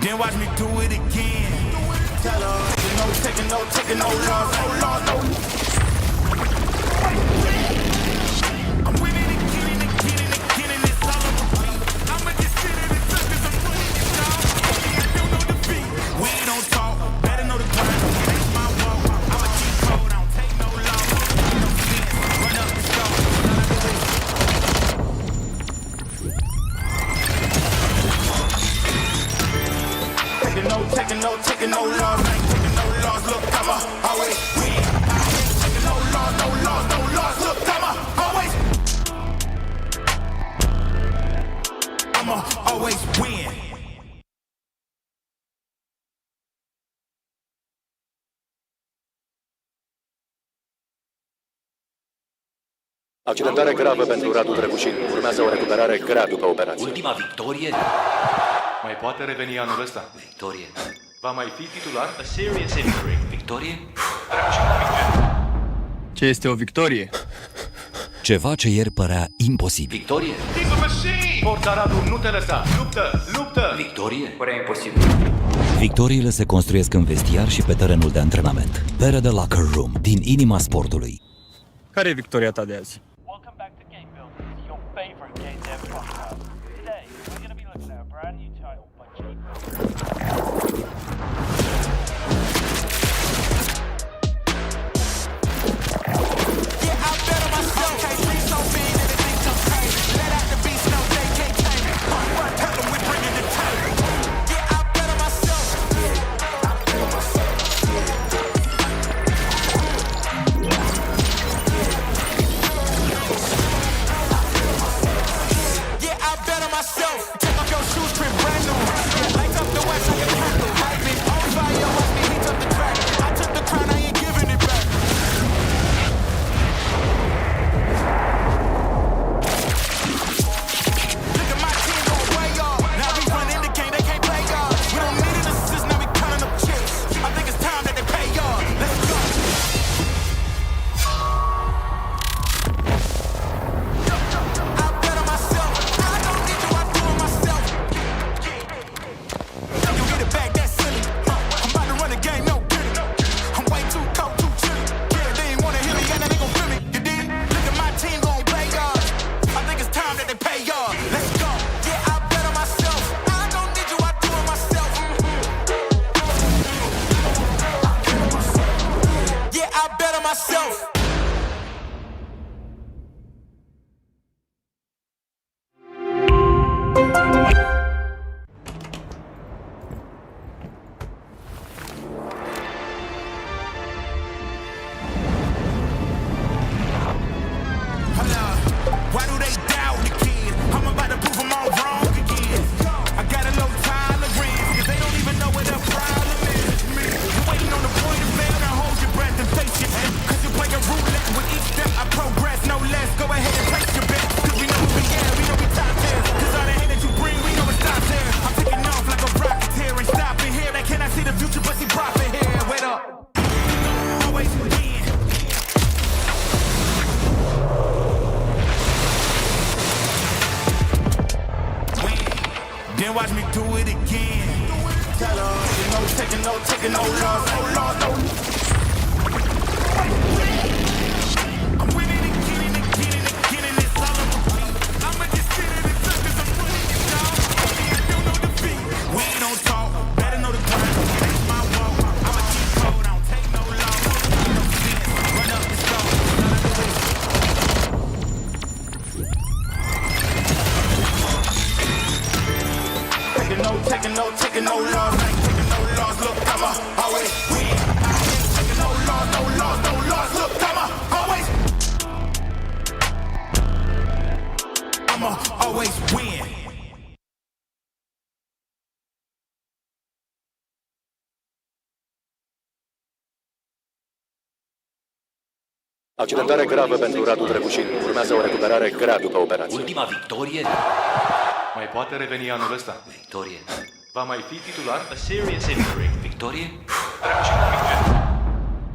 Then watch me do it again. Tell her, taking no loss, no. I'm winning again, and it's all on repeat. I'ma just sit in the tuck 'cause I'm running it down. I don't know defeat. We don't talk, better know the grind. That's my walk. I'm a cheat code, I don't take no loss. No sense, run up the score. Taking no loss, I ain't taking no loss. Look, I'ma always win. I ain't taking no loss. Look, I'ma always win. Accidentare gravă pentru Radu Drăgușin. Urmează o recuperare grea după operație. Ultima victorie? Mai poate reveni anul ăsta. Victorie. Va mai fi titular? A serious injury. Victorie? Ce este o victorie? Ceva ce ieri părea imposibil. Victorie? Forța Radu, nu te lăsa! Luptă! Victorie? Părea imposibil. Victoriile se construiesc în vestiar și pe terenul de antrenament. Pere de Locker Room, din inima sportului. Care e victoria ta de azi? Welcome back to Game Builders, your favorite game dev podcast. Today, we're going to be looking at a brand new title by Jake. Yeah, I bet on myself. Can't breathe so big that it thinks I'm crazy. Let out the beast, no they can't tame me. Tell them we bringing the table. Yeah, I bet on myself. it again. Tell her, you know, taking no loss, no loss, no. I'm winning again and again and again, and it's all on repeat. I'ma just sit in the tuck 'cause I'm running it down. Baby, I don't know defeat. We ain't don't talk, better know the grind. That's my walk. I'ma keep cold, I don't take no loss. No sense, run up the score. Taking no loss, I ain't taking no loss. Look, I'ma always win. I ain't taking no loss, no loss, no loss. Look, I'ma always win. Accidentare gravă pentru Radu DraculaN. Urmează o recuperare grea după operație. Ultima victorie? Mai poate reveni anul ăsta? Victorie. Va mai fi titular? A serious injury. Victorie?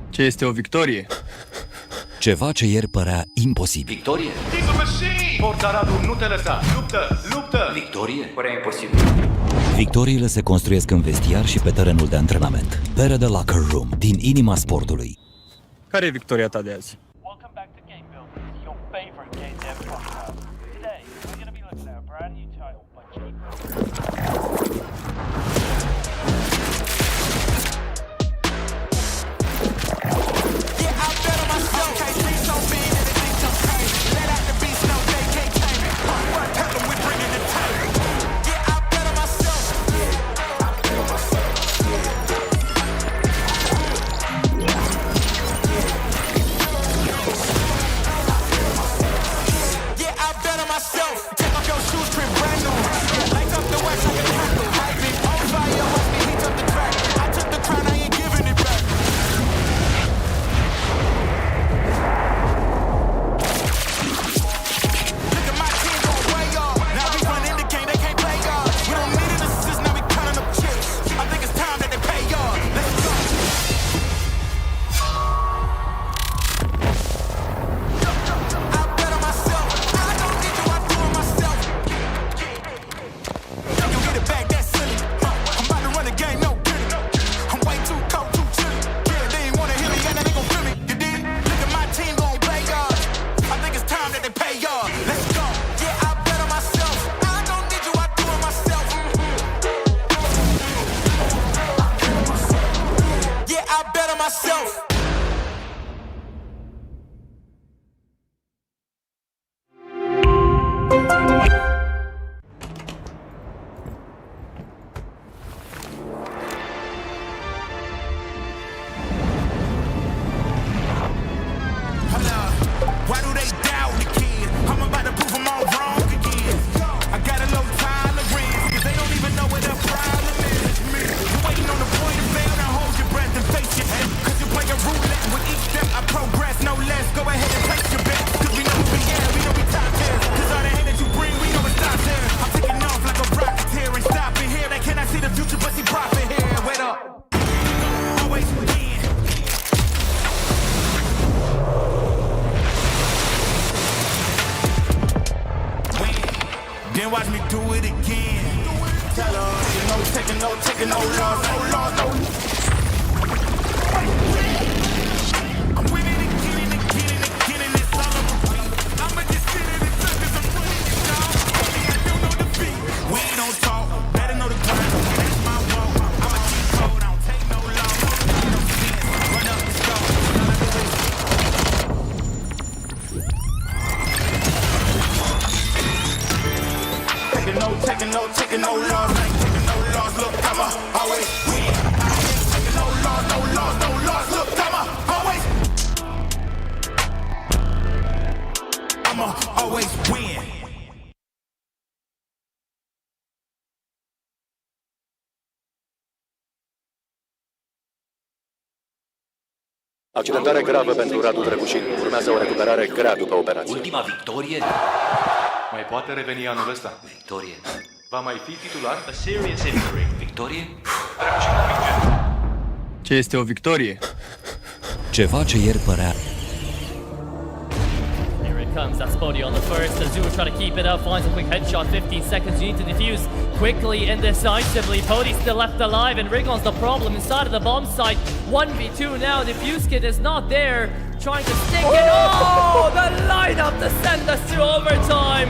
Ce este o victorie? Ceva ce ieri părea imposibil. Victorie? Forța Radu, nu te lăsa! Luptă! Luptă! Victorie? Părea imposibil. Victoriile se construiesc în vestiar și pe terenul de antrenament. Pere de Locker Room, din inima sportului. Care e victoria ta de azi? Welcome back to Game Builders, your favorite game dev podcast. Today, we're going to be looking at a brand new title by Yeah, I bet on myself. Can't see so big that it thinks I'm crazy. Let out the beast, no they can't tame it. One tell them we bringing the table. Yeah, I bet on myself. I bet on myself. Yeah, I bet on myself. Take off your shoes, trim brand new. Light up the wax like a candle. I've been on fire, watch me heat up the track. I took the crown, I ain't giving it back. Look at my team going way up. Now we running the game, they can't play y'all. We don't need an assist, now we counting up chips. I think it's time that they pay y'all. Let's go. I bet on myself. I don't need you, I do it myself. You get it back, that's silly. I'm about to run the game, no kidding. I'm way too cold, too chilly. Yeah, they ain't wanna hear me, and they gon' feel me. You dig? Look at my team gon' play y'all. I think it's time that they pay y'all. Let's go. Yeah, I bet on myself. I don't need you, I do it myself. Yeah, I bet on myself. Why do they doubt the kid? I'm about to prove them all wrong again. I got a low tolerance, cause they don't even know what the problem is. You waiting on the boy to fail, now hold your breath and face your head. Cause you play a roulette with each step I progress, no less. Go ahead and place your bet, cause we know who we are, we know we top tier. Cause all the hate that you bring, we know it stops here. I'm taking off like a rocket here and stopping here. They cannot see the future, but see profit here. Wait up. Always win. Then watch me do it again. Tell her, you know, taking no loss, no loss, no. I'm winning again and again and again, and it's all on repeat. I'ma just sit in the tuck 'cause I'm running it down. Baby, I don't know defeat. We ain't don't talk, better know the grind. That's my walk. I'ma keep cold, I don't take no loss. No sense, run up the score. Taking no loss, I ain't taking no loss. Look, I'ma always win. I ain't taking no loss, no loss, no loss. Look, I'ma always win. Accidentare gravă pentru Radu DraculaN. Urmează o recuperare grea după operație. Ultima victorie? Mai poate reveni anul ăsta? Victorie. Va mai fi titular? A serious injury. Victorie? Ce este o victorie? Ceva ce ieri părea Here it comes. That's Bodhi on the first. Azul trying to keep it up, finds a quick headshot. 15 seconds, you need to defuse quickly and decisively. Bodhi's still left alive, and Rigon's the problem inside of the bomb site. 1v2 now. Defuse kit is not there. Trying to stick it. Oh, the lineup to send us to overtime.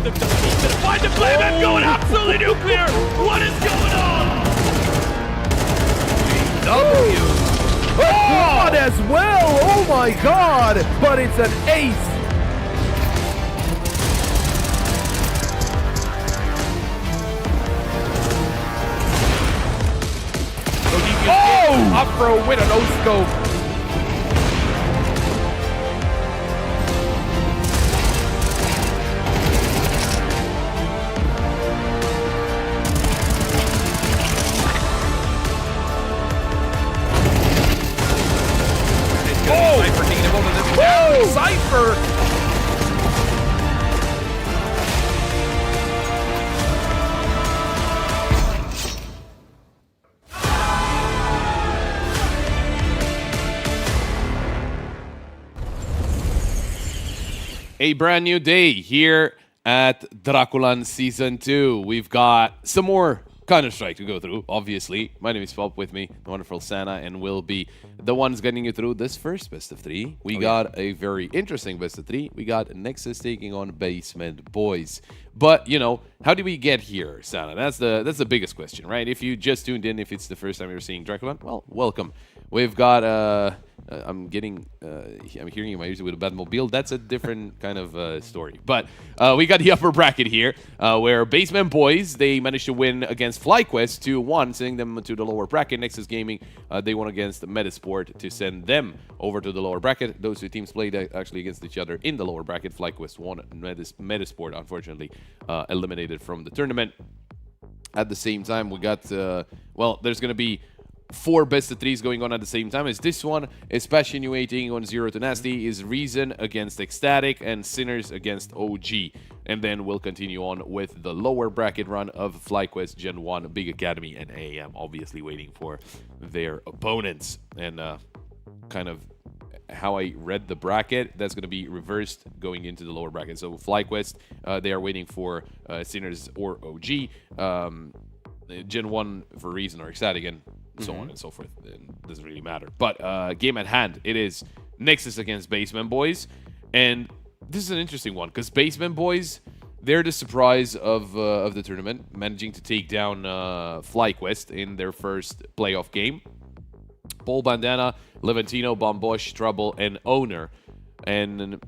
They're gonna find the flame and going absolutely nuclear. What is going on? God as well! Oh my god! But it's an ace! Oh! Up throw with a no-scope. Cypher! A brand new day here at DraculaN Season 2. We've got some more Counter-Strike to go through, obviously. My name is Pop, with me, the wonderful Sana, and we'll be the ones getting you through this first best of 3. We got a very interesting best of 3. We got Nexus taking on Basement Boys. But, you know, how did we get here, Sana? That's the biggest question, right? If you just tuned in, if it's the first time you're seeing DraculaN, well, welcome. We've got, I'm hearing you in my ears with a Batmobile. That's a different kind of story. But we got the upper bracket here, where Basement Boys, they managed to win against FlyQuest 2-1, sending them to the lower bracket. Nexus Gaming, they won against Metasport to send them over to the lower bracket. Those two teams played actually against each other in the lower bracket. FlyQuest won. Metasport, unfortunately, eliminated from the tournament. At the same time, we got, well, there's going to be 4 best of 3s going on at the same time. As this one is Passionuating on Zero to Nasty, is Reason against Ecstatic, and Sinners against OG. And then we'll continue on with the lower bracket run of FlyQuest Gen 1, Big Academy, and AM, obviously waiting for their opponents. And kind of how I read the bracket, that's going to be reversed going into the lower bracket. So FlyQuest, they are waiting for Sinners or OG. Gen 1 for Reason or Ecstatic, and so on and so forth. It doesn't really matter. But game at hand, it is Nexus against Basement Boys. And this is an interesting one, because Basement Boys, they're the surprise of the tournament, managing to take down FlyQuest in their first playoff game. Paul Bandana, Levantino, Bombosh, Trouble, and Owner. And,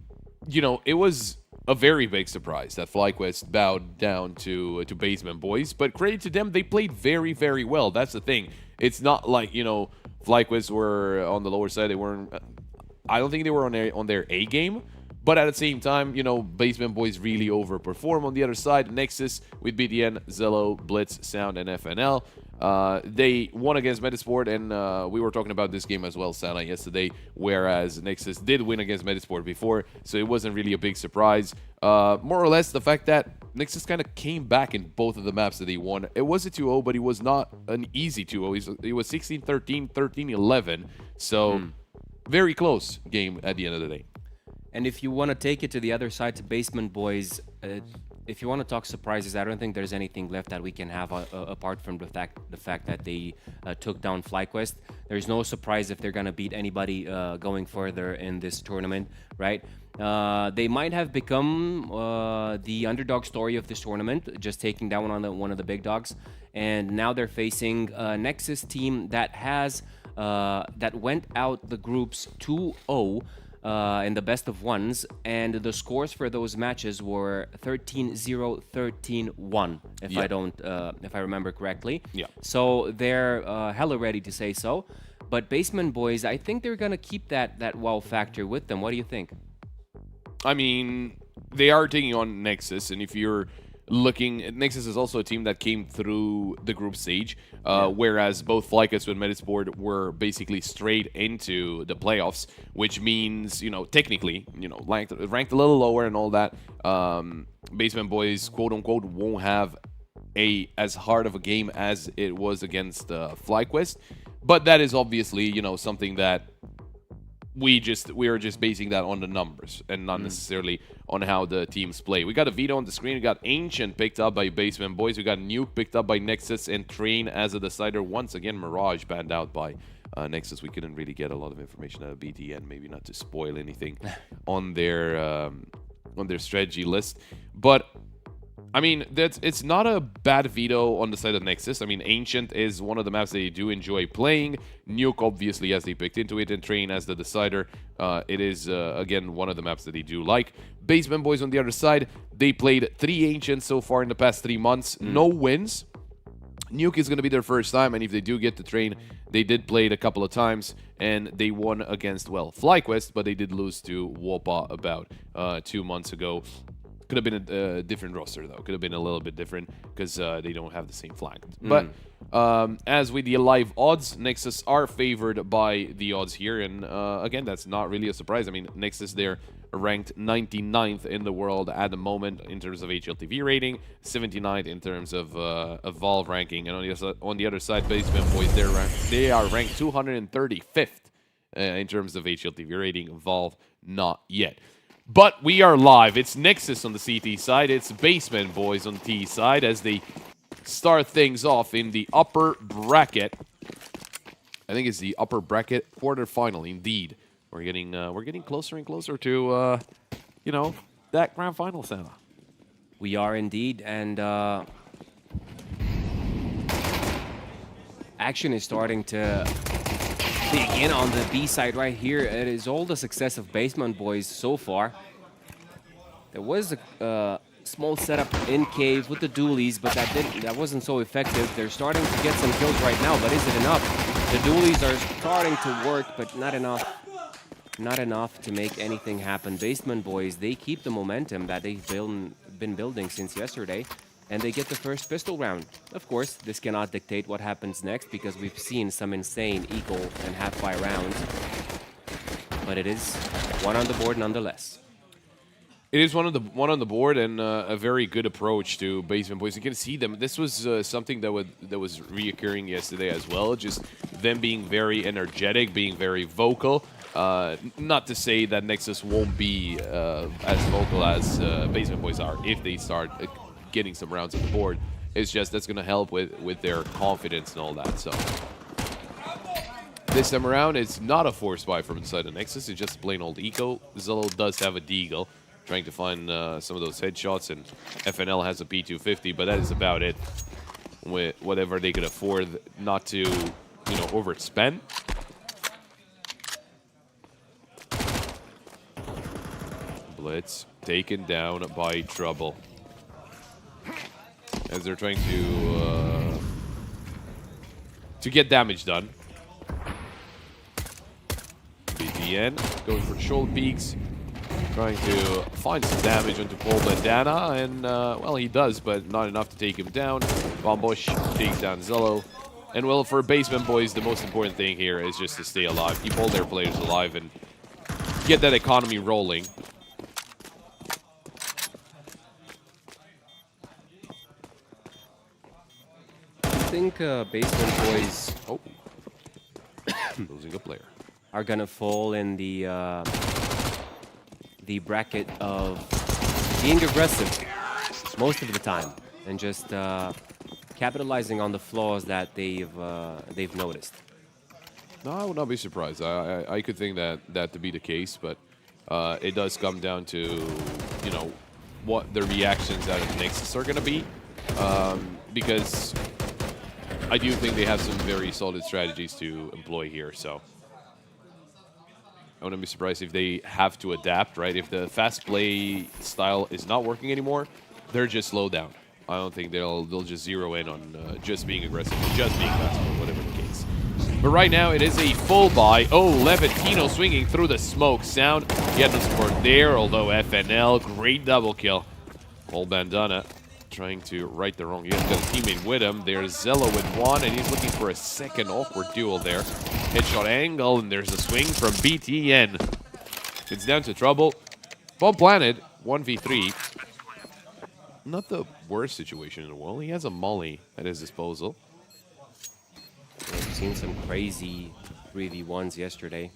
you know, it was a very big surprise that FlyQuest bowed down to Basement Boys. But credit to them, they played very, very well. That's the thing. It's not like, you know, FlyQuest were on the lower side. They weren't. I don't think they were on their A game. But at the same time, you know, Basement Boys really overperform. On the other side, Nexus with BDN, Zello, Blitz, Sound, and FNL. They won against Metasport, and we were talking about this game as well, Sana, yesterday, whereas Nexus did win against Metasport before, so it wasn't really a big surprise. More or less, the fact that Nexus kind of came back in both of the maps that they won. It was a 2-0, but it was not an easy 2-0. It was 16-13, 13-11, so very close game at the end of the day. And if you want to take it to the other side, to Basement Boys, if you want to talk surprises, I don't think there's anything left that we can have apart from the fact that they took down FlyQuest. There's no surprise if they're going to beat anybody going further in this tournament, right? They might have become the underdog story of this tournament, just taking down one of the big dogs. And now they're facing a Nexus team that has that went out the groups 2-0. In the best of ones, and the scores for those matches were 13-0, 13-1, if I remember correctly. Yeah. So they're hella ready to say so. But Basement Boys, I think they're gonna keep that wow factor with them. What do you think? I mean, they are taking on Nexus, and if you're looking, Nexus is also a team that came through the group stage, whereas both FlyQuest and Metasport were basically straight into the playoffs, which means, you know, technically, you know, ranked a little lower and all that. Basement Boys, quote unquote, won't have as hard of a game as it was against FlyQuest, but that is obviously, you know, something that we are just basing that on the numbers and not necessarily on how the teams play. We got a veto on the screen. We got Ancient picked up by Basement Boys. We got Nuke picked up by Nexus and Train as a decider. Once again, Mirage banned out by Nexus. We couldn't really get a lot of information out of BTN, maybe not to spoil anything on their strategy list. But I mean, it's not a bad veto on the side of Nexus. I mean, Ancient is one of the maps they do enjoy playing. Nuke, obviously, as they picked into it, and Train as the decider. It is, again, one of the maps that they do like. Basement Boys on the other side, they played 3 Ancients so far in the past 3 months. No wins. Nuke is going to be their first time, and if they do get the Train, they did play it a couple of times, and they won against, well, FlyQuest, but they did lose to Wopa about 2 months ago. Could have been a different roster, though. Could have been a little bit different because they don't have the same flag. But as with the live odds, Nexus are favored by the odds here. And again, that's not really a surprise. I mean, Nexus, they're ranked 99th in the world at the moment in terms of HLTV rating, 79th in terms of Valve ranking. And on the other side, Basement Boys, they are ranked 235th in terms of HLTV rating. Valve, not yet. But we are live. It's Nexus on the CT side. It's Basement Boys on the T side as they start things off in the upper bracket. I think it's the upper bracket quarterfinal, indeed. We're getting closer and closer to, you know, that grand final, Santa. We are indeed, and action is starting to begin on the B side right here. It is all the success of Basement Boys so far. There was a small setup in cave with the dualies, but that wasn't so effective. They're starting to get some kills right now, but is it enough? The dualies are starting to work, but not enough. Not enough to make anything happen. Basement Boys, they keep the momentum that they've been building since yesterday, and they get the first pistol round. Of course, this cannot dictate what happens next because we've seen some insane eco and half-fire rounds, but it is one on the board nonetheless. It is one on the board, and a very good approach to Basement Boys. You can see them. This was something that was reoccurring yesterday as well. Just them being very energetic, being very vocal. Not to say that Nexus won't be as vocal as Basement Boys are if they start getting some rounds on the board. It's just that's going to help with their confidence and all that. So this time around, it's not a force buy from inside the Nexus. It's just plain old eco. Zello does have a deagle, trying to find some of those headshots, and FNL has a P250, but that is about it. With whatever they could afford not to, you know, overspend. Blitz taken down by Trouble as they're trying to get damage done. BTN going for shoulder peaks, trying to find some damage onto Paul Bandana, and well, he does, but not enough to take him down. Bombush takes down Zello. And well, for Basement Boys, the most important thing here is just to stay alive, keep all their players alive, and get that economy rolling. I think Basement Boys losing a player are gonna fall in the bracket of being aggressive most of the time and just capitalizing on the flaws that they've noticed. No, I would not be surprised. I could think that to be the case, but it does come down to, you know, what the reactions out of Nexus are going to be, because I do think they have some very solid strategies to employ here. So I wouldn't be surprised if they have to adapt, right? If the fast play style is not working anymore, they're just slow down. I don't think they'll just zero in on just being aggressive or just being fast, or whatever the case. But right now, it is a full buy. Oh, Levantino swinging through the smoke. Sound, he had the support there, although FNL, great double kill. Paul Bandana trying to right the wrong. He has got a teammate with him. There's Zello with one, and he's looking for a second awkward duel there. Headshot angle, and there's a swing from BTN. It's down to Trouble. Bomb planted, 1v3. Not the worst situation in the world. He has a molly at his disposal. We've seen some crazy 3v1s yesterday.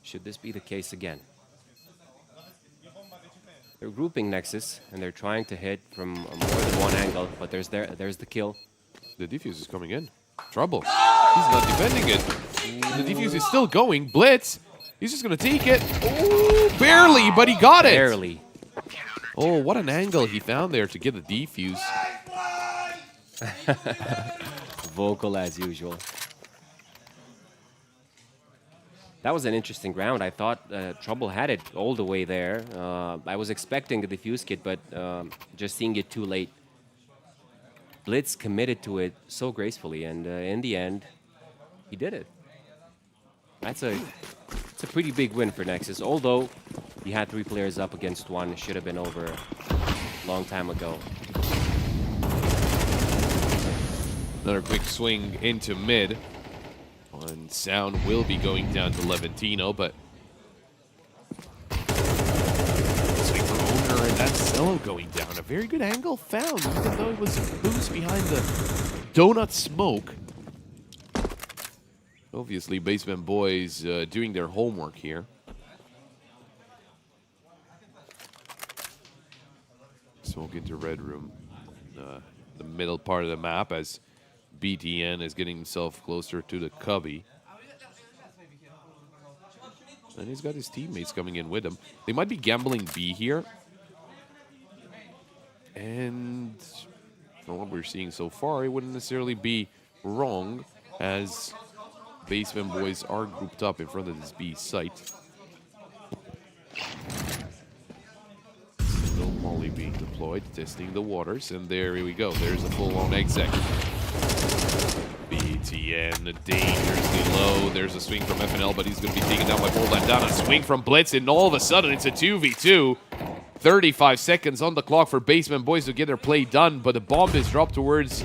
should this be the case again? They're grouping Nexus, and they're trying to hit from more than one angle, but there's the kill. The defuse is coming in. Trouble. He's not defending it. The defuse is still going. Blitz. He's just going to take it. Oh, barely, but he got it. Barely. Oh, what an angle he found there to get the defuse. Vocal as usual. That was an interesting round. I thought Trouble had it all the way there. I was expecting a defuse kit, but just seeing it too late. Blitz committed to it so gracefully, and in the end, he did it. It's a pretty big win for Nexus, although he had 3 players up against 1. It should have been over a long time ago. Another quick swing into mid. And Sound will be going down to Levantino, but swing from Owner, and that's Cello going down. A very good angle found, even though it was boost behind the donut smoke. Obviously, Basement Boys doing their homework here. Smoke into Red Room. The middle part of the map as BTN is getting himself closer to the cubby. And he's got his teammates coming in with him. They might be gambling B here. And from what we're seeing so far, it wouldn't necessarily be wrong, as Basement Boys are grouped up in front of this B site. Still Molly being deployed, testing the waters, and there we go. There's a full-on exec. BTN dangerously low. There's a swing from FNL, but he's going to be taken down by Boldandana. Swing from Blitz, and all of a sudden it's a 2v2. 35 seconds on the clock for Basement Boys to get their play done, but the bomb is dropped towards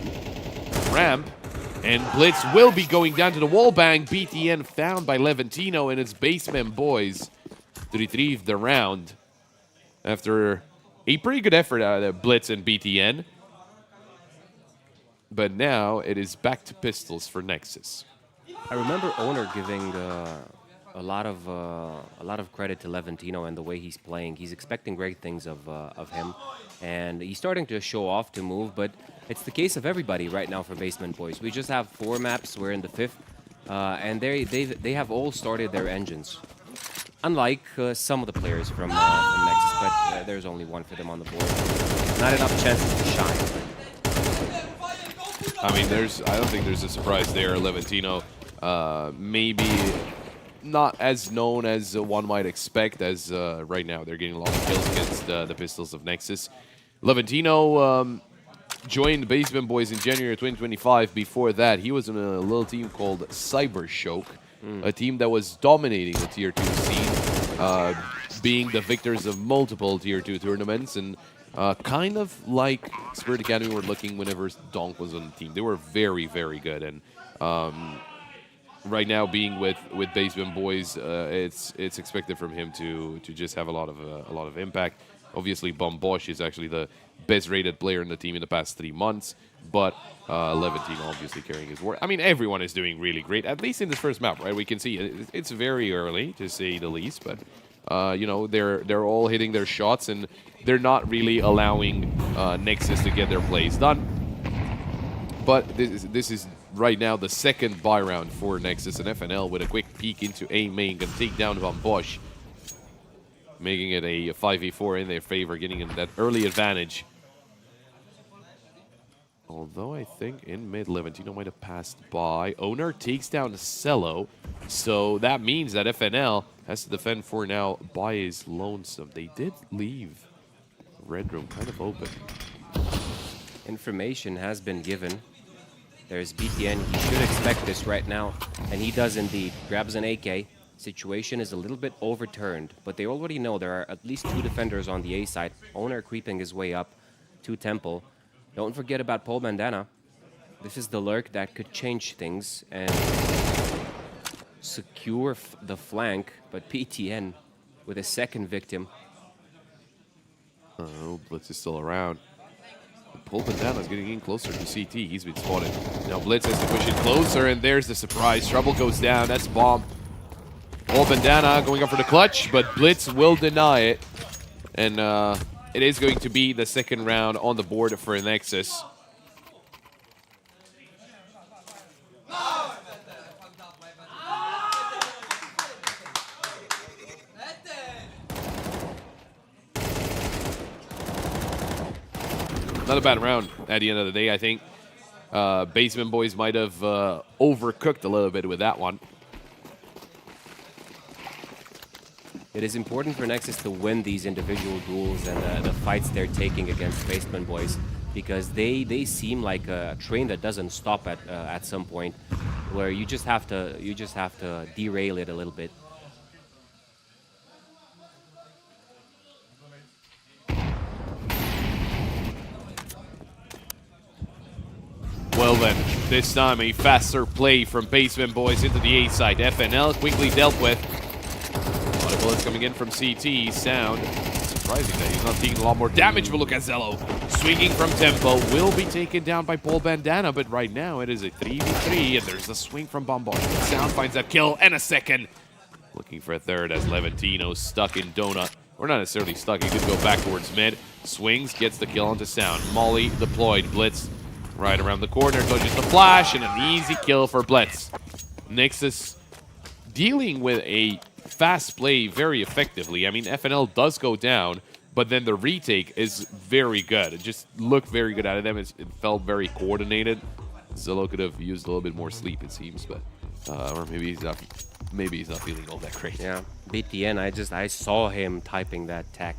ramp, and Blitz will be going down to the wall bang. BTN found by Levantino, and it's Basement Boys to retrieve the round after a pretty good effort out of Blitz and BTN. But now it is back to pistols for Nexus. I remember Owner giving a lot of credit to Levantino and the way he's playing. He's expecting great things of him, and he's starting to show off to move. But it's the case of everybody right now for Basement Boys. We just have 4 maps. We're in the 5th, and they have all started their engines. Unlike some of the players from Nexus, but there's only 1 for them on the board. Not enough chances to shine. I mean, I don't think there's a surprise there. Levantino, maybe not as known as one might expect, as right now they're getting a lot of kills against the pistols of Nexus. Levantino joined Basement Boys in January 2025. Before that, he was in a little team called Cybershock, a team that was dominating the Tier 2 scene, being the victors of multiple Tier 2 tournaments, and kind of like Spirit Academy were looking whenever Donk was on the team. They were very, very good, and right now being with Basement Boys, it's expected from him to just have a lot of impact. Obviously, Bombosh is actually the best-rated player in the team in the past 3 months, but Levantino obviously carrying his work. I mean, everyone is doing really great, at least in this first map, right? We can see it's very early, to say the least, but you know, they're all hitting their shots, and they're not really allowing Nexus to get their plays done. But this is right now the second buy round for Nexus, and FNL with a quick peek into A main, gonna take down Van Bosch, making it a 5v4 in their favor, getting that early advantage. Although I think in mid, Levantino might have passed by. Owner takes down Cello, so that means that FNL has to defend for now by his lonesome. They did leave Red Room kind of open. Information has been given. There's BTN. He should expect this right now, and he does indeed. Grabs an AK. Situation is a little bit overturned, but they already know there are at least 2 defenders on the A side. Owner creeping his way up to Temple. Don't forget about Paul Bandana. This is the lurk that could change things and secure the flank, but PTN with a second victim. Oh, Blitz is still around. Paul Bandana is getting in closer to CT. He's been spotted. Now Blitz has to push it closer, and there's the surprise. Trouble goes down. That's bomb. Paul Bandana going up for the clutch, but Blitz will deny it. And it is going to be the second round on the board for Nexus. Not a bad round at the end of the day, I think. Basement Boys might have overcooked a little bit with that one. It is important for Nexus to win these individual duels and the fights they're taking against Basement Boys, because they seem like a train that doesn't stop at some point, where you just have to derail it a little bit. Well then, this time a faster play from Basement Boys into the A side. FNL quickly dealt with. A lot of bullets coming in from CT. Sound. Surprising that he's not taking a lot more damage, but look at Zello. Swinging from tempo. Will be taken down by Paul Bandana, but right now it is a 3v3, and there's a swing from Bombard. Sound finds that kill and a second. Looking for a third as Levantino stuck in Donut. Or not necessarily stuck, he could go back towards mid. Swings, gets the kill onto Sound. Molly deployed. Blitz right around the corner, dodges the flash, and an easy kill for Blitz. Nexus dealing with a fast play very effectively. I mean, FNL does go down, but then the retake is very good. It just looked very good out of them. It felt very coordinated. Zillow could have used a little bit more sleep, it seems, but or maybe he's not feeling all that great. Yeah, BTN, I saw him typing that tech.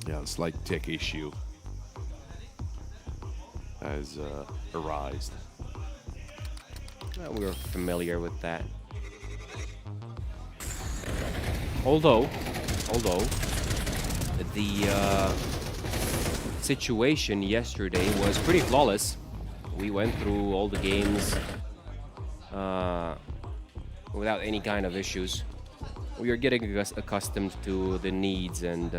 Yeah, a slight tech issue has arisen. Well, we're familiar with that. Although the situation yesterday was pretty flawless. We went through all the games without any kind of issues. We are getting accustomed to the needs and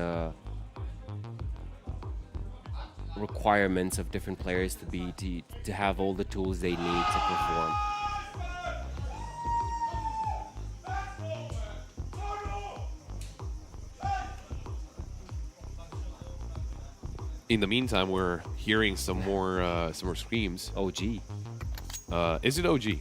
requirements of different players to have all the tools they need to perform. In the meantime, we're hearing some more screams. OG. Is it OG?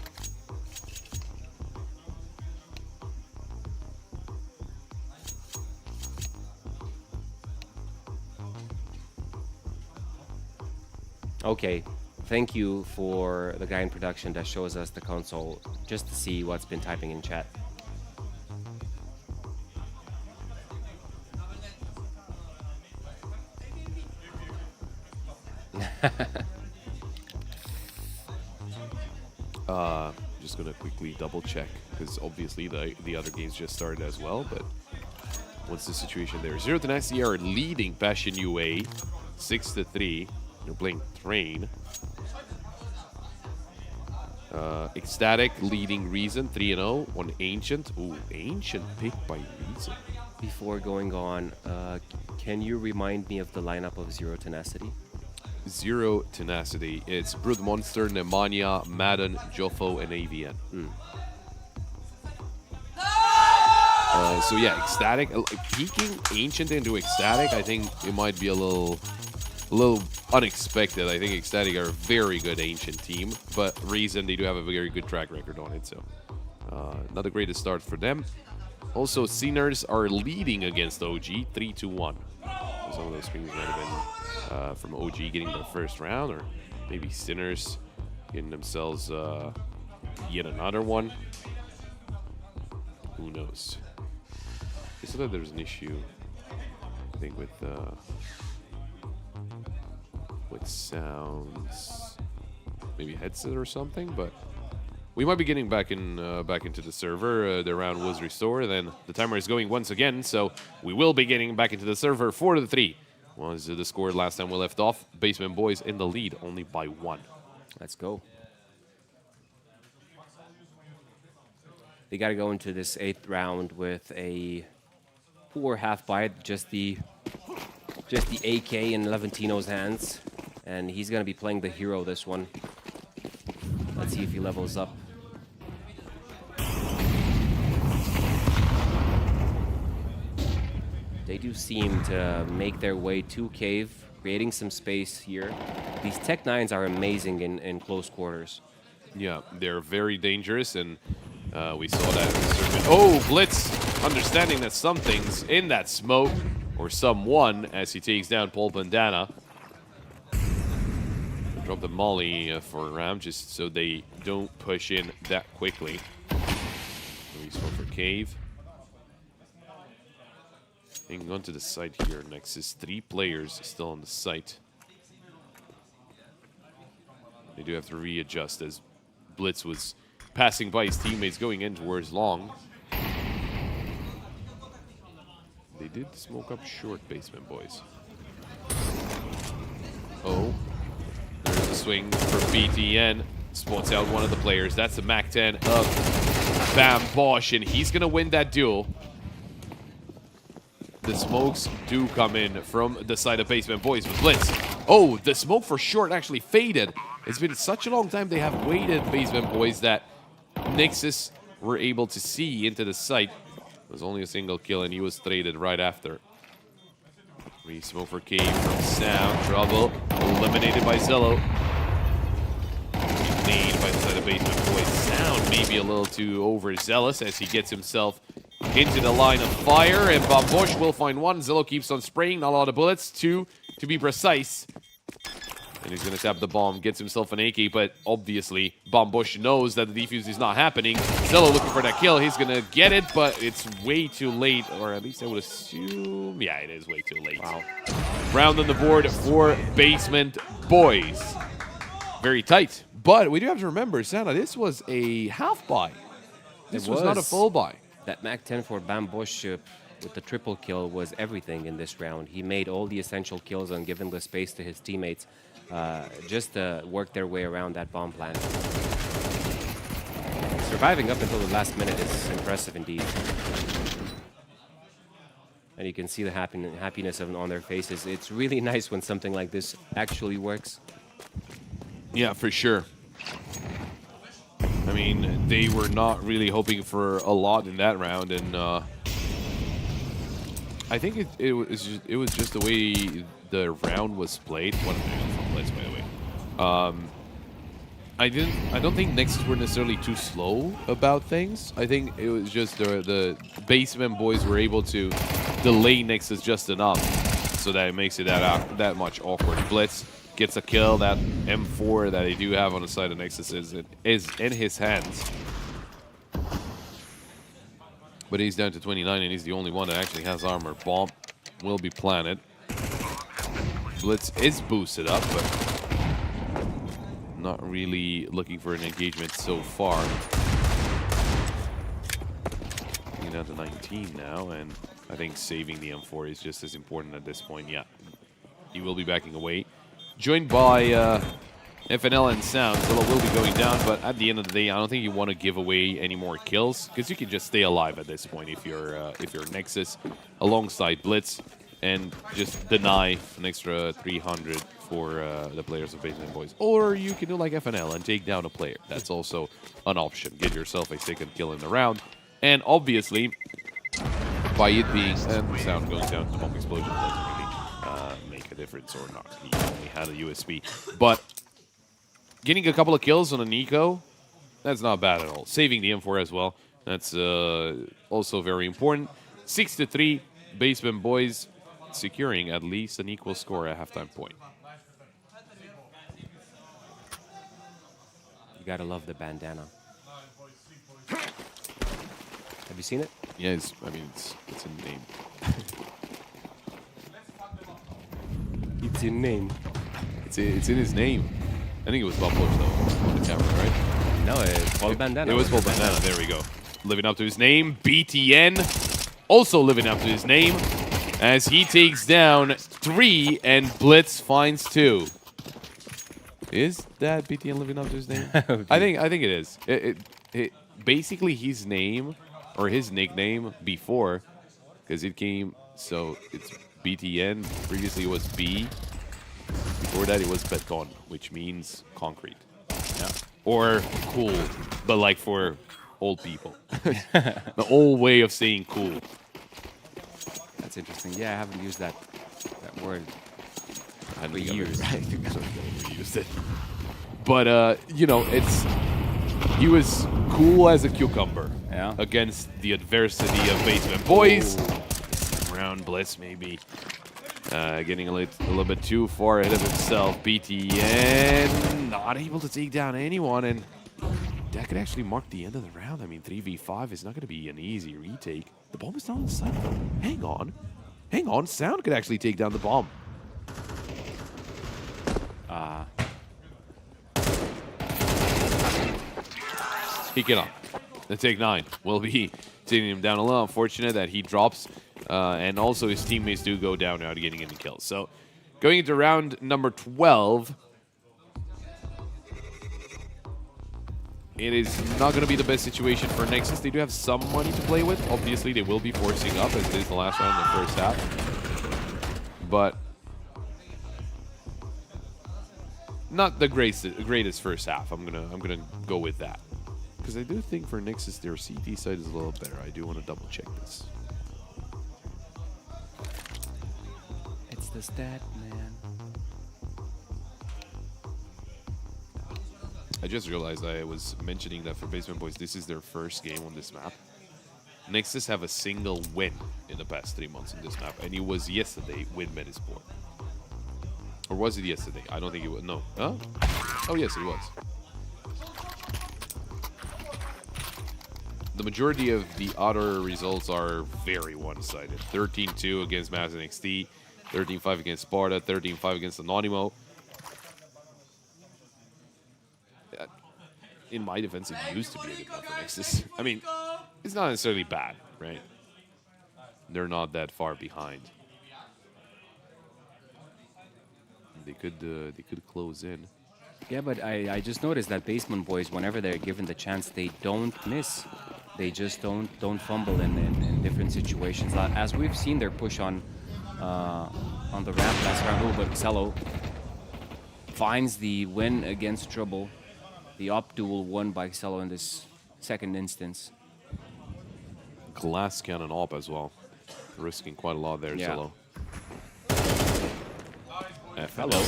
Okay, thank you for the guy in production that shows us the console just to see what's been typing in chat. Just gonna quickly double check because obviously the other games just started as well. But what's the situation there? Zero Tenacity are leading Passion UA 6-3. They're playing Train. Ecstatic leading Reason 3-0 on Ancient. Ooh, Ancient picked by Reason. Before going on, can you remind me of the lineup of Zero Tenacity? Zero Tenacity. It's Brood Monster, Nemanja, Madden, Joffo, and AVN. So yeah, Ecstatic. Peeking Ancient into Ecstatic, I think it might be a little unexpected. I think Ecstatic are a very good Ancient team, but Reason, they do have a very good track record on it, so not the greatest start for them. Also, Sinners are leading against OG 3-1. Some of those screens might have been from OG getting their first round, or maybe Sinners getting themselves yet another one. Who knows? I saw that there's an issue, I think, with sounds, maybe headset or something, but we might be getting back into the server. The round was restored, then the timer is going once again, so we will be getting back into the server for the 3. Was the score last time we left off. Basement Boys in the lead, only by 1. Let's go. They got to go into this 8th round with a poor half bite, just the AK in Levantino's hands, and he's going to be playing the hero this one. Let's see if he levels up. do seem to make their way to cave, creating some space here. These Tech 9s are amazing in close quarters. Yeah, they're very dangerous, and we saw that. Oh, Blitz, understanding that something's in that smoke, or someone, as he takes down Paul Bandana. Drop the molly for Ram, just so they don't push in that quickly. We smoke for cave. Hanging on to the site here. Nexus, 3 players still on the site. They do have to readjust as Blitz was passing by his teammates going in towards long. They did smoke up short, basement boys. Oh, there's a swing for BTN. Spots out one of the players. That's the Mac 10 of Bam Bosch, and he's going to win that duel. The smokes do come in from the side of basement boys with Blitz. Oh, the smoke for short actually faded. It's been such a long time they have waited, basement boys, that Nexus were able to see into the site. It was only a single kill, and he was traded right after. Re-smoke for Cave from Sound. Trouble. Eliminated by Zello. Made by the side of basement boys. Sound maybe a little too overzealous as he gets himself into the line of fire, and Bambush will find one. Zello keeps on spraying, not a lot of bullets. 2, to be precise. And he's going to tap the bomb, gets himself an AK, but obviously Bambush knows that the defuse is not happening. Zello looking for that kill. He's going to get it, but it's way too late, or at least I would assume. Yeah, it is way too late. Wow. Round on the board for basement boys. Very tight. But we do have to remember, Santa, this was a half buy. This was not a full buy. That Mac 10 for Bambush with the triple kill was everything in this round. He made all the essential kills and given the space to his teammates just to work their way around that bomb plant. Surviving up until the last minute is impressive indeed. And you can see the happiness on their faces. It's really nice when something like this actually works. Yeah, for sure. I mean, they were not really hoping for a lot in that round, and I think it was just the way the round was played. One of the plays, by the way. I don't think Nexus were necessarily too slow about things. I think it was just the basement boys were able to delay Nexus just enough so that it makes it that much awkward. Blitz gets a kill. That M4 that they do have on the side of Nexus is in his hands. But he's down to 29, and he's the only one that actually has armor. Bomb will be planted. Blitz is boosted up, but not really looking for an engagement so far. Getting down to 19 now, and I think saving the M4 is just as important at this point. Yeah, he will be backing away. Joined by FNL and Sound. Zilla will be going down, but at the end of the day, I don't think you want to give away any more kills because you can just stay alive at this point if you're Nexus alongside Blitz and just deny an extra 300 for the players of Basement Boys. Or you can do like FNL and take down a player. That's also an option. Get yourself a second kill in the round. And obviously, by it being and Sound going down, the bomb explosion doesn't really make a difference or not. He only had a USB. But getting a couple of kills on an eco, that's not bad at all. Saving the M4 as well, that's also very important. 6-3, Basement Boys securing at least an equal score at halftime point. You gotta love the bandana. Have you seen it? Yeah, it's in the name. It's in name. It's in his name. I think it was Bob Bush, though, on the camera, right? No, it's Paul Bandana. It was Paul Bandana. There we go. Living up to his name. BTN also living up to his name as he takes down 3 and Blitz finds 2. Is that BTN living up to his name? I think it is. It basically his name or his nickname before, because it came. So it's BTN. Previously it was B. Before that it was beton, which means concrete. Yeah. Or cool, but like for old people. The old way of saying cool. That's interesting. Yeah, I haven't used that word. I For think I've years. ever used it. But you know, he was cool as a cucumber against the adversity of Basement Boys. Round Bliss maybe getting a little bit too far ahead of himself. BTN not able to take down anyone, and that could actually mark the end of the round. I mean, 3v5 is not going to be an easy retake. The bomb is not on the site, though. Hang on. Sound could actually take down the bomb. He cannot. The take 9 will be taking him down a little. Unfortunate that he drops, and also his teammates do go down now to getting any kills. So going into round number 12, it is not going to be the best situation for Nexus. They do have some money to play with. Obviously, they will be forcing up as it is the last round of the first half. But not the greatest first half. I'm gonna go with that. Because I do think for Nexus, their CT side is a little better. I do want to double check this. It's the stat, man. I just realized I was mentioning that for Basement Boys, this is their first game on this map. Nexus have a single win in the past 3 months on this map, and it was yesterday with Medisport. Or was it yesterday? I don't think it was. No. Huh? Oh, yes, it was. The majority of the other results are very one-sided. 13-2 against Mavs and XT, 13-5 against Sparta, 13-5 against Anonimo. In my defense, it used to be a good map for Nexus. I mean, it's not necessarily bad, right? They're not that far behind. They could close in. Yeah, but I just noticed that Basement Boys, whenever they're given the chance, they don't miss. They just don't fumble in different situations. As we've seen their push on the ramp last round. Oh, but Cello finds the win against Trouble. The up duel won by Cello in this second instance. Glass cannon op as well. Risking quite a lot there, Cello. Hello.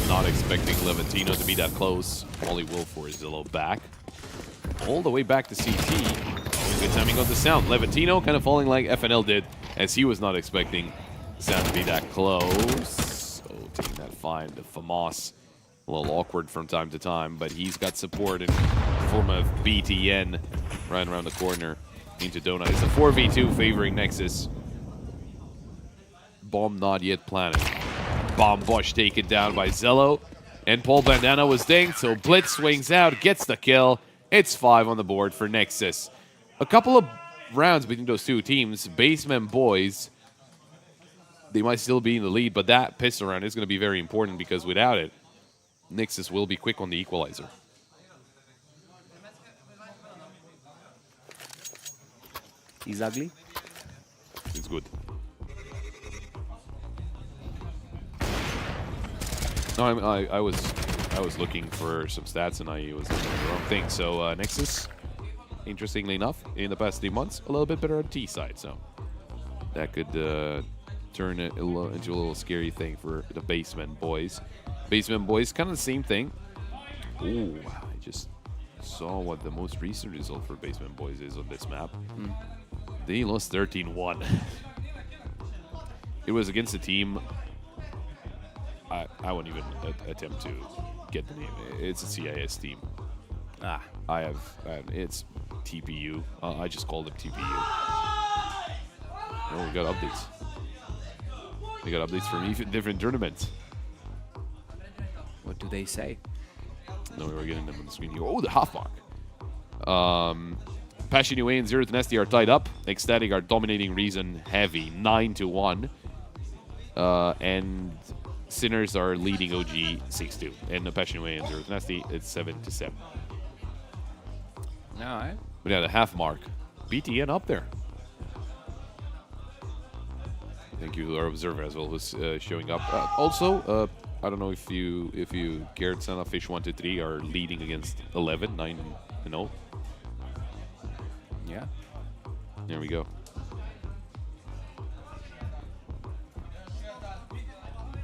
Not expecting Levantino to be that close. Molly will for Zillow back. All the way back to CT. Always good timing on the Sound. Levantino kind of falling like FNL did, as he was not expecting Sound to be that close. Oh, taking that fine. The FAMAS. A little awkward from time to time, but he's got support in the form of BTN right around the corner into Donut. It's a 4v2 favoring Nexus. Bomb not yet planted. Bomb Bosch taken down by Zello. And Paul Bandana was dinged, so Blitz swings out, gets the kill. It's 5 on the board for Nexus. A couple of rounds between those two teams. Basement Boys, they might still be in the lead, but that pistol round is going to be very important because without it, Nexus will be quick on the equalizer. He's ugly. It's good. No, I was looking for some stats and I was looking at the wrong thing. So Nexus, interestingly enough, in the past 3 months, a little bit better on T side. So that could turn it into a little scary thing for the Basement Boys. Basement Boys, kind of the same thing. Ooh, I just saw what the most recent result for Basement Boys is on this map. They lost 13-1. It was against a team. I won't even attempt to get the name. It's a CIS team. It's TPU. I just called them TPU. Oh, we got updates. We got updates from even different tournaments. What do they say? No, we were getting them on the screen here. Oh, the half mark. Passion UA and Zero to Nasty are tied up. Ecstatic are dominating Reason heavy, 9-1. And Sinners are leading OG 6-2. And the Passion UA and Zero to Nasty, it's 7-7. All right. But yeah, the half mark. BTN up there. Thank you to our observer as well who's showing up. Also, I don't know if you cared, Santa Fish 1-3 are leading against 11, 9-0. Yeah. There we go.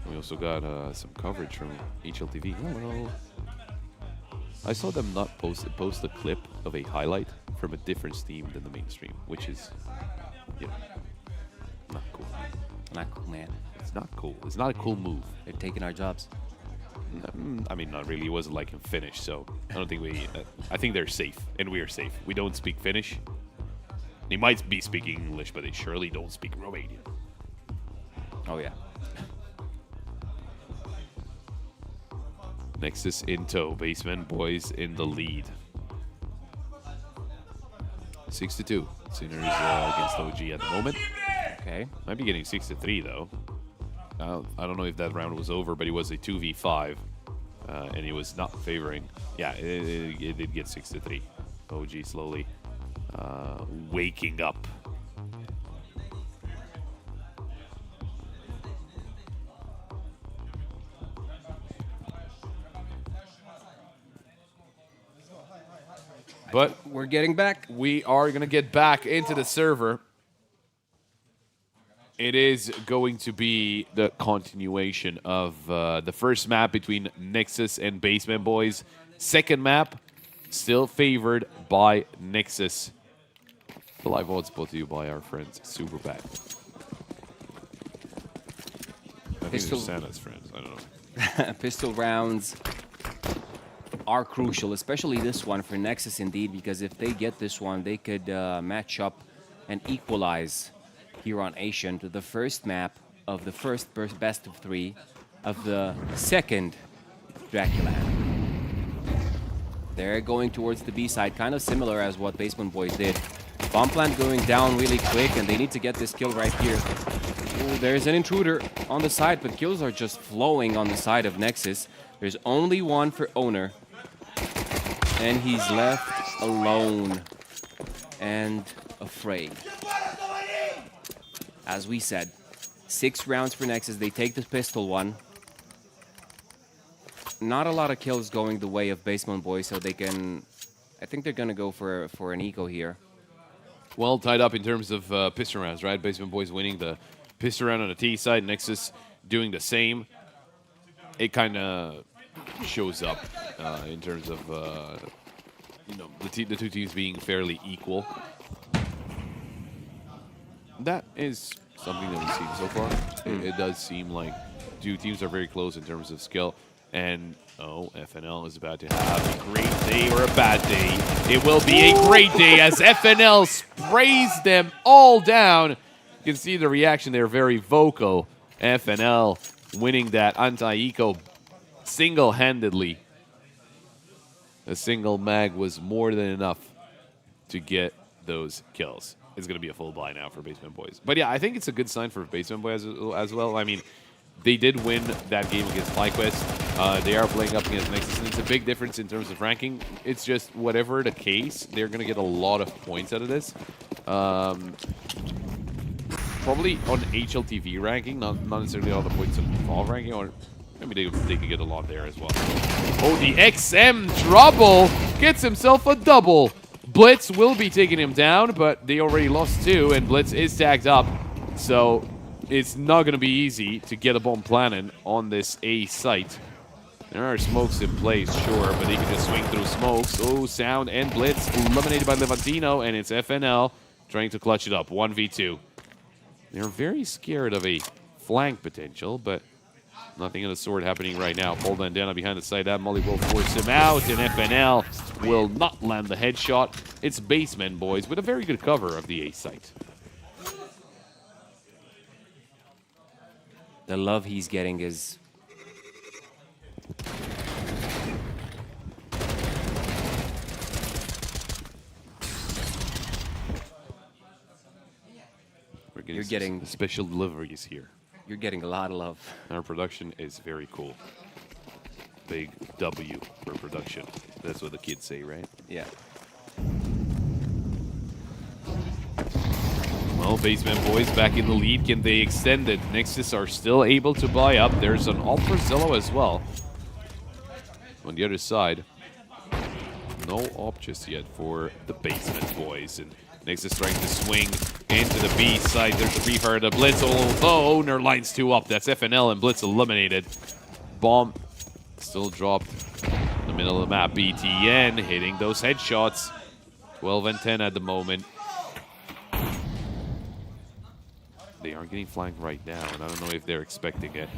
We also got some coverage from HLTV. Hello. I saw them not post a clip of a highlight from a different stream than the mainstream, which is, you know, not cool. Not cool, man. It's not cool. It's not a cool move. They're taking our jobs. I mean, not really. It wasn't like in Finnish, so I don't think we. I think they're safe, and we are safe. We don't speak Finnish. They might be speaking English, but they surely don't speak Romanian. Oh yeah. Nexus in tow. Basement boys in the lead. 6-2. Sinners against OG at the moment. Okay. Might be getting 6-3 though. I don't know if that round was over, but it was a 2v5, and he was not favoring. Yeah, it did get 6-3. OG slowly waking up. But We're getting back. we are going to get back into the server. It is going to be the continuation of the first map between Nexus and Basement Boys. Second map, still favored by Nexus. The live odds brought to you by our friends Superbad. I think they're Santa's friends. I don't know. Pistol rounds are crucial, especially this one for Nexus indeed, because if they get this one, they could match up and equalize here on Asian to the first map of the first best of 3 of the second DraculaN. They're going towards the B side, kind of similar as what Basement Boys did. Bomb plant going down really quick, and they need to get this kill right here. Ooh, there's an intruder on the side, but kills are just flowing on the side of Nexus. There's only one for Owner, and he's left alone and afraid. As we said, 6 rounds for Nexus. They take the pistol one. Not a lot of kills going the way of Basement Boys, so they can... I think they're going to go for an eco here. Well tied up in terms of pistol rounds, right? Basement Boys winning the pistol round on the T side, Nexus doing the same. It kind of shows up in terms of you know, the two teams being fairly equal. That is something that we've seen so far. It does seem like two teams are very close in terms of skill. And, oh, FNL is about to have a great day or a bad day. It will be a great day as FNL sprays them all down. You can see the reaction. They're very vocal. FNL winning that anti-eco single-handedly. A single mag was more than enough to get those kills. It's going to be a full buy now for Basement Boys. But yeah, I think it's a good sign for Basement Boys as well. I mean, they did win that game against FlyQuest. They are playing up against Nexus, and it's a big difference in terms of ranking. It's just, whatever the case, they're going to get a lot of points out of this. Probably on HLTV ranking, not necessarily all the points on fall ranking, or maybe they could get a lot there as well. Oh, the XM Trouble gets himself a double. Blitz will be taking him down, but they already lost 2, and Blitz is tagged up. So it's not going to be easy to get a bomb planted on this A site. There are smokes in place, sure, but they can just swing through smokes. Oh, Sound and Blitz eliminated by Levantino, and it's FNL trying to clutch it up. 1v2. They're very scared of a flank potential, but nothing of the sort happening right now. Paul Dandana behind the side. That Molly will force him out, and FNL will not land the headshot. It's Basement Boys with a very good cover of the A site. The love he's getting is... We're getting special deliveries here. You're getting a lot of love. Our production is very cool. Big W for production. That's what the kids say, right? Yeah. Well, Basement Boys back in the lead. Can they extend it? Nexus are still able to buy up. There's an ult for Zillow as well. On the other side, no op just yet for the Basement Boys. And Nexus trying to swing into the B side. There's a refire to Blitz. Oh, Owner lines 2 up. That's FNL and Blitz eliminated. Bomb still dropped in the middle of the map. BTN hitting those headshots. 12 and 10 at the moment. They are getting flanked right now, and I don't know if they're expecting it.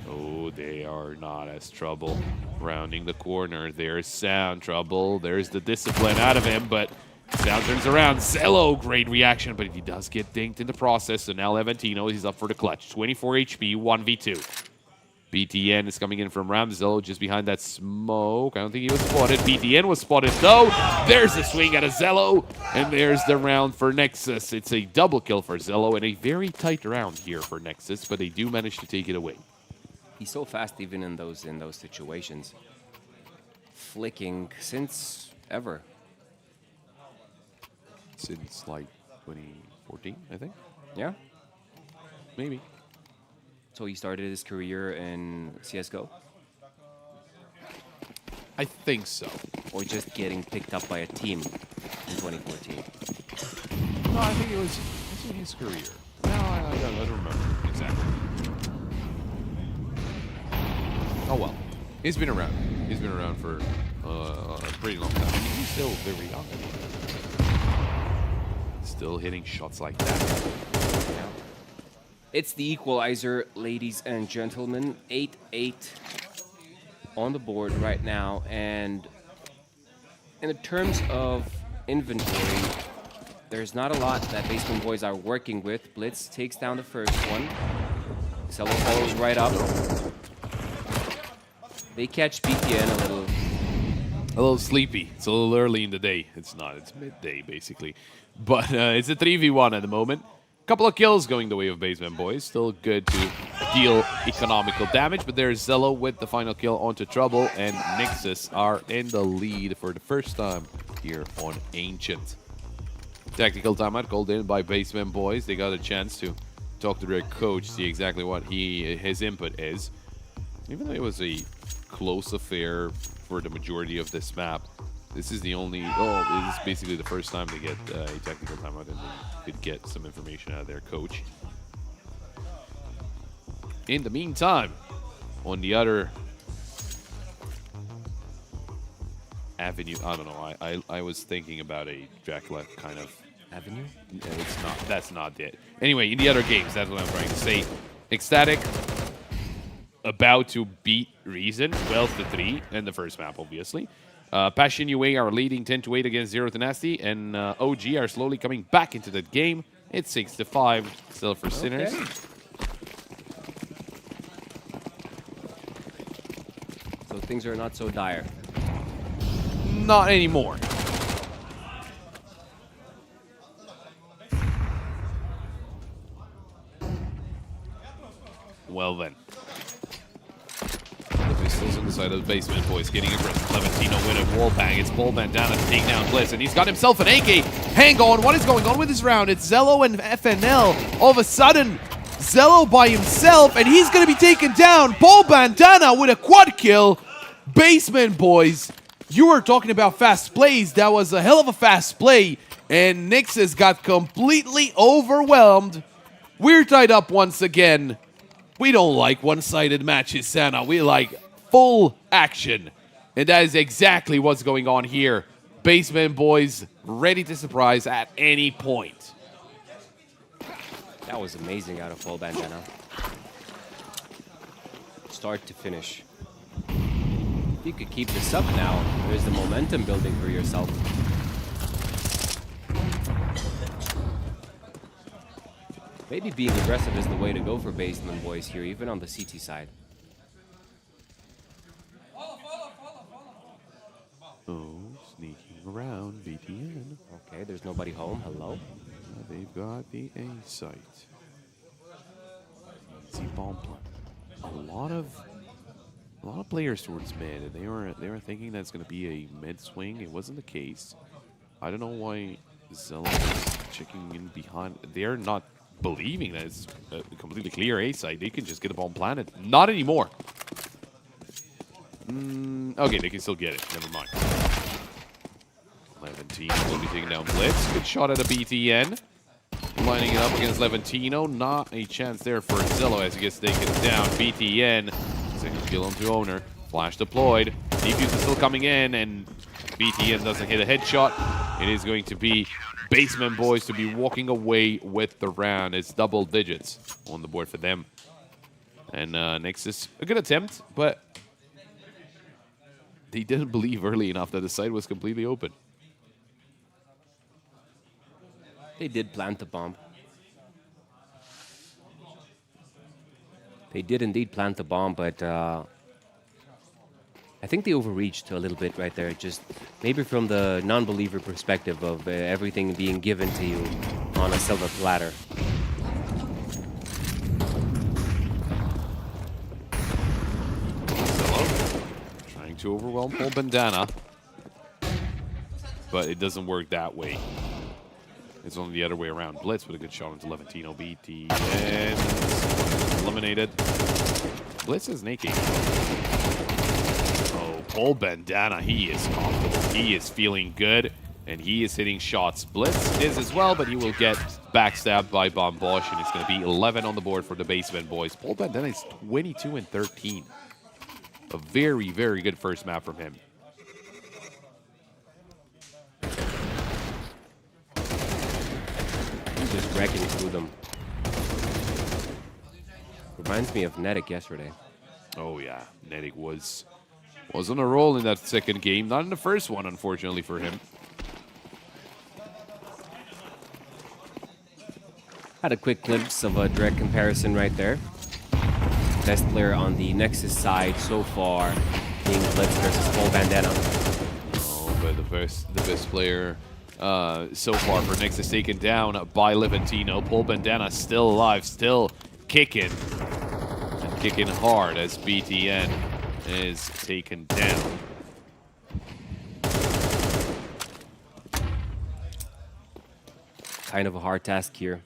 Oh, they are not as trouble. Rounding the corner. There's Sound trouble. There's the discipline out of him, but Sound turns around. Zello, great reaction, but he does get dinked in the process. So now Levantino, he's up for the clutch. 24 HP, 1v2. BTN is coming in from Ramzello just behind that smoke. I don't think he was spotted. BTN was spotted though. There's the swing out of Zello. And there's the round for Nexus. It's a double kill for Zello and a very tight round here for Nexus, but they do manage to take it away. He's so fast even in those situations. Flicking since ever. Since like 2014, I think. Yeah. Maybe. So he started his career in CSGO? I think so. Or just getting picked up by a team in 2014? No, I think it was in his career. No, I don't remember exactly. Oh well. He's been around. He's been around for a pretty long time. He's still very young. Still hitting shots like that. Yeah. It's the equalizer, ladies and gentlemen. 8-8 on the board right now. And in the terms of inventory, there's not a lot that Basement Boys are working with. Blitz takes down the first one. Cello follows right up. They catch BTN a little sleepy. It's a little early in the day. It's not. It's midday, basically. But it's a 3v1 at the moment. Couple of kills going the way of Basement Boys. Still good to deal economical damage, but there's Zello with the final kill onto Trouble, and Nexus are in the lead for the first time here on Ancient. Tactical timeout called in by Basement Boys. They got a chance to talk to their coach, see exactly what his input is. Even though it was a close affair for the majority of this map, this is the only, this is basically the first time they get a tactical timeout and they could get some information out of their coach. In the meantime, on the other avenue, I don't know, I was thinking about a DraculaN kind of avenue? No, it's not, that's not it. Anyway, in the other games, that's what I'm trying to say. Ecstatic, about to beat Reason, 12-3 in the first map, obviously. Passion UA are leading 10-8 against Zero to Nasty, and OG are slowly coming back into that game. It's 6-5 still for Sinners. Okay. So things are not so dire. Not anymore. Well then. Pistols on the side of the Basement Boys getting aggressive. Levantino with a wall bang. It's Ball Bandana to take down Bliss, and he's got himself an AK. Hang on, what is going on with this round? It's Zello and FNL. All of a sudden, Zello by himself, and he's going to be taken down. Ball Bandana with a quad kill. Basement Boys, you were talking about fast plays. That was a hell of a fast play, and Nexus got completely overwhelmed. We're tied up once again. We don't like one-sided matches, Sana. We like full action. And that is exactly what's going on here. Basement Boys ready to surprise at any point. That was amazing out of Ball Bandana. Start to finish. If you could keep this up now, there's the momentum building for yourself. Maybe being aggressive is the way to go for Basement Boys here, even on the CT side. Oh, sneaking around BTN. Okay, there's nobody home. Hello. They've got the A site. See bomb plant. A lot of players towards mid, and they were thinking that's going to be a mid swing. It wasn't the case. I don't know why Zello is checking in behind. They're not believing that it's a completely clear A site. They can just get the bomb planted. Not anymore. Okay, they can still get it. Never mind. 11 will be taking down Blitz. Good shot at a BTN. Lining it up against Levantino. Not a chance there for Zello as he gets taken down. BTN. Second kill onto owner. Flash deployed. Defuse is still coming in, and BTN doesn't hit a headshot. It is going to be Basement Boys to be walking away with the round. It's double digits on the board for them. And Nexus, a good attempt, but they didn't believe early enough that the site was completely open. They did plant the bomb. They did indeed plant the bomb, but I think they overreached a little bit right there. Just maybe from the non-believer perspective of everything being given to you on a silver platter. Trying to overwhelm Paul Bandana, but it doesn't work that way. It's only the other way around. Blitz with a good shot into Levantino. BT and eliminated. Blitz is naked. Oh, Paul Bandana, he is comfortable. He is feeling good, and he is hitting shots. Blitz is as well, but he will get backstabbed by Bombosh, and it's going to be 11 on the board for the Basement Boys. Paul Bandana is 22 and 13. A very, very good first map from him. Just wrecking through them. Reminds me of Nedic yesterday. Oh yeah, Nedic was on a roll in that second game. Not in the first one, unfortunately for him. Had a quick glimpse of a direct comparison right there. Best player on the Nexus side so far being Blitz versus Paul Bandana. Oh, but the best player so far for Nexus taken down by Levantino. Paul Bandana still alive, still kicking. And kicking hard as BTN is taken down. Kind of a hard task here.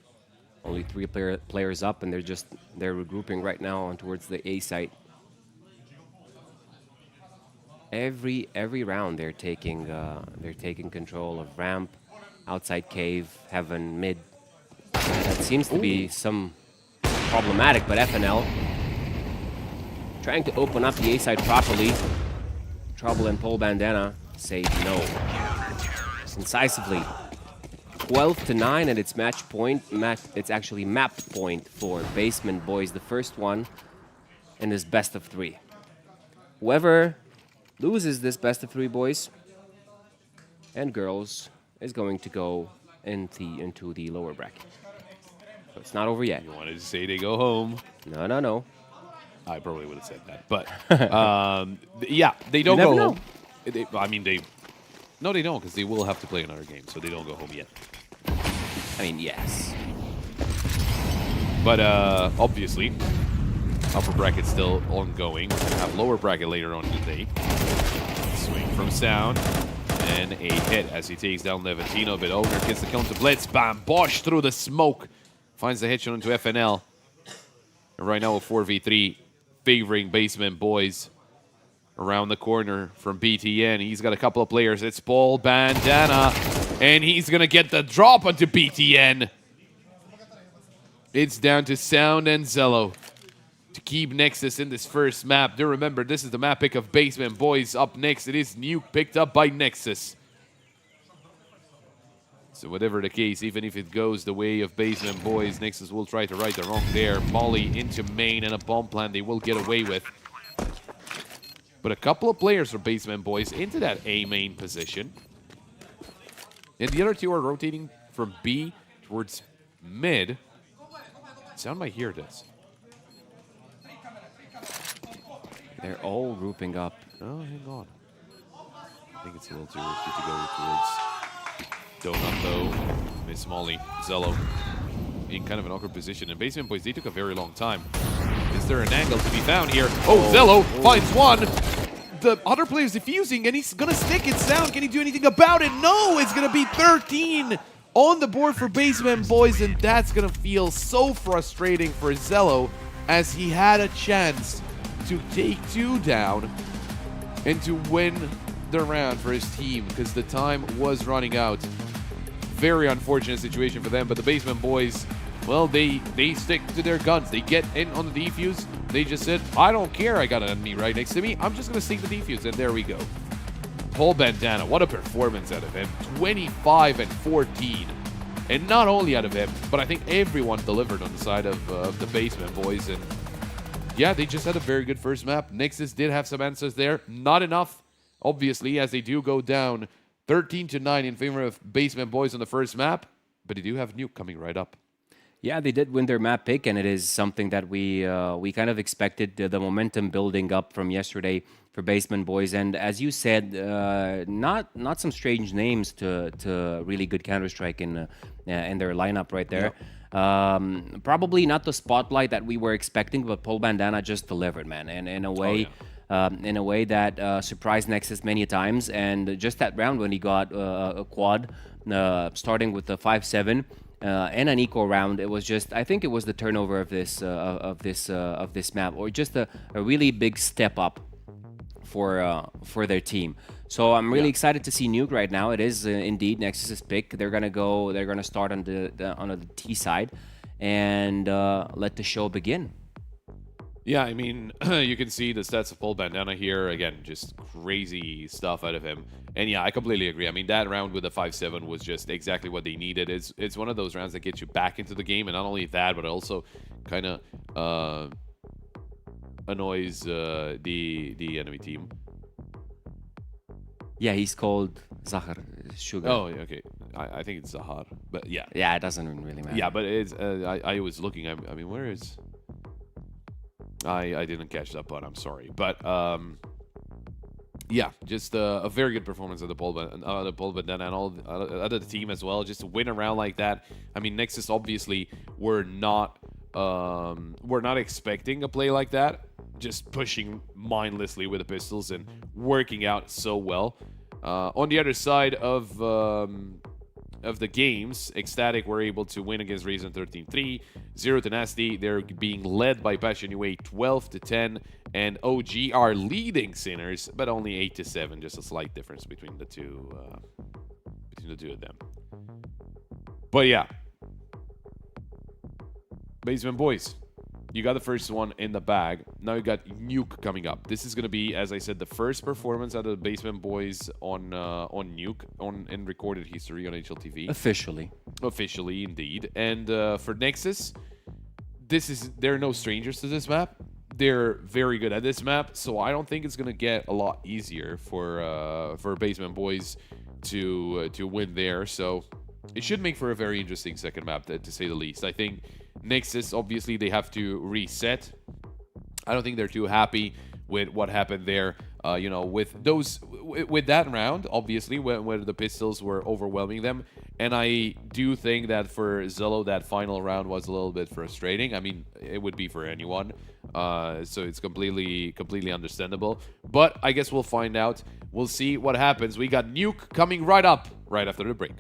Only 3 players up, and they're regrouping right now on towards the A site. Every round they're taking control of ramp, outside cave, heaven, mid. That seems to be some problematic, but FNL trying to open up the A side properly. Trouble and Paul Bandana say no. Incisively. 12-9, and it's match point. It's actually map point for Basement Boys, the first one in this best of 3. Whoever loses this best of 3, boys and girls, is going to go into the lower bracket. So it's not over yet. You wanted to say they go home. No. I probably would have said that. But, yeah, they don't go home. No, they don't, because they will have to play another game, so they don't go home yet. I mean, yes. But, obviously, upper bracket still ongoing. We're going to have lower bracket later on in the day. Swing from Sound. And a hit as he takes down Levantino, but Ogre gets the kill into Blitz. Bam! Bosch through the smoke. Finds the headshot into FNL. And right now a 4v3 favoring Basement Boys. Around the corner from BTN. He's got a couple of players. It's Paul Bandana. And he's going to get the drop onto BTN. It's down to Sound and Zello to keep Nexus in this first map. Do remember, this is the map pick of Basement Boys. Up next, it is Nuke picked up by Nexus. So whatever the case, even if it goes the way of Basement Boys, Nexus will try to right the wrong there. Molly into main and a bomb plant they will get away with. But a couple of players from Basement Boys into that A main position. And the other 2 are rotating from B towards mid. Sound might hear this. They're all grouping up. Oh, hang on. I think it's a little too risky to go towards Donut, though. Miss Molly, Zello in kind of an awkward position. And Basement Boys, they took a very long time. Is there an angle to be found here? Oh, Zello finds one. The other player's defusing, and he's going to stick it down. Can he do anything about it? No, it's going to be 13 on the board for Basement Boys, and that's going to feel so frustrating for Zello as he had a chance to take 2 down and to win the round for his team because the time was running out. very unfortunate situation for them. But the Basement Boys, well, they stick to their guns. They get in on the defuse. They just said, I don't care. I got an enemy right next to me. I'm just going to stick the defuse. And there we go. Paul Bandana, what a performance out of him. 25 and 14. And not only out of him, but I think everyone delivered on the side of the Basement Boys. And yeah, they just had a very good first map. Nexus did have some answers there. Not enough, obviously, as they do go down 13-9 in favor of Basement Boys on the first map. But they do have Nuke coming right up. Yeah, they did win their map pick, and it is something that we kind of expected, the momentum building up from yesterday for Basement Boys. And as you said, not some strange names to really good Counter-Strike in their lineup right there. Yep. Probably not the spotlight that we were expecting, but Paul Bandana just delivered, man, and in a way. In a way that surprised Nexus many times, and just that round when he got a quad, starting with the 5-7 and an eco round, it was just, I think it was the turnover of this map, or just a really big step up for their team. So I'm really excited to see Nuke right now. It is indeed Nexus's pick. They're gonna start on the T side and let the show begin. Yeah, I mean, you can see the stats of Paul Bandana here. Again, just crazy stuff out of him. And yeah, I completely agree. I mean, that round with the 5-7 was just exactly what they needed. It's one of those rounds that gets you back into the game. And not only that, but it also kind of annoys the enemy team. Yeah, he's called Zahar, Sugar. Oh, okay. I think it's Zahar. But yeah. Yeah, it doesn't really matter. Yeah, but it's, I was looking. I mean, where is... I didn't catch that part. I'm sorry, but yeah, just a very good performance of the Paul Bandana and all the other team as well. Just to win a round like that. I mean, Nexus obviously were not expecting a play like that. Just pushing mindlessly with the pistols and working out so well. On the other side of the games, Ecstatic were able to win against Reason 13-3. Zero to Nasty, they're being led by Passion UA 12-10, and OG are leading Sinners, but only 8-7, just a slight difference between the two of them. But yeah, Basement Boys, you got the first one in the bag. Now you got Nuke coming up. This is going to be, as I said, the first performance out of the Basement Boys on Nuke in recorded history on HLTV. Officially, indeed. And for Nexus, they're no strangers to this map. They're very good at this map, so I don't think it's going to get a lot easier for Basement Boys to win there. So it should make for a very interesting second map, to say the least. I think Nexus, obviously, they have to reset. I don't think they're too happy with what happened there. You know, with that round, obviously, where the pistols were overwhelming them. And I do think that for Zello, that final round was a little bit frustrating. I mean, it would be for anyone. So it's completely understandable. But I guess we'll find out. We'll see what happens. We got Nuke coming right up right after the break.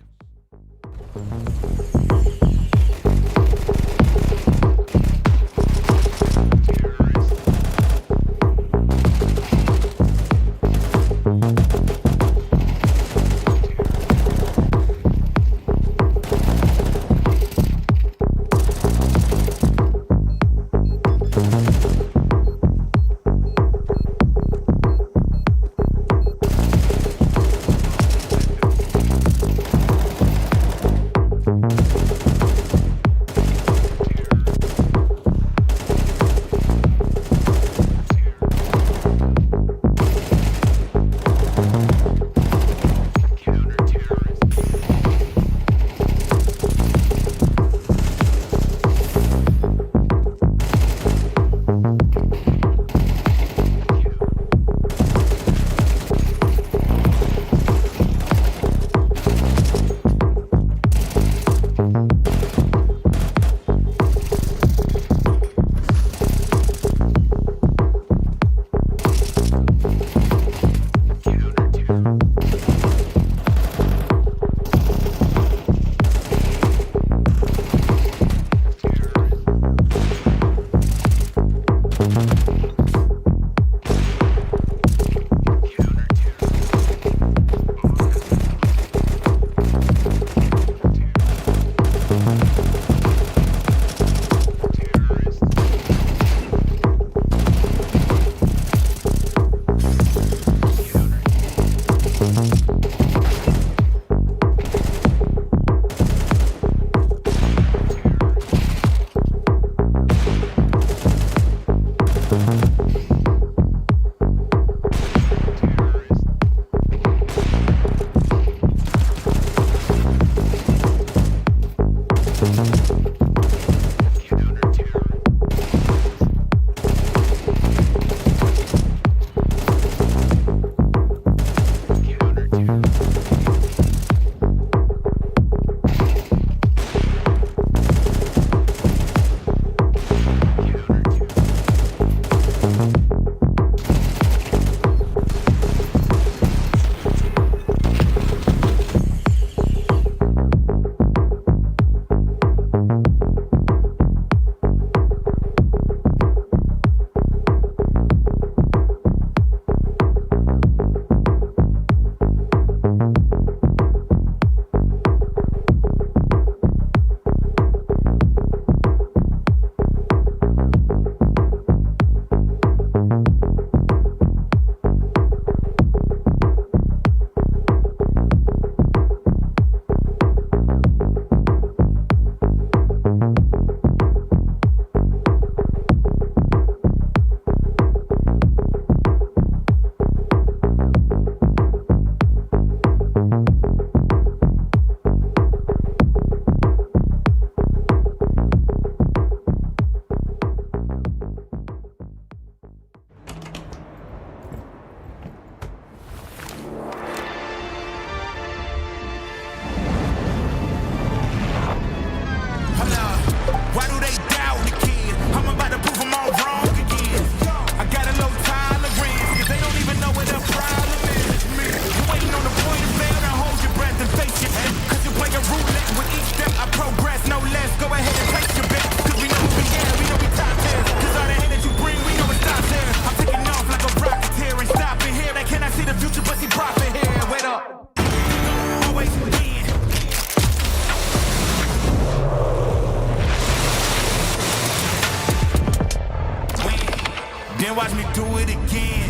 do it again.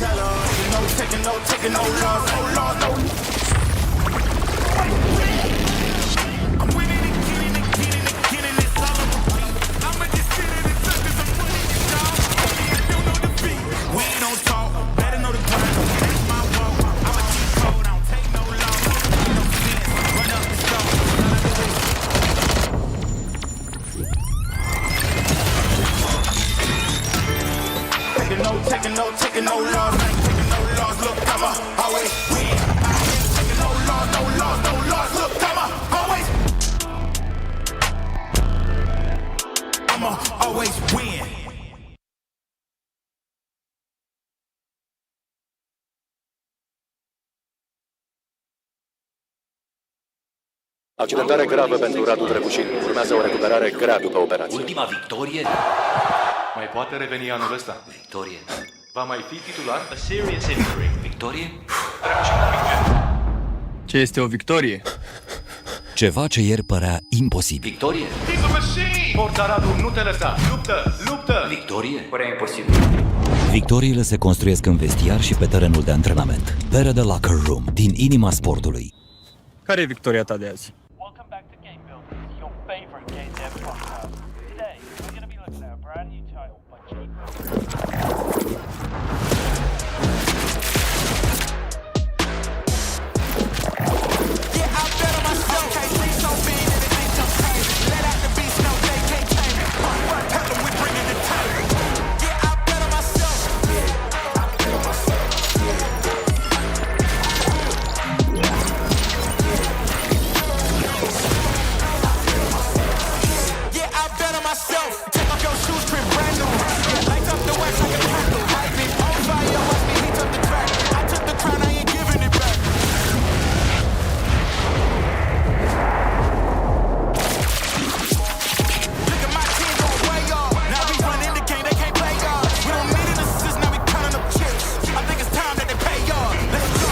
Tell her, no taking no loss, no loss, no. I'm winning again and again and again, and it's all on repeat. I'ma just sit in the truck 'cause I'm running it, dog. Baby, I don't know defeat. We ain't no talk, better know the grind. That's my walk. I'ma keep cold, I don't take no loss. No sense, run up the score. Taking no loss, ain't taking no loss. Look, I'ma always win. I ain't taking no loss, no loss, no loss. Look, I'ma always win. Accidentare gravă pentru Radu Drăgușin. Urmează o recuperare grea după operație. Ultima victorie? Mai poate reveni anul ăsta. Victorie. Va mai fi titular? A serious injury. Victorie? Ce este o victorie? Ceva ce ieri părea imposibil. Victorie? He's a machine! Forța Radu, nu te lăsa! Luptă! Victorie? Părea imposibil. Victoriile se construiesc în vestiar și pe terenul de antrenament. Pere de Locker Room, din inima sportului. Care e victoria ta de azi? Welcome back to Game Builders, your favorite game dev podcast. Today, we're going to be looking at a brand new title by Jake. Yeah, I bet on myself. Can't sleep so big that it thinks I'm crazy. Let out the beast, no they can't tame me. Tell them we bringing the table. Yeah, I bet on myself. I bet on myself. Yeah, I bet on myself. Take off your shoes, print brand new. Yeah, lights up the west like a candle. Hype me, on fire, watch me heat up the track. I took the crown, I ain't giving it back. Look at my team going way off. Now we run the game, they can't play y'all. We don't need an assist, now we counting up chips. I think it's time that they pay y'all. Let's go.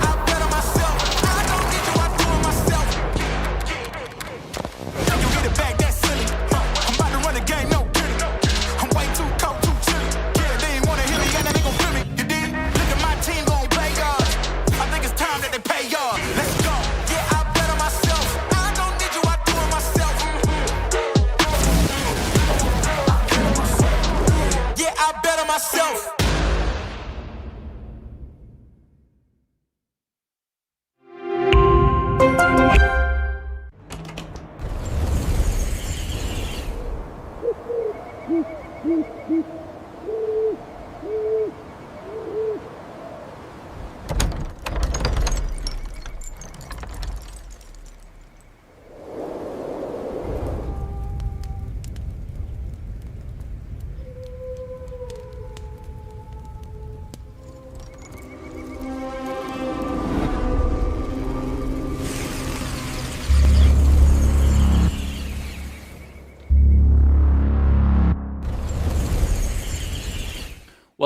I bet on myself. I don't need you, I do it myself. You get it back, that's silly. I'm about to run the game, no kidding. I'm way too cold, too chilly. Yeah, they ain't wanna hear me, and they gon' feel me. You dig? Look at my team gon' play y'all. I think it's time that they pay y'all. Let's go. Yeah, I bet on myself. I don't need you, I do it myself. Yeah, I bet on myself.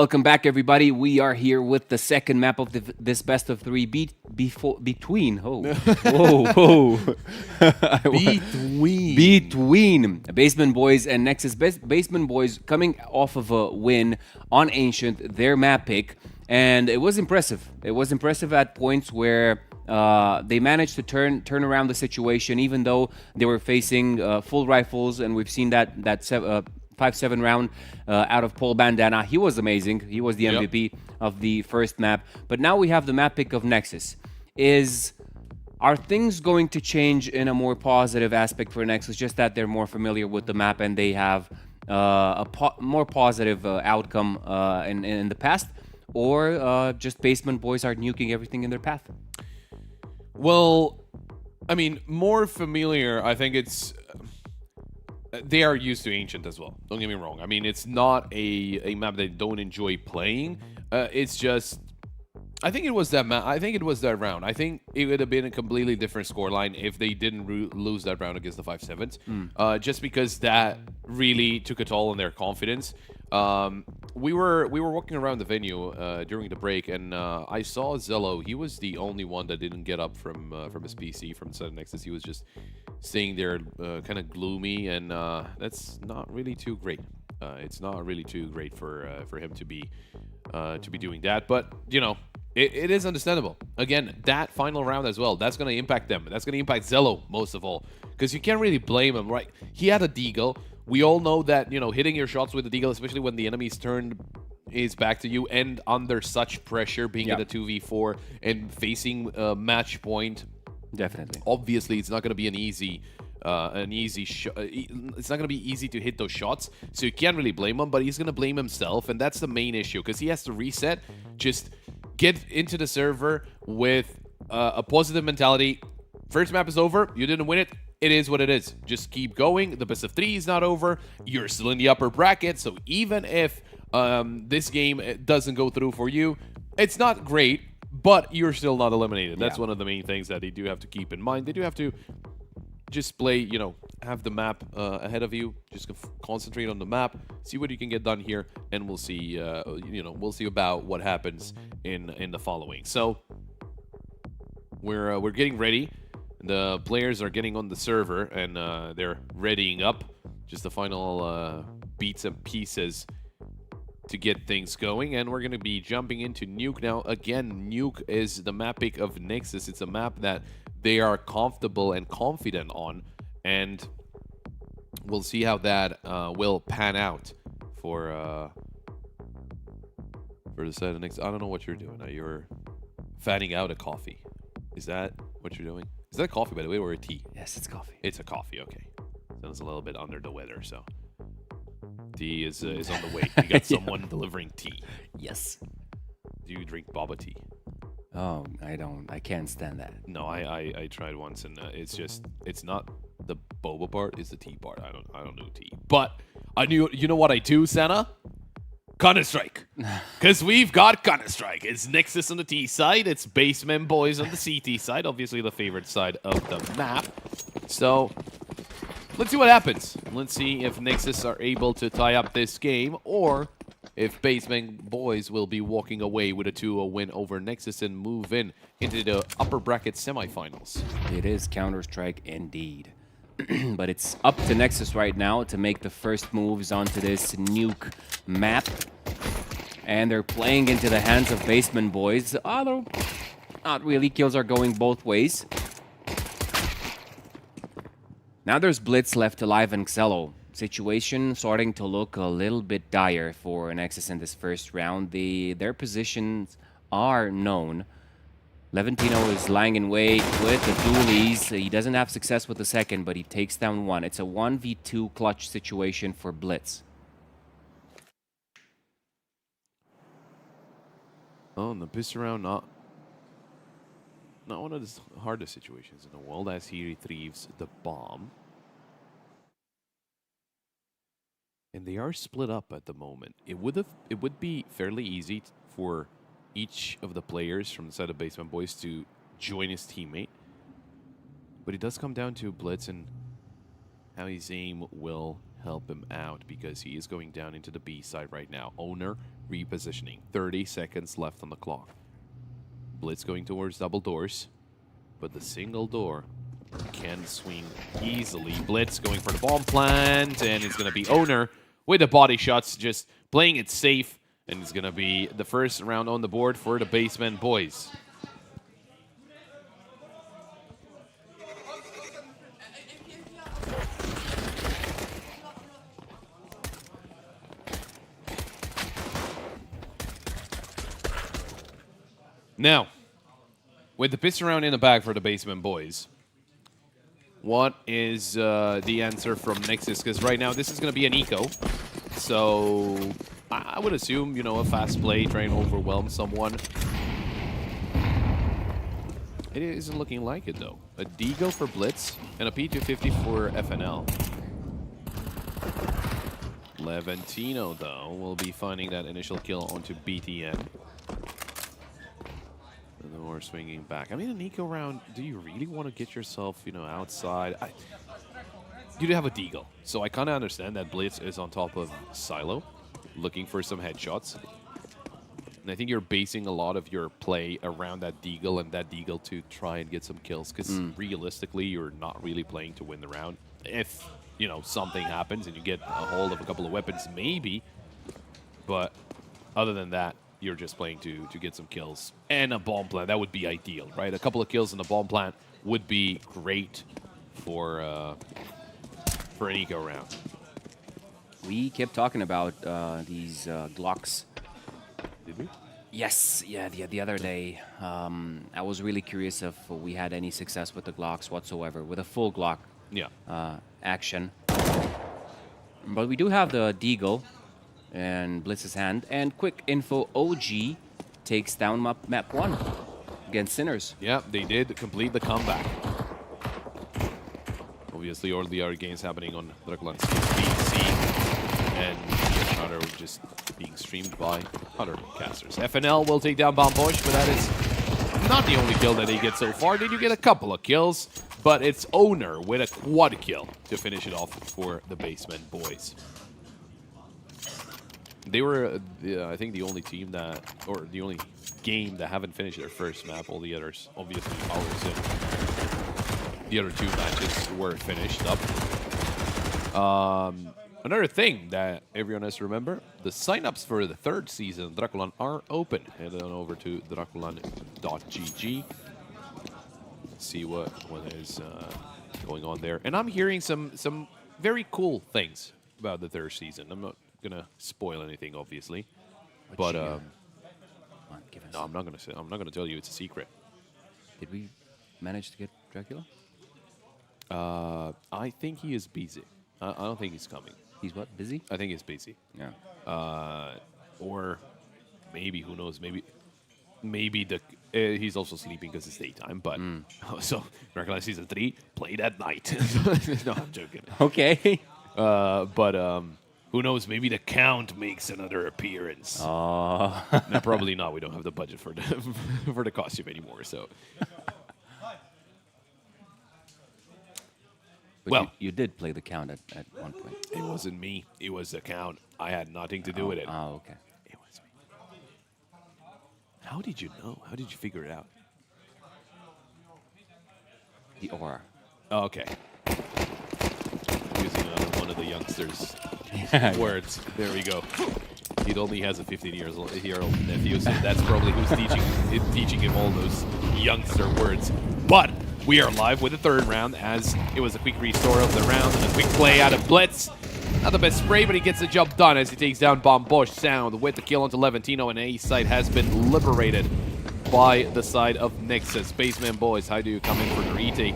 Welcome back, everybody. We are here with the second map of this best of three between Basement Boys and Nexus. Basement Boys coming off of a win on Ancient, their map pick, and it was impressive. It was impressive at points where they managed to turn around the situation, even though they were facing full rifles, and we've seen that 5-7 round out of Paul Bandana. He was amazing. He was the MVP of the first map. But now we have the map pick of Nexus. Are things going to change in a more positive aspect for Nexus? Just that they're more familiar with the map and they have more positive outcome in the past? Or just Basement Boys are nuking everything in their path? Well, I mean, more familiar, I think it's... they are used to Ancient as well. Don't get me wrong. I mean, it's not a map they don't enjoy playing. It's just... I think it was that map. I think it was that round. I think it would have been a completely different scoreline if they didn't lose that round against the 5-7s. Just because that really took a toll on their confidence. We were walking around the venue during the break, and I saw Zello. He was the only one that didn't get up from his PC from Sudden Nexus. He was just staying there, kind of gloomy, and that's not really too great. It's not really too great for him to be doing that. But you know, it is understandable. Again, that final round as well, that's going to impact them. That's going to impact Zello most of all, because you can't really blame him, right? He had a deagle. We all know that, you know, hitting your shots with the deagle, especially when the enemy's turn is back to you and under such pressure, being in a 2v4 and facing match point. Definitely. Obviously, it's not going to be an easy shot. It's not going to be easy to hit those shots, so you can't really blame him, but he's going to blame himself, and that's the main issue, because he has to reset, just get into the server with a positive mentality. First map is over. You didn't win it. It is what it is. Just keep going. The best of 3 is not over. You're still in the upper bracket, so even if this game doesn't go through for you, it's not great, but you're still not eliminated. That's one of the main things that they do have to keep in mind. They do have to just play, you know, have the map ahead of you. Just concentrate on the map, see what you can get done here, and we'll see. You know, we'll see about what happens in the following. So we're getting ready. The players are getting on the server, and they're readying up. Just the final beats and pieces to get things going, and we're going to be jumping into Nuke now. Again, Nuke is the map pick of Nexus. It's a map that they are comfortable and confident on, and we'll see how that will pan out for the side of Nexus. I don't know what you're doing. You're fanning out a coffee. Is that what you're doing? Is that coffee, by the way, or a tea? Yes, it's coffee. It's a coffee, okay. Sounds a little bit under the weather, so. Tea is on the way. We got someone delivering tea. Yes. Do you drink boba tea? Oh, I don't. I can't stand that. No, I tried once, and it's just, it's not the boba part, it's the tea part. I don't do tea. But I knew, you know what I do, Santa? Counter-Strike. Because we've got Counter-Strike. It's Nexus on the T side. It's Basement Boys on the CT side. Obviously the favorite side of the map. So let's see what happens. Let's see if Nexus are able to tie up this game, or if Basement Boys will be walking away with a 2-0 win over Nexus and move into the upper bracket semifinals. It is Counter-Strike indeed. But it's up to Nexus right now to make the first moves onto this Nuke map. And they're playing into the hands of Basement Boys, although not really. Kills are going both ways. Now there's Blitz left alive and Xello. Situation starting to look a little bit dire for Nexus in this first round. Their positions are known. Levantino is lying in wait with the dualies. He doesn't have success with the second, but he takes down one. It's a 1v2 clutch situation for Blitz. Oh, and the piss around, not one of the hardest situations in the world, as he retrieves the bomb. And they are split up at the moment. It would be fairly easy for each of the players from the side of Basement Boys to join his teammate. But it does come down to Blitz and how his aim will help him out, because he is going down into the B side right now. Owner repositioning. 30 seconds left on the clock. Blitz going towards double doors, but the single door can swing easily. Blitz going for the bomb plant, and it's going to be Owner with the body shots, just playing it safe. And it's going to be the first round on the board for the Basement Boys. Now, with the pistol round in the bag for the Basement Boys, what is the answer from Nexus? Because right now this is going to be an eco. So I would assume, you know, a fast play, try and overwhelm someone. It isn't looking like it, though. A Deagle for Blitz and a P250 for FNL. Levantino, though, will be finding that initial kill onto BTN. And then we're swinging back. I mean, an eco round, do you really want to get yourself, you know, outside? You do have a Deagle, so I kind of understand that Blitz is on top of Silo. looking for some headshots. And I think you're basing a lot of your play around that deagle and that deagle to try and get some kills. Because realistically, you're not really playing to win the round. If, you know, something happens and you get a hold of a couple of weapons, maybe. But other than that, you're just playing to get some kills. And a bomb plant, that would be ideal, right? A couple of kills in the bomb plant would be great for an eco round. We kept talking about these Glocks. Did we? Yes, yeah, the other day. I was really curious if we had any success with the Glocks whatsoever, with a full Glock action. But we do have the Deagle and Blitz's hand. And quick info, OG takes down map 1 against Sinners. Yeah, they did complete the comeback. Obviously, all the other games happening on DraculaN BC and Hunter just being streamed by other casters. FNL will take down Bomb Bush, but that is not the only kill that they get so far. They do get a couple of kills, but it's Owner with a quad kill to finish it off for the Basement Boys. They were, I think, the only team that, or the only game that haven't finished their first map. All the others, obviously, ours and the other 2 matches were finished up. Another thing that everyone has to remember, the signups for the 3rd season of DraculaN are open. Head on over to draculan.gg. See what is going on there. And I'm hearing some very cool things about the 3rd season. I'm not gonna spoil anything, obviously, but no, I'm not gonna say. I'm not gonna tell you. It's a secret. Did we manage to get Dracula? I think he is busy. I don't think he's coming. He's what? Busy? I think he's busy. Yeah. Or maybe, who knows? Maybe the he's also sleeping because it's daytime. But so DraculaN season 3 played at night. No, I'm joking. Okay. But who knows? Maybe the Count makes another appearance. No, probably not. We don't have the budget for the for the costume anymore. So. But well, you did play the Count at one point. It wasn't me. It was the Count. I had nothing to do with it. Oh, okay. It was me. How did you know? How did you figure it out? The aura. Oh, okay. Using one of the youngsters' words. There we go. He only has a 15-year-old nephew, so that's probably who's teaching him all those youngster words. But we are live with the 3rd round, as it was a quick restore of the round and a quick play out of Blitz. Not the best spray, but he gets the job done as he takes down Bomb Bush. Sound with the kill onto Levantino, and A side has been liberated by the side of Nexus. Basement Boys, how do you come in for the retake?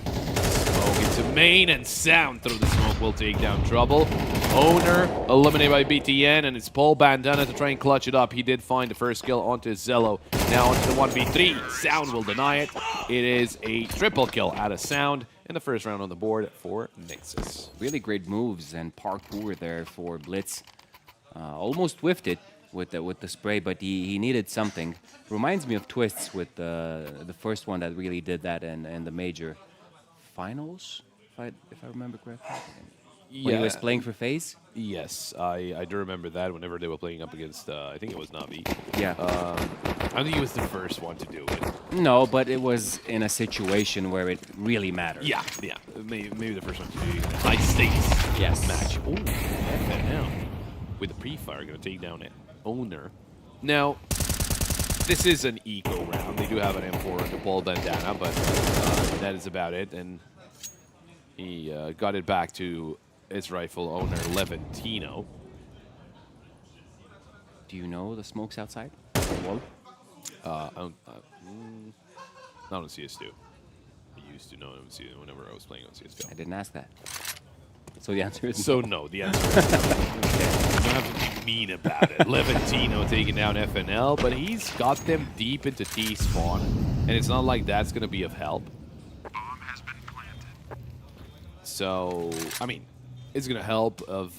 Smoke into main, and Sound through the smoke will take down Trouble. Owner eliminated by BTN, and it's Paul Bandana to try and clutch it up. He did find the first kill onto Zello. Now onto the 1v3. Sound will deny it. It is a triple kill out of Sound in the first round on the board for Nexus. Really great moves and parkour there for Blitz. Almost whiffed it with the spray, but he needed something. Reminds me of Twists with the first one that really did that in the major finals, if I remember correctly. When he was playing for FaZe? Yes, I do remember that whenever they were playing up against, I think it was Navi. Yeah. I don't think he was the first one to do it. No, but it was in a situation where it really mattered. Yeah. Maybe the first one to do it. High stakes match. Oh, FNL. With the pre-fire, going to take down an Owner. Now, this is an eco round. They do have an M4 and a Paul Bandana, but that is about it. And he got it back to his rifle owner, Levantino. Do you know the smokes outside? Not on CS2. I used to know him whenever I was playing on CS2. I didn't ask that. So the answer is so no. The answer is no. Okay. You don't have to be mean about it. Levantino taking down FNL, but he's got them deep into T-spawn, and it's not like that's going to be of help. So, I mean, it's going to help of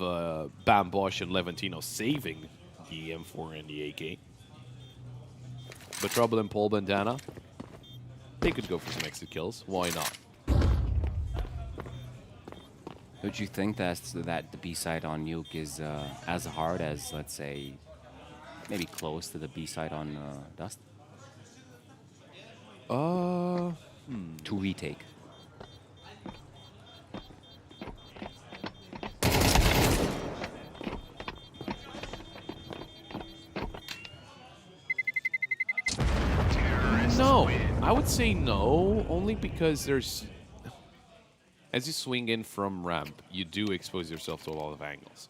Bam Bosch and Levantino saving the M4 and the AK. But Trouble and Paul Bandana, they could go for some extra kills. Why not? Would you think that the B side on Nuke is as hard as, let's say, maybe close to the B side on Dust? To retake. No, I would say no, only because there's... As you swing in from ramp, you do expose yourself to a lot of angles.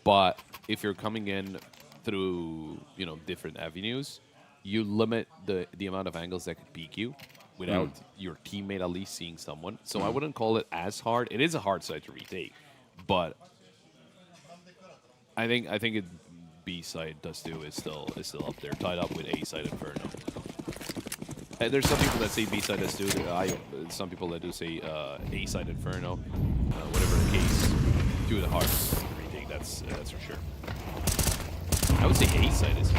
But if you're coming in through, you know, different avenues, you limit the amount of angles that could peek you without your teammate at least seeing someone. So I wouldn't call it as hard. It is a hard side to retake, but I think it B side Dust 2 is still up there, tied up with A side Inferno. And there's some people that say B side Dust 2. Some people that do say A side Inferno. Whatever the case, do the hard retake. That's for sure. I would say A side is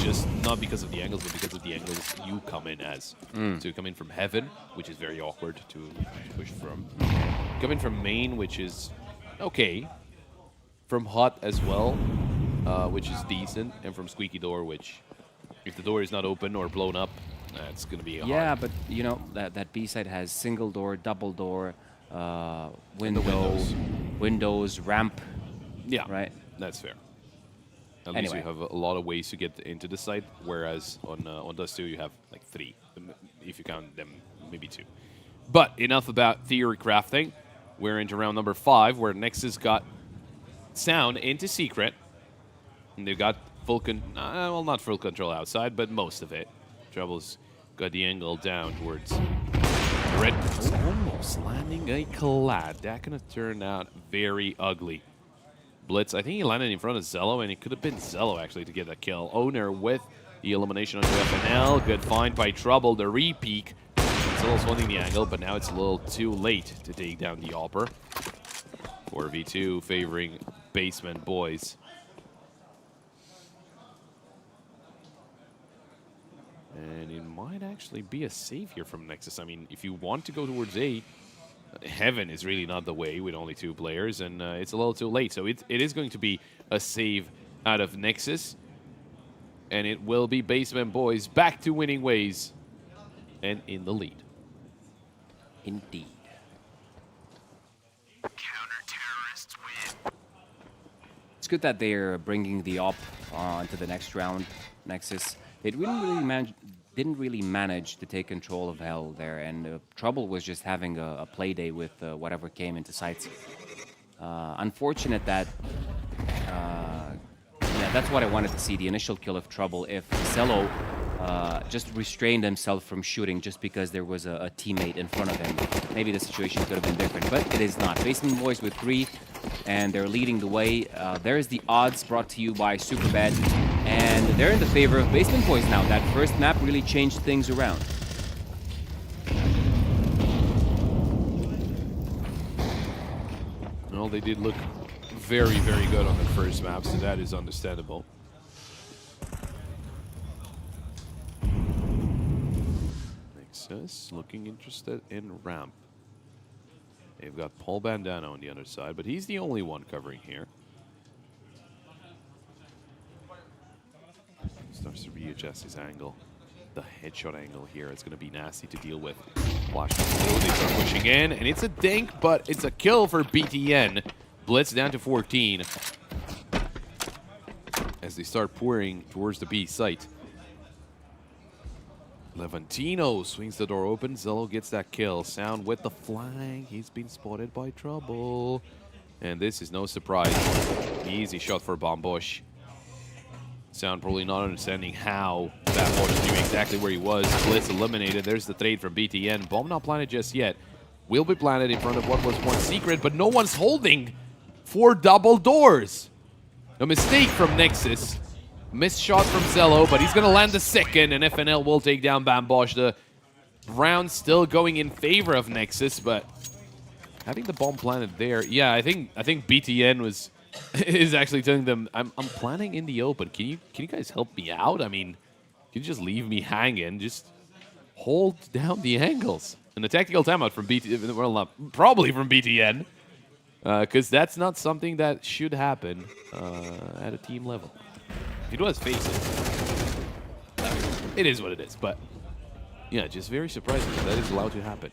just not because of the angles, but because of the angles you come in as. So you come in from heaven, which is very awkward to push from. Come in from main, which is okay. From hot as well, which is decent. And from squeaky door, which, if the door is not open or blown up, that's going to be hard. Yeah, but you know, that B side has single door, double door, windows, ramp. Yeah, right? That's fair. At least you have a lot of ways to get into the site, whereas on Dust 2 you have like 3, if you count them, maybe 2. But enough about theory crafting. We're into round number 5, where Nexus got Sound into Secret. And they've got well, not full control outside, but most of it. Trouble's got the angle down towards Red. Almost landing a collide. That gonna turn out very ugly. Blitz, I think he landed in front of Zello, and it could have been Zello actually to get that kill. Owner with the elimination onto FNL. Good find by Trouble. The re-peek. Zello's wanting the angle, but now it's a little too late to take down the Alper. 4v2 favoring Basement Boys. And it might actually be a save here from Nexus. I mean, if you want to go towards A, Heaven is really not the way with only 2 players, and it's a little too late. So it is going to be a save out of Nexus, and it will be Basement Boys back to winning ways and in the lead. Indeed. Counter-terrorists win. It's good that they're bringing the op to the next round, Nexus. They didn't really manage to take control of Hell there, and Trouble was just having a play day with whatever came into sights. Unfortunate that, yeah, that's what I wanted to see, the initial kill of Trouble. If Zello just restrained himself from shooting just because there was a teammate in front of him, maybe the situation could have been different, but it is not. Basement Boys with 3, and they're leading the way. There's the odds brought to you by Superbet, and they're in the favor of Basement Boys now. That first map really changed things around. Well, they did look very, very good on the first map, so that is understandable. Nexus looking interested in ramp. They've got Paul Bandana on the other side, but he's the only one covering here. Starts to readjust his angle. The headshot angle here is going to be nasty to deal with. Flash through, they start pushing in, and it's a dink, but it's a kill for BTN. Blitz down to 14. As they start pouring towards the B site. Levantino swings the door open. Zello gets that kill. Sound with the flank. He's been spotted by Trouble. And this is no surprise. Easy shot for Bombosh. Sound probably not understanding how Bombosh knew exactly where he was. Blitz eliminated. There's the trade from BTN. Bomb not planted just yet. Will be planted in front of what was one Secret, but no one's holding for double doors. A mistake from Nexus. Missed shot from Zello, but he's going to land the second, and FNL will take down Bambosh. The round still going in favor of Nexus, but having the bomb planted there, yeah, I think BTN is actually telling them, I'm planning in the open. Can you guys help me out? I mean, can you just leave me hanging? Just hold down the angles. And the tactical timeout from BTN, well, not, probably from BTN. Because that's not something that should happen at a team level. If it was, face it. It is what it is, but yeah, just very surprising that is allowed to happen.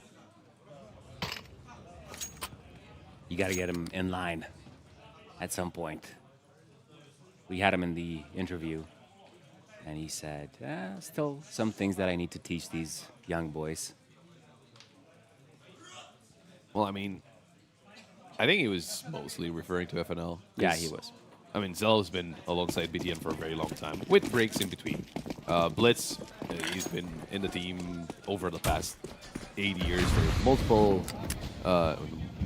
You got to get him in line at some point. We had him in the interview, and he said, still some things that I need to teach these young boys. Well, I mean, I think he was mostly referring to FNL. Yeah, he was. I mean, Zell's been alongside BTN for a very long time, with breaks in between. Blitz, he's been in the team over the past 8 years for multiple,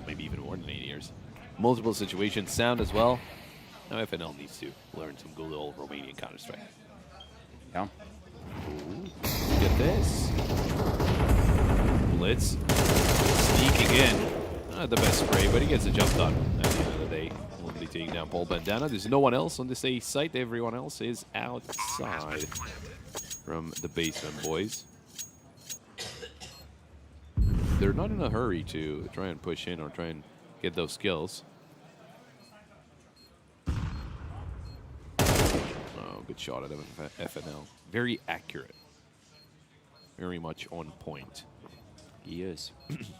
maybe even more than 8 years. Multiple situations. Sound as well. Now FNL needs to learn some good old Romanian Counter-Strike. Yeah. Ooh, look at this. Blitz sneaking in. Not the best spray, but he gets a jump done at the end of the day. Will be taking down Paul Bandana. There's no one else on this A site. Everyone else is outside from the basement boys. They're not in a hurry to try and push in or try and get those kills. Oh, good shot at FNL. Very accurate. Very much on point. He is.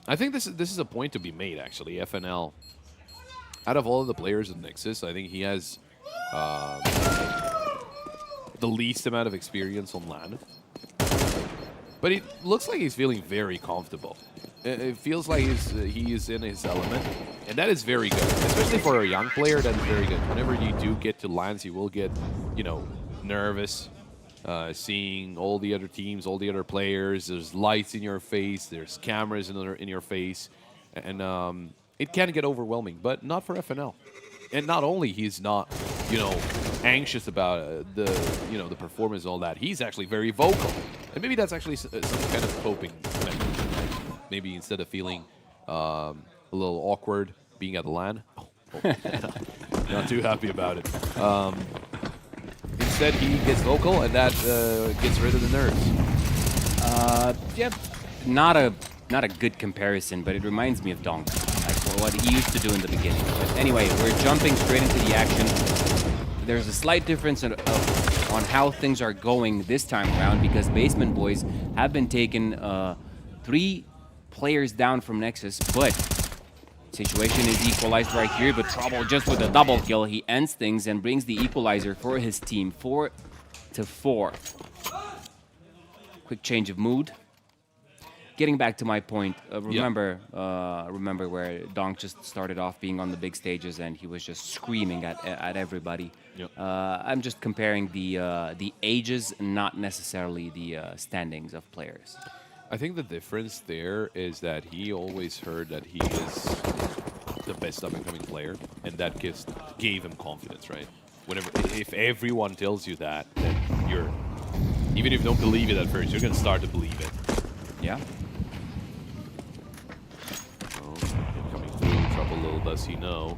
I think this is a point to be made, actually. FNL, out of all of the players in Nexus, I think he has the least amount of experience on LAN. But it looks like he's feeling very comfortable. It feels like he is in his element, and that is very good. Especially for a young player, that is very good. Whenever you do get to LANs, you will get, you know, nervous. Seeing all the other teams, all the other players, there's lights in your face, there's cameras in your face, and it can get overwhelming, but not for FNL. And not only he's not, you know, anxious about the performance and all that, he's actually very vocal. And maybe that's actually some kind of coping mechanism. Maybe instead of feeling a little awkward being at the LAN, not too happy about it. Instead, he gets vocal, and that gets rid of the nerves. Yeah, not a good comparison, but it reminds me of Donk, like what he used to do in the beginning. But anyway, we're jumping straight into the action. There's a slight difference on how things are going this time around because Basement Boys have been taking 3 players down from Nexus, but situation is equalized right here, but Trouble just with a double kill, he ends things and brings the equalizer for his team, 4-4. Quick change of mood. Getting back to my point, remember where Donk just started off being on the big stages and he was just screaming at everybody. Yep. I'm just comparing the ages, not necessarily the standings of players. I think the difference there is that he always heard that he is the best up-and-coming player, and that gave him confidence, right? If everyone tells you that, then even if you don't believe it at first, you're gonna start to believe it. Yeah. Oh, coming through, Trouble little does he know.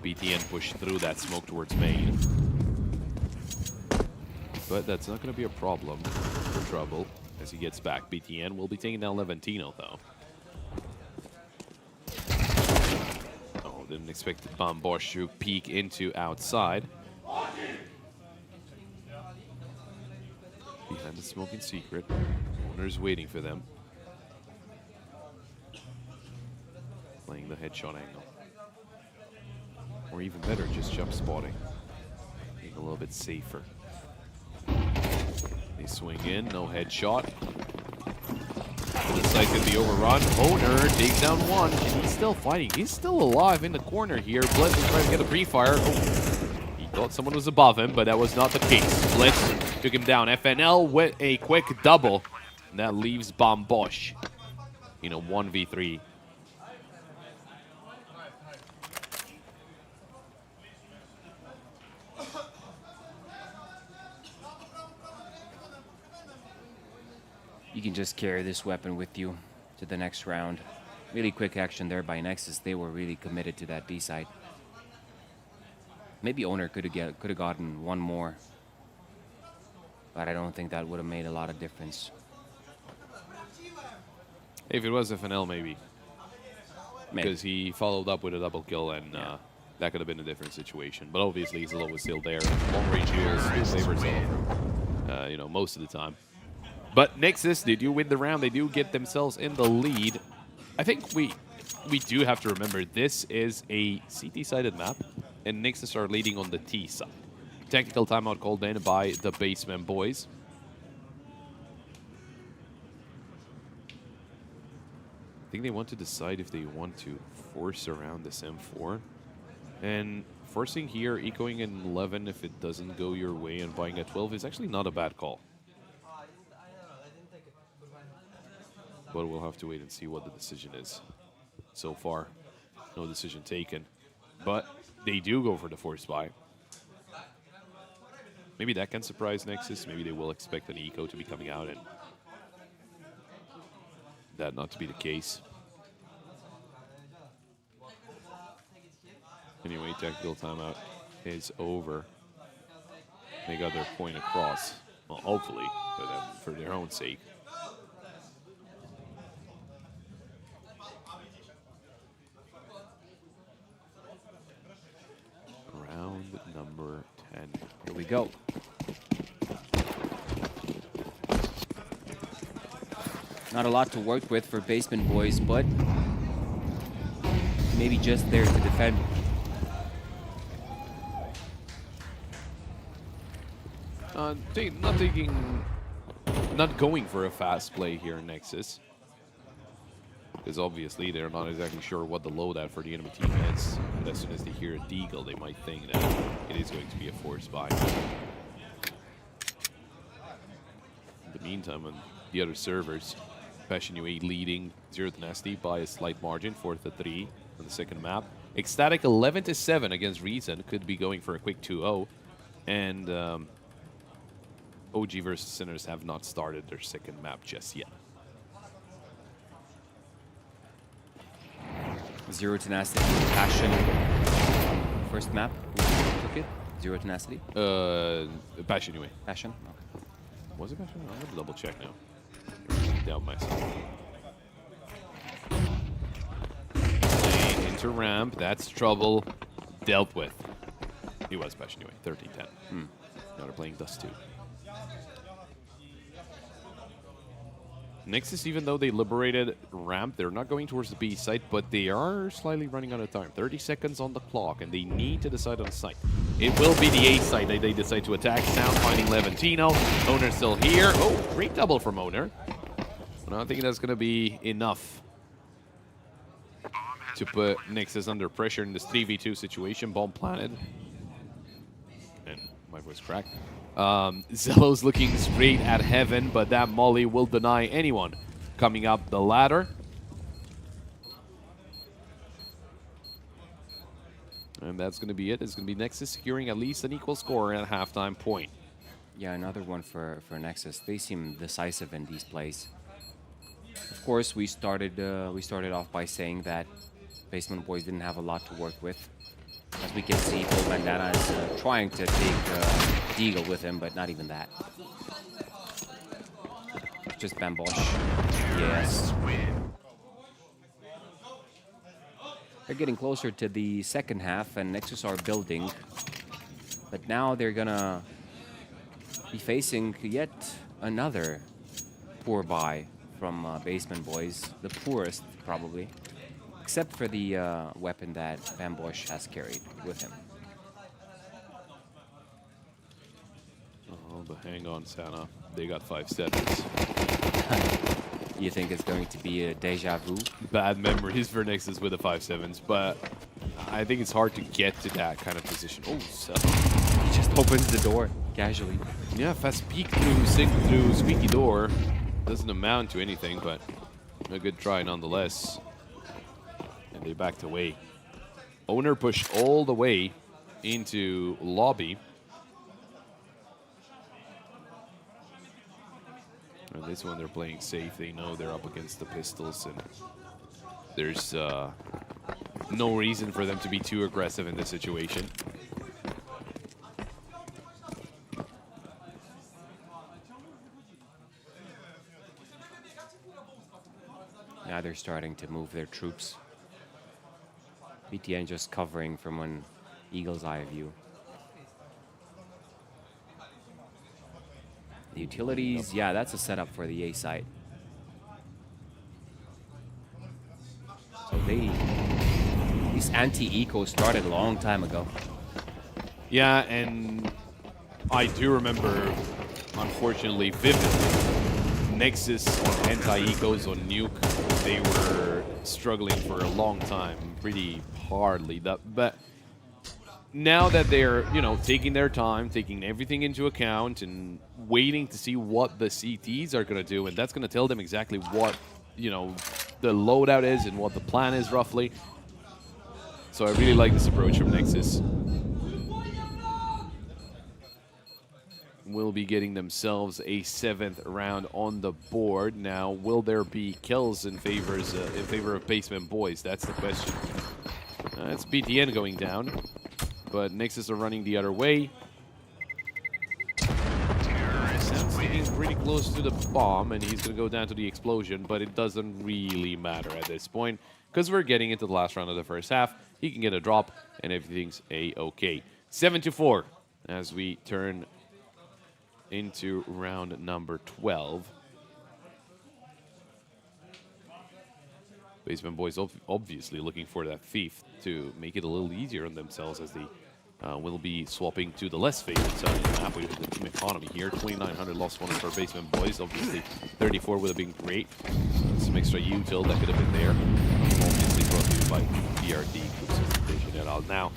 BTN pushed through that smoke towards main. But that's not gonna be a problem for Trouble. As he gets back, BTN will be taking down Levantino, though. Oh, didn't expect Bombosh to peek into outside. Behind the smoking secret. Owner's waiting for them. Playing the headshot angle. Or even better, just jump spotting. Being a little bit safer. They swing in, no headshot. The site could be overrun. Owner takes down one, and he's still fighting. He's still alive in the corner here. Blitz is trying to get a pre-fire. Oh, he thought someone was above him, but that was not the case. Blitz took him down. FNL with a quick double. And that leaves Bombosh in a 1v3. You can just carry this weapon with you to the next round. Really quick action there by Nexus. They were really committed to that B side. Maybe Owner could have gotten one more, but I don't think that would have made a lot of difference. If it was FNL, maybe. Maybe. because he followed up with a double kill, and that could have been a different situation. But obviously, Zillow was still there. Long range heals favor Zillow, you know, most of the time. But Nexus, they do win the round. They do get themselves in the lead. I think we do have to remember this is a CT-sided map, and Nexus are leading on the T side. Technical timeout called in by the Basement Boys. I think they want to decide if they want to force around this M4. And forcing here, ecoing an 11 if it doesn't go your way, and buying a 12 is actually not a bad call. But we'll have to wait and see what the decision is. So far, no decision taken. But they do go for the force buy. Maybe that can surprise Nexus. Maybe they will expect an eco to be coming out and that not to be the case. Anyway, technical timeout is over. They got their point across. Well, hopefully, for their own sake. Round number 10. Here we go. Not a lot to work with for Basement Boys, but maybe just there to defend. Not going for a fast play here in Nexus. Because obviously they're not exactly sure what the loadout for the enemy team is. But as soon as they hear a deagle, they might think that it is going to be a force buy. In the meantime, on the other servers, Passion UA leading 0 Tenacity by a slight margin, 4-3 on the second map. Ecstatic 11-7 against Reason, could be going for a quick 2-0. And OG versus Sinners have not started their second map just yet. 0 Tenacity, Passion. First map, who took it? 0 Tenacity? Passion UA. Passion? Okay. Was it Passion? I'm gonna double check now. Doubt myself. Lane into ramp, that's trouble. Dealt with. He was Passion UA, 13-10. Now they're playing Dust 2. Nexus, even though they liberated ramp, they're not going towards the B site, but they are slightly running out of time. 30 seconds on the clock, and they need to decide on a site. It will be the A site that they decide to attack. Sound finding Levantino. Owner still here. Oh, great double from Owner. But I don't think that's going to be enough to put Nexus under pressure in this 3v2 situation. Bomb planted. And my voice cracked. Zello's looking straight at heaven, but that molly will deny anyone coming up the ladder. And that's going to be it. It's going to be Nexus securing at least an equal score at halftime point. Yeah, another one for Nexus. They seem decisive in these plays. Of course, we started off by saying that Basement Boys didn't have a lot to work with. As we can see, Paul Bandana is trying to take Deagle with him, but not even that. Just Bambosh. Yes. They're getting closer to the second half, and Nexus are building. But now they're gonna be facing yet another poor buy from Basement Boys. The poorest, probably. Except for the weapon that Bambosh has carried with him. Oh, but hang on, Santa. They got 5 seconds. You think it's going to be a deja vu? Bad memories for Nexus with the 5-7s, but I think it's hard to get to that kind of position. Oh, so He just opens the door casually. yeah, fast peek through squeaky door. Doesn't amount to anything, but a good try nonetheless. And they backed away. Owner pushed all the way into lobby. And this one they're playing safe. They know they're up against the pistols, and there's no reason for them to be too aggressive in this situation. Now they're starting to move their troops. BTN just covering from an eagle's eye view. The utilities, yeah, that's a setup for the A site. So these anti-eco started a long time ago. Yeah, and I do remember, unfortunately, vividly, Nexus on anti-ecos on Nuke, they were struggling for a long time, pretty hardly. But now that they're, you know, taking their time, taking everything into account, and waiting to see what the CTs are going to do, and that's going to tell them exactly what, you know, the loadout is and what the plan is roughly. So I really like this approach from Nexus. Will be getting themselves a 7th round on the board. Now, will there be kills in favor of Basement Boys? That's the question. It's BTN going down, but Nexus are running the other way. Sam's getting pretty close to the bomb, and he's going to go down to the explosion, but it doesn't really matter at this point, because we're getting into the last round of the first half. He can get a drop, and everything's A-okay. 7-4 as we turn into round number 12. Basement Boys obviously looking for that thief to make it a little easier on themselves, as they will be swapping to the less favored side of the map with the team economy here. 2,900 lost one for Basement Boys. Obviously, 34 would have been great. Some extra util that could have been there. Obviously brought to you by BRD. Now,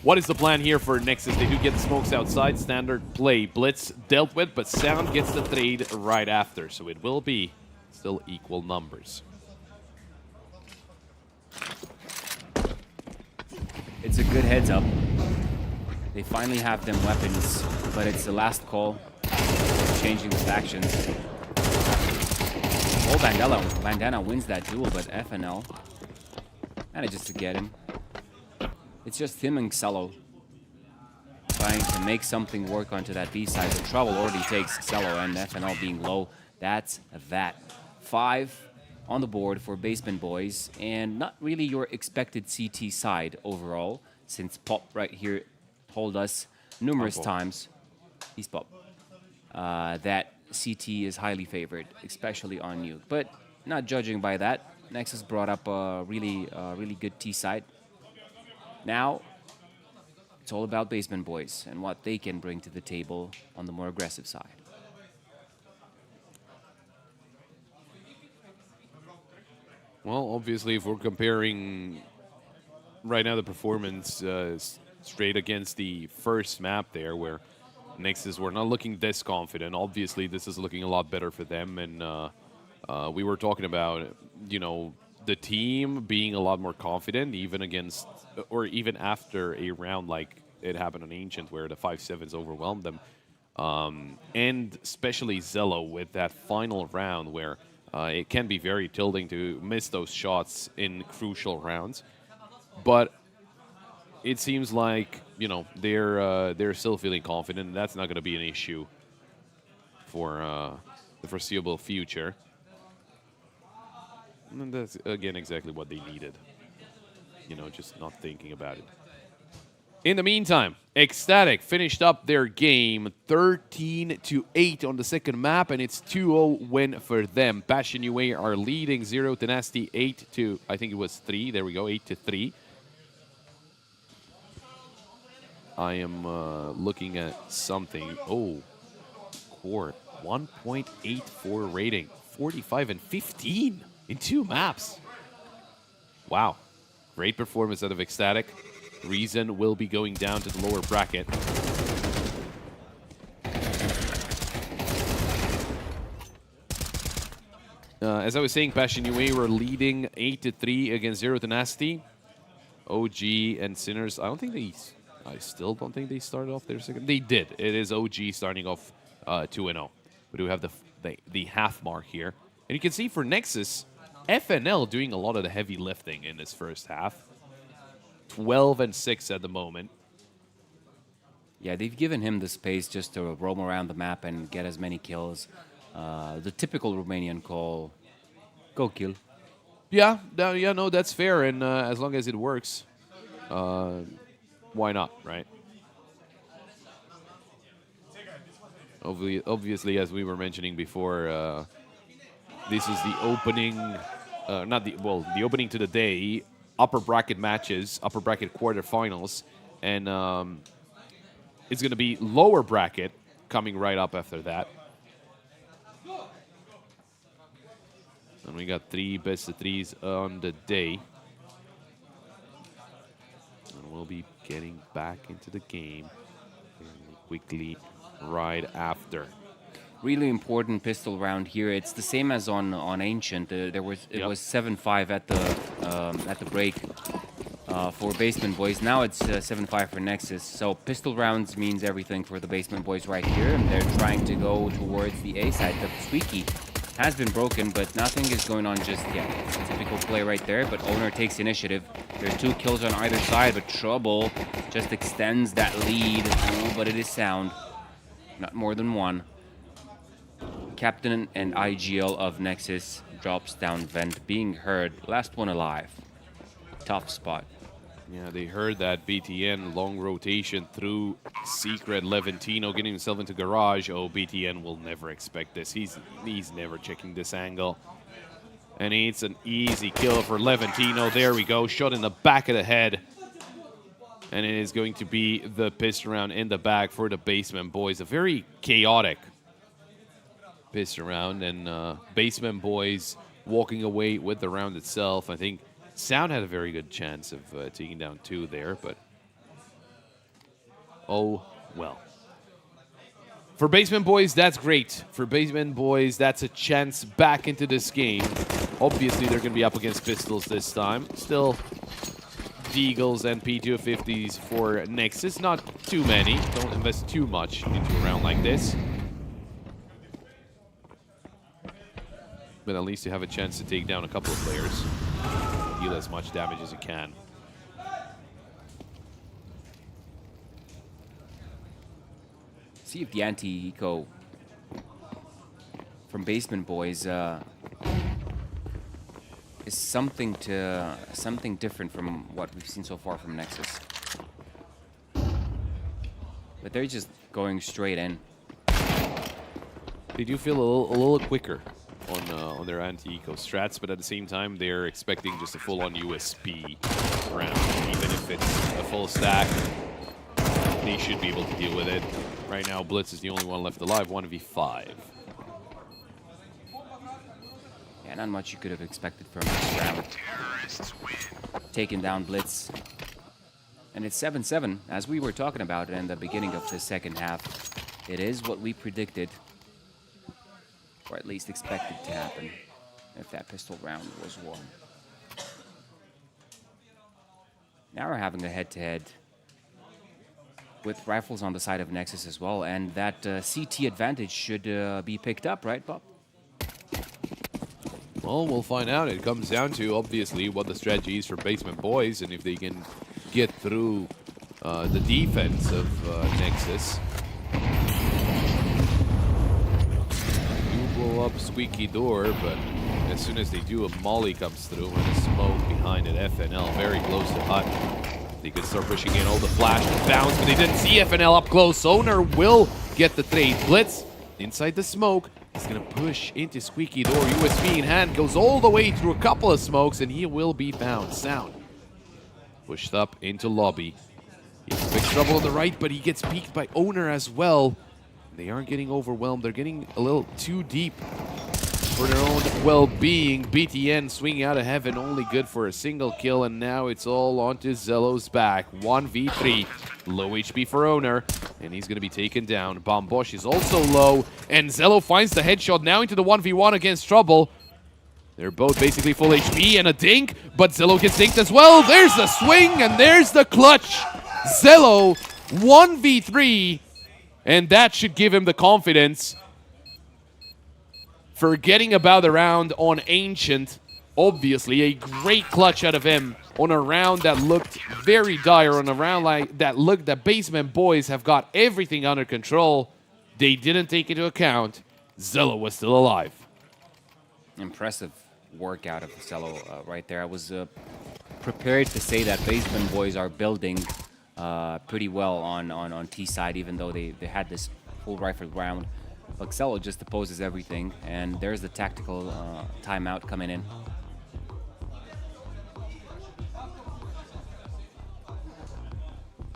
what is the plan here for Nexus? They do get the smokes outside. Standard play. Blitz dealt with, but Sound gets the trade right after. So it will be still equal numbers. It's a good heads up. They finally have them weapons, but it's the last call. Changing the factions. Oh, Bandana wins that duel, but FNL manages to get him. It's just him and Cello trying to make something work onto that B side. The trouble already takes Cello, and FNL being low. That's that. 5 on the board for Basement Boys, and not really your expected CT side overall, since Pop right here told us numerous times, he's Pop, that CT is highly favored, especially on Nuke. But not judging by that, Nexus brought up a really good T side. Now, it's all about Basement Boys and what they can bring to the table on the more aggressive side. Well, obviously, if we're comparing right now the performance straight against the first map there, where Nexus were not looking this confident, obviously this is looking a lot better for them. And we were talking about, you know, the team being a lot more confident, even against, or even after a round like it happened on Ancient, where the 5-7s overwhelmed them. And especially Zello with that final round, where it can be very tilting to miss those shots in crucial rounds. But it seems like, you know, they're still feeling confident, and that's not going to be an issue for the foreseeable future. And that's, again, exactly what they needed. You know, just not thinking about it. In the meantime, Ecstatic finished up their game 13-8 on the second map, and it's 2-0 win for them. Passion UA are leading 0 to Nasty 8 I think it was 3. There we go, 8-3. I am looking at something. Oh, Core, 1.84 rating, 45 and 15 in 2 maps. Wow, great performance out of Ecstatic. Reason will be going down to the lower bracket. As I was saying, Passion UA were leading 8-3 against 0 to Nasty. OG and Sinners, I still don't think they started off their second. They did. It is OG starting off 2-0. We do have the half mark here. And you can see for Nexus, FNL doing a lot of the heavy lifting in this first half. 12 and 6 at the moment. Yeah, they've given him the space just to roam around the map and get as many kills. The typical Romanian call, go kill. Yeah, no, that's fair, and as long as it works, why not, right? Obviously, as we were mentioning before, this is the opening, the opening to the day, upper bracket matches, upper bracket quarterfinals, and it's going to be lower bracket coming right up after that. And we got 3 best of 3s on the day. And we'll be getting back into the game quickly right after. Really important pistol round here. It's the same as on Ancient. It was 7-5 at the break for Basement Boys. Now it's 7-5 for Nexus. So pistol rounds means everything for the Basement Boys right here, and they're trying to go towards the A side. The squeaky has been broken, but nothing is going on just yet. Typical play right there, but Owner takes initiative. There's 2 kills on either side, but Trouble just extends that lead. Ooh, but it is sound. Not more than 1. Captain and IGL of Nexus drops down vent, being heard. Last one alive. Tough spot. Yeah, they heard that BTN long rotation through Secret. Leventino getting himself into garage. Oh, BTN will never expect this. He's never checking this angle. And it's an easy kill for Leventino. There we go. Shot in the back of the head. And it is going to be the pistol round in the back for the Basement Boys. A very chaotic pistol round. And Basement Boys walking away with the round itself. I think Sound had a very good chance of taking down 2 there, but oh well. For Basement Boys, that's great. For Basement Boys, that's a chance back into this game. Obviously, they're going to be up against Pistols this time. Still, Deagles and P250s for Nexus. Not too many. Don't invest too much into a round like this. But at least you have a chance to take down a couple of players. Deal as much damage as you can. See if the anti-eco from Basement Boys is something different from what we've seen so far from Nexus. But they're just going straight in. They do feel a little quicker on their anti-eco strats, but at the same time, they're expecting just a full-on USP round. Even if it's a full stack, they should be able to deal with it. Right now, Blitz is the only one left alive, 1v5. Yeah, not much you could have expected from this round. Taking down Blitz. And it's 7-7, as we were talking about in the beginning of the second half. It is what we predicted, or at least expected to happen, if that pistol round was won. Now we're having a head-to-head with rifles on the side of Nexus as well, and that CT advantage should be picked up, right, Bob? Well, we'll find out. It comes down to, obviously, what the strategy is for Basement Boys, and if they can get through the defense of Nexus. Blow up squeaky door, but as soon as they do, a molly comes through and a smoke behind it. FNL very close to hut. They could start pushing in all the flash and bounce, but they didn't see FNL up close. Owner will get the trade. Blitz inside the smoke. He's gonna push into squeaky door. USP in hand, goes all the way through a couple of smokes, and he will be found. Sound pushed up into lobby. He has big trouble on the right, but he gets peeked by Owner as well. They aren't getting overwhelmed. They're getting a little too deep for their own well-being. BTN swinging out of heaven, only good for a single kill, and now it's all onto Zello's back. 1v3, low HP for Owner, and he's going to be taken down. Bombosh is also low, and Zello finds the headshot now into the 1v1 against Trouble. They're both basically full HP and a dink, but Zello gets dinked as well. There's the swing, and there's the clutch. Zello, 1v3. And that should give him the confidence. Forgetting about the round on Ancient. Obviously, a great clutch out of him on a round that looked very dire. On a round like that looked that Basement Boys have got everything under control. They didn't take into account Zello was still alive. Impressive. work out of Cello right there. I was prepared to say that Basement Boys are building pretty well on T side, even though they had this full rifle round. But Cello just opposes everything, and there's the tactical timeout coming in.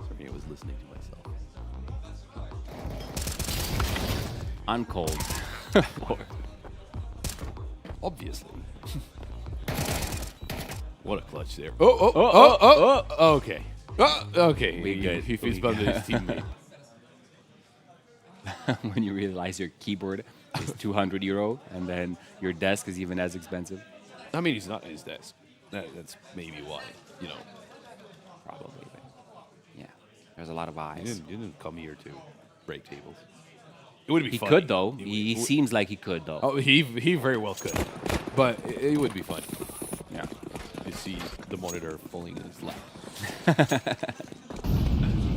Sorry, I was listening to myself. Uncold. Obviously. What a clutch there. Oh, okay. Okay. We good. He fist bumped his teammate. When you realize your keyboard is €200 and then your desk is even as expensive. I mean, he's not at his desk. That's maybe why, you know. Probably. But yeah, there's a lot of eyes. You didn't come here to break tables. It would be He funny. could, though. He seems like he could, though. Oh, he very well could. But it would be fun. Yeah. You see the monitor falling in his lap.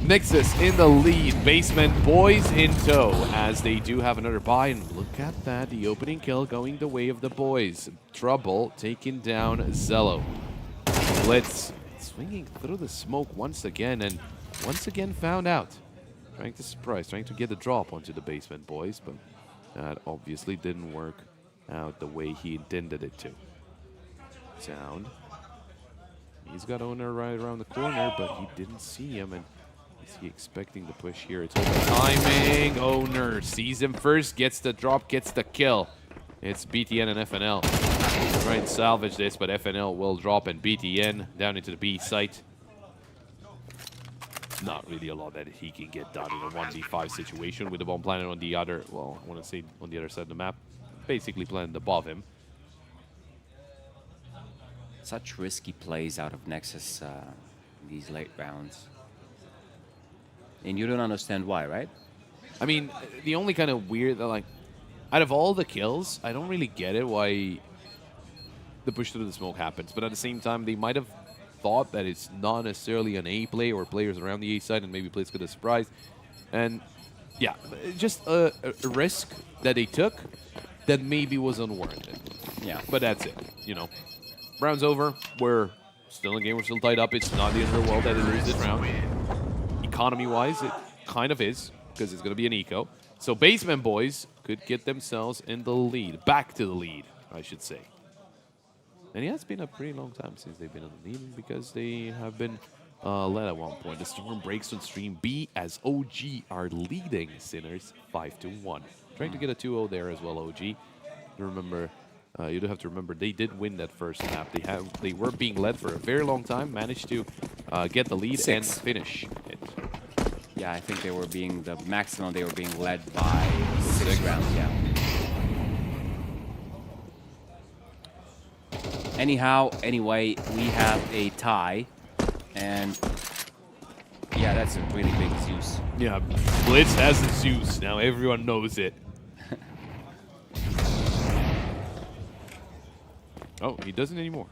Nexus in the lead. Basement Boys in tow as they do have another buy. And look at that. The opening kill going the way of the boys. Trouble taking down Zello. Blitz swinging through the smoke once again. And once again found out. Trying to surprise. Trying to get the drop onto the Basement Boys. But that obviously didn't work out the way he intended it to. Sound. He's got Owner right around the corner, but he didn't see him. And is he expecting the push here? It's over timing. Owner sees him first, gets the drop, gets the kill. It's BTN and FNL. Try and salvage this, but FNL will drop and BTN down into the B site. Not really a lot that he can get done in a 1v5 situation with the bomb planted on the other, well, I want to say on the other side of the map. Basically planted above him. Such risky plays out of Nexus in these late rounds. And you don't understand why, right? I mean, the only kind of weird, like, out of all the kills, I don't really get it why the push through the smoke happens. But at the same time, they might have thought that it's not necessarily an A play or players around the A side and maybe players could have surprised. And yeah, just a risk that they took that maybe was unwarranted. Yeah. But that's it, you know. Round's over. We're still in the game. We're still tied up. It's not the end of the world that it is this round. Economy-wise, it kind of is, because it's going to be an eco. So Basement Boys could get themselves in the lead. Back to the lead, I should say. And yeah, it's been a pretty long time since they've been in the lead, because they have been led at one point. The storm breaks on stream B as OG are leading Sinners 5-1. Trying to get a 2-0 there as well, OG. Remember... you do have to remember they did win that first map. They were being led for a very long time, managed to get the lead and finish it. Yeah, I think they were being the maximum. They were being led by 6 rounds. Yeah. Anyhow, anyway, we have a tie, and yeah, that's a really big Zeus. Yeah, Blitz has a Zeus now. Everyone knows it. Oh, he doesn't anymore.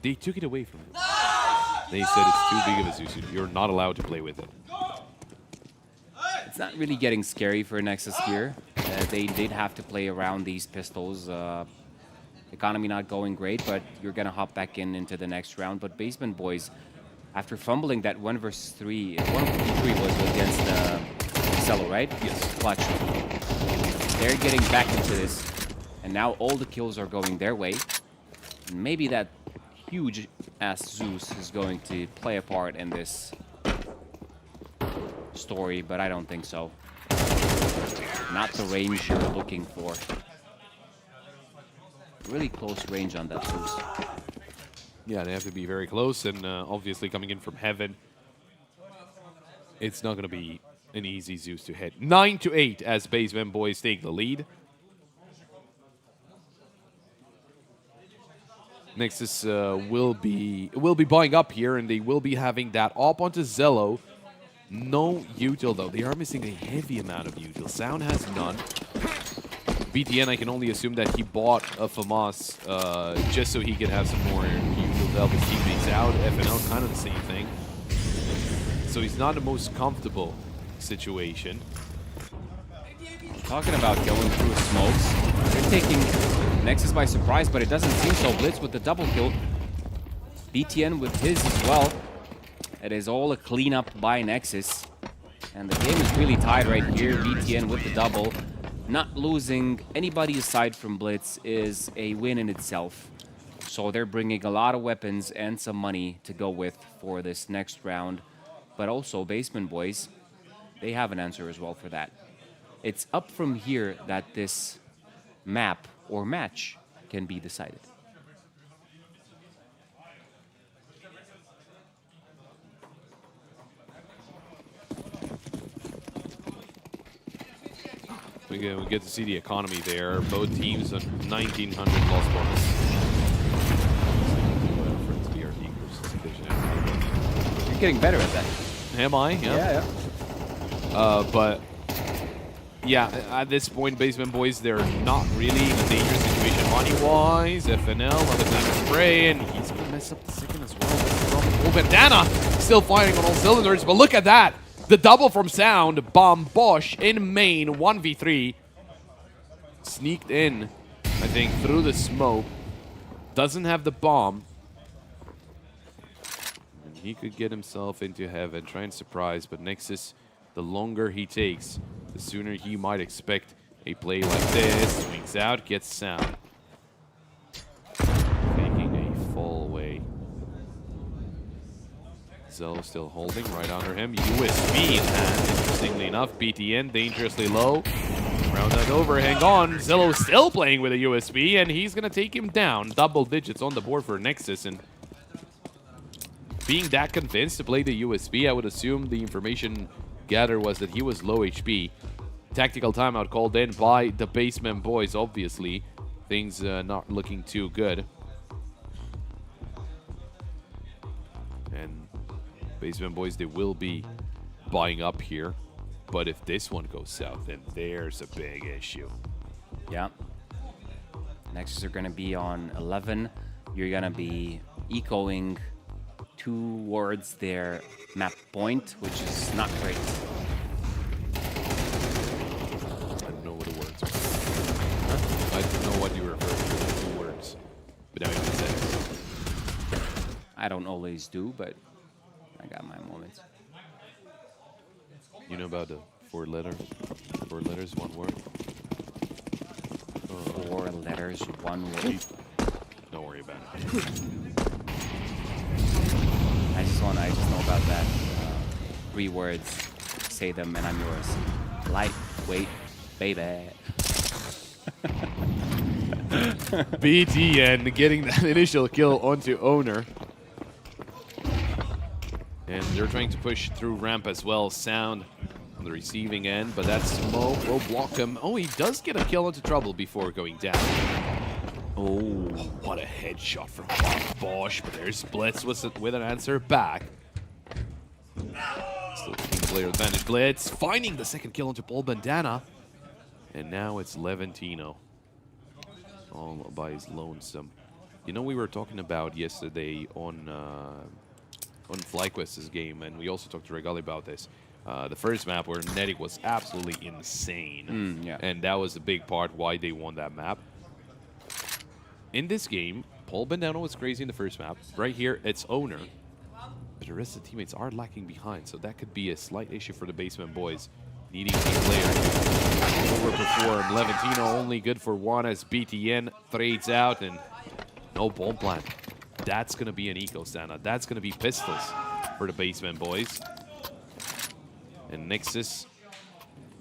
They took it away from him. They said it's too big of a Zeus. You're not allowed to play with it. It's not really getting scary for Nexus here. They did have to play around these pistols. Economy not going great, but you're going to hop back into the next round. But Basement Boys, after fumbling that 1 versus 3, 1v3 was against Cello, right? Yes. Clutch. They're getting back into this. And now all the kills are going their way. And maybe that huge-ass Zeus is going to play a part in this story, but I don't think so. Not the range you're looking for. Really close range on that Zeus. Yeah, they have to be very close, and obviously coming in from heaven, it's not going to be an easy Zeus to hit. 9-8 as Basement Boys take the lead. Nexus will be buying up here, and they will be having that up onto Zello. No util, though. They are missing a heavy amount of util. Sound has none. BTN, I can only assume that he bought a FAMAS just so he could have some more util to help his teammates out. FNL, kind of the same thing. So he's not the most comfortable situation. Talking about going through smokes, they're taking Nexus by surprise, but it doesn't seem so. Blitz with the double kill. BTN with his as well. It is all a cleanup by Nexus. And the game is really tied right here. BTN with the double. Not losing anybody aside from Blitz is a win in itself. So they're bringing a lot of weapons and some money to go with for this next round. But also, Basement Boys, they have an answer as well for that. It's up from here that this map or match can be decided. We get to see the economy there. Both teams on 1,900 lost bonus. You're getting better at that. Am I? Yeah. But yeah, at this point, Basement Boys, they're not really in a dangerous situation money-wise. FNL, another time spray, and he's gonna mess up the second as well. Oh, Bandana still firing on all cylinders, but look at that. The double from Sound, Bomb Bosch in main, 1v3. Sneaked in, I think, through the smoke. Doesn't have the bomb. And he could get himself into heaven, try and surprise, but Nexus, the longer he takes, the sooner he might expect a play like this. Swings out, gets Sound. Making a fall away. Zello still holding right under him. USB in hand, interestingly enough. BTN dangerously low. Round that over, hang on. Zello still playing with a USB, and he's going to take him down. Double digits on the board for Nexus, and being that convinced to play the USB, I would assume the information gathered was that he was low HP. Tactical timeout called in by the Basement Boys, obviously. Things not looking too good. And Basement Boys, they will be buying up here. But if this one goes south, then there's a big issue. Yeah. Nexus are going to be on 11. You're going to be echoing towards their map point, which is not great. I don't know what the words are. Huh? I don't know what you refer to the 2 words. But now you can say it. I don't always do, but I got my moments. You know about the 4 letters? 4 letters, 1 word? 4 letters, 1 word. Don't worry about it. I just know about that. 3 words, say them, and I'm yours. Lightweight, baby. BTN getting that initial kill onto Owner. And they're trying to push through ramp as well. Sound on the receiving end, but that smoke will block him. Oh, he does get a kill into trouble before going down. Oh, what a headshot from Bosch, but there's Blitz with an answer back. Still team player advantage. Blitz finding the second kill into Paul Bandana. And now it's Leventino. All by his lonesome. You know, we were talking about yesterday on FlyQuest's game, and we also talked to Regali about this. The first map where Netic was absolutely insane. Yeah. And that was a big part why they won that map. In this game, Paul Bandana was crazy in the first map. Right here, it's Owner. But the rest of the teammates are lacking behind, so that could be a slight issue for the Basement Boys. Needing a player to overperform. Leventino only good for 1 as BTN trades out, and no bomb plant. That's going to be an eco Santa. That's going to be pistols for the Basement Boys. And Nexus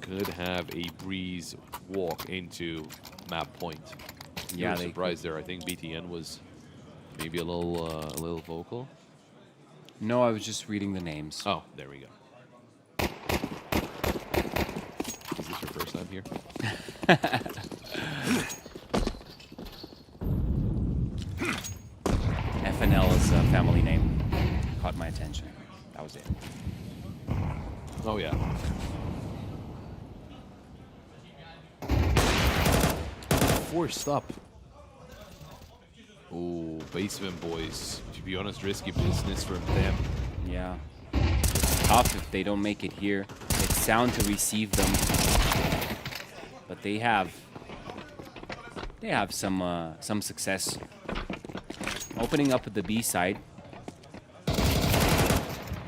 could have a breeze walk into map point. Yeah, they surprised there. I think BTN was maybe a little vocal. No, I was just reading the names. Oh, there we go. Is this your first time here? FNL is a family name. Caught my attention. That was it. Oh, yeah. Forced up. Oh, Basement Boys. To be honest, risky business from them. Yeah. It's tough if they don't make it here. It's sound to receive them. But they have they have some success opening up at the B side.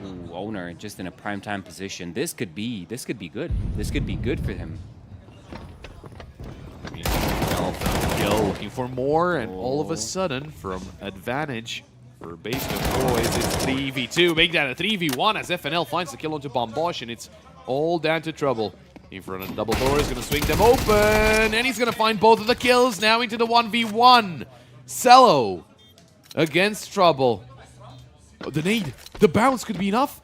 Ooh, Owner just in a prime time position. This could be good. This could be good for him. Kill, looking for more, and all of a sudden, from advantage for Basement Boys, it's 3v2. Make that a 3v1 as FNL finds the kill onto Bombosh, and it's all down to Trouble. In front of the double door is going to swing them open, and he's going to find both of the kills now into the 1v1. Cello against Trouble. Oh, the nade, the bounce could be enough,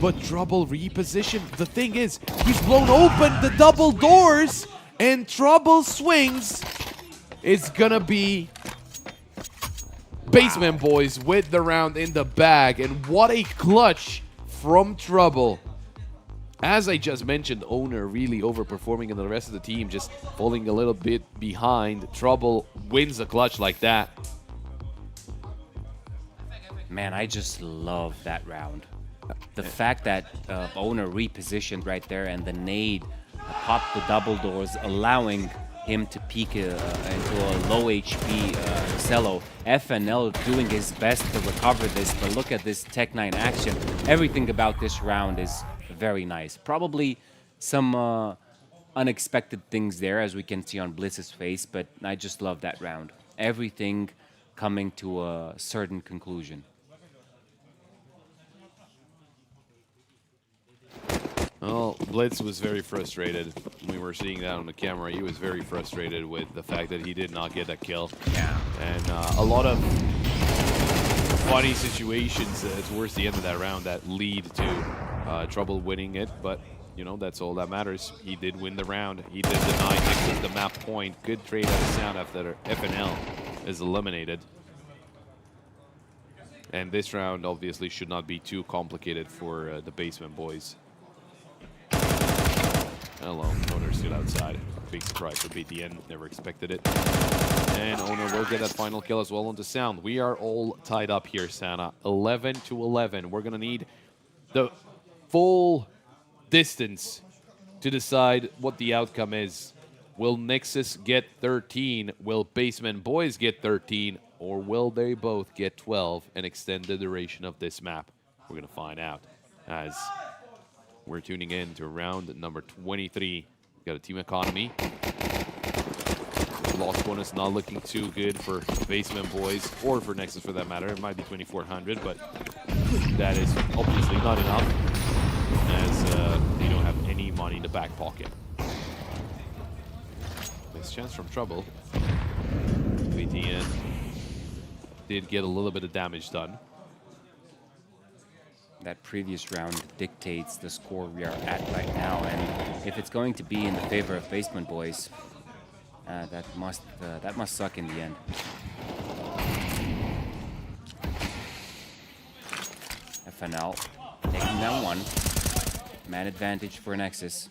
but Trouble repositioned. The thing is, he's blown open the double doors, and Trouble swings. It's gonna be Basement Boys with the round in the bag, and what a clutch from Trouble. As I just mentioned, Owner really overperforming, and the rest of the team just falling a little bit behind. Trouble wins the clutch like that. Man, I just love that round. The fact that Owner repositioned right there and the nade popped the double doors, allowing him to peek into a low HP Cello. FNL doing his best to recover this, but look at this Tech-9 action. Everything about this round is very nice. Probably some unexpected things there, as we can see on Blitz's face, but I just love that round. Everything coming to a certain conclusion. Well, Blitz was very frustrated. We were seeing that on the camera. He was very frustrated with the fact that he did not get that kill. Yeah. And a lot of funny situations towards the end of that round that lead to Trouble winning it. But, you know, that's all that matters. He did win the round. He did deny Nexus the map point. Good trade out of Sound after FNL is eliminated. And this round obviously should not be too complicated for the Basement Boys. Hello, Owner stood outside. Big surprise for BTN, never expected it. And Owner will get that final kill as well onto Sound. We are all tied up here, Sana. 11-11. We're gonna need the full distance to decide what the outcome is. Will Nexus get 13? Will Basement Boys get 13? Or will they both get 12 and extend the duration of this map? We're gonna find out as we're tuning in to round number 23. We've got a team economy. Lost bonus not looking too good for Basement Boys, or for Nexus for that matter. It might be 2,400, but that is obviously not enough, as they don't have any money in the back pocket. Nice chance from Trouble. VTN did get a little bit of damage done. That previous round dictates the score we are at right now, and if it's going to be in the favor of Basement Boys, that must suck in the end. FNL taking that one. Man advantage for Nexus.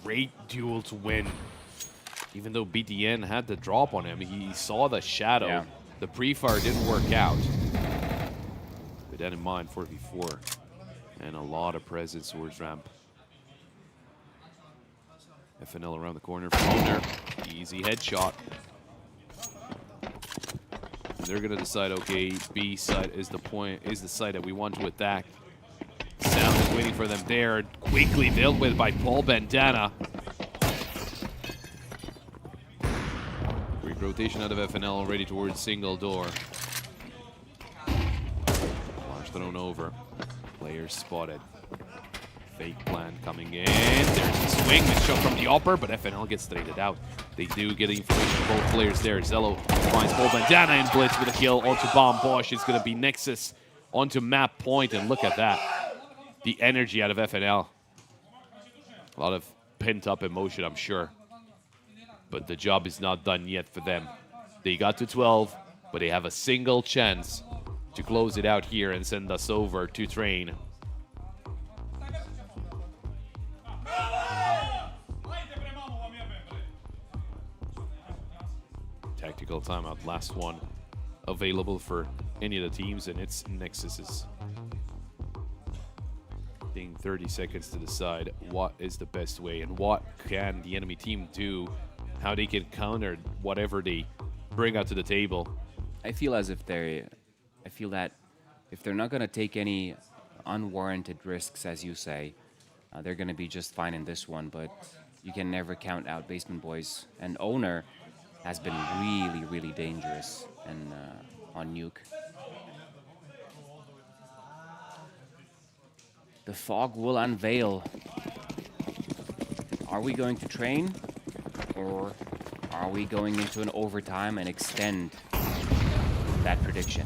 Great duel to win. Even though BTN had the drop on him, he saw the shadow. Yeah. The pre-fire didn't work out. With that in mind, 4v4. And a lot of presence towards ramp. FNL around the corner from Owner. Easy headshot. And they're gonna decide, okay, B side is the side that we want to attack. Sound is waiting for them there. Quickly dealt with by Paul Bandana. Great rotation out of FNL already towards single door. Launch thrown over. Players spotted. Fake plan coming in. There's the swing. It's shot from the upper, but FNL gets traded out. They do get the information from both players there. Zello finds Paul Bandana in blitz with a kill onto Bombosh. It's going to be Nexus onto map point, and look at that. The energy out of FNL. A lot of pent-up emotion, I'm sure. But the job is not done yet for them. They got to 12, but they have a single chance to close it out here and send us over to train. Tactical timeout, last one available for any of the teams, and it's Nexus's. taking 30 seconds to decide what is the best way and what can the enemy team do, how they can counter whatever they bring out to the table. I feel that if they're not going to take any unwarranted risks, as you say, they're going to be just fine in this one. But you can never count out Basement Boys. And Owner has been really, really dangerous and on Nuke. The fog will unveil. Are we going to train? Or are we going into an overtime and extend that prediction?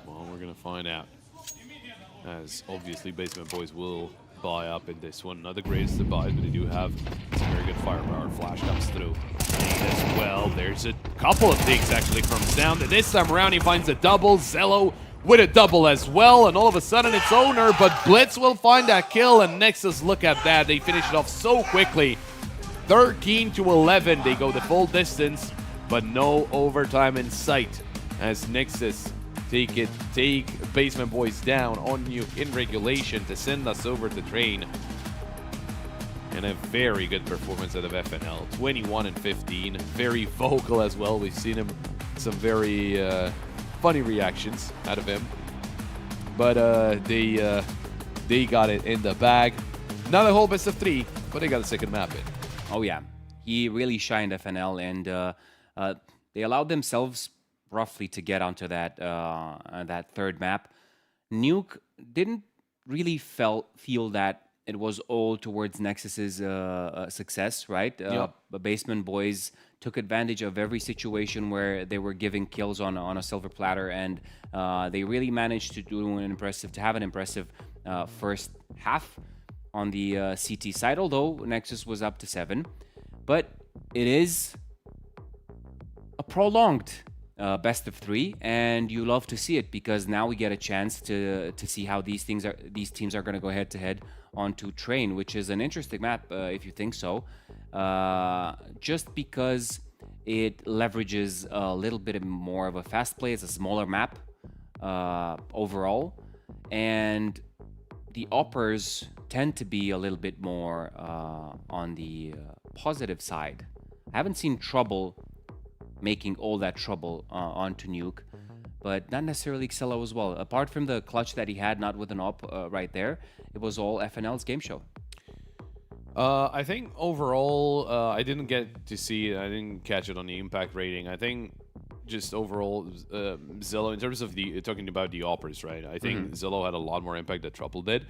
Well, we're going to find out. As obviously Basement Boys will buy up in this one. Not the greatest of buys, but they do have some very good firepower. Flash comes through. As well, there's a couple of things actually from Sound. This time around he finds a double. Zello with a double as well, and all of a sudden it's Owner, but Blitz will find that kill, and Nexus, look at that. They finish it off so quickly. 13-11, they go the full distance, but no overtime in sight as Nexus take Basement Boys down on Nuke in regulation to send us over to train. And a very good performance out of FNL, 21-15, very vocal as well. We've seen him some very funny reactions out of him, but they got it in the bag. Not a whole best of 3, but they got a second map in. Oh yeah, he really shined FNL, and they allowed themselves roughly to get onto that that third map. Nuke didn't really feel that it was all towards Nexus's success, right? The Basement Boys took advantage of every situation where they were giving kills on a silver platter, and they really managed to have an impressive first half on the CT side, although Nexus was up to 7. But it is a prolonged best of 3, and you love to see it because now we get a chance to see how these teams are going to go head to head onto Train, which is an interesting map if you think so, just because it leverages a little bit more of a fast play. It's a smaller map overall, and the uppers tend to be a little bit more on the positive side. I haven't seen Trouble making all that trouble onto Nuke, but not necessarily Xello as well. Apart from the clutch that he had, not with an op right there, it was all FNL's game show. I think overall, I didn't get to see it. I didn't catch it on the impact rating. I think just overall, Zello, in terms of talking about the operas, right? I think Zello had a lot more impact than Trouble did,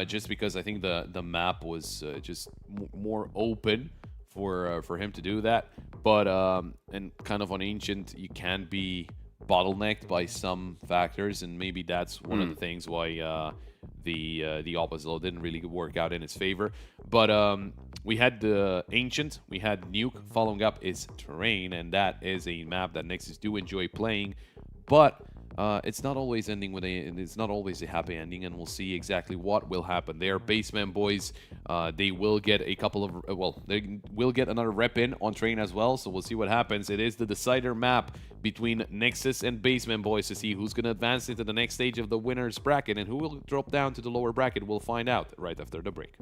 just because I think the map was just more open for him to do that. But and kind of on Ancient, you can be bottlenecked by some factors, and maybe that's one of the things why the opposite didn't really work out in his favor. But we had the Ancient, we had Nuke, following up is Terrain, and that is a map that Nexus do enjoy playing, but it's not always ending with it's not always a happy ending, and we'll see exactly what will happen there. Basement Boys, they will get a couple of they will get another rep in on Train as well, so we'll see what happens. It is the decider map between Nexus and Basement Boys to see who's going to advance into the next stage of the winners bracket and who will drop down to the lower bracket. We'll find out right after the break.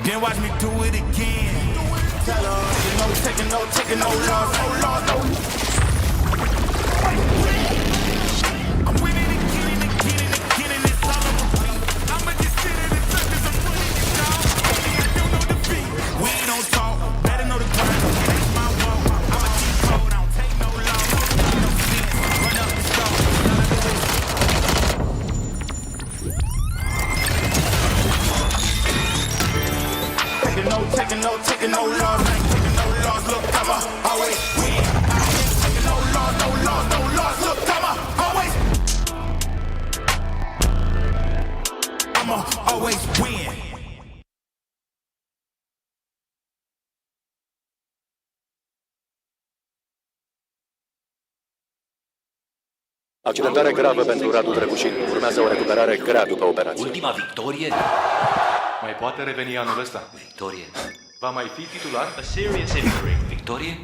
Then watch me do it again. Tell her, taking no loss, no. I'm winning again, and it's all on repeat. I'ma just sit in the circus, I'm running it down. Baby, I don't know defeat. We don't talk, better know the grind. That's my walk. I'ma keep cold, I don't take no loss. No sense, run up the score. Taking no loss. I ain't taking no loss. Look, I'ma always win. I ain't taking no loss. Look, I'ma always win. Accidentare gravă pentru Radu Drăgușin. Urmează o recuperare grea după operație. Ultima victorie? Mai poate reveni anul ăsta? Victorie. Va mai fi titular? A serious injury. Victorie?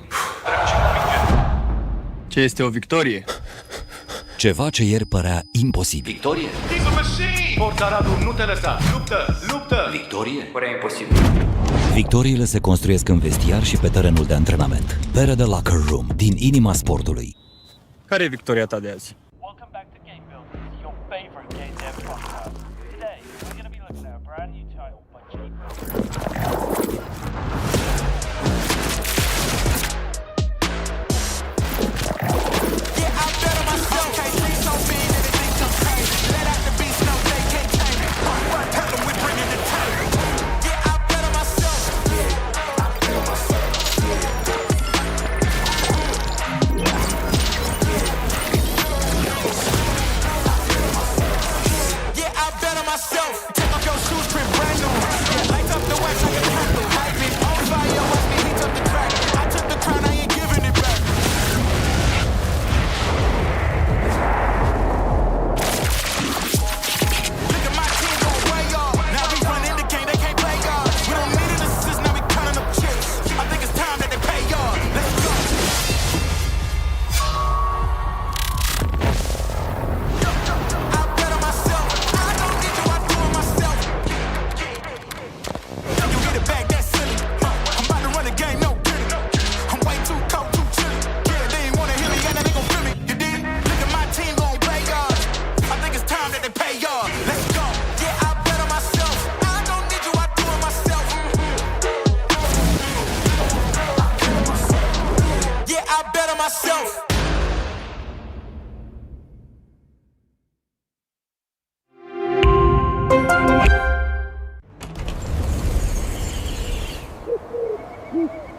Drăgușin convinge. Ce este o victorie? Ceva ce ieri părea imposibil. Victorie? He's a machine! Forța Radu, nu te lăsa! Luptă! Victorie? Părea imposibil. Victoriile se construiesc în vestiar și pe terenul de antrenament. Pere de Locker Room, din inima sportului. Care e victoria ta de azi? Welcome back to Game Builders, your favorite game dev podcast. Today, we're going to be looking at a brand new title by Yeah, I bet on myself. Can't see so big that it thinks I'm crazy. Let out the beast, no, they can't tame it. Tell them we're bringing the title.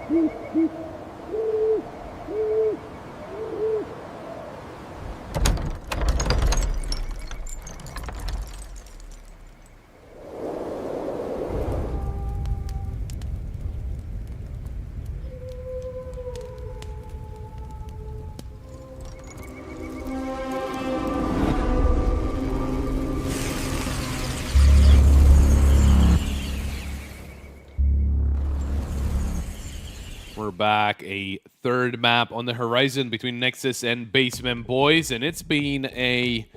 We're back, a third map on the horizon between Nexus and Basement Boys, and it's been a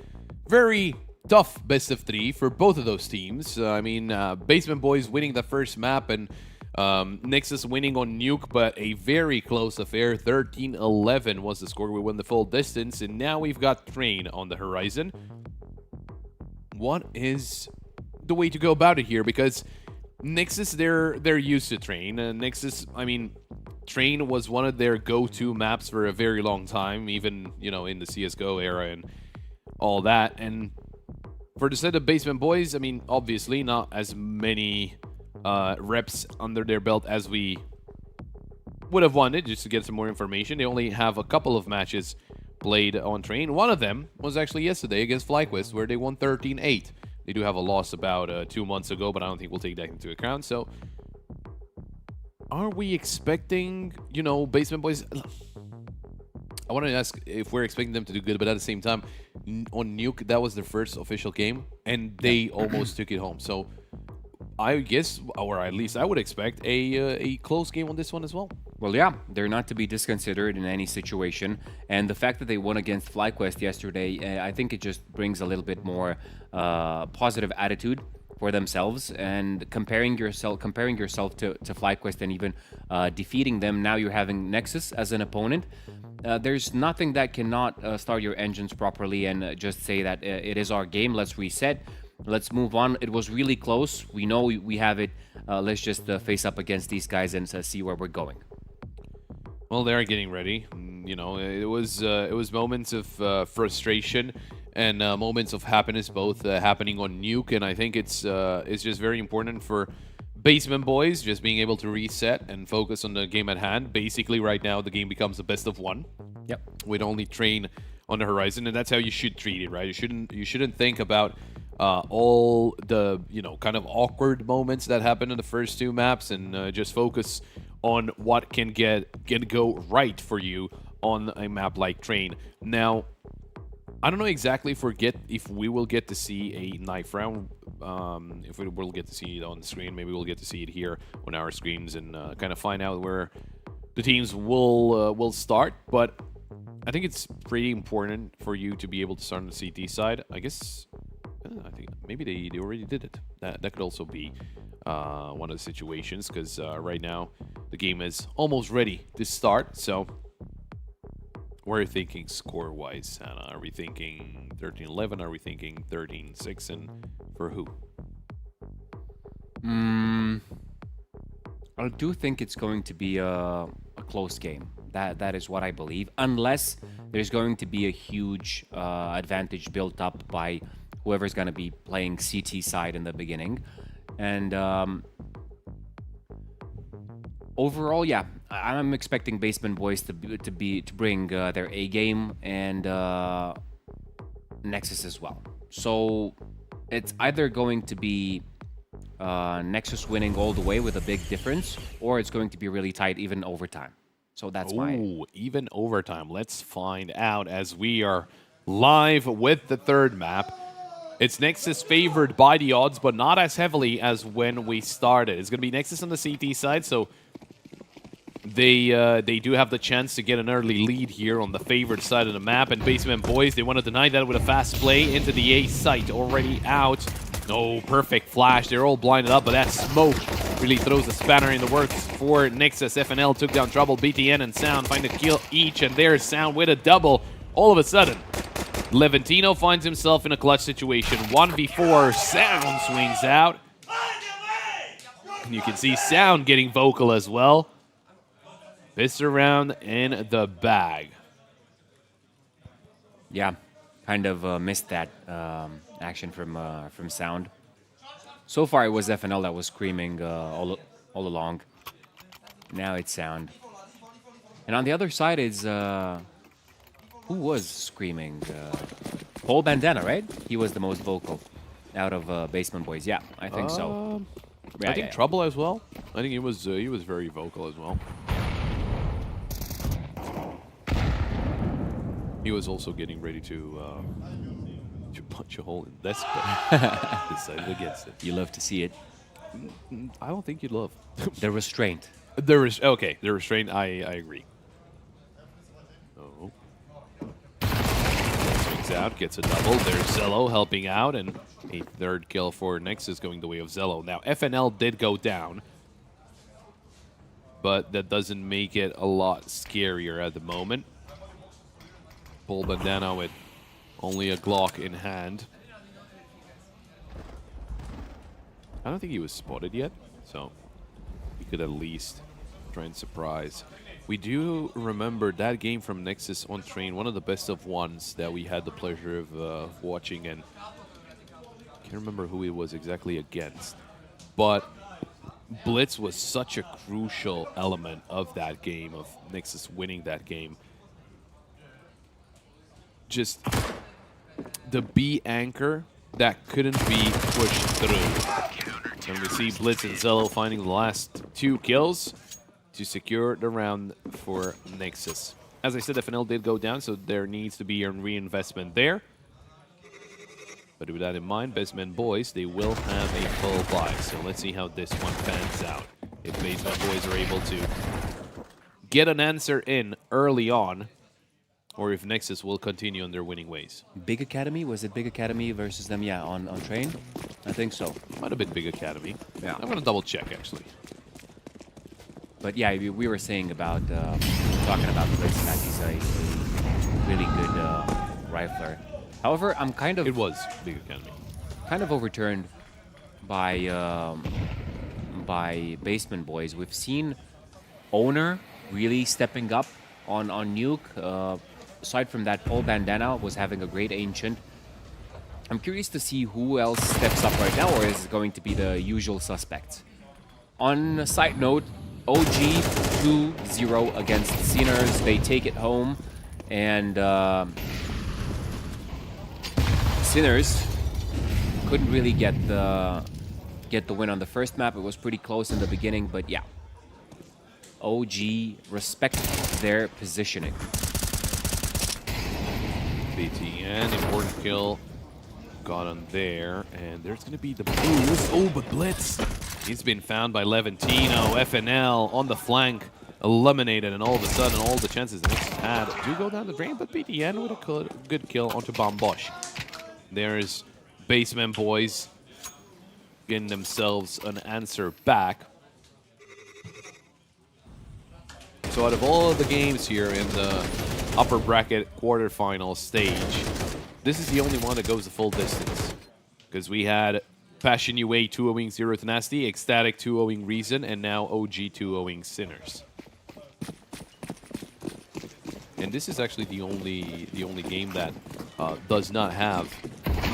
very tough best of three for both of those teams. I mean, Basement Boys winning the first map and Nexus winning on Nuke, but a very close affair. 13-11 was the score. We won the full distance, and now we've got Train on the horizon. What is the way to go about it here? Because Nexus, they're used to Train. Nexus, I mean, Train was one of their go-to maps for a very long time, even, you know, in the CSGO era and all that. And for the set of Basement Boys, I mean, obviously not as many reps under their belt as we would have wanted, just to get some more information. They only have a couple of matches played on Train. One of them was actually yesterday against FlyQuest, where they won 13-8. They do have a loss about 2 months ago, but I don't think we'll take that into account. So, are we expecting, you know, Basement Boys? I want to ask if we're expecting them to do good, but at the same time, on Nuke, that was their first official game, and they almost took it home. So, I guess, or at least I would expect a close game on this one as well. Well, yeah, they're not to be disconsidered in any situation. And the fact that they won against FlyQuest yesterday, I think it just brings a little bit more positive attitude for themselves. And comparing yourself to FlyQuest and even defeating them, now you're having Nexus as an opponent. There's nothing that cannot start your engines properly and just say that it is our game, let's reset. Let's move on. It was really close. We know we have it. Let's just face up against these guys and see where we're going. Well, they're getting ready. You know, it was moments of frustration and moments of happiness, both happening on Nuke, and I think it's just very important for Basement Boys just being able to reset and focus on the game at hand. Basically, right now the game becomes a best of one. Yep. With only Train on the horizon, and that's how you should treat it, right? You shouldn't think about all the, you know, kind of awkward moments that happened in the first two maps, and just focus on what can go right for you on a map like Train. Now, I don't know exactly if we will get to see a knife round. If we will get to see it on the screen, maybe we'll get to see it here on our screens and kind of find out where the teams will start. But I think it's pretty important for you to be able to start on the CT side. I guess I think maybe they already did it. That could also be one of the situations, because right now the game is almost ready to start. So, what are you thinking score-wise, Santa? Are we thinking 13-11? Are we thinking 13-6? And for who? I do think it's going to be a close game. That is what I believe, unless there's going to be a huge advantage built up by whoever's going to be playing CT side in the beginning. And overall, yeah, I'm expecting Basement Boys to bring their A game and Nexus as well. So it's either going to be Nexus winning all the way with a big difference, or it's going to be really tight, even overtime. So that's even overtime. Let's find out as we are live with the third map. It's Nexus favored by the odds, but not as heavily as when we started. It's going to be Nexus on the CT side, so they do have the chance to get an early lead here on the favored side of the map. And Basement Boys, they want to deny that with a fast play into the A site, already out. No, perfect flash. They're all blinded up, but that smoke really throws a spanner in the works for Nexus. FNL took down Trouble. BTN and Sound find a kill each, and there's Sound with a double. All of a sudden, Levantino finds himself in a clutch situation. 1v4, Sound swings out. And you can see Sound getting vocal as well. Pissed around in the bag. Yeah, kind of missed that action from Sound. So far, it was FNL that was screaming all along. Now it's sound. And on the other side is who was screaming? Paul Bandana, right? He was the most vocal out of Basement Boys. Yeah, I think so. I think Trouble as well. I think he was very vocal as well. He was also getting ready to punch a hole in this, but decided against it. You love to see it. I don't think you'd love. The restraint. There is okay. The restraint. I agree. Oh, swings out, gets a double. There's Zello helping out, and a third kill for Nexus going the way of Zello. Now FNL did go down, but that doesn't make it a lot scarier at the moment. Paul Bandana with only a Glock in hand. I don't think he was spotted yet, so we could at least try and surprise. We do remember that game from Nexus on Train, one of the best of ones that we had the pleasure of watching, and I can't remember who it was exactly against, but Blitz was such a crucial element of that game, of Nexus winning that game. Just the B anchor that couldn't be pushed through. And we see Blitz and Zello finding the last 2 kills to secure the round for Nexus. As I said, FNL did go down, so there needs to be a reinvestment there. But with that in mind, Basement Boys, they will have a full buy. So let's see how this one pans out. If Basement Boys are able to get an answer in early on, or if Nexus will continue on their winning ways. Big Academy? Was it Big Academy versus them? Yeah, on Train? I think so. Might have been Big Academy. Yeah. I'm going to double check, actually. But yeah, we were saying about, talking about Blitz, that he's a really good rifler. However, I'm kind of... It was Big Academy. Kind of overturned by Basement Boys. We've seen Owner really stepping up on Nuke. Aside from that, Paul Bandana was having a great Ancient. I'm curious to see who else steps up right now, or is it going to be the usual suspects? On a side note, OG 2-0 against Sinners. They take it home, and Sinners couldn't really get the win on the first map. It was pretty close in the beginning, but yeah. OG respect their positioning. BTN, important kill. Got on there, and there's going to be the boost. Oh, but Blitz, he's been found by Levantino. FNL on the flank, eliminated, and all of a sudden, all the chances the Nexus had do go down the drain, but BTN with a good kill onto Bombosh. There's Basement Boys getting themselves an answer back. So out of all of the games here in the upper bracket quarterfinal stage, this is the only one that goes the full distance. Because we had Passion UA 2-0ing Zero to Nasty, Ecstatic 2-0ing Reason, and now OG 2-0ing Sinners. And this is actually the only game that does not have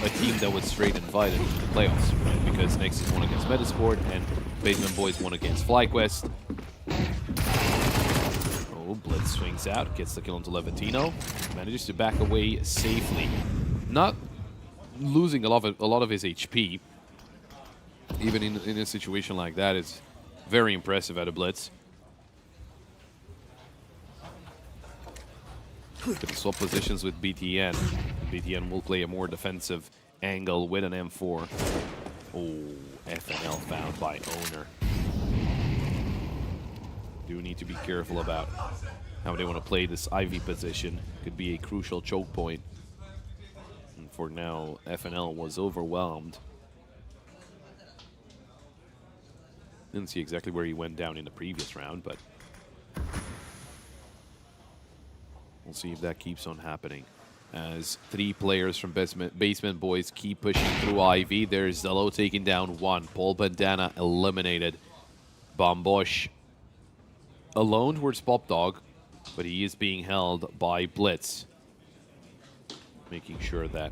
a team that was straight invited to the playoffs, right? Because Nexus won against Metasport and Basement Boys won against FlyQuest. Oh, Blitz swings out, gets the kill onto Levantino, manages to back away safely, not losing a lot of his HP. Even in a situation like that, it's very impressive out of Blitz. Gonna swap positions with BTN. BTN will play a more defensive angle with an M4. Oh, FNL found by Owner. Do need to be careful about how they want to play this Ivy position. Could be a crucial choke point. And for now, FNL was overwhelmed. Didn't see exactly where he went down in the previous round, but we'll see if that keeps on happening. As 3 players from Basement Boys keep pushing through Ivy. There's Zello taking down 1. Paul Bandana eliminated. Bombosh alone towards Pop Dog, but he is being held by Blitz, making sure that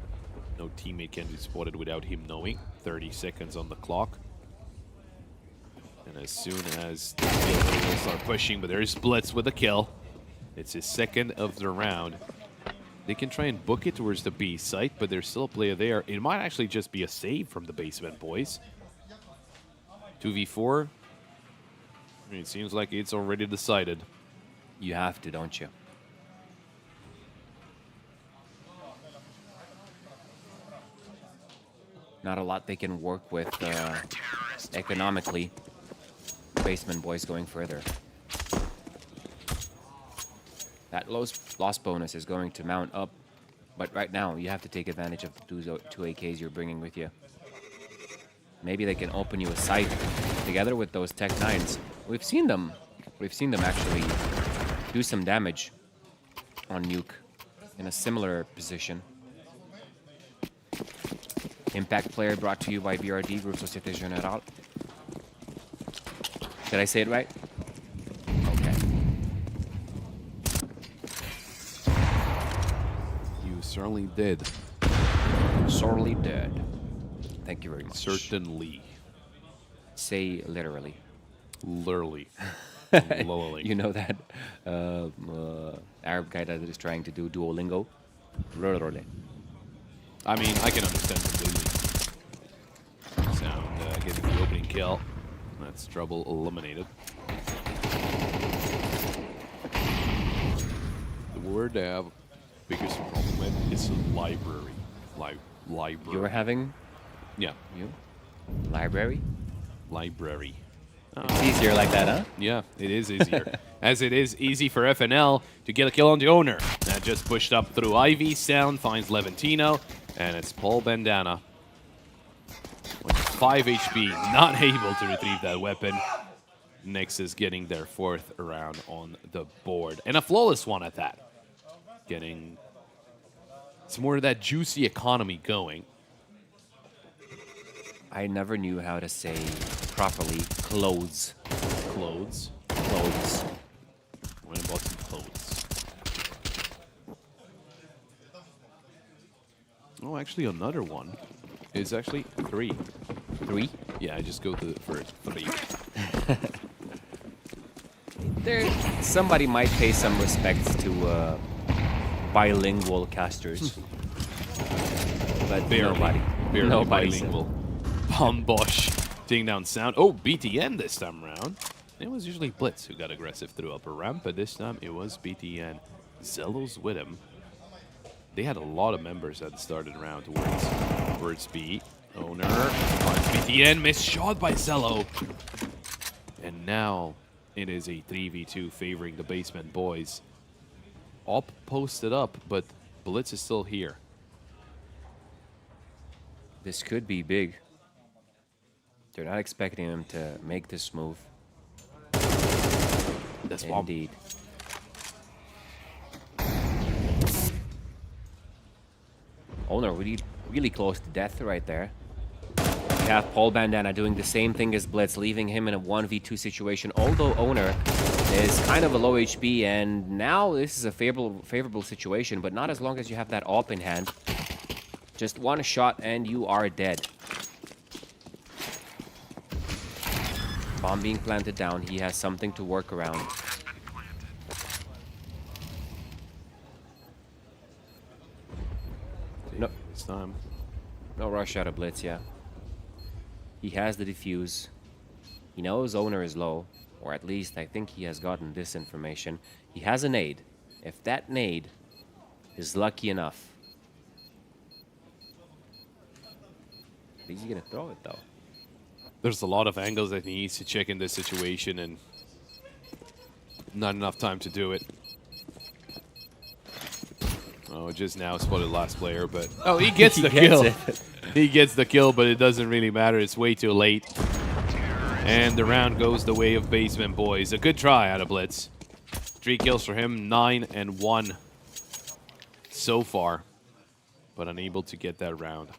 no teammate can be spotted without him knowing. 30 seconds on the clock. And as soon as the kill will start pushing, but there's Blitz with a kill. It's his second of the round. They can try and book it towards the B site, but there's still a player there. It might actually just be a save from the basement boys. 2v4. It seems like it's already decided. You have to, don't you? Not a lot they can work with economically. Basement boys going further. That loss bonus is going to mount up, but right now you have to take advantage of the two AKs you're bringing with you. Maybe they can open you a site together with those Tech 9s. We've seen them actually do some damage on Nuke in a similar position. Impact player brought to you by BRD, Group Société Générale. Did I say it right? Okay. You certainly did. Sorely dead. Thank you very much. Certainly. Say literally. Literally. Literally. You know that Arab guy that is trying to do Duolingo? Literally. I mean, I can understand completely. Sound getting the opening kill. That's trouble eliminated. The word they have biggest problem with is library. Library. You're having? Yeah. You? Library? Library. It's easier like that, huh? Yeah, it is easier. As it is easy for FNL to get a kill on the owner. That just pushed up through Ivy. Sound finds Levantino. And it's Paul Bandana. With 5 HP, not able to retrieve that weapon. Nyx is getting their 4th round on the board. And a flawless one at that. Getting some more of that juicy economy going. I never knew how to say properly clothes. Clothes? Clothes. What about some clothes? Oh, actually another one is actually 3. 3? Yeah, I just go to the first 3. Somebody might pay some respects to bilingual casters. But Barely Nobody's bilingual. Bosch taking down Sound. Oh, BTN this time around. It was usually Blitz who got aggressive through upper ramp, but this time it was BTN. Zello's with him. They had a lot of members at the start of the round towards B. Owner finds BTN, missed shot by Zello. And now it is a 3v2 favoring the basement boys. Op posted up, but Blitz is still here. This could be big. They're not expecting him to make this move. That's indeed. Owner really close to death right there. We have Paul Bandana doing the same thing as Blitz, leaving him in a 1v2 situation. Although Owner is kind of a low HP, and now this is a favorable situation, but not as long as you have that AWP in hand. Just one shot and you are dead. Bomb being planted down. He has something to work around. No, It's time. no rush out of Blitz, yeah. He has the defuse. He knows Owner is low, or at least I think he has gotten this information. He has a nade. If that nade is lucky enough. Is he gonna throw it though? There's a lot of angles that he needs to check in this situation, and not enough time to do it. Oh, just now spotted last player, but oh, he gets the kill. He gets the kill, but it doesn't really matter. It's way too late. And the round goes the way of basement boys. A good try out of Blitz. 3 kills for him, 9 and 1 so far, but unable to get that round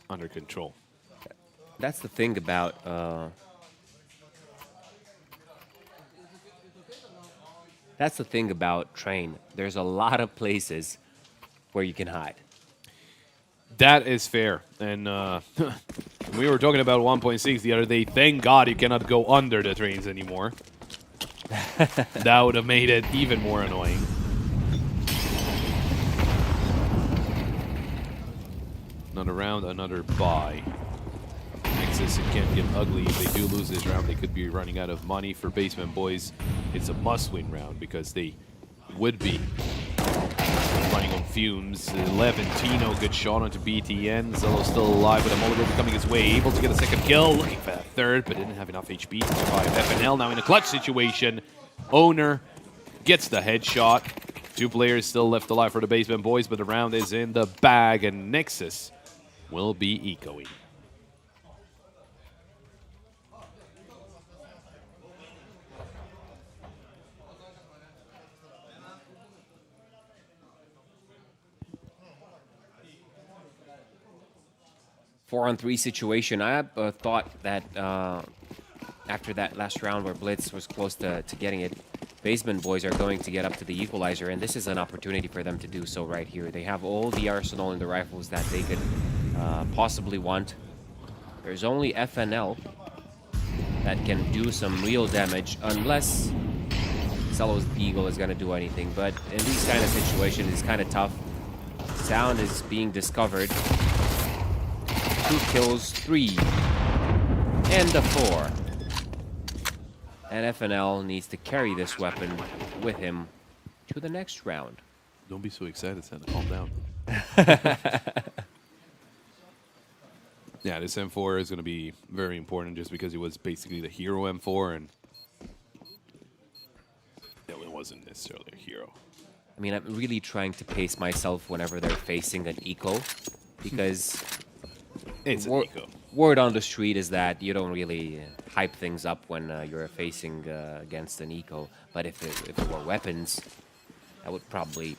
under control. That's the thing about Train. There's a lot of places where you can hide. That is fair, and We were talking about 1.6 the other day. Thank God you cannot go under the trains anymore. That would have made it even more annoying. Another round, another bye. Nexus, it can get ugly. If they do lose this round, they could be running out of money. For Basement Boys, it's a must-win round because they would be running on fumes. 11, Tino, good shot onto BTN. Zello still alive with a mulligan coming his way. Able to get a second kill. Looking for that third, but didn't have enough HP to survive. FNL now in a clutch situation. Owner gets the headshot. 2 players still left alive for the Basement Boys, but the round is in the bag, and Nexus will be ecoing. Four-on-3 situation. I thought that after that last round where Blitz was close to getting it, Basement Boys are going to get up to the equalizer, and this is an opportunity for them to do so right here. They have all the arsenal and the rifles that they could possibly want. There's only FNL that can do some real damage, unless Zello's Deagle is going to do anything. But in these kind of situations, it's kind of tough. Sound is being discovered. 2 kills, 3, and a 4. And FNL needs to carry this weapon with him to the next round. Don't be so excited, Santa. Calm down. Yeah, this M4 is going to be very important just because it was basically the hero M4, and it wasn't necessarily a hero. I mean, I'm really trying to pace myself whenever they're facing an eco, because it's an eco. Word on the street is that you don't really hype things up when you're facing against an eco. But if it were weapons, I would probably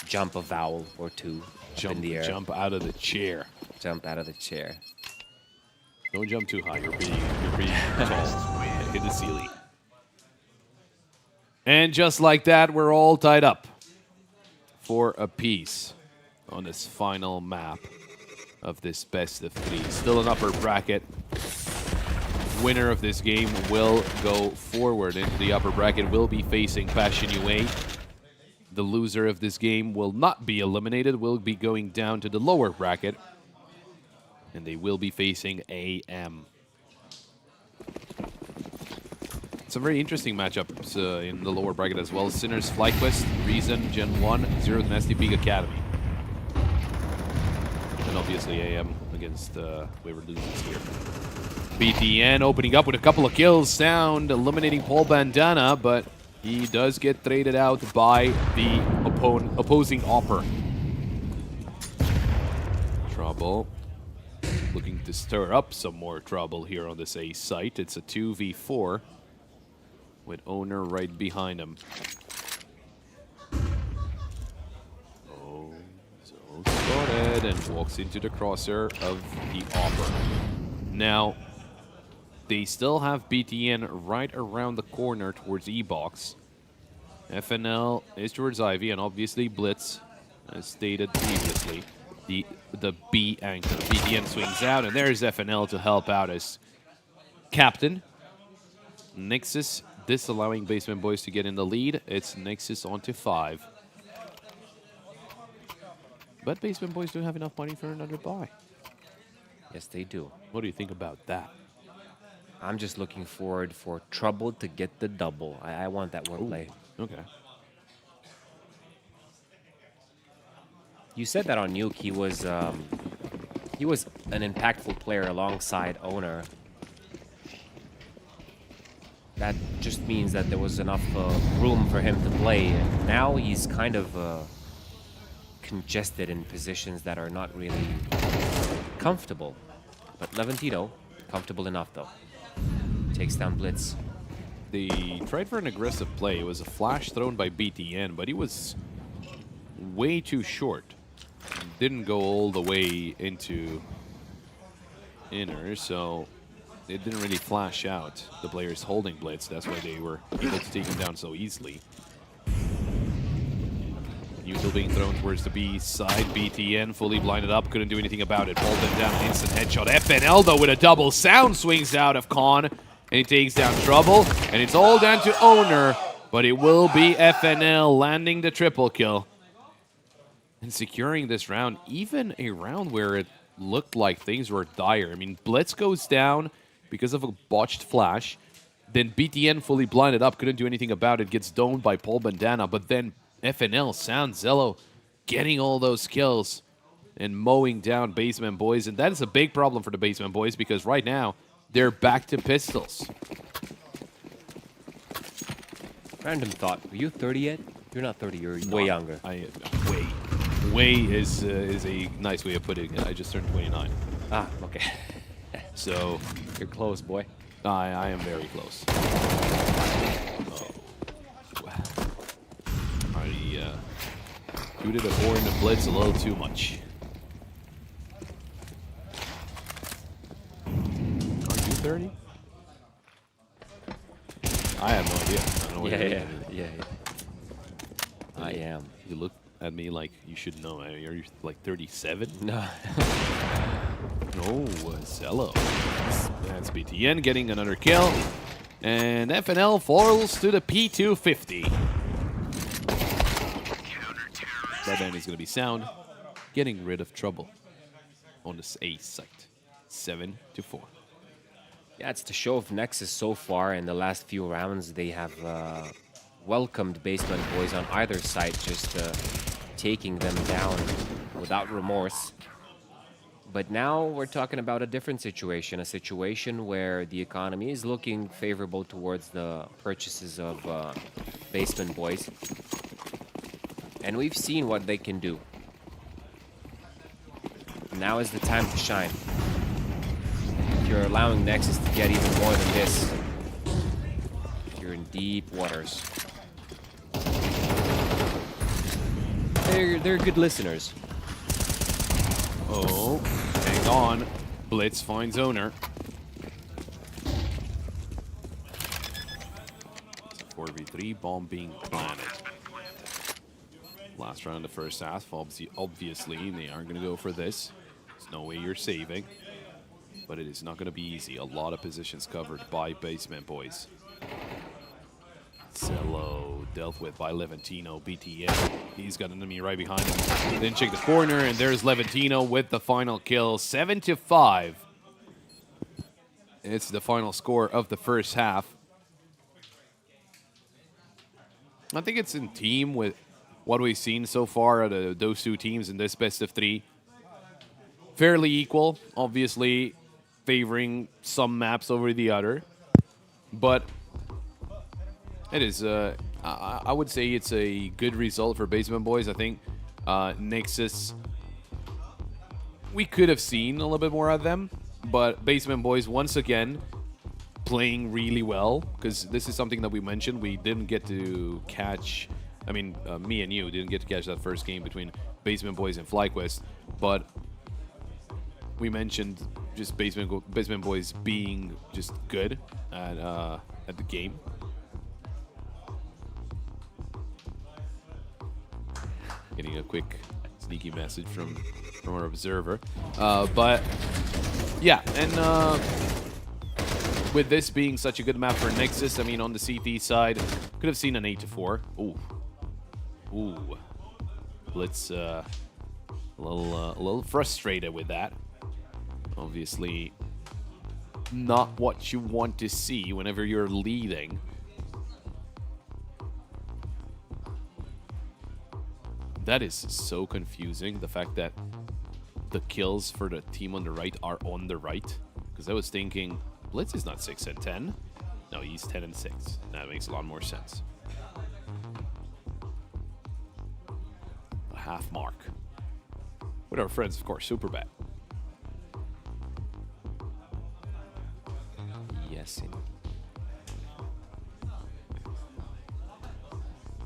jump a vowel or two in the air. Jump out of the chair. Jump out of the chair. Don't jump too high. You're pretty tall. Hit the ceiling. And just like that, we're all tied up for a piece on this final map of this best of 3. Still an upper bracket. Winner of this game will go forward into the upper bracket, will be facing Passion UA. The loser of this game will not be eliminated, will be going down to the lower bracket, and they will be facing AM. Some very interesting matchups in the lower bracket as well. Sinners, FlyQuest, Reason, Gen 1, Zeroth, Nasty Peak Academy. And obviously AM against whoever loses here. BTN opening up with a couple of kills. Sound eliminating Paul Bandana, but he does get traded out by the opposing Opper. Trouble. Looking to stir up some more trouble here on this A site. It's a 2v4 with Owner right behind him. Oh, so spotted and walks into the crosshair of the Opper. Now, they still have BTN right around the corner towards E-Box. FNL is towards Ivy, and obviously Blitz, as stated previously, the B anchor. BTN swings out, and there's FNL to help out as captain. Nexus disallowing Basement Boys to get in the lead. It's Nexus onto 5. But Basement Boys do have enough money for another buy. Yes, they do. What do you think about that? I'm just looking forward for Trouble to get the double. I want that wordplay. Okay. You said that on Nuke he was an impactful player alongside Owner. That just means that there was enough room for him to play. And now he's kind of congested in positions that are not really comfortable. But Levantino, comfortable enough though. Takes down Blitz. They tried for an aggressive play. It was a flash thrown by BTN, but he was way too short. Didn't go all the way into inner, so it didn't really flash out the players holding Blitz. That's why they were able to take him down so easily. Neutral being thrown towards the B side. BTN fully blinded up. Couldn't do anything about it. Bolden down. Instant headshot. FNL, though, with a double sound swings out of Con. And he takes down Trouble. And it's all down to Owner. But it will be FNL landing the triple kill. And securing this round. Even a round where it looked like things were dire. I mean, Blitz goes down because of a botched flash. Then BTN fully blinded up. Couldn't do anything about it. Gets domed by Paul Bandana. But then FNL, Sound, Zello getting all those kills and mowing down Basement Boys. And that is a big problem for the Basement Boys because right now they're back to pistols. Random thought. Are you 30 yet? You're not 30. You're way younger. Way is a nice way of putting it. I just turned 29. Ah, okay. So You're close, boy. I am very close. I shooted a 4 in the blitz a little too much. Are you 30? I have no idea. I don't know what you're doing. Yeah. I am. You look at me like you should know. Are you like 37? No. No, Zello. That's BTN getting another kill. And FNL falls to the P250. That end is going to be Sound, getting rid of Trouble on this A site. 7-4. Yeah, it's the show of Nexus so far. In the last few rounds, they have welcomed Basement Boys on either side, just taking them down without remorse. But now we're talking about a different situation, a situation where the economy is looking favorable towards the purchases of Basement Boys. And we've seen what they can do. Now is the time to shine. If you're allowing Nexus to get even more than this, you're in deep waters. They're good listeners. Oh, hang on. Blitz finds Owner. It's a 4v3, bomb being planted. Last round of the first half, obviously, they aren't going to go for this. There's no way you're saving. But it is not going to be easy. A lot of positions covered by Basement Boys. Zello dealt with by Levantino. BTN, he's got an enemy right behind him. Then check the corner, and there's Levantino with the final kill. 7-5. It's the final score of the first half. I think it's in team with what we've seen so far out of those two teams in this best of 3. Fairly equal, obviously favoring some maps over the other. But it is, I would say it's a good result for Basement Boys. I think Nexus, we could have seen a little bit more of them. But Basement Boys, once again, playing really well. Because this is something that we mentioned. We didn't get to catch, I mean, me and you didn't get to catch that first game between Basement Boys and FlyQuest. But we mentioned just Basement Boys being just good at the game. Getting a quick sneaky message from our observer. But yeah, and with this being such a good map for Nexus, I mean, on the CT side, could have seen an 8-4. Ooh. Blitz a little frustrated with that. Obviously, not what you want to see whenever you're leading. That is so confusing, the fact that the kills for the team on the right are on the right. Because I was thinking, Blitz is not 6 and 10. No, he's 10 and 6. That makes a lot more sense. A half mark. With our friends, of course, Superbad. Yes.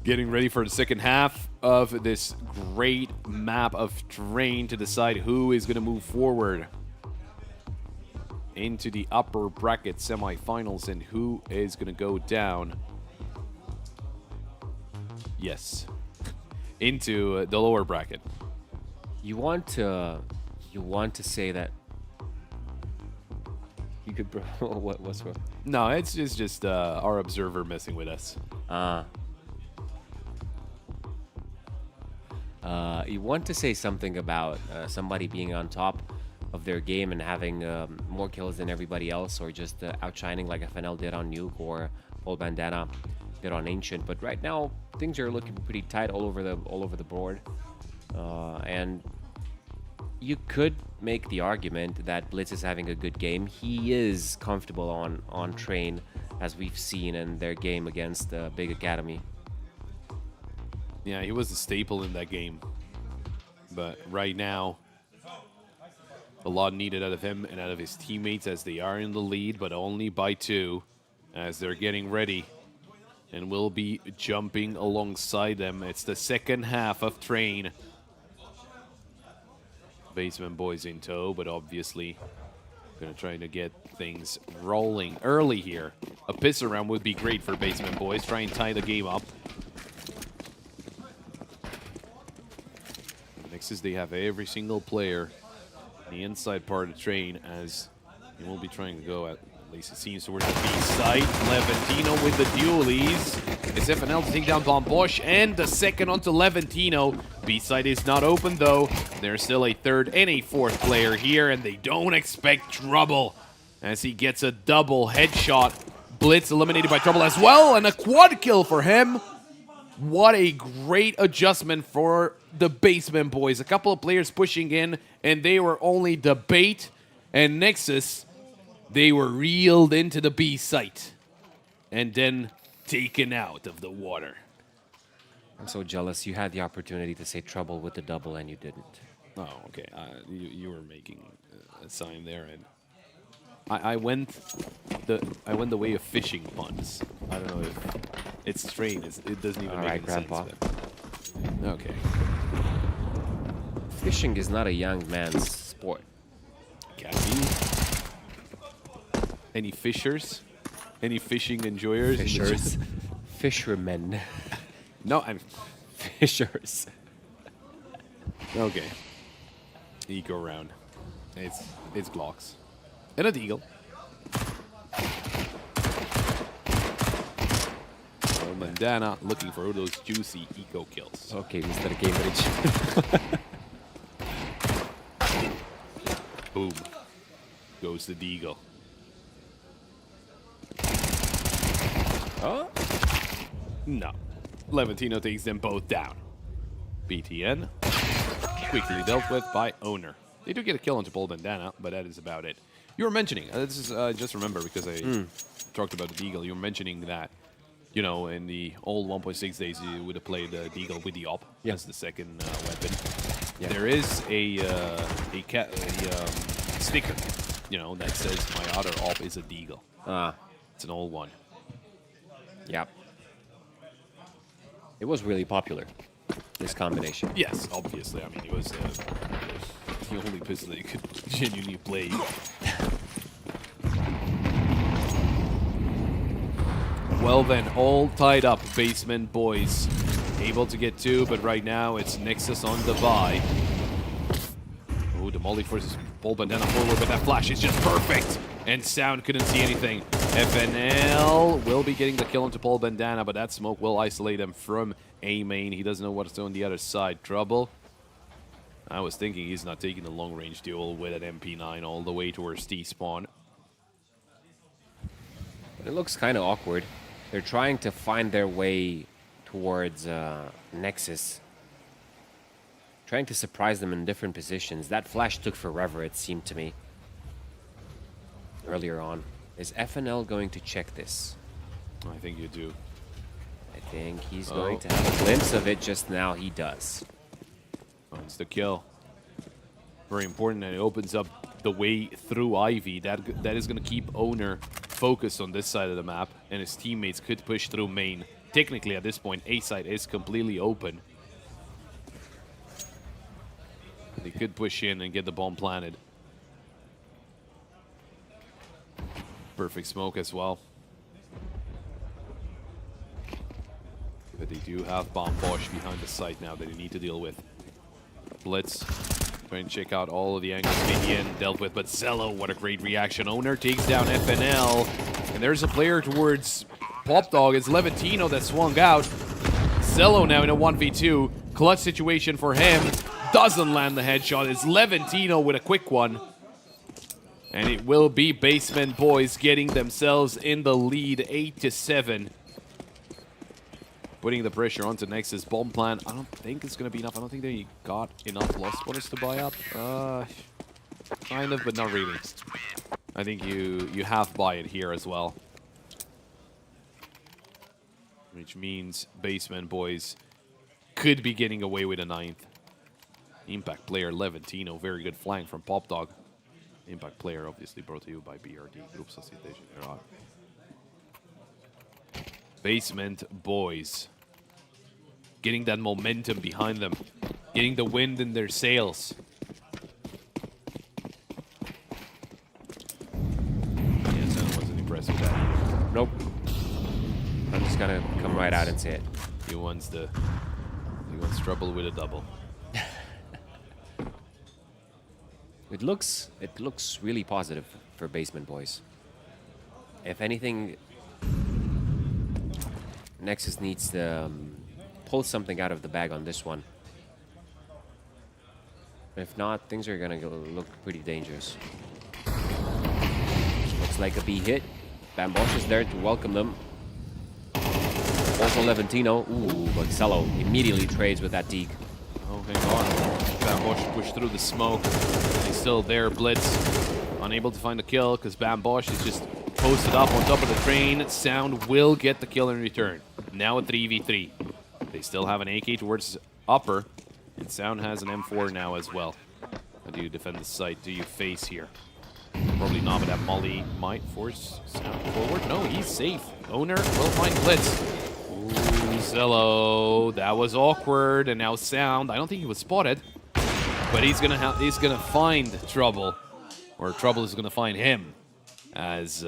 Getting ready for the second half of this great map of terrain to decide who is going to move forward into the upper bracket semifinals and who is going to go down. Yes. into the lower bracket. You want to say that you could what's wrong? No, it's just our observer messing with us. You want to say something about somebody being on top of their game and having more kills than everybody else, or just outshining like FNL did on Nuke or Paul Bandana did on Ancient. But right now things are looking pretty tight all over the board, and you could make the argument that Blitz is having a good game. He is comfortable on Train, as we've seen in their game against Big Academy. Yeah, he was a staple in that game. But right now, a lot needed out of him and out of his teammates, as they are in the lead, but only by 2, as they're getting ready and will be jumping alongside them. It's the second half of Train. Basement Boys in tow, but obviously gonna try to get things rolling early here. A piss around would be great for Basement Boys. Try and tie the game up. Next is they have every single player in the inside part of the Train, as he will be trying to go at least it seems towards the B side. Levantino with the dualies. It's FNL to take down Bomb Bosch, and the second onto Levantino. B side is not open though. There's still a third and a fourth player here, and they don't expect trouble as he gets a double headshot. Blitz eliminated by Trouble as well, and a quad kill for him. What a great adjustment for the Basement Boys. A couple of players pushing in, and they were only the bait. And Nexus, they were reeled into the B site and then taken out of the water. I'm so jealous. You had the opportunity to say Trouble with the double, and you didn't. Oh, okay. You were making a sign there, and I went the way of fishing puns. I don't know if it's Train. It doesn't even make any Grandpa. sense. But okay. Fishing is not a young man's sport. Can be. Any fishers? Any fishing enjoyers? Fishers. Fishermen. No, I'm Fishers. okay. Eco round. It's Glocks. And a Deagle. Oh, Bandana looking for those juicy eco kills. Okay, Mr. Cambridge. Boom. Goes the Deagle. Oh? No. Levantino takes them both down. BTN. Quickly dealt with by Owner. They do get a kill onto Paul Bandana, but that is about it. You were mentioning, this is just remember because I talked about the Deagle, you were mentioning that, you know, in the old 1.6 days, you would have played the Deagle with the op as the second weapon. Yeah. There is a sticker, you know, that says my other op is a Deagle. It's an old one. Yeah. It was really popular, this combination. Yes, obviously. I mean, it was the only pistol that you could genuinely play. Well then, all tied up, Basement Boys. Able to get 2, but right now it's Nexus on the buy. Oh, the molly forces Paul Bandana forward, but that flash is just perfect. And Sound couldn't see anything. FNL will be getting the kill into Paul Bandana, but that smoke will isolate him from A main. He doesn't know what's on the other side. Trouble. I was thinking he's not taking the long-range duel with an MP9 all the way towards T-spawn. It looks kind of awkward. They're trying to find their way towards Nexus. Trying to surprise them in different positions. That flash took forever, it seemed to me. Earlier on. Is FNL going to check this? I think you do. I think he's going to have a glimpse of it just now. He does. Finds the kill. Very important, and it opens up the way through Ivy. That is going to keep Owner focused on this side of the map, and his teammates could push through main. Technically, at this point, A side is completely open. They could push in and get the bomb planted. Perfect smoke as well. But they do have Bomb Bosch behind the site now that they need to deal with. Blitz. Try and check out all of the angles Midian dealt with, but Zello, what a great reaction. Owner takes down FNL. And there's a player towards Pop Dog. It's Levantino that swung out. Zello now in a 1v2. Clutch situation for him. Doesn't land the headshot. It's Levantino with a quick one. And it will be Basement Boys getting themselves in the lead 8-7. Putting the pressure onto Nexus. Bomb plan, I don't think it's going to be enough. I don't think they got enough lost bonus to buy up. Kind of, but not really. I think you have buy it here as well. Which means Basement Boys could be getting away with a 9th. Impact player Levantino, very good flank from Pop Dog. Impact player obviously brought to you by BRD, Group Société Générale. Basement Boys. Getting that momentum behind them. Getting the wind in their sails. Yes, I wasn't impressed with that either. Nope. I'm just gonna come right out and say it. He wants trouble with a double. It looks really positive for Basement Boys. If anything, Nexus needs to pull something out of the bag on this one. If not, things are gonna look pretty dangerous. Looks like a B hit. Bambosh is there to welcome them. Also Levantino. Ooh, but Cello immediately trades with that deke. Oh, hang on. Bambosh pushed through the smoke. He's still there. Blitz unable to find a kill because Bambosh is just posted up on top of the train. Sound will get the kill in return. Now a 3v3. They still have an AK towards upper. And Sound has an M4 now as well. How do you defend the site? Do you face here? Probably not, but that Molly might force Sound forward. No, he's safe. Owner will find Blitz. Ooh, Zello. That was awkward. And now Sound. I don't think he was spotted. But he's gonna find Trouble. Or Trouble is gonna find him. As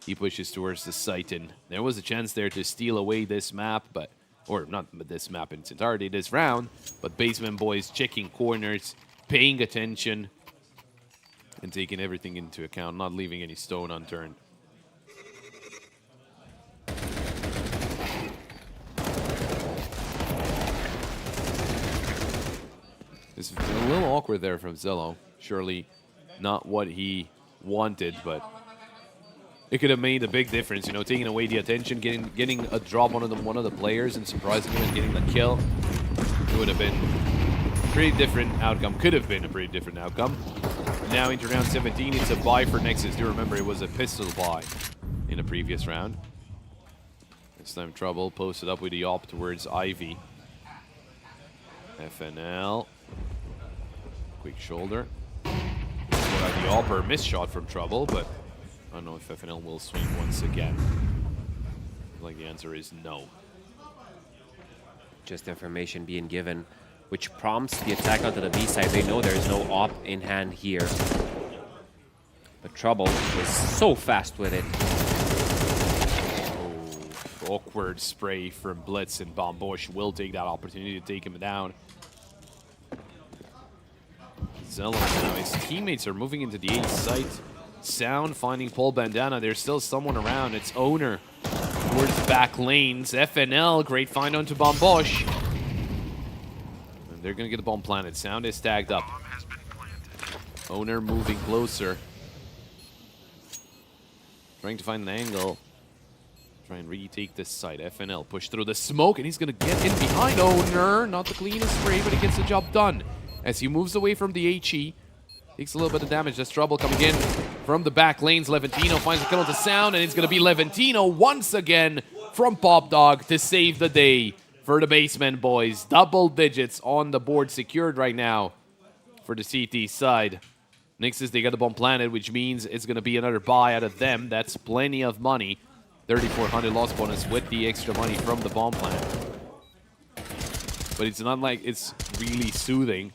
he pushes towards the site. And there was a chance there to steal away this map, but or not this map in its entirety, this round, but Basement Boys checking corners, paying attention, and taking everything into account, not leaving any stone unturned. It's a little awkward there from Zello. Surely not what he wanted, but it could have made a big difference, you know, taking away the attention, getting a drop on one of the players and surprising him and getting the kill. It would have been a pretty different outcome. Could have been a pretty different outcome. Now into round 17, it's a buy for Nexus. Do remember it was a pistol buy in the previous round. This time Trouble posted up with the op towards Ivy. FNL. Quick shoulder. The opper missed shot from Trouble, but I don't know if FNL will swing once again. Like the answer is no. Just information being given, which prompts the attack onto the B side. They know there is no op in hand here. But Trouble is so fast with it. Oh, awkward spray from Blitz, and Bambosh will take that opportunity to take him down. Zello now, his teammates are moving into the A site. Sound finding Paul Bandana. There's still someone around. It's Owner towards back lanes. FNL, great find onto Bambosh. And they're going to get the bomb planted. Sound is tagged up. Owner moving closer. Trying to find an angle. Try and retake this site. FNL push through the smoke, and he's going to get in behind Owner. Not the cleanest spray, but he gets the job done. As he moves away from the HE. Takes a little bit of damage. That's Trouble coming in from the back lanes. Levantino finds a kill into Sound, and it's going to be Levantino once again from Pop Dog to save the day for the Basement Boys. Double digits on the board secured right now for the CT side. Nexus, they got the bomb planted, which means it's going to be another buy out of them. That's plenty of money. 3,400 loss bonus with the extra money from the bomb plant. But it's not like it's really soothing.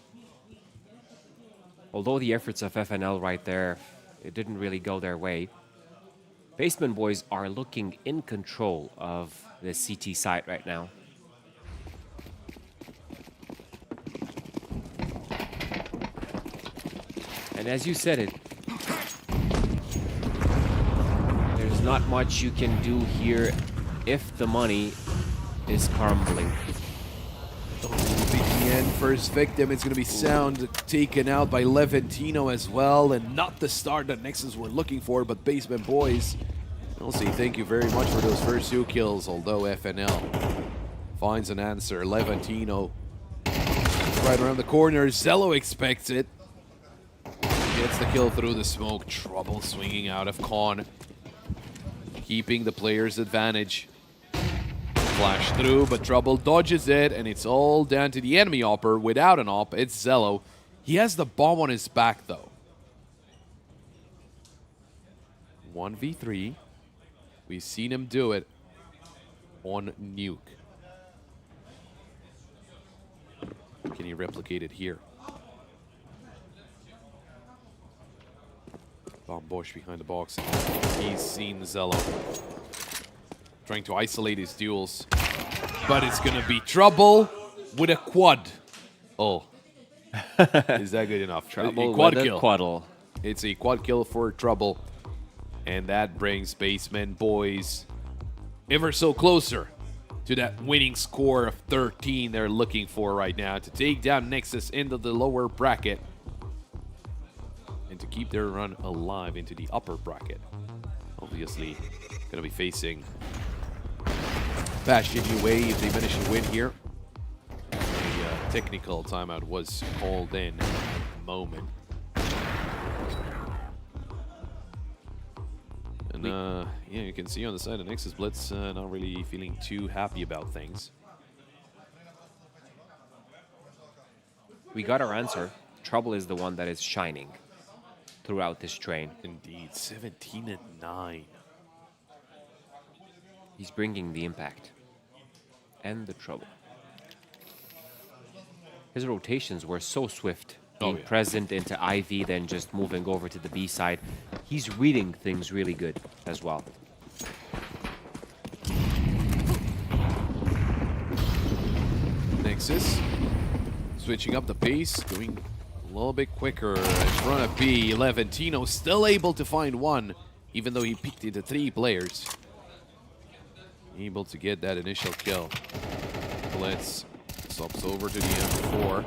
Although the efforts of FNL right there, it didn't really go their way. Basement Boys are looking in control of the CT site right now. And as you said it, there's not much you can do here if the money is crumbling. BTN first victim. It's going to be Sound taken out by Leventino as well, and not the start that Nexus were looking for, but Basement Boys, I'll say thank you very much for those first 2 kills, although FNL finds an answer. Leventino right around the corner. Zello expects it. Gets the kill through the smoke. Trouble swinging out of Con, keeping the player's advantage. Flash through, but Trouble dodges it, and it's all down to the enemy opper. Without an op, it's Zello. He has the bomb on his back, though. 1v3. We've seen him do it on Nuke. Can he replicate it here? Bomb Bosch behind the box. He's seen Zello trying to isolate his duels, but it's gonna be Trouble with a quad. Oh, is that good enough? Trouble a quad with kill. a quaddle. It's a quad kill for Trouble, and that brings Basement Boys ever so closer to that winning score of 13 they're looking for right now to take down Nexus into the lower bracket and to keep their run alive into the upper bracket. Obviously, gonna be facing Bastion UA if they manage to win here. A technical timeout was called in at the moment. And yeah, you can see on the side of Nexus Blitz not really feeling too happy about things. We got our answer. Trouble is the one that is shining throughout this train. Indeed, 17-9. He's bringing the impact and the trouble. His rotations were so swift. Being present into IV, then just moving over to the B side. He's reading things really good as well. Nexus switching up the pace, going a little bit quicker in front of B. Leventino still able to find one, even though he peeked into 3 players. Able to get that initial kill. Blitz swaps over to the M4.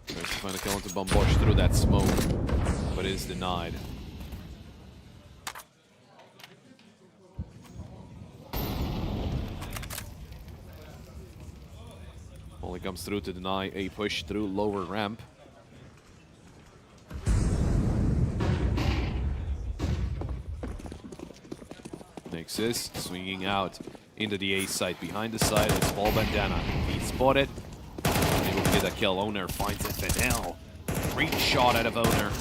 Tries to find a kill into Bombosh through that smoke, but is denied. Only comes through to deny a push through lower ramp. Nexus swinging out into the A side. Behind the side, it's Paul Bandana. He spotted. Able to get that kill. Owner finds FNL. Great shot out of Owner.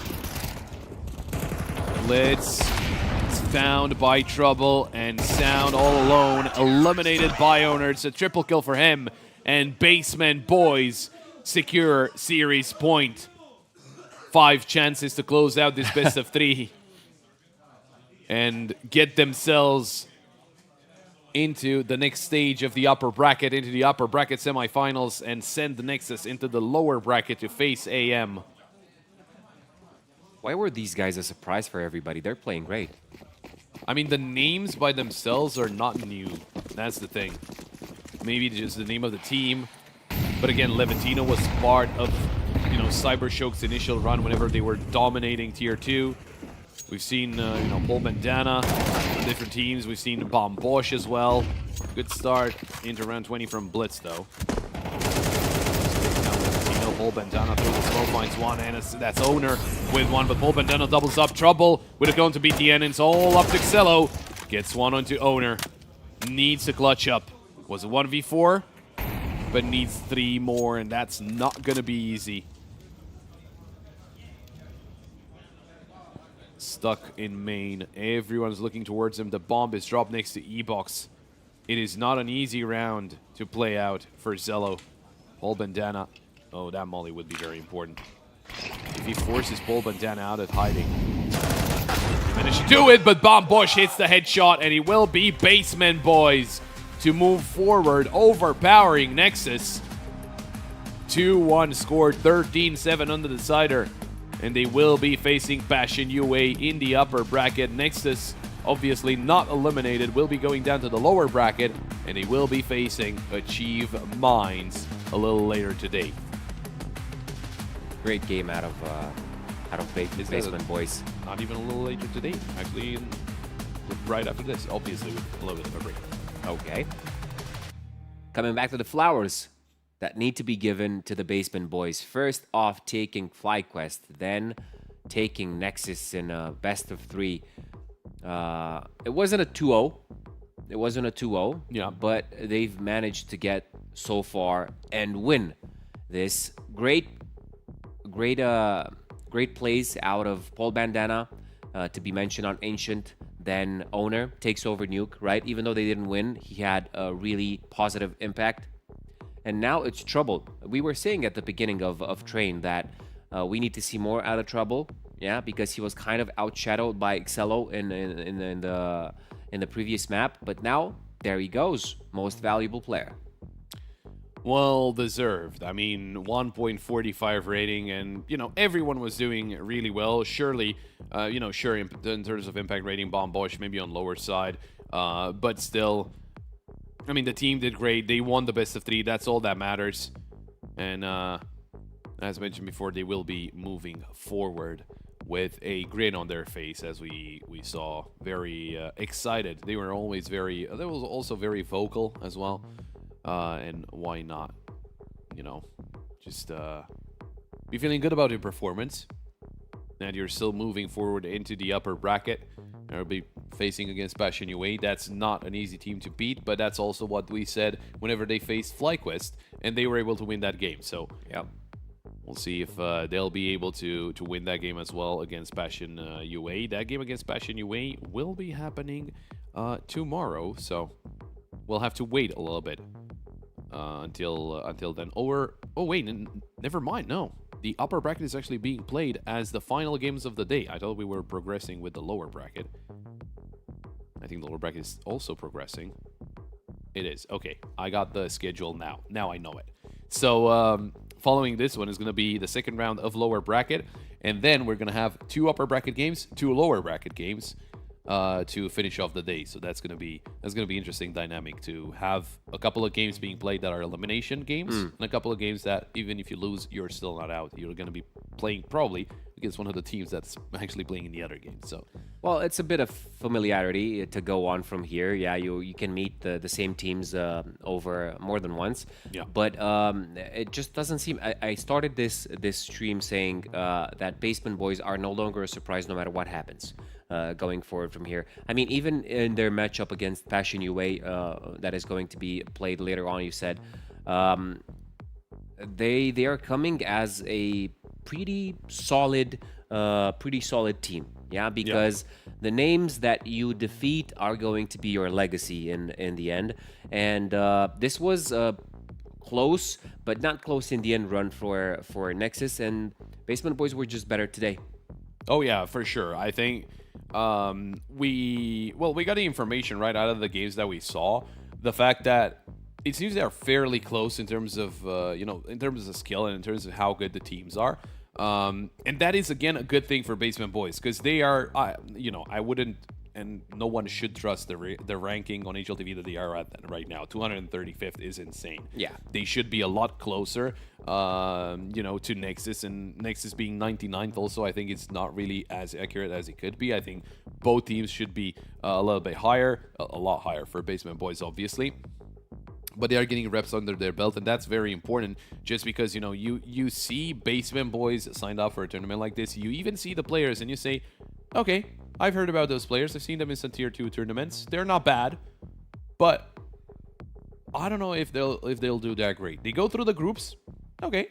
Blitz is found by Trouble, and Sound all alone. Eliminated by Owner. It's a triple kill for him. And Basement Boys secure series point. 5 chances to close out this best of 3. And get themselves into the next stage of the upper bracket, into the upper bracket semifinals, and send the Nexus into the lower bracket to face AM. Why were these guys a surprise for everybody? They're playing great. I mean, the names by themselves are not new. That's the thing. Maybe just the name of the team. But again, Leventino was part of, Cybershock's initial run whenever they were dominating Tier 2. We've seen, Paul Bandana on different teams. We've seen Bomb Bosch as well. Good start into round 20 from Blitz, though. Now, Paul Bandana through the smoke finds one, and that's Owner with one, but Paul Bandana doubles up. Trouble with it going to beat the end. It's all up to Xello. Gets one onto Owner. Needs to clutch up. Was a 1v4, but needs 3 more, and that's not going to be easy. Stuck in main. Everyone's looking towards him. The bomb is dropped next to E-Box. It is not an easy round to play out for Xello. Paul Bandana. Oh, that molly would be very important. If he forces Paul Bandana out of hiding. He managed to do it, but Bomb Bosch hits the headshot, and he will be Basement Boys to move forward, overpowering Nexus. 2-1 scored, 13-7 on the decider. and they will be facing Passion UA in the upper bracket. Nexus, obviously not eliminated, will be going down to the lower bracket, and they will be facing Achieve Minds a little later today. Great game out of Basement Boys. Not even a little later today, actually, right after this, obviously with a little bit of a break. Okay. Coming back to the flowers that need to be given to the Basement Boys. First off, taking FlyQuest, then taking Nexus in a best of 3. It wasn't a 2-0. It wasn't a 2-0. Yeah. But they've managed to get so far and win this. Great plays out of Paul Bandana, to be mentioned on Ancient. Then Owner takes over Nuke, right? Even though they didn't win, he had a really positive impact. And now it's Trouble. We were saying at the beginning of Train that we need to see more out of Trouble, yeah, because he was kind of outshadowed by Excello in the previous map. But now there he goes, most valuable player. Well deserved. I mean, 1.45 rating, and everyone was doing really well. Surely, sure in terms of impact rating, Bomb Bosch maybe on lower side, but still. I mean, the team did great. They won the best of 3. That's all that matters. And as mentioned before, they will be moving forward with a grin on their face, as we saw. Very excited. They were always very. They was also very vocal as well. And why not? Just be feeling good about your performance. And you're still moving forward into the upper bracket. They'll be facing against Passion UA. That's not an easy team to beat, but that's also what we said whenever they faced FlyQuest, and they were able to win that game. So, yeah, we'll see if they'll be able to win that game as well against Passion UA. That game against Passion UA will be happening tomorrow, so we'll have to wait a little bit until then. Or, oh wait, never mind, no. The upper bracket is actually being played as the final games of the day. I thought we were progressing with the lower bracket. I think the lower bracket is also progressing. It is. Okay, I got the schedule now. Now I know it. So following this one is going to be the second round of lower bracket. And then we're going to have 2 upper bracket games, 2 lower bracket games to finish off the day. So that's going to be interesting dynamic to have a couple of games being played that are elimination games, and a couple of games that even if you lose, you're still not out. You're going to be playing probably against one of the teams that's actually playing in the other game. So, well, it's a bit of familiarity to go on from here. Yeah, you can meet the same teams over more than once. Yeah. But it just doesn't seem. I started this stream saying that Basement Boys are no longer a surprise no matter what happens. Going forward from here. I mean, even in their matchup against Passion UA that is going to be played later on, you said, they are coming as a pretty solid team. Yeah, because the names that you defeat are going to be your legacy in the end. And this was close, but not close in the end run for Nexus, and Basement Boys were just better today. Oh yeah, for sure. I think we got the information right out of the games that we saw. The fact that it seems they are fairly close in terms of in terms of skill and in terms of how good the teams are. And that is again a good thing for Basement Boys, because they are I wouldn't, and no one should trust the ranking on HLTV that they are at right now. 235th is insane. Yeah. They should be a lot closer, to Nexus, and Nexus being 99th also, I think it's not really as accurate as it could be. I think both teams should be a little bit higher, a lot higher for Basement Boys, obviously. But they are getting reps under their belt, and that's very important, just because, you see Basement Boys signed up for a tournament like this. You even see the players, and you say, okay, I've heard about those players. I've seen them in some tier 2 tournaments. They're not bad, but I don't know if they'll do that great. They go through the groups. Okay,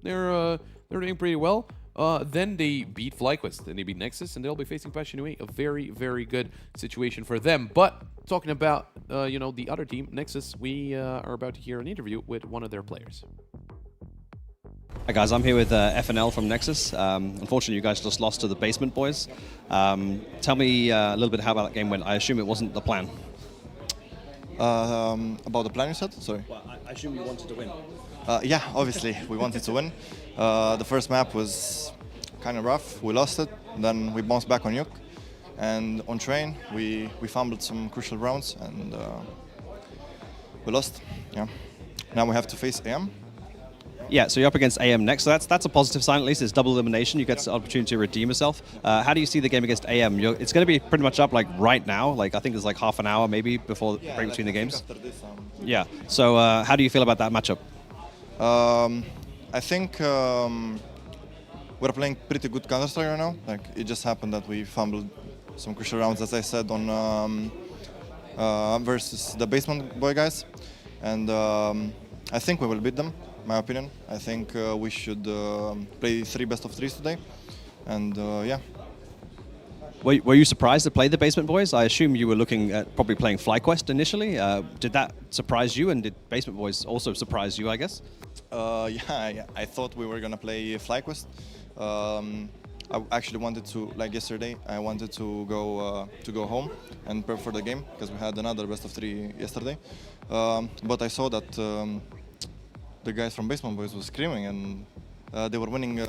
they're doing pretty well. Then they beat FlyQuest, and they beat Nexus, and they'll be facing Passion UA. A very, very good situation for them. But talking about the other team, Nexus, we are about to hear an interview with one of their players. Hi guys, I'm here with FNL from Nexus. Unfortunately, you guys just lost to the Basement Boys. Tell me a little bit how that game went. I assume it wasn't the plan. About the plan you said? Sorry. Well, I assume you wanted to win. Yeah, obviously we wanted to win. The first map was kind of rough. We lost it. Then we bounced back on Yuk. And on train, we fumbled some crucial rounds and we lost. Yeah. Now we have to face AM. Yeah, so you're up against AM next. So that's a positive sign at least. It's double elimination. You get the opportunity to redeem yourself. How do you see the game against AM? It's going to be pretty much up like right now. Like I think there's like half an hour maybe before the break between the games. After this, yeah. So how do you feel about that matchup? I think we're playing pretty good Counter-Strike right now. Like it just happened that we fumbled some crucial rounds, as I said, on versus the Basement Boy guys, and I think we will beat them. My opinion. I think we should play 3 best of 3s today, and yeah. Were you surprised to play the Basement Boys? I assume you were looking at probably playing FlyQuest initially. Did that surprise you, and did Basement Boys also surprise you, I guess? Yeah, I thought we were gonna play FlyQuest. I actually wanted to, like yesterday, I wanted to go home and prep for the game because we had another best of 3 yesterday. But I saw that the guys from Basement Boys were screaming and they were winning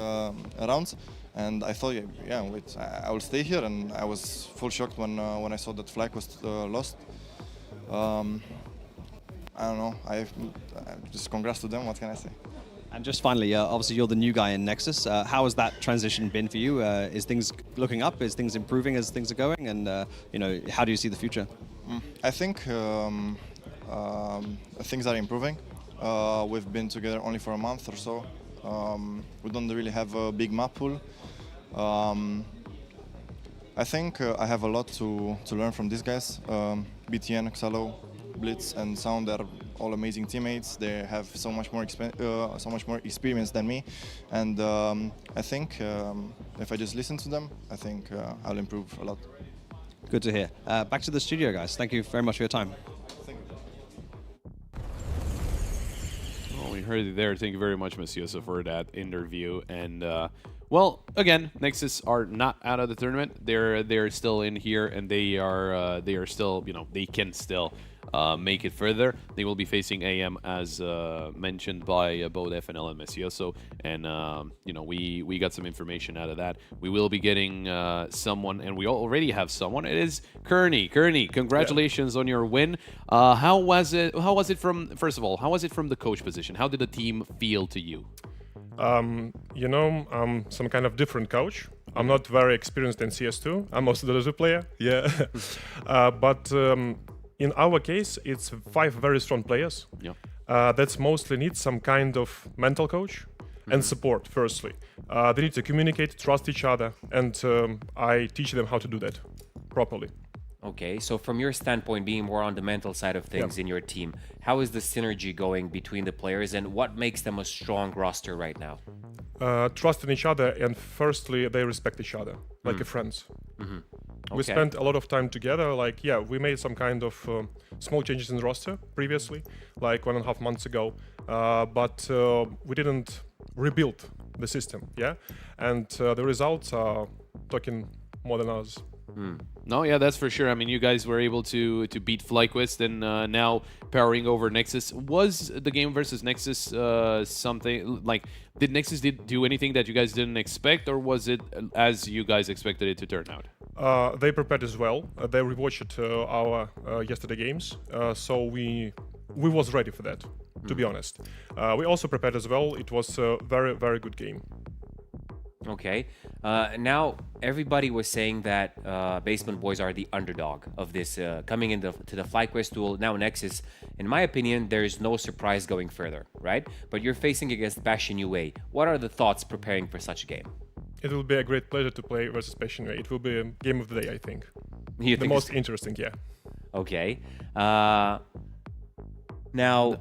rounds. And I thought, yeah, wait, I will stay here. And I was full shocked when I saw that FlyQuest lost. I don't know. I just congrats to them. What can I say? And just finally, obviously you're the new guy in Nexus. How has that transition been for you? Is things looking up? Is things improving as things are going? And how do you see the future? I think things are improving. We've been together only for a month or so. We don't really have a big map pool. I think I have a lot to learn from these guys. BTN, Xalo, Blitz, and Sound, they're all amazing teammates. They have so much more experience than me, and I think if I just listen to them, I think I'll improve a lot. Good to hear. Back to the studio, guys. Thank you very much for your time. Well, we heard it there. Thank you very much, Masiosa, for that interview. And well, again, Nexus are not out of the tournament. They're still in here, and they are still, they can still make it further. They will be facing AM, as mentioned by both FNL and Masioso, and we got some information out of that. We will be getting someone, and we already have someone. It is Kearney. Kearney, congratulations on your win. How was it from, first of all, how was it from the coach position? How did the team feel to you? I'm some kind of different coach. I'm not very experienced in CS2. I'm also the Dozu player. Yeah, but in our case, it's 5 very strong players. Yeah. That's mostly need some kind of mental coach and support. Firstly, they need to communicate, trust each other, and I teach them how to do that properly. Okay, so from your standpoint, being more on the mental side of things in your team, how is the synergy going between the players, and what makes them a strong roster right now? Trust in each other, and firstly, they respect each other, like friends. Okay. We spent a lot of time together. Like, we made some kind of small changes in the roster previously, like 1.5 months ago, but we didn't rebuild the system, and the results are talking more than us. No, yeah, that's for sure. I mean, you guys were able to beat FlyQuest, and now powering over Nexus. Was the game versus Nexus something like, did Nexus do anything that you guys didn't expect, or was it as you guys expected it to turn out? They prepared as well. They rewatched our yesterday games, so we was ready for that, to be honest. We also prepared as well. It was a very, very good game. Okay. Now, everybody was saying that Basement Boys are the underdog of this coming into the FlyQuest duel. Now, Nexus, in my opinion, there is no surprise going further, right? But you're facing against Passion UA. What are the thoughts preparing for such a game? It will be a great pleasure to play versus Passion UA. It will be a game of the day, I think. You the think most interesting, yeah. Okay. Now,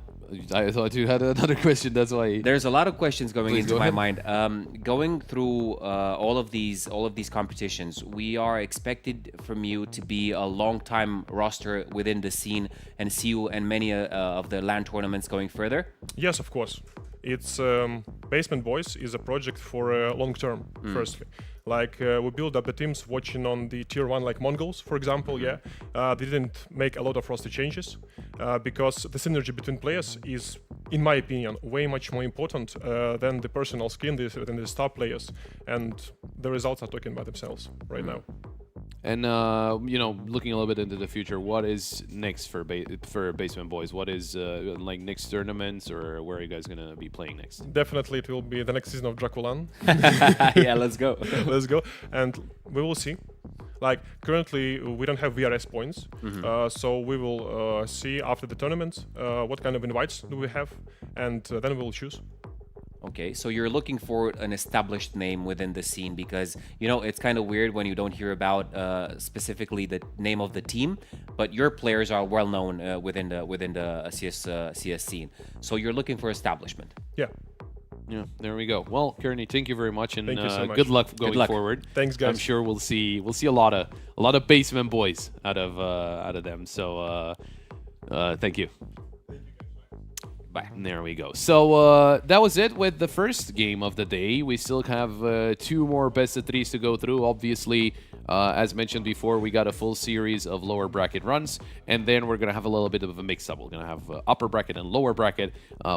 I thought you had another question. That's why there's a lot of questions going Please into go my ahead. mind. Going through all of these competitions, we are expected from you to be a long-time roster within the scene and see you in many of the LAN tournaments going further. Yes, of course. It's Basement Boys is a project for long term. Firstly, like we build up the teams watching on the tier 1, like Mongols, for example. They didn't make a lot of roster changes because the synergy between players is in my opinion, way much more important than the personal skill, than the star players. And the results are talking by themselves right now. And looking a little bit into the future, what is next for Basement Boys? What is like next tournaments, or where are you guys gonna be playing next? Definitely, it will be the next season of DraculaN. Yeah, let's go. Let's go, and we will see. Like currently, we don't have VRS points, so we will see after the tournament what kind of invites do we have, and then we will choose. Okay, so you're looking for an established name within the scene because, it's kind of weird when you don't hear about specifically the name of the team, but your players are well known within the CS scene. So you're looking for establishment. Yeah. Yeah, there we go. Well, Kearney, thank you very much, and Thank you so much. good luck going forward. Thanks, guys. I'm sure we'll see a lot of Basement Boys out of them. So thank you. Bye. There we go. So that was it with the first game of the day. We still have 2 more best of 3s to go through. Obviously, as mentioned before, we got a full series of lower bracket runs, and then we're going to have a little bit of a mix-up. We're going to have upper bracket and lower bracket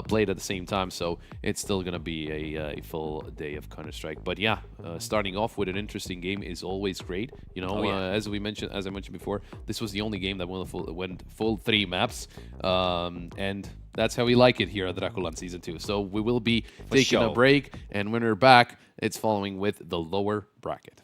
played at the same time, so it's still going to be a full day of Counter-Strike. But yeah, starting off with an interesting game is always great. As I mentioned before, this was the only game that went full 3 maps, and that's how we like it here at DraculaN Season 2. So we will be taking a break, and when we're back, it's following with the lower bracket.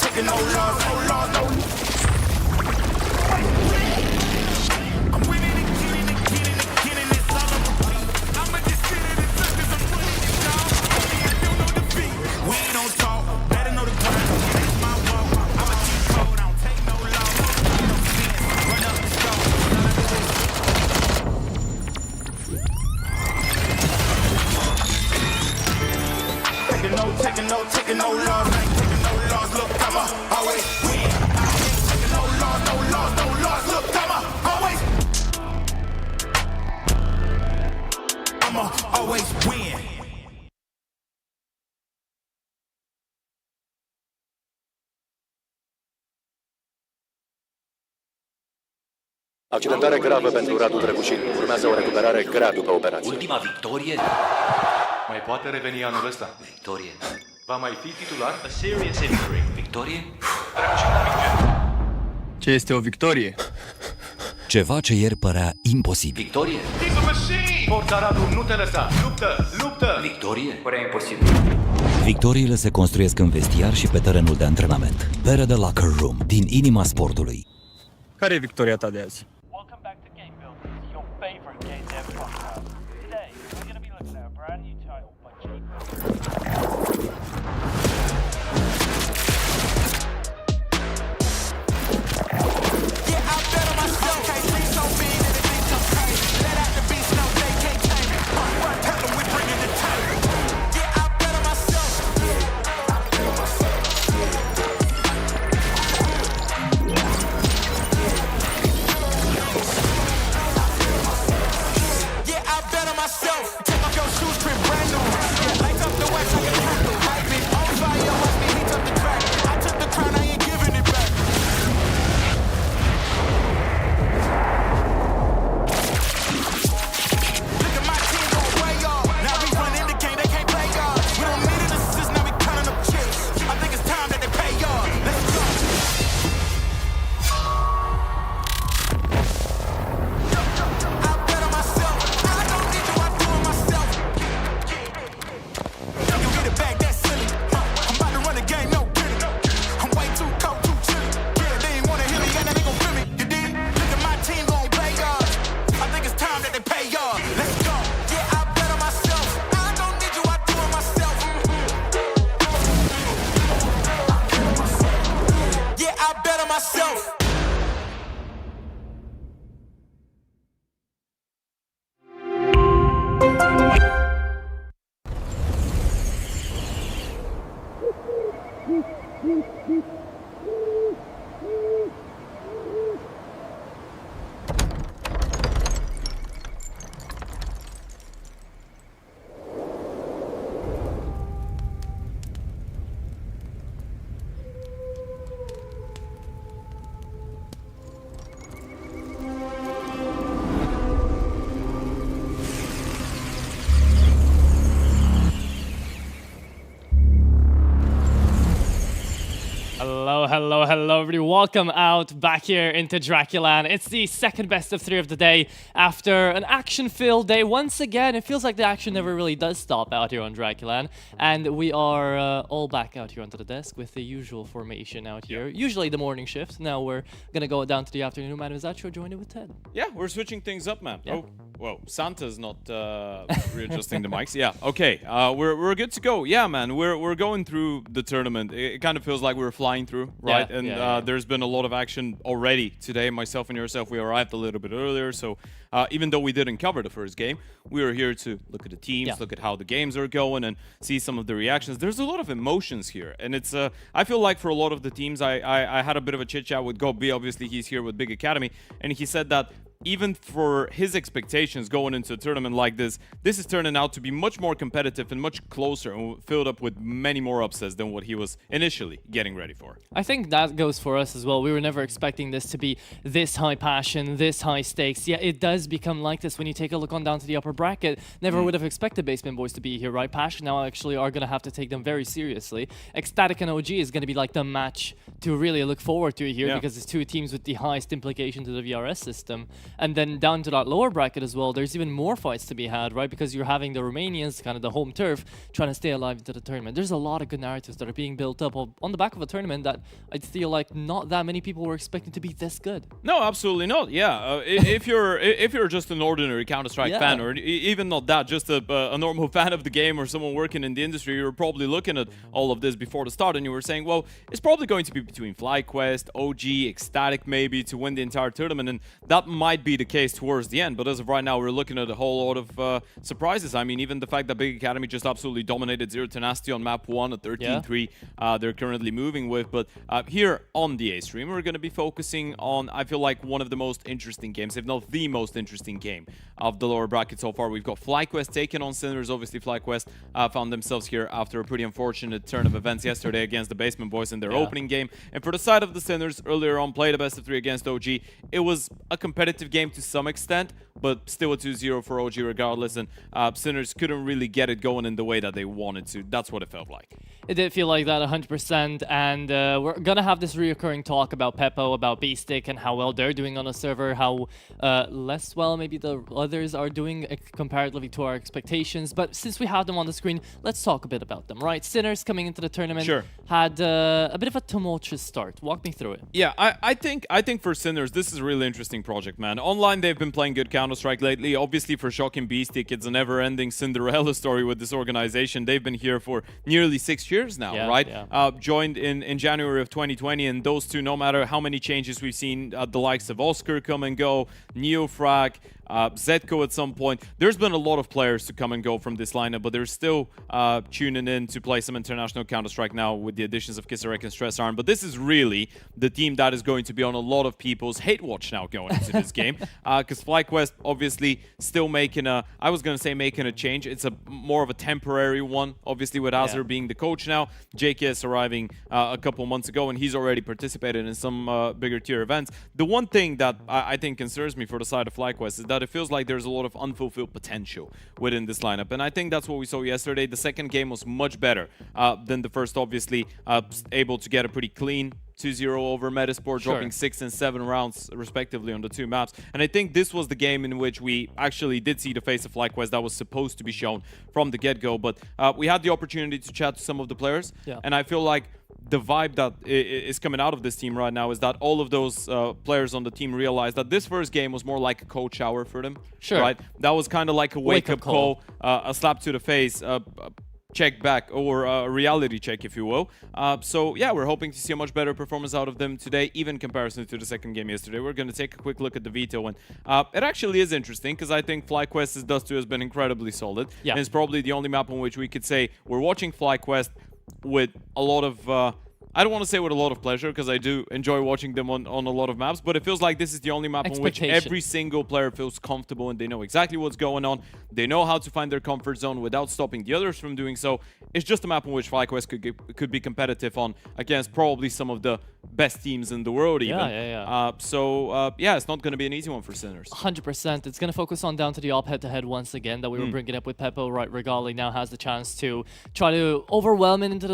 taking no loss, no loss, no. I'm winning again and again and again, and it's all on repeat. I'ma just sit in the truck 'cause I'm running it down. Baby, I don't know defeat. We ain't no talk, better know the grind. That's my walk. I'ma keep cold, I don't take no loss. No sense, run up the score. Taking no loss, I ain't taking no loss. Look, I'ma always win. I ain't taking no loss, no loss, no loss. Look, I'ma always win. Accidentare gravă pentru Radu DraculaN. Urmează o recuperare grea după operație. Ultima victorie? Mai poate reveni anul ăsta. Victorie. Va mai fi titular? A serious injury. Victorie? Ce este o victorie? Ceva ce ieri părea imposibil. Victorie? He's a machine! Forța Radu, nu te lăsa! Luptă! Luptă! Victorie? Părea imposibil. Victoriile se construiesc în vestiar și pe terenul de antrenament. Pere de Locker Room, din inima sportului. Care e victoria ta de azi? Welcome back to Game Builders, your favorite game dev podcast. Today, we're going to be looking at a brand new title by Jake. Yeah, I bet on myself. Can't see so big that it be so crazy. Let out the beast, no, they can't tame it. Tell them we bringing the table. Yeah, I bet on myself. Yeah, I bet on myself. Take off your shoes, crib brand new. Yeah, lights up the west like a candle. Hype me on fire, watch me heat up the track. I took the crown, I ain't giving it back. Look at my team going way off. Now we running the game, they can't play y'all. We don't need an assist, now we counting up chips. I think it's time that they pay y'all. Let's go. I bet on myself. I don't need you, I do it myself. You get it back, that's silly. I'm about to run the game, no kidding. I'm way too cold, too chilly. Yeah, they ain't wanna hear me, and now they gon' feel me. You dig? Look at my team gon' play y'all. I think it's time that they pay y'all. Let's go. Yeah, I bet on myself. I don't need you, I do it myself. Yeah, I bet on myself. Hello, everybody. Welcome out back here into DraculaN. It's the second best of 3 of the day after an action-filled day. Once again, it feels like the action never really does stop out here on DraculaN. And we are all back out here onto the desk with the usual formation out here. Usually the morning shift. Now we're going to go down to the afternoon. Madam Zacho joined it with Ted. Yeah, we're switching things up, man. Yeah. Oh, whoa. Santa's not readjusting the mics. Yeah, okay. We're good to go. Yeah, man. We're going through the tournament. It kind of feels like we're flying through, right? There's been a lot of action already today. Myself and yourself, we arrived a little bit earlier. So even though we didn't cover the first game, we were here to look at the teams, look at how the games are going, and see some of the reactions. There's a lot of emotions here, and it's I feel like for a lot of the teams, I had a bit of a chit chat with Gobi. Obviously, he's here with Big Academy, and he said that even for his expectations going into a tournament like this is turning out to be much more competitive and much closer and filled up with many more upsets than what he was initially getting ready for. I think that goes for us as well. We were never expecting this to be this high passion, this high stakes. Yeah, it does become like this when you take a look on down to the upper bracket. Never would have expected Basement Boys to be here, right? Passion now actually are going to have to take them very seriously. Ecstatic and OG is going to be like the match to really look forward to here Yeah. because it's two teams with the highest implication to the VRS system. And then down to that lower bracket as well, there's even more fights to be had, right? Because you're having the Romanians, kind of the home turf, trying to stay alive into the tournament. There's a lot of good narratives that are being built up on the back of a tournament that I feel like not that many people were expecting to be this good. No, absolutely not. Yeah, if you're just an ordinary Counter-Strike Yeah. fan, or even not that, just a normal fan of the game or someone working in the industry, you were probably looking at all of this before the start, and you were saying, well, it's probably going to be between FlyQuest, OG, Ecstatic maybe to win the entire tournament, and that might be the case towards the end. But as of right now, we're looking at a whole lot of surprises. I mean, even the fact that Big Academy just absolutely dominated Zero Tenacity on map 1 at 13-3, they're currently moving with. But here on the A stream, we're going to be focusing on, I feel like, one of the most interesting games, if not the most interesting game of the lower bracket so far. We've got FlyQuest taking on Sinners. Obviously, FlyQuest found themselves here after a pretty unfortunate turn of events yesterday against the Basement Boys in their opening game. And for the side of the Sinners, earlier on, played a best of 3 against OG. It was a competitive game to some extent, but still a 2-0 for OG regardless, and Sinners couldn't really get it going in the way that they wanted to. That's what it felt like. It did feel like that 100%, and we're gonna have this reoccurring talk about Peppo, about B-Stick, and how well they're doing on a server, how less well maybe the others are doing comparatively to our expectations. But since we have them on the screen, let's talk a bit about them, right? Sinners coming into the tournament had a bit of a tumultuous start. Walk me through it. Yeah, I think for Sinners, this is a really interesting project, man. Online, they've been playing good Counter-Strike lately. Obviously, for Shocking Beastic, it's a never-ending Cinderella story with this organization. They've been here for nearly 6 years now, right? Joined in January of 2020, and those two, no matter how many changes we've seen, the likes of Oscar come and go, Neofrag, Zetko at some point. There's been a lot of players to come and go from this lineup, but they're still tuning in to play some international Counter-Strike now with the additions of Kisarek and Stress Arm. But this is really the team that is going to be on a lot of people's hate watch now going into this game, because FlyQuest obviously still making a, I was going to say making a change. It's a more of a temporary one, obviously with Azur being the coach now. JKS arriving a couple months ago, and he's already participated in some bigger tier events. The one thing that I think concerns me for the side of FlyQuest is that it feels like there's a lot of unfulfilled potential within this lineup, and I think that's what we saw yesterday. The second game was much better than the first, obviously, able to get a pretty clean 2-0 over Metasport, dropping 6 and 7 rounds respectively on the two maps. And I think this was the game in which we actually did see the face of FlyQuest that was supposed to be shown from the get-go. But we had the opportunity to chat to some of the players, and I feel like the vibe that is coming out of this team right now is that all of those players on the team realized that this first game was more like a cold shower for them. Right? That was kind of like a wake-up call, a slap to the face, check back, or a reality check, if you will. So yeah, we're hoping to see a much better performance out of them today, even in comparison to the second game yesterday. We're going to take a quick look at the veto, and it actually is interesting because I think FlyQuest's Dust 2 has been incredibly solid. And it's probably the only map on which we could say we're watching FlyQuest with a lot of I don't want to say with a lot of pleasure, because I do enjoy watching them on a lot of maps, but it feels like this is the only map on which every single player feels comfortable and they know exactly what's going on. They know how to find their comfort zone without stopping the others from doing so. It's just a map on which FlyQuest could be competitive on against probably some of the best teams in the world even. So yeah, it's not going to be an easy one for Sinners. 100%. It's going to focus on down to the op head-to-head once again that we were bringing up with Peppo. Right, Regali now has the chance to try to overwhelm it into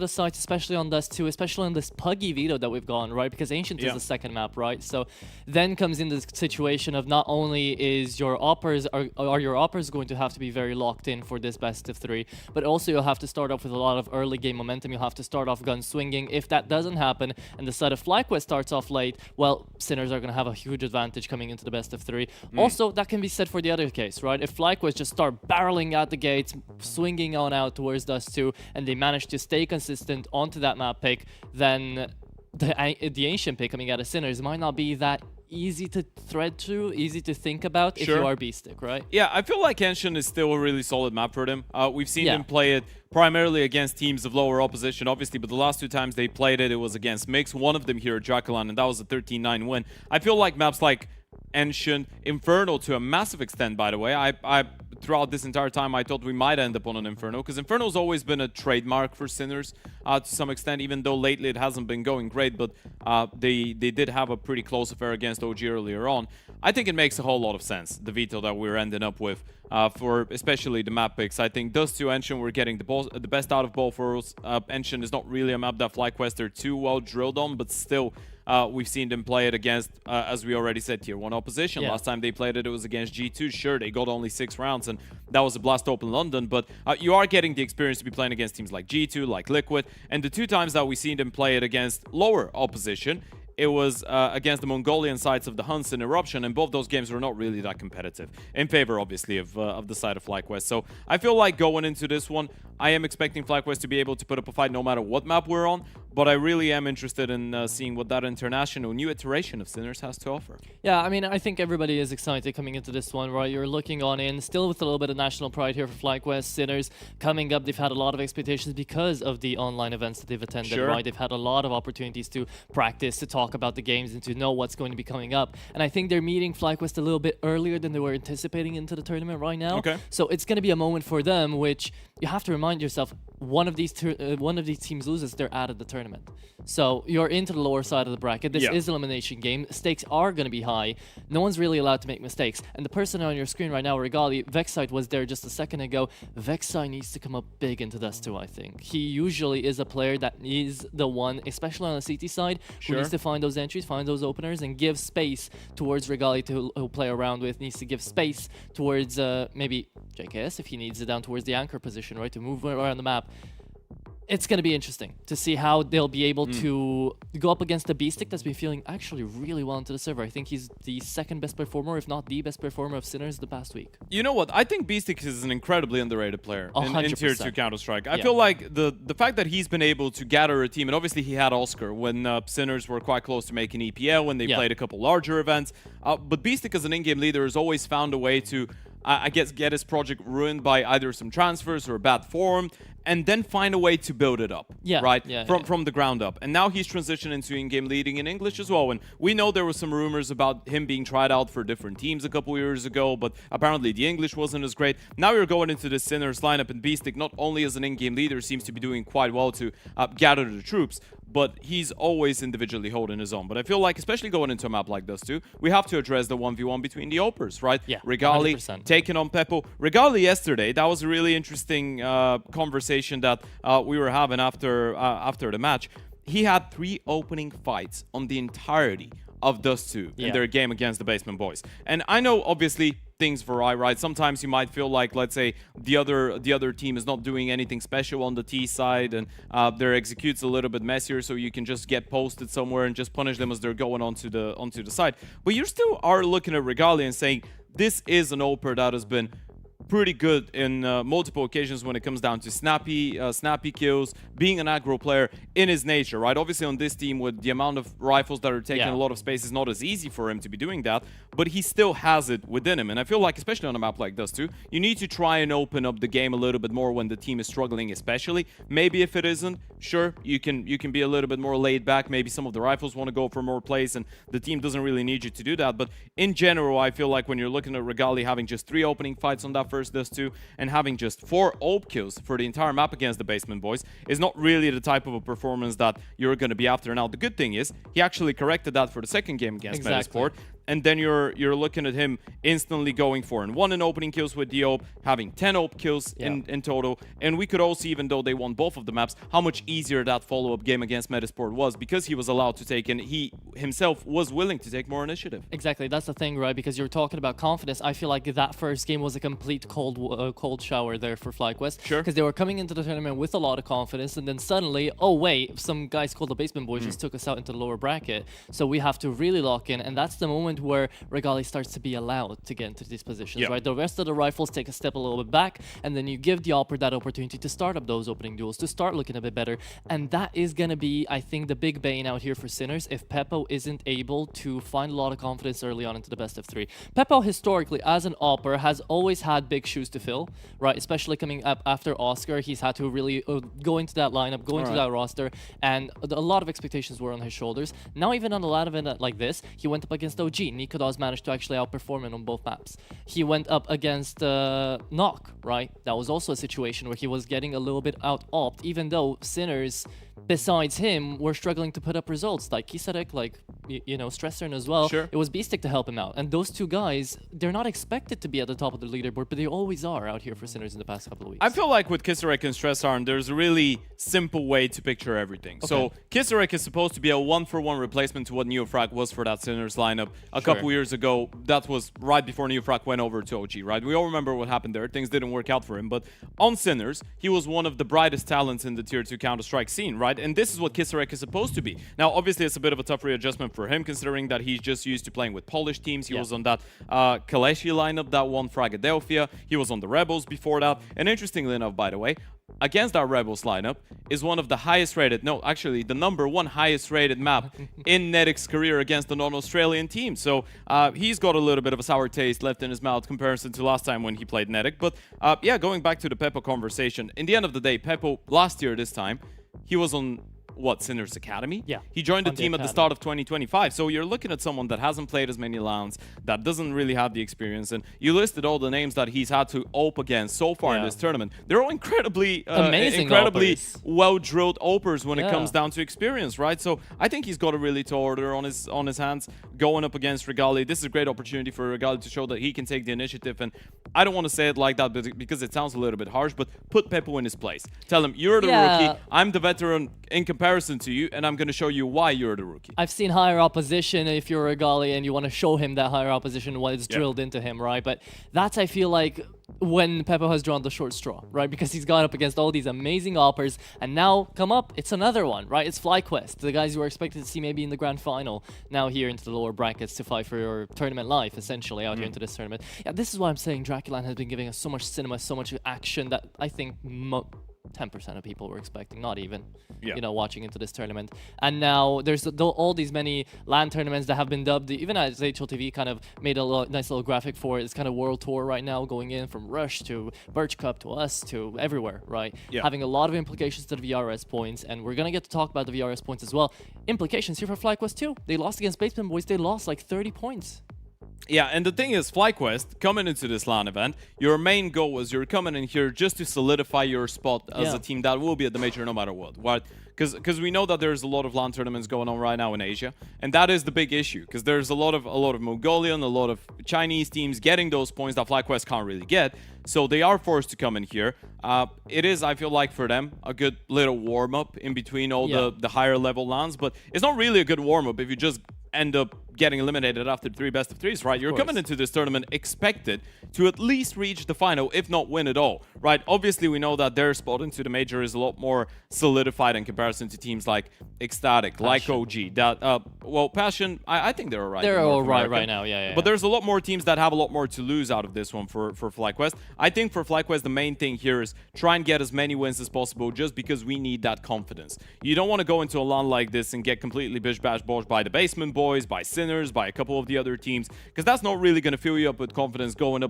the sites, especially on Dust 2, especially on this Puggy veto that we've gone, right? Because Ancient is the second map, right? So then comes in this situation of not only is your oppers are your oppers going to have to be very locked in for this best of 3, but also you'll have to start off with a lot of early game momentum. You'll have to start off gun swinging. If that doesn't happen and the side of FlyQuest starts off late, well, Sinners are going to have a huge advantage coming into the best of 3. Also, that can be said for the other case, right? If FlyQuest just start barreling out the gates, swinging on out towards Dust 2, and they manage to stay consistent onto that map pick, then the Ancient pick coming out of Sinners might not be that easy to thread through, easy to think about if you are B-Stick, right? Yeah, I feel like Ancient is still a really solid map for them. We've seen them play it primarily against teams of lower opposition, obviously, but the last 2 times they played it, it was against Mix, one of them here at DraculaN, and that was a 13-9 win. I feel like maps like Ancient, Infernal to a massive extent, by the way. throughout this entire time, I thought we might end up on an Inferno, because Inferno's always been a trademark for Sinners to some extent, even though lately it hasn't been going great, but they did have a pretty close affair against OG earlier on. I think it makes a whole lot of sense, the veto that we're ending up with for especially the map picks. I think Dust 2 Ensign, we're getting the best out of both worlds. Ensign is not really a map that FlyQuest are too well drilled on, but still, we've seen them play it against, as we already said, Tier 1 opposition. Yeah. Last time they played it, it was against G2. Sure, they got only 6 rounds, and that was a blast open London, but you are getting the experience to be playing against teams like G2, like Liquid, and the 2 times that we've seen them play it against lower opposition, it was against the Mongolian sides of the Huns and Eruption, and both those games were not really that competitive, in favor, obviously, of the side of FlyQuest. So I feel like going into this one, I am expecting FlyQuest to be able to put up a fight no matter what map we're on, but I really am interested in seeing what that international new iteration of Sinners has to offer. Yeah, I mean, I think everybody is excited coming into this one, right? You're looking on in, still with a little bit of national pride here for FlyQuest. Sinners coming up, they've had a lot of expectations because of the online events that they've attended, Sure. right? They've had a lot of opportunities to practice, to talk about the games, and to know what's going to be coming up. And I think they're meeting FlyQuest a little bit earlier than they were anticipating into the tournament right now. Okay. So it's going to be a moment for them, which you have to remind yourself, one of these teams loses, they're out of the tournament. So you're into the lower side of the bracket. This is an elimination game. Stakes are going to be high. No one's really allowed to make mistakes. And the person on your screen right now, Regali, Vexite was there just a second ago. Vexite needs to come up big into Dust 2, I think. He usually is a player that is the one, especially on the CT side, who needs to find those entries, find those openers, and give space towards Regali to play around with. Needs to give space towards maybe JKS if he needs it down towards the anchor position, right, to move around the map. It's going to be interesting to see how they'll be able to go up against the Beastick that's been feeling actually really well into the server. I think he's the second best performer, if not the best performer of Sinners the past week. You know what? I think Beastick is an incredibly underrated player in Tier 2 Counter-Strike. I Yeah. feel like the fact that he's been able to gather a team, and obviously he had Oscar when Sinners were quite close to making EPL, when they played a couple larger events. But Beastick as an in-game leader has always found a way to, I guess, get his project ruined by either some transfers or bad form, and then find a way to build it up, right? From the ground up. And now he's transitioned into in-game leading in English as well. And we know there were some rumors about him being tried out for different teams a couple years ago, but apparently the English wasn't as great. Now you're going into the Sinners lineup, and Beastick, not only as an in-game leader, seems to be doing quite well to gather the troops, but he's always individually holding his own. But I feel like, especially going into a map like Dust 2, we have to address the 1v1 between the Opers, right? Yeah, Regali 100%. taking on Peppo. Regali yesterday, that was a really interesting conversation that we were having after the match. He had 3 opening fights on the entirety of Dust 2 in their game against the Basement Boys. And I know, obviously, things vary, right? Sometimes you might feel like, let's say, the other team is not doing anything special on the T side, and their execute's a little bit messier, so you can just get posted somewhere and just punish them as they're going onto the side. But you still are looking at Regali and saying, this is an Oper that has been pretty good in multiple occasions when it comes down to snappy kills, being an aggro player in his nature, right? Obviously on this team with the amount of rifles that are taking a lot of space, it's not as easy for him to be doing that, but he still has it within him. And I feel like, especially on a map like Dust 2, you need to try and open up the game a little bit more when the team is struggling, especially. Maybe if it isn't, sure, you can be a little bit more laid back. Maybe some of the rifles want to go for more plays and the team doesn't really need you to do that. But in general, I feel like when you're looking at Regali having just 3 opening fights on that first Dust 2 and having just 4 OP kills for the entire map against the Basement Boys is not really the type of a performance that you're going to be after. Now, the good thing is he actually corrected that for the second game against Metasport. And then you're looking at him instantly going 4-1 in opening kills with the OP, having 10 OP kills in total. And we could all see, even though they won both of the maps, how much easier that follow-up game against Metasport was, because he was allowed to take, and he himself was willing to take more initiative. Exactly, that's the thing, right? Because you're talking about confidence. I feel like that first game was a complete cold shower there for FlyQuest. Sure. Because they were coming into the tournament with a lot of confidence, and then suddenly, oh wait, some guys called the Basement Boys just took us out into the lower bracket. So we have to really lock in, and that's the moment where Regali starts to be allowed to get into these positions, right? The rest of the rifles take a step a little bit back, and then you give the Opera that opportunity to start up those opening duels, to start looking a bit better. And that is going to be, I think, the big bane out here for Sinners if Peppo isn't able to find a lot of confidence early on into the best of 3. Peppo, historically, as an Opera, has always had big shoes to fill, right? Especially coming up after Oscar, he's had to really go into that lineup, go into that roster, and a lot of expectations were on his shoulders. Now, even on a lot of event like this, he went up against OG. see, Nikodas managed to actually outperform him on both maps. He went up against Knock, right? That was also a situation where he was getting a little bit out-opt, even though Sinners, besides him, were struggling to put up results, like Kisarek, like, you know, Stressern as well. Sure. It was Beastic to help him out. And those two guys, they're not expected to be at the top of the leaderboard, but they always are out here for Sinners in the past couple of weeks. I feel like with Kisarek and Stressarn, there's a really simple way to picture everything. So Kisarek is supposed to be a 1-for-1 replacement to what Neofrag was for that Sinners lineup a couple years ago. That was right before Neofrag went over to OG, right? We all remember what happened there. Things didn't work out for him. But on Sinners, he was one of the brightest talents in the Tier 2 Counter-Strike scene, right? And this is what Kisarek is supposed to be. Now, obviously, it's a bit of a tough readjustment for him, considering that he's just used to playing with Polish teams. He was on that Kaleshi lineup that won Fragadelphia. He was on the Rebels before that. And interestingly enough, by the way, against our Rebels lineup is one of the highest rated, no, actually the #1 highest rated map in Nedic's career against the non-Australian team. So he's got a little bit of a sour taste left in his mouth comparison to last time when he played Nedic. But yeah, going back to the Peppo conversation, in the end of the day, Peppo last year this time, he was on Sinners Academy? Yeah. He joined the team at the start of 2025. So you're looking at someone that hasn't played as many rounds, that doesn't really have the experience. And you listed all the names that he's had to ope against so far in this tournament. They're all incredibly well-drilled opers when it comes down to experience, right? So I think he's got a really tall order on his hands going up against Regali. This is a great opportunity for Regali to show that he can take the initiative. And I don't want to say it like that because it sounds a little bit harsh, but put Peppo in his place. Tell him, you're the rookie, I'm the veteran in comparison to you, and I'm going to show you why you're the rookie. I've seen higher opposition if you're a Gali and you want to show him that higher opposition when it's drilled into him, right? But that's, I feel like, when Peppo has drawn the short straw, right? Because he's gone up against all these amazing oppers, and now come up, it's another one, right? It's FlyQuest, the guys you were expected to see maybe in the grand final, now here into the lower brackets to fight for your tournament life, essentially, out here into this tournament. Yeah, this is why I'm saying DraculaN has been giving us so much cinema, so much action that I think 10% of people were expecting, not even, you know, watching into this tournament. And now there's all these many LAN tournaments that have been dubbed, even as HLTV kind of made a nice little graphic for it. It's kind of world tour right now, going in from Rush to Birch Cup to us to everywhere, right? Having a lot of implications to the VRS points, and we're going to get to talk about the VRS points as well. Implications here for FlyQuest too. They lost against Basement Boys. They lost like 30 points. Yeah, and the thing is, FlyQuest, coming into this LAN event, your main goal was you're coming in here just to solidify your spot as a team that will be at the major no matter what, right? Because we know that there's a lot of LAN tournaments going on right now in Asia, and that is the big issue, because there's a lot of Mongolian, a lot of Chinese teams getting those points that FlyQuest can't really get, so they are forced to come in here. It is, I feel like, for them, a good little warm-up in between all the higher level LANs, but it's not really a good warm-up if you just end up getting eliminated after 3 best-of-3s, right? You're coming into this tournament expected to at least reach the final, if not win it all, right? Obviously, we know that their spot into the major is a lot more solidified in comparison to teams like Ecstatic, like OG. That, well, Passion, I think they're all right. They're all right now, yeah. But there's a lot more teams that have a lot more to lose out of this one for FlyQuest. I think for FlyQuest, the main thing here is try and get as many wins as possible, just because we need that confidence. You don't want to go into a LAN like this and get completely bish-bash-bosh by the Basement Boys, by Sinners, by a couple of the other teams, because that's not really going to fill you up with confidence going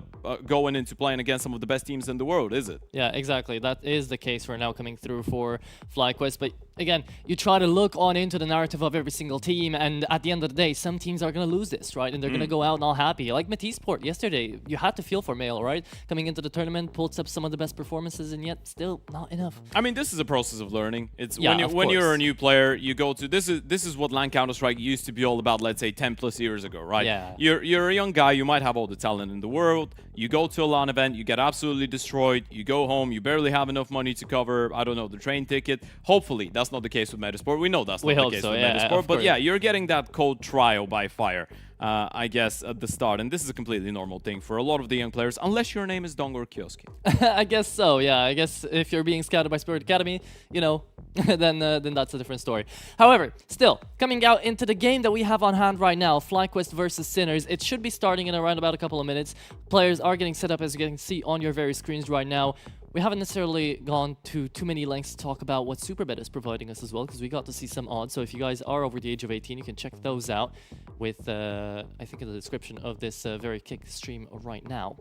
into playing against some of the best teams in the world, is it? Yeah, exactly. That is the case for now coming through for FlyQuest. But again, you try to look on into the narrative of every single team, and at the end of the day, some teams are going to lose this, right? And they're going to go out not happy. Like Matesport yesterday, you had to feel for Mail, right? Coming into the tournament, pulled up some of the best performances, and yet still not enough. I mean, this is a process of learning. It's when you're a new player, you go to this is what LAN Counter-Strike used to be all about, let's say 10 plus years ago, right? Yeah. You're a young guy, you might have all the talent in the world, you go to a LAN event, you get absolutely destroyed, you go home, you barely have enough money to cover, I don't know, the train ticket. Hopefully, that's not the case with Metasport. We know that's not the case with Metasport, but yeah, you're getting that cold trial by fire. I guess, at the start. And this is a completely normal thing for a lot of the young players, unless your name is Dong or Kioski. I guess so, yeah. I guess if you're being scouted by Spirit Academy, you know, then that's a different story. However, still, coming out into the game that we have on hand right now, FlyQuest versus Sinners, it should be starting in around about a couple of minutes. Players are getting set up, as you can see on your various screens right now. We haven't necessarily gone to too many lengths to talk about what Superbet is providing us as well, because we got to see some odds. So if you guys are over the age of 18, you can check those out with, I think, in the description of this very kick stream right now.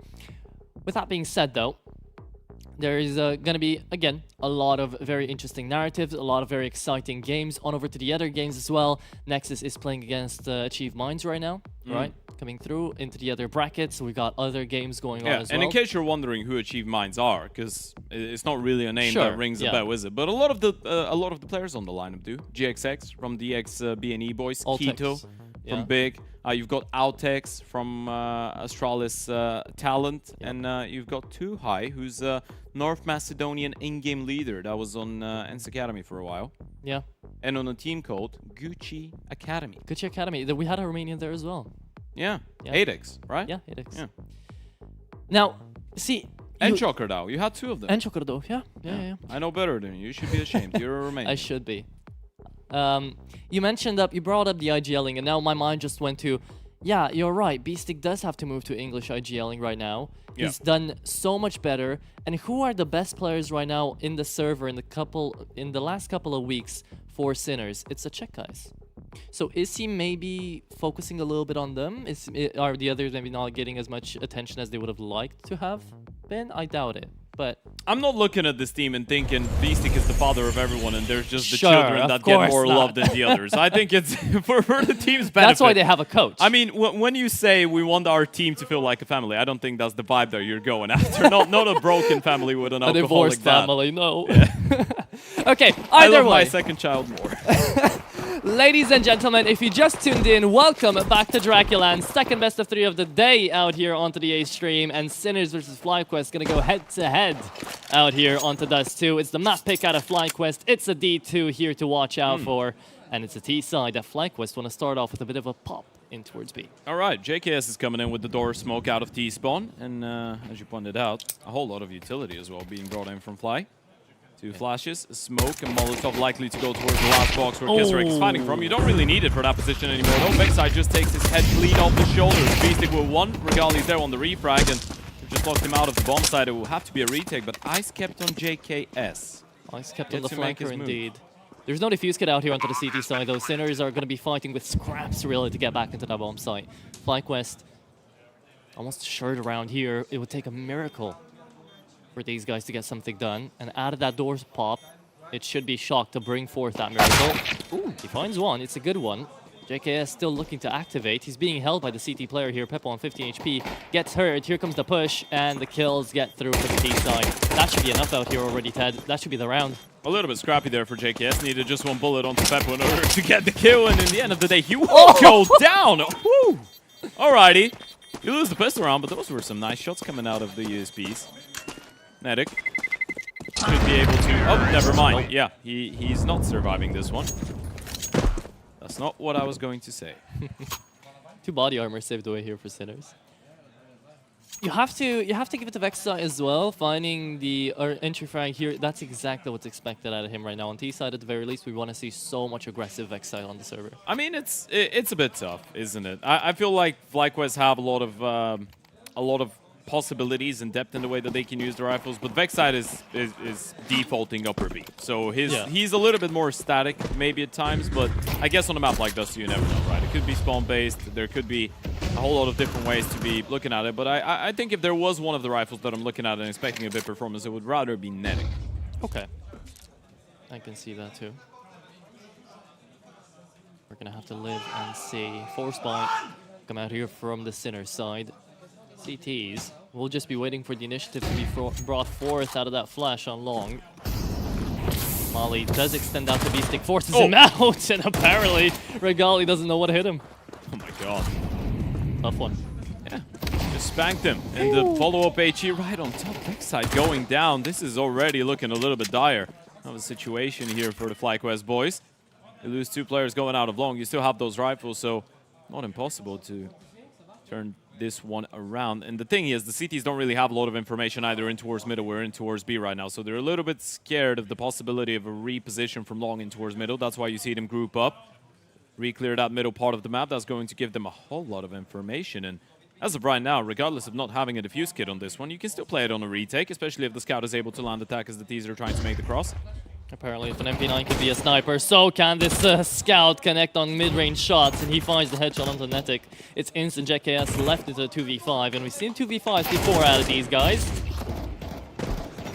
With that being said, though, there is going to be, again, a lot of very interesting narratives, a lot of very exciting games. On over to the other games as well. Nexus is playing against Achieve Minds right now, right? coming through into the other brackets. We got other games going on as well. And in case you're wondering who Achieved Minds are, because it's not really a name that rings a bell, is it? But a lot of the players on the lineup do. GXX from DX BNE boys, Keto from Big. You've got Outex from Astralis Talent, and you've got Too High, who's North Macedonian in-game leader that was on ENCE Academy for a while. Yeah. And on a team called Gucci Academy. Gucci Academy. We had a Romanian there as well. Yeah. 8x, right? Yeah, 8x. Yeah. Now, see... And Chocordao. You had 2 of them. And Chocordao, yeah. I know better than you. You should be ashamed. You're a Romanian. I should be. You brought up the IGLing, and now my mind just went to, yeah, you're right. Beastic does have to move to English IGLing right now. He's done so much better. And who are the best players right now in the server in the last couple of weeks for Sinners? It's the Czech guys. So is he maybe focusing a little bit on them? Are the others maybe not getting as much attention as they would have liked to have been? I doubt it. But I'm not looking at this team and thinking Beastic is the father of everyone and there's just the children that get more love than the others. I think it's for the team's benefit. That's why they have a coach. I mean, when you say we want our team to feel like a family, I don't think that's the vibe that you're going after. Not a broken family with an alcoholic divorced dad. family, no. Okay, I love way. my second child more. Ladies and gentlemen, if you just tuned in, welcome back to DraculaN. Second best of 3 of the day out here onto the A stream, and Sinners versus FlyQuest gonna go head-to-head out here onto Dust 2. It's the map pick out of FlyQuest. It's a D2 here to watch out for, and it's a T side that FlyQuest want to start off with a bit of a pop in towards B. All right, JKS is coming in with the door smoke out of T-spawn, and as you pointed out, a whole lot of utility as well being brought in from Fly. 2 flashes, a smoke, and Molotov likely to go towards the last box where Kisarek is fighting from. You don't really need it for that position anymore, though. Vexide just takes his head clean off the shoulders. Beastic with 1, Regali's there on the refrag, and they've just locked him out of the bomb side. It will have to be a retake, but Ice kept on JKS. Ice kept on the flanker indeed. There's no defuse kit out here onto the CT side, though. Sinners are going to be fighting with scraps, really, to get back into that bomb site. FlyQuest almost assured around here. It would take a miracle for these guys to get something done, and out of that door's pop, it should be Shock to bring forth that miracle. Ooh, he finds one. It's a good one. JKS still looking to activate. He's being held by the CT player here. Peppo on 15 HP gets hurt. Here comes the push, and the kills get through for the T side. That should be enough out here already, Ted. That should be the round. A little bit scrappy there for JKS. Needed just 1 bullet onto Peppo in order to get the kill, and in the end of the day, he will go down. Woo! Alrighty. You lose the pistol round, but those were some nice shots coming out of the USBs. Medic should be able to... Oh, never mind. Yeah, he's not surviving this one. That's not what I was going to say. 2 body armor saved away here for Sinners. You have to give it to Vexide as well. Finding the entry frag here, that's exactly what's expected out of him right now. On T side, at the very least, we want to see so much aggressive Vexide on the server. I mean, it's a bit tough, isn't it? I feel like FlyQuest have a lot of possibilities and depth in the way that they can use the rifles, but Vexide is defaulting upper B. So he's a little bit more static maybe at times, but I guess on a map like this you never know, right? It could be spawn-based, there could be a whole lot of different ways to be looking at it, but I think if there was one of the rifles that I'm looking at and expecting a bit performance, it would rather be netting. Okay. I can see that too. We're gonna have to live and see. Force Bite come out here from the Sinner side. CTs. We'll just be waiting for the initiative to be brought forth out of that flash on long. Molly does extend out to Beastic, forces him out, and apparently Regali doesn't know what hit him. Oh my god. Tough one. Yeah, just spanked him. And the follow-up HE right on top. Vexide going down. This is already looking a little bit dire of a situation here for the FlyQuest boys. You lose 2 players going out of long. You still have those rifles, so not impossible to turn this one around. And the thing is, the CTs don't really have a lot of information either in towards middle. We're in towards B right now, so they're a little bit scared of the possibility of a reposition from long in towards middle. That's why you see them group up, re-clear that middle part of the map. That's going to give them a whole lot of information. And as of right now, regardless of not having a defuse kit on this one, you can still play it on a retake, especially if the scout is able to land attack as the T's are trying to make the cross. Apparently, if an MP9 can be a sniper, so can this scout connect on mid-range shots, and he finds the headshot onto Netic. It's instant JKS left into a 2v5, and we've seen 2v5s before out of these guys.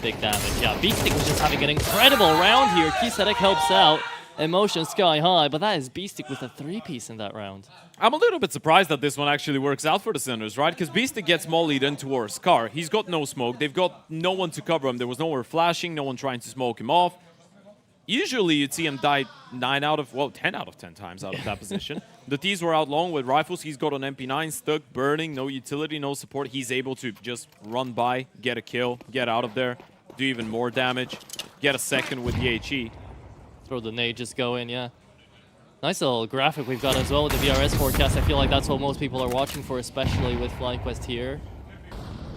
Big damage. Yeah, Beastic was just having an incredible round here. Kisarek helps out. Emotion sky high, but that is Beastic with a 3-piece in that round. I'm a little bit surprised that this one actually works out for the Sinners, right? Because Beastic gets mollied in towards Scar. He's got no smoke. They've got no one to cover him. There was nowhere flashing, no one trying to smoke him off. Usually you'd see him die 10 out of 10 times out of that position. The T's were out long with rifles. He's got an MP9 stuck, burning, no utility, no support. He's able to just run by, get a kill, get out of there, do even more damage, get a second with the HE. Throw the nade, just go in, yeah. Nice little graphic we've got as well with the VRS forecast. I feel like that's what most people are watching for, especially with FlyQuest here.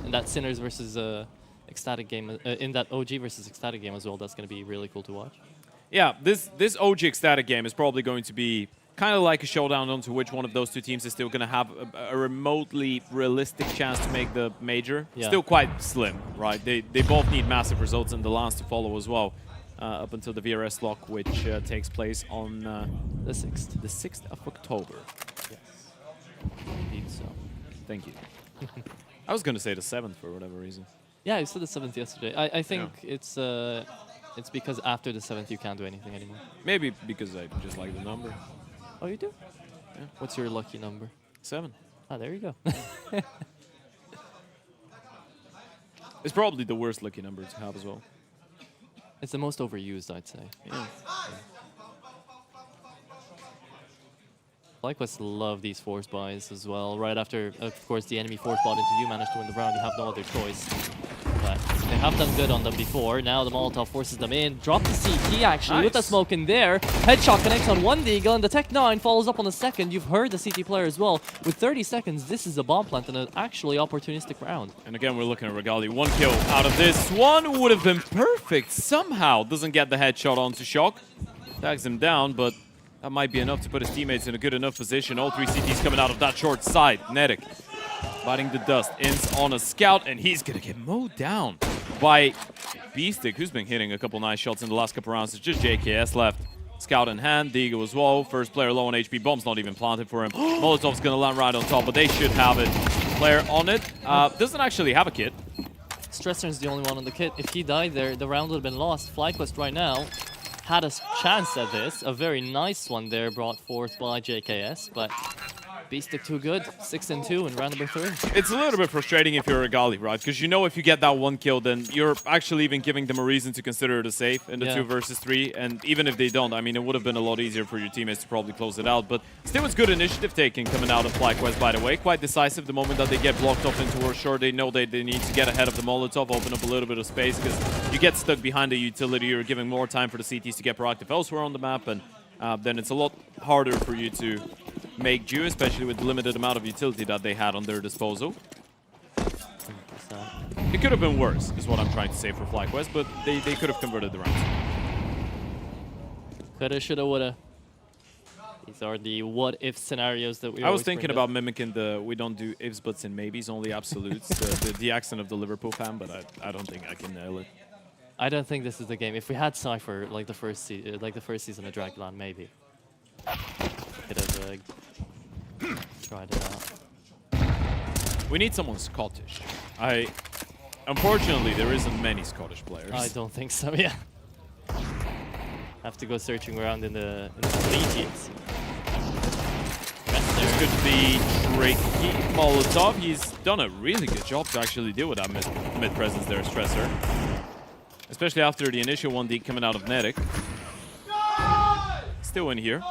And that Sinners versus Ecstatic game, in that OG versus Ecstatic game as well. That's going to be really cool to watch. Yeah, this OG Ecstatic game is probably going to be kind of like a showdown onto which one of those two teams is still going to have a remotely realistic chance to make the major. Yeah. Still quite slim, right? They both need massive results and the last to follow as well, up until the VRS lock, which takes place on the 6th. The 6th of October. Yes. Indeed so. Thank you. I was going to say the 7th for whatever reason. Yeah, you said the 7th yesterday. I think it's because after the 7th you can't do anything anymore. Maybe because I just like the number. Oh, you do? Yeah. What's your lucky number? 7. Ah, there you go. It's probably the worst lucky number to have as well. It's the most overused, I'd say. Yeah. FlyQuest love these force buys as well. Right after, of course, the enemy force bought into you managed to win the round, you have no other choice. But they have done good on them before. Now the Molotov forces them in. Drop the CT actually with the smoke in there. Headshot connects on one Deagle and the Tech 9 follows up on the second. You've heard the CT player as well. With 30 seconds, this is a bomb plant and an actually opportunistic round. And again, we're looking at Regali. 1 kill out of this. One would have been perfect. Somehow doesn't get the headshot onto Shock. Tags him down, but that might be enough to put his teammates in a good enough position. All 3 CTs coming out of that short side. Netic biting the dust. Ins on a scout, and he's going to get mowed down by Beastic, who's been hitting a couple nice shots in the last couple rounds. It's just JKS left. Scout in hand, Deagle as well. First player low on HP. Bomb's not even planted for him. Molotov's going to land right on top, but they should have it. Player on it. Doesn't actually have a kit. Stressern's the only one on the kit. If he died there, the round would have been lost. FlyQuest right now had a chance at this. A very nice one there brought forth by JKS, but Beastic too good. 6-2 in round number 3. It's a little bit frustrating if you're a Regali, right? Because you know if you get that 1 kill, then you're actually even giving them a reason to consider it a safe in the 2 versus 3. And even if they don't, I mean, it would have been a lot easier for your teammates to probably close it out. But still, it's good initiative taking coming out of FlyQuest, by the way. Quite decisive the moment that they get blocked off into towards shore. They know they need to get ahead of the Molotov, open up a little bit of space, because you get stuck behind the utility. You're giving more time for the CTs to get proactive elsewhere on the map, and then it's a lot harder for you to make due, especially with the limited amount of utility that they had on their disposal. 100%. It could have been worse, is what I'm trying to say for FlyQuest, but they could have converted the rounds. Coulda, shoulda, woulda. These are the what-if scenarios that we I was thinking about mimicking the we don't do ifs, buts, and maybes, only absolutes, the accent of the Liverpool fan, but I don't think I can nail it. I don't think this is the game. If we had Cypher like the first season of DraculaN, maybe could have tried it out. We need someone Scottish. Unfortunately, there isn't many Scottish players. I don't think so. Yeah. Have to go searching around in the legions. This could be tricky. Molotov, he's done a really good job to actually deal with that mid presence there, Stressor. Especially after the initial 1D coming out of Netic. Still in here.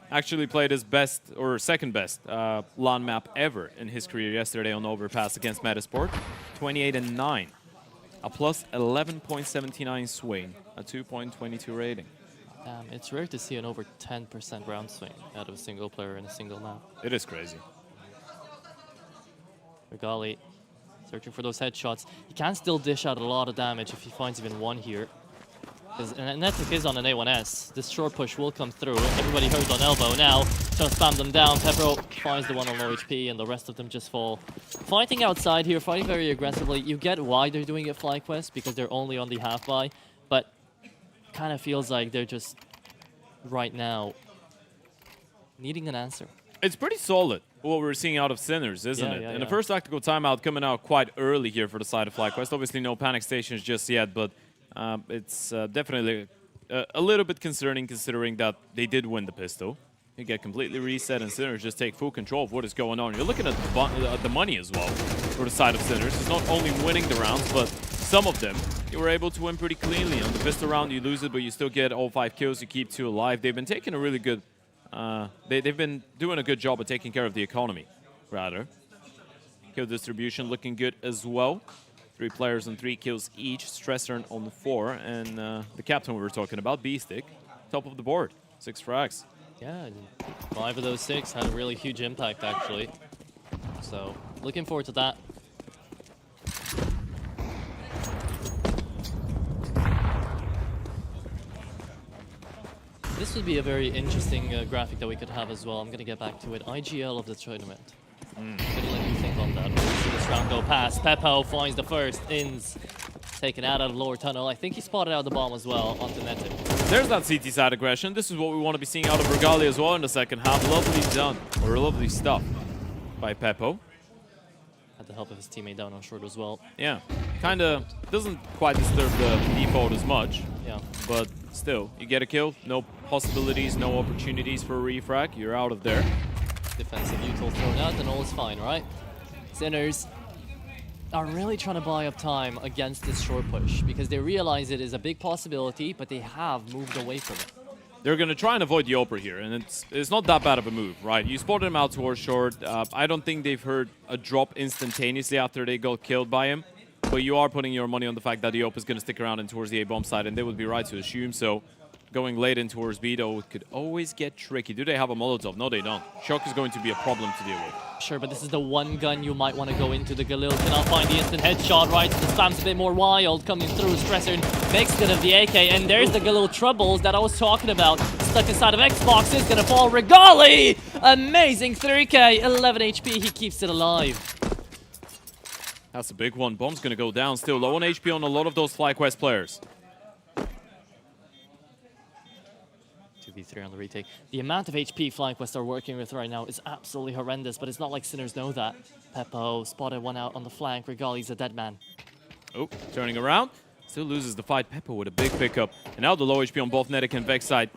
Actually played his best, or second best, LAN map ever in his career yesterday on Overpass against Metasport. 28-9. A plus 11.79 swing. A 2.22 rating. It's rare to see an over 10% round swing out of a single player in a single map. It is crazy. Regali searching for those headshots. He can still dish out a lot of damage if he finds even one here. Because Netic is on an A1S. This short push will come through. Everybody hurt on elbow now. Trying to spam them down. Pepro finds the one on low HP, and the rest of them just fall. Fighting outside here, fighting very aggressively. You get why they're doing it FlyQuest, because they're only on the half-buy. But kind of feels like they're just, right now, needing an answer. It's pretty solid what we're seeing out of Sinners, isn't it? And the first tactical timeout coming out quite early here for the side of FlyQuest. Obviously no panic stations just yet, but it's definitely a little bit concerning considering that they did win the pistol. You get completely reset and Sinners just take full control of what is going on. You're looking at the money as well for the side of Sinners. It's not only winning the rounds, but some of them you were able to win pretty cleanly. On the pistol round, you lose it, but you still get all 5 kills. You keep 2 alive. They've been taking a really good... they've been doing a good job of taking care of the economy, rather. Kill distribution looking good as well. 3 players on 3 kills each. Stressern on 4. And the captain we were talking about, B-Stick, top of the board. 6 frags. Yeah, and 5 of those 6 had a really huge impact, actually. So, looking forward to that. This would be a very interesting graphic that we could have as well. I'm going to get back to it. IGL of the tournament. What do you think on that? We'll see this round go past. Peppo finds the first. Ins taken out of the lower tunnel. I think he spotted out the bomb as well onto Netic. There's that CT side aggression. This is what we want to be seeing out of Regalia as well in the second half. Lovely done, or lovely stuff by Peppo. Had the help of his teammate down on short as well. Yeah, kind of doesn't quite disturb the default as much. Yeah. But still, you get a kill. No possibilities, no opportunities for a refrag. You're out of there. Defensive util thrown out, and all is fine, right? Sinners are really trying to buy up time against this short push because they realize it is a big possibility, but they have moved away from it. They're going to try and avoid the Oper here, and it's not that bad of a move, right? You spotted him out towards short. I don't think they've heard a drop instantaneously after they got killed by him, but you are putting your money on the fact that the Oper is going to stick around and towards the A-bomb side, and they would be right to assume so. Going late in towards B, though, could always get tricky. Do they have a Molotov? No, they don't. Shock is going to be a problem to deal with. Sure, but this is the one gun you might want to go into. The Galil cannot find the instant headshot, right? The spam's a bit more wild coming through. Stressor makes it of the AK, and there's the Galil troubles that I was talking about. Stuck inside of Xbox is going to fall. Regali! Amazing 3K, 11 HP. He keeps it alive. That's a big one. Bomb's going to go down. Still low on HP on a lot of those FlyQuest players. 2v3 on the retake. The amount of HP FlyQuest are working with right now is absolutely horrendous, but it's not like Sinners know that. Peppo spotted one out on the flank. Regali's a dead man. Oh, turning around. Still loses the fight. Peppo with a big pickup. And now the low HP on both Netic and Vex side.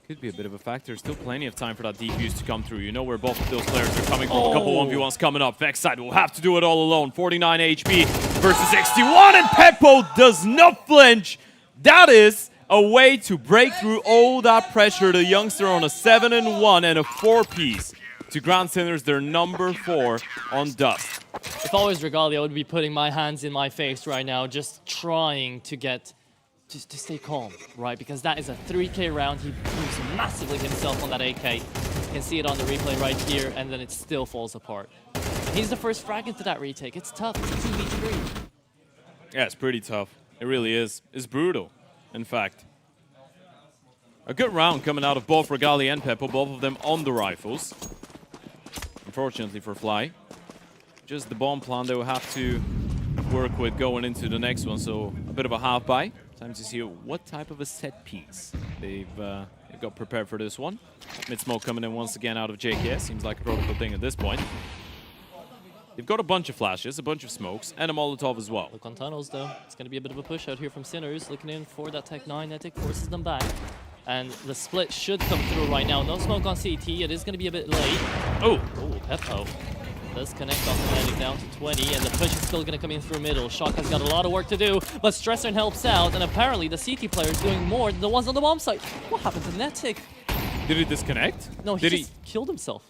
Could be a bit of a factor. Still plenty of time for that defuse to come through. You know where both of those players are coming from. A couple 1v1s coming up. Vex side will have to do it all alone. 49 HP versus 61, and Peppo does not flinch. That is a way to break through all that pressure. The youngster on a 7-1 and a 4-piece to grant Sinners their number 4 on Dust. If I was Regalia, I would be putting my hands in my face right now, just trying to get to stay calm, right? Because that is a 3K round. He proves massively himself on that AK. You can see it on the replay right here, and then it still falls apart. He's the first frag into that retake. It's tough. It's a 2v3. Yeah, it's pretty tough. It really is. It's brutal, in fact. A good round coming out of both Regalia and Peppo, both of them on the rifles. Unfortunately for Fly. Just the bomb plan they will have to work with going into the next one, so a bit of a half buy. Time to see what type of a set piece they've got prepared for this one. Mid smoke coming in once again out of JKS. Seems like a protocol thing at this point. They've got a bunch of flashes, a bunch of smokes, and a Molotov as well. Look on tunnels, though. It's going to be a bit of a push out here from Sinners. Looking in for that Tech 9. Netic forces them back. And the split should come through right now. No smoke on CT. It is going to be a bit late. Oh, Peppo does connect off the landing down to 20, and the push is still going to come in through middle. Shock has got a lot of work to do, but Stressor helps out, and apparently the CT player is doing more than the ones on the bomb site. What happened to Netic? Did he disconnect? No, he just killed himself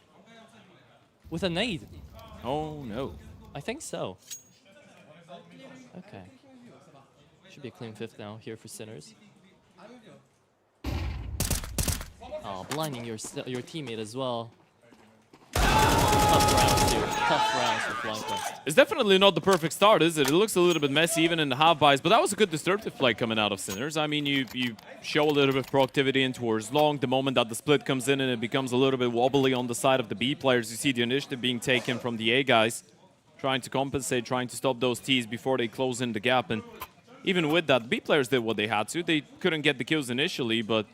with a nade. Oh, no. I think so. Okay. Should be a clean 5th now here for Sinners. Oh, blinding your teammate as well. Tough rounds here. Tough rounds for FlyQuest. It's definitely not the perfect start, is it? It looks a little bit messy even in the half buys, but that was a good disruptive play coming out of Sinners. I mean, you show a little bit of proactivity in towards long. The moment that the split comes in and it becomes a little bit wobbly on the side of the B players, you see the initiative being taken from the A guys, trying to compensate, trying to stop those Ts before they close in the gap. And even with that, B players did what they had to. They couldn't get the kills initially, but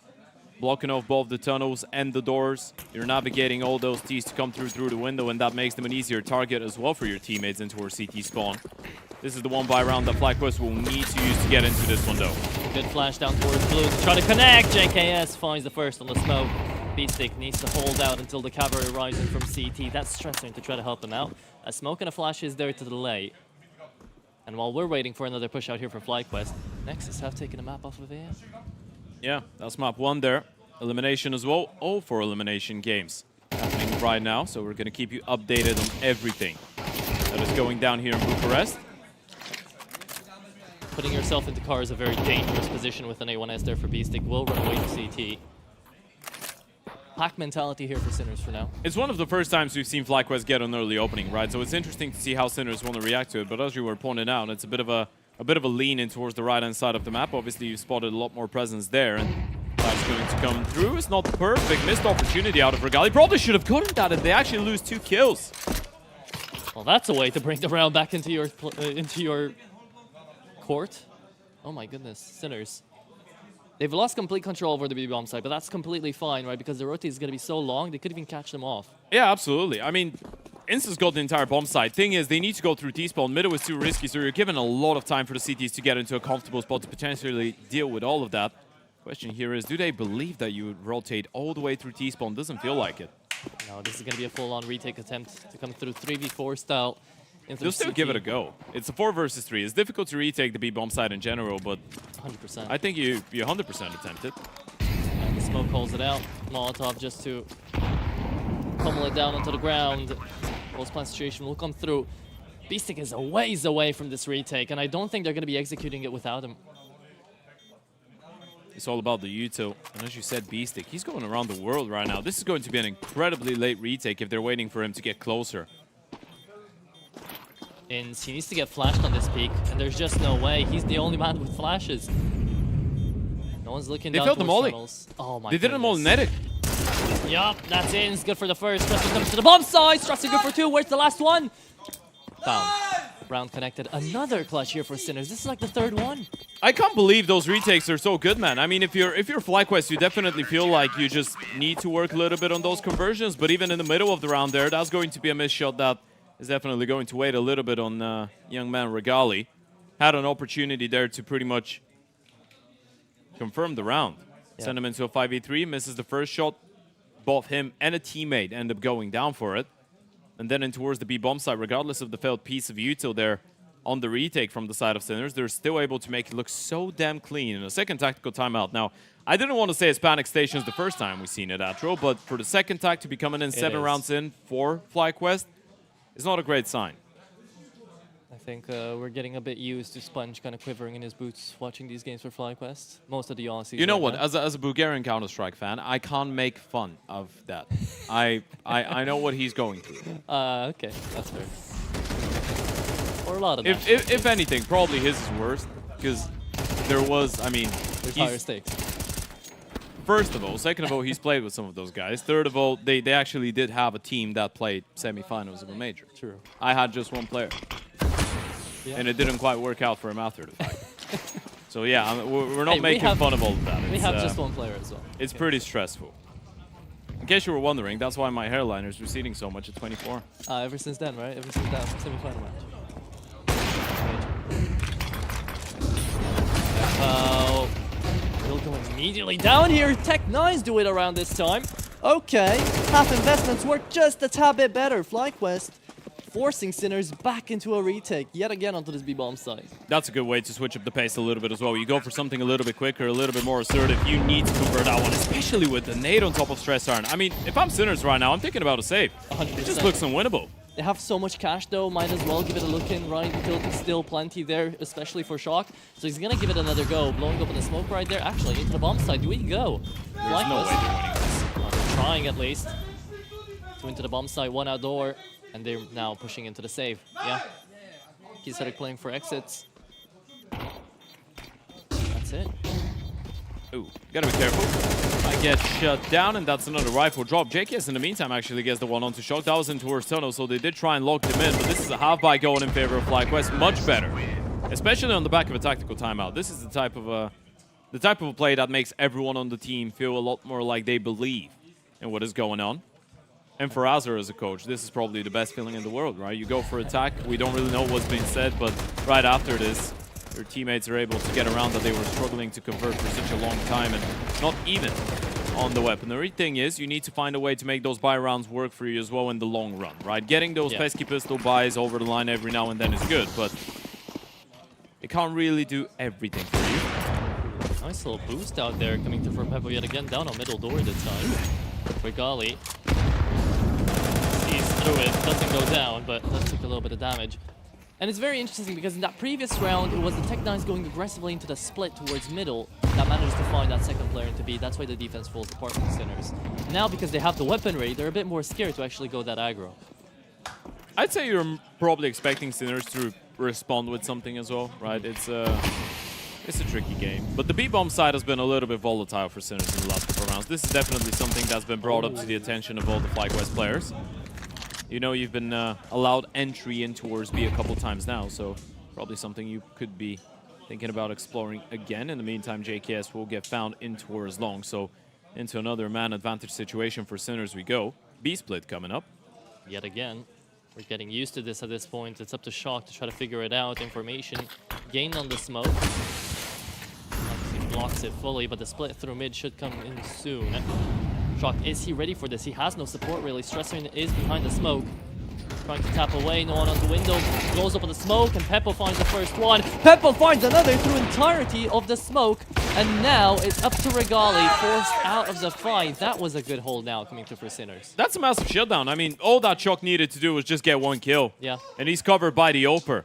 blocking off both the tunnels and the doors. You're navigating all those Ts to come through the window, and that makes them an easier target as well for your teammates into our CT spawn. This is the one buy round that FlyQuest will need to use to get into this one, though. Good flash down towards blue to try to connect. JKS finds the first on the smoke. Beastic needs to hold out until the cavalry arrives in from CT. That's stressing to try to help him out. A smoke and a flash is there to delay. And while we're waiting for another push out here for FlyQuest, Nexus have taken a map off of AM. Yeah, that's map 1 there. Elimination as well. All 4 elimination games happening right now, so we're going to keep you updated on everything that is going down here in Bucharest. Putting yourself into car is a very dangerous position with an A1S there for Beastic. Will run away to CT. Pack mentality here for Sinners for now. It's one of the first times we've seen FlyQuest get an early opening, right? So it's interesting to see how Sinners want to react to it. But as you were pointing out, it's a bit of a lean in towards the right-hand side of the map. Obviously, you've spotted a lot more presence there, and that's going to come through. It's not perfect. Missed opportunity out of Regali. Probably should have gotten that, and they actually lose 2 kills. Well, that's a way to bring the round back into your court. Oh my goodness, Sinners. They've lost complete control over the B-bomb site, but that's completely fine, right? Because the rotate is going to be so long, they could even catch them off. Yeah, absolutely. I mean, Insta's got the entire bomb site. Thing is, they need to go through T-spawn. Middle is too risky, so you're given a lot of time for the CTs to get into a comfortable spot to potentially deal with all of that. Question here is, do they believe that you would rotate all the way through T-spawn? Doesn't feel like it. No, this is going to be a full-on retake attempt to come through 3v4 style. They'll still give it a go. It's a 4 versus 3. It's difficult to retake the B-bomb side in general, but 100%. I think you 100% attempt it. And the smoke holds it out. Molotov just to pummel it down onto the ground. Post plant situation will come through. Beastic is a ways away from this retake, and I don't think they're going to be executing it without him. It's all about the util. And as you said, Beastic, he's going around the world right now. This is going to be an incredibly late retake if they're waiting for him to get closer. And he needs to get flashed on this peak, and there's just no way. He's the only man with flashes. No one's looking down They failed the molly. tunnels. Oh my They didn't mollinetic. Yup, that's in. It's good for the first. Strasser comes to the bomb side. Strasser good for 2. Where's the last one? Found. Round connected. Another clutch here for Sinners. This is like the 3rd one. I can't believe those retakes are so good, man. I mean, if you're FlyQuest, you definitely feel like you just need to work a little bit on those conversions. But even in the middle of the round there, that's going to be a missed shot that is definitely going to wait a little bit on young man Regali. Had an opportunity there to pretty much confirm the round. Yeah. Send him into a 5v3, misses the first shot. Both him and a teammate end up going down for it. And then in towards the B-bomb side, regardless of the failed piece of util there on the retake from the side of Sinners, they're still able to make it look so damn clean in a second tactical timeout. Now, I didn't want to say it's panic stations the first time we've seen it, Atro, but for the second tac to be coming in 7 rounds in for FlyQuest, it's not a great sign. I think we're getting a bit used to Sponge kind of quivering in his boots watching these games for FlyQuest. Most of the Aussies. You know right what? now. As a Bulgarian Counter-Strike fan, I can't make fun of that. I know what he's going through. Okay, that's fair. Or a lot of that. If anything, probably his is worse, because there was, I mean... There's higher stakes. First of all. Second of all, he's played with some of those guys. Third of all, they actually did have a team that played semifinals of a major. True. I had just one player. Yeah. And it didn't quite work out for him after the fact. So yeah, we're not making fun of all of that. We have just one player as well. It's pretty stressful. In case you were wondering, that's why my hairline is receding so much at 24. Ever since then, right? Ever since that semi-final match. We'll go immediately down here. Tech9's do it around this time. Okay, half investments work just a tad bit better. FlyQuest forcing Sinners back into a retake yet again onto this B-bomb side. That's a good way to switch up the pace a little bit as well. You go for something a little bit quicker, a little bit more assertive. You need to convert that one, especially with the nade on top of Stress Iron. I mean, if I'm Sinners right now, I'm thinking about a save. 100%. It just looks unwinnable. They have so much cash though, might as well give it a look in, right? The tilt is still plenty there, especially for Shock. So he's gonna give it another go, blowing up in the smoke right there. Actually, into the bomb side, do we go? There's no way they're winning this. They're trying at least. 2 into the bomb side, 1 outdoor, and they're now pushing into the save. Yeah. He started playing for exits. That's it. Ooh, gotta be careful. I get shut down, and that's another rifle drop. JKS in the meantime actually gets the one onto Shock. That was in towards tunnel, so they did try and lock them in, but this is a half buy going in favor of FlyQuest. Much better, especially on the back of a tactical timeout. This is the type of the type of play that makes everyone on the team feel a lot more like they believe in what is going on. And for Azure as a coach, this is probably the best feeling in the world, right? You go for attack, we don't really know what's being said, but right after this, your teammates are able to get around that they were struggling to convert for such a long time and not even on the weaponry. Thing is, you need to find a way to make those buy rounds work for you as well in the long run, right? Getting those pesky pistol buys over the line every now and then is good, but it can't really do everything for you. Nice little boost out there coming through from Peppo yet again, down on middle door this time. Regali sees through it, doesn't go down, but does take a little bit of damage. And it's very interesting because in that previous round, it was the Tech9s going aggressively into the split towards middle that managed to find that second player into B. That's why the defense falls apart from Sinners. Now, because they have the weaponry, they're a bit more scared to actually go that aggro. I'd say you're probably expecting Sinners to respond with something as well, right? It's a tricky game. But the B-bomb side has been a little bit volatile for Sinners in the last couple of rounds. This is definitely something that's been brought up to the attention of all the FlyQuest players. You know, you've been allowed entry in towards B a couple times now, so probably something you could be thinking about exploring again. In the meantime, JKS will get found in towards long, so into another man advantage situation for Sinners we go. B split coming up. Yet again, we're getting used to this at this point. It's up to Shock to try to figure it out. Information gained on the smoke. Obviously blocks it fully, but the split through mid should come in soon. Shock, is he ready for this? He has no support really. Stresser is behind the smoke. Trying to tap away, no one on the window. Blows up on the smoke, and Peppo finds the first one. Peppo finds another through entirety of the smoke. And now it's up to Regali, forced out of the fight. That was a good hold now coming through for Sinners. That's a massive shutdown. I mean, all that Shock needed to do was just get one kill. Yeah. And he's covered by the Oper.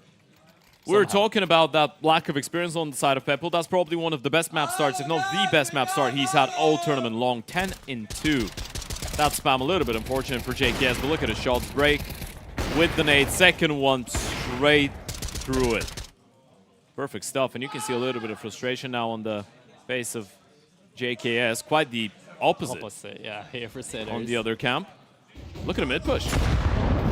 We were talking about that lack of experience on the side of Peppo. That's probably one of the best map starts, if not the best map start he's had all tournament long. 10-2. That spam a little bit unfortunate for JKS, but look at his shots. Break with the nade. Second one straight through it. Perfect stuff. And you can see a little bit of frustration now on the face of JKS. Quite the opposite. Yeah, here for Sinners. On the other camp. Look at a mid push.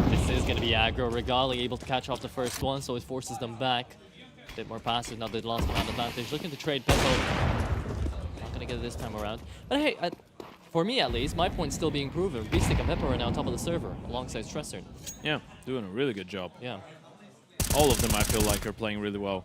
This is going to be aggro. Regali able to catch off the first one, so it forces them back. A bit more passive now they've lost the advantage. Looking to trade Peppo. Not going to get it this time around. But hey, for me at least, my point's still being proven. Beastic and Peppo are now on top of the server, alongside Stresser. Yeah, doing a really good job. Yeah. All of them, I feel like, are playing really well.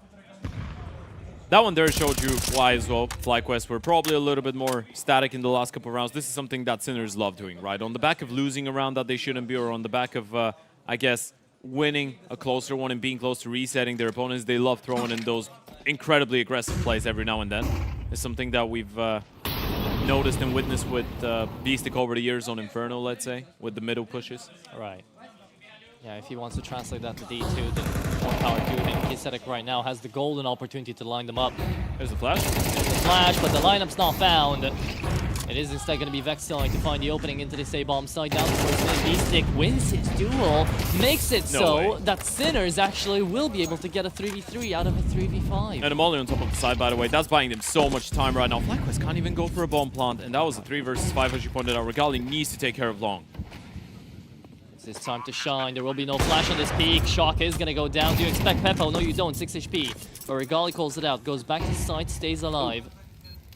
That one there showed you why as well. FlyQuest were probably a little bit more static in the last couple of rounds. This is something that Sinners love doing, right? On the back of losing a round that they shouldn't be, or on the back of, I guess, winning a closer one and being close to resetting their opponents, they love throwing in those incredibly aggressive plays every now and then. It's something that we've noticed and witnessed with Beastic over the years on Inferno, let's say, with the middle pushes. Right. Yeah, if he wants to translate that to D2, then more power to him. Kisetic right now has the golden opportunity to line them up. There's the flash. There's the flash, but the lineup's not found. It is instead going to be Vex trying to find the opening into this A-bomb side down towards mid. Beastic wins his duel, makes it that Sinners actually will be able to get a 3v3 out of a 3v5. And a molly on top of the side, by the way. That's buying them so much time right now. FlyQuest can't even go for a bomb plant, and that was a 3 versus 5, as you pointed out. Regali needs to take care of long. It's time to shine. There will be no flash on this peak. Shock is going to go down. Do you expect Peppo? No, you don't. 6 HP. But Regali calls it out. Goes back to side, stays alive.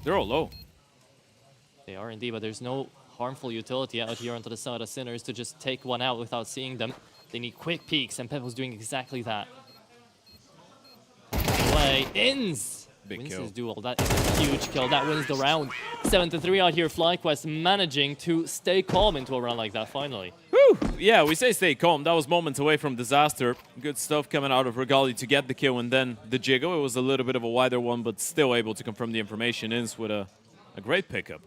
They're all low. They are indeed, but there's no harmful utility out here onto the side of Sinners to just take one out without seeing them. They need quick peeks, and Peppo's doing exactly that. Away. Ins! Wins his duel. That is a huge kill. That wins the round. 7-3 out here. FlyQuest managing to stay calm into a round like that finally. Whew. Yeah, we say stay calm. That was moments away from disaster. Good stuff coming out of Regali to get the kill, and then the jiggle. It was a little bit of a wider one, but still able to confirm the information. Ins with a great pickup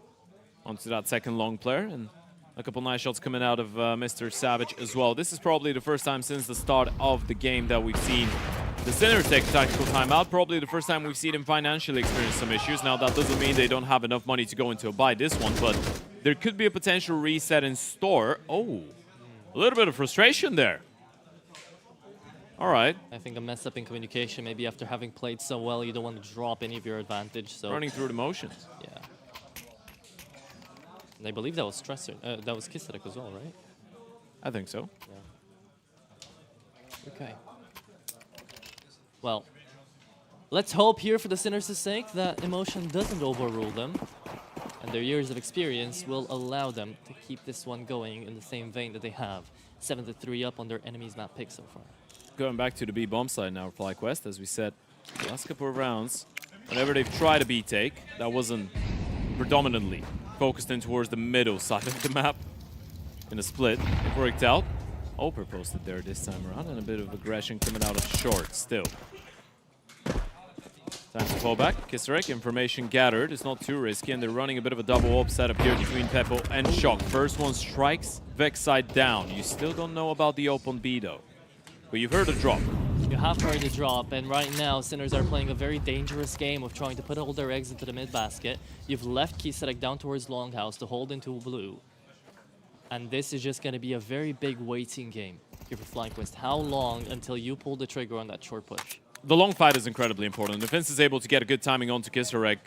onto that second long player, and a couple nice shots coming out of Mr. Savage as well. This is probably the first time since the start of the game that we've seen the Sinners take tactical timeout. Probably the first time we've seen them financially experience some issues. Now, that doesn't mean they don't have enough money to go into a buy this one, but there could be a potential reset in store. Oh, a little bit of frustration there. All right. I think a mess up in communication. Maybe after having played so well, you don't want to drop any of your advantage. So running through the motions. Yeah. And I believe that was Stresser. That was Kisetic as well, right? I think so. Yeah. Okay. Well, Let's hope here for the Sinners' sake that emotion doesn't overrule them, and their years of experience will allow them to keep this one going in the same vein that they have. 7-3 up on their enemy's map pick so far. Going back to the B bomb side now, FlyQuest, as we said, the last couple of rounds, whenever they've tried a B take, that wasn't predominantly focused in towards the middle side of the map. In a split, it worked out. Oper posted there this time around, and a bit of aggression coming out of short still. Time to fall back. Kisarek, information gathered. It's not too risky, and they're running a bit of a double up setup here between Peppo and Shock. First one strikes, Vex side down. You still don't know about the open B though, but you've heard a drop. You have heard the drop, and right now Sinners are playing a very dangerous game of trying to put all their eggs into the mid basket. You've left Kisarek down towards Longhouse to hold into blue. And this is just going to be a very big waiting game here for FlyQuest. How long until you pull the trigger on that short push? The long fight is incredibly important. If Vince is able to get a good timing onto Kisarek,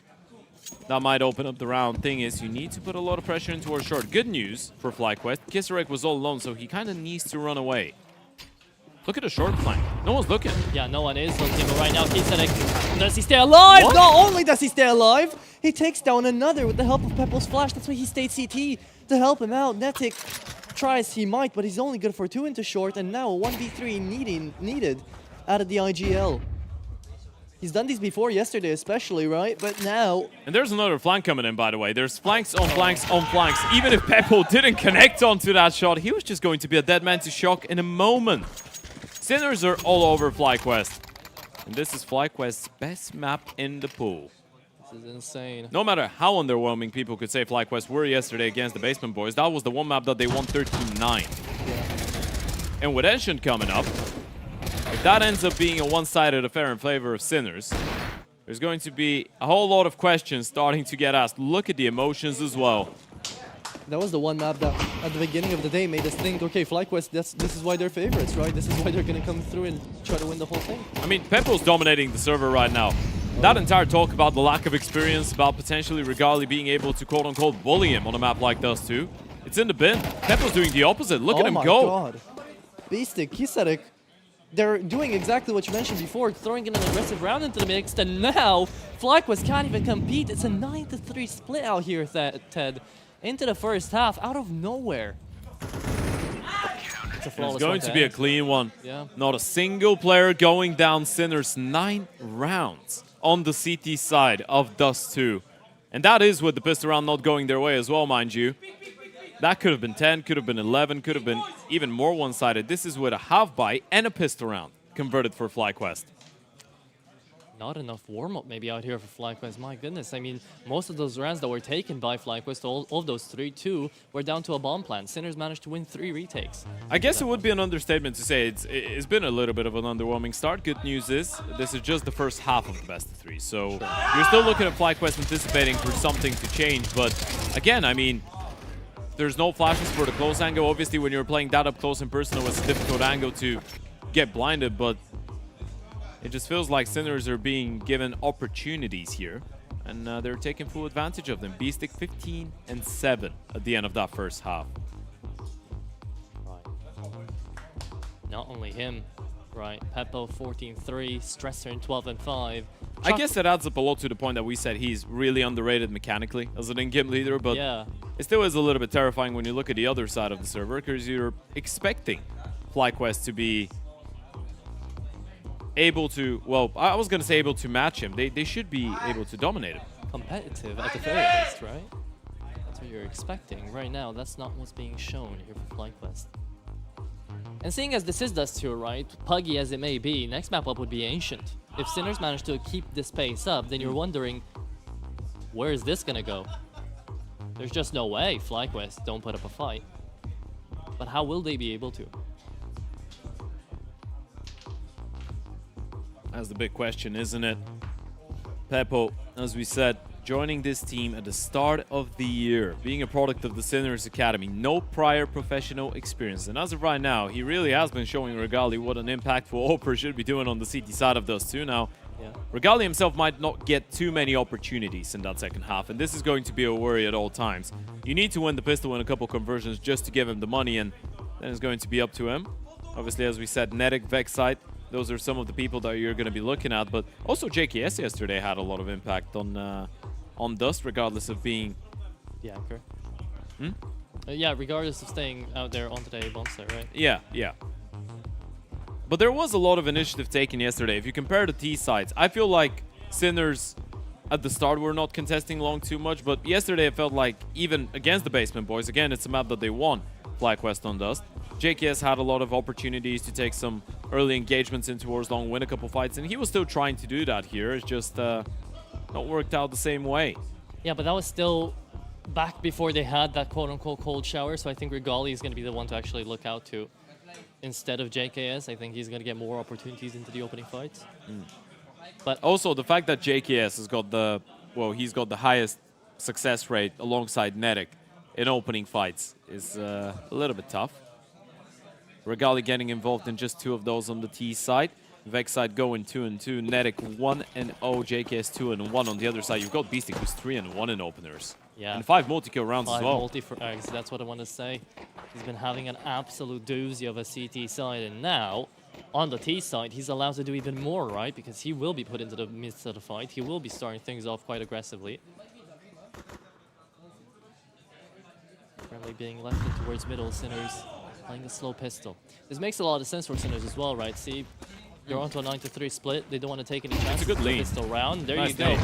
that might open up the round. Thing is, you need to put a lot of pressure into our short. Good news for FlyQuest, Kisarek was all alone, so he kind of needs to run away. Look at the short flank. No one's looking. Yeah, no one is looking, but right now Kisarek, does he stay alive? What? Not only does he stay alive, he takes down another with the help of Peppo's flash. That's why he stayed CT to help him out. Netic tries he might, but he's only good for 2 into short, and now a 1v3 needed out of the IGL. He's done these before, yesterday especially, right? But now... And there's another flank coming in, by the way. There's flanks on flanks on flanks. Even if Peppo didn't connect onto that shot, he was just going to be a dead man to Shock in a moment. Sinners are all over FlyQuest. And this is FlyQuest's best map in the pool. This is insane. No matter how underwhelming people could say FlyQuest were yesterday against the Basement Boys, that was the one map that they won 13-9. Yeah. And with Ancient coming up, if that ends up being a one-sided affair in favor of Sinners, there's going to be a whole lot of questions starting to get asked. Look at the emotions as well. That was the one map that, at the beginning of the day, made us think, okay, FlyQuest, this is why they're favorites, right? This is why they're going to come through and try to win the whole thing. I mean, Peppo's dominating the server right now. That entire talk about the lack of experience, about potentially Regali being able to quote-unquote bully him on a map like Dust 2, it's in the bin. Peppo's doing the opposite. Look at him go. Oh my god. Beastic, Kisarek, they're doing exactly what you mentioned before, throwing in an aggressive round into the mix, and now FlyQuest can't even compete. It's a 9-3 split out here, Ted. Into the first half, out of nowhere. It's going to be a clean one. Yeah. Not a single player going down Sinners. 9 rounds on the CT side of Dust 2. And that is with the pistol round not going their way as well, mind you. That could have been 10, could have been 11, could have been even more one-sided. This is with a half-buy and a pistol round converted for FlyQuest. Not enough warm-up maybe out here for FlyQuest. My goodness, I mean, most of those rounds that were taken by FlyQuest, all of those 3-2, were down to a bomb plant. Sinners managed to win 3 retakes. I guess it would be an understatement to say it's been a little bit of an underwhelming start. Good news is, this is just the first half of the best of 3. So you're still looking at FlyQuest anticipating for something to change. But again, I mean, there's no flashes for the close angle. Obviously, when you're playing that up close in person, it was a difficult angle to get blinded, but it just feels like Sinners are being given opportunities here, and they're taking full advantage of them. Beastic 15-7 at the end of that first half. Right. Not only him, right? Peppo 14-3, Stresser 12-5. I guess that adds up a lot to the point that we said he's really underrated mechanically as an in-game leader, but yeah, it still is a little bit terrifying when you look at the other side of the server, because you're expecting FlyQuest to be able to, well, I was going to say able to match him. They should be able to dominate him. Competitive at the very least, right? That's what you're expecting. Right now, that's not what's being shown here for FlyQuest. And seeing as this is Dust 2, right, puggy as it may be, next map up would be Ancient. If Sinners manage to keep this pace up, then you're wondering, where is this going to go? There's just no way FlyQuest don't put up a fight. But how will they be able to? That's the big question, isn't it? Peppo, as we said, joining this team at the start of the year, being a product of the Sinners Academy, no prior professional experience. And as of right now, he really has been showing Regali what an impactful Oper should be doing on the CT side of Dust 2 now. Yeah. Regali himself might not get too many opportunities in that second half, and this is going to be a worry at all times. You need to win the pistol in a couple conversions just to give him the money, and then it's going to be up to him. Obviously, as we said, Netic, Vex side, Those are some of the people that you're going to be looking at. But also JKS yesterday had a lot of impact on Dust, regardless of being... Yeah, correct. Yeah, regardless of staying out there on the bomb site, right? Yeah, yeah. But there was a lot of initiative taken yesterday. If you compare the T sides, I feel like Sinners at the start were not contesting long too much, but yesterday it felt like even against the Basement Boys, again, it's a map that they won, FlyQuest on Dust. JKS had a lot of opportunities to take some early engagements in towards long, win a couple fights, and he was still trying to do that here. It's just not worked out the same way. Yeah, but that was still back before they had that quote-unquote cold shower, so I think Regali is going to be the one to actually look out to. Instead of JKS, I think he's going to get more opportunities into the opening fights. But also the fact that JKS has got the, well, he's got the highest success rate alongside Netic in opening fights is a little bit tough. Regali getting involved in just 2 of those on the T side. Vex side going 2-2, Netic 1-0, JKS 2-1 on the other side. You've got Beastic who's 3-1 in openers. Yeah. And 5 multi-kill rounds as well. 5 multi for Eggs, that's what I want to say. He's been having an absolute doozy of a CT side, and now on the T side, he's allowed to do even more, right? Because he will be put into the midst of the fight. He will be starting things off quite aggressively. Currently being left in towards middle, Sinners playing a slow pistol. This makes a lot of sense for Sinners as well, right? See, they're onto a 9-3 split. They don't want to take any chances. It's a good lead. Pistol round. There Nice you go. day.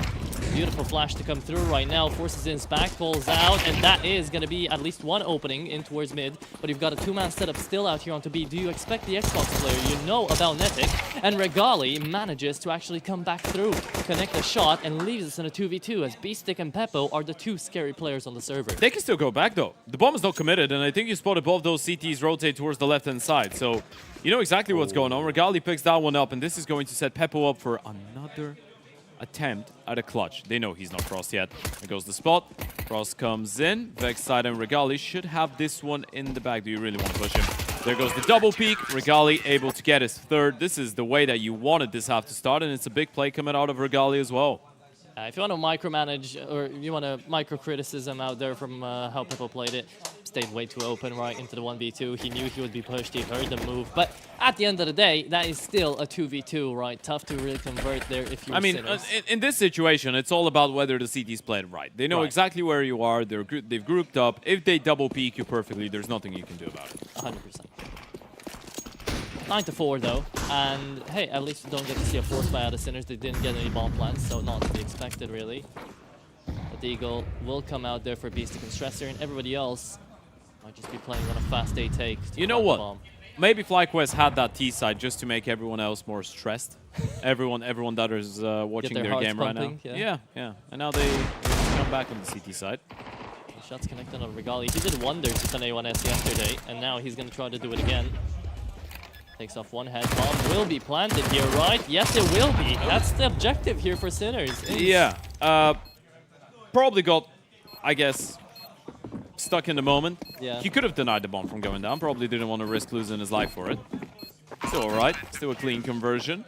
Beautiful flash to come through right now. Forces in, Spack pulls out, and that is going to be at least one opening in towards mid. But you've got a 2-man setup still out here onto B. Do you expect the Xbox player you know about Netic? And Regali manages to actually come back through, connect a shot, and leaves us in a 2v2 as Beastic and Peppo are the 2 scary players on the server. They can still go back though. The bomb is not committed, and I think you spotted both those CTs rotate towards the left-hand side. So you know exactly what's going on. Regali picks that one up, and this is going to set Peppo up for another attempt at a clutch. They know he's not crossed yet. There goes the spot. Cross comes in. Vex side and Regali should have this one in the bag. Do you really want to push him? There goes the double peek. Regali able to get his 3rd. This is the way that you wanted this half to start, and it's a big play coming out of Regali as well. If you want to micromanage, or you want to micro-criticism out there from how Peppo played it, stayed way too open right into the 1v2. He knew he would be pushed, he heard the move. But at the end of the day, that is still a 2v2, right? Tough to really convert there if you're Sinners. In this situation, it's all about whether the CT's played right. They know exactly where you are, they've grouped up. If they double peek you perfectly, there's nothing you can do about it. 100%. 9-4 though, and hey, at least we don't get to see a force buy out of Sinners. They didn't get any bomb plans, so not to be expected really. But the Eagle will come out there for Beastic and Stressor, and everybody else might just be playing on a fast A take. You know what? Maybe FlyQuest had that T side just to make everyone else more stressed. everyone that is watching their game right now. Yeah. And now they come back on the CT side. Shots connected on Regali. He did wonders with an A1S yesterday, and now he's going to try to do it again. Takes off one head. Bomb will be planted here, right? Yes, it will be. That's the objective here for Sinners. Yeah. Probably got, I guess, stuck in the moment. Yeah. He could have denied the bomb from going down. Probably didn't want to risk losing his life for it. Still all right. Still a clean conversion.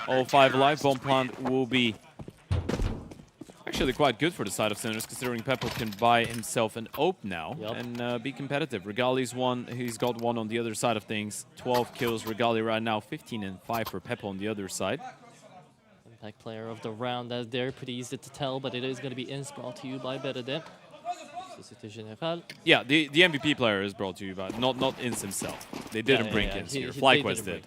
All 5 alive. Bomb plant will be actually quite good for the side of Sinners, considering Peppo can buy himself an AWP now and be competitive. Regali's one, he's got one on the other side of things. 12 kills, Regali right now, 15 and 5 for Peppo on the other side. Impact player of the round, that's there, pretty easy to tell, but it is going to be brought to you by Beredep. Société Générale. Yeah, the MVP player is brought to you by, not Ince himself. They didn't bring Ince here, FlyQuest did.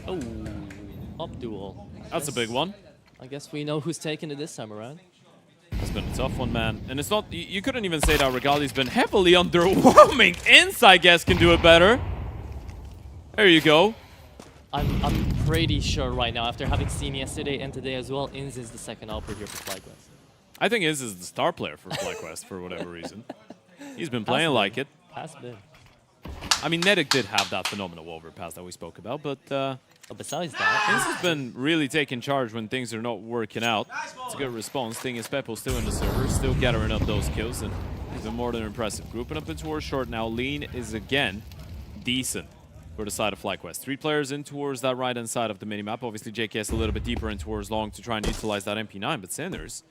Oh, up duel. That's a big one. I guess we know who's taking it this time around. It's been a tough one, man. And it's not, you couldn't even say that Regali's been heavily underwhelming. Ince, I guess, can do it better. There you go. I'm pretty sure right now, after having seen yesterday and today as well, Inz is the second operator here for FlyQuest. I think Inz is the star player for FlyQuest for whatever reason. He's been playing like it. Has been. I mean, Netic did have that phenomenal overpass that we spoke about, but besides that, Inz has been really taking charge when things are not working out. It's a good response. Thing is, Peppo still in the server, still gathering up those kills, and he's been more than impressive. Grouping up in towards short now. Lean is again decent for the side of FlyQuest. 3 players in towards that right-hand side of the minimap. Obviously, JKS a little bit deeper in towards long to try and utilize that MP9, but Sinners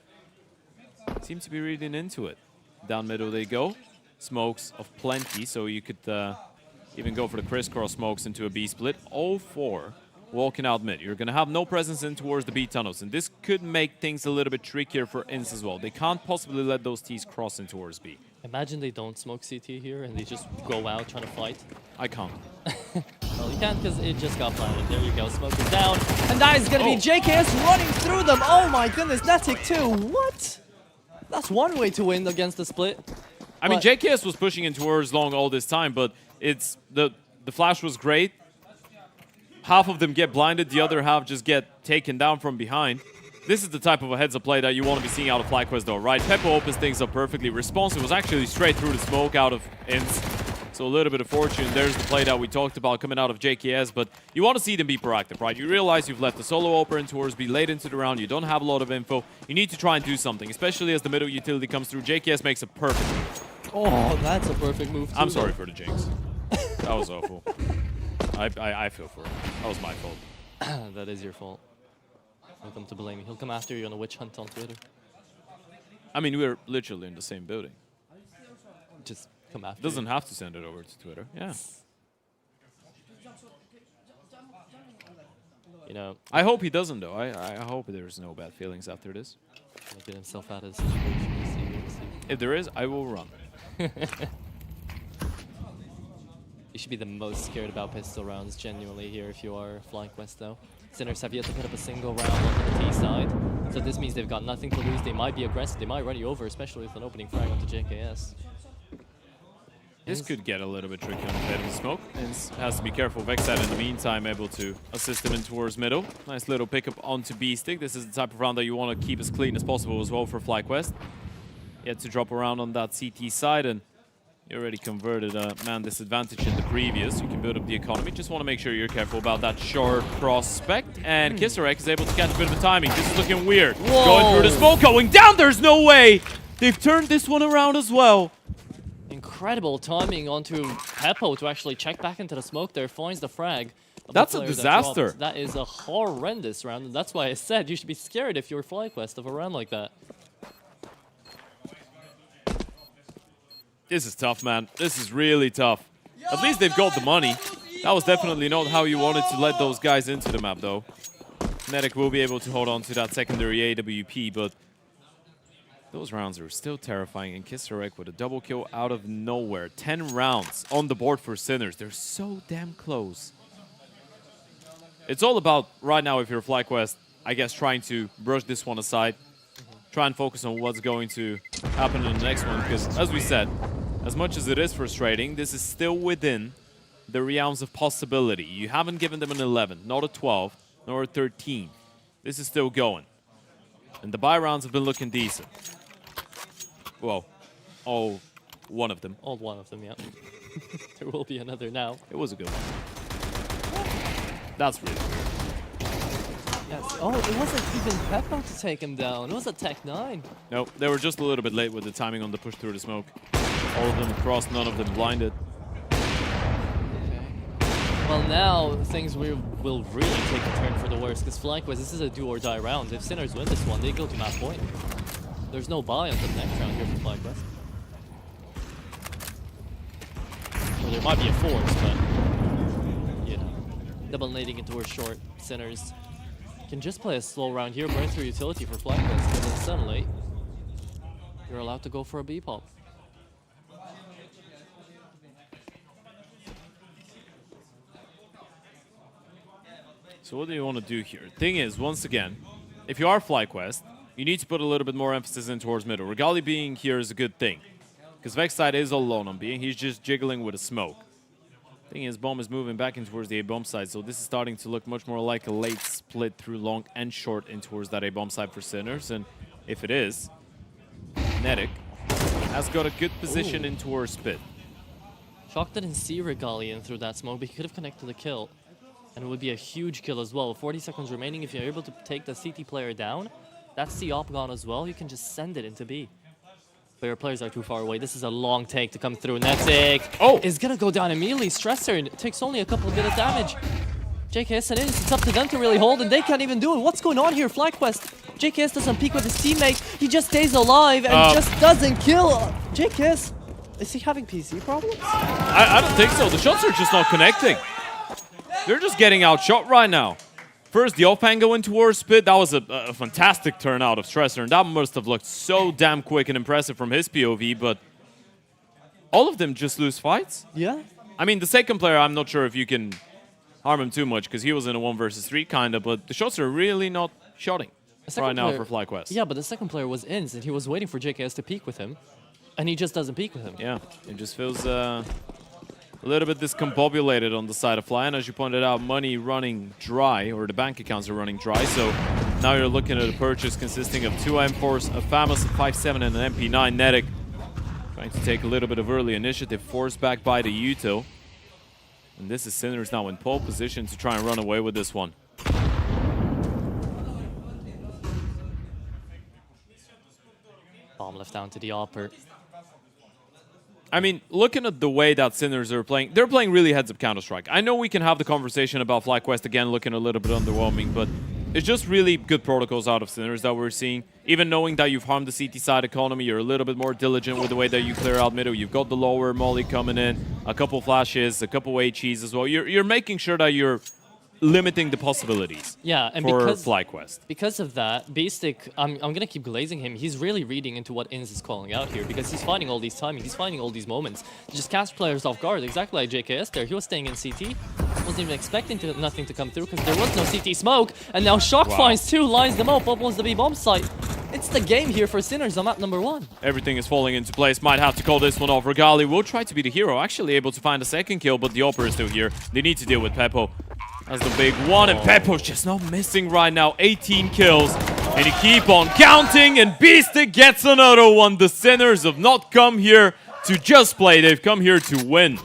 seem to be reading into it. Down middle they go. smokes of plenty, so you could even go for the crisscross smokes into a B split. 0-4 walking out mid. You're going to have no presence in towards the B tunnels, and this could make things a little bit trickier for Inst as well. They can't possibly let those Ts cross in towards B. Imagine they don't smoke CT here and they just go out trying to fight. I can't. Well, you can't because it just got planted. There you go, smoke is down. And that is going to be JKS running through them. Oh my goodness, Netic too. What? That's one way to win against the split. I mean, JKS was pushing in towards long all this time, but it's the flash was great. Half of them get blinded, the other half just get taken down from behind. This is the type of a heads-up play that you want to be seeing out of FlyQuest though, right? Peppo opens things up perfectly. Responsive was actually straight through the smoke out of Inst. So a little bit of fortune. There's the play that we talked about coming out of JKS, but you want to see them be proactive, right? You realize you've left the solo open towards B late into the round. You don't have a lot of info. You need to try and do something, especially as the middle utility comes through. JKS makes a perfect move. Oh, that's a perfect move too. I'm sorry for the jinx. That was awful. I feel for it. That was my fault. That is your fault. Welcome to blame. He'll come after you on a witch hunt on Twitter. I mean, we're literally in the same building. Just come after Doesn't you. have to send it over to Twitter. Yeah. You know, I hope he doesn't, though. I hope there's no bad feelings after this. he'll get himself out of the situation. We'll see. If there is, I will run. You should be the most scared about pistol rounds genuinely here if you are FlyQuest though. Sinners have yet to put up a single round on the T side, so this means they've got nothing to lose. They might be aggressive, they might run you over, especially with an opening frag onto JKS. This could get a little bit tricky on the bed of the smoke. And has to be careful. Vexad in the meantime able to assist him in towards middle. Nice little pickup onto B-Stick. This is the type of round that you want to keep as clean as possible as well for FlyQuest. Yet to drop around on that CT side, and you already converted a man disadvantage in the previous. You can build up the economy. Just want to make sure you're careful about that short prospect. And Kisarek is able to catch a bit of the timing. This is looking weird. Whoa. Going through the smoke, going down. There's no way. They've turned this one around as well. Incredible timing onto Peppo to actually check back into the smoke there, finds the frag. That's a disaster. That is a horrendous round, and that's why I said you should be scared if you're FlyQuest of a round like that. This is tough, man. This is really tough. At least they've got the money. That was definitely not how you wanted to let those guys into the map, though. Medic will be able to hold on to that secondary AWP, but those rounds are still terrifying. And Kisarek with a double kill out of nowhere. 10 rounds on the board for Sinners. They're so damn close. It's all about, right now, if you're FlyQuest, I guess trying to brush this one aside. Try and focus on what's going to happen in the next one. Because, as we said, as much as it is frustrating, this is still within the realms of possibility. You haven't given them an 11, not a 12, nor a 13. This is still going. And the buy rounds have been looking decent. Well, all one of them. All one of them, yeah. There will be another now. It was a good one. That's really weird. Yes. Oh, it wasn't even Peppo to take him down. It was a Tech 9. Nope, they were just a little bit late with the timing on the push through the smoke. All of them crossed, none of them blinded. Okay. Well, now things will really take a turn for the worse, because FlyQuest, this is a do or die round. If Sinners win this one, they go to match point. There's no buy on the next round here for FlyQuest. Or there might be a force, but you know, double nading into her short. Sinners can just play a slow round here, burn through utility for FlyQuest, and then suddenly you're allowed to go for a B pop. So what do you want to do here? Thing is, once again, if you are FlyQuest, you need to put a little bit more emphasis in towards middle. Regali being here is a good thing, because Vexside is alone on B, and he's just jiggling with a smoke. Thing is, bomb is moving back in towards the A-bomb side, so this is starting to look much more like a late split through long and short in towards that A-bomb side for Sinners, and if it is, Netic has got a good position in towards Spit. Shock didn't see Regalian through that smoke, but he could have connected the kill. And it would be a huge kill as well. 40 seconds remaining. If you're able to take the CT player down, that's the op gone as well. You can just send it into B. But your players are too far away. This is a long take to come through. Netic is going to go down immediately. Stressor, and it takes only a couple of bit of damage. JKS and Inst, it's up to them to really hold, and they can't even do it. What's going on here? FlyQuest. JKS doesn't peek with his teammate. He just stays alive and just doesn't kill. JKS Is he having PC problems? I don't think so. The shots are just not connecting. They're just getting outshot right now. First, the offhand going towards Spit. That was a fantastic turnout of Stresser, and that must have looked so damn quick and impressive from his POV, but all of them just lose fights? Yeah. I mean, the second player, I'm not sure if you can harm him too much, because he was in a 1 versus 3 kind of, but the shots are really not shotting right now for FlyQuest. Yeah, but the second player was Ins, and he was waiting for JKS to peek with him, and he just doesn't peek with him. Yeah, it just feels a little bit discombobulated on the side of Fly, and as you pointed out, money running dry, or the bank accounts are running dry, so now you're looking at a purchase consisting of 2 M4s, a Famous 5.7 and an MP9 Nedic. Trying to take a little bit of early initiative, forced back by the Util. And this is Sinners now in pole position to try and run away with this one. Bomb left down to the Opper. I mean, looking at the way that Sinners are playing, they're playing really heads-up Counter-Strike. I know we can have the conversation about FlyQuest again looking a little bit underwhelming, but it's just really good protocols out of Sinners that we're seeing. Even knowing that you've harmed the CT side economy, you're a little bit more diligent with the way that you clear out middle. You've got the lower molly coming in, a couple flashes, a couple HEs as well. You're making sure that you're limiting the possibilities and for because FlyQuest. Because of that, Beastic, I'm gonna keep glazing him. He's really reading into what Ins is calling out here, because he's finding all these timings, he's finding all these moments to just catch players off guard, exactly like JKS there. He was staying in CT, wasn't even expecting nothing to come through because there was no CT smoke, and now Shock finds 2, lines them up was the B-bomb site. It's the game here for Sinners on map number 1. Everything is falling into place. Might have to call this one off. Regali will try to be the hero, actually able to find a second kill, but the Opera is still here. They need to deal with Peppo. That's the big one, and Peppo's just not missing right now. 18 kills, and he keep on counting, and Beastic gets another one. The Sinners have not come here to just play, they've come here to win.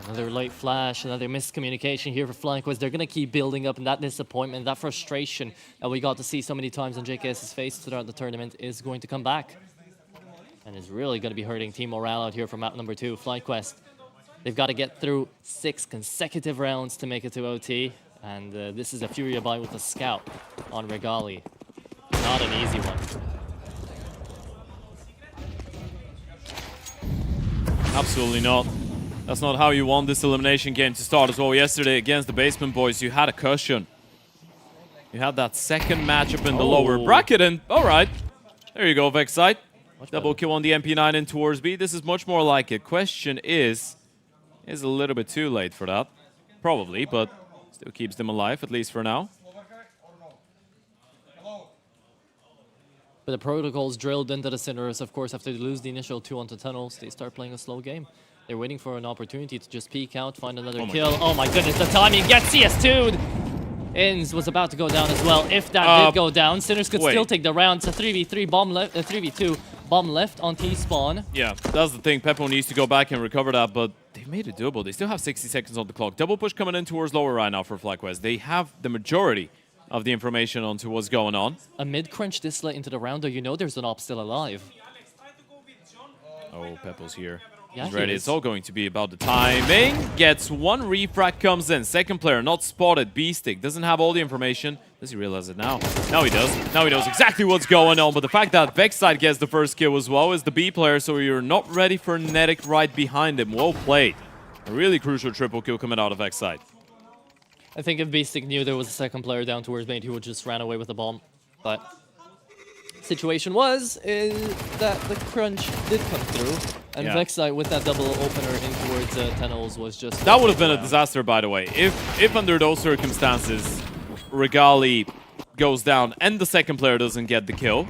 Another late flash, another miscommunication here for FlyQuest. They're going to keep building up, and that disappointment, that frustration that we got to see so many times on JKS's face throughout the tournament is going to come back. And is really going to be hurting team morale out here for map number 2, FlyQuest. They've got to get through 6 consecutive rounds to make it to OT, and this is a Furia buy with a scout on Regali. Not an easy one. Absolutely not. That's not how you want this elimination game to start as well. Yesterday against the Basement Boys, you had a cushion. You had that second matchup in the lower bracket, and alright. There you go, Vexite. Double kill on the MP9 in towards B. This is much more like it. Question is a little bit too late for that. Probably, but still keeps them alive, at least for now. But the protocols drilled into the Sinners, of course, after they lose the initial 2 onto tunnels, they start playing a slow game. They're waiting for an opportunity to just peek out, find another kill. Oh my goodness, the timing gets CS2'd! Ins was about to go down as well. If that did go down, Sinners could still take the round. It's a 3v3 bomb left, 3v2 bomb left on T-spawn. Yeah, that's the thing. Peppo needs to go back and recover that, but they made it doable. They still have 60 seconds on the clock. Double push coming in towards lower right now for FlyQuest. They have the majority of the information onto what's going on. A mid-crunch this late into the round, though, you know there's an op still alive. Oh, Peppo's here. Yeah, He's ready. It's all going to be about the timing. Gets one refract, comes in. Second player, not spotted. B-Stick doesn't have all the information. Does he realize it now? Now he does. Now he knows exactly what's going on. But the fact that Vexite gets the first kill as well is the B player, so you're not ready for Nedic right behind him. Well played. A really crucial triple kill coming out of Vexite. I think if B-Stick knew there was a second player down towards mid, he would just ran away with the bomb. But situation was that the crunch did come through, and Vexite with that double opener in towards tunnels was just... That would have been a disaster, by the way. If under those circumstances, Regali goes down and the second player doesn't get the kill,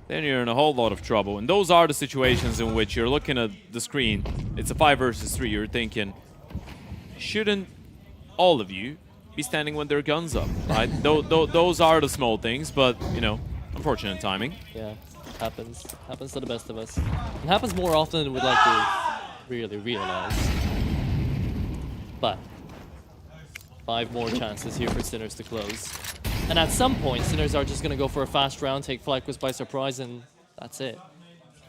then you're in a whole lot of trouble. And those are the situations in which you're looking at the screen. It's a 5 versus 3. You're thinking, shouldn't all of you be standing with their guns up, right? Those are the small things, but, you know, unfortunate timing. Yeah, happens. Happens to the best of us. It happens more often than we'd like to really realize. But 5 more chances here for Sinners to close. And at some point, Sinners are just going to go for a fast round, take FlyQuest by surprise, and that's it.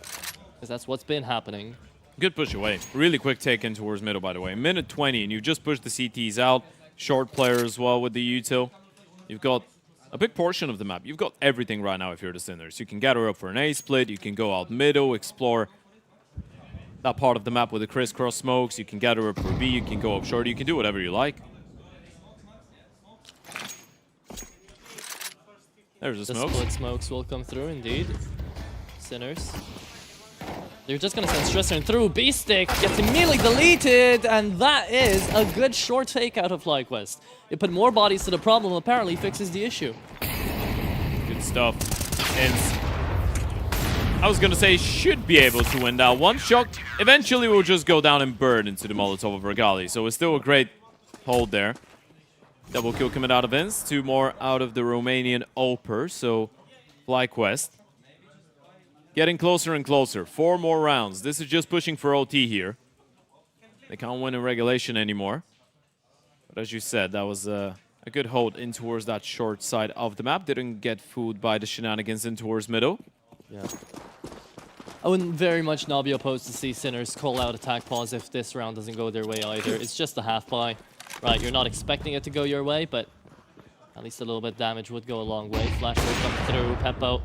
Because that's what's been happening. Good push away. Really quick take in towards middle, by the way. Minute 20, and you've just pushed the CTs out. Short player as well with the util. You've got a big portion of the map. You've got everything right now if you're the Sinners. You can gather up for an A split. You can go out middle, explore. that part of the map with the crisscross smokes. You can gather up for B, you can go up short, you can do whatever you like. There's the smokes. Split smokes will come through, indeed. Sinners. They're just gonna send Stresser through. B-Stick gets immediately deleted, and that is a good short take out of FlyQuest. It put more bodies to the problem, apparently fixes the issue. Good stuff. Ince, I was gonna say, should be able to win that one. Shock eventually will just go down and burn into the Molotov of Regali, so it's still a great hold there. Double kill coming out of Ince, 2 more out of the Romanian Oper, so FlyQuest getting closer and closer. 4 more rounds. This is just pushing for OT here. They can't win in regulation anymore. But as you said, that was a good hold in towards that short side of the map. Didn't get fooled by the shenanigans in towards middle. Yeah. I wouldn't very much not be opposed to see Sinners call out attack pause if this round doesn't go their way either. It's just a half buy. Right, you're not expecting it to go your way, but at least a little bit of damage would go a long way. Flash will come through. Peppo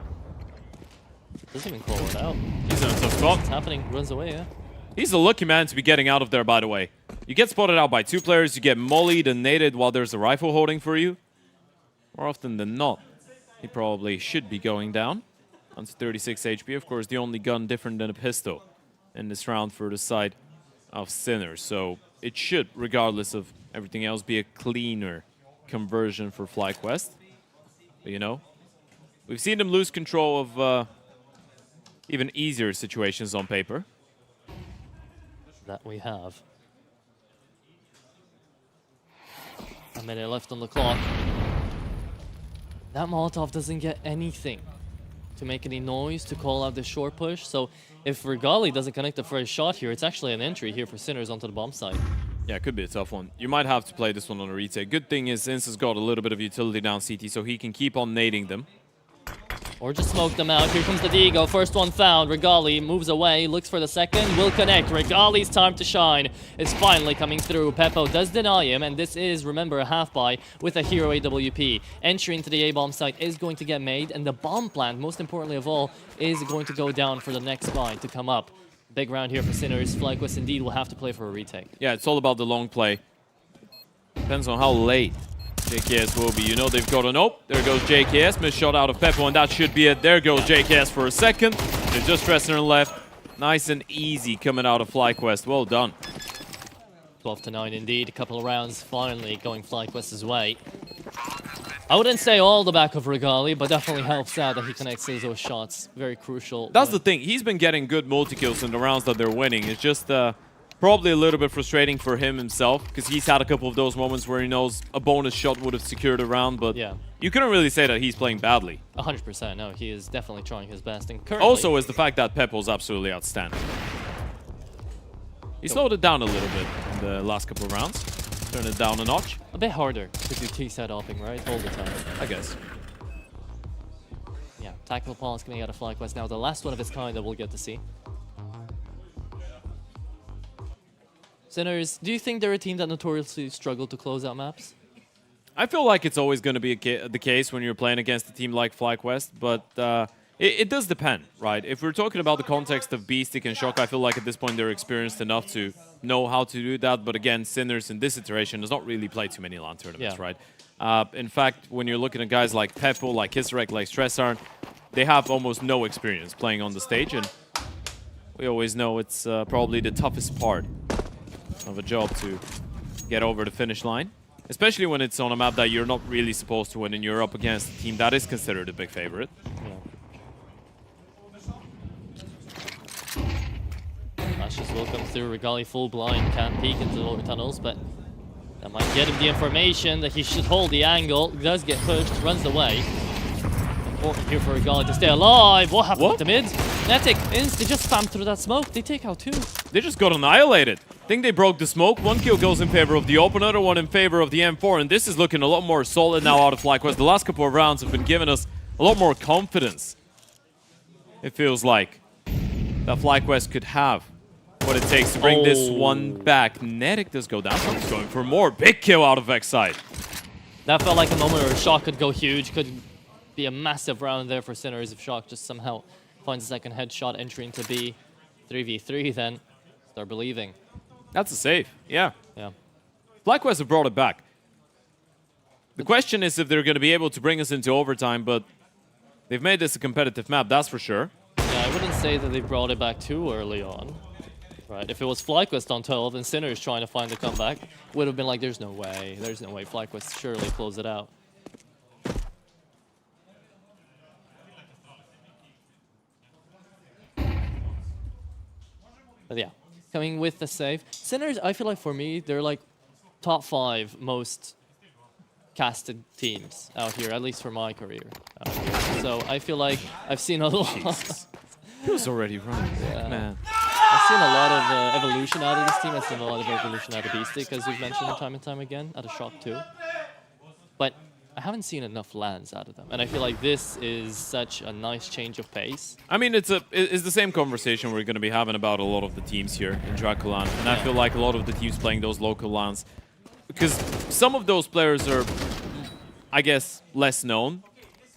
doesn't even call it out. He's in a tough spot. What's happening? Runs away, yeah. He's the lucky man to be getting out of there, by the way. You get spotted out by 2 players, you get mollied and naded while there's a rifle holding for you. More often than not, he probably should be going down. On 36 HP, of course, the only gun different than a pistol in this round for the side of Sinners. So it should, regardless of everything else, be a cleaner conversion for FlyQuest. But, you know, we've seen them lose control of even easier situations on paper. That we have. A minute left on the clock. That Molotov doesn't get anything to make any noise to call out the short push. So if Regali doesn't connect the first shot here, it's actually an entry here for Sinners onto the bomb site. Yeah, it could be a tough one. You might have to play this one on a retake. Good thing is Ince has got a little bit of utility down CT, so he can keep on nading them. Or just smoke them out. Here comes the Digo. First one found. Regali moves away, looks for the second, will connect. Regali's time to shine is finally coming through. Peppo does deny him, and this is, remember, a half buy with a hero AWP. Entry into the A-bomb site is going to get made, and the bomb plant, most importantly of all, is going to go down for the next buy to come up. Big round here for Sinners. FlyQuest indeed will have to play for a retake. Yeah, it's all about the long play. Depends on how late JKS will be. You know they've got a nope. There goes JKS. Missed shot out of Peppo, and that should be it. There goes JKS for a second. They're just pressing left. Nice and easy coming out of FlyQuest. Well done. 12-9 indeed. A couple of rounds finally going FlyQuest's way. I wouldn't say all the back of Regali, but definitely helps out that he connects those shots. Very crucial. That's the thing. He's been getting good multi-kills in the rounds that they're winning. It's just probably a little bit frustrating for him himself, because he's had a couple of those moments where he knows a bonus shot would have secured a round, but yeah, you couldn't really say that he's playing badly. 100%, no, he is definitely trying his best. And currently, also is the fact that Peppo's absolutely outstanding. He slowed it down a little bit in the last couple of rounds. Turn it down a notch. A bit harder to do T-side hopping, right? All the time. I guess. Yeah, tactical pause coming out of FlyQuest now. The last one of its kind that we'll get to see. Sinners, do you think they're a team that notoriously struggle to close out maps? I feel like it's always going to be the case when you're playing against a team like FlyQuest, but it does depend, right? If we're talking about the context of B-Stick and Shock, I feel like at this point they're experienced enough to know how to do that, but again, Sinners in this iteration does not really play too many LAN tournaments, right? In fact, when you're looking at guys like Peppo, like Kisrek, like Stressarn, they have almost no experience playing on the stage, and we always know it's probably the toughest part of a job to get over the finish line, especially when it's on a map that you're not really supposed to win and you're up against a team that is considered a big favorite. Flashes will come through. Regali full blind, can't peek into the lower tunnels, but that might get him the information that he should hold the angle. Does get pushed, runs away. Important here for Regali to stay alive. What happened with the mid? Netic, Ince, they just spam through that smoke. They take out 2. They just got annihilated. I think they broke the smoke. 1 kill goes in favor of the Open, another one in favor of the M4, and this is looking a lot more solid now out of FlyQuest. The last couple of rounds have been giving us a lot more confidence. It feels like that FlyQuest could have what it takes to bring this one back. Netic does go down. He's going for more. Big kill out of Xside. That felt like a moment where Shock could go huge. Could be a massive round there for Sinners if Shock just somehow finds a second headshot entry into B. 3v3 then. Start believing. That's a save. Yeah. Yeah. FlyQuest have brought it back. The question is if they're going to be able to bring us into overtime, but they've made this a competitive map, that's for sure. Yeah, I wouldn't say that they brought it back too early on. Right, if it was FlyQuest on 12 and Sinners trying to find the comeback, would have been like, there's no way, FlyQuest surely close it out. But yeah, coming with the save. Sinners, I feel like for me, they're like top 5 most casted teams out here, at least for my career. So I feel like I've seen a lot. He was already running back, man. I've seen a lot of evolution out of this team. I've seen a lot of evolution out of Beastic, as you've mentioned time and time again, out of Shock too. But I haven't seen enough lands out of them. And I feel like this is such a nice change of pace. I mean, it's the same conversation we're going to be having about a lot of the teams here in DraculaN. And I feel like a lot of the teams playing those local lands, because some of those players are, I guess, less known.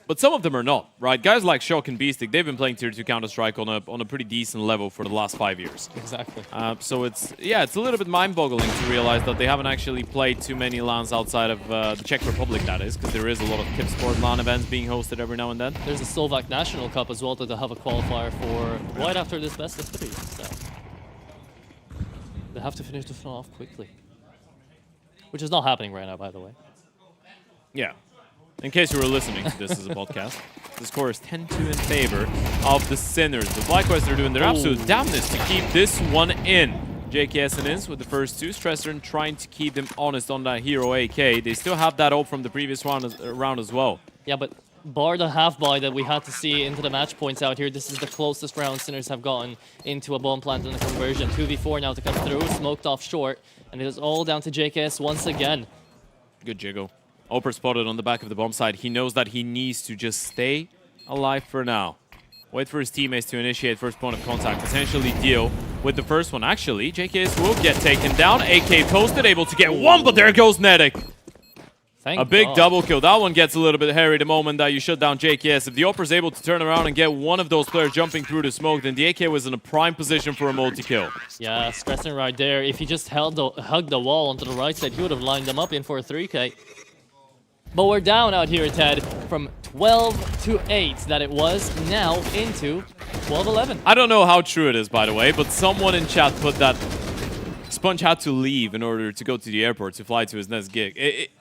But some of them are not, right? Guys like Shock and Beastic, they've been playing Tier 2 Counter-Strike on a pretty decent level for the last 5 years. Exactly. So it's a little bit mind-boggling to realize that they haven't actually played too many LANs outside of the Czech Republic, that is, because there is a lot of Kip Sport LAN events being hosted every now and then. There's a Slovak National Cup as well that they'll have a qualifier for right after this best of 3. So they have to finish the final off quickly. Which is not happening right now, by the way. Yeah. In case you were listening to this as a podcast, the score is 10-2 in favor of the Sinners. The FlyQuest are doing their absolute damnness to keep this one in. JKS and Ins with the first 2. Stresser trying to keep them honest on that hero AK. They still have that ult from the previous round as well. Yeah, but bar the half-buy that we had to see into the match points out here, this is the closest round Sinners have gotten into a bomb plant and a conversion. 2v4 now to come through, smoked off short, and it is all down to JKS once again. Good jiggle. Oper spotted on the back of the bomb side. He knows that he needs to just stay alive for now. Wait for his teammates to initiate first point of contact. Potentially deal with the first one. Actually, JKS will get taken down. AK posted, able to get one, but there goes Nedek. Thank a big God. double kill. That one gets a little bit hairy the moment that you shut down JKS. If the Oper's able to turn around and get one of those players jumping through the smoke, then the AK was in a prime position for a multi-kill. Yeah, Stressing right there. If he just hugged the wall onto the right side, he would have lined them up in for a 3K. But we're down out here, Ted, from 12 to 8 that it was, now into 12-11. I don't know how true it is, by the way, but someone in chat put that Sponge had to leave in order to go to the airport to fly to his next gig.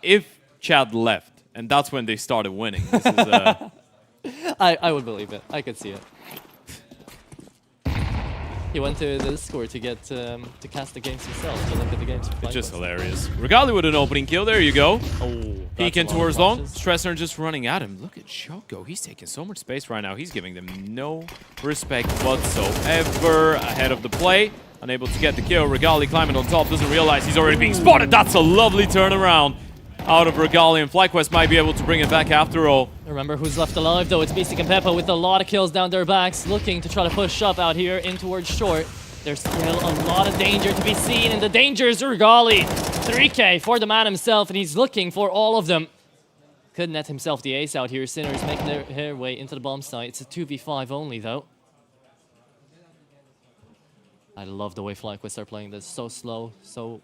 If Chad left, and that's when they started winning. This is, I would believe it. I could see it. He went to the Discord to get to cast the games himself, to look at the games. It's just hilarious. Regali with an opening kill. There you go. Oh, peeking towards long. Stresser just running at him. Look at Shoko. He's taking so much space right now. He's giving them no respect whatsoever. Ahead of the play. Unable to get the kill. Regali climbing on top. Doesn't realize he's already being spotted. That's a lovely turnaround out of Regali. And FlyQuest might be able to bring it back after all. Remember who's left alive, though. It's Beastic and Peppa with a lot of kills down their backs, looking to try to push up out here in towards short. There's still a lot of danger to be seen, and the danger is Regali. 3K for the man himself, and he's looking for all of them. Could net himself the ace out here. Sinners making their way into the bomb site. It's a 2v5 only, though. I love the way FlyQuest are playing this. So slow, so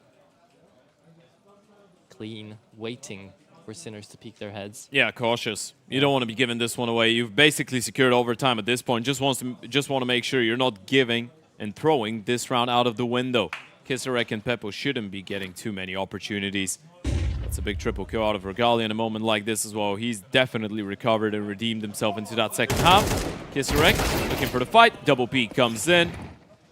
clean, waiting for Sinners to peek their heads. Yeah, cautious. You don't want to be giving this one away. You've basically secured overtime at this point. Just want to make sure you're not giving and throwing this round out of the window. Kisarek and Peppo shouldn't be getting too many opportunities. That's a big triple kill out of Regali in a moment like this as well. He's definitely recovered and redeemed himself into that second half. Kisarek looking for the fight. Double peek comes in.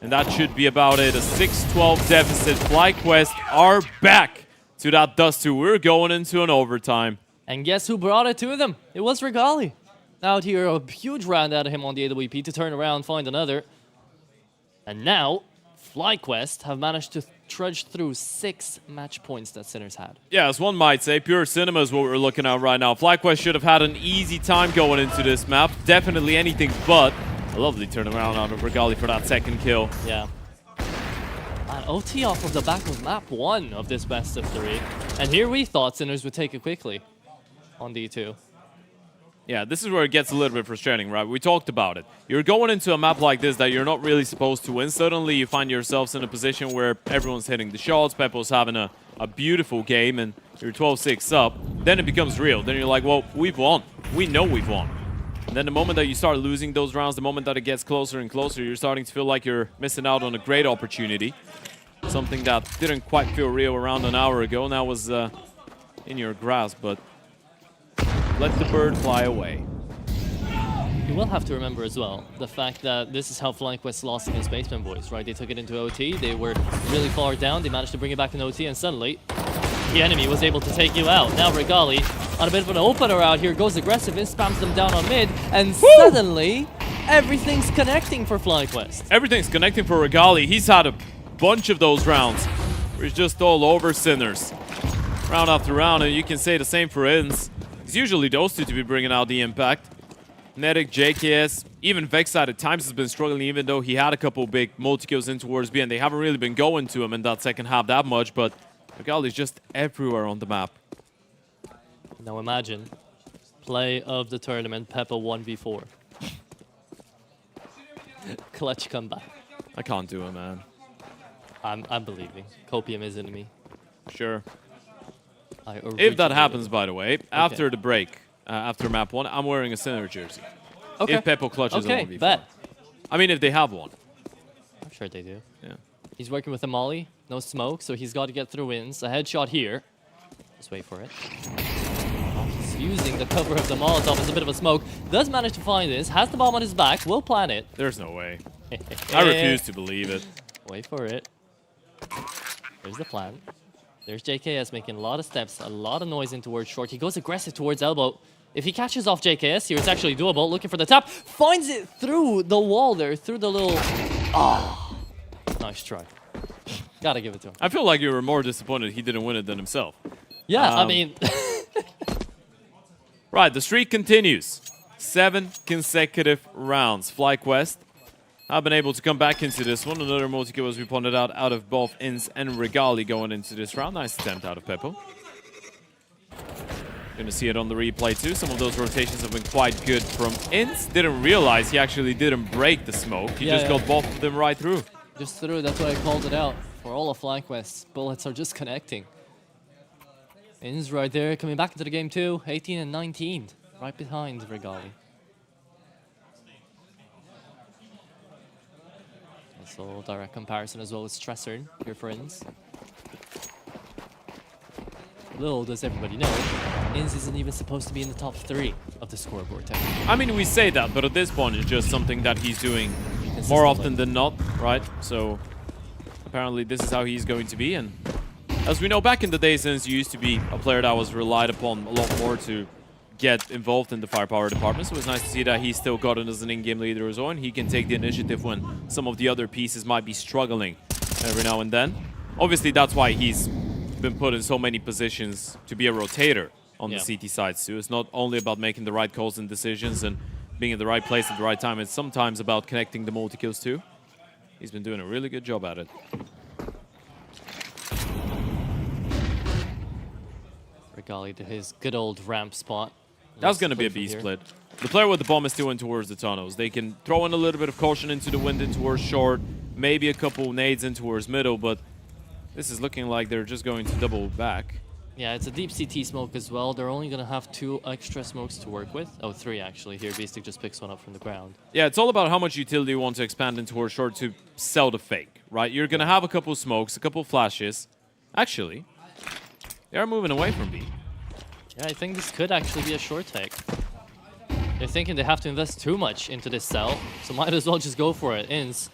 And that should be about it. A 6-12 deficit. FlyQuest are back to that dust 2. We're going into an overtime. And guess who brought it to them? It was Regali. Out here, a huge round out of him on the AWP to turn around, find another. And now, FlyQuest have managed to trudge through 6 match points that Sinners had. Yeah, as one might say, pure cinema is what we're looking at right now. FlyQuest should have had an easy time going into this map. Definitely anything but. A lovely turnaround out of Regali for that second kill. Yeah. An OT off of the back of map 1 of this best of 3. And here we thought Sinners would take it quickly on D2. Yeah, this is where it gets a little bit frustrating, right? We talked about it. You're going into a map like this that you're not really supposed to win. Suddenly you find yourselves in a position where everyone's hitting the shots, Peppo's having a beautiful game, and you're 12-6 up. Then it becomes real. Then you're like, well, we've won. We know we've won. And then the moment that you start losing those rounds, the moment that it gets closer and closer, you're starting to feel like you're missing out on a great opportunity. Something that didn't quite feel real around an hour ago. Now was in your grasp, but let the bird fly away. You will have to remember as well the fact that this is how FlyQuest lost against Basement Boys, right? They took it into OT, they were really far down, they managed to bring it back in OT, and suddenly the enemy was able to take you out. Now Regali, on a bit of an opener out here, goes aggressive and spams them down on mid, and suddenly everything's connecting for FlyQuest. Everything's connecting for Regali. He's had a bunch of those rounds where he's just all over Sinners. Round after round, and you can say the same for Ins. It's usually those two to be bringing out the impact. Netic, JKS, even Vexside at times has been struggling, even though he had a couple big multi-kills in towards B, and they haven't really been going to him in that second half that much, but Regali's just everywhere on the map. Now imagine, play of the tournament, Peppo 1v4. Clutch comeback. I can't do it, man. I'm believing. Copium is in me. Sure. If that happens, by the way, after the break, after map 1, I'm wearing a Sinner jersey. Okay. If Peppo clutches a 1v4. Bet. I mean, if they have one. I'm sure they do. Yeah. He's working with a molly, no smoke, so he's got to get through wins. A headshot here. Just wait for it. He's using the cover of the Molotov as a bit of a smoke. Does manage to find this, has the bomb on his back, will plant it. There's no way. I refuse to believe it. Wait for it. There's the plan. There's JKS making a lot of steps, a lot of noise in towards short. He goes aggressive towards elbow. If he catches off JKS here, it's actually doable. Looking for the tap. Finds it through the wall there, through the little... Ah, nice try. Gotta give it to him. I feel like you were more disappointed he didn't win it than himself. Yeah, I mean... Right, the streak continues. 7 consecutive rounds. FlyQuest have been able to come back into this one. Another multi-kill, as we pointed out of both Ins and Regali going into this round. Nice attempt out of Peppo. Gonna see it on the replay too. Some of those rotations have been quite good from Ins. Didn't realize he actually didn't break the smoke. He just got both of them right through. Just through, that's why I called it out. For all of FlyQuest's bullets are just connecting. Ins right there, coming back into the game too. 18 and 19, right behind Regali. So direct comparison as well with Stressor here for Ins. Little does everybody know, Ins isn't even supposed to be in the top 3 of the scoreboard table. I mean, we say that, but at this point it's just something that he's doing more often than not, right? So apparently this is how he's going to be, and as we know, back in the day, since he used to be a player that was relied upon a lot more to get involved in the firepower department, so it's nice to see that he's still got it as an in-game leader as well, and he can take the initiative when some of the other pieces might be struggling every now and then. Obviously, that's why he's been put in so many positions to be a rotator on the CT sides too. It's not only about making the right calls and decisions and being in the right place at the right time, it's sometimes about connecting the multi-kills too. He's been doing a really good job at it. Regali to his good old ramp spot. That's going to be a B split. The player with the bomb is still in towards the tunnels. They can throw in a little bit of caution into the wind in towards short, maybe a couple nades in towards middle, but this is looking like they're just going to double back. Yeah, it's a deep CT smoke as well. They're only going to have 2 extra smokes to work with. Oh, 3 actually. Here, Beastic just picks one up from the ground. Yeah, it's all about how much utility you want to expand in towards short to sell the fake, right? You're going to have a couple smokes, a couple flashes. Actually, they are moving away from B. Yeah, I think this could actually be a short take. They're thinking they have to invest too much into this cell, so might as well just go for it. Ins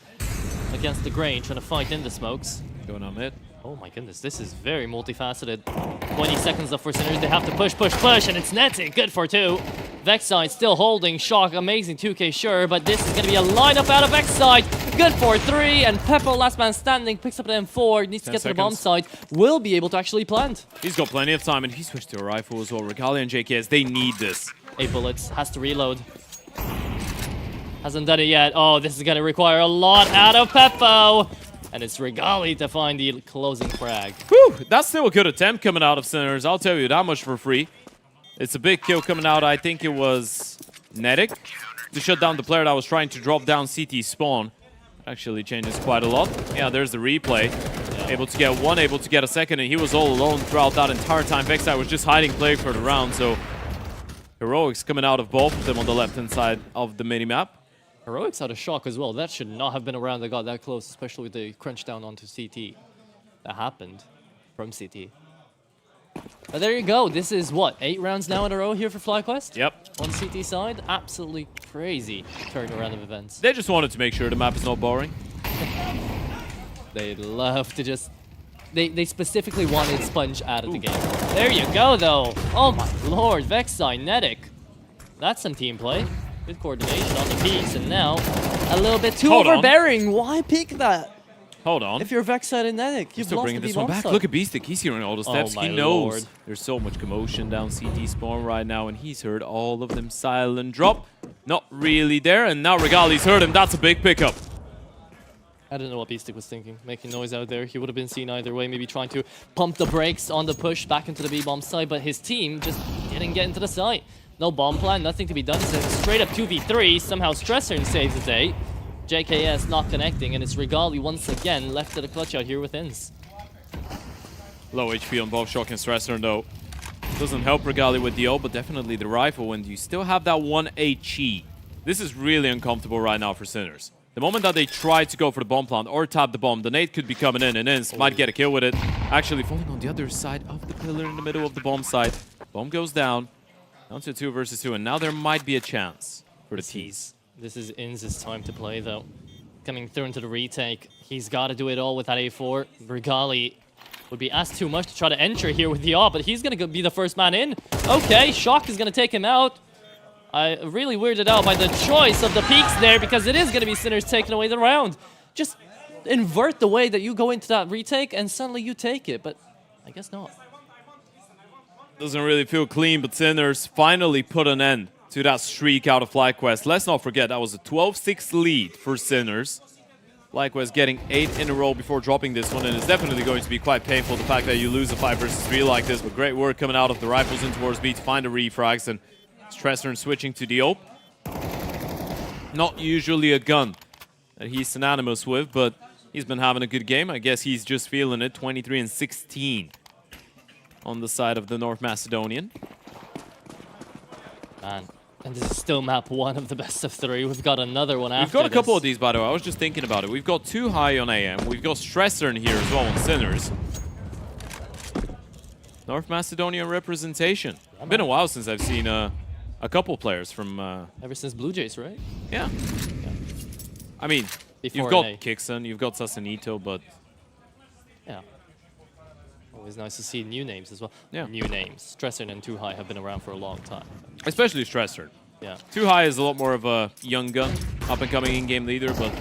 against the grain, trying to fight in the smokes. Going on mid. Oh my goodness, this is very multifaceted. 20 seconds left for Sinners. They have to push, push, push, and it's Netic. Good for 2. Vexside still holding. Shock, amazing 2K, sure, but this is going to be a lineup out of Vexside. Good for 3, and Peppo, last man standing, picks up an M4, needs to get to the bomb site, will be able to actually plant. He's got plenty of time, and he switched to a rifle as well. Regali and JKS, they need this. 8 bullets, has to reload. Hasn't done it yet. Oh, this is going to require a lot out of Peppo. And it's Regali to find the closing frag. Whew, that's still a good attempt coming out of Sinners. I'll tell you that much for free. It's a big kill coming out. I think it was Netic to shut down the player that was trying to drop down CT spawn. Actually changes quite a lot. Yeah, there's the replay. Able to get one, able to get a second, and he was all alone throughout that entire time. Vexite was just hiding play for the round, so Heroics coming out of both of them on the left-hand side of the minimap. Heroics had a shock as well. That should not have been a round that got that close, especially with the crunch down onto CT. That happened from CT. But there you go. This is what, 8 rounds now in a row here for FlyQuest? Yep. On CT side, absolutely crazy turnaround of events. They just wanted to make sure the map is not boring. They love to just... They specifically wanted Sponge out of the game. There you go, though. Oh my lord, Vexite, Netic. That's some team play. Good coordination on the peaks, and now a little bit too overbearing. Why peek that? Hold on. If you're Vexite and Netic, you've still lost bringing the this one back. side. Look at Beastic. He's hearing all the steps. Oh He my knows lord. there's so much commotion down CT spawn right now, and he's heard all of them silent drop. Not really there, and now Regali's heard him. That's a big pickup. I don't know what Beastic was thinking, making noise out there. He would have been seen either way, maybe trying to pump the brakes on the push back into the B-bomb side, but his team just didn't get into the site. No bomb plan, nothing to be done. It's a straight up 2v3. Somehow Stressern saves the day. JKS not connecting, and it's Regali once again left to the clutch out here with Ins. Low HP on both Shock and Stressor, though. Doesn't help Regali with the ult, but definitely the rifle, and you still have that 1 HE. This is really uncomfortable right now for Sinners. The moment that they try to go for the bomb plant or tap the bomb, the nade could be coming in, and Ins might get a kill with it. Actually falling on the other side of the pillar in the middle of the bomb site. Bomb goes down to 2 versus 2, and now there might be a chance for the T's. This is Ins' time to play, though. Coming through into the retake. He's got to do it all with that A4. Regali would be asked too much to try to enter here with the AWP, but he's going to be the first man in. Okay, Shock is going to take him out. I really weirded out by the choice of the peaks there, because it is going to be Sinners taking away the round. Just invert the way that you go into that retake, and suddenly you take it, but I guess not. Doesn't really feel clean, but Sinners finally put an end to that streak out of FlyQuest. Let's not forget, that was a 12-6 lead for Sinners. FlyQuest getting 8 in a row before dropping this one, and it's definitely going to be quite painful, the fact that you lose a 5 versus 3 like this, but great work coming out of the rifles in towards B to find the refrags, and Stressern switching to the AWP. Not usually a gun that he's synonymous with, but he's been having a good game. I guess he's just feeling it. 23 and 16 on the side of the North Macedonian. Man, and this is still map 1 of the best of 3. We've got another one after We've got a couple this. of these, by the way. I was just thinking about it. We've got 2 high on AM. We've got Stressern here as well on Sinners. North Macedonian representation. It's been a while since I've seen a couple players from... Ever since Blue Jays, right? Yeah. I mean, Before you've got NA. Kixon, you've got Sasanito, but... Yeah. Always nice to see new names as well. Yeah. New names. Stressern and Too High have been around for a long time. Especially Stressor. Yeah. Too High is a lot more of a young gun, up-and-coming in-game leader, but...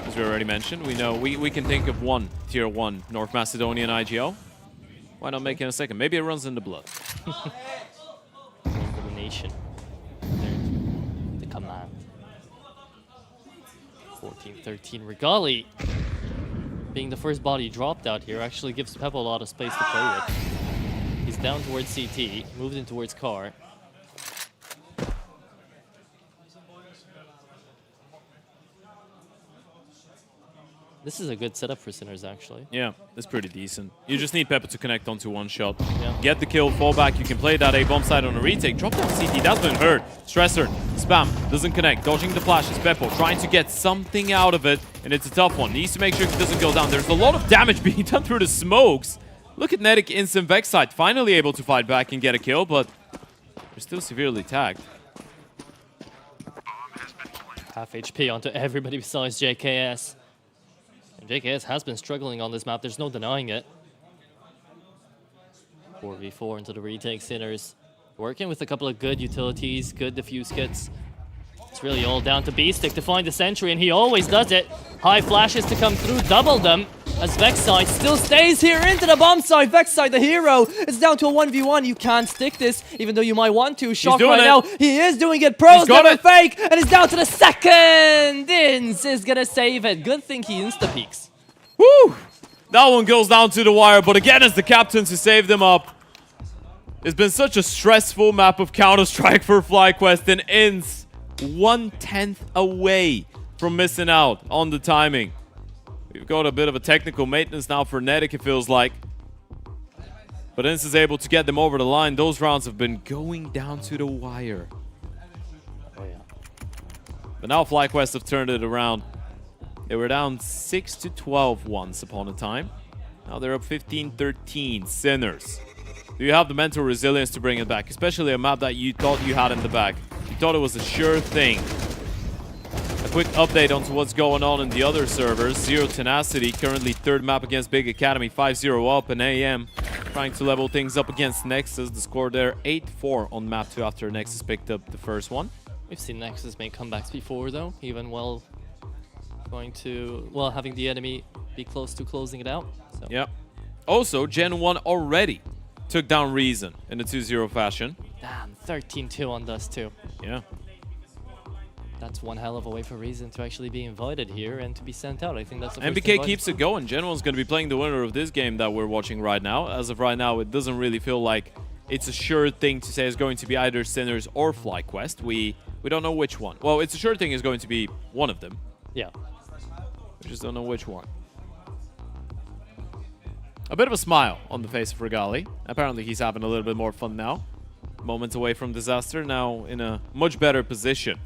As we already mentioned, we know we can think of one Tier 1 North Macedonian IGL. Why not make it a second? Maybe it runs in the blood. Nation. The command. 14-13. Regali, being the first body dropped out here, actually gives Pep a lot of space to play with. He's down towards CT, moved in towards Car. This is a good setup for Sinners, actually. Yeah, it's pretty decent. You just need Pepper to connect onto one shot. Yeah. Get the kill, fall back. You can play that A-bomb side on a retake. Drop down CT, that's been heard. Stressor, spam, doesn't connect. Dodging the flashes. Peppo trying to get something out of it, and it's a tough one. Needs to make sure he doesn't go down. There's a lot of damage being done through the smokes. Look at Netic Instant Vexite, finally able to fight back and get a kill, but they're still severely tagged. Half HP onto everybody besides JKS. And JKS has been struggling on this map, there's no denying it. 4v4 into the retake. Sinners working with a couple of good utilities, good defuse kits. It's really all down to Beastic to find the sentry, and he always does it. High flashes to come through, double them, as Vexite still stays here into the bomb site. Vexite, the hero, it's down to a 1v1. You can't stick this, even though you might want to. Shock right now. He is doing it. Pros never fake, and it's down to the second. Ins is gonna save it. Good thing he insta-peaks. Woo! That one goes down to the wire, but again, it's the captain to save them up. It's been such a stressful map of Counter-Strike for FlyQuest, and ends 1/10 away from missing out on the timing. We've got a bit of a technical maintenance now for Netic, it feels like. But Ince is able to get them over the line. Those rounds have been going down to the wire. Oh, yeah. But now FlyQuest have turned it around. They were down 6-12 once upon a time. Now they're up 15-13. Sinners. Do you have the mental resilience to bring it back? Especially a map that you thought you had in the bag. You thought it was a sure thing. A quick update onto what's going on in the other servers. Zero Tenacity, currently third map against Big Academy, 5-0 up, and AM trying to level things up against Nexus. The score there, 8-4 on map 2 after Nexus picked up the first one. We've seen Nexus make comebacks before, though, even while having the enemy be close to closing it out. So. Yep. Also, Gen 1 already took down Reason in a 2-0 fashion. Damn, 13-2 on Dust, too. Yeah. That's one hell of a way for Reason to actually be invited here and to be sent out. I think that's the first MBK invite. keeps it going. Gen 1's going to be playing the winner of this game that we're watching right now. As of right now, it doesn't really feel like it's a sure thing to say it's going to be either Sinners or FlyQuest. We don't know which one. Well, it's a sure thing it's going to be one of them. Yeah. We just don't know which one. A bit of a smile on the face of Regali. Apparently he's having a little bit more fun now. Moments away from disaster, now in a much better position.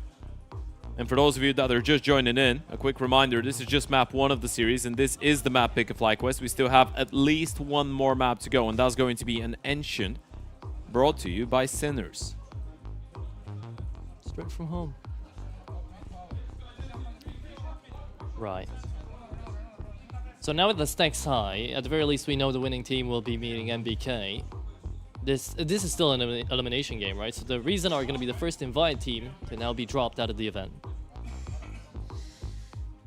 And for those of you that are just joining in, a quick reminder, this is just map 1 of the series, and this is the map pick of FlyQuest. We still have at least one more map to go, and that's going to be an Ancient, brought to you by Sinners. Straight from home. Right. So now with the stakes high, at the very least we know the winning team will be meeting MBK. This is still an elimination game, right? So the Reason are going to be the first invite team to now be dropped out of the event.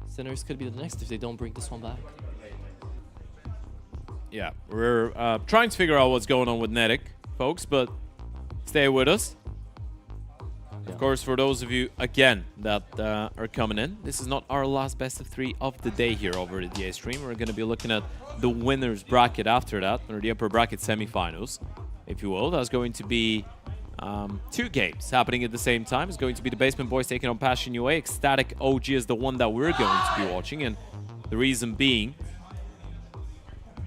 Sinners could be the next if they don't bring this one back. Yeah, we're trying to figure out what's going on with Netic, folks, but stay with us. Of course, for those of you, again, that are coming in, this is not our last best of 3 of the day here over at the A stream. We're going to be looking at the winner's bracket after that, or the upper bracket semifinals, if you will. That's going to be 2 games happening at the same time. It's going to be the Basement Boys taking on Passion UA. Ecstatic OG is the one that we're going to be watching, and the reason being,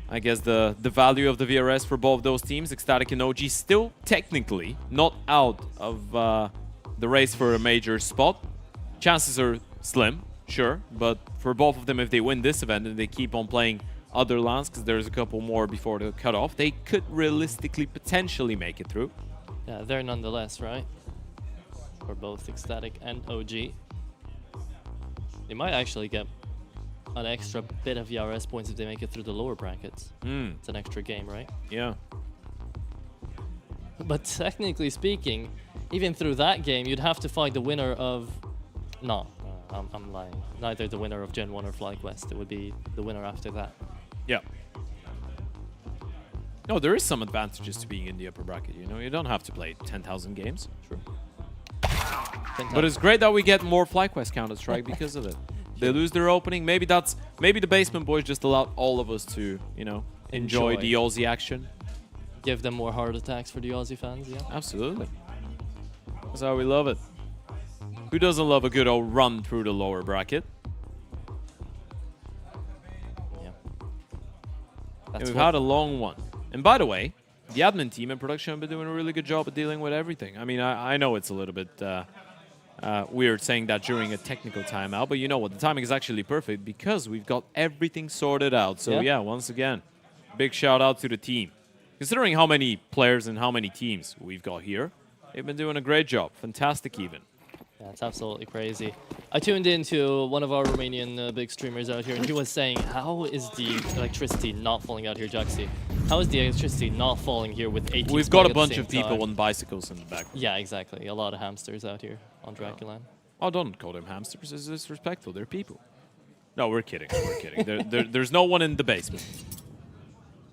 I guess, the value of the VRS for both those teams. Ecstatic and OG still technically not out of the race for a major spot. Chances are slim, sure, but for both of them, if they win this event and they keep on playing other lands, because there's a couple more before the cutoff, they could realistically potentially make it through. Yeah, they're nonetheless, right? For both Ecstatic and OG. They might actually get an extra bit of VRS points if they make it through the lower brackets. It's an extra game, right? Yeah. But technically speaking, even through that game, you'd have to fight the winner of... No, I'm lying. Neither the winner of Gen 1 or FlyQuest. It would be the winner after that. Yeah. No, there is some advantages to being in the upper bracket, you know? You don't have to play 10,000 games. True. But it's great that we get more FlyQuest Counter-Strike because of it. They lose their opening. Maybe the Basement Boys just allowed all of us to, you know, enjoy the Aussie action. Give them more heart attacks for the Aussie fans, yeah? Absolutely. That's how we love it. Who doesn't love a good old run through the lower bracket? Yeah. And we've had a long one. And by the way, the admin team and production have been doing a really good job of dealing with everything. I mean, I know it's a little bit weird saying that during a technical timeout, but you know what? The timing is actually perfect because we've got everything sorted out. So yeah, once again, big shout out to the team. Considering how many players and how many teams we've got here, they've been doing a great job. Fantastic even. Yeah, it's absolutely crazy. I tuned into one of our Romanian big streamers out here, and he was saying, how is the electricity not falling out here, Jaxi? How is the electricity not falling here with 18 We've got a bunch of people on bicycles in the back. Yeah, exactly. A lot of hamsters out here on DraculaN. Oh, don't call them hamsters. It's disrespectful. They're people. No, we're kidding. We're kidding. There's no one in the basement.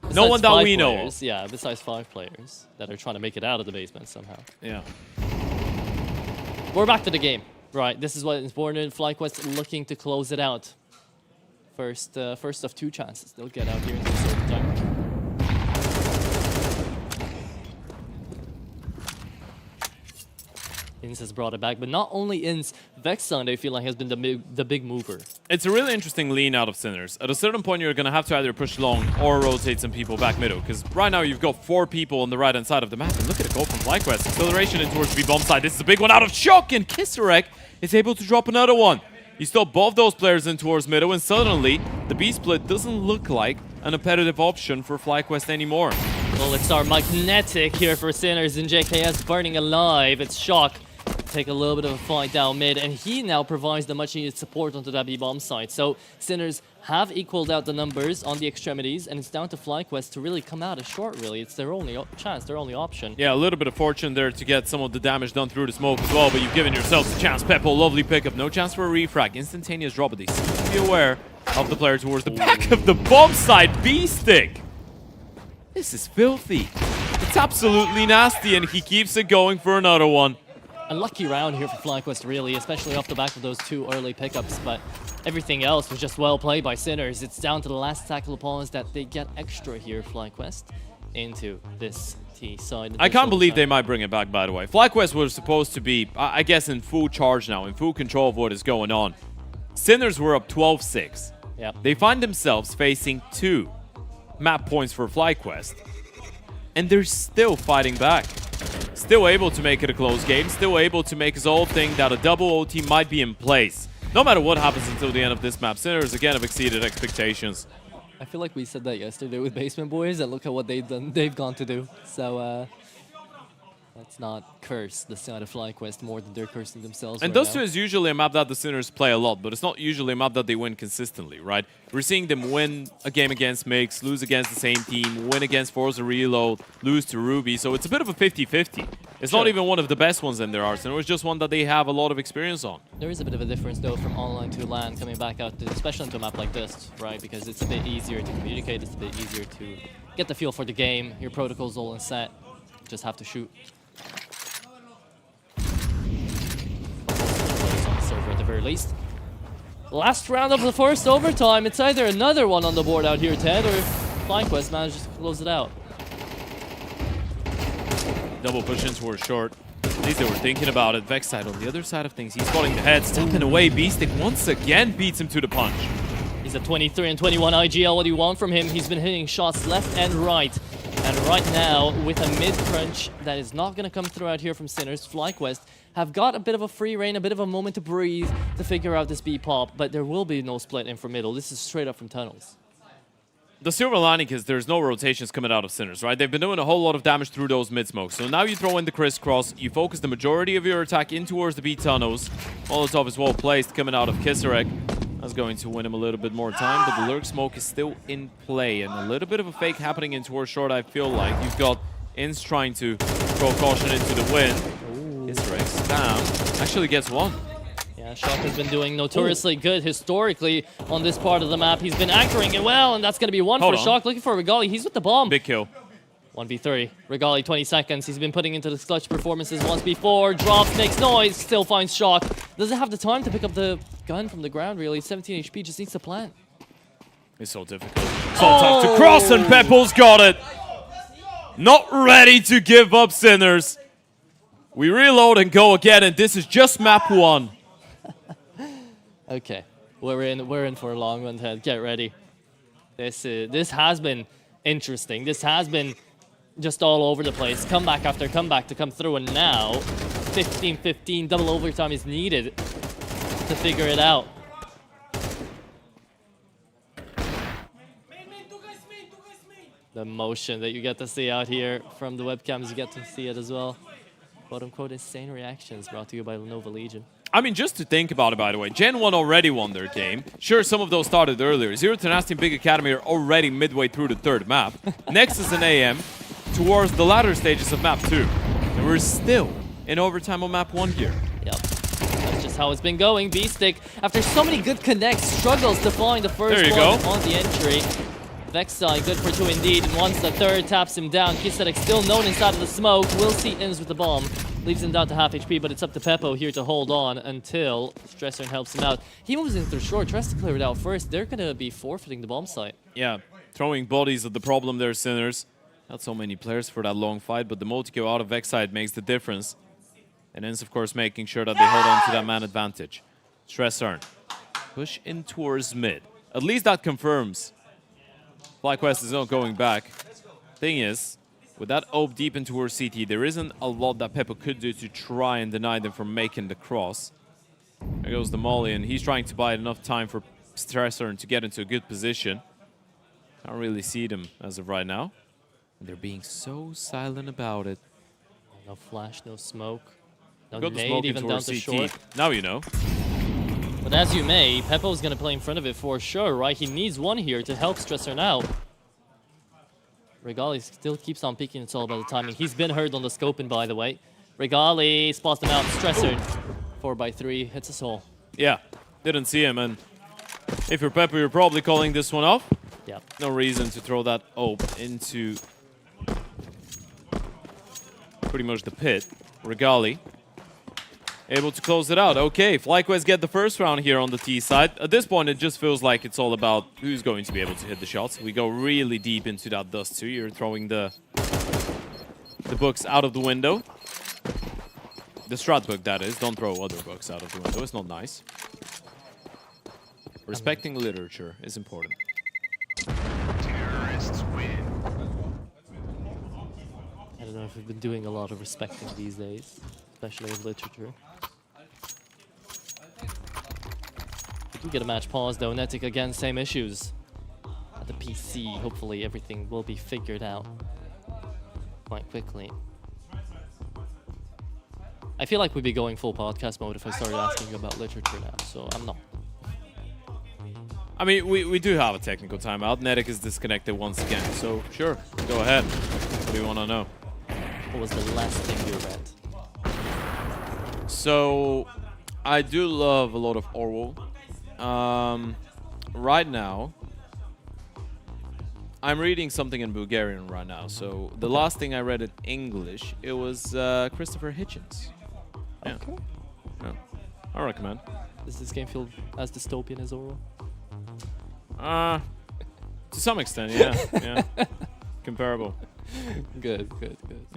Besides no one that we know players, of. Yeah, besides 5 players that are trying to make it out of the basement somehow. Yeah. We're back to the game. Right, this is what is important. FlyQuest looking to close it out. First of 2 chances they'll get out here in this overtime. Inz has brought it back, but not only Inz, Vexon, I feel like, has been the big mover. It's a really interesting lean out of Sinners. At a certain point, you're going to have to either push long or rotate some people back middle, because right now you've got 4 people on the right-hand side of the map, and look at it go from FlyQuest. Acceleration in towards the B-bomb side. This is a big one out of Shock, and Kisarek is able to drop another one. You still both those players in towards middle, and suddenly the B-split doesn't look like an competitive option for FlyQuest anymore. Bullets are magnetic here for Sinners, and JKS burning alive. It's Shock. Take a little bit of a fight down mid, and he now provides the much needed support onto that B-bomb side. So Sinners have equaled out the numbers on the extremities, and it's down to FlyQuest to really come out as short, really. It's their only chance, their only option. Yeah, a little bit of fortune there to get some of the damage done through the smoke as well, but you've given yourselves a chance. Peppo, lovely pickup. No chance for a refrag. Instantaneous drop, but they seem to be aware of the player towards the back of the bomb side. B-stick. This is filthy. It's absolutely nasty, and he keeps it going for another one. A lucky round here for FlyQuest, really, especially off the back of those 2 early pickups, but everything else was just well played by Sinners. It's down to the last tackle pawns that they get extra here, FlyQuest, into this T side. I can't believe they might bring it back, by the way. FlyQuest was supposed to be, I guess, in full charge now, in full control of what is going on. Sinners were up 12-6. Yep. They find themselves facing 2 map points for FlyQuest, and they're still fighting back. Still able to make it a close game, still able to make his whole thing that a double OT might be in place. No matter what happens until the end of this map, Sinners again have exceeded expectations. I feel like we said that yesterday with Basement Boys, and look at what they've gone to do. So let's not curse the side of FlyQuest more than they're cursing themselves. And right Dust 2 is usually a map that the Sinners play a lot, but it's not usually a map that they win consistently, right? We're seeing them win a game against Mix, lose against the same team, win against Forza Reload, lose to Ruby, so it's a bit of a 50-50. It's not even one of the best ones in their arsenal, it's just one that they have a lot of experience on. There is a bit of a difference, though, from online to LAN coming back out, especially into a map like this, right? Because it's a bit easier to communicate, it's a bit easier to get the feel for the game, your protocol's all in set, just have to shoot. On the server at the very least. Last round of the first overtime, it's either another one on the board out here, Ted, or FlyQuest manages to close it out. Double push in towards short. At least they were thinking about it. Vexside on the other side of things. He's spotting the head, stepping away. B-Stick once again beats him to the punch. He's at 23 and 21 IGL. What do you want from him? He's been hitting shots left and right. And right now, with a mid-crunch that is not going to come through out here from Sinners, FlyQuest have got a bit of a free reign, a bit of a moment to breathe to figure out this B-pop, but there will be no split in from middle. This is straight up from tunnels. The silver lining is there's no rotations coming out of Sinners, right? They've been doing a whole lot of damage through those mid-smokes. So now you throw in the crisscross, you focus the majority of your attack in towards the B tunnels. Molotov is well placed coming out of Kisarek. That's going to win him a little bit more time, but the lurk smoke is still in play, and a little bit of a fake happening in towards short, I feel like. You've got Inz trying to throw caution into the wind. Kisarek spam actually gets one. Yeah, Shock has been doing notoriously good historically on this part of the map. He's been anchoring it well, and that's going to be one for Shock. Looking for Regali. He's with the bomb. Big kill. 1v3. Regali, 20 seconds. He's been putting into the clutch performances once before. Drops, makes noise, still finds Shock. Doesn't have the time to pick up the gun from the ground, really. 17 HP, just needs to plant. It's so difficult. Tough to cross, and Pepple's got it. Not ready to give up, Sinners. We reload and go again, and this is just map 1. Okay, we're in for a long one, Ted. Get ready. This has been interesting. This has been just all over the place. Comeback after comeback to come through, and now 15-15 double overtime is needed to figure it out. The motion that you get to see out here from the webcams, you get to see it as well. Quote-unquote insane reactions brought to you by Lenovo Legion. I mean, just to think about it, by the way, Gen 1 already won their game. Sure, some of those started earlier. Zero Tenacity and Big Academy are already midway through the 3rd map. Nexus and AM towards the latter stages of map 2. And we're still in overtime on map 1 here. Yep. That's just how it's been going. B-Stick, after so many good connects, struggles to find the first one on the entry. Vexai, good for 2 indeed, and once the 3rd taps him down, Kisarek still known inside of the smoke. Will see Inz with the bomb. Leaves him down to half HP, but it's up to Peppo here to hold on until Stresser helps him out. He moves in through short, tries to clear it out first. They're going to be forfeiting the bomb site. Yeah, throwing bodies at the problem there, Sinners. Not so many players for that long fight, but the multi-kill out of Vexide makes the difference. And Inst, of course, making sure that they hold on to that man advantage. Stressern. Push in towards mid. At least that confirms FlyQuest is not going back. Thing is, with that AWP deep in towards CT, there isn't a lot that Peppo could do to try and deny them from making the cross. There goes the molly, and he's trying to buy enough time for Stressern to get into a good position. Can't really see them as of right now. And they're being so silent about it. No flash, no smoke. No Got the nade smoke even down towards to CT. short. Now you know. But as you may, Peppo's gonna play in front of it for sure, right? He needs one here to help Stressern out. Regali still keeps on peeking, it's all about the timing. He's been heard on the scoping, by the way. Regali spots them out. Stressern, 4x3, hits us all. Yeah, didn't see him, and if you're Peppo, you're probably calling this one off. Yeah. No reason to throw that AWP into pretty much the pit. Regali able to close it out. Okay, FlyQuest get the first round here on the T side. At this point, it just feels like it's all about who's going to be able to hit the shots. We go really deep into that dust too. You're throwing the books out of the window. The strat book, that is. Don't throw other books out of the window. It's not nice. Respecting literature is important. Terrorists win. I don't know if we've been doing a lot of respecting these days, especially with literature. We do get a match pause though. Netic again, same issues at the PC. Hopefully everything will be figured out quite quickly. I feel like we'd be going full podcast mode if I started asking you about literature now, so I'm not. I mean, we do have a technical timeout. Netic is disconnected once again, so sure, go ahead. What do you want to know? What was the last thing you read? So, I do love a lot of Orwell. Right now, I'm reading something in Bulgarian right now. So, the last thing I read in English, it was Christopher Hitchens. Yeah. Okay. Yeah. I recommend. Does this game feel as dystopian as Orwell? To some extent, yeah. Yeah. Comparable. Good.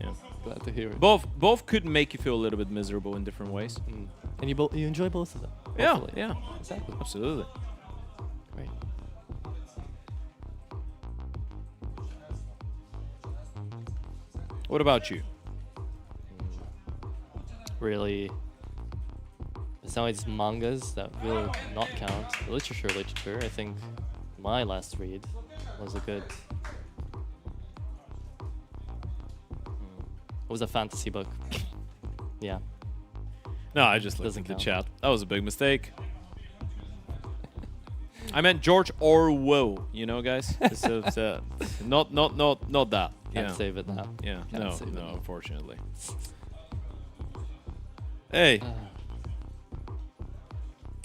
Yeah. Glad to hear it. Both could make you feel a little bit miserable in different ways. Mm. And you enjoy both of them? Yeah, Hopefully. yeah. Exactly. Absolutely. Great. What about you? Really, besides mangas that will not count, literature, I think my last read was a good... It was a fantasy book. Yeah. No, I just listened to the chat. That was a big mistake. I meant George Orwell, you know, guys? Not that. Can't save it now. Yeah, Can't save it no, now. unfortunately. Hey.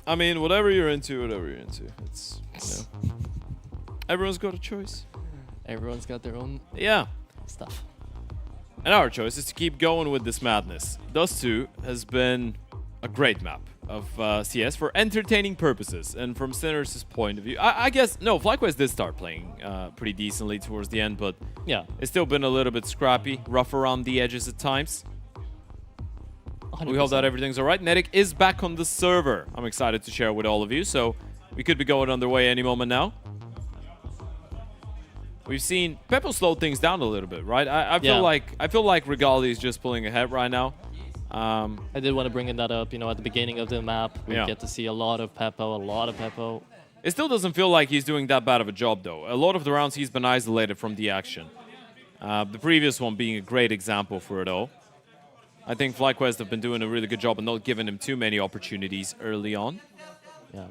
I mean, whatever you're into. It's, you know. Everyone's got a choice. Everyone's got their own stuff. And our choice is to keep going with this madness. Dust 2 has been a great map of CS for entertaining purposes. And from Sinners' point of view, I guess, no, FlyQuest did start playing pretty decently towards the end, but yeah, it's still been a little bit scrappy, rough around the edges at times. 100%. We hope that everything's all right. Netic is back on the server. I'm excited to share with all of you, so we could be going underway any moment now. We've seen Peppo slow things down a little bit, right? I feel like Regali is just pulling ahead right now. I did want to bring that up. You know, at the beginning of the map, we get to see a lot of Peppo. It still doesn't feel like he's doing that bad of a job, though. A lot of the rounds he's been isolated from the action. The previous one being a great example for it all. I think FlyQuest have been doing a really good job of not giving him too many opportunities early on. Yeah.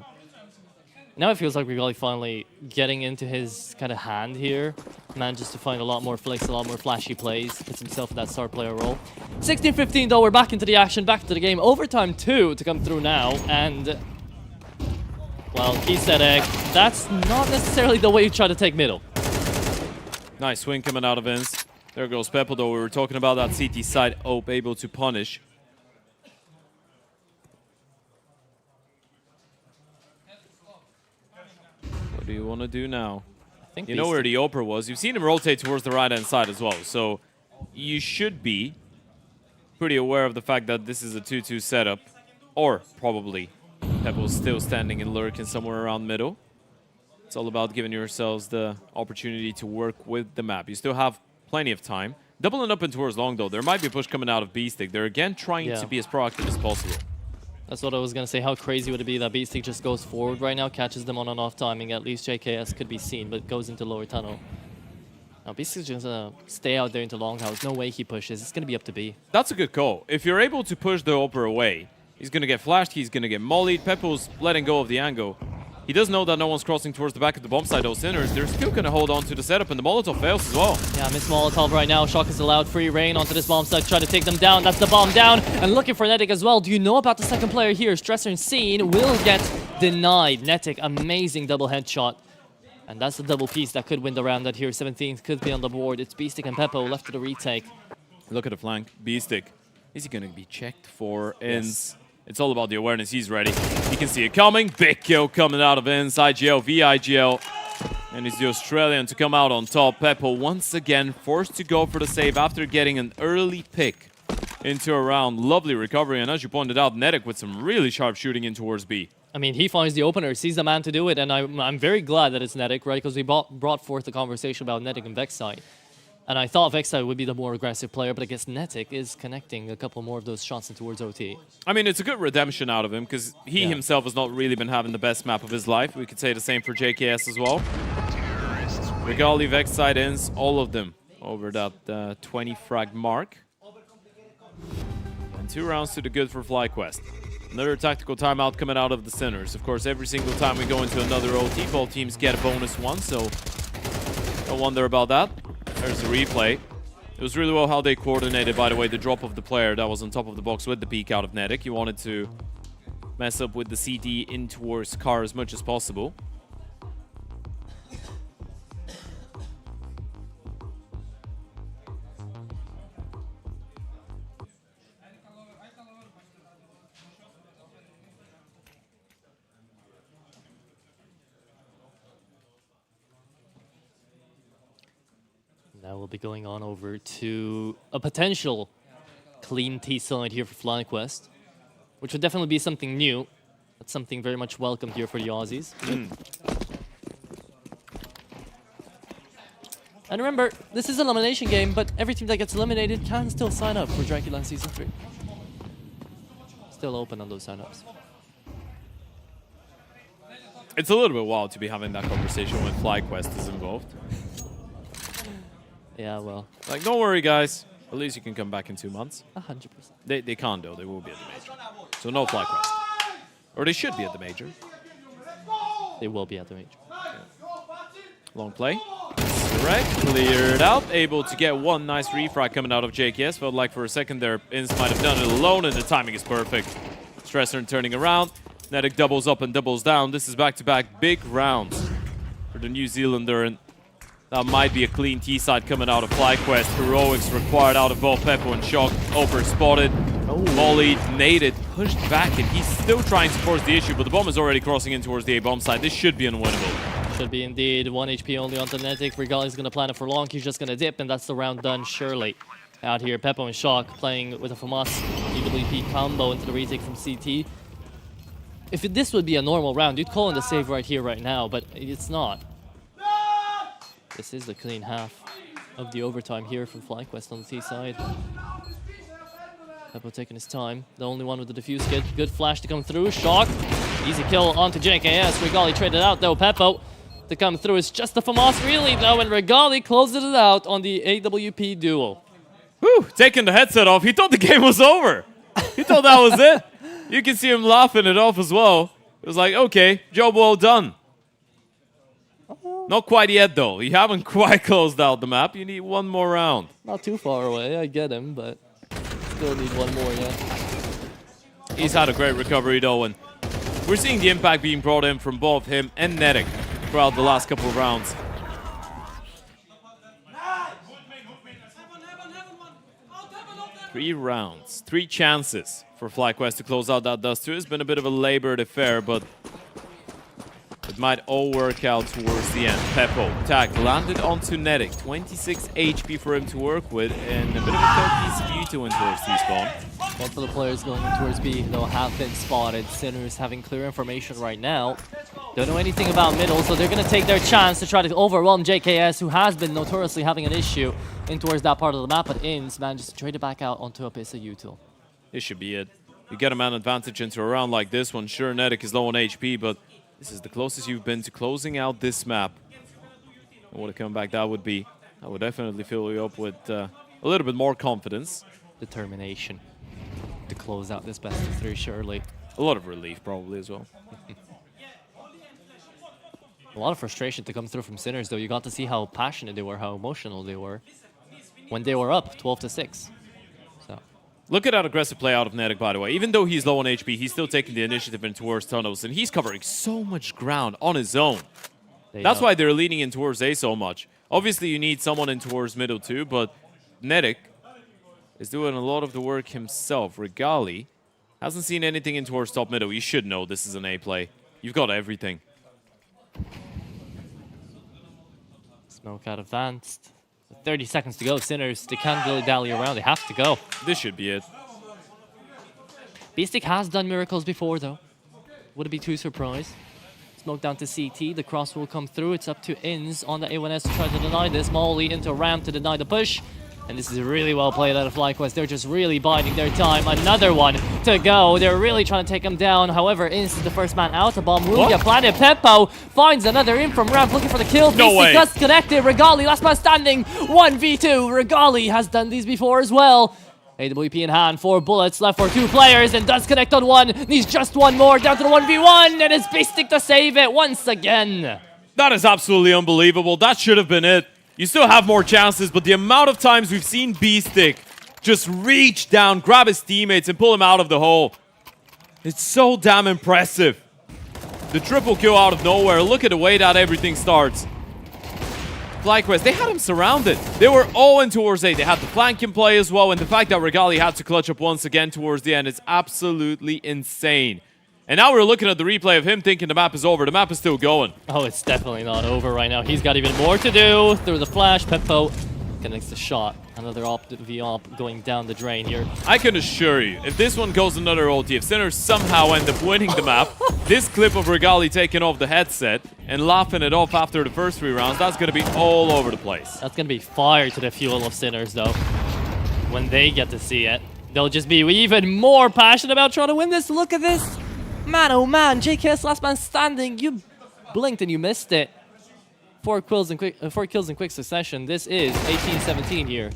Now it feels like Regali finally getting into his kind of hand here. Manages to find a lot more flicks, a lot more flashy plays. Puts himself in that star player role. 16-15 though, we're back into the action, back to the game. Overtime 2 to come through now. And, well, he said that's not necessarily the way you try to take middle. Nice swing coming out of Vince. There goes Peppo, though. We were talking about that CT side AWP able to punish. What do you want to do now? I think you know where the Oprah was. You've seen him rotate towards the right-hand side as well. So you should be pretty aware of the fact that this is a 2-2 setup. Or probably Pebbles still standing and lurking somewhere around middle. It's all about giving yourselves the opportunity to work with the map. You still have plenty of time. Doubling up in towards long, though. There might be a push coming out of B-Stick. They're again trying to be as proactive as possible. That's what I was going to say. How crazy would it be that B-Stick just goes forward right now, catches them on and off timing. At least JKS could be seen, but goes into lower tunnel. Now, B-Stick's just going to stay out there into longhouse. No way he pushes. It's going to be up to B. That's a good call. If you're able to push the Opera away, he's going to get flashed, he's going to get mollied. Peppo's letting go of the angle. He does know that no one's crossing towards the back of the bomb side, those Sinners. They're still going to hold on to the setup, and the Molotov fails as well. Yeah, miss Molotov right now. Shock is allowed free reign onto this bomb site, try to take them down. That's the bomb down, and looking for Netic as well. Do you know about the second player here? Stressor and Scene will get denied. Netic, amazing double headshot. And that's the double piece that could win the round out here. 17th could be on the board. It's B-Stick and Peppo left to the retake. Look at the flank. B-Stick. Is he going to be checked for ins? Yes. It's all about the awareness. He's ready. He can see it coming. Big kill coming out of ins. IGL, VIGL. And it's the Australian to come out on top. Peppo once again forced to go for the save after getting an early pick into a round. Lovely recovery. And as you pointed out, Netic with some really sharp shooting in towards B. I mean, he finds the opener, sees the man to do it, and I'm very glad that it's Netic, right? Because we brought forth the conversation about Netic and Vexite. And I thought Vexite would be the more aggressive player, but I guess Netic is connecting a couple more of those shots in towards OT. I mean, it's a good redemption out of him, because he himself has not really been having the best map of his life. We could say the same for JKS as well. Regali, Vexite, ins, all of them over that 20 frag mark. And 2 rounds to the good for FlyQuest. Another tactical timeout coming out of the Sinners. Of course, every single time we go into another OT, both teams get a bonus one, so don't wonder about that. There's the replay. It was really well how they coordinated, by the way, the drop of the player that was on top of the box with the peek out of Netic. You wanted to mess up with the CT in towards car as much as possible. Now we'll be going on over to a potential clean T side here for FlyQuest, which would definitely be something new. That's something very much welcomed here for the Aussies. And remember, this is an elimination game, but every team that gets eliminated can still sign up for DraculaN Season 3. Still open on those signups. It's a little bit wild to be having that conversation when FlyQuest is involved. Yeah, well. Like, don't worry, guys. At least you can come back in 2 months. 100%. They can't, though. They will be at the major. So no FlyQuest. Or they should be at the major. They will be at the major. Yeah. Long play. Correct. Cleared out. Able to get one nice refrag coming out of JKS. Felt like for a second there, Ins might have done it alone, and the timing is perfect. Stressor turning around. Netic doubles up and doubles down. This is back-to-back big rounds for the New Zealander, and that might be a clean T-side coming out of FlyQuest. Heroics required out of both Peppo and Shock. Over spotted. Molly, naded, pushed back, and he's still trying to force the issue, but the bomb is already crossing in towards the A-bomb side. This should be unwinnable. Should be indeed. 1 HP only onto Netic. Regali's going to plan it for long. He's just going to dip, and that's the round done, surely. Out here, Peppo and Shock playing with a FAMAS EWP combo into the retake from CT. If this would be a normal round, you'd call in the save right here, right now, but it's not. This is the clean half of the overtime here from FlyQuest on the T side. Peppo taking his time. The only one with the defuse kit. Good flash to come through. Shock. Easy kill onto JKS. Regali traded out though. Peppo to come through. It's just the FAMAS really though, and Regali closes it out on the AWP duel. Whew, taking the headset off. He thought the game was over. He thought that was it. You can see him laughing it off as well. It was like, okay, job well done. Not quite yet, though. You haven't quite closed out the map. You need one more round. Not too far away. I get him, but still need one more, yeah. He's had a great recovery, though, and we're seeing the impact being brought in from both him and Netic throughout the last couple of rounds. Three rounds, 3 chances for FlyQuest to close out that Dust 2. It's been a bit of a labored affair, but it might all work out towards the end. Peppo, tag landed onto Netic. 26 HP for him to work with, and a bit of a third piece of to win towards T-spawn. Both of the players going towards B, though, have been spotted. Sinners having clear information right now. Don't know anything about middle, so they're going to take their chance to try to overwhelm JKS, who has been notoriously having an issue in towards that part of the map, but Ins manages to trade it back out onto a piece of util. This should be it. You get a man advantage into a round like this one. Sure, Netic is low on HP, but this is the closest you've been to closing out this map. And what a comeback that would be. That would definitely fill you up with a little bit more confidence. Determination to close out this best of 3, surely. A lot of relief, probably, as well. A lot of frustration to come through from Sinners, though. You got to see how passionate they were, how emotional they were when they were up 12-6. So look at that aggressive play out of Netic, by the way. Even though he's low on HP, he's still taking the initiative in towards tunnels, and he's covering so much ground on his own. That's why they're leaning in towards A so much. Obviously, you need someone in towards middle too, but Netic is doing a lot of the work himself. Regali hasn't seen anything in towards top middle. You should know this is an A play. You've got everything. Smoke out advanced. 30 seconds to go. Sinners, they can't dilly-dally around. They have to go. This should be it. Beastic has done miracles before, though. Wouldn't be too surprised. Smoke down to CT. The cross will come through. It's up to Ins on the A1S to try to deny this. Molly into ramp to deny the push. And this is really well played out of FlyQuest. They're just really biding their time. Another one to go. They're really trying to take him down. However, Ins is the first man out. The bomb will get planted. Peppo finds another in from ramp, looking for the kill. No way. Just connected. Regali, last man standing. 1v2. Regali has done these before as well. AWP in hand, 4 bullets left for 2 players, and does connect on 1. Needs just 1 more, down to the 1v1, and it's Beastic to save it once again. That is absolutely unbelievable. That should have been it. You still have more chances, but the amount of times we've seen Beastic just reach down, grab his teammates, and pull him out of the hole. It's so damn impressive. The triple kill out of nowhere. Look at the way that everything starts. FlyQuest, they had him surrounded. They were all in towards A. They had the flank in play as well, and the fact that Regali had to clutch up once again towards the end is absolutely insane. And now we're looking at the replay of him thinking the map is over. The map is still going. Oh, it's definitely not over right now. He's got even more to do. Through the flash, Peppo connects the shot. Another V-op going down the drain here. I can assure you, if this one goes another ulti, if Sinners somehow end up winning the map, this clip of Regali taking off the headset and laughing it off after the first 3 rounds, that's going to be all over the place. That's going to be fire to the fuel of Sinners, though. When they get to see it, they'll just be even more passionate about trying to win this. Look at this. Man, oh man, JKS last man standing. You blinked and you missed it. 4 kills in quick succession. This is 18-17 here.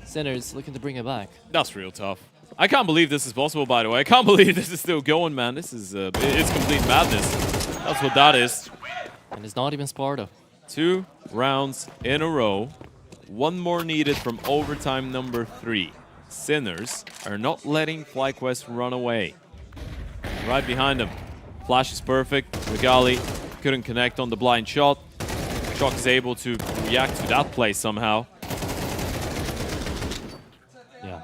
Sinners looking to bring it back. That's real tough. I can't believe this is possible, by the way. I can't believe this is still going, man. This is it's complete madness. That's what that is. And it's not even Sparta. 2 rounds in a row. 1 more needed from overtime number 3. Sinners are not letting FlyQuest run away. Right behind him. Flash is perfect. Regali couldn't connect on the blind shot. Shock is able to react to that play somehow. Yeah.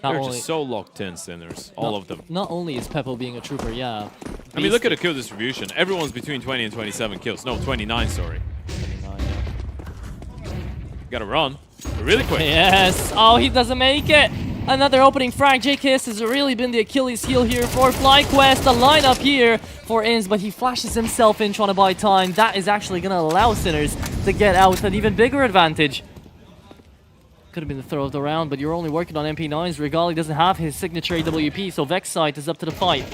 They're just so locked in, Sinners. All of them. Not only is Peppo being a trooper, yeah. I mean, look at the kill distribution. Everyone's between 20 and 27 kills. No, 29, sorry. 29, yeah. Gotta run. Really quick. Yes. Oh, he doesn't make it. Another opening frag. JKS has really been the Achilles heel here for FlyQuest. The lineup here for Ins, but he flashes himself in trying to buy time. That is actually going to allow Sinners to get out with an even bigger advantage. Could have been the throw of the round, but you're only working on MP9s. Regali doesn't have his signature AWP, so Vexite is up to the fight.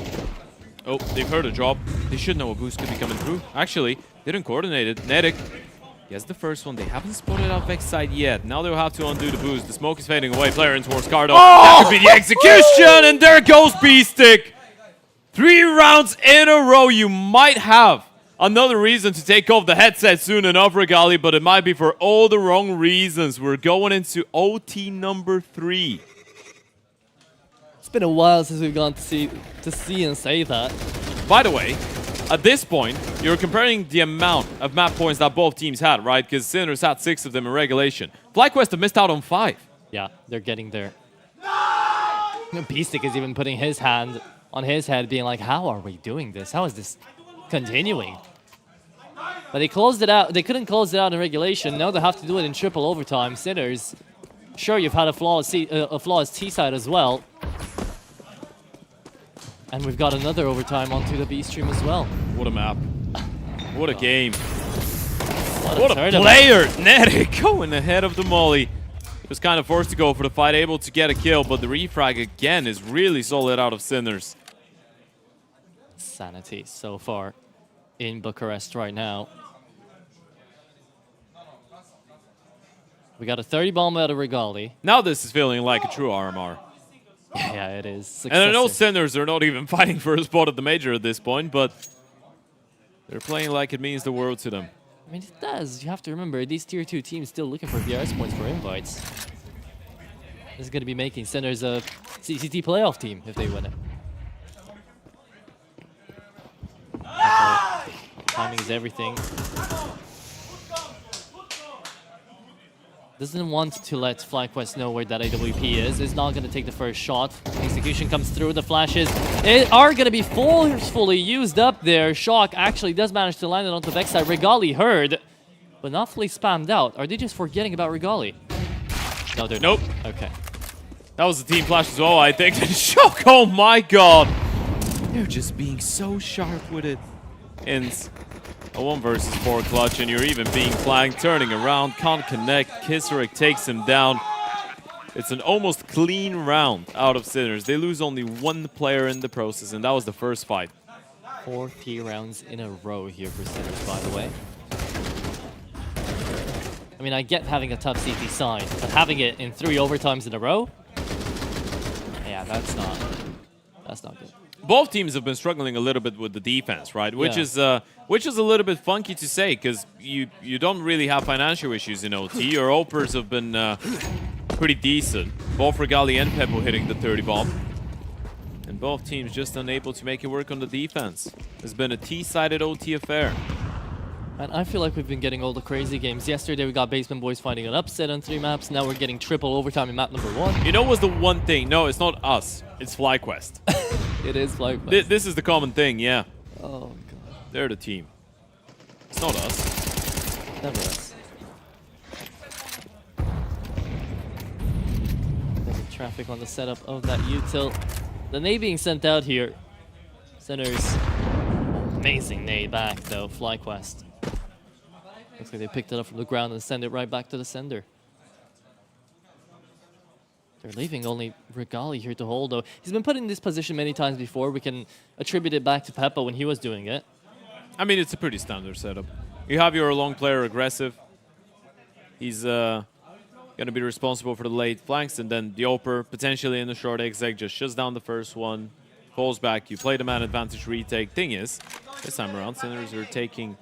Oh, they've heard a drop. They should know a boost could be coming through. Actually, they didn't coordinate it. Netic, he has the first one. They haven't spotted out Vexite yet. Now they'll have to undo the boost. The smoke is fading away. Player in towards Cardo. Oh! That could be the execution, and there goes Beastic. 3 rounds in a row. You might have another reason to take off the headset soon enough, Regali, but it might be for all the wrong reasons. We're going into OT number 3. It's been a while since we've gone to see and say that. By the way, at this point, you're comparing the amount of map points that both teams had, right? Because Sinners had 6 of them in regulation. FlyQuest have missed out on 5. Yeah, they're getting there. Beastic is even putting his hand on his head, being like, how are we doing this? How is this continuing? But they closed it out. They couldn't close it out in regulation. Now they have to do it in triple overtime. Sinners Sure, you've had a flawless T side as well. And we've got another overtime onto the B stream as well. What a map. What a game. What a player! Neri going ahead of the Molly. He was kind of forced to go for the fight, able to get a kill, but the refrag again is really solid out of Sinners. Sanity so far in Bucharest right now. We got a 30 bomb out of Rigali. Now this is feeling like a true RMR. Yeah, it is. And I know Sinners are not even fighting for a spot at the major at this point, but they're playing like it means the world to them. I mean, it does. You have to remember, these tier 2 teams still looking for BRS points for invites. This is going to be making Sinners a CCT playoff team if they win it. Timing is everything. Doesn't want to let FlyQuest know where that AWP is not going to take the first shot. Execution comes through, the flashes are going to be forcefully used up there. Shock actually does manage to land it onto the backside. Rigali heard, but not fully spammed out. Are they just forgetting about Rigali? No, they're Nope. not. Okay. That was the team flash as well, I think. Shock, oh my god! They're just being so sharp with it. Ins. A 1 versus 4 clutch, and you're even being flanked, turning around, can't connect. Kisarek takes him down. It's an almost clean round out of Sinners. They lose only 1 player in the process, and that was the first fight. 4 P rounds in a row here for Sinners, by the way. I mean, I get having a tough CT side, but having it in 3 overtimes in a row? Yeah, that's not good. Both teams have been struggling a little bit with the defense, right? Which is a little bit funky to say, because you don't really have financial issues in OT. Your opers have been pretty decent. Both Rigali and Peppo hitting the 30 bomb. And both teams just unable to make it work on the defense. It's been a T-sided OT affair. And I feel like we've been getting all the crazy games. Yesterday we got Basement Boys finding an upset on 3 maps. Now we're getting triple overtime in map number 1. You know what's the one thing? No, it's not us. It's FlyQuest. It is FlyQuest. This is the common thing, yeah. Oh, God. They're the team. It's not us. Never us. There's traffic on the setup of that util. The nade being sent out here. Sinners. Amazing nade back, though. FlyQuest. Looks like they picked it up from the ground and send it right back to the sender. They're leaving only Rigali here to hold, though. He's been put in this position many times before. We can attribute it back to Peppo when he was doing it. I mean, it's a pretty standard setup. You have your long player aggressive. He's going to be responsible for the late flanks, and then the Oper, potentially in the short exec, just shuts down the first one, falls back, you play the man advantage retake. Thing is, this time around, Sinners are taking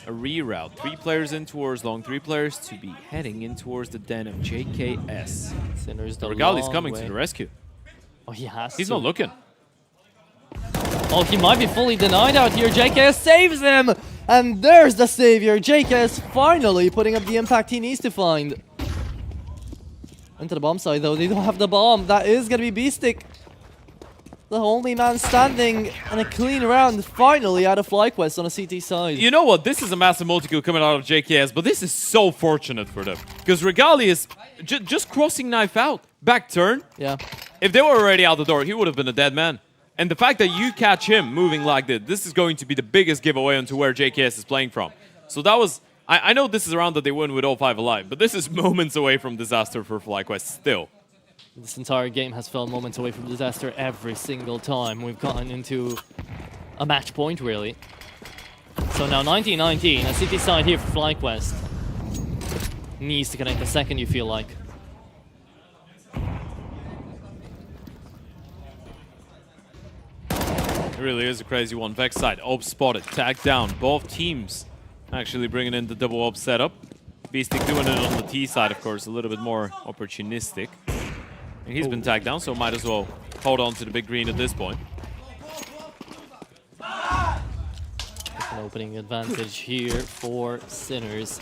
a reroute. 3 players in towards long, 3 players to be heading in towards the den of JKS. Sinners the Rigali's coming way. to the rescue. Oh, he has He's to. not looking. Oh, he might be fully denied out here. JKS saves him! And there's the savior. JKS finally putting up the impact he needs to find. Into the bomb side, though. They don't have the bomb. That is going to be B-Stick. The only man standing, and a clean round finally out of FlyQuest on a CT side. You know what? This is a massive multi-kill coming out of JKS, but this is so fortunate for them. Because Rigali is just crossing knife out. Back turn. Yeah. If they were already out the door, he would have been a dead man. And the fact that you catch him moving like this is going to be the biggest giveaway onto where JKS is playing from. So that was... I know this is a round that they win with 0-5 alive, but this is moments away from disaster for FlyQuest still. This entire game has felt moments away from disaster every single time we've gotten into a match point, really. So now 19-19, a CT side here for FlyQuest. Needs to connect the second, you feel like. It really is a crazy one. Vex side, Op spotted, tagged down. Both teams actually bringing in the double Op setup. B-Stick doing it on the T side, of course, a little bit more opportunistic. And he's been tagged down, so might as well hold on to the big green at this point. An opening advantage here for Sinners.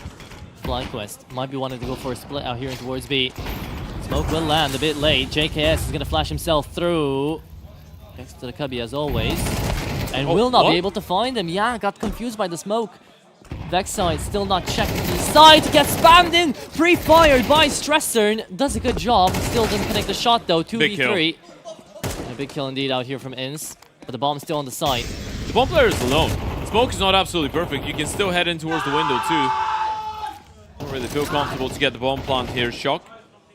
FlyQuest might be wanting to go for a split out here towards B. Smoke will land a bit late. JKS is going to flash himself through. Next to the cubby as always. And will not be able to find him. Yeah, got confused by the smoke. Vex side still not checked these side, gets spammed in, pre-fired by Stressern. Does a good job, still didn't connect the shot though, 2v3. A big kill indeed out here from Ins, but the bomb's still on the side. The bomb player is alone. Smoke is not absolutely perfect. You can still head in towards the window too. Don't really feel comfortable to get the bomb plant here. Shock.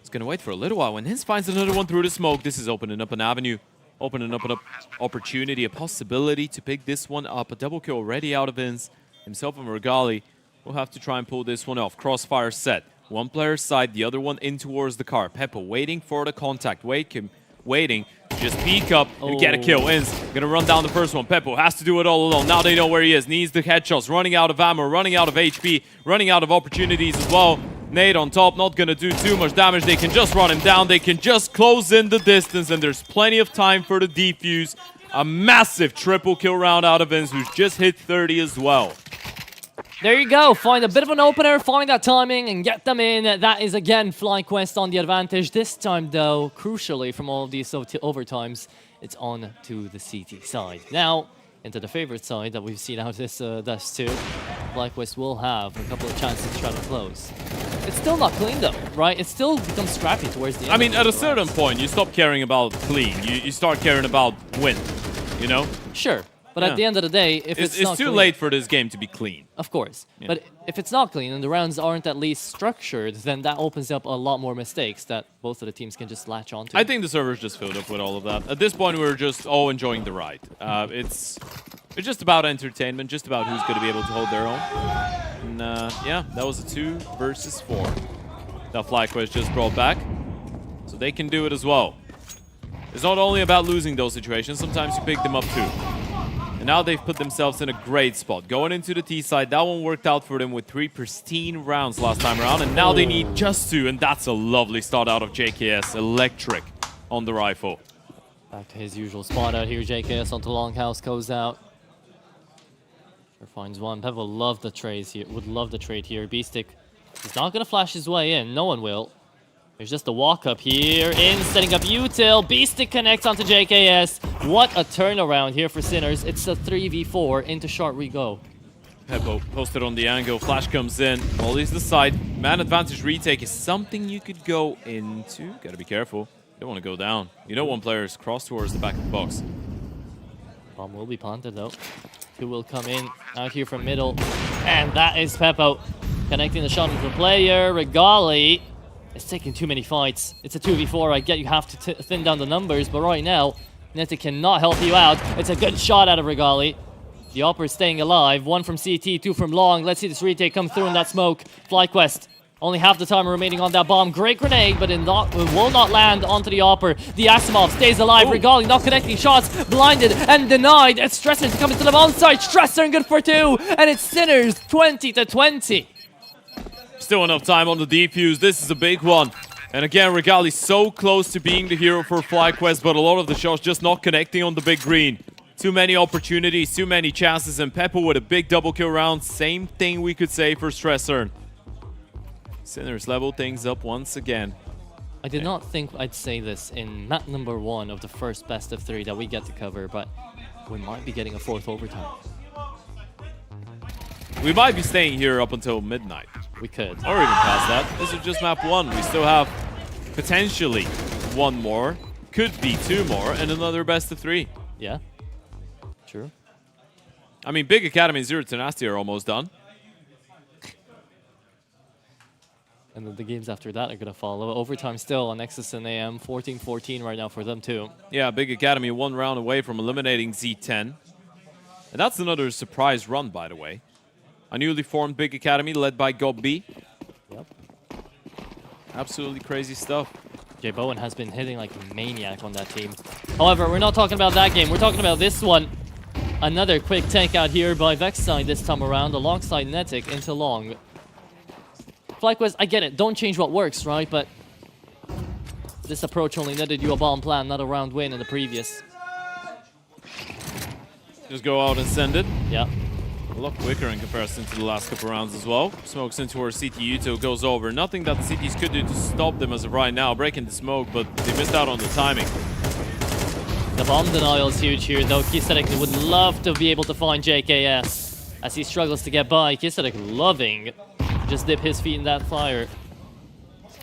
He's gonna wait for a little while. When Ins finds another one through the smoke, this is opening up an avenue. Opening up an opportunity, a possibility to pick this one up. A double kill already out of Ins. Himself and Regali will have to try and pull this one off. Crossfire set. One player side, the other one in towards the car. Peppo waiting for the contact. Waiting to just peek up and get a kill. Ins gonna run down the first one. Peppo has to do it all alone. Now they know where he is. Needs the headshots. Running out of ammo, running out of HP, running out of opportunities as well. Nade on top, not gonna do too much damage. They can just run him down. They can just close in the distance, and there's plenty of time for the defuse. A massive triple kill round out of Ins, who's just hit 30 as well. There you go. Find a bit of an opener, find that timing, and get them in. That is, again, FlyQuest on the advantage. This time, though, crucially, from all of these overtimes, it's on to the CT side. Now, into the favorite side that we've seen out this Dust 2. FlyQuest will have a couple of chances to try to close. It's still not clean, though, right? It still becomes scrappy towards the end. I mean, at a certain point, you stop caring about clean. You start caring about win, you know? Sure. But at the end of the day, if it's not too clean, late for this game to be clean. Of course. Yeah. But if it's not clean and the rounds aren't at least structured, then that opens up a lot more mistakes that both of the teams can just latch onto. I think the server's just filled up with all of that. At this point, we're just all enjoying the ride. It's just about entertainment, just about who's going to be able to hold their own. And yeah, that was a 2 versus 4 that FlyQuest just brought back. So they can do it as well. It's not only about losing those situations, sometimes you pick them up too. And now they've put themselves in a great spot. Going into the T side, that one worked out for them with 3 pristine rounds last time around, and now they need just 2, and that's a lovely start out of JKS. Electric on the rifle. Back to his usual spot out here. JKS onto Longhouse goes out. Sure finds one. Peppo would love the trade here. Beastic is not going to flash his way in. No one will. There's just a walk up here. In setting up util. Beastic connects onto JKS. What a turnaround here for Sinners. It's a 3v4. Into short we go. Peppo posted on the angle. Flash comes in. Molly's the side. Man advantage retake is something you could go into. Gotta be careful. You don't want to go down. You know one player is crossed towards the back of the box. Bomb will be planted though. 2 will come in out here from middle. And that is Peppo connecting the shot into the player. Regali. It's taking too many fights. It's a 2v4. I get you have to thin down the numbers, but right now, Neta cannot help you out. It's a good shot out of Regali. The Opera is staying alive. 1 from CT, 2 from Long. Let's see this retake come through in that smoke. FlyQuest, only half the time remaining on that bomb. Great grenade, but it will not land onto the Opera. The Asimov stays alive. Regali not connecting shots. Blinded and denied. It's Stressern to come into the bomb site. Stressern good for 2. And it's Sinners 20-20. Still enough time on the defuse. This is a big one. And again, Regali so close to being the hero for FlyQuest, but a lot of the shots just not connecting on the big green. Too many opportunities, too many chances, and Peppo with a big double kill round. Same thing we could say for Stressern. Sinners level things up once again. I did not think I'd say this in map number 1 of the first best of 3 that we get to cover, but we might be getting a 4th overtime. We might be staying here up until midnight. We could. Or even past that. This is just map 1. We still have potentially 1 more. Could be 2 more and another best of 3. Yeah. True. I mean, Big Academy and Zero Tenacity are almost done. And then the games after that are going to follow. Overtime still on Nexus and AM. 14-14 right now for them too. Yeah, Big Academy 1 round away from eliminating Z10. And that's another surprise run, by the way. A newly formed Big Academy led by Gobby. Yep. Absolutely crazy stuff. Jay Bowen has been hitting like a maniac on that team. However, we're not talking about that game. We're talking about this one. Another quick takeout here by Vexside this time around alongside Netic into Long. FlyQuest, I get it. Don't change what works, right? But this approach only netted you a bomb plan, not a round win in the previous. Just go out and send it. Yeah. A lot quicker in comparison to the last couple rounds as well. Smokes into our CT Uto, goes over. Nothing that the CTs could do to stop them as of right now. Breaking the smoke, but they missed out on the timing. The bomb denial is huge here, though. Kisadek would love to be able to find JKS as he struggles to get by. Kisadek loving Just dip his feet in that fire.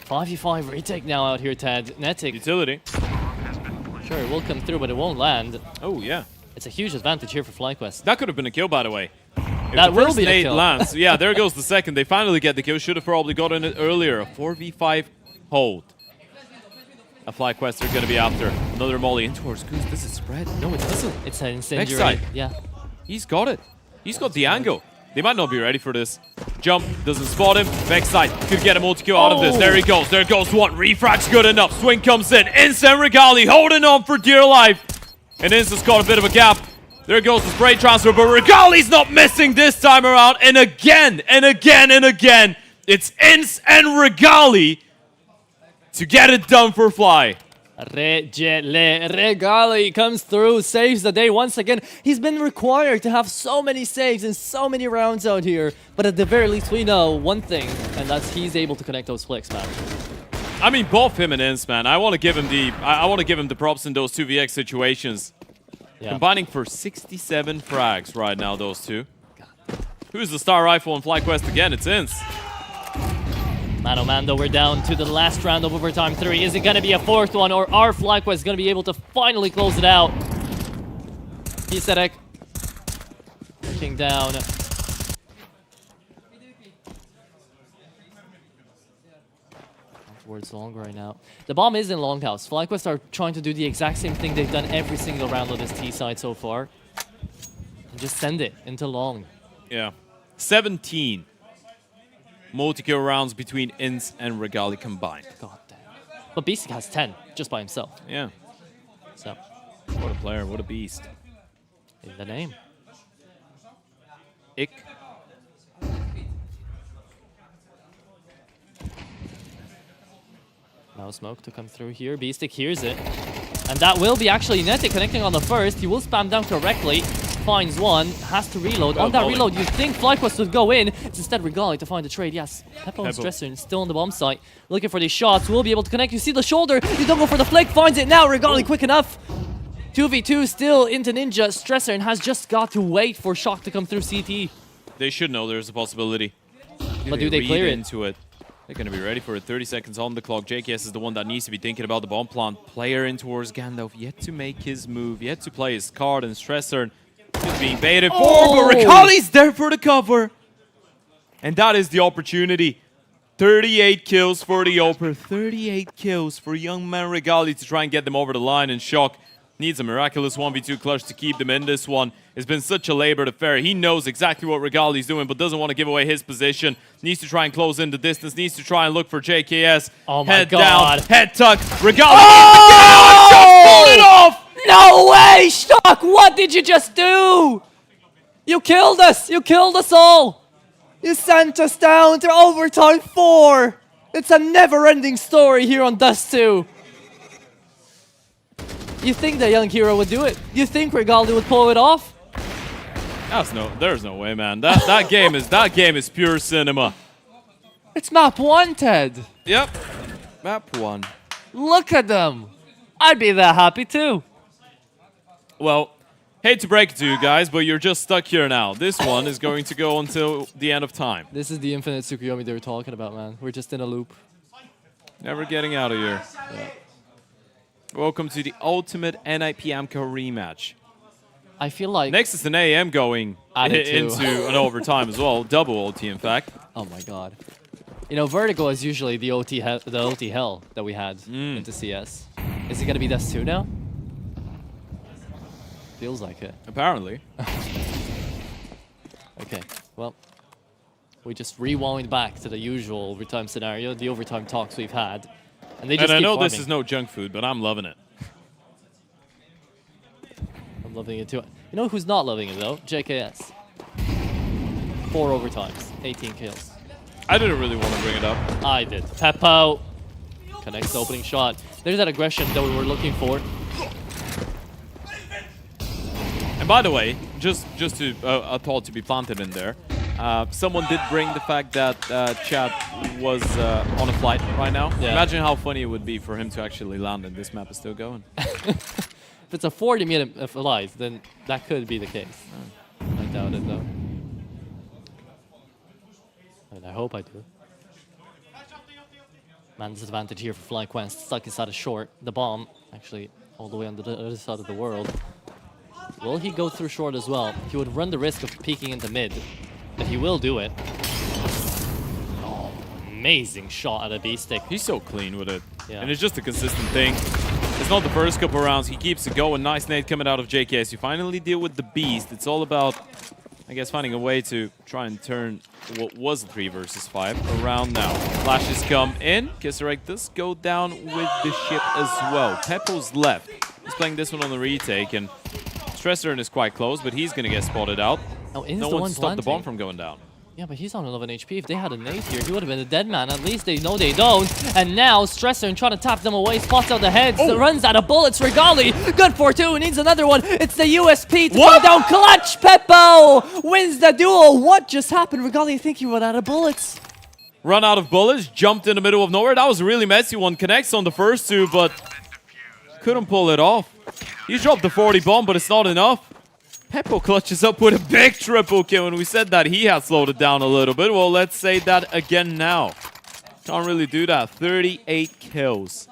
5v5 retake now out here, Ted. Netic. Utility. Sure, it will come through, but it won't land. Oh, yeah. It's a huge advantage here for FlyQuest. That could have been a kill, by the way. If That the will first be a nade kill. lands, yeah, there goes the second. They finally get the kill. Should have probably gotten it earlier. A 4v5 hold. A FlyQuest are going to be after. Another molly in towards Goose. Does it spread? No, it doesn't. It's an incendiary. Backside. Yeah. He's got it. He's got the angle. They might not be ready for this. Jump, doesn't spot him. Backside, could get a multi-kill out of this. There he goes, there goes one. Refrag's good enough. Swing comes in. Instant Regali holding on for dear life. And Insta's got a bit of a gap. There goes the spray transfer, but Regali's not missing this time around. And again, and again, and again, it's Ince and Regali to get it done for Fly. Regali comes through, saves the day once again. He's been required to have so many saves in so many rounds out here. But at the very least, we know one thing, and that's he's able to connect those flicks, man. I mean, both him and Ince, man. I want to give him the props in those 2vx situations. Yeah. Combining for 67 frags right now, those two. Who's the star rifle in FlyQuest again? It's Ince. Man, oh man, though, we're down to the last round of overtime 3. Is it going to be a fourth one, or are FlyQuest going to be able to finally close it out? Kiserek looking down. Towards long right now. The bomb is in Longhouse. FlyQuest are trying to do the exact same thing they've done every single round of this T side so far. And just send it into long. Yeah. 17 multi-kill rounds between Ince and Regali combined. God damn. But Beastic has 10 just by himself. Yeah. So. What a player, what a beast. In the name. Ick. Now smoke to come through here. Beastic hears it. And that will be actually Netic connecting on the first. He will spam down correctly. Finds one. Has to reload. On that reload, you think FlyQuest would go in. It's instead Regali to find the trade. Yes. Peppo and Stresser still on the bomb site. Looking for these shots. Will be able to connect. You see the shoulder. You don't go for the flick. Finds it now. Regali quick enough. 2v2 still into Ninja. Stresser has just got to wait for Shock to come through CT. They should know there's a possibility. But do they clear it? Into it? They're going to be ready for it. 30 seconds on the clock. JKS is the one that needs to be thinking about the bomb plant. Player in towards Gandalf. Yet to make his move. Yet to play his card. And Stresser is being baited for. But Regali's there for the cover. And that is the opportunity. 38 kills for the Oper. 38 kills for young man Regali to try and get them over the line. And Shock needs a miraculous 1v2 clutch to keep them in this one. It's been such a labored affair. He knows exactly what Regali's doing, but doesn't want to give away his position. Needs to try and close in the distance. Needs to try and look for JKS. Oh my head God. down, head tuck. Regali just pulled it off! No way, Shock! What did you just do? You killed us! You killed us all! You sent us down to overtime 4! It's a never-ending story here on Dust 2. You think the young hero would do it? You think Regali would pull it off? There's no way, man. That game is pure cinema. It's map 1, Ted. Yep. Map 1. Look at them. I'd be that happy too. Well, hate to break it to you guys, but you're just stuck here now. This one is going to go until the end of time. This is the infinite Tsukuyomi they were talking about, man. We're just in a loop. Never getting out of here. Yeah. Welcome to the ultimate NIP Amco rematch. I feel like... Next is an AM going into an overtime as well. Double OT, in fact. Oh my god. You know, Vertigo is usually the OT hell that we had into CS. Is it going to be Dust 2 now? Feels like it. Apparently. Okay, well, we just rewound back to the usual overtime scenario, the overtime talks we've had. And they just I keep know farming. this is no junk food, but I'm loving it. I'm loving it too. You know who's not loving it though? JKS. 4 overtimes, 18 kills. I didn't really want to bring it up. I did. Peppo connects the opening shot. There's that aggression that we were looking for. And by the way, just to a thought to be planted in there. Someone did bring the fact that Chad was on a flight right now. Yeah. Imagine how funny it would be for him to actually land and this map is still going. If it's a 40-minute flight, then that could be the case. I doubt it, though. I hope I do. Man disadvantage here for FlyQuest. Stuck inside a short. The bomb, actually, all the way on the other side of the world. Will he go through short as well? He would run the risk of peeking into mid, but he will do it. Oh, amazing shot at a B-stick. He's so clean with it. Yeah. And it's just a consistent thing. It's not the first couple rounds. He keeps it going. Nice nade coming out of JKS. You finally deal with the beast. It's all about, I guess, finding a way to try and turn what was a 3 versus 5 around now. Flashes come in. Kisarek does go down with the ship as well. Peppo's left. He's playing this one on the retake, and Stresser is quite close, but he's going to get spotted out. No one stopped the bomb from going down. Yeah, but he's on 11 HP. If they had a nade here, he would have been a dead man. At least they know they don't. And now, Stresser trying to tap them away, spots out the heads, runs out of bullets. Regali, good for 2, needs another one. It's the USP to go down clutch. Peppo wins the duel. What just happened? Regali, I think he ran out of bullets. Run out of bullets, jumped in the middle of nowhere. That was a really messy one. Connects on the first 2, but couldn't pull it off. He dropped the 40 bomb, but it's not enough. Peppo clutches up with a big triple kill, and we said that he had slowed it down a little bit. Well, let's say that again now. Can't really do that. 38 kills.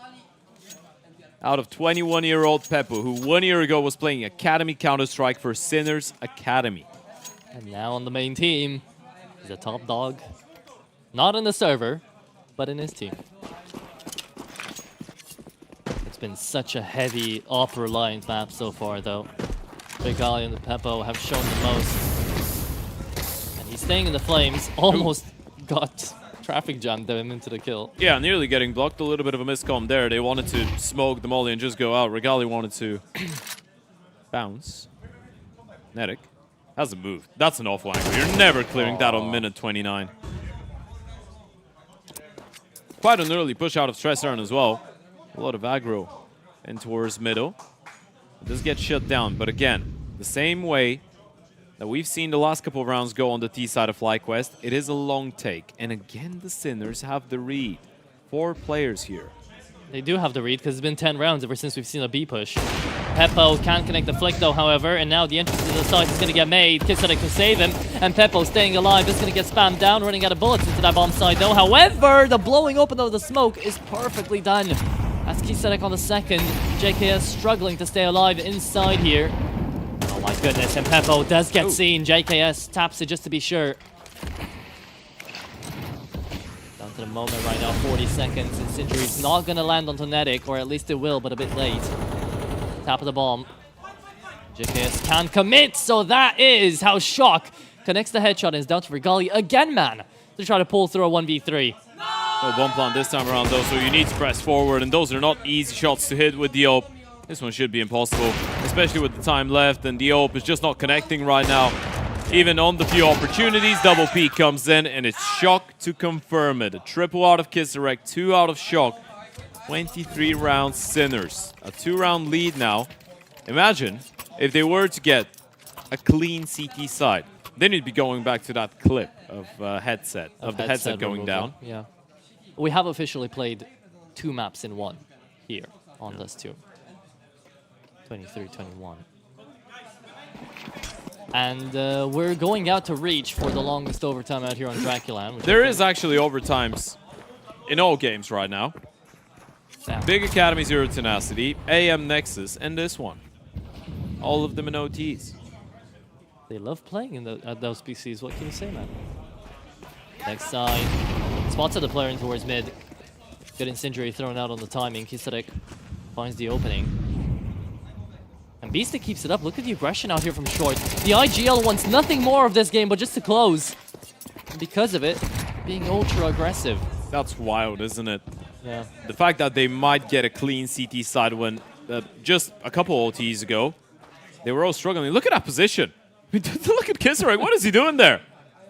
Out of 21-year-old Peppo, who 1 year ago was playing Academy Counter-Strike for Sinners Academy. And now on the main team, he's a top dog. Not in the server, but in his team. It's been such a heavy off-reliant map so far, though. Regali and the Peppo have shown the most. And he's staying in the flames. Almost got traffic jammed them into the kill. Yeah, nearly getting blocked. A little bit of a miscom there. They wanted to smoke the molly and just go out. Regali wanted to bounce. Netic hasn't moved. That's an awful angle. You're never clearing that on minute 29. Quite an early push out of Stresser as well. A lot of aggro in towards middle. It does get shut down, but again, the same way that we've seen the last couple of rounds go on the T side of FlyQuest, it is a long take. And again, the Sinners have the read. 4 players here. They do have the read because it's been 10 rounds ever since we've seen a B push. Peppo can't connect the flick though, however, and now the entrance to the site is going to get made. Kisarek can save him, and Peppo staying alive is going to get spammed down, running out of bullets into that bomb side though. However, the blowing open of the smoke is perfectly done. That's Kisarek on the second. JKS struggling to stay alive inside here. Oh my goodness, and Peppo does get seen. JKS taps it just to be sure. Down to the moment right now, 40 seconds. And Sindri's not going to land onto Netic, or at least it will, but a bit late. Tap of the bomb. JKS can't commit, so that is how Shock connects the headshot and is down to Regali again, man, to try to pull through a 1v3. No bomb plant this time around, though, so you need to press forward, and those are not easy shots to hit with the AWP. This one should be impossible, especially with the time left, and the AWP is just not connecting right now. Even on the few opportunities, double peek comes in, and it's Shock to confirm it. A triple out of Kisarek, 2 out of Shock. 23 rounds Sinners. A 2-round lead now. Imagine if they were to get a clean CT side. Then you'd be going back to that clip of the headset going removal. down. Yeah. We have officially played 2 maps in 1 here on this 2. 23-21. And we're going out to reach for the longest overtime out here on DraculaN. There is actually overtimes in all games right now. Damn. Big Academy, Zero Tenacity, AM Nexus, and this one. All of them in OTs. They love playing in at those PCs. What can you say, man? Next side. Spots the player in towards mid. Good incendiary thrown out on the timing. Kisarek finds the opening. And Beasta keeps it up. Look at the aggression out here from short. The IGL wants nothing more of this game but just to close. And because of it, being ultra aggressive. That's wild, isn't it? Yeah. The fact that they might get a clean CT side when just a couple OTs ago, they were all struggling. Look at that position. Look at Kisarek. What is he doing there?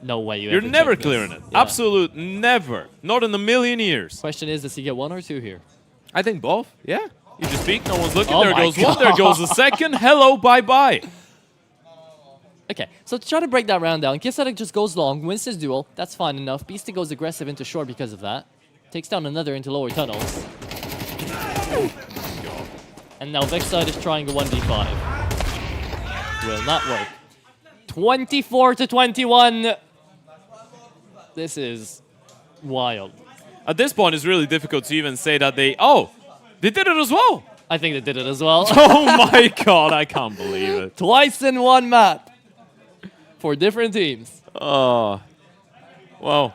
No way You're never clearing it. Yeah. Absolute never. Not in a million years. Question is, does he get 1 or 2 here? I think both. Yeah. You just peek. No one's looking. Oh there goes God. one. There goes the second. Hello. Bye-bye. Okay, so to try to break that round down, Kisarek just goes long, wins his duel. That's fine enough. Beasta goes aggressive into short because of that. Takes down another into lower tunnels. And now Vexside is trying a 1v5. Will not work. 24-21. This is wild. At this point, it's really difficult to even say that they... Oh, they did it as well. I think they did it as well. Oh my god, I can't believe it. Twice in one map for different teams. Oh, well,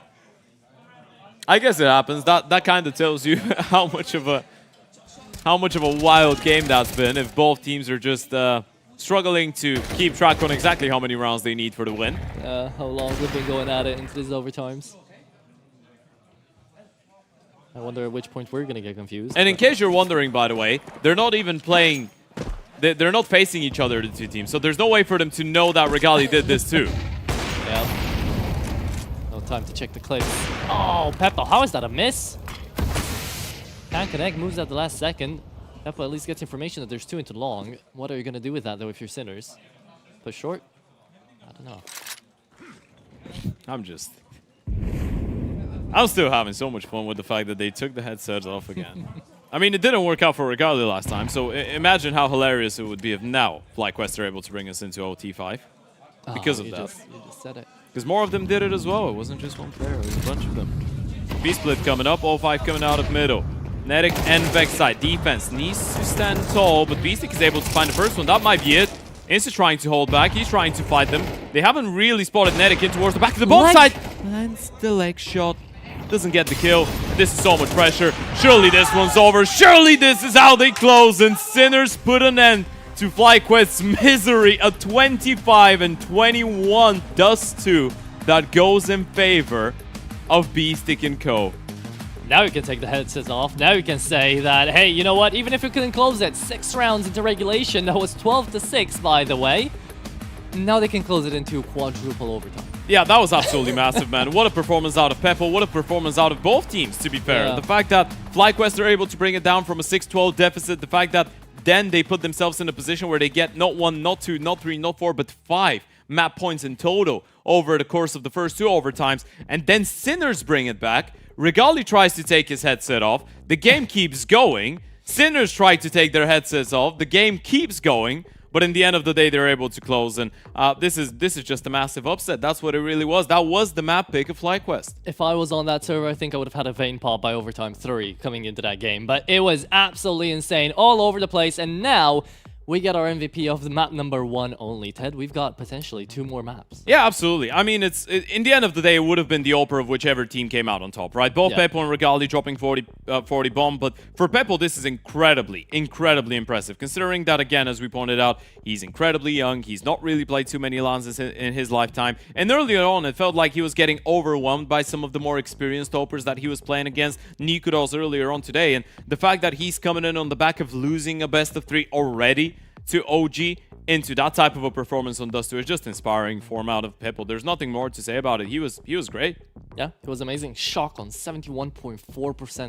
I guess it happens. That kind of tells you how much of a wild game that's been. If both teams are just struggling to keep track on exactly how many rounds they need for the win. How long we've been going at it into these overtimes. I wonder at which point we're going to get confused. And in case you're wondering, by the way, they're not even playing... They're not facing each other, the two teams, so there's no way for them to know that Regali did this too. Yeah. No time to check the clicks. Oh, Peppo, how is that a miss? Can't connect, moves at the last second. Peppo at least gets information that there's 2 into long. What are you going to do with that, though, if you're Sinners? Push short? I don't know. I'm still having so much fun with the fact that they took the headsets off again. I mean, it didn't work out for Regali last time, so imagine how hilarious it would be if now FlyQuest are able to bring us into OT5 because of that. You just said it. Because more of them did it as well. It wasn't just one player, it was a bunch of them. B-split coming up, O5 coming out of middle. Netic and Vexite. Defense needs to stand tall, but Beastic is able to find the first one. That might be it. Insta trying to hold back. He's trying to fight them. They haven't really spotted Netic in towards the back of the bomb side. Lands the leg shot. Doesn't get the kill. This is so much pressure. Surely this one's over. Surely this is how they close. And Sinners put an end to FlyQuest's misery. A 25-21 dust 2 that goes in favor of Beastic & Co. Now you can take the headsets off. Now you can say that, hey, you know what? Even if you couldn't close it 6 rounds into regulation, that was 12-6, by the way. Now they can close it into quadruple overtime. Yeah, that was absolutely massive, man. What a performance out of Peppo. What a performance out of both teams, to be fair. Yeah. The fact that FlyQuest are able to bring it down from a 6-12 deficit, the fact that then they put themselves in a position where they get not 1, not 2, not 3, not 4, but 5 map points in total over the course of the first 2 overtimes, and then Sinners bring it back. Regali tries to take his headset off. The game keeps going. Sinners try to take their headsets off. The game keeps going. But in the end of the day, they're able to close. And this is just a massive upset. That's what it really was. That was the map pick of FlyQuest. If I was on that server, I think I would have had a vein pop by overtime 3 coming into that game. But it was absolutely insane all over the place. And now we get our MVP of the map number 1 only. Ted, we've got potentially 2 more maps. Yeah, absolutely. I mean, in the end of the day, it would have been the Oper of whichever team came out on top, right? Both Peppo and Regali dropping 40 bomb, but for Peppo, this is incredibly impressive, considering that, again, as we pointed out, he's incredibly young, he's not really played too many lances in his lifetime, and earlier on, it felt like he was getting overwhelmed by some of the more experienced Opers that he was playing against, Nikudos earlier on today, and the fact that he's coming in on the back of losing a best of 3 already to OG into that type of a performance on Dust 2 is just inspiring form out of Peppo. There's nothing more to say about it. He was great. Yeah, it was amazing. Shock on 71.4%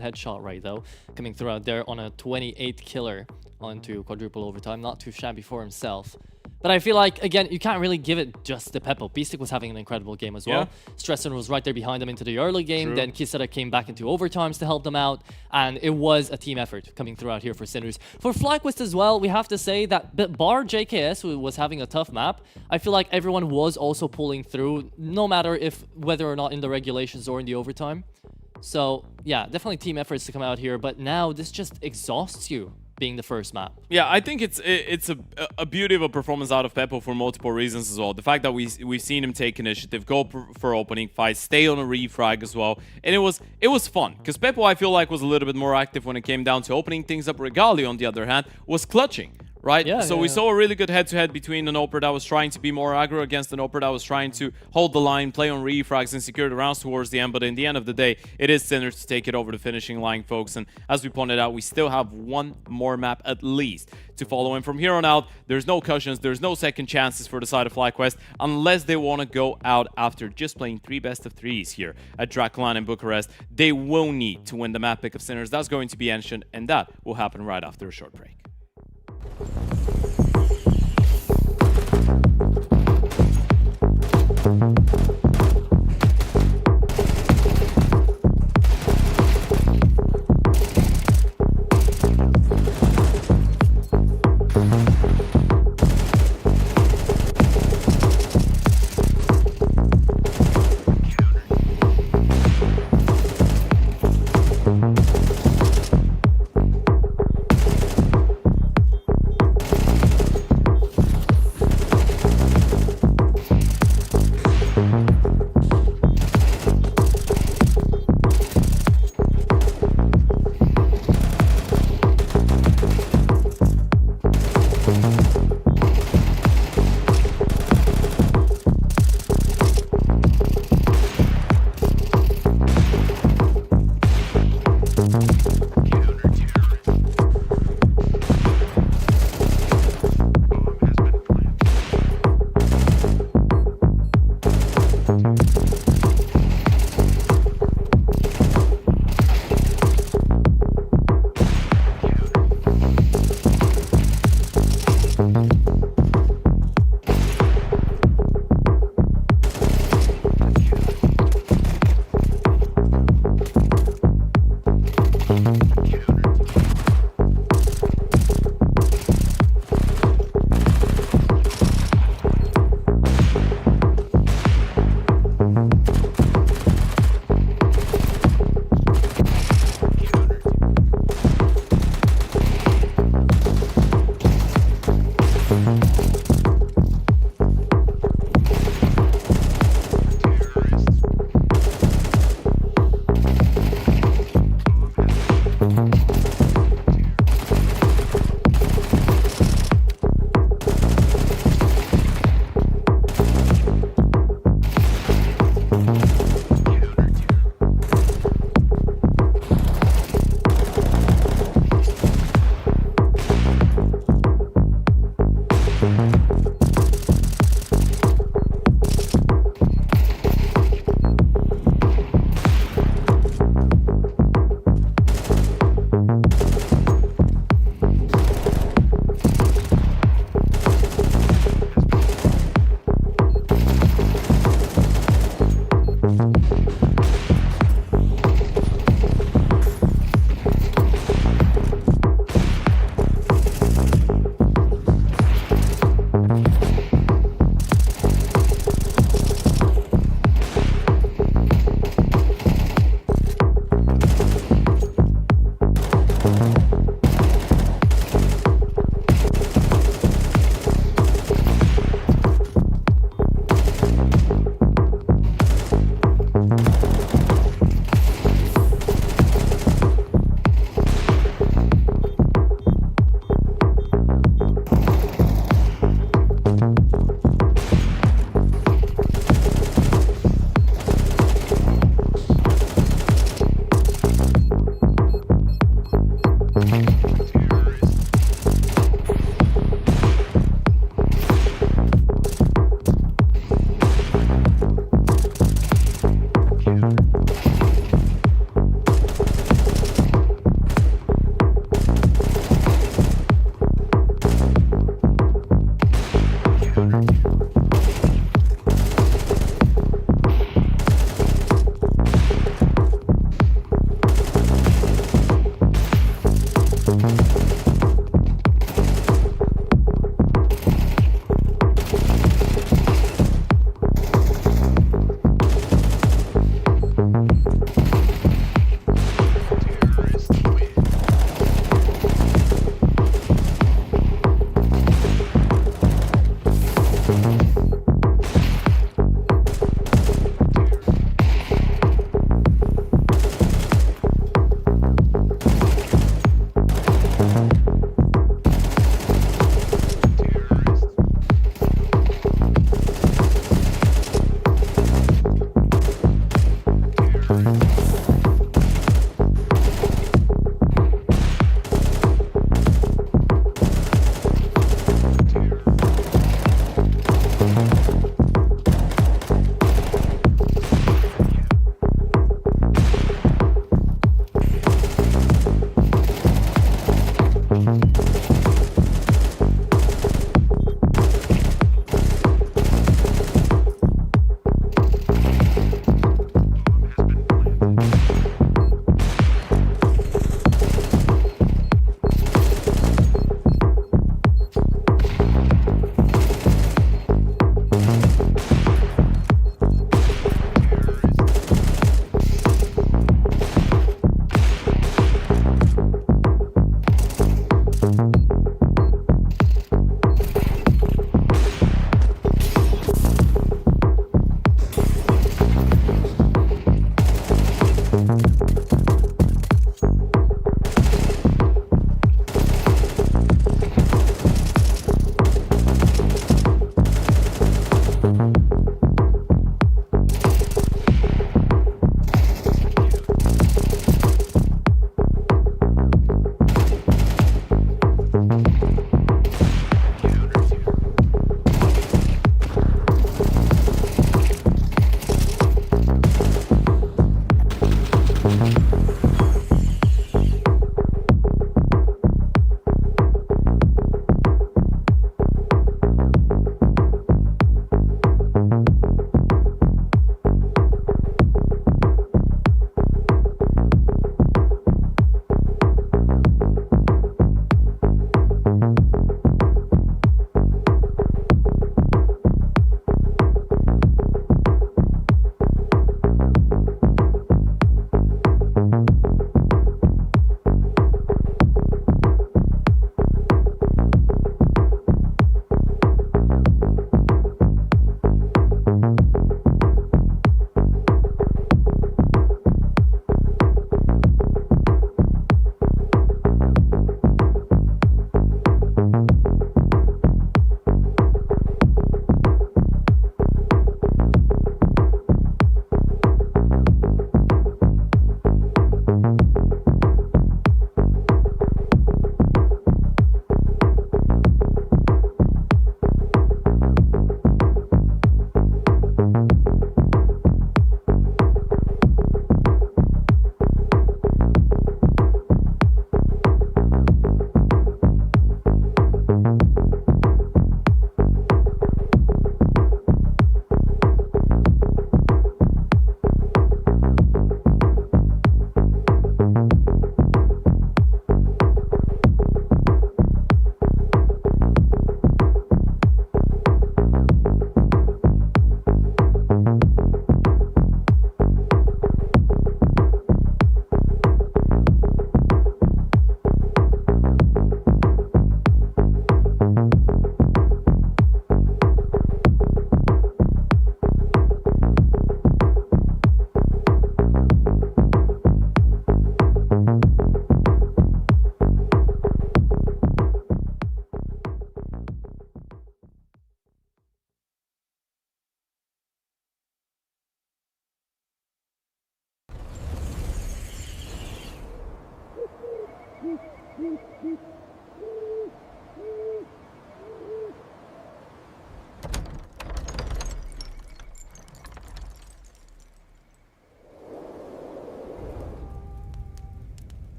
headshot rate, though, coming through out there on a 28 killer onto quadruple overtime. Not too shabby for himself. But I feel like, again, you can't really give it just to Peppo. Beastic was having an incredible game as well. Yeah. Stresson was right there behind him into the early game. True. Then Kisada came back into overtimes to help them out. And it was a team effort coming throughout here for Sinners. For FlyQuest as well, we have to say that bar JKS, who was having a tough map, I feel like everyone was also pulling through, no matter whether or not in the regulations or in the overtime. So, yeah, definitely team efforts to come out here. But now this just exhausts you, being the first map. Yeah, I think it's a beauty of a performance out of Peppo for multiple reasons as well. The fact that we've seen him take initiative, go for opening fights, stay on a refrag as well, and it was fun because Peppo, I feel like, was a little bit more active when it came down to opening things up. Regali, on the other hand, was clutching. Right? Yeah, so we saw a really good head-to-head between an Oper that was trying to be more aggro against an Oper that was trying to hold the line, play on refrags, and secure the rounds towards the end. But in the end of the day, it is Sinners to take it over the finishing line, folks. And as we pointed out, we still have 1 more map at least to follow. And from here on out, there's no cushions, there's no second chances for the side of FlyQuest unless they want to go out after just playing 3 best of 3s here at DraculaN in Bucharest. They will need to win the map pick of Sinners. That's going to be ancient, and that will happen right after a short break.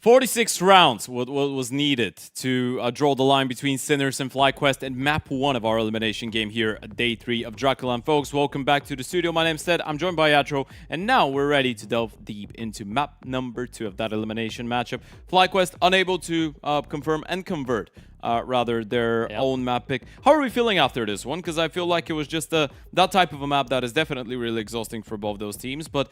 46 rounds what was needed to draw the line between Sinners and FlyQuest and map 1 of our elimination game here at day 3 of DraculaN. Folks, welcome back to the studio. My name's Ted, I'm joined by Atro, and now we're ready to delve deep into map number 2 of that elimination matchup. FlyQuest unable to confirm and convert rather their own map pick. How are we feeling after this one? Because I feel like it was just that type of a map that is definitely really exhausting for both those teams. But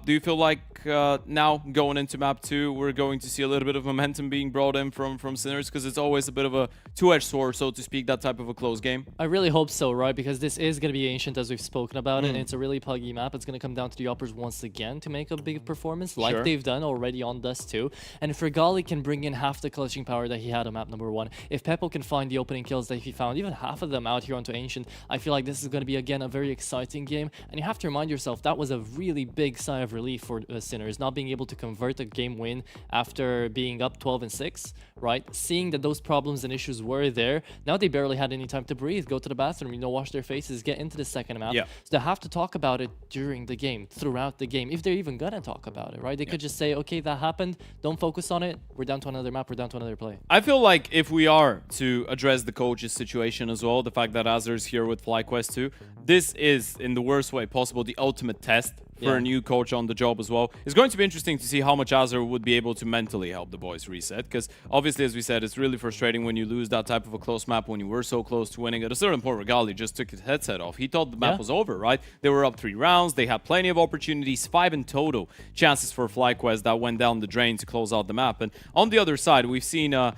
do you feel like now going into map 2, we're going to see a little bit of momentum being brought in from Sinners? Because it's always a bit of a two-edged sword, so to speak, that type of a close game. I really hope so, right? Because this is going to be Ancient, as we've spoken about it, and it's a really puggy map. It's going to come down to the uppers once again to make a big performance, like they've done already on Dust 2. And if Regali can bring in half the clutching power that he had on map number 1, if Peppo can find the opening kills that he found, even half of them out here onto Ancient, I feel like this is going to be, again, a very exciting game. And you have to remind yourself, that was a really big sigh of relief for Sinners, not being able to convert a game win after being up 12-6, right? Seeing that those problems and issues were there, now they barely had any time to breathe, go to the bathroom, wash their faces, get into the second map. So they have to talk about it during the game, throughout the game, if they're even gonna talk about it, right? They could just say, okay, that happened, don't focus on it, we're down to another map, we're down to another play. I feel like if we are to address the coach's situation as well, the fact that Azer's here with FlyQuest 2, this is, in the worst way possible, the ultimate test for a new coach on the job as well. It's going to be interesting to see how much Azer would be able to mentally help the boys reset, because obviously, as we said, it's really frustrating when you lose that type of a close map when you were so close to winning. At a certain point, Regali just took his headset off. He thought the map was over, right? They were up 3 rounds. They had plenty of opportunities, 5 in total chances for FlyQuest that went down the drain to close out the map. And on the other side, we've seen a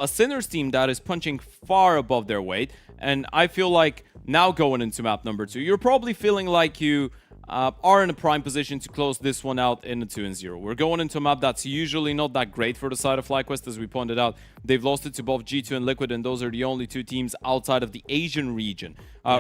Sinners team that is punching far above their weight. And I feel like now going into map number 2, you're probably feeling like you are in a prime position to close this one out in a 2-0. We're going into a map that's usually not that great for the side of FlyQuest, as we pointed out. They've lost it to both G2 and Liquid, and those are the only two teams outside of the Asian region,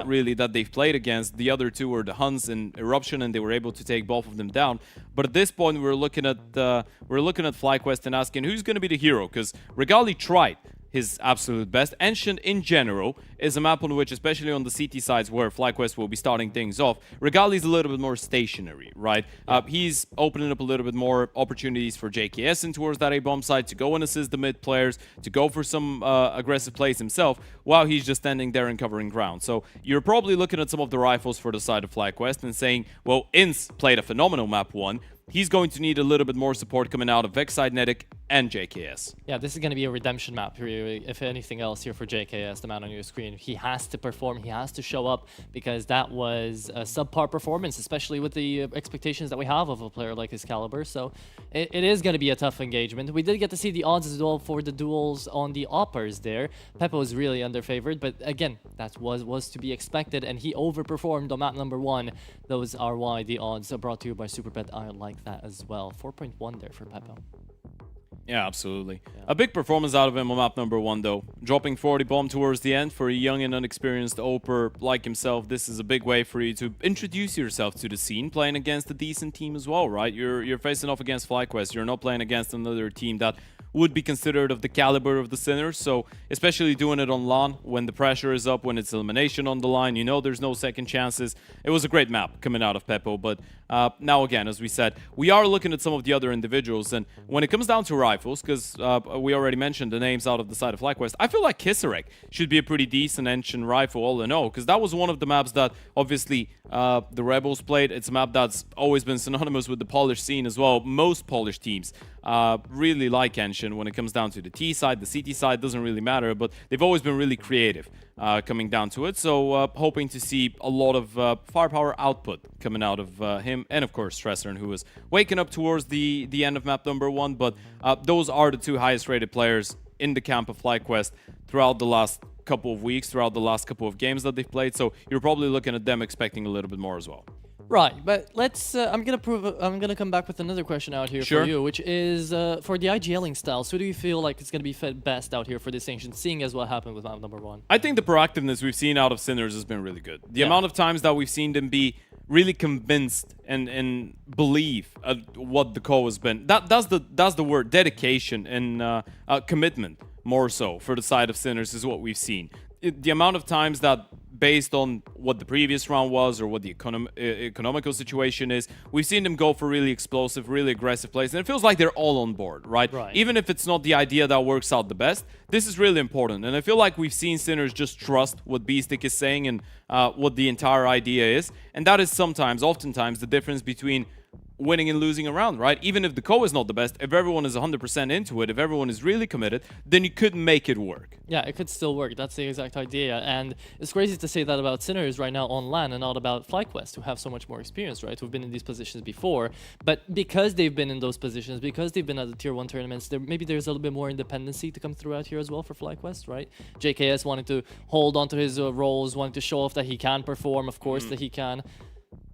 really, that they've played against. The other two were the Huns and Eruption, and they were able to take both of them down. But at this point, we're looking at FlyQuest and asking who's going to be the hero, because Regali tried his absolute best. Ancient in general is a map on which, especially on the CT sides where FlyQuest will be starting things off, Regali's a little bit more stationary, right? He's opening up a little bit more opportunities for JKS in towards that A-bomb side to go and assist the mid players, to go for some aggressive plays himself, while he's just standing there and covering ground. So you're probably looking at some of the rifles for the side of FlyQuest and saying, well, Ince played a phenomenal map 1. He's going to need a little bit more support coming out of Vexside, Nedic, and JKS. Yeah, this is going to be a redemption map, really, if anything else here for JKS, the man on your screen. He has to perform, he has to show up, because that was a subpar performance, especially with the expectations that we have of a player like his caliber. So it is going to be a tough engagement. We did get to see the odds as well for the duels on the Oppers there. Pepe was really underfavored, but again, that was to be expected, and he overperformed on map number 1. Those are why the odds are brought to you by Superbet. I like that as well. 4.1 there for Pepe. Yeah, absolutely. Yeah. A big performance out of him on map number 1, though. Dropping 40 bomb towards the end for a young and unexperienced Oper like himself. This is a big way for you to introduce yourself to the scene, playing against a decent team as well, right? You're facing off against FlyQuest. You're not playing against another team that would be considered of the caliber of the Sinners, so especially doing it on LAN when the pressure is up, when it's elimination on the line, you know there's no second chances. It was a great map coming out of Peppo, but now again, as we said, we are looking at some of the other individuals, and when it comes down to rifles, because we already mentioned the names out of the side of FlyQuest, I feel like Kisarek should be a pretty decent ancient rifle all in all, because that was one of the maps that obviously the Rebels played. It's a map that's always been synonymous with the Polish scene as well. Most Polish teams really like Ancient when it comes down to the T side. The CT side doesn't really matter, but they've always been really creative coming down to it. So hoping to see a lot of firepower output coming out of him, and of course Stresser, who was waking up towards the end of map number 1. But those are the two highest rated players in the camp of FlyQuest throughout the last couple of weeks, throughout the last couple of games that they've played. So you're probably looking at them expecting a little bit more as well. Right, but let's. I'm gonna come back with another question out here for you, which is for the IGLing styles. Who do you feel like is gonna be fed best out here for this Ancient, seeing as what happened with map number 1? I think the proactiveness we've seen out of Sinners has been really good. The amount of times that we've seen them be really convinced and believe what the call has been. That's the word, dedication and commitment, more so for the side of Sinners, is what we've seen. The amount of times that, based on what the previous round was or what the economical situation is, we've seen them go for really explosive, really aggressive plays, and it feels like they're all on board, right? Even if it's not the idea that works out the best, this is really important, and I feel like we've seen Sinners just trust what Beastic is saying and what the entire idea is, and that is oftentimes, the difference between winning and losing a round, right? Even if the co is not the best, if everyone is 100% into it, if everyone is really committed, then you could make it work. Yeah, it could still work. That's the exact idea. And it's crazy to say that about Sinners right now on LAN and not about FlyQuest, who have so much more experience, right? Who've been in these positions before. But because they've been in those positions, because they've been at the Tier 1 tournaments, maybe there's a little bit more independency to come through out here as well for FlyQuest, right? JKS wanted to hold onto his roles, wanted to show off that he can perform, of course, that he can.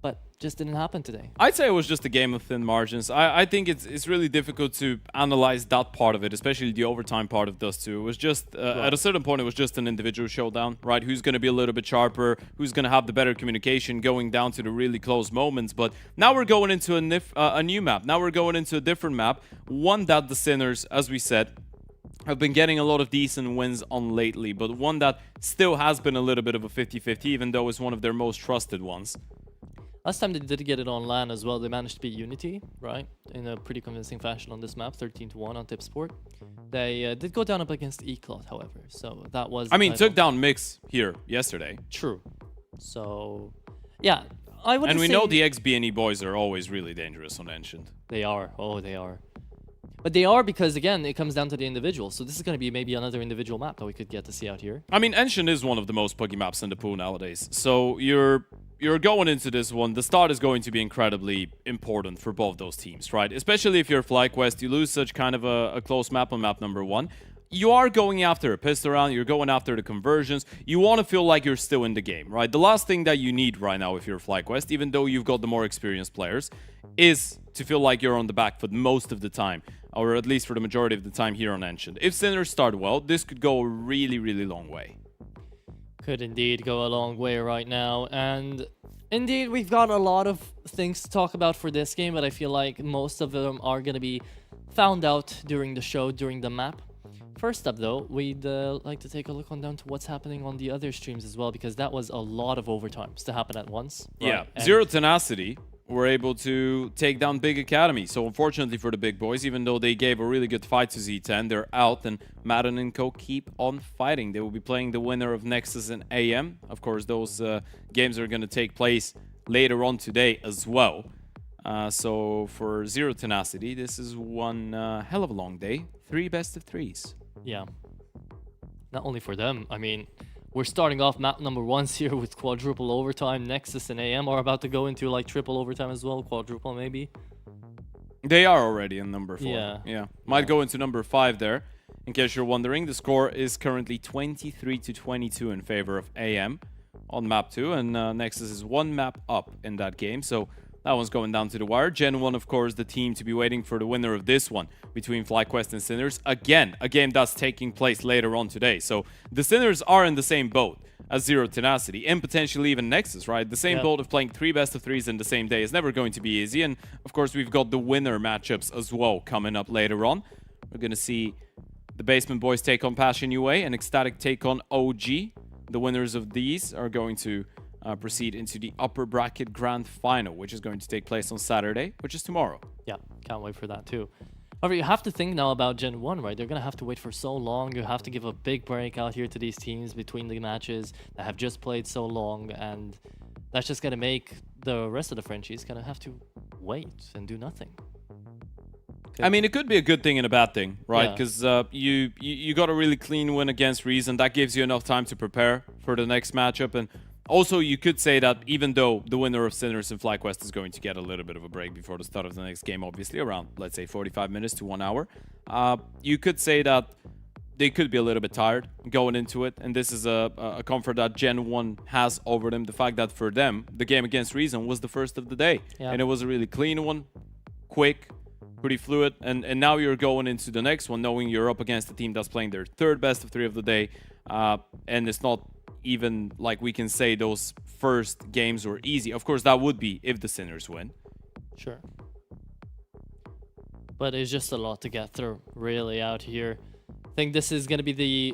But just didn't happen today. I'd say it was just a game of thin margins. I think it's really difficult to analyze that part of it, especially the overtime part of Dust 2. It was just, at a certain point, it was just an individual showdown, right? Who's going to be a little bit sharper, who's going to have the better communication going down to the really close moments. But now we're going into a new map. Now we're going into a different map, one that the Sinners, as we said, have been getting a lot of decent wins on lately, but one that still has been a little bit of a 50-50, even though it's one of their most trusted ones. Last time they did get it on LAN as well, they managed to beat Unity, right? In a pretty convincing fashion on this map, 13-1 on Tipsport. They did go down up against Eclot, however, so that was... I mean, took down Mix here yesterday. True. So, yeah, I would. And we know the XBNE boys are always really dangerous on Ancient. They are. Oh, they are. But they are because, again, it comes down to the individual. So this is going to be maybe another individual map that we could get to see out here. I mean, Ancient is one of the most puggy maps in the pool nowadays. So you're going into this one, the start is going to be incredibly important for both those teams, right? Especially if you're FlyQuest, you lose such kind of a close map on map number 1. you are going after a pistol round, you're going after the conversions, you want to feel like you're still in the game, right? The last thing that you need right now if you're FlyQuest, even though you've got the more experienced players, is to feel like you're on the back foot most of the time, or at least for the majority of the time here on Ancient. If Sinners start well, this could go a really, really long way. Could indeed go a long way right now, and indeed we've got a lot of things to talk about for this game, but I feel like most of them are going to be found out during the show, during the map. First up though, we'd like to take a look on down to what's happening on the other streams as well, because that was a lot of overtimes to happen at once. Yeah, right? Zero Tenacity were able to take down Big Academy. So unfortunately for the big boys, even though they gave a really good fight to Z10, they're out, and Madden and Co keep on fighting. They will be playing the winner of Nexus and AM. Of course, those games are going to take place later on today as well. So for Zero Tenacity, this is one hell of a long day. 3 best of 3s. Yeah. Not only for them, I mean, we're starting off map number 1 here with quadruple overtime. Nexus and AM are about to go into like triple overtime as well, quadruple maybe. They are already in number 4. Yeah. Might go into number 5 there. In case you're wondering, the score is currently 23-22 in favor of AM on map 2, and Nexus is 1 map up in that game, so that one's going down to the wire. Gen 1, of course, the team to be waiting for the winner of this one between FlyQuest and Sinners. Again, a game that's taking place later on today. So the Sinners are in the same boat as Zero Tenacity and potentially even Nexus, right? The same boat of playing 3 best of 3s in the same day is never going to be easy. And of course, we've got the winner matchups as well coming up later on. We're going to see the Basement Boys take on Passion UA and Ecstatic take on OG. The winners of these are going to proceed into the upper bracket grand final, which is going to take place on Saturday, which is tomorrow. Yeah, can't wait for that too. However, you have to think now about Gen 1, right? They're going to have to wait for so long. You have to give a big break out here to these teams between the matches that have just played so long, and that's just going to make the rest of the franchise going to have to wait and do nothing. I mean, it could be a good thing and a bad thing, right? Because you got a really clean win against Reason. That gives you enough time to prepare for the next matchup. And also, you could say that even though the winner of Sinners and FlyQuest is going to get a little bit of a break before the start of the next game, obviously, around, let's say, 45 minutes to 1 hour, you could say that they could be a little bit tired going into it. And this is a comfort that Gen 1 has over them. The fact that for them, the game against Reason was the first of the day. Yeah. And it was a really clean one, quick, pretty fluid. And now you're going into the next one knowing you're up against a team that's playing their 3rd best of 3 of the day. And it's not even like we can say those first games were easy. Of course, that would be if the Sinners win. Sure. But it's just a lot to get through, really, out here. I think this is going to be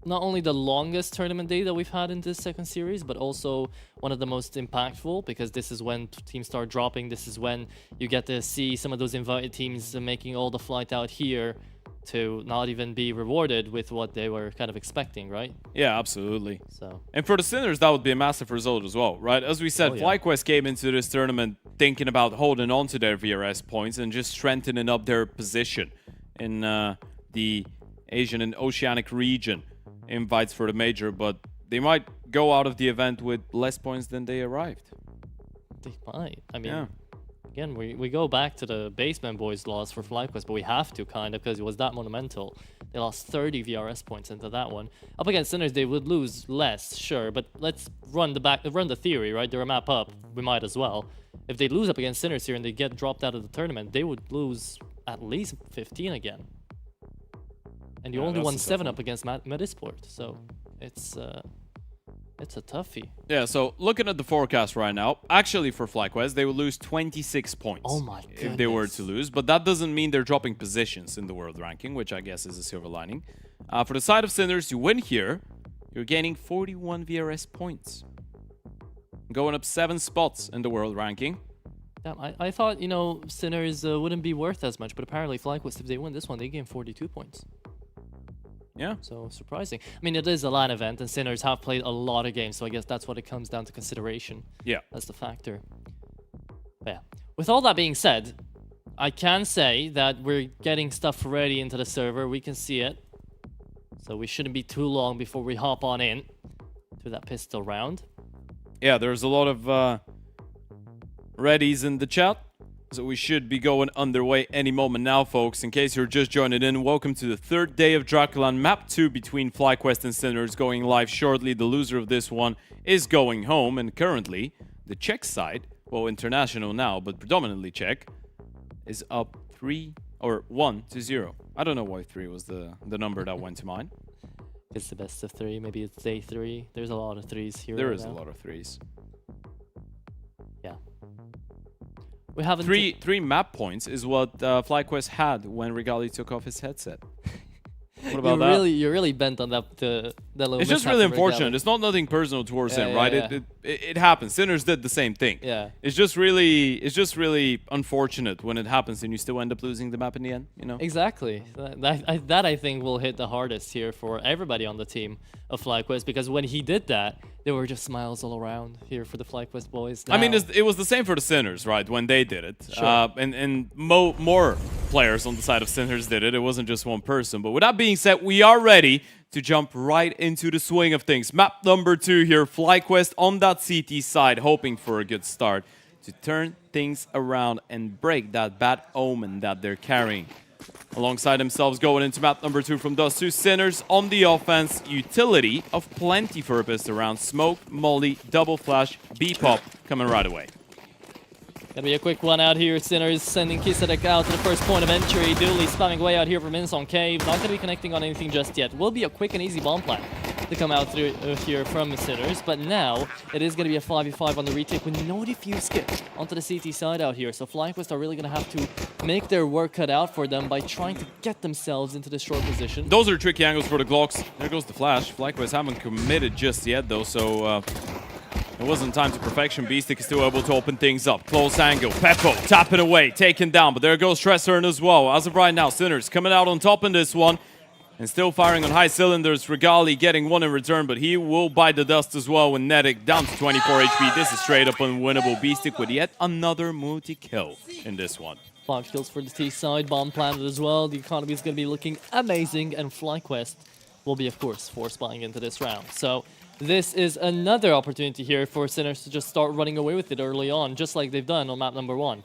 not only the longest tournament day that we've had in this second series, but also one of the most impactful, because this is when teams start dropping. This is when you get to see some of those invited teams making all the flight out here to not even be rewarded with what they were kind of expecting, right? Yeah, absolutely. So, and for the Sinners, that would be a massive result as well, right? As we said, FlyQuest came into this tournament thinking about holding on to their VRS points and just strengthening up their position in the Asian and Oceanic region invites for the major, but they might go out of the event with less points than they arrived. They might. I mean, again, we go back to the Basement Boys loss for FlyQuest, but we have to kind of, because it was that monumental. They lost 30 VRS points into that one. Up against Sinners, they would lose less, sure, but let's run the theory, right? They're a map up. We might as well. If they lose up against Sinners here and they get dropped out of the tournament, they would lose at least 15 again. And you only won 7 up against Medisport, so it's a toughie. Yeah, so looking at the forecast right now, actually for FlyQuest, they will lose 26 points. Oh my goodness. If they were to lose, but that doesn't mean they're dropping positions in the world ranking, which I guess is a silver lining. For the side of Sinners, you win here, you're gaining 41 VRS points. Going up 7 spots in the world ranking. Damn, I thought, you know, Sinners wouldn't be worth as much, but apparently FlyQuest, if they win this one, they gain 42 points. Yeah. So surprising. I mean, it is a LAN event, and Sinners have played a lot of games, so I guess that's what it comes down to consideration. Yeah. That's the factor. But yeah. With all that being said, I can say that we're getting stuff ready into the server. We can see it. So we shouldn't be too long before we hop on in to that pistol round. Yeah, there's a lot of readies in the chat. So we should be going underway any moment now, folks. In case you're just joining in, welcome to the third day of DraculaN Map 2 between FlyQuest and Sinners, going live shortly. The loser of this one is going home, and currently the Czech side, well, international now, but predominantly Czech, is up 1-0. I don't know why 3 was the number that went to mind. It's the best of 3. Maybe it's day 3. There's a lot of 3s here. There right is now. a lot of 3s. Yeah. We haven't... Three map points is what FlyQuest had when Regali took off his headset. What about that? You're really bent on that little It's just mishap really from unfortunate. Regali. It's not nothing personal towards him, right? Yeah. It happens. Sinners did the same thing. Yeah. It's just really unfortunate when it happens and you still end up losing the map in the end, you know? Exactly. That I think will hit the hardest here for everybody on the team of FlyQuest, because when he did that, there were just smiles all around here for the FlyQuest boys. I mean, Now- it was the same for the Sinners, right? When they did it. Sure. And more players on the side of Sinners did it. It wasn't just one person. But with that being said, we are ready to jump right into the swing of things. Map number 2 here. FlyQuest on that CT side, hoping for a good start to turn things around and break that bad omen that they're carrying. Alongside themselves going into map number 2 from those two Sinners on the offense, utility of plenty for a pist around. Smoke, Molly, double flash, B-pop coming right away. Gonna be a quick one out here. Sinners sending Kisadek out to the first point of entry. Dooley spamming way out here from Inns on Cave. Not gonna be connecting on anything just yet. Will be a quick and easy bomb plant to come out through here from Sinners. But now it is gonna be a 5v5 on the retake with no defuse skip onto the CT side out here. So FlyQuest are really gonna have to make their work cut out for them by trying to get themselves into the short position. Those are tricky angles for the Glocks. There goes the flash. FlyQuest haven't committed just yet though, so it wasn't time to perfection. Beastic is still able to open things up. Close angle. Peppo tapping away, taken down, but there goes Tressorn as well. As of right now, Sinners coming out on top in this one and still firing on high cylinders. Regali getting one in return, but he will bite the dust as well with Nedic down to 24 HP. This is straight up unwinnable. Beastic with yet another multi-kill in this one. 5 kills for the T side, bomb planted as well. The economy is going to be looking amazing, and FlyQuest will be, of course, force buying into this round. So this is another opportunity here for Sinners to just start running away with it early on, just like they've done on map number 1.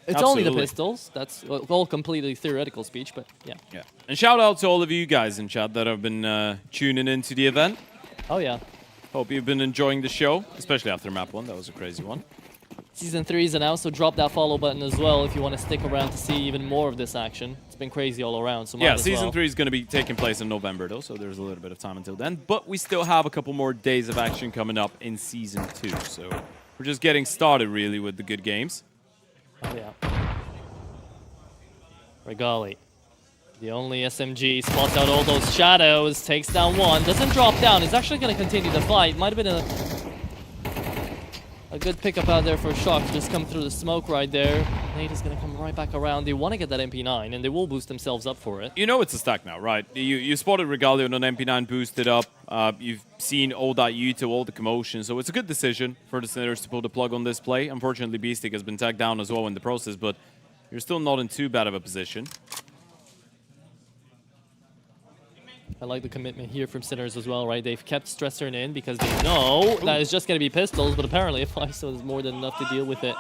It's only the Absolutely. pistols. That's all completely theoretical speech, but yeah. Yeah. And shout out to all of you guys in chat that have been tuning into the event. Oh, yeah. Hope you've been enjoying the show, especially after map 1. That was a crazy one. Season 3 is announced, so drop that follow button as well if you want to stick around to see even more of this action. It's been crazy all around, so might Yeah, as Season well. 3 is going to be taking place in November, though, so there's a little bit of time until then. But we still have a couple more days of action coming up in Season 2, so we're just getting started, really, with the good games. Oh, yeah. Regali, the only SMG, spots out all those shadows, takes down one, doesn't drop down, is actually going to continue the fight. Might have been a good pickup out there for Shock, just come through the smoke right there. Nate is going to come right back around. They want to get that MP9, and they will boost themselves up for it. You know it's a stack now, right? You spotted Regali on an MP9 boosted up. You've seen all that Yuto, all the commotion, so it's a good decision for the Sinners to pull the plug on this play. Unfortunately, Beastic has been tagged down as well in the process, but you're still not in too bad of a position. I like the commitment here from Sinners as well, right? They've kept Stressorn in because they know that it's just going to be pistols, but apparently a 5-star is more than enough to deal with it.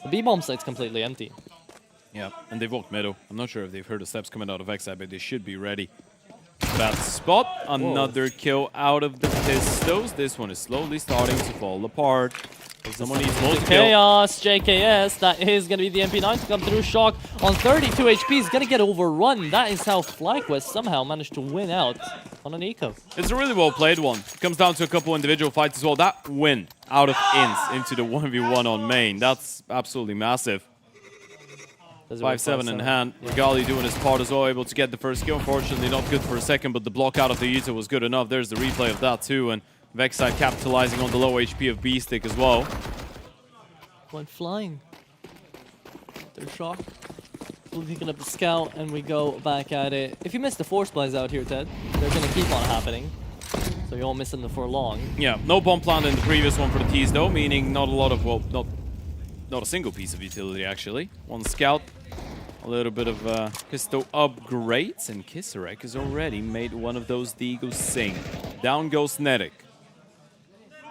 The B-bomb site's completely empty. Yeah, and they've walked middle. I'm not sure if they've heard the steps coming out of X-side, but they should be ready. That spot, another kill out of the pistols. This one is slowly starting to fall apart. Someone needs multi-kill. Chaos, JKS, that is going to be the MP9 to come through. Shock on 32 HP is going to get overrun. That is how FlyQuest somehow managed to win out on an eco. It's a really well played one. Comes down to a couple individual fights as well. That win out of Inns into the 1v1 on main, that's absolutely massive. 5-7 in hand. Regali doing his part as well, able to get the first kill. Unfortunately, not good for a second, but the block out of the Yuta was good enough. There's the replay of that too, and Vexside capitalizing on the low HP of Beastic as well. Went flying. They're Shock. We're picking up the scout, and we go back at it. If you missed the force plays out here, Ted, they're going to keep on happening. So you won't miss them for long. Yeah, no bomb plant in the previous one for the T's though, meaning not a lot of, well, not a single piece of utility actually. One scout, a little bit of pistol upgrades, and Kisarek has already made one of those Deagles sing. Down goes Nedic.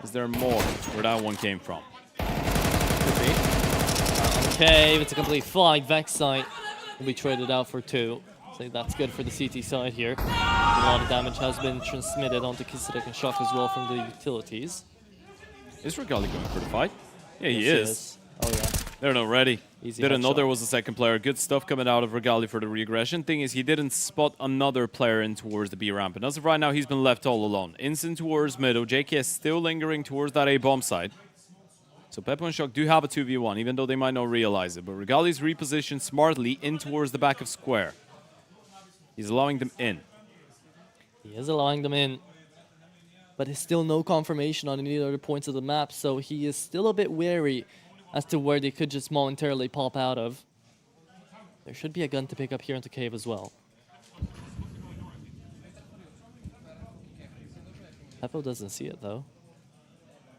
Is there more where that one came from? Could be. cave. It's a complete flying Vex site. Will be traded out for 2. So that's good for the CT side here. A lot of damage has been transmitted onto Kisadek and Shock as well from the utilities. Is Regali going for the fight? Yeah, he Yes, is. Oh yeah. They're not ready. Easy Didn't know headshot. there was a second player. Good stuff coming out of Regali for the regression. Thing is, he didn't spot another player in towards the B ramp. And as of right now, he's been left all alone. Instant towards middle. JKS still lingering towards that A bomb side. So Peppo and Shock do have a 2v1, even though they might not realize it. But Regali's repositioned smartly in towards the back of square. He's allowing them in. He is allowing them in. But there's still no confirmation on any other points of the map, so he is still a bit wary as to where they could just momentarily pop out of. There should be a gun to pick up here into cave as well. Peppo doesn't see it though.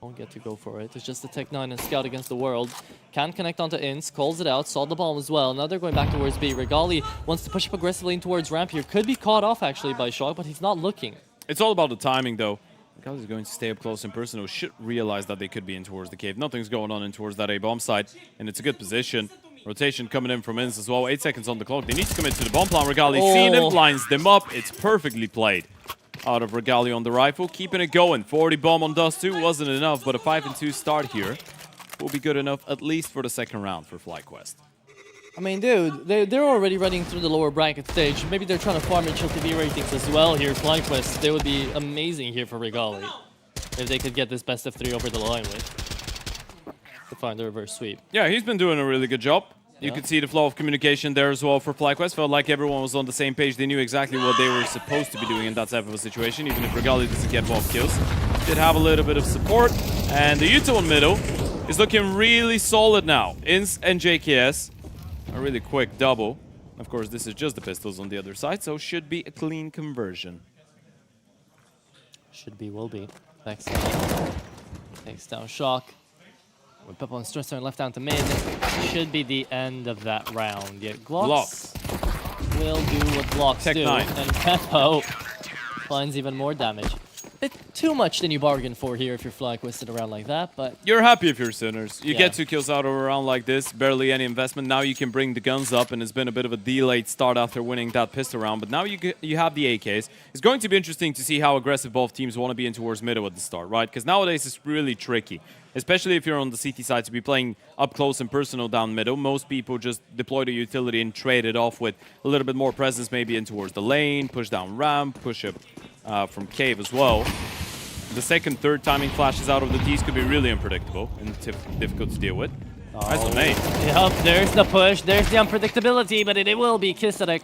Won't get to go for it. It's just the Tech 9 and Scout against the world. Can connect onto Inns, calls it out, saw the bomb as well. Now they're going back towards B. Regali wants to push up aggressively in towards ramp here. Could be caught off actually by Shock, but he's not looking. It's all about the timing though. Regali's going to stay up close and personal. Should realize that they could be in towards the cave. Nothing's going on in towards that A bomb side, and it's a good position. Rotation coming in from Inns as well. 8 seconds on the clock. They need to commit to the bomb plan. Regali seen it, lines them up. It's perfectly played out of Regali on the rifle, keeping it going. 40 bomb on Dust 2 wasn't enough, but a 5-2 start here will be good enough, at least for the second round for FlyQuest. I mean, dude, they're already running through the lower bracket stage. Maybe they're trying to farm initial TV ratings as well here. FlyQuest, they would be amazing here for Regali if they could get this best of 3 over the line with to find the reverse sweep. Yeah, he's been doing a really good job. You could see the flow of communication there as well for FlyQuest. Felt like everyone was on the same page. They knew exactly what they were supposed to be doing in that type of a situation, even if Regali doesn't get both kills. Did have a little bit of support. And the Util in middle is looking really solid now. Inns and JKS. A really quick double. Of course, this is just the pistols on the other side, so should be a clean conversion. Should be, will be. Next takes down Shock. With Peppo and Strasser left down to mid, should be the end of that round. Yeah, Glocks will do what Glocks Tech do, 9. and Peppo finds even more damage. Bit too much than you bargained for here if you're FlyQuested around like that, but You're happy if you're Sinners. You Yeah. get 2 kills out of a round like this, barely any investment. Now you can bring the guns up, and it's been a bit of a delayed start after winning that pistol round, but now you have the AKs. It's going to be interesting to see how aggressive both teams want to be in towards middle at the start, right? Because nowadays it's really tricky, especially if you're on the CT side to be playing up close and personal down middle. Most people just deploy the utility and trade it off with a little bit more presence maybe in towards the lane, push down ramp, push up from cave as well. The second, third timing flashes out of the T's could be really unpredictable and difficult to deal with. Nice one, mate. Yep, there's the push, there's the unpredictability, but it will be Kisadek.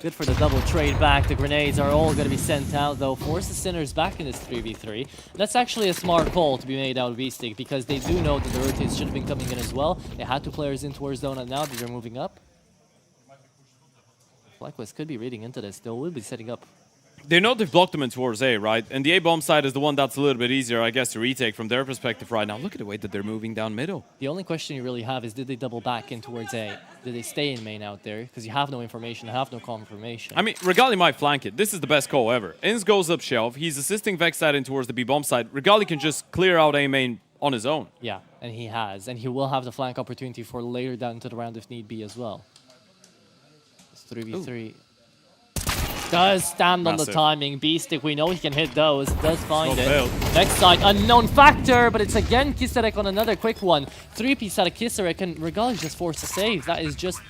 Good for the double trade back. The grenades are all going to be sent out, though. Force the Sinners back in this 3v3. That's actually a smart call to be made out of V-Stick, because they do know that the rotates should have been coming in as well. They had 2 players in towards zone, and now that they're moving up. FlyQuest could be reading into this. They will be setting up. They know they've blocked them in towards A, right? And the A-bomb side is the one that's a little bit easier, I guess, to retake from their perspective right now. Look at the way that they're moving down middle. The only question you really have is, did they double back in towards A? Did they stay in main out there? Because you have no information, have no confirmation. I mean, Regali might flank it. This is the best call ever. Inns goes up shelf. He's assisting Vex side in towards the B-bomb side. Regali can just clear out A main on his own. Yeah, and he has. And he will have the flank opportunity for later down into the round if need be as well. It's 3v3. Does stand on the Massive. timing. B-Stick, we know he can hit those. Does find Not it. failed. Next side, unknown factor, but it's again Kisarek on another quick one. 3-piece out of Kisarek, and Regali's just forced to save. That is just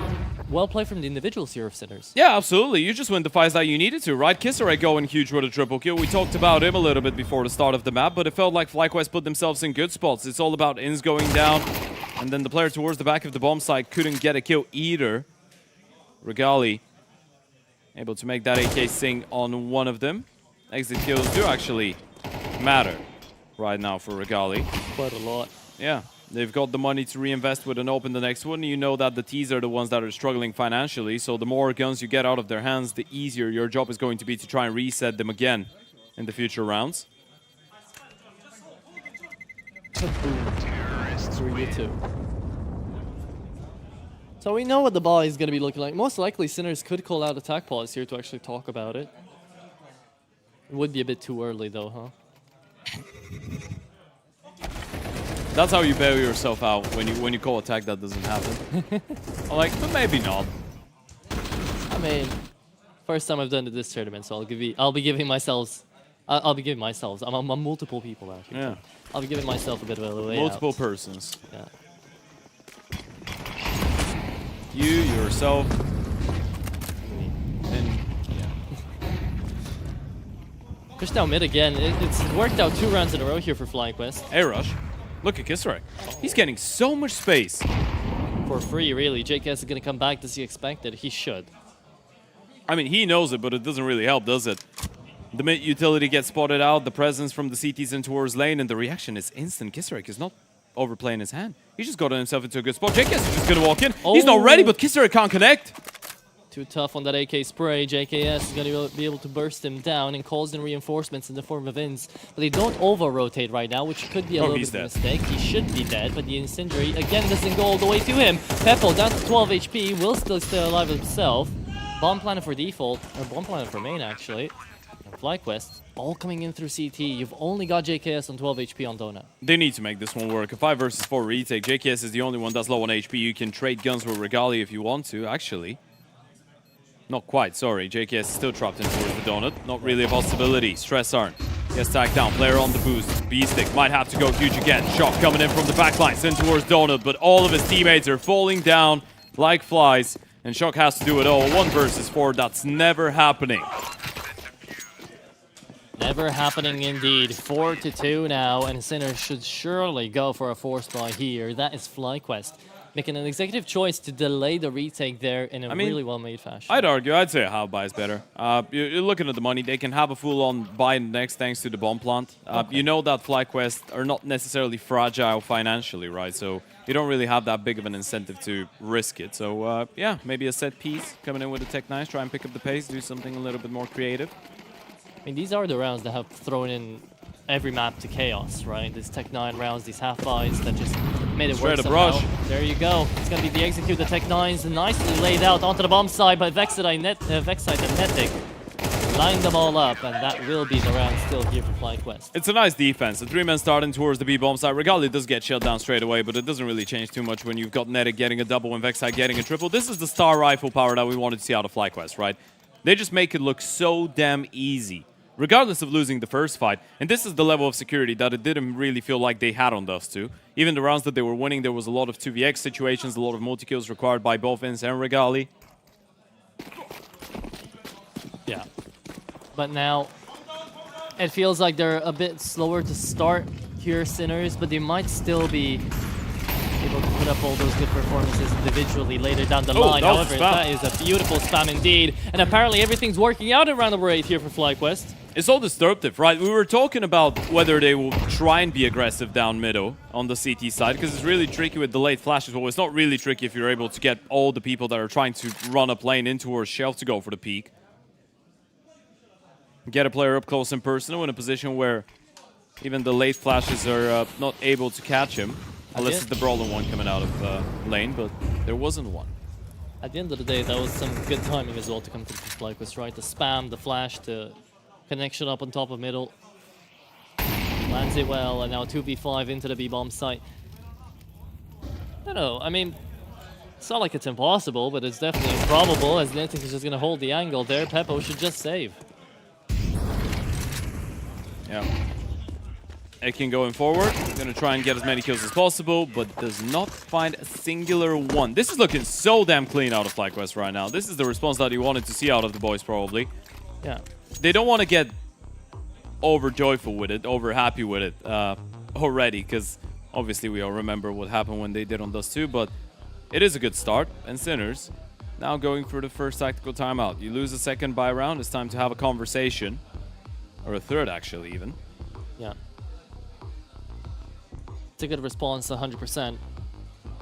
well played from the individuals here of Sinners. Yeah, absolutely. You just win the fights that you needed to, right? Kisarek going huge with a triple kill. We talked about him a little bit before the start of the map, but it felt like FlyQuest put themselves in good spots. It's all about Inns going down, and then the player towards the back of the bomb site couldn't get a kill either. Regali able to make that AK sing on one of them. Exit kills do actually matter right now for Regali. Quite a lot. Yeah, they've got the money to reinvest with and open the next one. You know that the T's are the ones that are struggling financially, so the more guns you get out of their hands, the easier your job is going to be to try and reset them again in the future rounds. 3v2. So we know what the ball is going to be looking like. Most likely, Sinners could call out attack pause here to actually talk about it. It would be a bit too early, though, huh? That's how you bail yourself out when you call attack that doesn't happen. I'm like, but maybe not. I mean, first time I've done it this tournament, so I'll be giving myself. I'm multiple people out here. Yeah. I'll be giving myself a bit of a way Multiple out. persons. Yeah. You, yourself, and Push down mid again. It's worked out 2 rounds in a row here for FlyQuest. hey Rush. Look at Kisarek. He's getting so much space. For free, really. JKS is going to come back as he expected. He should. I mean, he knows it, but it doesn't really help, does it? The mid utility gets spotted out, the presence from the CTs in towards lane, and the reaction is instant. Kisarek is not overplaying his hand. He just got himself into a good spot. JKS is just going to walk in. He's not ready, but Kisarek can't connect. Too tough on that AK spray. JKS is going to be able to burst him down and calls in reinforcements in the form of Ins. But they don't over-rotate right now, which could be a little bit of a mistake. He should be dead, but the Incendiary again doesn't go all the way to him. Peppo down to 12 HP, will still stay alive himself. Bomb planet for default, or bomb planet for main actually. And FlyQuest, all coming in through CT. You've only got JKS on 12 HP on Donut. They need to make this one work. A 5 versus 4 retake. JKS is the only one that's low on HP. You can trade guns with Regali if you want to, actually. Not quite, sorry. JKS is still trapped in towards the Donut. Not really a possibility. Stress Arn gets tagged down. Player on the boost. B-Stick might have to go huge again. Shock coming in from the backline. Sent towards Donut, but all of his teammates are falling down like flies. And Shock has to do it all. 1 versus 4, that's never happening. Never happening indeed. 4-2 now, and Sinner should surely go for a force buy here. That is FlyQuest, making an executive choice to delay the retake there in a really well-made fashion. I'd argue, I'd say a half buy is better. You're looking at the money. They can have a full-on buy next thanks to the bomb plant. You know that FlyQuest are not necessarily fragile financially, right? So you don't really have that big of an incentive to risk it. So yeah, maybe a set piece coming in with a Tech 9, try and pick up the pace, do something a little bit more creative. I mean, these are the rounds that have thrown in every map to chaos, right? These Tech 9 rounds, these half buys that just made it work somehow. There you go. It's going to be the execute. The Tech 9s nicely laid out onto the bomb side by Vexite and Netic. Line them all up, and that will be the round still here for FlyQuest. It's a nice defense. The 3-man starting towards the B-bomb side. Regali does get shut down straight away, but it doesn't really change too much when you've got Netic getting a double and Vexite getting a triple. This is the star rifle power that we wanted to see out of FlyQuest, right? They just make it look so damn easy, regardless of losing the first fight. And this is the level of security that it didn't really feel like they had on Dust 2. Even the rounds that they were winning, there was a lot of 2vx situations, a lot of multi-kills required by both Ins and Regali. Yeah. But now, it feels like they're a bit slower to start here, Sinners, but they might still be able to put up all those good performances individually later down the line. However, that is a beautiful spam indeed. And apparently everything's working out around the raid here for FlyQuest. It's all disruptive, right? We were talking about whether they will try and be aggressive down middle on the CT side, because it's really tricky with delayed flashes. Well, it's not really tricky if you're able to get all the people that are trying to run up lane in towards Shelf to go for the peak. Get a player up close and personal in a position where even the late flashes are not able to catch him. Unless it's the Brawler one coming out of lane, but there wasn't one. At the end of the day, that was some good timing as well to come through for FlyQuest, right? The spam, the flash, the connection up on top of middle. Lands it well, and now 2v5 into the B-bomb site. I don't know, I mean, it's not like it's impossible, but it's definitely improbable, as Netic is just going to hold the angle there. Peppo should just save. Yeah. Ekin going forward, gonna try and get as many kills as possible, but does not find a singular one. This is looking so damn clean out of FlyQuest right now. This is the response that you wanted to see out of the boys, probably. Yeah. They don't want to get over joyful with it, over happy with it already, because obviously we all remember what happened when they did on Dust 2, but it is a good start. And Sinners now going for the first tactical timeout. You lose a second buy round, it's time to have a conversation. Or a third, actually, even. Yeah. It's a good response, 100%.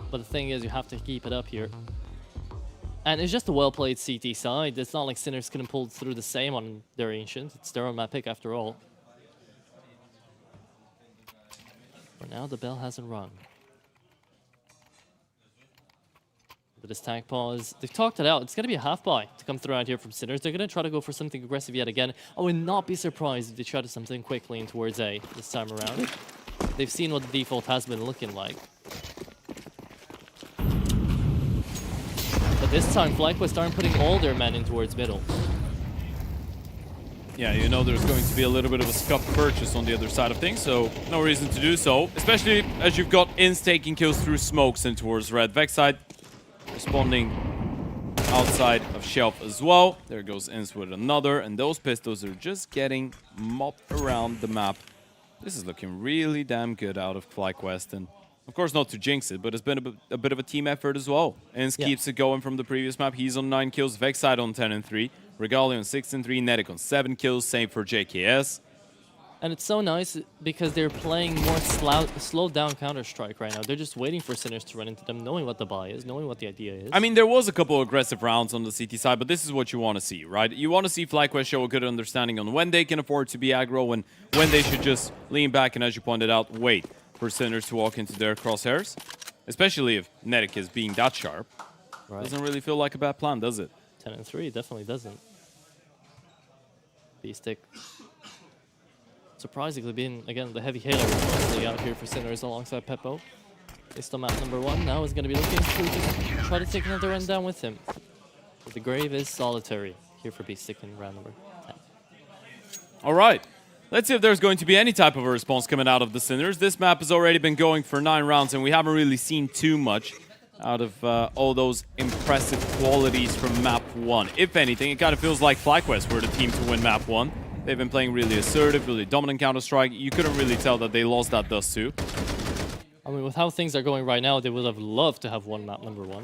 But the thing is, you have to keep it up here. And it's just a well-played CT side. It's not like Sinners couldn't pull through the same on their Ancient. It's their own map pick after all. For now, the bell hasn't rung. But this tank pause, they've talked it out. It's going to be a half buy to come through out here from Sinners. They're going to try to go for something aggressive yet again. I would not be surprised if they try to something quickly in towards A this time around. They've seen what the default has been looking like. But this time, FlyQuest aren't putting all their men in towards middle. Yeah, you know there's going to be a little bit of a scuffed purchase on the other side of things, so no reason to do so. Especially as you've got Ins taking kills through smokes and towards red. Vexside responding outside of shelf as well. There goes Ins with another, and those pistols are just getting mopped around the map. This is looking really damn good out of FlyQuest, and of course not to jinx it, but it's been a bit of a team effort as well. Ins keeps it going from the previous map. He's on 9 kills, Vexside on 10 and 3. Regali on 6 and 3, Netic on 7 kills, same for JKS. And it's so nice because they're playing more slowed down Counter-Strike right now. They're just waiting for Sinners to run into them, knowing what the buy is, knowing what the idea is. I mean, there was a couple of aggressive rounds on the CT side, but this is what you want to see, right? You want to see FlyQuest show a good understanding on when they can afford to be aggro and when they should just lean back and, as you pointed out, wait for Sinners to walk into their crosshairs. Especially if Netic is being that sharp. Right. Doesn't really feel like a bad plan, does it? 10 and 3, definitely doesn't. B-Stick. Surprisingly being, again, the heavy hailer mostly out here for Sinners alongside Peppo. They still map number 1, now is going to be looking to just try to take another run down with him. But the grave is solitary here for B-Stick in round number 10. All right. Let's see if there's going to be any type of a response coming out of the Sinners. This map has already been going for 9 rounds, and we haven't really seen too much out of all those impressive qualities from map 1. If anything, it kind of feels like FlyQuest were the team to win map 1. They've been playing really assertive, really dominant Counter-Strike. You couldn't really tell that they lost that Dust 2. I mean, with how things are going right now, they would have loved to have won map number 1.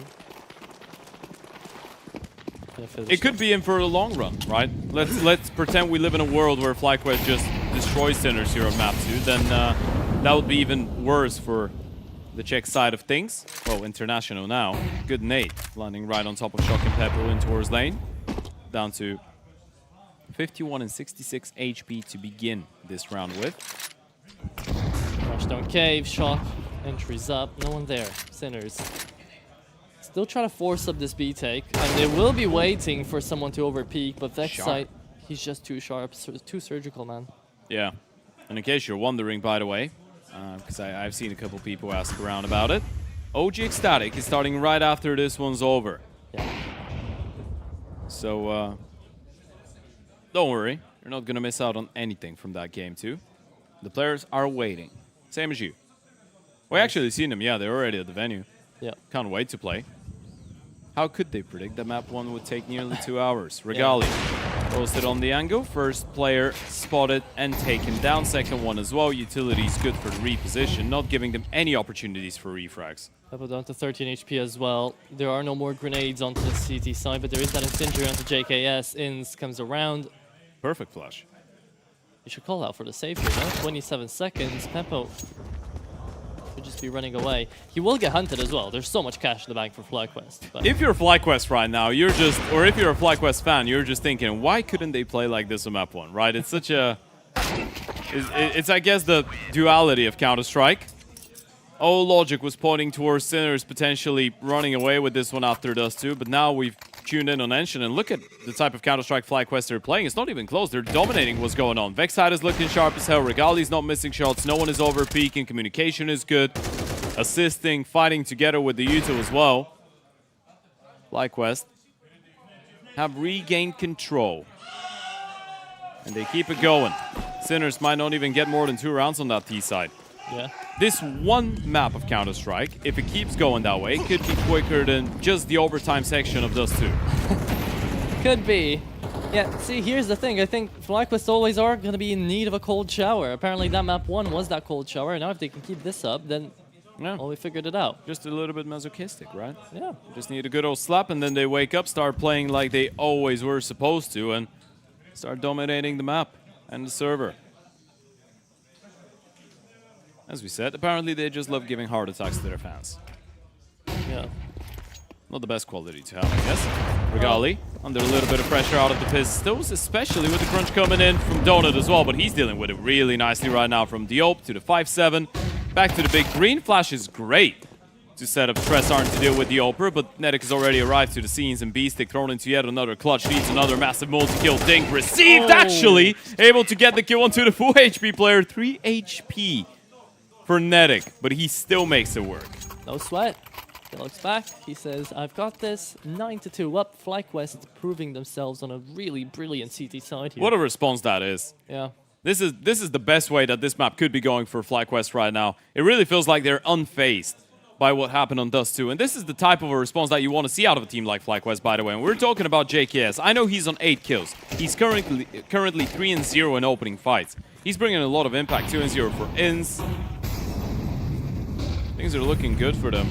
It could be in for a long run, right? Let's pretend we live in a world where FlyQuest just destroys Sinners here on map 2. Then that would be even worse for the Czech side of things. Oh, International now. Good nade. Landing right on top of Shock and Peppo in towards lane. Down to 51 and 66 HP to begin this round with. Rushdown cave, Shock, entries up, no one there. Sinners still trying to force up this B take, and they will be waiting for someone to overpeak, but Vexside, he's just too sharp, too surgical, man. Yeah, and in case you're wondering, by the way, because I've seen a couple people ask around about it, OG Ecstatic is starting right after this one's over. Yeah. So, don't worry, you're not going to miss out on anything from that game too. The players are waiting, same as you. We actually seen them, yeah, they're already at the venue. Yeah. Can't wait to play. How could they predict that map 1 would take nearly 2 hours? Regali posted on the angle. First player spotted and taken down. Second one as well. Utility's good for the reposition, not giving them any opportunities for refrags. Peppo down to 13 HP as well. There are no more grenades onto the CT side, but there is that incendiary onto JKS. Ins comes around. Perfect flash. You should call out for the save here, no? 27 seconds. Peppo should just be running away. He will get hunted as well. There's so much cash in the bank for FlyQuest. But if you're FlyQuest right now, you're just, or if you're a FlyQuest fan, you're just thinking, why couldn't they play like this on map 1, right? It's such a, it's I guess the duality of Counter-Strike. All logic was pointing towards Sinners potentially running away with this one after Dust 2, but now we've tuned in on Ancient, and look at the type of Counter-Strike FlyQuest they're playing. It's not even close. They're dominating what's going on. Vexside is looking sharp as hell. Regali's not missing shots. No one is over peaking. Communication is good. Assisting, fighting together with the Uto as well. FlyQuest have regained control. And they keep it going. Sinners might not even get more than 2 rounds on that T side. Yeah. This one map of Counter-Strike, if it keeps going that way, could be quicker than just the overtime section of Dust 2. Could be. Yeah, see, here's the thing. I think FlyQuest always are going to be in need of a cold shower. Apparently that map 1 was that cold shower. Now if they can keep this up, then well, we figured it out. Just a little bit masochistic, right? Yeah. Just need a good old slap, and then they wake up, start playing like they always were supposed to, and start dominating the map and the server. As we said, apparently they just love giving heart attacks to their fans. Yeah. Not the best quality to have, I guess. Regali under a little bit of pressure out of the pistols, especially with the crunch coming in from Donut as well, but he's dealing with it really nicely right now from Diop to the 5-7. Back to the big green. Flash is great to set up Stress Arm to deal with the Oper, but Netic has already arrived to the scenes, and B-Stick thrown into yet another clutch. Needs another massive multi-kill. Dink received, actually. Able to get the kill onto the full HP player. 3 HP. frenetic, but he still makes it work. No sweat. He looks back. He says, I've got this. 9-2 up. FlyQuest proving themselves on a really brilliant CT side here. What a response that is. Yeah. This is the best way that this map could be going for FlyQuest right now. It really feels like they're unfazed by what happened on Dust 2. And this is the type of a response that you want to see out of a team like FlyQuest, by the way. And we're talking about JKS. I know he's on 8 kills. He's currently 3-0 in opening fights. He's bringing a lot of impact. 2-0 for Ins. Things are looking good for them.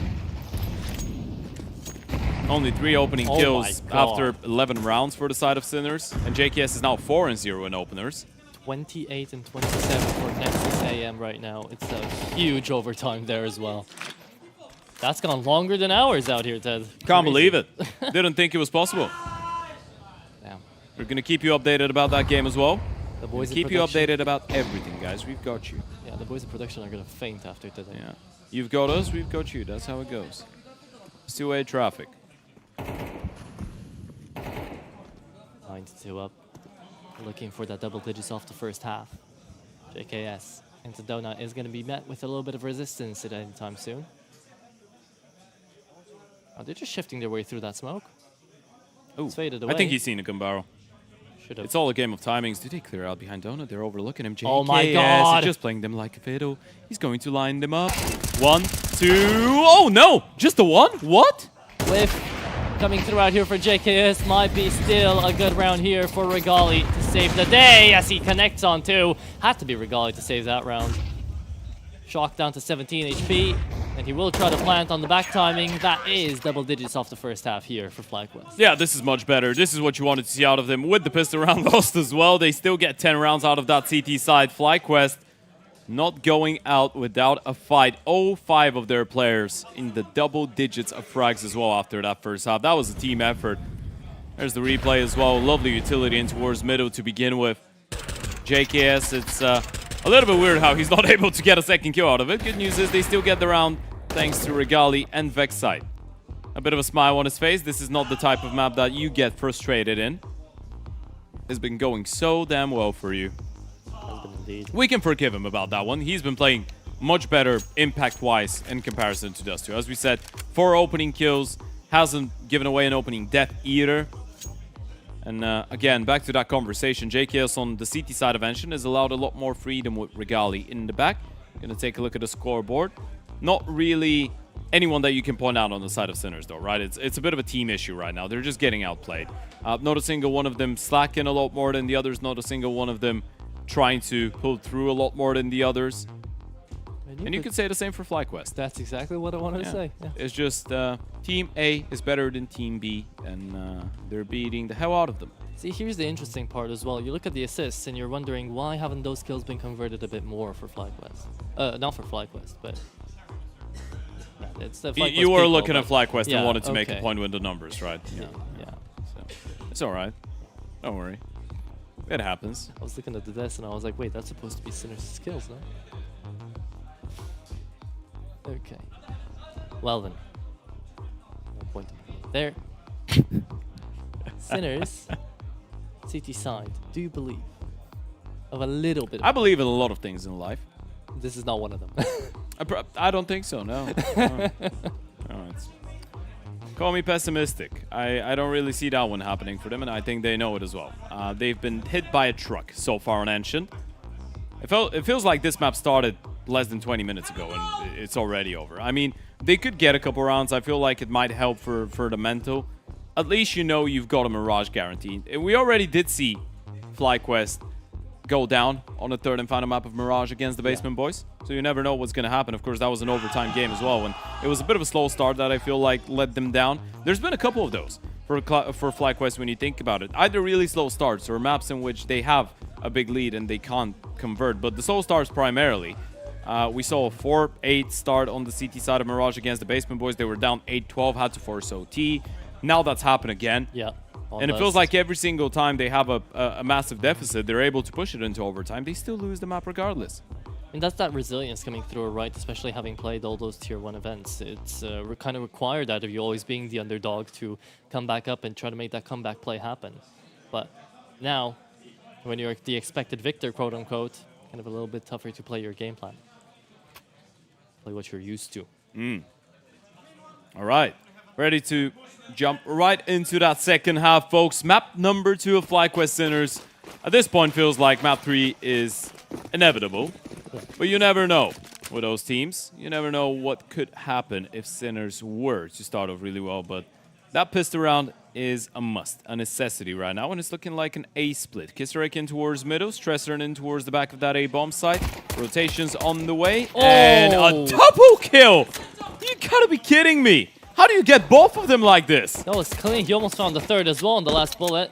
Only 3 opening kills after 11 rounds for the side of Sinners. And JKS is now 4-0 in openers. 28 and 27 for Nexus AM right now. It's a huge overtime there as well. That's gone longer than hours out here, Ted. Can't believe it. Didn't think it was possible. Damn. We're going to keep you updated about that game as well. The boys keep you updated about everything, guys. We've got you. Yeah, the boys in production are going to faint after today. Yeah. You've got us, we've got you. That's how it goes. It's two-way traffic. 9-2 up. Looking for that double digits off the first half. JKS into Donut is going to be met with a little bit of resistance at any time soon. Oh, they're just shifting their way through that smoke. Ooh, it's faded away. I think he's seen a Gambaro. Should've. It's all a game of timings. Do they clear out behind Donut? They're overlooking him. JKS Oh my god! is just playing them like a fiddle. He's going to line them up. 1, 2. Oh no! Just the one? What? Whiff coming through out here for JKS. Might be still a good round here for Regali to save the day as he connects on 2. Had to be Regali to save that round. Shock down to 17 HP. And he will try to plant on the back timing. That is double digits off the first half here for FlyQuest. Yeah, this is much better. This is what you wanted to see out of them. With the pistol round lost as well, they still get 10 rounds out of that CT side. FlyQuest not going out without a fight. 5 of their players in the double digits of frags as well after that first half. That was a team effort. There's the replay as well. Lovely utility in towards middle to begin with. JKS, it's a little bit weird how he's not able to get a second kill out of it. Good news is they still get the round thanks to Regali and Vexite. A bit of a smile on his face. This is not the type of map that you get frustrated in. It's been going so damn well for you. Indeed. We can forgive him about that one. He's been playing much better impact-wise in comparison to Dust 2. As we said, 4 opening kills. Hasn't given away an opening death either. And again, back to that conversation, JKS on the CT side of Ancient has allowed a lot more freedom with Regali in the back. Gonna take a look at the scoreboard. Not really anyone that you can point out on the side of Sinners though, right? It's a bit of a team issue right now. They're just getting outplayed. Not a single one of them slacking a lot more than the others. Not a single one of them trying to pull through a lot more than the others. And you could say the same for FlyQuest. That's exactly what I wanted to say. Yeah. It's just Team A is better than Team B, and they're beating the hell out of them. See, here's the interesting part as well. You look at the assists, and you're wondering why haven't those kills been converted a bit more for FlyQuest? Not for FlyQuest, but yeah, it's the FlyQuest you were people, looking at FlyQuest and wanted to make a okay. point with the numbers, right? Yeah. So, it's all right. Don't worry. It happens. I was looking at the desk, and I was like, wait, that's supposed to be Sinner's kills, no? Okay. Well then. No point there. Sinners, CT side, do you believe of a little bit of... I believe in a lot of things in life. This is not one of them. I don't think so, no. No, call me pessimistic. I don't really see that one happening for them, and I think they know it as well. They've been hit by a truck so far on Ancient. It feels like this map started less than 20 minutes ago, and it's already over. I mean, they could get a couple rounds. I feel like it might help for the mental. At least you know you've got a Mirage guaranteed. We already did see FlyQuest go down on the third and final map of Mirage against the Basement Boys. So you never know what's going to happen. Of course, that was an overtime game as well, and it was a bit of a slow start that I feel like let them down. There's been a couple of those for FlyQuest when you think about it. Either really slow starts or maps in which they have a big lead and they can't convert. But the slow starts primarily. We saw a 4-8 start on the CT side of Mirage against the Basement Boys. They were down 8-12, had to force OT. Now that's happened again. Yeah. And it feels like every single time they have a massive deficit, they're able to push it into overtime. They still lose the map regardless. And that's that resilience coming through, right? Especially having played all those Tier 1 events. It's kind of required out of you always being the underdog to come back up and try to make that comeback play happen. But now, when you're the expected victor, quote-unquote, kind of a little bit tougher to play your game plan. play what you're used to. All right. Ready to jump right into that second half, folks. Map number 2 of FlyQuest Sinners. At this point, feels like map 3 is inevitable. But you never know with those teams. You never know what could happen if Sinners were to start off really well. But that pistol round is a must, a necessity right now. And it's looking like an A split. Kisarek in towards middle, Stresser in towards the back of that A bomb site. Rotations on the way. And a double kill! You gotta be kidding me! How do you get both of them like this? That was clean. He almost found the third as well on the last bullet.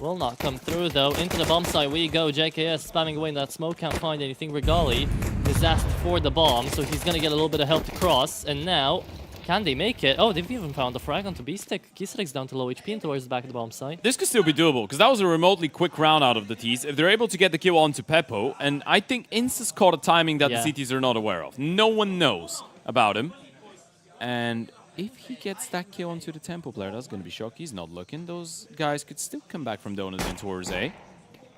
Will not come through though. Into the bomb site we go. JKS spamming away in that smoke. Can't find anything. Regali is asked for the bomb, so he's gonna get a little bit of help to cross. And now, can they make it? Oh, they've even found the frag onto B-Stick. Kisarek's down to low HP and towards the back of the bomb site. This could still be doable, because that was a remotely quick round out of the T's. If they're able to get the kill onto Peppo, and I think Ince has caught a timing that the CTs are not aware of. No one knows about him. And if he gets that kill onto the Tempo player, that's going to be shock. He's not looking. Those guys could still come back from Donuts in towards A.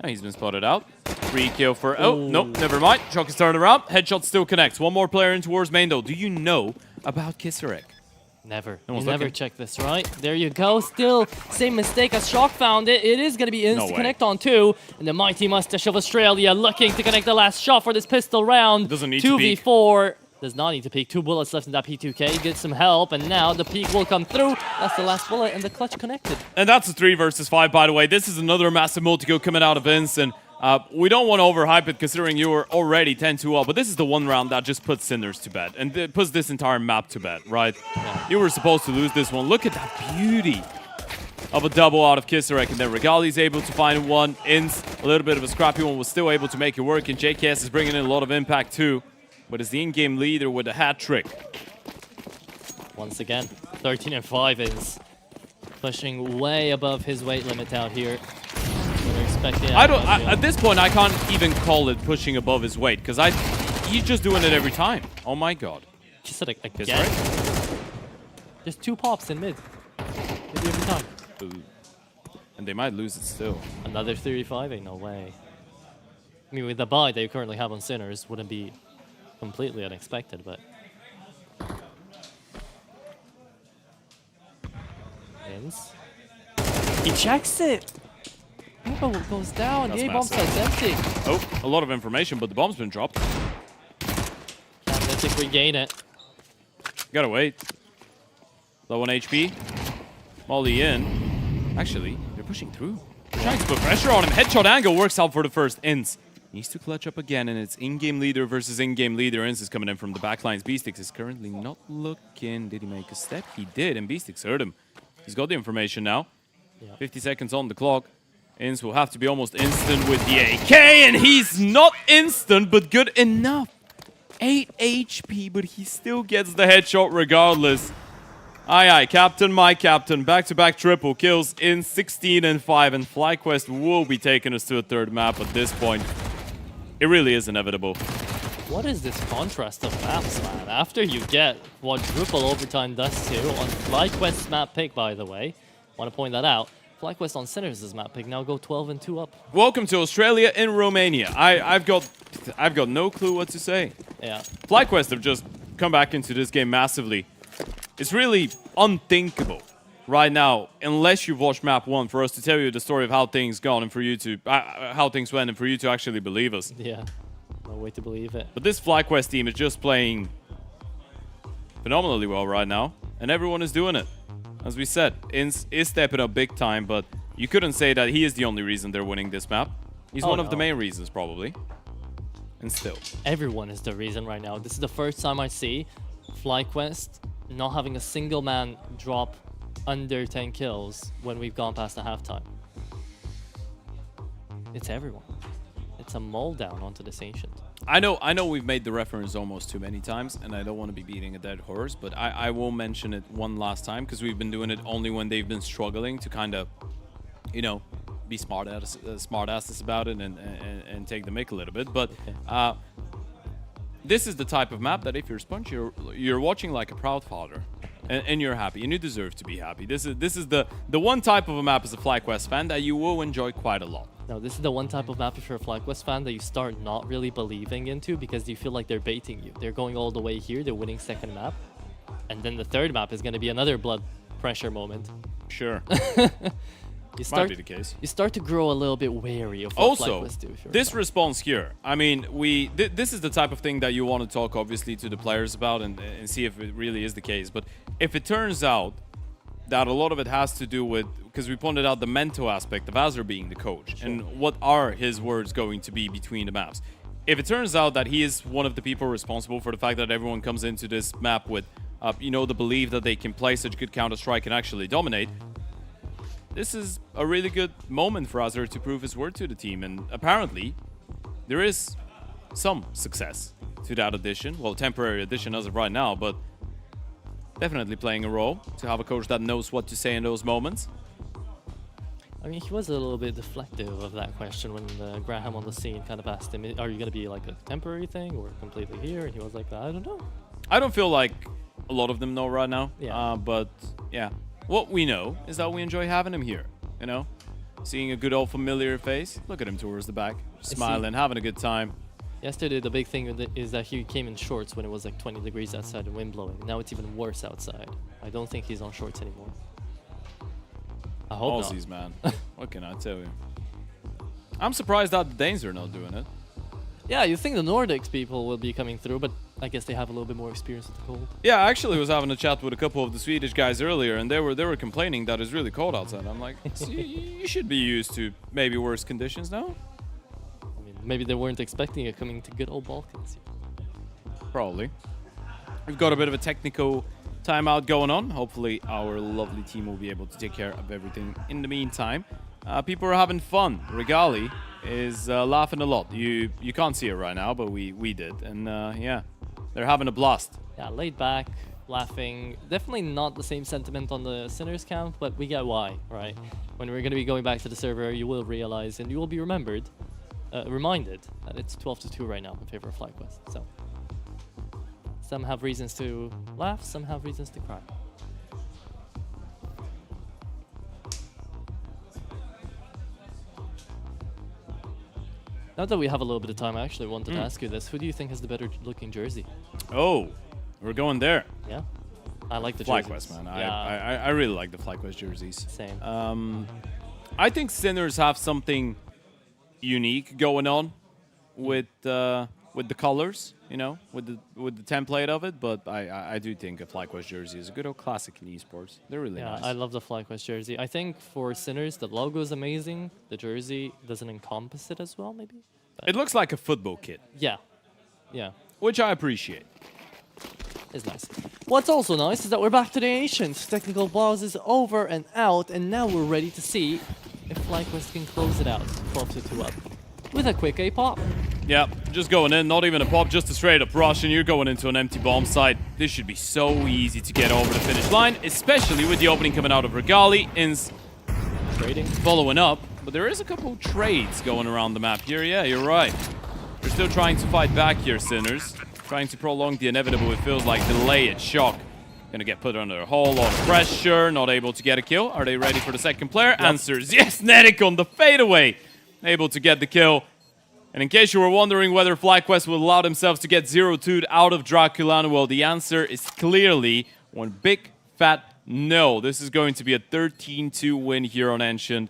Now he's been spotted out. Free kill for... Oh, nope, never mind. Shock is turned around. Headshot still connects. One more player in towards main, though. Do you know about Kisarek? Never. No You one's never looking. check this, right? There you go. Still, same mistake as Shock found it. It is going to be Ince No to way. connect on 2. And the mighty mustache of Australia looking to connect the last shot for this pistol round. Doesn't need to peek. 2v4. Does not need to peek. 2 bullets left in that P2K. Gets some help, and now the peek will come through. That's the last bullet, and the clutch connected. And that's a 3 versus 5, by the way. This is another massive multi-kill coming out of Vince, and we don't want to overhype it considering you were already 10-2 up, but this is the one round that just puts Sinners to bed, and it puts this entire map to bed, right? Yeah. You were supposed to lose this one. Look at that beauty of a double out of Kisarek, and then Regali's able to find one. Ince, a little bit of a scrappy one, was still able to make it work, and JKS is bringing in a lot of impact too. But is the in-game leader with a hat trick. Once again, 13 and 5 is pushing way above his weight limit out here. We're expecting. At this point, I can't even call it pushing above his weight because he's just doing it every time. Oh my god! Just like again. Just 2 pops in mid. Maybe every time. Ooh. And they might lose it still. Another 35? Ain't no way. I mean, with the buy that you currently have on Sinners, wouldn't be completely unexpected, but... Ince. He checks it! Peppo goes down, the A-bomb site's empty. Oh, a lot of information, but the bomb's been dropped. Can't Mythic regain it. Gotta wait. Low on HP. Molly in. Actually, they're pushing through. They're trying to put pressure on him. Headshot angle works out for the first. Ince needs to clutch up again, and it's in-game leader versus in-game leader. Ince is coming in from the backlines. Beastix is currently not looking. Did he make a step? He did, and Beastix heard him. He's got the information now. Yeah. 50 seconds on the clock. Ince will have to be almost instant with the AK, and he's not instant, but good enough. 8 HP, but he still gets the headshot regardless. Aye, aye, captain, my captain. Back-to-back triple kills in 16 and 5, and FlyQuest will be taking us to a third map at this point. It really is inevitable. What is this contrast of maps, man? After you get quadruple overtime does too, on FlyQuest's map pick, by the way. Want to point that out. FlyQuest on Sinners' map pick now go 12 and 2 up. Welcome to Australia in Romania. I've got no clue what to say. Yeah. FlyQuest have just come back into this game massively. It's really unthinkable right now, unless you've watched map 1, for us to tell you the story of how things gone and for you to how things went and for you to actually believe us. Yeah. No way to believe it. But this FlyQuest team is just playing phenomenally well right now, and everyone is doing it. As we said, Ince is stepping up big time, but you couldn't say that he is the only reason they're winning this map. He's one of the main reasons, probably. And still. Everyone is the reason right now. This is the first time I see FlyQuest not having a single man drop under 10 kills when we've gone past the halftime. It's everyone. It's a mold down onto this Ancient. I know we've made the reference almost too many times, and I don't want to be beating a dead horse, but I will mention it one last time, because we've been doing it only when they've been struggling to kind of, you know, be smart asses about it and take the mick a little bit. But this is the type of map that if you're Sponge, you're watching like a proud father, and you're happy, and you deserve to be happy. This is the one type of a map as a FlyQuest fan that you will enjoy quite a lot. Now, this is the one type of map if you're a FlyQuest fan that you start not really believing into because you feel like they're baiting you. They're going all the way here, they're winning second map. And then the third map is going to be another blood pressure moment. Sure. Might be the case. You start to grow a little bit wary of what Also, FlyQuest do. If you're this response here, I mean, this is the type of thing that you want to talk, obviously, to the players about and see if it really is the case. But if it turns out that a lot of it has to do with, because we pointed out the mental aspect of Azure being the coach, and what are his words going to be between the maps. If it turns out that he is one of the people responsible for the fact that everyone comes into this map with, you know, the belief that they can play such good Counter-Strike and actually dominate, this is a really good moment for Azure to prove his word to the team, and apparently there is some success to that addition. Well, temporary addition as of right now, but definitely playing a role to have a coach that knows what to say in those moments. I mean, he was a little bit deflective of that question when Graham on the scene kind of asked him, are you going to be like a temporary thing or completely here? And he was like, I don't know. I don't feel like a lot of them know right now, Yeah. but yeah. What we know is that we enjoy having him here, you know? Seeing a good old familiar face. Look at him towards the back, smiling, having a good time. Yesterday, the big thing is that he came in shorts when it was like 20 degrees outside and wind blowing. Now it's even worse outside. I don't think he's on shorts anymore. I hope Aussies, not. man. What can I tell you? I'm surprised that the Danes are not doing it. Yeah, you think the Nordics people will be coming through, but I guess they have a little bit more experience with the cold. Yeah, I actually was having a chat with a couple of the Swedish guys earlier, and they were complaining that it's really cold outside. I'm like, you should be used to maybe worse conditions now. I mean, maybe they weren't expecting it coming to good old Balkans. Probably. We've got a bit of a technical timeout going on. Hopefully our lovely team will be able to take care of everything in the meantime. People are having fun. Regali is laughing a lot. You can't see it right now, but we did. And yeah, they're having a blast. Yeah, laid back, laughing. Definitely not the same sentiment on the Sinners camp, but we get why, right? When we're going to be going back to the server, you will realize and you will be reminded that it's 12-2 right now in favor of FlyQuest. So some have reasons to laugh, some have reasons to cry. Now that we have a little bit of time, I actually wanted to ask you this. Who do you think has the better looking jersey? Oh, we're going there. Yeah? I like the jerseys. FlyQuest, man. Yeah. I really like the FlyQuest jerseys. Same. I think Sinners have something unique going on with the colors, you know, with the template of it. But I do think a FlyQuest jersey is a good old classic in esports. They're really nice. I love the FlyQuest jersey. I think for Sinners, the logo is amazing. The jersey doesn't encompass it as well, maybe. But It looks like a football kit. yeah, yeah, Which I appreciate. it's nice. What's also nice is that we're back to the Ancients. Technical pause is over and out, and now we're ready to see if FlyQuest can close it out, 12-2 up, with a quick A pop. Yeah, just going in, not even a pop, just a straight up rush, and you're going into an empty bomb site. This should be so easy to get over the finish line, especially with the opening coming out of Regali. Ins trading, following up, but there is a couple trades going around the map here. Yeah, you're right. They're still trying to fight back here, Sinners. Trying to prolong the inevitable, it feels like delay it, shock. Gonna get put under a whole lot of pressure, not able to get a kill. Are they ready for the second player? Yep. Answers yes, Netic on the fadeaway. Able to get the kill. And in case you were wondering whether FlyQuest will allow themselves to get 0-2'd out of DraculaN, well, the answer is clearly one big fat no. This is going to be a 13-2 win here on Ancient.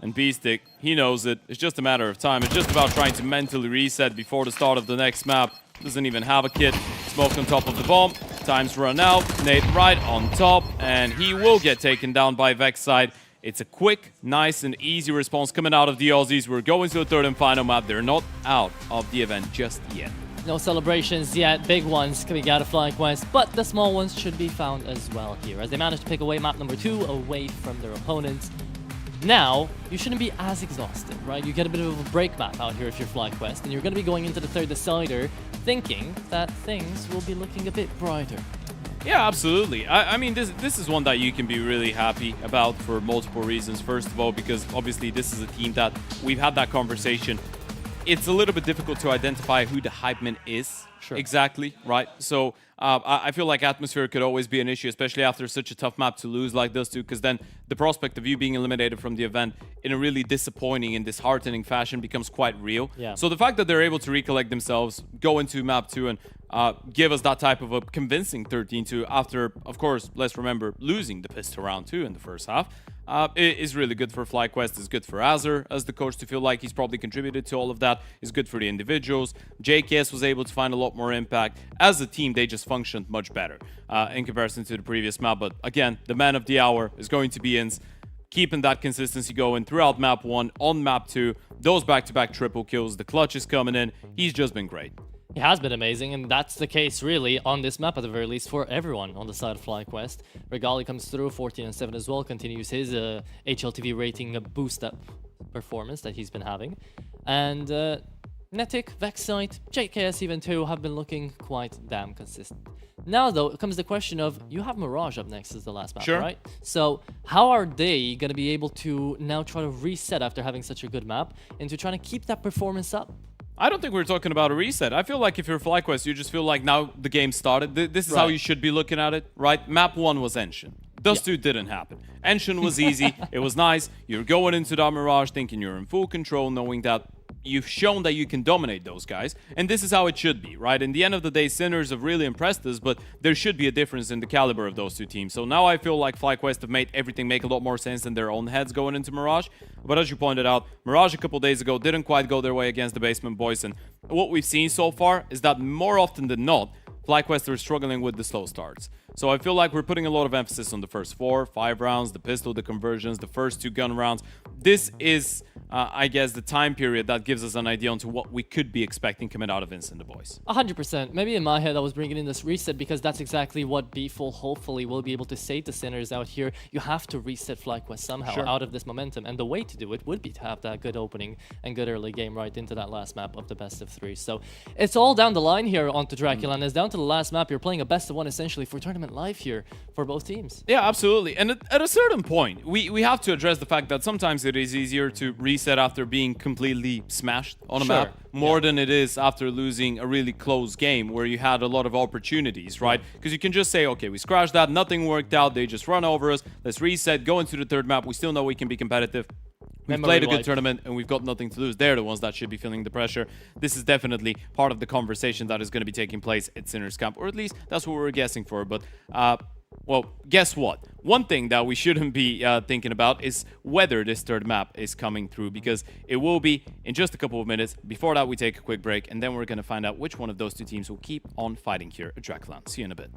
And Beastic, he knows it. It's just a matter of time. It's just about trying to mentally reset before the start of the next map. Doesn't even have a kit. Smoke on top of the bomb. Time's run out. Nate right on top. And he will get taken down by Vexside. It's a quick, nice, and easy response coming out of the Aussies. We're going to the third and final map. They're not out of the event just yet. No celebrations yet, big ones coming out of FlyQuest, but the small ones should be found as well here, as they managed to pick away map number 2 away from their opponents. Now, you shouldn't be as exhausted, right? You get a bit of a break map out here if you're FlyQuest, and you're going to be going into the third decider thinking that things will be looking a bit brighter. Yeah, absolutely. I mean, this is one that you can be really happy about for multiple reasons. First of all, because obviously this is a team that we've had that conversation it's a little bit difficult to identify who the hype man is Sure. exactly, right? So I feel like atmosphere could always be an issue, especially after such a tough map to lose like this too, because then the prospect of you being eliminated from the event in a really disappointing and disheartening fashion becomes quite real. Yeah. So the fact that they're able to recollect themselves, go into map 2 and give us that type of a convincing 13-2 after, of course, let's remember, losing the pistol round 2 in the first half, it is really good for FlyQuest. It's good for Azure as the coach to feel like he's probably contributed to all of that. It's good for the individuals. JKS was able to find a lot more impact. As a team, they just functioned much better in comparison to the previous map. But again, the man of the hour is going to be Ins, keeping that consistency going throughout map 1, on map 2, those back-to-back triple kills, the clutch is coming in. He's just been great. He has been amazing, and that's the case really on this map at the very least for everyone on the side of FlyQuest. Regali comes through 14-7 as well, continues his HLTV rating boost up performance that he's been having. And Netic, Vexite, JKS even too have been looking quite damn consistent. Now though, comes the question of, you have Mirage up next as the last map, Sure. right? So how are they going to be able to now try to reset after having such a good map into trying to keep that performance up? I don't think we're talking about a reset. I feel like if you're FlyQuest, you just feel like now the game started. This is how you should be looking at it, right? Map 1 was Enshin. Those two didn't happen. Enshin was easy. It was nice. You're going into that Mirage thinking you're in full control, knowing that you've shown that you can dominate those guys. And this is how it should be, right? In the end of the day, Sinners have really impressed us, but there should be a difference in the caliber of those two teams. So now I feel like FlyQuest have made everything make a lot more sense in their own heads going into Mirage. But as you pointed out, Mirage a couple days ago didn't quite go their way against the Basement Boys. And what we've seen so far is that more often than not, FlyQuest are struggling with the slow starts. So I feel like we're putting a lot of emphasis on the first 4, 5 rounds, the pistol, the conversions, the first 2 gun rounds. This is, I guess, the time period that gives us an idea onto what we could be expecting coming out of Vince and the boys. 100%. Maybe in my head I was bringing in this reset because that's exactly what Beeful hopefully will be able to say to Sinners out here. You have to reset FlyQuest somehow out of this momentum, and the way to do it would be to have that good opening and good early game right into that last map of the best of 3. So it's all down the line here onto DraculaN. It's down to the last map. You're playing a best of 1 essentially for tournament life here for both teams. Yeah, absolutely. And at a certain point, we have to address the fact that sometimes it is easier to reset after being completely smashed on a map more than it is after losing a really close game where you had a lot of opportunities, right? Because you can just say, okay, we scratched that, nothing worked out, they just run over us, let's reset, go into the third map, we still know we can be competitive. We've played a good tournament and we've got nothing to lose. They're the ones that should be feeling the pressure. This is definitely part of the conversation that is going to be taking place at Sinners Camp, or at least that's what we're guessing for. But, well, guess what? One thing that we shouldn't be thinking about is whether this third map is coming through, because it will be in just a couple of minutes. Before that, we take a quick break, and then we're going to find out which one of those two teams will keep on fighting here at DraculaN. See you in a bit.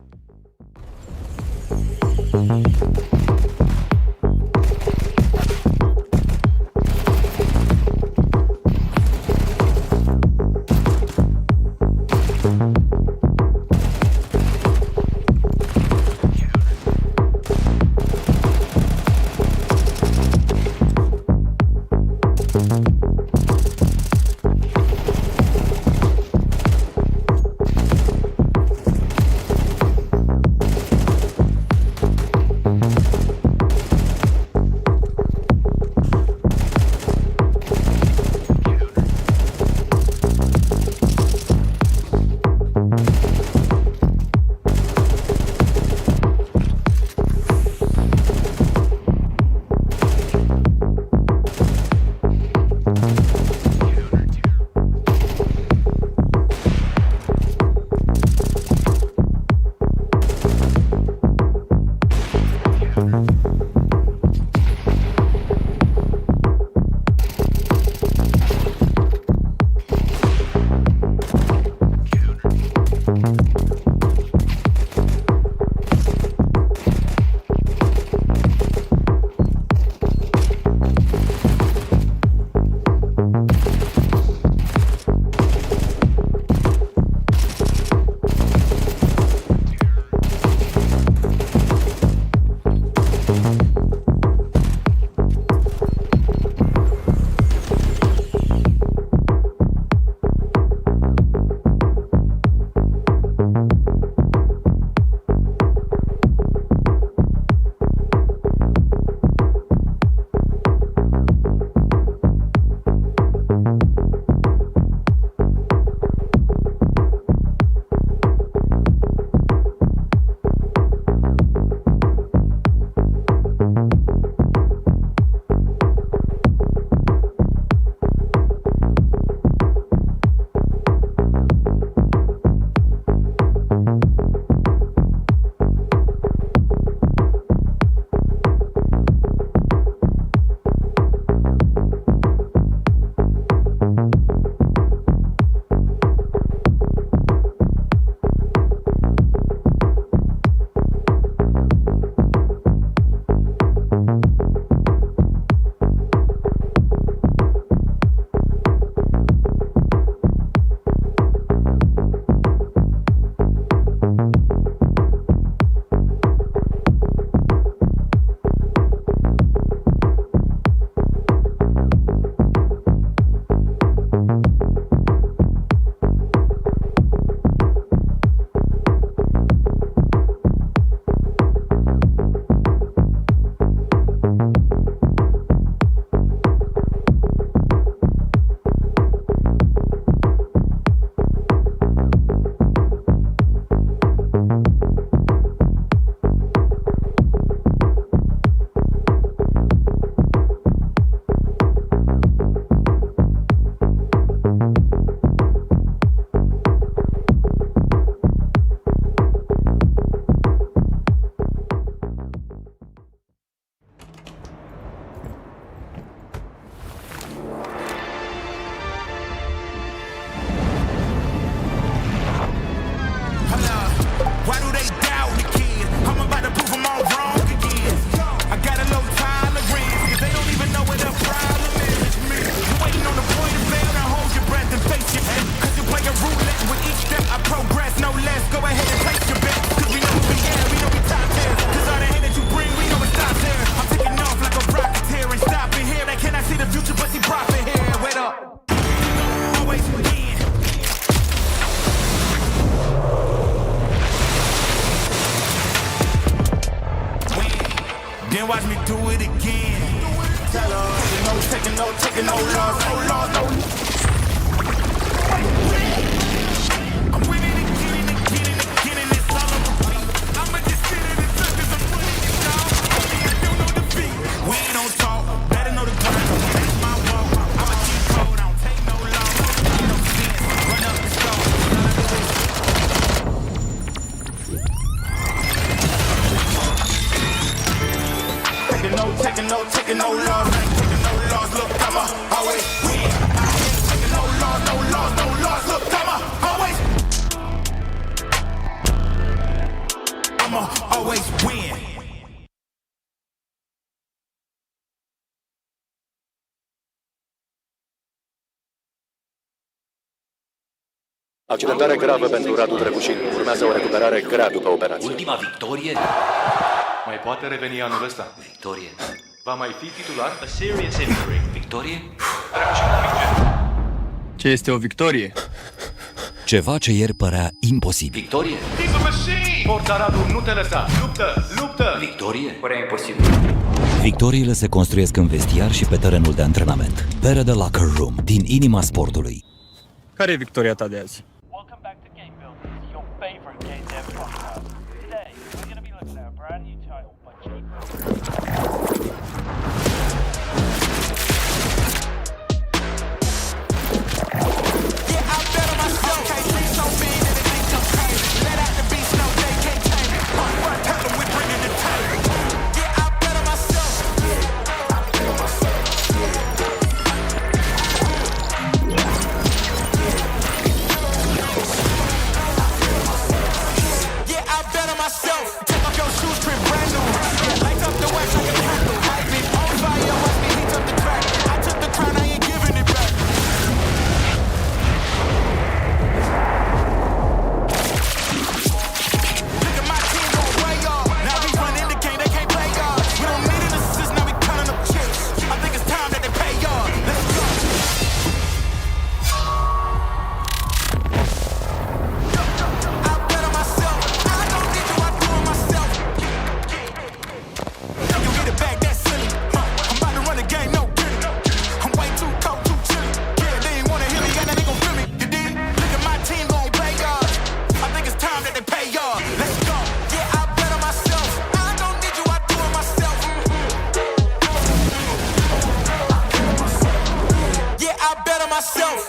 Why do they doubt the kid? I'm about to prove them all wrong again. I got a low tolerance, cause they don't even know what the problem is. You waiting on the point of fail, now hold your breath and face your head. Cause you play a roulette with each step I progress, no less. Go ahead and place your bet, cause we know we yeah, we know we top tier. Cause all the hate that you bring, we know it stops there. I'm taking off like a rocket here and stopping here. They cannot see the future, but see profit here. Wait up. Always win. Then watch me do it again. Tell her, taking no loss, no. I'm winning again, it's all on repeat. I'ma just sit in the circles, I'm running it down. I don't know defeat. We don't talk, better know the grind. That's my walk. I'm a cheat code, I don't take no loss. No sense, run up the score. Taking no loss, look, I'ma always win. Taking no loss, look, I'ma always win. Accidentare gravă pentru Radu DraculaN. Urmează o recuperare grea după operație. Ultima victorie? Mai poate reveni anul ăsta. Victorie. Va mai fi titular? A serious injury. Victorie? Ce este o victorie? Ceva ce ieri părea imposibil. Victorie? Forța Radu, nu te lăsa! Luptă! Victorie? Părea imposibil. Victoriile se construiesc în vestiar și pe terenul de antrenament. Pere de Locker Room, din inima sportului. Care e victoria ta de azi? Welcome back to Game Builders, your favorite game dev podcast. Today, we're going to be looking at a brand new title by Yeah, I bet on myself. Can't sleep so big that it thinks I'm crazy. Let out the beast, no, they can't tame it. Tell them we bringing the table. Yeah, I bet on myself. Yeah, I bet on myself. Take off your shoes, print brand new. Yeah, light up the wax like a candle. I've been on fire, watch me heat up the track. I took the crown, I ain't giving it back. Look at my team going way off. Now we run indicate they can't play y'all. We don't need an assist, now we counting up chips. I think it's time that they pay y'all. Let's go. I bet on myself. I don't need you, I do it myself. You get it back, that's silly. I'm about to run the game, no kidding. I'm way too cold, too chilly. Yeah, they ain't wanna hear me, yeah, they gon' feel me. You dig? Look at my team gon' play y'all. I think it's time that they pay y'all. Let's go. Yeah, I bet on myself. I don't need you, I do it myself. Yeah, I bet on myself.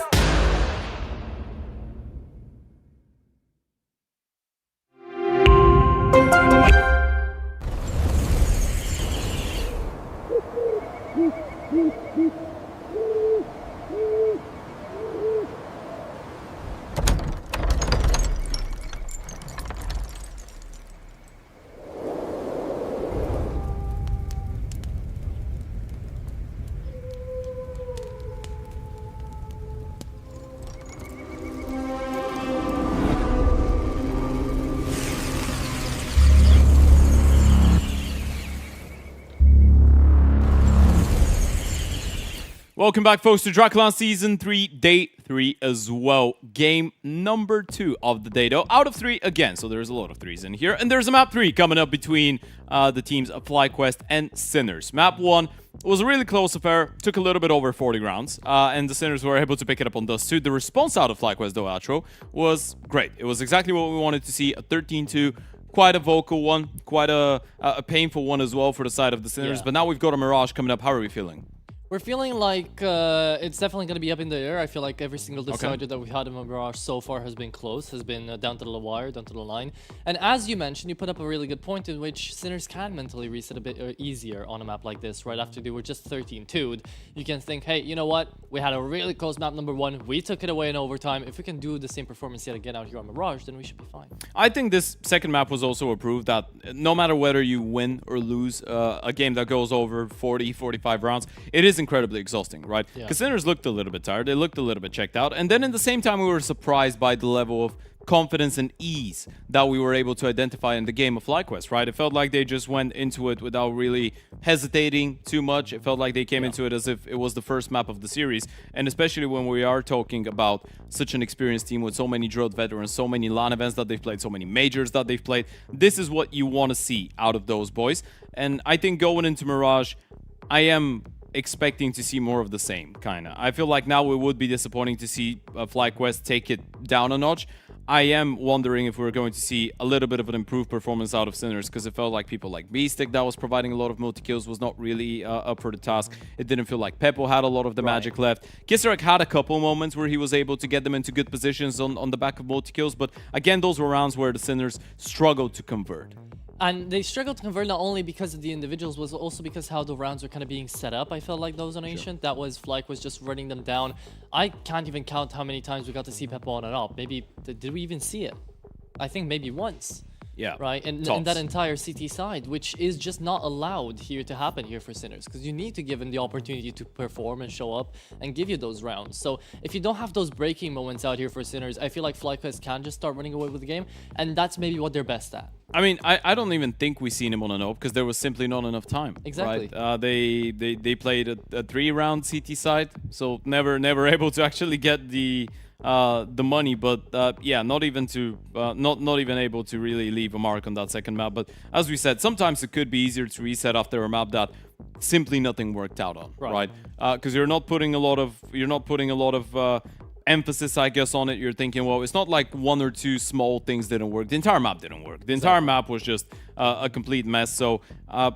Welcome back, folks, to DraculaN Season 3, Day 3 as well. Game number 2 of the day, though. Out of 3 again, so there's a lot of 3s in here. And there's a map 3 coming up between the teams of FlyQuest and Sinners. Map 1 was a really close affair, took a little bit over 40 rounds, and the Sinners were able to pick it up on Dust 2. The response out of FlyQuest, though, Outro, was great. It was exactly what we wanted to see, a 13-2. Quite a vocal one, quite a painful one as well for the side of the Sinners. But now we've got a Mirage coming up. How are we feeling? We're feeling like it's definitely going to be up in the air. I feel like every single decider that we've had in Mirage so far has been close, has been down to the wire, down to the line. And as you mentioned, you put up a really good point in which Sinners can mentally reset a bit easier on a map like this, right after they were just 13-2'd. You can think, hey, you know what? We had a really close map number 1. We took it away in overtime. If we can do the same performance yet again out here on Mirage, then we should be fine. I think this second map was also a proof that no matter whether you win or lose a game that goes over 40, 45 rounds, it is incredibly exhausting, right? Because Sinners looked a little bit tired, they looked a little bit checked out, and then at the same time we were surprised by the level of confidence and ease that we were able to identify in the game of FlyQuest, right? It felt like they just went into it without really hesitating too much. It felt like they came into it as if it was the first map of the series, and especially when we are talking about such an experienced team with so many drilled veterans, so many LAN events that they've played, so many majors that they've played. This is what you want to see out of those boys, and I think going into Mirage, I am expecting to see more of the same, kind of. I feel like now it would be disappointing to see FlyQuest take it down a notch. I am wondering if we're going to see a little bit of an improved performance out of Sinners, because it felt like people like Beastic that was providing a lot of multi-kills was not really up for the task. It didn't feel like Peppo had a lot of the magic left. Kisarek had a couple moments where he was able to get them into good positions on the back of multi-kills, but again, those were rounds where the Sinners struggled to convert. And they struggled to convert not only because of the individuals, but also because how the rounds were kind of being set up. I felt like those on Ancient, that was Flyke was just running them down. I can't even count how many times we got to see Peppo on and off. Maybe, did we even see it? I think maybe once. Yeah. Right? And that entire CT side, which is just not allowed here to happen here for Sinners, because you need to give them the opportunity to perform and show up and give you those rounds. So if you don't have those breaking moments out here for Sinners, I feel like FlyQuest can just start running away with the game, and that's maybe what they're best at. I mean, I don't even think we've seen him on an op because there was simply not enough time. Exactly. Right? They played a 3-round CT side, so never able to actually get the money, but yeah, not even able to really leave a mark on that second map. But as we said, sometimes it could be easier to reset after a map that simply nothing worked out on, right? Because you're not putting a lot of emphasis, I guess, on it. You're thinking, well, it's not like 1 or 2 small things didn't work. The entire map didn't work. The entire map was just a complete mess. So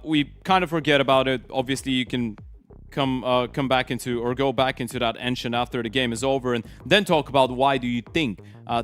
we kind of forget about it. Obviously, you can come back into or go back into that engine after the game is over and then talk about why do you think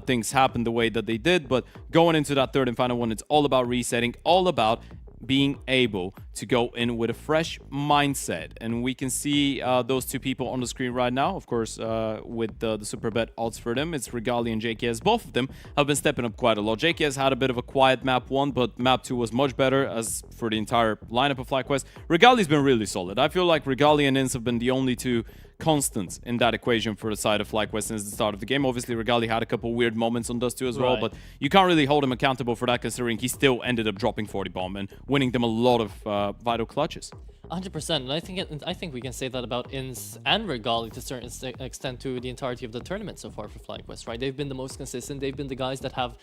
things happened the way that they did. But going into that third and final one, it's all about resetting, all about being able to go in with a fresh mindset. And we can see those two people on the screen right now, of course, with the super bet odds for them. It's Regali and JKS. Both of them have been stepping up quite a lot. JKS had a bit of a quiet map 1, but map 2 was much better as for the entire lineup of FlyQuest. Regali's been really solid. I feel like Regali and Inns have been the only two constants in that equation for the side of FlyQuest since the start of the game. Obviously, Regali had a couple weird moments on Dust 2 as well, but you can't really hold him accountable for that considering he still ended up dropping 40 bomb and winning them a lot of vital clutches. 100%, and I think we can say that about Inns and Regali to a certain extent to the entirety of the tournament so far for FlyQuest, right? They've been the most consistent, they've been the guys that have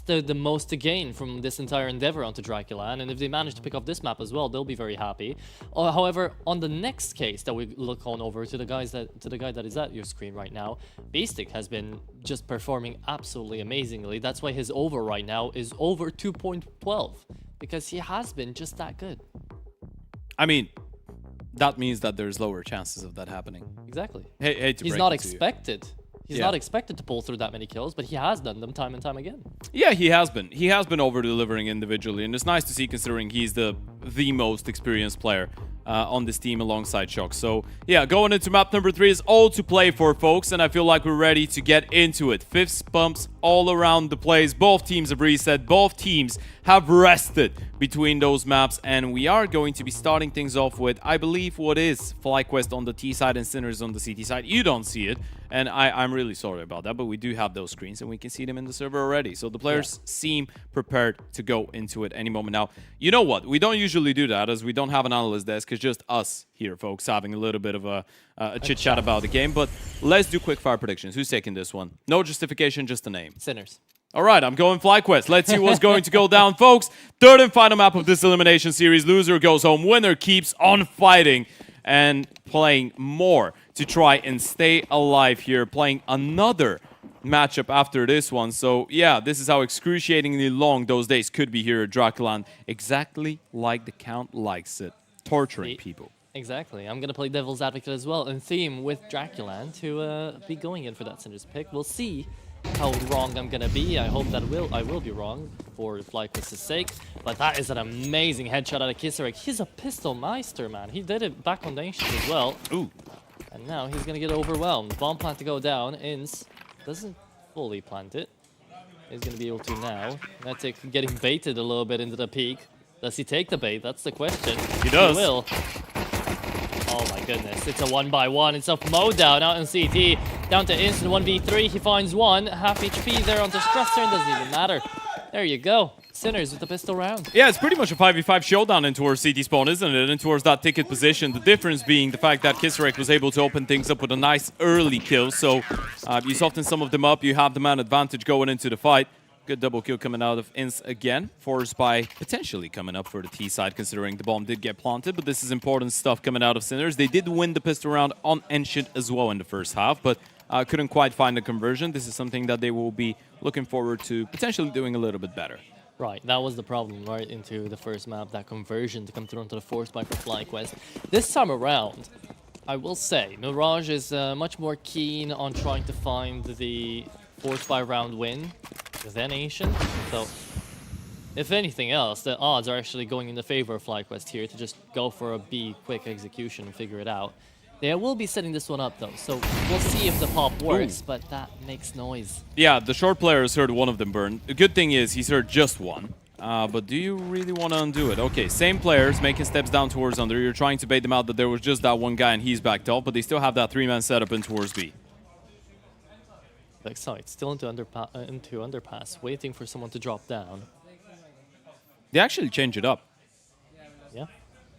the most to gain from this entire endeavor onto DraculaN, and if they manage to pick up this map as well, they'll be very happy. However, on the next case that we look on over to the guy that is at your screen right now, Beastic has been just performing absolutely amazingly. That's why his over right now is over 2.12, because he has been just that good. I mean, that means that there's lower chances of that happening. Exactly. He's not expected. He's not expected to pull through that many kills, but he has done them time and time again. Yeah, he has been. He has been over-delivering individually, and it's nice to see considering he's the most experienced player on this team alongside Shock. So, yeah, going into map number 3 is all to play for, folks, and I feel like we're ready to get into it. Fifth bumps all around the place. Both teams have reset. Both teams have rested between those maps, and we are going to be starting things off with, I believe, what is FlyQuest on the T side and Sinners on the CT side. You don't see it, and I'm really sorry about that, but we do have those screens, and we can see them in the server already. So the players seem prepared to go into it any moment now. You know what? We don't usually usually do that, as we don't have an analyst desk. It's just us here, folks, having a little bit of a chit-chat about the game. But let's do quick-fire predictions. Who's taking this one? No justification, just a name. Sinners. All right, I'm going FlyQuest. Let's see what's going to go down, folks. Third and final map of this elimination series. Loser goes home. Winner keeps on fighting and playing more to try and stay alive here, playing another matchup after this one. So yeah, this is how excruciatingly long those days could be here at DraculaN. Exactly like the Count likes it. Torturing people. Exactly. I'm going to play Devil's Advocate as well in theme with DraculaN to be going in for that Sinners pick. We'll see how wrong I'm going to be. I hope that I will be wrong for FlyQuest's sake. But that is an amazing headshot out of Kisarek. He's a pistol meister, man. He did it back on the Ancient as well. Ooh. And now he's going to get overwhelmed. Bomb plant to go down. Ins doesn't fully plant it. He's going to be able to now. Netic getting baited a little bit into the peak. Does he take the bait? That's the question. He does. He will. Oh my goodness. It's a 1-by-1. It's a Modown out in CT. Down to Instant 1v3. He finds one. Half HP there onto Stressor. And doesn't even matter. There you go. Sinners with the pistol round. Yeah, it's pretty much a 5v5 showdown in towards CT spawn, isn't it? And towards that ticket position. The difference being the fact that Kisarek was able to open things up with a nice early kill. So you soften some of them up. You have the man advantage going into the fight. Good double kill coming out of Ince again. Forced by potentially coming up for the T side, considering the bomb did get planted. But this is important stuff coming out of Sinners. They did win the pistol round on Ancient as well in the first half, but couldn't quite find the conversion. This is something that they will be looking forward to potentially doing a little bit better. Right, that was the problem right into the first map, that conversion to come through onto the force spike for FlyQuest. This time around, I will say, Mirage is much more keen on trying to find the force spike round win than Ancient. So, if anything else, the odds are actually going in the favor of FlyQuest here to just go for a B quick execution and figure it out. They will be setting this one up though, so we'll see if the pop works, but that makes noise. Yeah, the short player has heard one of them burn. The good thing is he's heard just one. But do you really want to undo it? Okay, same players making steps down towards under. You're trying to bait them out that there was just that one guy and he's backed off, but they still have that three-man setup in towards B. Backside, still into underpass, waiting for someone to drop down. They actually changed it up. Yeah?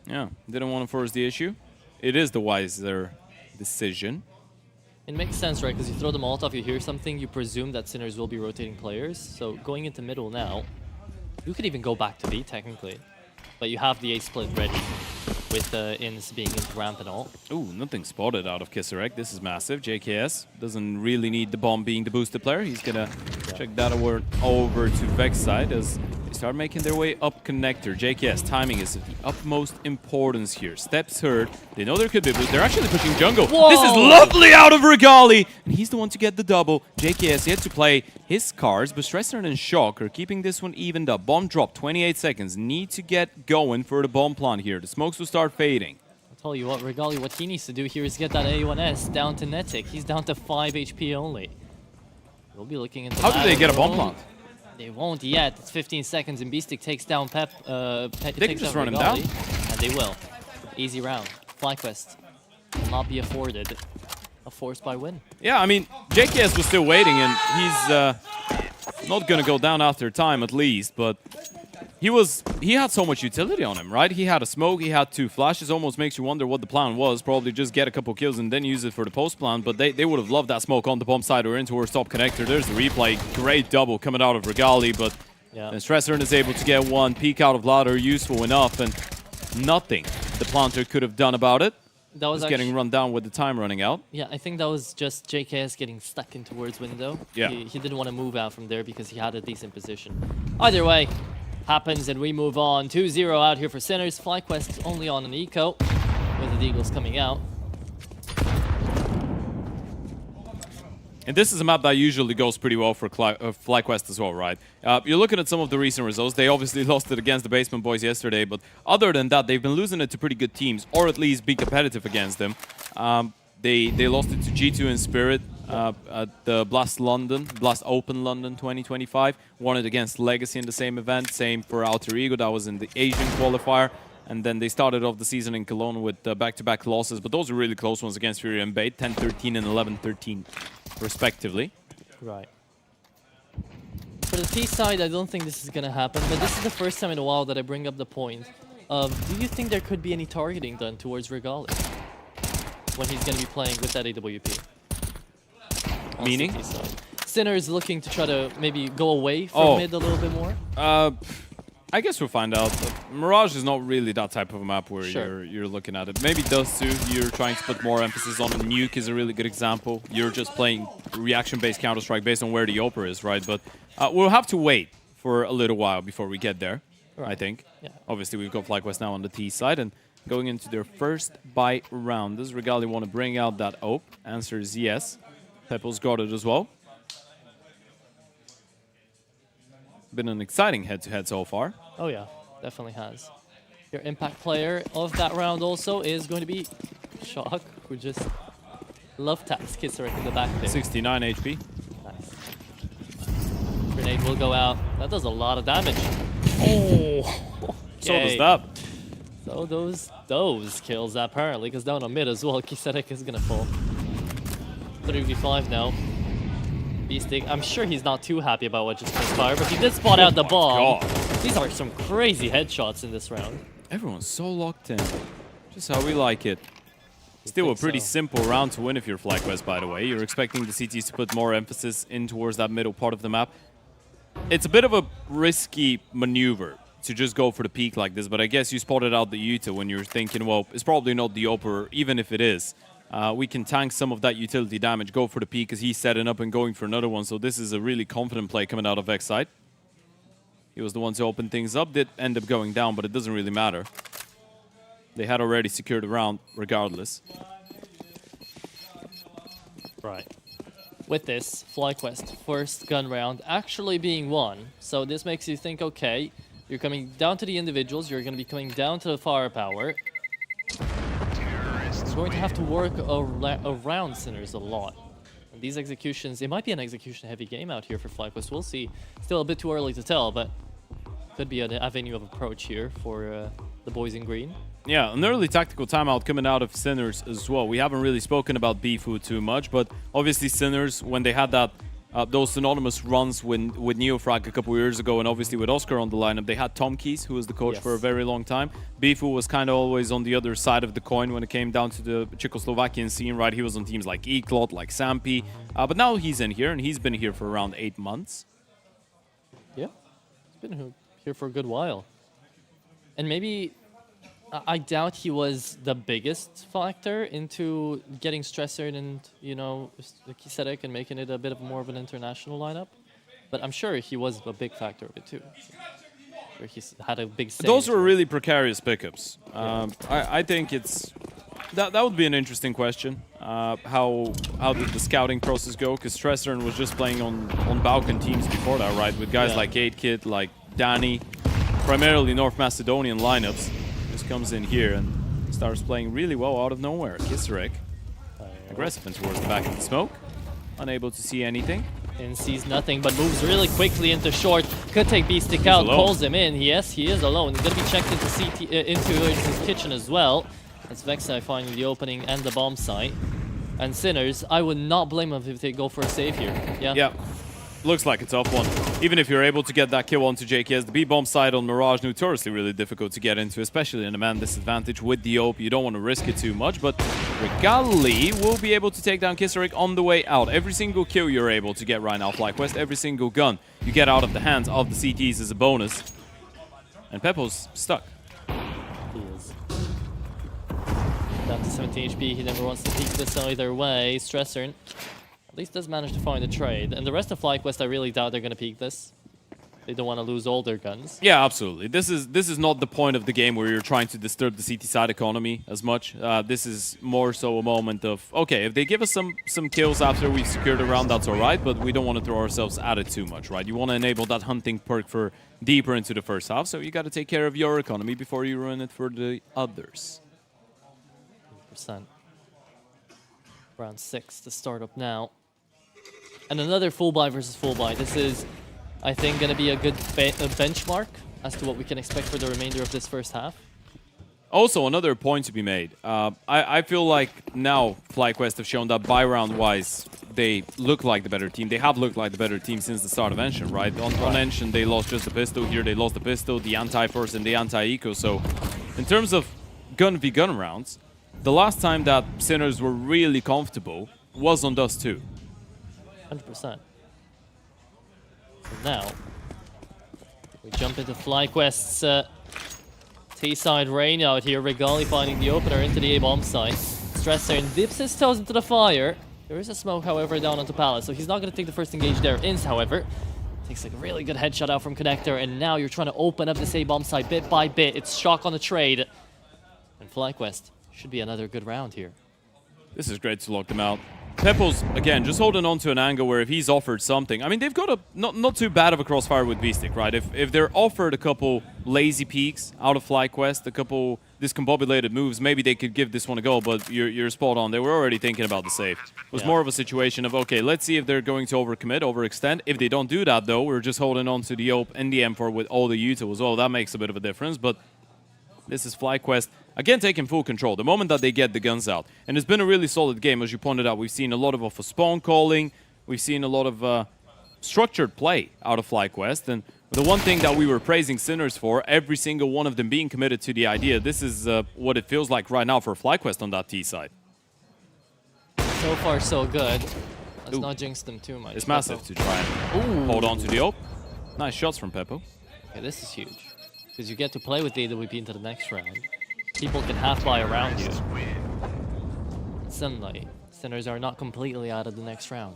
Yeah, didn't want to force the issue. It is the wiser decision. It makes sense, right? Because you throw the Molotov, you hear something, you presume that Sinners will be rotating players. So going into middle now, you could even go back to B technically. But you have the A split ready, with Ins being into ramp and all. Ooh, nothing spotted out of Kisarek. This is massive. JKS doesn't really need the bomb being the boosted player. He's gonna check that over to Vex side as they start making their way up connector. JKS, timing is of the utmost importance here. Steps heard. They know there could be, but they're actually pushing jungle. Whoa. This is lovely out of Regali, and he's the one to get the double. JKS yet to play his cards, but Stressor and Shock are keeping this one evened up. Bomb drop, 28 seconds. Need to get going for the bomb plant here. The smokes will start fading. I'll tell you what, Regali, what he needs to do here is get that A1S down to Netic. He's down to 5 HP only. We'll be looking into How do they get a bomb plant? They won't yet. It's 15 seconds and Beastic takes down Pep. They can just run him down. And they will. Easy round. FlyQuest will not be afforded a force by win. Yeah, I mean, JKS was still waiting, and he's not going to go down after time at least, but he had so much utility on him, right? He had a smoke, he had 2 flashes, almost makes you wonder what the plan was. Probably just get a couple kills and then use it for the post plan, but they would have loved that smoke on the bomb side or into our top connector. There's the replay. Great double coming out of Regali, but then Stressor is able to get one. Peek out of ladder, useful enough, and nothing the planter could have done about it. That was just getting run down with the time running out. Yeah, I think that was just JKS getting stuck in towards window. Yeah. He didn't want to move out from there because he had a decent position. Either way, happens and we move on. 2-0 out here for Sinners. FlyQuest is only on an eco with the Eagles coming out. And this is a map that usually goes pretty well for FlyQuest as well, right? You're looking at some of the recent results. They obviously lost it against the Basement Boys yesterday, but other than that, they've been losing it to pretty good teams, or at least be competitive against them. They lost it to G2 in Spirit at the Blast Open London 2025. Won it against Legacy in the same event. Same for Alter Ego, that was in the Asian qualifier. And then they started off the season in Cologne with back-to-back losses, but those are really close ones against Fury and Bait, 10-13 and 11-13 respectively. Right. For the T side, I don't think this is going to happen, but this is the first time in a while that I bring up the point do you think there could be any targeting done towards Regali when he's going to be playing with that AWP? Meaning? Sinner is looking to try to maybe go away from mid a little bit more. I guess we'll find out. Mirage is not really that type of a map where you're looking at it. Maybe Dust 2, you're trying to put more emphasis on it. Nuke is a really good example. You're just playing reaction-based Counter-Strike based on where the Oper is, right? But we'll have to wait for a little while before we get there, I think. Yeah. Obviously, we've got FlyQuest now on the T side, and going into their first buy round. Does Regali want to bring out that AWP? Answer is yes. Pepple's got it as well. Been an exciting head-to-head so far. Oh yeah, definitely has. Your impact player of that round also is going to be Shock, who just love taps Kisarek in the back there. 69 HP. Nice. Grenade will go out. That does a lot of damage. Oh! So does that. So those kills apparently, because down on mid as well, Kisarek is gonna fall. 3v5 now. Beastic, I'm sure he's not too happy about what just transpired, but he did spot out the bomb. These are some crazy headshots in this round. Everyone's so locked in. Just how we like it. Still a pretty simple round to win if you're FlyQuest, by the way. You're expecting the CTs to put more emphasis in towards that middle part of the map. It's a bit of a risky maneuver to just go for the peak like this, but I guess you spotted out the Yuta when you're thinking, well, it's probably not the Oper, even if it is. We can tank some of that utility damage, go for the peak because he's setting up and going for another one. So this is a really confident play coming out of X side. He was the one to open things up, did end up going down, but it doesn't really matter. They had already secured the round regardless. Right. With this, FlyQuest first gun round actually being won. So this makes you think, okay, you're coming down to the individuals, you're going to be coming down to the firepower. You're going to have to work around Sinners a lot. And these executions, it might be an execution-heavy game out here for FlyQuest. We'll see. Still a bit too early to tell, but could be an avenue of approach here for the boys in green. Yeah, an early tactical timeout coming out of Sinners as well. We haven't really spoken about B-Food too much, but obviously Sinners, when they had that those synonymous runs with Neofrag a couple years ago, and obviously with Oscar on the lineup, they had Tom Keys, who was the coach for a very long time. B-Food was kind of always on the other side of the coin when it came down to the Czechoslovakian scene, right? He was on teams like Eklot, like Sampi, but now he's in here, and he's been here for around 8 months. Yeah, he's been here for a good while. And maybe, I doubt he was the biggest factor into getting Stresser and, you know, Kisarek and making it a bit of more of an international lineup. But I'm sure he was a big factor of it too. Sure, he's had a big say. Those were really precarious pickups. I think it's... That would be an interesting question. How did the scouting process go? Because Stresser was just playing on Balkan teams before that, right? With guys like 8Kid, like Danny, primarily North Macedonian lineups. Comes in here and starts playing really well out of nowhere. Kisarek, aggressive and towards the back of the smoke, unable to see anything. And sees nothing, but moves really quickly into short. Could take Beastic out, pulls him in. Yes, he is alone. He's going to be checked into CT, into his kitchen as well. That's Vexai finding the opening and the bomb site. And Sinners, I would not blame them if they go for a save here. Yeah. Looks like a tough one. Even if you're able to get that kill onto JKS, the B-bomb side on Mirage, notoriously really difficult to get into, especially in a man disadvantage with the AWP. You don't want to risk it too much, but Regali will be able to take down Kisarek on the way out. Every single kill you're able to get right now, FlyQuest, every single gun you get out of the hands of the CTs is a bonus. And Peppo's stuck. He is. Down to 17 HP, he never wants to peek this either way. Stresser at least does manage to find a trade. And the rest of FlyQuest, I really doubt they're going to peek this. They don't want to lose all their guns. Yeah, absolutely. This is not the point of the game where you're trying to disturb the CT side economy as much. This is more so a moment of, okay, if they give us some kills after we've secured a round, that's all right, but we don't want to throw ourselves at it too much, right? You want to enable that hunting perk for deeper into the first half, so you got to take care of your economy before you ruin it for the others. 100%. Round 6 to start up now. And another full buy versus full buy. This is, I think, going to be a good benchmark as to what we can expect for the remainder of this first half. Also, another point to be made. I feel like now FlyQuest have shown that buy round-wise, they look like the better team. They have looked like the better team since the start of Ensign, right? On Ensign, they lost just the pistol. Here, they lost the pistol, the anti-force, and the anti-eco. So in terms of gun v gun rounds, the last time that Sinners were really comfortable was on Dust 2. 100%. So now, we jump into FlyQuest's T-side rain out here. Regali finding the opener into the A-bomb site. Stressor and dips his toes into the fire. There is a smoke, however, down onto Palace, so he's not going to take the first engage there. Inns, however, takes a really good headshot out from Connector, and now you're trying to open up this A-bomb site bit by bit. It's Shock on the trade. And FlyQuest should be another good round here. This is great to lock them out. Pepple's, again, just holding on to an angle where if he's offered something... I mean, they've got a not too bad of a crossfire with V-Stick, right? If they're offered a couple lazy peeks out of FlyQuest, a couple discombobulated moves, maybe they could give this one a go, but you're spot on. They were already thinking about the save. It was more of a situation of, okay, let's see if they're going to overcommit, overextend. If they don't do that, though, we're just holding on to the AWP and the M4 with all the util as well. That makes a bit of a difference, but this is FlyQuest, again, taking full control the moment that they get the guns out. And it's been a really solid game, as you pointed out. We've seen a lot of a spawn calling. We've seen a lot of structured play out of FlyQuest. And the one thing that we were praising Sinners for, every single one of them being committed to the idea, this is what it feels like right now for FlyQuest on that T side. So far, so good. Let's not jinx them too much. It's massive to try and hold on to the AWP. Nice shots from Peppo. Okay, this is huge. Because you get to play with the AWP into the next round. People can half-buy around you. Suddenly, Sinners are not completely out of the next round.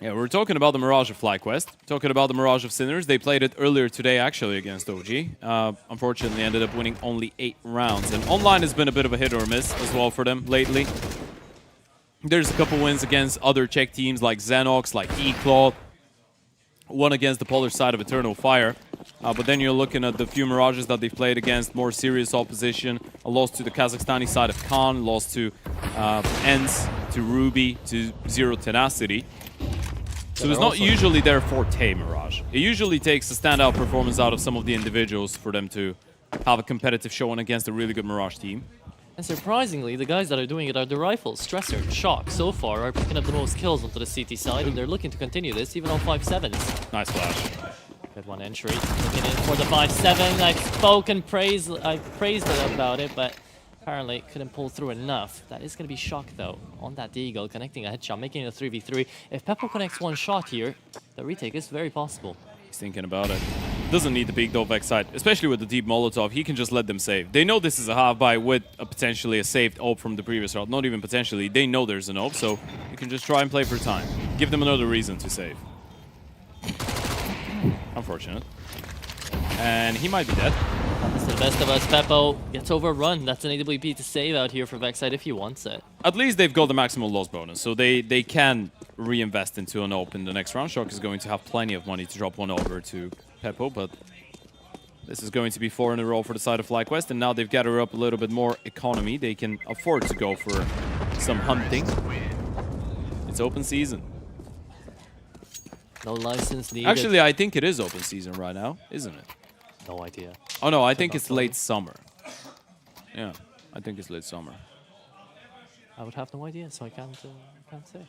Yeah, we're talking about the Mirage of FlyQuest, talking about the Mirage of Sinners. They played it earlier today, actually, against OG. Unfortunately, ended up winning only 8 rounds. And online has been a bit of a hit or miss as well for them lately. There's a couple wins against other Czech teams like Xenox, like E-Claw. One against the polar side of Eternal Fire. But then you're looking at the few Mirages that they've played against more serious opposition. A loss to the Kazakhstani side of Khan, loss to Ents, to Ruby, to Zero Tenacity. So it's not usually their forte, Mirage. It usually takes a standout performance out of some of the individuals for them to have a competitive showing against a really good Mirage team. And surprisingly, the guys that are doing it are the rifles. Stressor and Shock, so far, are picking up the most kills onto the CT side, and they're looking to continue this, even on 5-7s. Nice flash. Good one entry. Looking in for the 5-7. I praised it about it, but apparently couldn't pull through enough. That is going to be Shock, though, on that Deagle, connecting a headshot, making it a 3v3. If Peppo connects one shot here, the retake is very possible. He's thinking about it. Doesn't need the peek though backside, especially with the deep Molotov. He can just let them save. They know this is a half-buy with potentially a saved AWP from the previous round. Not even potentially. They know there's an AWP, so you can just try and play for time. Give them another reason to save. Unfortunate. And he might be dead. That's the best of us. Peppo gets overrun. That's an AWP to save out here for backside if he wants it. At least they've got the maximal loss bonus, so they can reinvest into an AWP in the next round. Shock is going to have plenty of money to drop one over to Peppo, but this is going to be 4 in a row for the side of FlyQuest, and now they've gathered up a little bit more economy. They can afford to go for some hunting. It's open season. No license needed. Actually, I think it is open season right now, isn't it? No idea. Oh no, I think it's late summer. Yeah, I think it's late summer. I would have no idea, so I can't say.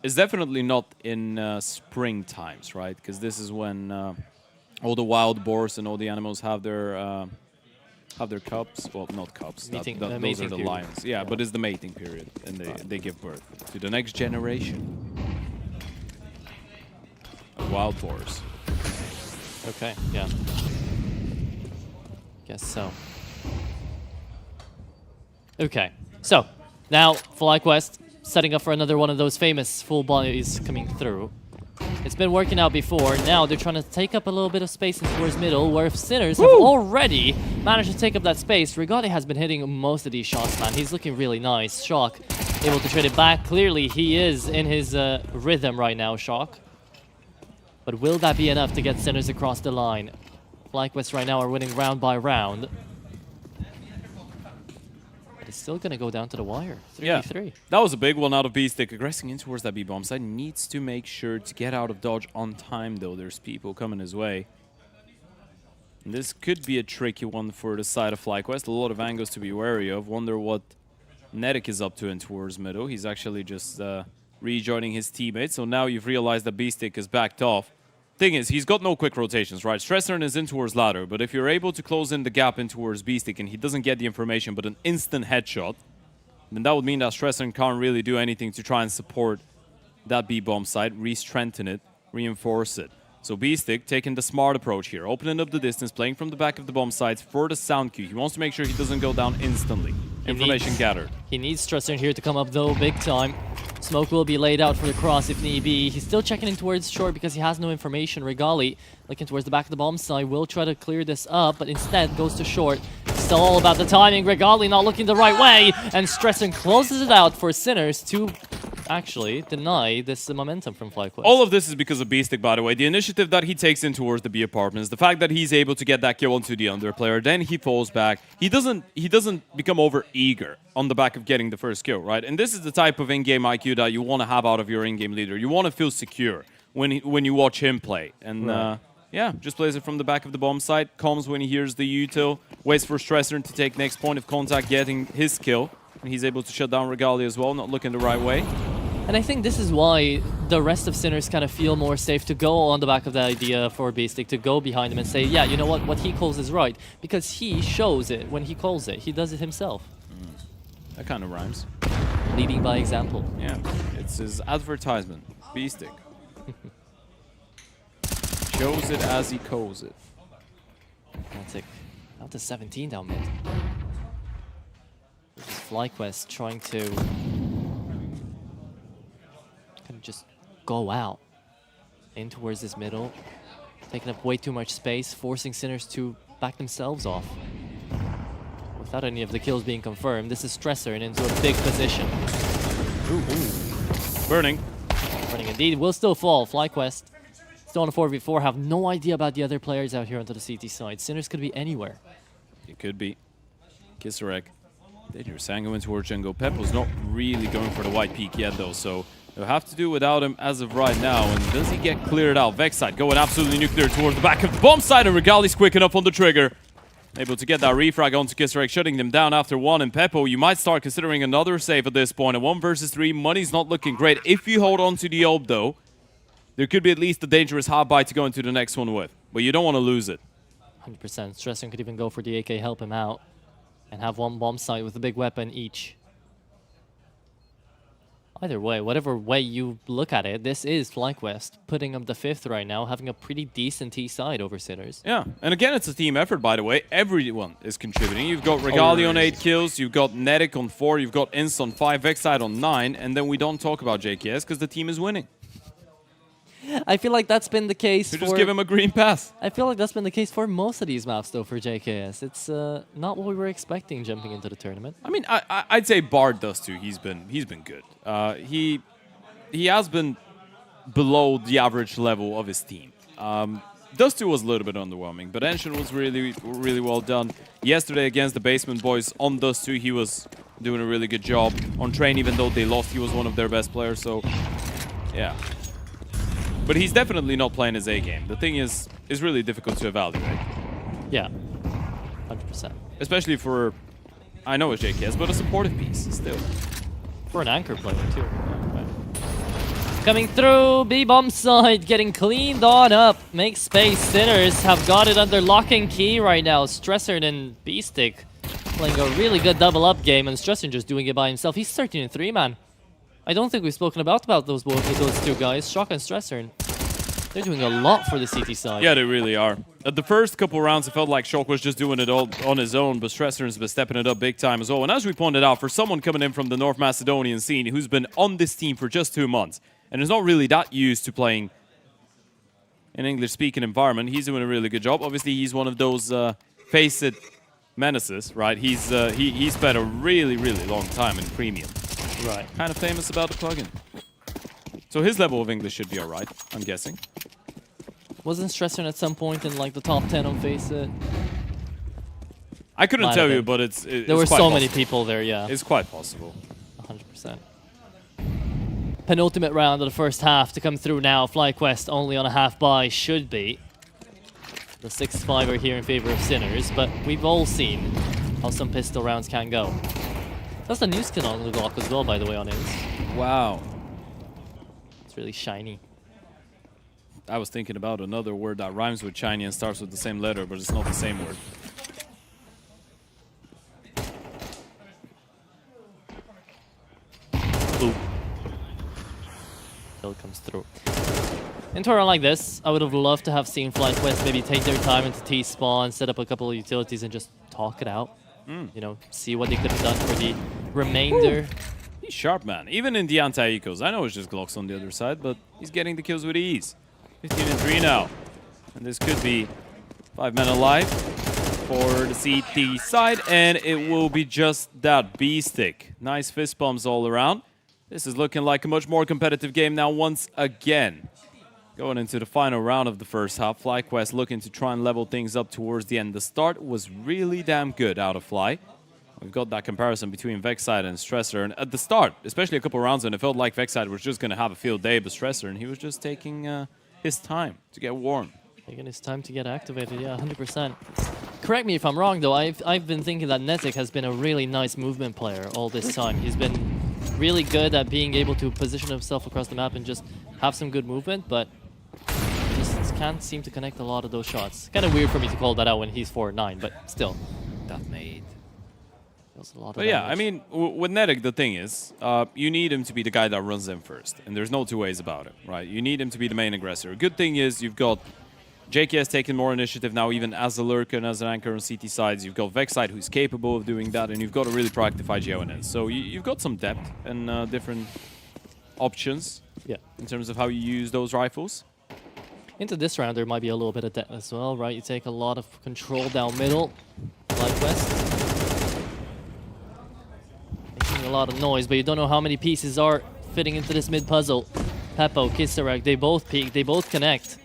It's definitely not in spring times, right? Because this is when all the wild boars and all the animals have their cubs. Well, not cubs. Those are the lions. Yeah, but it's the mating period, and they give birth to the next generation of wild boars. Okay, yeah. Guess so. Okay, so now FlyQuest setting up for another one of those famous full bodies coming through. It's been working out before. Now they're trying to take up a little bit of space in towards middle, where Sinners have already managed to take up that space. Rigotti has been hitting most of these shots, man. He's looking really nice. Shock able to trade it back. Clearly, he is in his rhythm right now, Shock. But will that be enough to get Sinners across the line? FlyQuest right now are winning round by round. But it's still going to go down to the wire. 3v3. Yeah, that was a big one out of B-Stick. Aggressing in towards that B-bomb side. Needs to make sure to get out of dodge on time, though. There's people coming his way. And this could be a tricky one for the side of FlyQuest. A lot of angles to be wary of. Wonder what Netic is up to in towards middle. He's actually just rejoining his teammates. So now you've realized that B-Stick is backed off. thing is, he's got no quick rotations, right? Stresser is in towards ladder, but if you're able to close in the gap in towards B-Stick and he doesn't get the information but an instant headshot, then that would mean that Stresser can't really do anything to try and support that B-bomb site, re-strengthen it, reinforce it. So B-Stick taking the smart approach here, opening up the distance, playing from the back of the bomb sites for the sound cue. He wants to make sure he doesn't go down instantly. Information gathered. He needs Stresser here to come up though, big time. Smoke will be laid out for the cross if need be. He's still checking in towards short because he has no information. Regali looking towards the back of the bomb site will try to clear this up, but instead goes to short. It's all about the timing. Regali not looking the right way, and Stresser closes it out for Sinners to actually deny this momentum from FlyQuest. All of this is because of B-Stick, by the way. The initiative that he takes in towards the B apartments, the fact that he's able to get that kill onto the under player, then he falls back. He doesn't become over eager on the back of getting the first kill, right? And this is the type of in-game IQ that you want to have out of your in-game leader. You want to feel secure when you watch him play. And yeah, just plays it from the back of the bomb site, comes when he hears the util, waits for Stresser to take next point of contact, getting his kill. And he's able to shut down Regali as well, not looking the right way. And I think this is why the rest of Sinners kind of feel more safe to go on the back of the idea for B-Stick, to go behind him and say, yeah, you know what he calls is right. Because he shows it when he calls it. He does it himself. That kind of rhymes. Leading by example. Yeah, it's his advertisement. B-Stick. Shows it as he calls it. That's it. Out to 17 down mid. This is FlyQuest trying to just go out in towards this middle, taking up way too much space, forcing Sinners to back themselves off. Without any of the kills being confirmed, this is Stresser and into a big position. Ooh. Burning. Burning indeed, will still fall. FlyQuest still on a 4v4, have no idea about the other players out here onto the CT side. Sinners could be anywhere. It could be. Kisarek. Dangerous Sanguine towards jungle. Peppo's not really going for the white peak yet though, so they'll have to do without him as of right now. And does he get cleared out? Vexite going absolutely nuclear towards the back of the bomb side, and Regali's quick enough on the trigger. Able to get that refrag onto Kisarek, shutting them down after one. And Peppo, you might start considering another save at this point. A 1 versus 3, money's not looking great. If you hold on to the orb though, there could be at least a dangerous hard buy to go into the next one with. But you don't want to lose it. 100%. Stresser could even go for the AK, help him out, and have one bomb site with a big weapon each. Either way, whatever way you look at it, this is FlyQuest putting up the 5th right now, having a pretty decent T side over Sinners. Yeah, and again, it's a team effort, by the way. Everyone is contributing. You've got Regali on 8 kills, you've got Netic on 4, you've got Inst on 5, Vexite on 9, and then we don't talk about JKS because the team is winning. I feel like that's been the case Just give him a green pass. I feel like that's been the case for most of these maps, though, for JKS. It's not what we were expecting jumping into the tournament. I mean, I'd say Bard does too. He's been good. He has been below the average level of his team. Dust 2 was a little bit underwhelming, but Ancient was really well done. Yesterday against the Basement Boys on Dust 2, he was doing a really good job. On Train, even though they lost, he was one of their best players, so yeah. But he's definitely not playing his A game. The thing is really difficult to evaluate. Yeah, 100%. Especially for, I know it's JKS, but a supportive piece still. For an anchor player too. Coming through, B-bomb side, getting cleaned on up. Make space, Sinners have got it under lock and key right now. Stresser and B-Stick playing a really good double up game, and Stresser just doing it by himself. He's 13-3, man. I don't think we've spoken about those two guys, Shock and Stresser. They're doing a lot for the CT side. Yeah, they really are. At the first couple rounds, it felt like Shock was just doing it all on his own, but Stresser's been stepping it up big time as well. And as we pointed out, for someone coming in from the North Macedonian scene who's been on this team for just 2 months and is not really that used to playing in an English-speaking environment, he's doing a really good job. Obviously, he's one of those face-it menaces, right? He spent a really long time in Premium. Right. Kind of famous about the plugin. So his level of English should be alright, I'm guessing. Wasn't Stresser at some point in like the top 10 on FaceIt? I couldn't tell you, but it's there were so many people there, yeah. It's quite possible. 100%. Penultimate round of the first half to come through now. FlyQuest only on a half buy should be. The 6-5 are here in favor of Sinners, but we've all seen how some pistol rounds can go. That's the new skin on the Glock as well, by the way, on Inst. Wow. It's really shiny. I was thinking about another word that rhymes with shiny and starts with the same letter, but it's not the same word. Boom. Kill comes through. Into a run like this, I would have loved to have seen FlyQuest maybe take their time into T-spawn, set up a couple of utilities, and just talk it out. You know, see what they could have done for the remainder. He's sharp, man. Even in the anti-ecos. I know it's just Glocks on the other side, but he's getting the kills with ease. 15 and 3 now. And this could be 5 men alive for the CT side, and it will be just that B-stick. Nice fist bumps all around. This is looking like a much more competitive game now once again. Going into the final round of the first half, FlyQuest looking to try and level things up towards the end. The start was really damn good out of Fly. We've got that comparison between Vexside and Stressor. And at the start, especially a couple rounds in, it felt like Vexside was just going to have a field day, but Stressor, and he was just taking his time to get warm. Taking his time to get activated, yeah, 100%. Correct me if I'm wrong, though. I've been thinking that Netic has been a really nice movement player all this time. He's been really good at being able to position himself across the map and just have some good movement, but just can't seem to connect a lot of those shots. Kind of weird for me to call that out when he's 4-9, but still. That made. A lot of but yeah, damage. I mean, with Netic, the thing is, you need him to be the guy that runs in first. And there's no two ways about it, right? You need him to be the main aggressor. Good thing is you've got JKS taking more initiative now, even as a lurker and as an anchor on CT sides. You've got Vexside, who's capable of doing that, and you've got a really proactive IGONS. So you've got some depth and different options in terms of how you use those rifles. Into this round, there might be a little bit of depth as well, right? You take a lot of control down middle, FlyQuest. Making a lot of noise, but you don't know how many pieces are fitting into this mid puzzle. Peppo, Kisarek, they both peek, they both connect.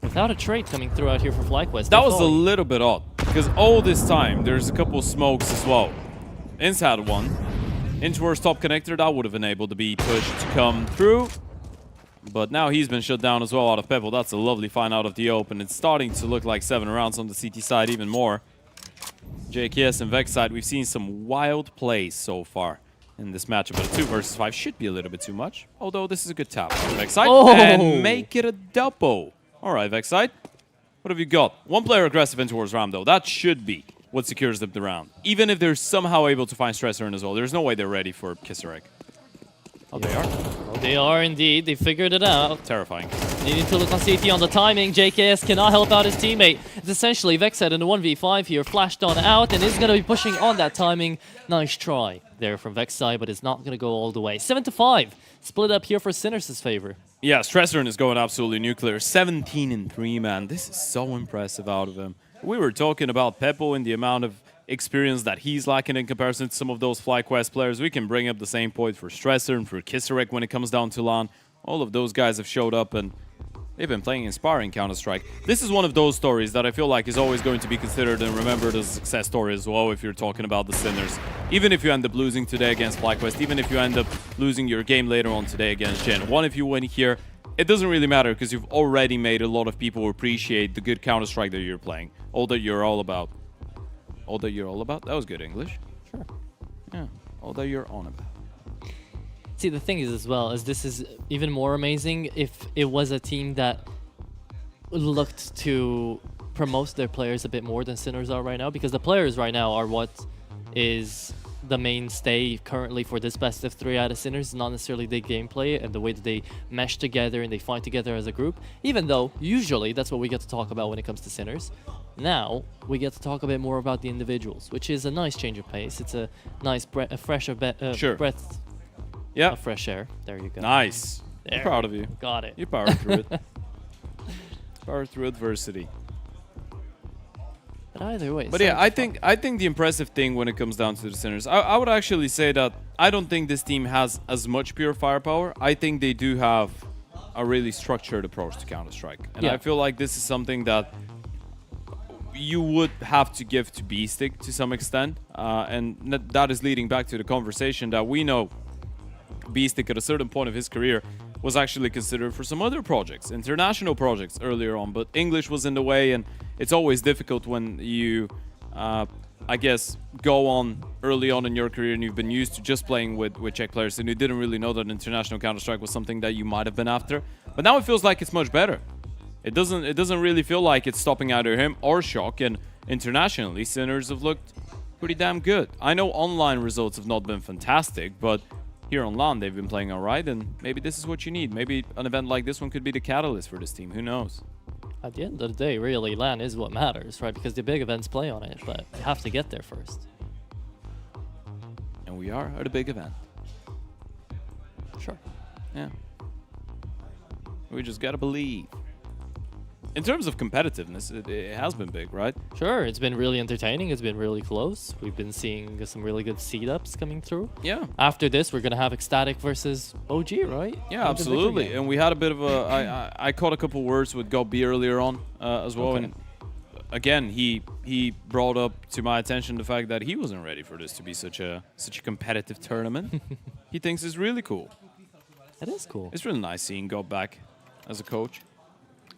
Without a trade coming through out here for FlyQuest. That was a little bit odd, because all this time, there's a couple of smokes as well. Inns had one. Into our top connector, that would have enabled the B push to come through. But now he's been shut down as well out of Pebble. That's a lovely find out of the open. It's starting to look like 7 rounds on the CT side even more. JKS and Vexside, we've seen some wild plays so far in this matchup. But a 2 versus 5 should be a little bit too much. Although this is a good tap. Vexside and make it a double. All right, Vexside. What have you got? 1 player aggressive in towards Ram, though. That should be what secures them the round. Even if they're somehow able to find Stressor in as well. There's no way they're ready for Kisarek. Oh, they are? Oh, they are indeed. They figured it out. Terrifying. Needing to look on CT on the timing. JKS cannot help out his teammate. It's essentially Vexside in a 1v5 here. Flashed on out and is going to be pushing on that timing. Nice try there from Vexside, but it's not going to go all the way. 7-5. Split up here for Sinners' favor. Yeah, Stressor is going absolutely nuclear. 17 and 3, man. This is so impressive out of him. We were talking about Peppo and the amount of experience that he's lacking in comparison to some of those FlyQuest players. We can bring up the same point for Stressor and for Kisarek when it comes down to LAN. All of those guys have showed up and they've been playing inspiring Counter-Strike. This is one of those stories that I feel like is always going to be considered and remembered as a success story as well if you're talking about the Sinners. Even if you end up losing today against FlyQuest, even if you end up losing your game later on today against Gen 1, if you win here, it doesn't really matter because you've already made a lot of people appreciate the good Counter-Strike that you're playing. All that you're all about. All that you're all about? That was good English. Sure. Yeah, all that you're on about. See, the thing is as well, is this is even more amazing if it was a team that looked to promote their players a bit more than Sinners are right now, because the players right now are what is the mainstay currently for this best of 3 out of Sinners, not necessarily the gameplay and the way that they mesh together and they fight together as a group, even though usually that's what we get to talk about when it comes to Sinners. Now we get to talk a bit more about the individuals, which is a nice change of pace. It's a nice fresher breath of fresh air. There you go. Nice. There. I'm proud of you. Got it. You powered through it. Powered through adversity. But either way. But yeah, I think the impressive thing when it comes down to the Sinners, I would actually say that I don't think this team has as much pure firepower. I think they do have a really structured approach to Counter-Strike. And I feel like this is something that you would have to give to B-Stick to some extent. And that is leading back to the conversation that we know B-Stick at a certain point of his career was actually considered for some other projects, international projects earlier on, but English was in the way, and it's always difficult when you, I guess, go on early on in your career and you've been used to just playing with Czech players and you didn't really know that international Counter-Strike was something that you might have been after. But now it feels like it's much better. It doesn't really feel like it's stopping either him or Shock, and internationally, Sinners have looked pretty damn good. I know online results have not been fantastic, but here on LAN they've been playing alright, and maybe this is what you need. Maybe an event like this one could be the catalyst for this team, who knows? At the end of the day, really, LAN is what matters, right? Because the big events play on it, but you have to get there first. And we are at a big event. Sure. Yeah. We just gotta believe. In terms of competitiveness, it has been big, right? Sure, it's been really entertaining. It's been really close. We've been seeing some really good setups coming through. Yeah. After this, we're going to have Ecstatic versus OG, right? Yeah, absolutely. And we had a bit of a... I caught a couple words with Gob earlier on as well. Okay. And again, he brought up to my attention the fact that he wasn't ready for this to be such a competitive tournament. He thinks it's really cool. It is cool. It's really nice seeing Gob back as a coach.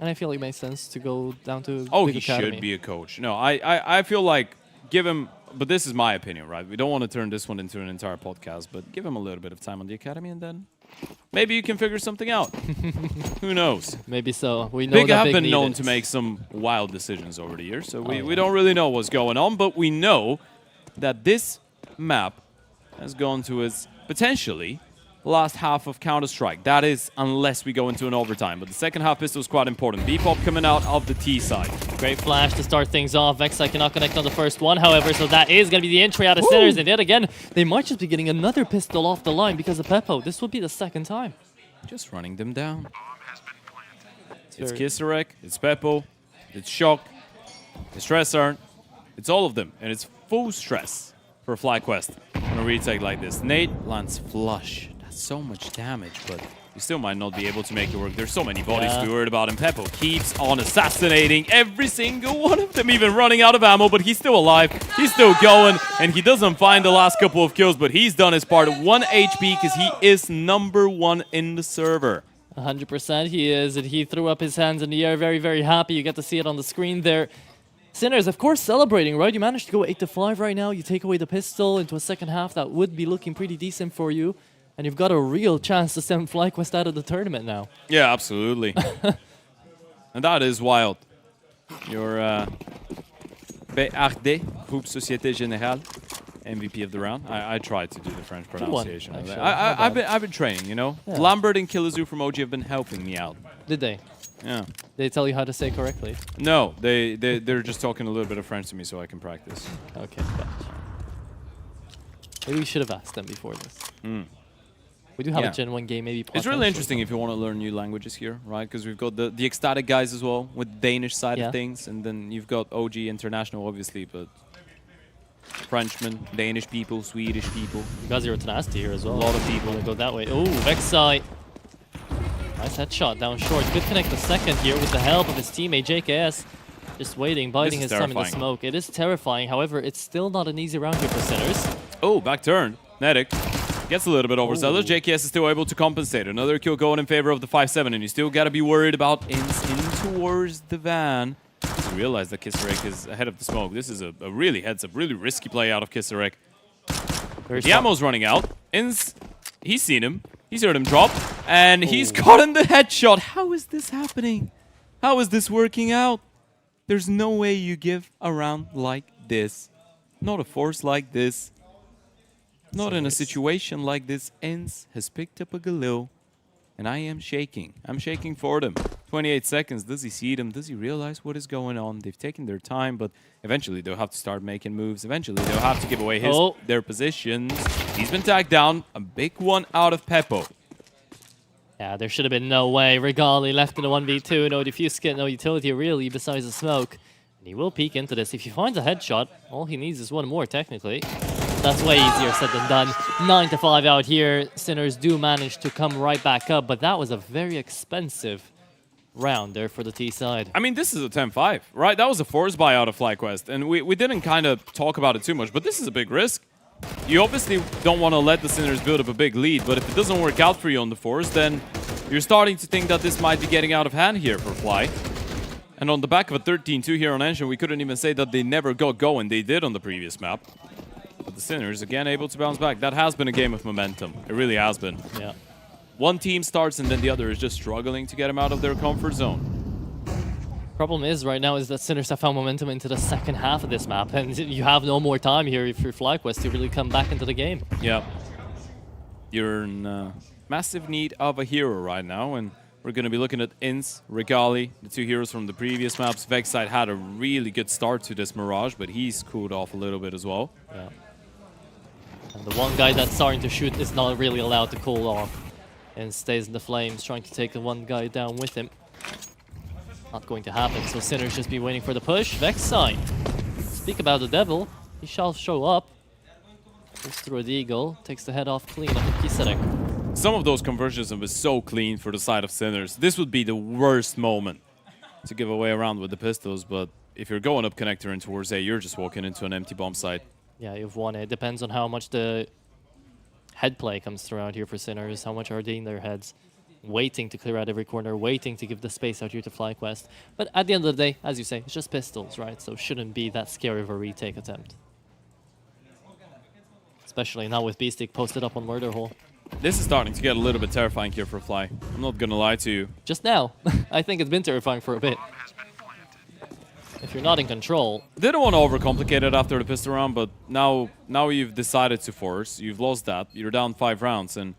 And I feel like it makes sense to go down to Oh, Big he Academy. should be a coach. No, I feel like give him, but this is my opinion, right? We don't want to turn this one into an entire podcast, but give him a little bit of time on the academy, and then maybe you can figure something out. Who knows? Maybe so. We know Big that have Big been need known it. to make some wild decisions over the years, so we don't really know what's going on, but we know that this map has gone to its potentially last half of Counter-Strike. That is, unless we go into an overtime. But the second half pistol is quite important. B-Pop coming out of the T side. Great flash to start things off. Vexai cannot connect on the first one, however, so that is going to be the entry out of Sinners. And yet again, they might just be getting another pistol off the line because of Peppo. This will be the second time. Just running them down. It's Kisarek, it's Peppo, it's Shock, it's Stressarn, it's all of them. And it's full stress for FlyQuest on a retake like this. Nate lands flush. So much damage, but you still might not be able to make it work. There's so many bodies to be worried about, and Peppo keeps on assassinating every single one of them, even running out of ammo, but he's still alive. He's still going, and he doesn't find the last couple of kills, but he's done his part. 1 HP, because he is #1 in the server. 100% he is, and he threw up his hands in the air, very, very happy. You get to see it on the screen there. Sinners, of course, celebrating, right? You managed to go 8-5 right now. You take away the pistol into a second half that would be looking pretty decent for you. And you've got a real chance to send FlyQuest out of the tournament now. Yeah, absolutely. And that is wild. Your BRD, Groupe Société Générale, MVP of the round. I tried to do the French pronunciation. Actually, I've been training, you know? Yeah. Lambert and Killazoo from OG have been helping me out. Did they? Yeah. They tell you how to say correctly? No, they're just talking a little bit of French to me so I can practice. Okay, gotcha. Maybe we should have asked them before this. We do have a Gen 1 game, maybe. It's really interesting if you want to learn new languages here, right? Because we've got the Ecstatic guys as well, with the Danish side of things, and then you've got OG International, obviously, but Frenchmen, Danish people, Swedish people. You guys are tenacity here as well. A lot of people. Go that way. Oh, Vexai. Nice headshot down short. Good connect the second here with the help of his teammate JKS. Just waiting, biding his time in the smoke. It is terrifying. However, it's still not an easy round here for Sinners. Oh, back turn. Nedic gets a little bit overzealous. JKS is still able to compensate. Another kill going in favor of the 5-7, and you still got to be worried about ins in towards the van. You realize that Kisarek is ahead of the smoke. This is a really heads-up, really risky play out of Kisarek. The ammo's running out. Ins, he's seen him. He's heard him drop, and he's gotten the headshot. How is this happening? How is this working out? There's no way you give a round like this. Not a force like this. Not in a situation like this. Ends has picked up a Galil, and I am shaking. I'm shaking for them. 28 seconds. Does he see them? Does he realize what is going on? They've taken their time, but eventually they'll have to start making moves. Eventually they'll have to give away their positions. He's been tagged down. A big one out of Peppo. Yeah, there should have been no way. Regali left in a 1v2. No defuse kit, no utility really besides the smoke. And he will peek into this. If he finds a headshot, all he needs is one more technically. That's way easier said than done. 9-5 out here. Sinners do manage to come right back up, but that was a very expensive round there for the T side. I mean, this is a 10-5, right? That was a force buy out of FlyQuest, and we didn't kind of talk about it too much, but this is a big risk. You obviously don't want to let the Sinners build up a big lead, but if it doesn't work out for you on the force, then you're starting to think that this might be getting out of hand here for Fly. And on the back of a 13-2 here on Engine, we couldn't even say that they never got going. They did on the previous map. But the Sinners, again, able to bounce back. That has been a game of momentum. It really has been. Yeah. One team starts and then the other is just struggling to get them out of their comfort zone. Problem is, right now, is that Sinners have found momentum into the second half of this map, and you have no more time here if you're FlyQuest to really come back into the game. Yeah. You're in massive need of a hero right now, and we're going to be looking at Ins, Regali, the two heroes from the previous maps. Vexite had a really good start to this Mirage, but he's cooled off a little bit as well. Yeah. And the one guy that's starting to shoot is not really allowed to cool off and stays in the flames, trying to take the one guy down with him. Not going to happen, so Sinners just be waiting for the push. Vexite, speak about the devil, he shall show up. Goes through a deagle, takes the head off clean of Kiserek. Some of those conversions have been so clean for the side of Sinners. This would be the worst moment to give away around with the pistols, but if you're going up connector and towards A, you're just walking into an empty bomb site. Yeah, you've won it. Depends on how much the head play comes through out here for Sinners, how much are they in their heads. Waiting to clear out every corner, waiting to give the space out here to FlyQuest. But at the end of the day, as you say, it's just pistols, right? So it shouldn't be that scary of a retake attempt. Especially now with Beastic posted up on Murder Hole. This is starting to get a little bit terrifying here for Fly. I'm not gonna lie to you. Just now. I think it's been terrifying for a bit. If you're not in control. Didn't want to overcomplicate it after the pistol round, but now you've decided to force. You've lost that. You're down 5 rounds, and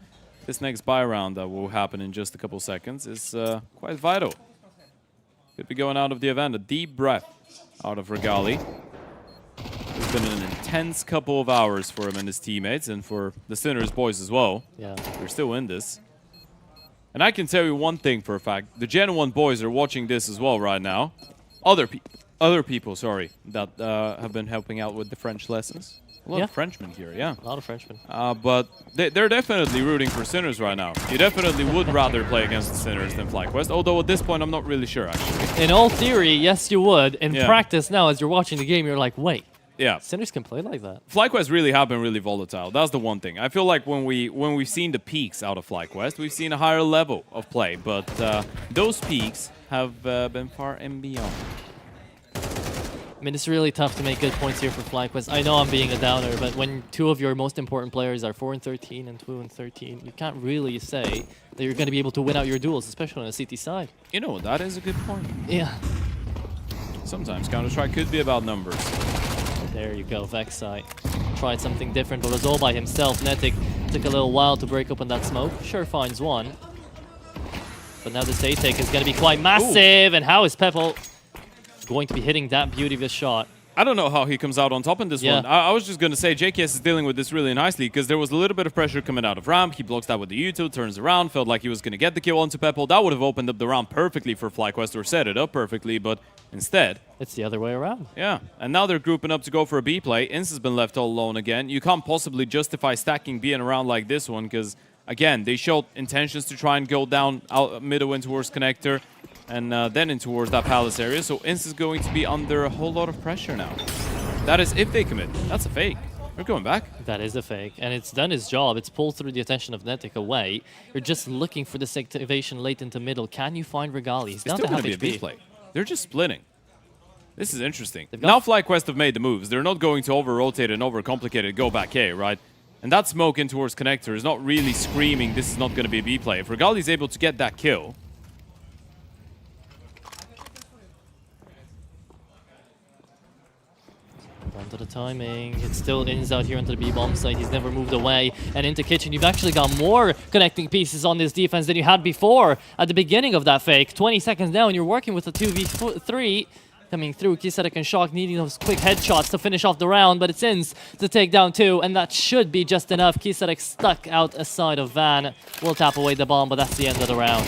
this next buy round that will happen in just a couple seconds is quite vital. Could be going out of the event. A deep breath out of Regali. It's been an intense couple of hours for him and his teammates, and for the Sinners boys as well. Yeah. They're still in this. And I can tell you one thing for a fact. The Gen 1 boys are watching this as well right now. Other people, sorry, that have been helping out with the French lessons. A lot of Frenchmen here, yeah. A lot of Frenchmen. But they're definitely rooting for Sinners right now. You definitely would rather play against the Sinners than FlyQuest, although at this point I'm not really sure, actually. In all theory, yes, you would. In practice now, as you're watching the game, you're like, wait. Yeah. Sinners can play like that. FlyQuest really have been really volatile. That's the one thing. I feel like when we've seen the peaks out of FlyQuest, we've seen a higher level of play, but those peaks have been far and beyond. I mean, it's really tough to make good points here for FlyQuest. I know I'm being a downer, but when two of your most important players are 4-13 and 2-13, you can't really say that you're going to be able to win out your duels, especially on the CT side. You know, that is a good point. Yeah. Sometimes Counter-Strike could be about numbers. There you go, Vexite. Tried something different, but was all by himself. Netic took a little while to break open that smoke. Sure finds one. But now this A-take is going to be quite massive, and how is Peppel going to be hitting that beauty of a shot? I don't know how he comes out on top in this one. I was just going to say JKS is dealing with this really nicely because there was a little bit of pressure coming out of ramp. He blocks that with the U2, turns around, felt like he was going to get the kill onto Peppel. That would have opened up the round perfectly for FlyQuest, or set it up perfectly, but instead... It's the other way around. Yeah, and now they're grouping up to go for a B play. Ince has been left all alone again. You can't possibly justify stacking B in a round like this one because, again, they showed intentions to try and go down out middle in towards connector and then in towards that palace area. So Ince is going to be under a whole lot of pressure now. That is if they commit. That's a fake. They're going back. That is a fake, and it's done its job. It's pulled through the attention of Netic away. You're just looking for this activation late into middle. Can you find Regali? He's down to half HP. It's still going to be a B play. They're just splitting. This is interesting. Now FlyQuest have made the moves. They're not going to over-rotate and over-complicate it, go back A, right? And that smoke in towards connector is not really screaming this is not going to be a B play. If Regali's able to get that kill... Onto the timing. It's still Ins out here onto the B-bomb site. He's never moved away. And into kitchen, you've actually got more connecting pieces on this defense than you had before at the beginning of that fake. 20 seconds now, and you're working with a 2v3 coming through. Kiserek and Shock needing those quick headshots to finish off the round, but it's Ins to take down 2, and that should be just enough. Kiserek stuck out aside of Van. Will tap away the bomb, but that's the end of the round.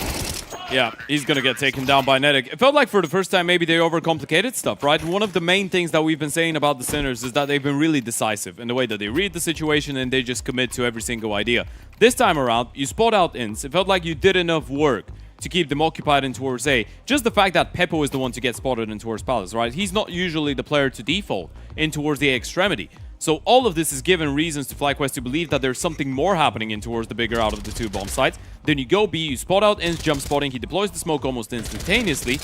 Yeah, he's going to get taken down by Netic. It felt like for the first time maybe they overcomplicated stuff, right? One of the main things that we've been saying about the Sinners is that they've been really decisive in the way that they read the situation and they just commit to every single idea. This time around, you spot out Ince. It felt like you did enough work to keep them occupied in towards A. Just the fact that Peppo is the one to get spotted in towards Palace, right? He's not usually the player to default in towards the A extremity. So all of this is given reasons to FlyQuest to believe that there's something more happening in towards the bigger out of the 2 bomb sites. Then you go B, you spot out Ince jump spotting, he deploys the smoke almost instantaneously,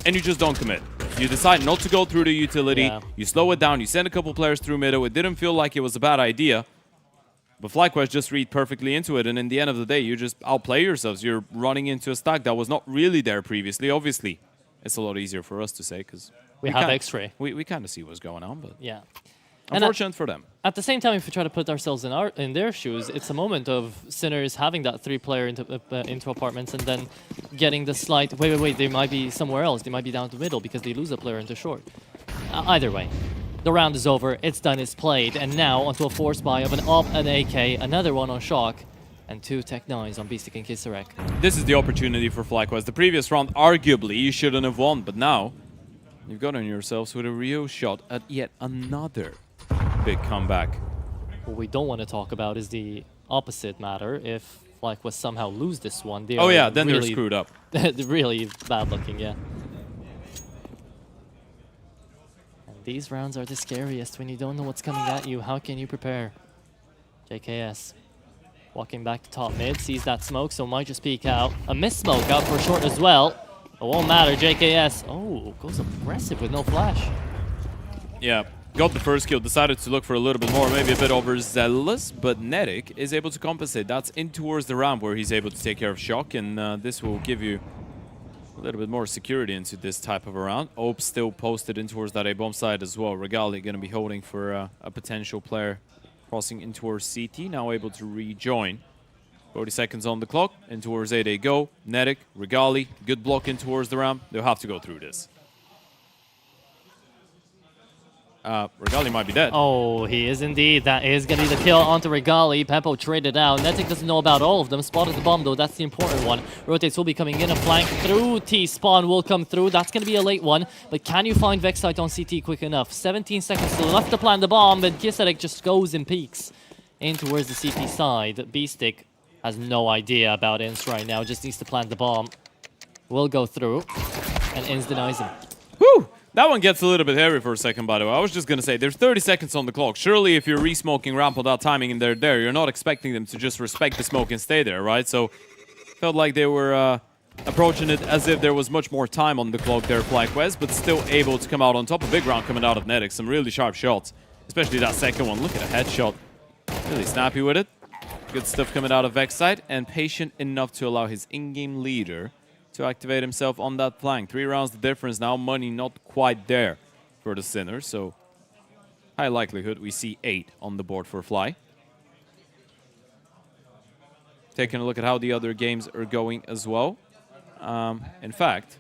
and you just don't commit. You decide not to go through the utility, you slow it down, you send a couple players through middle. It didn't feel like it was a bad idea, but FlyQuest just read perfectly into it, and in the end of the day, you just outplay yourselves. You're running into a stack that was not really there previously, obviously. it's a lot easier for us to say because We have X-ray. We kind of see what's going on, but Yeah. unfortunate for them. At the same time, if we try to put ourselves in their shoes, it's a moment of Sinners having that 3-player into apartments and then getting the slight, wait, they might be somewhere else. They might be down the middle because they lose a player into short. Either way, the round is over. It's done, it's played. And now onto a force buy of an AWP, an AK, another one on Shock, and 2 Tech 9s on Beastic and Kisarek. This is the opportunity for FlyQuest. The previous round, arguably, you shouldn't have won, but now you've gotten yourselves with a real shot at yet another big comeback. What we don't want to talk about is the opposite matter. If FlyQuest somehow lose this one, they Oh are yeah, then really, they're screwed up. really bad looking, yeah. And these rounds are the scariest when you don't know what's coming at you. How can you prepare? JKS walking back to top mid, sees that smoke, so might just peek out. A miss smoke out for short as well. It won't matter, JKS. Oh, goes aggressive with no flash. Yeah, got the first kill, decided to look for a little bit more, maybe a bit overzealous, but Netic is able to compensate. That's in towards the ramp where he's able to take care of Shock, and this will give you a little bit more security into this type of a round. Ope still posted in towards that A-bomb side as well. Regali going to be holding for a potential player crossing in towards CT, now able to rejoin. 40 seconds on the clock, in towards A they go. Netic, Regali, good block in towards the ramp. They'll have to go through this. Regali might be dead. Oh, he is indeed. That is going to be the kill onto Regali. Peppo traded out. Netic doesn't know about all of them. Spotted the bomb, though. That's the important one. Rotates will be coming in. A flank through. T-spawn will come through. That's going to be a late one. But can you find Vexite on CT quick enough? 17 seconds still left to plant the bomb, but Kisarek just goes and peeks in towards the CT side. Beastic has no idea about Inns right now. Just needs to plant the bomb. Will go through. And Inns denies him. Whew! That one gets a little bit hairy for a second, by the way. I was just going to say, there's 30 seconds on the clock. Surely if you're re-smoking ramp without timing and they're there, you're not expecting them to just respect the smoke and stay there, right? So, felt like they were approaching it as if there was much more time on the clock there, FlyQuest, but still able to come out on top. A big round coming out of Netic. Some really sharp shots, especially that second one. Look at a headshot. Really snappy with it. Good stuff coming out of Vexite, and patient enough to allow his in-game leader to activate himself on that flank. 3 rounds the difference now. Money not quite there for the Sinners, so high likelihood we see 8 on the board for Fly. Taking a look at how the other games are going as well. In fact,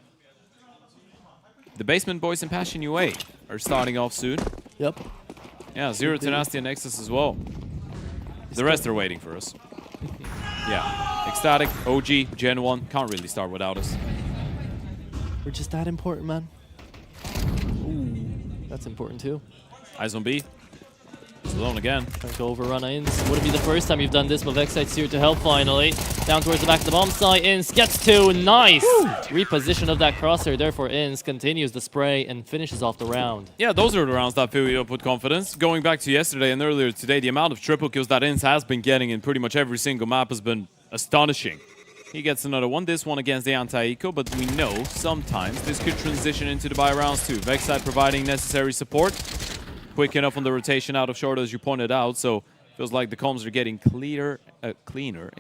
the Basement Boys and Passion UA are starting off soon. Yep. Yeah, Zero Tenacity and Nexus as well. The rest are waiting for us. Yeah, Ecstatic, OG, Gen 1, can't really start without us. We're just that important, man. Ooh, that's important too. Eyes on B. He's alone again. Trying to overrun Inns. Would it be the first time you've done this, but Vexite's here to help finally. Down towards the back of the bomb site, Inns gets 2, nice! Reposition of that crosshair, therefore Inns continues the spray and finishes off the round. Yeah, those are the rounds that fill you up with confidence. Going back to yesterday and earlier today, the amount of triple kills that Inns has been getting in pretty much every single map has been astonishing. He gets another one, this one against the anti-eco, but we know sometimes this could transition into the buy rounds too. Vexite providing necessary support. Quick enough on the rotation out of short, as you pointed out, so feels like the comms are getting cleaner and cleaner.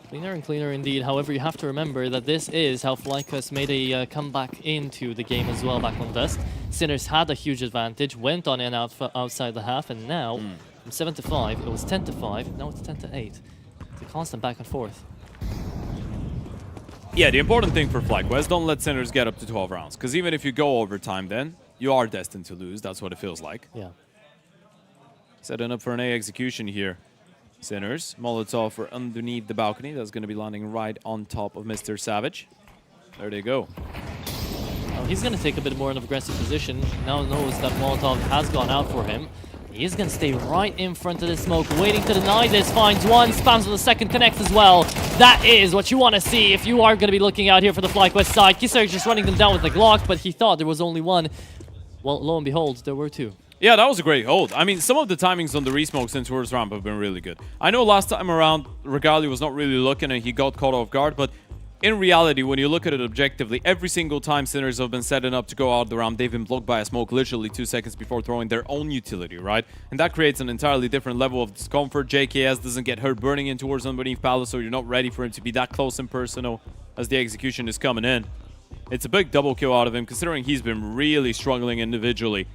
Cleaner and cleaner indeed. However, you have to remember that this is how FlyQuest made a comeback into the game as well back on Dust. Sinners had a huge advantage, went on and out outside the half, and now from 7 to 5, it was 10 to 5, now it's 10 to 8. It's a constant back and forth. Yeah, the important thing for FlyQuest, don't let Sinners get up to 12 rounds, because even if you go overtime then, you are destined to lose. That's what it feels like. Yeah. Setting up for an A execution here. Sinners. Molotov for underneath the balcony. That's going to be landing right on top of Mr. Savage. There they go. Now he's going to take a bit more of an aggressive position. Now knows that Molotov has gone out for him. He's going to stay right in front of the smoke, waiting to deny this. Finds one, spams on the second, connects as well. That is what you want to see if you are going to be looking out here for the FlyQuest side. Kisarek just running them down with the Glock, but he thought there was only one. Well, lo and behold, there were 2. Yeah, that was a great hold. I mean, some of the timings on the resmokes in towards ramp have been really good. I know last time around, Regali was not really looking and he got caught off guard, but in reality, when you look at it objectively, every single time Sinners have been setting up to go out the ramp, they've been blocked by a smoke literally 2 seconds before throwing their own utility, right? And that creates an entirely different level of discomfort. JKS doesn't get hurt burning in towards underneath Palace, so you're not ready for him to be that close and personal as the execution is coming in. It's a big double kill out of him, considering he's been really struggling individually.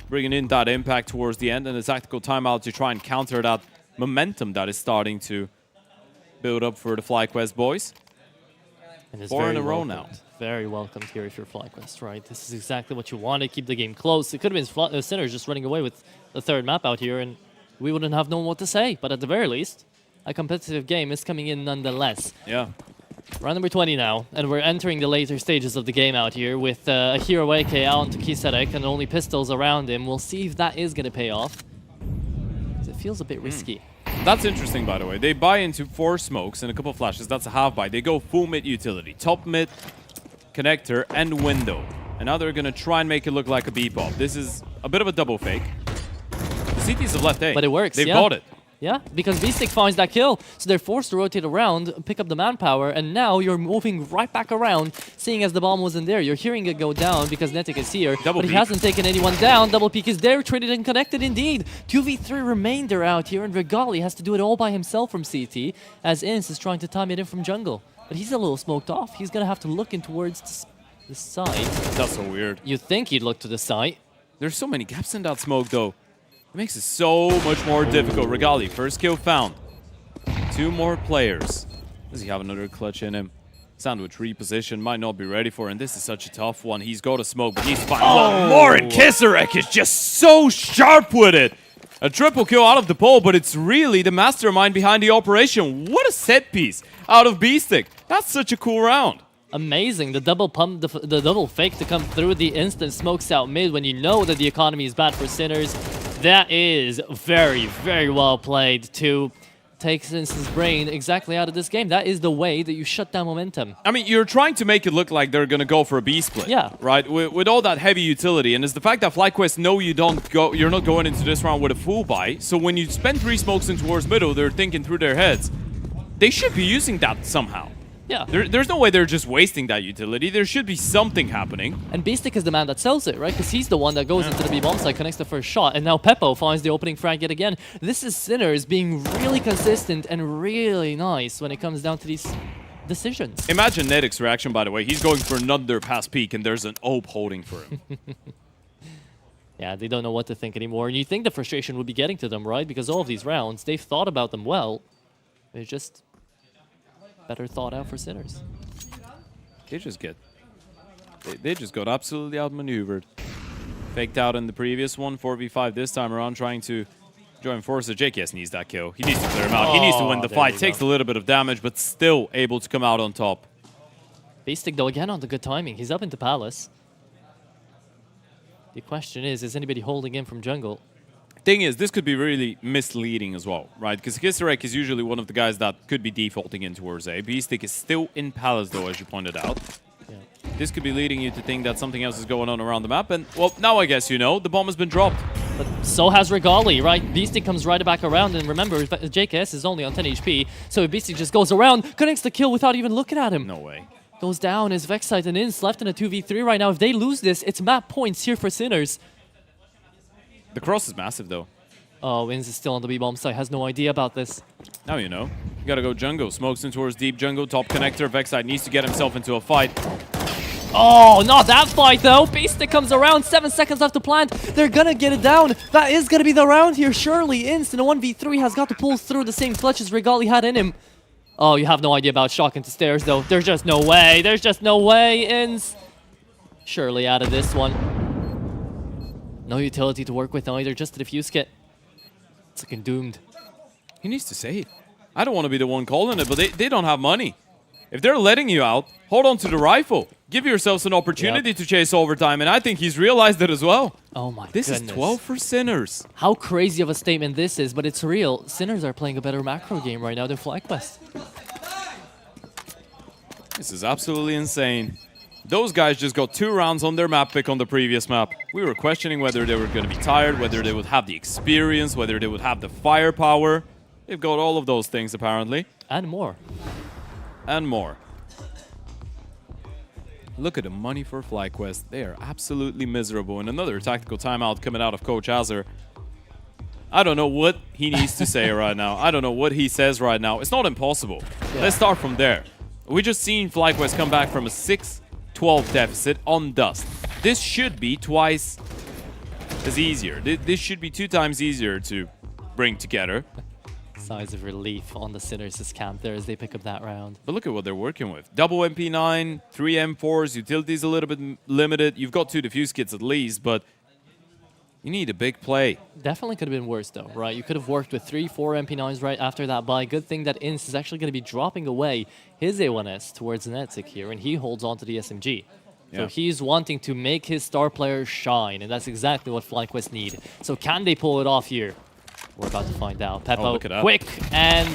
Bringing in that impact towards the end and a tactical timeout to try and counter that momentum that is starting to build up for the FlyQuest boys. And it's 4 in a row welcomed. now. Very welcomed here if you're FlyQuest, right? This is exactly what you want to keep the game close. It could have been Sinners just running away with the third map out here, and we wouldn't have known what to say. But at the very least, a competitive game is coming in nonetheless. Yeah. Round number 20 now, and we're entering the later stages of the game out here with a hero AK out onto Kiserek and only pistols around him. We'll see if that is going to pay off. It feels a bit risky. That's interesting, by the way. They buy into 4 smokes and a couple flashes. That's a half buy. They go full mid utility. Top mid, connector, and window. And now they're going to try and make it look like a B-pop. This is a bit of a double fake. The CTs have left A. But it works, They've yeah. bought it. Yeah, because V-Stick finds that kill, so they're forced to rotate around, pick up the manpower, and now you're moving right back around, seeing as the bomb wasn't there. You're hearing it go down because Netic is here, but he hasn't taken anyone down. Double peek is there, traded and connected indeed. 2v3 remainder out here, and Regali has to do it all by himself from CT, as Ince is trying to time it in from jungle. But he's a little smoked off. He's going to have to look in towards the side. That's so weird. You'd think he'd look to the side. There's so many gaps in that smoke, though. It makes it so much more difficult. Regali, first kill found. 2 more players. Does he have another clutch in him? Sandwich reposition, might not be ready for it, and this is such a tough one. He's got a smoke, but he's to find a lot more, and Kiserek is just so sharp with it. A triple kill out of the pole, but it's really the mastermind behind the operation. What a set piece out of B-Stick. That's such a cool round. Amazing, the double pump, the double fake to come through, the instant smokes out mid when you know that the economy is bad for Sinners. That is very, very well played to take Since's brain exactly out of this game. That is the way that you shut down momentum. I mean, you're trying to make it look like they're going to go for a B split. Yeah. Right? With all that heavy utility. And it's the fact that FlyQuest know you're not going into this round with a full buy. So when you spend 3 smokes in towards middle, they're thinking through their heads. They should be using that somehow. Yeah. There's no way they're just wasting that utility. There should be something happening. And B-Stick is the man that sells it, right? Because he's the one that goes into the B-bomb site, connects the first shot, and now Peppo finds the opening frag yet again. This is Sinners being really consistent and really nice when it comes down to these decisions. Imagine Netic's reaction, by the way. He's going for another pass peek, and there's an AWP holding for him. Yeah, they don't know what to think anymore. And you think the frustration would be getting to them, right? Because all of these rounds, they've thought about them well. They're just better thought out for Sinners. They just got absolutely outmaneuvered. Faked out in the previous one, 4v5 this time around, trying to join forces. JKS needs that kill. He needs to clear him out. He needs to win the fight. Takes a little bit of damage, but still able to come out on top. B-Stick, though, again on the good timing. He's up into Palace. The question is anybody holding in from jungle? Thing is, this could be really misleading as well, right? Because Kiserek is usually one of the guys that could be defaulting in towards A. B-Stick is still in Palace, though, as you pointed out. Yeah. This could be leading you to think that something else is going on around the map. And, well, now I guess you know. The bomb has been dropped. But so has Regali, right? B-Stick comes right back around, and remember, JKS is only on 10 HP, so if B-Stick just goes around, connects the kill without even looking at him. No way. Goes down as Vexite and Ince left in a 2v3 right now. If they lose this, it's map points here for Sinners. The cross is massive, though. Oh, Ince is still on the B-bomb site, has no idea about this. Now you know. You gotta go jungle. Smokes in towards deep jungle. Top connector. Vexite needs to get himself into a fight. Oh, not that fight, though. B-Stick comes around. 7 seconds left to plant. They're gonna get it down. That is gonna be the round here. Surely Ince in a 1v3 has got to pull through the same clutch as Regali had in him. Oh, you have no idea about shock into stairs, though. There's just no way. There's just no way, Ince. Surely out of this one. No utility to work with either, just the defuse kit. It's looking doomed. He needs to save. I don't want to be the one calling it, but they don't have money. If they're letting you out, hold on to the rifle. Give yourselves an opportunity to chase overtime, and I think he's realized it as well. Oh my This goodness. is 12 for Sinners. How crazy of a statement this is, but it's real. Sinners are playing a better macro game right now than FlyQuest. This is absolutely insane. Those guys just got 2 rounds on their map pick on the previous map. We were questioning whether they were going to be tired, whether they would have the experience, whether they would have the firepower. They've got all of those things, apparently. And more. And more. Look at the money for FlyQuest. They are absolutely miserable. And another tactical timeout coming out of Coach Azar. I don't know what he needs to say right now. I don't know what he says right now. It's not impossible. Yeah. Let's start from there. We just seen FlyQuest come back from a 6 12 deficit on Dust. This should be twice as easier. This should be 2 times easier to bring together. Sighs of relief on the Sinners' camp there as they pick up that round. But look at what they're working with. Double MP9, 3 M4s, utilities a little bit limited. You've got 2 defuse kits at least, but you need a big play. Definitely could have been worse though, right? You could have worked with 3, 4 MP9s right after that buy. Good thing that Inst is actually going to be dropping away his A1S towards Netic here, and he holds on to the SMG. So he's wanting to make his star player shine, and that's exactly what FlyQuest need. So can they pull it off here? We're about to find out. Peppo, quick and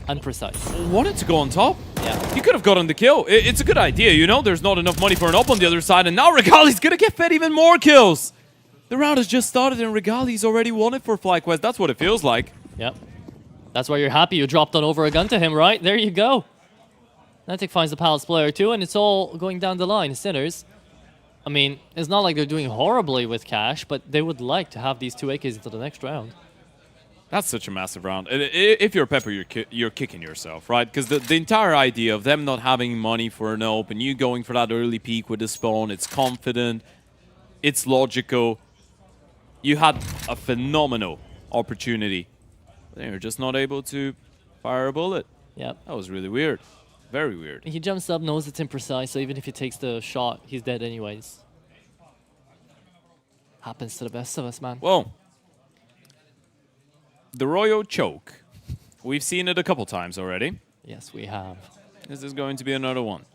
unprecise. Wanted to go on top. Yeah. He could have gotten the kill. It's a good idea, you know? There's not enough money for an up on the other side, and now Regali's going to get fed even more kills. The round has just started, and Regali's already won it for FlyQuest. That's what it feels like. Yep. That's why you're happy you dropped on over a gun to him, right? There you go. Netic finds the Palace player too, and it's all going down the line. Sinners, I mean, it's not like they're doing horribly with cash, but they would like to have these 2 AKs into the next round. That's such a massive round. If you're Pepper, you're kicking yourself, right? Because the entire idea of them not having money for an open, you going for that early peak with the spawn, it's confident, it's logical. You had a phenomenal opportunity, but you're just not able to fire a bullet. Yep. That was really weird. Very weird. He jumps up, knows it's imprecise, so even if he takes the shot, he's dead anyways. Happens to the best of us, man. Well, the Royal Choke. We've seen it a couple times already. Yes, we have. This is going to be another one.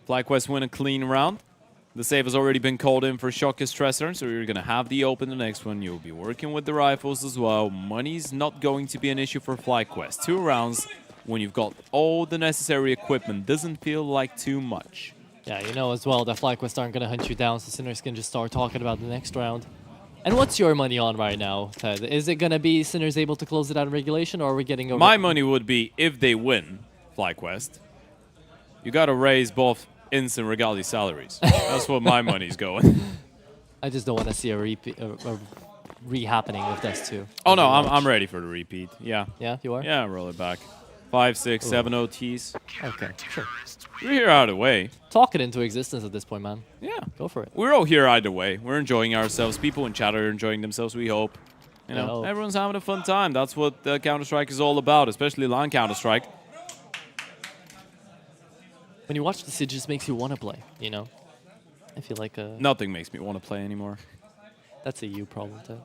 FlyQuest win a clean round. The save has already been called in for Shock Stressor, so you're going to have the open the next one. You'll be working with the rifles as well. Money's not going to be an issue for FlyQuest. 2 rounds when you've got all the necessary equipment doesn't feel like too much. Yeah, you know as well that FlyQuest aren't going to hunt you down, so Sinners can just start talking about the next round. And what's your money on right now, Ted? Is it going to be Sinners able to close it out in regulation, or are we getting over? My money would be, if they win FlyQuest, you got to raise both Inst and Regali's salaries. That's what my money's going. I just don't want to see a re-happening of this too. Oh no, I'm ready for the repeat. Yeah. Yeah, you are? Yeah, roll it back. 5, 6, 7 OTs. Okay, sure. We're here either way. Talk it into existence at this point, man. Yeah. Go for it. We're all here either way. We're enjoying ourselves. People in chat are enjoying themselves, we hope. You know, everyone's having a fun time. That's what Counter-Strike is all about, especially LAN Counter-Strike. When you watch this, it just makes you want to play, you know? I feel like nothing makes me want to play anymore. That's a you problem, Ted.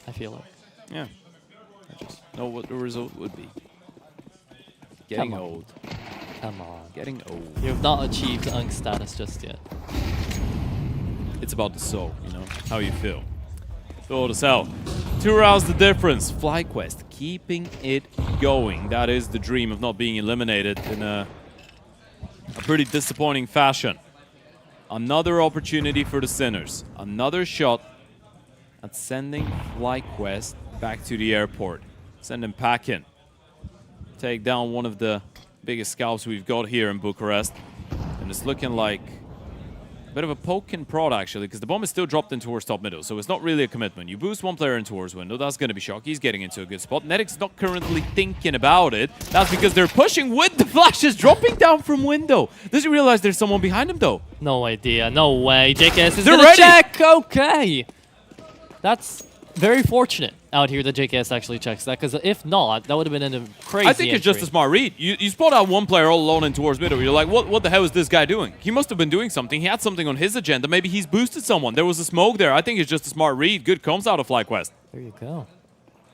I feel like. Yeah. I just know what the result would be. Getting old. Come on. Getting old. You've not achieved Unk status just yet. It's about the soul, you know? How you feel. Soul to sell. 2 rounds the difference. FlyQuest keeping it going. That is the dream of not being eliminated in a pretty disappointing fashion. Another opportunity for the Sinners. Another shot at sending FlyQuest back to the airport. Send him packing. Take down one of the biggest scalps we've got here in Bucharest. And it's looking like a bit of a poke and prod, actually, because the bomb is still dropped in towards top middle, so it's not really a commitment. You boost one player in towards window, that's going to be Shock. He's getting into a good spot. Netic's not currently thinking about it. That's because they're pushing with the flashes, dropping down from window. Does he realize there's someone behind him, though? No idea. No way. JKS is They're going to ready. check. Okay. That's very fortunate out here that JKS actually checks that, because if not, that would have been a crazy I think it's just a smart read. You spot out one player all alone in towards middle. You're like, what the hell is this guy doing? He must have been doing something. He had something on his agenda. Maybe he's boosted someone. There was a smoke there. I think it's just a smart read. Good comes out of FlyQuest. There you go.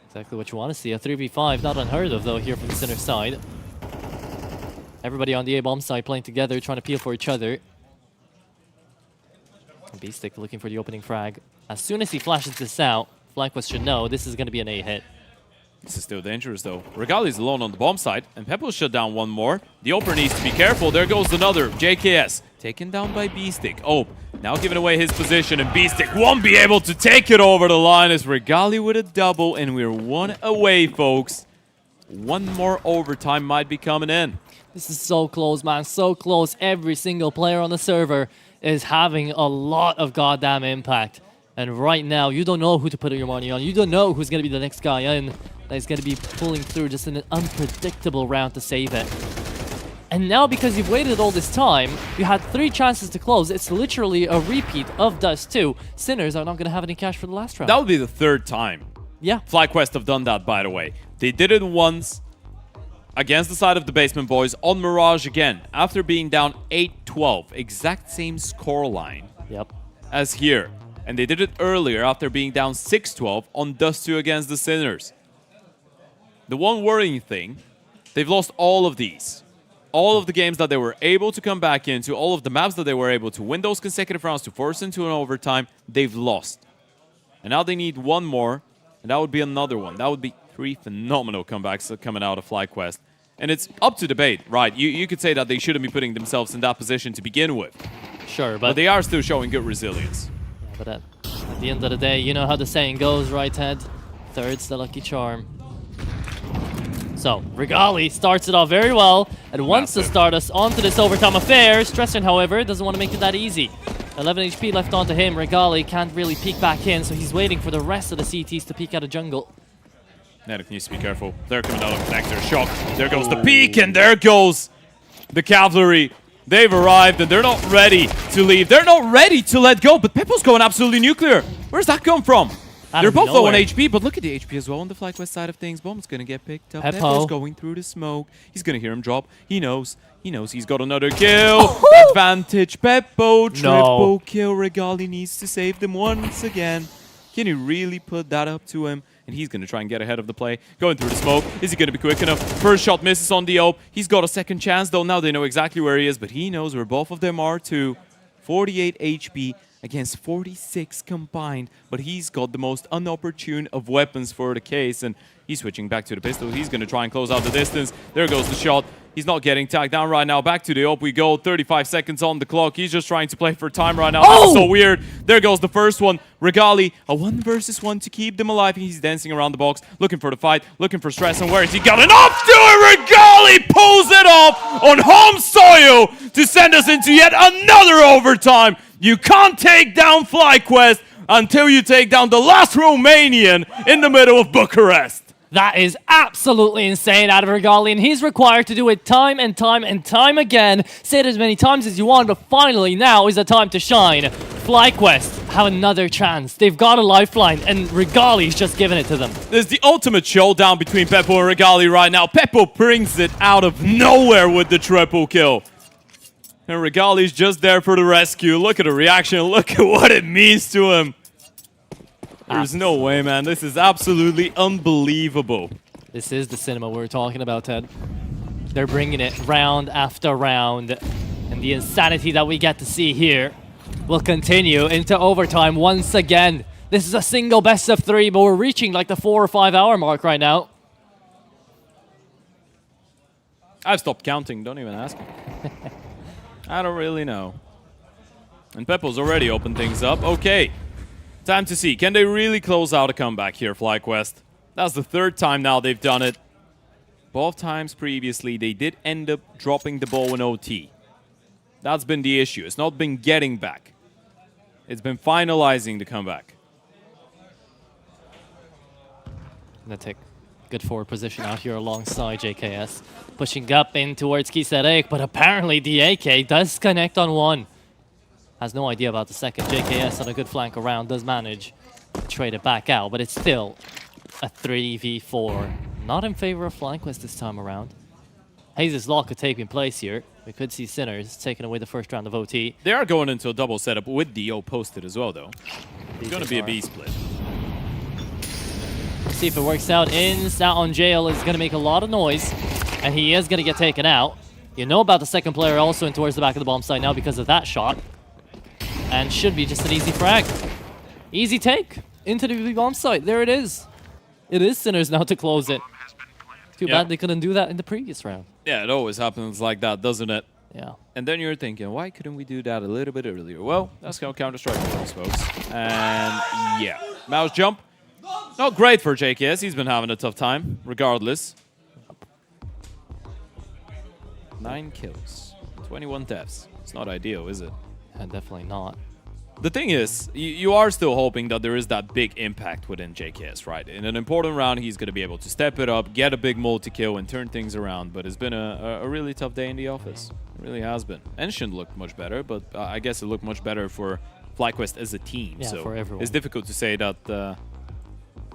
Exactly what you want to see. A 3v5, not unheard of, though, here from the center side. Everybody on the A-bomb side playing together, trying to peel for each other. B-Stick looking for the opening frag. As soon as he flashes this out, FlyQuest should know this is going to be an A hit. This is still dangerous, though. Regali's alone on the bomb side, and Peppo shut down one more. The opener needs to be careful. There goes another. JKS taken down by B-Stick. Oh, now giving away his position, and B-Stick won't be able to take it over the line as Regali with a double, and we're 1 away, folks. 1 more overtime might be coming in. This is so close, man. So close. Every single player on the server is having a lot of goddamn impact. And right now, you don't know who to put your money on. You don't know who's going to be the next guy in that is going to be pulling through just in an unpredictable round to save it. And now, because you've waited all this time, you had 3 chances to close. It's literally a repeat of Dust 2. Sinners are not going to have any cash for the last round. That would be the 3rd time. Yeah. FlyQuest have done that, by the way. They did it once against the side of the Basement Boys on Mirage again, after being down 8-12. Exact same scoreline as here. And they did it earlier after being down 6-12 on Dust 2 against the Sinners. The one worrying thing, they've lost all of these. All of the games that they were able to come back into, all of the maps that they were able to win those consecutive rounds to force into an overtime, they've lost. And now they need one more, and that would be another one. That would be 3 phenomenal comebacks coming out of FlyQuest. And it's up to debate, right? You could say that they shouldn't be putting themselves in that position to begin with. Sure, but they are still showing good resilience. Yeah, but at the end of the day, you know how the saying goes, right, Ted? 3rd's the lucky charm. So, Regali starts it off very well and wants to start us onto this overtime affair. Stressin, however, doesn't want to make it that easy. 11 HP left onto him. Regali can't really peek back in, so he's waiting for the rest of the CTs to peek out of jungle. Nedic needs to be careful. They're coming out of connector. Shock. There goes the peek, and there goes the cavalry. They've arrived, and they're not ready to leave. They're not ready to let go, but Peppo's going absolutely nuclear. Where's that come from? They're both low on HP, but look at the HP as well on the FlyQuest side of things. Bomb's going to get picked up. Peppo's going through the smoke. He's going to hear him drop. He knows. He knows he's got another kill. Advantage, Peppo. Triple kill. Regali needs to save them once again. Can you really put that up to him? And he's going to try and get ahead of the play. Going through the smoke. Is he going to be quick enough? First shot misses on the AWP. He's got a second chance, though. Now they know exactly where he is, but he knows where both of them are, too. 48 HP. Against 46 combined, but he's got the most unopportune of weapons for the case, and he's switching back to the pistol. He's going to try and close out the distance. There goes the shot. He's not getting tagged down right now. Back to the AWP we go. 35 seconds on the clock. He's just trying to play for time right now. That's so weird. There goes the first one. Regali, a 1 versus 1 to keep them alive. He's dancing around the box, looking for the fight, looking for stress, and where has he got enough to it? Regali pulls it off on home soil to send us into yet another overtime. You can't take down FlyQuest until you take down the last Romanian in the middle of Bucharest. That is absolutely insane out of Regali, and he's required to do it time and time and time again. Say it as many times as you want, but finally now is the time to shine. FlyQuest have another chance. They've got a lifeline, and Regali's just giving it to them. There's the ultimate showdown between Peppo and Regali right now. Peppo brings it out of nowhere with the triple kill. And Regali's just there for the rescue. Look at the reaction. Look at what it means to him. There's no way, man. This is absolutely unbelievable. This is the cinema we were talking about, Ted. They're bringing it round after round. And the insanity that we get to see here will continue into overtime once again. This is a single best of 3, but we're reaching like the 4 or 5 hour mark right now. I've stopped counting. Don't even ask. I don't really know. And Peppo's already opened things up. Okay. Time to see. Can they really close out a comeback here, FlyQuest? That's the 3rd time now they've done it. Both times previously, they did end up dropping the ball in OT. That's been the issue. It's not been getting back. It's been finalizing the comeback. Gonna take good forward position out here alongside JKS. Pushing up in towards Kiserek, but apparently the AK does connect on one. Has no idea about the second. JKS on a good flank around does manage to trade it back out, but it's still a 3v4. Not in favor of FlyQuest this time around. Hayes' lock could take in place here. We could see Sinners taking away the first round of OT. They are going into a double setup with the O posted as well, though. It's going to be a B split. See if it works out. Ins out on jail is going to make a lot of noise, and he is going to get taken out. You know about the second player also in towards the back of the bomb site now because of that shot. And should be just an easy frag. Easy take into the bomb site. There it is. It is Sinners now to close it. Too bad they couldn't do that in the previous round. Yeah, it always happens like that, doesn't it? Yeah. And then you're thinking, why couldn't we do that a little bit earlier? Well, that's how Counter-Strike works, folks. And yeah, mouse jump. Not great for JKS. He's been having a tough time, regardless. 9 kills, 21 deaths. It's not ideal, is it? Yeah, definitely not. the thing is, you are still hoping that there is that big impact within JKS, right? In an important round, he's going to be able to step it up, get a big multi-kill, and turn things around. But it's been a really tough day in the office. It really has been. Ancient looked much better, but I guess it looked much better for FlyQuest as a team. Yeah, so for everyone. it's difficult to say that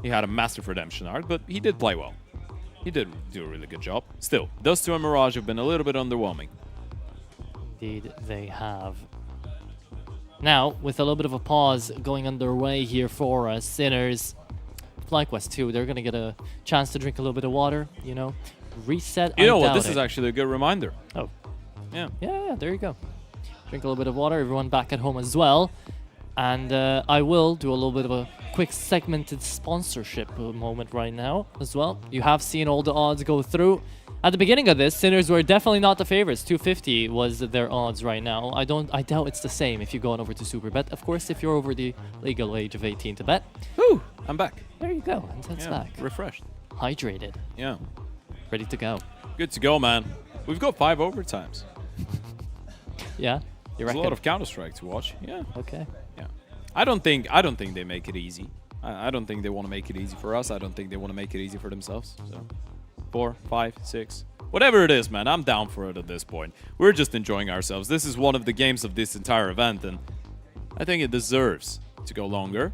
he had a massive redemption arc, but he did play well. He did do a really good job. Still, those two and Mirage have been a little bit underwhelming. Indeed, they have. Now, with a little bit of a pause going underway here for us, Sinners, FlyQuest 2, they're going to get a chance to drink a little bit of water, you know, reset. You know what? This is actually a good reminder. Oh. Yeah. Yeah, there you go. Drink a little bit of water, everyone back at home as well. And I will do a little bit of a quick segmented sponsorship moment right now as well. You have seen all the odds go through. At the beginning of this, Sinners were definitely not the favorites. 250 was their odds right now. I doubt it's the same if you go on over to Superbet. Of course, if you're over the legal age of 18 to bet. Woo! I'm back. There you go. And that's back. Refreshed. Hydrated. Yeah. Ready to go. Good to go, man. We've got 5 overtimes. Yeah. You There's reckon? a lot of Counter-Strike to watch. Yeah. Okay. Yeah. I don't think they make it easy. I don't think they want to make it easy for us. I don't think they want to make it easy for themselves. So 4, 5, 6. Whatever it is, man, I'm down for it at this point. We're just enjoying ourselves. This is one of the games of this entire event, and I think it deserves to go longer.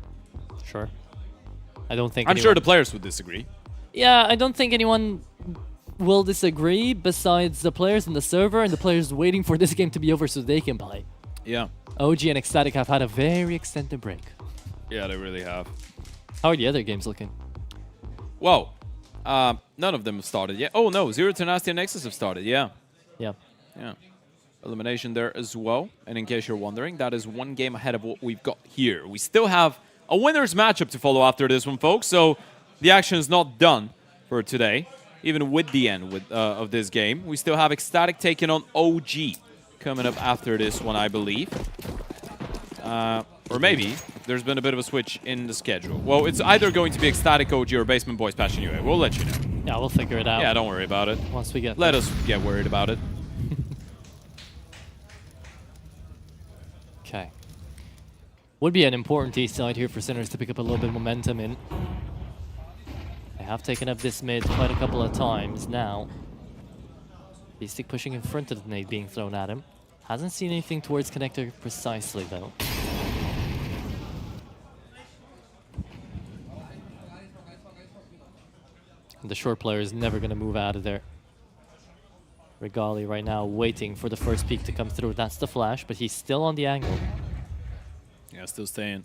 Sure. I don't think I'm sure the players would disagree. Yeah, I don't think anyone will disagree besides the players in the server and the players waiting for this game to be over so they can buy. Yeah. OG and Ecstatic have had a very extended break. Yeah, they really have. How are the other games looking? Whoa. None of them have started yet. Oh, no. Zero Tenacity and Nexus have started. Yeah. Yeah. Yeah. Elimination there as well. And in case you're wondering, that is one game ahead of what we've got here. We still have a winner's matchup to follow after this one, folks. So the action is not done for today. Even with the end of this game, we still have Ecstatic taking on OG coming up after this one, I believe. Or maybe there's been a bit of a switch in the schedule. Well, it's either going to be Ecstatic, OG, or Basement Boys Passion UA. We'll let you know. Yeah, we'll figure it out. Yeah, don't worry about it. Once we get Let there. us get worried about it. Okay. Would be an important east side here for Sinners to pick up a little bit of momentum in. They have taken up this mid quite a couple of times now. Beastic pushing in front of the nade being thrown at him. Hasn't seen anything towards connector precisely though. The short player is never going to move out of there. Regali right now waiting for the first peek to come through. That's the flash, but he's still on the angle. Yeah, still staying.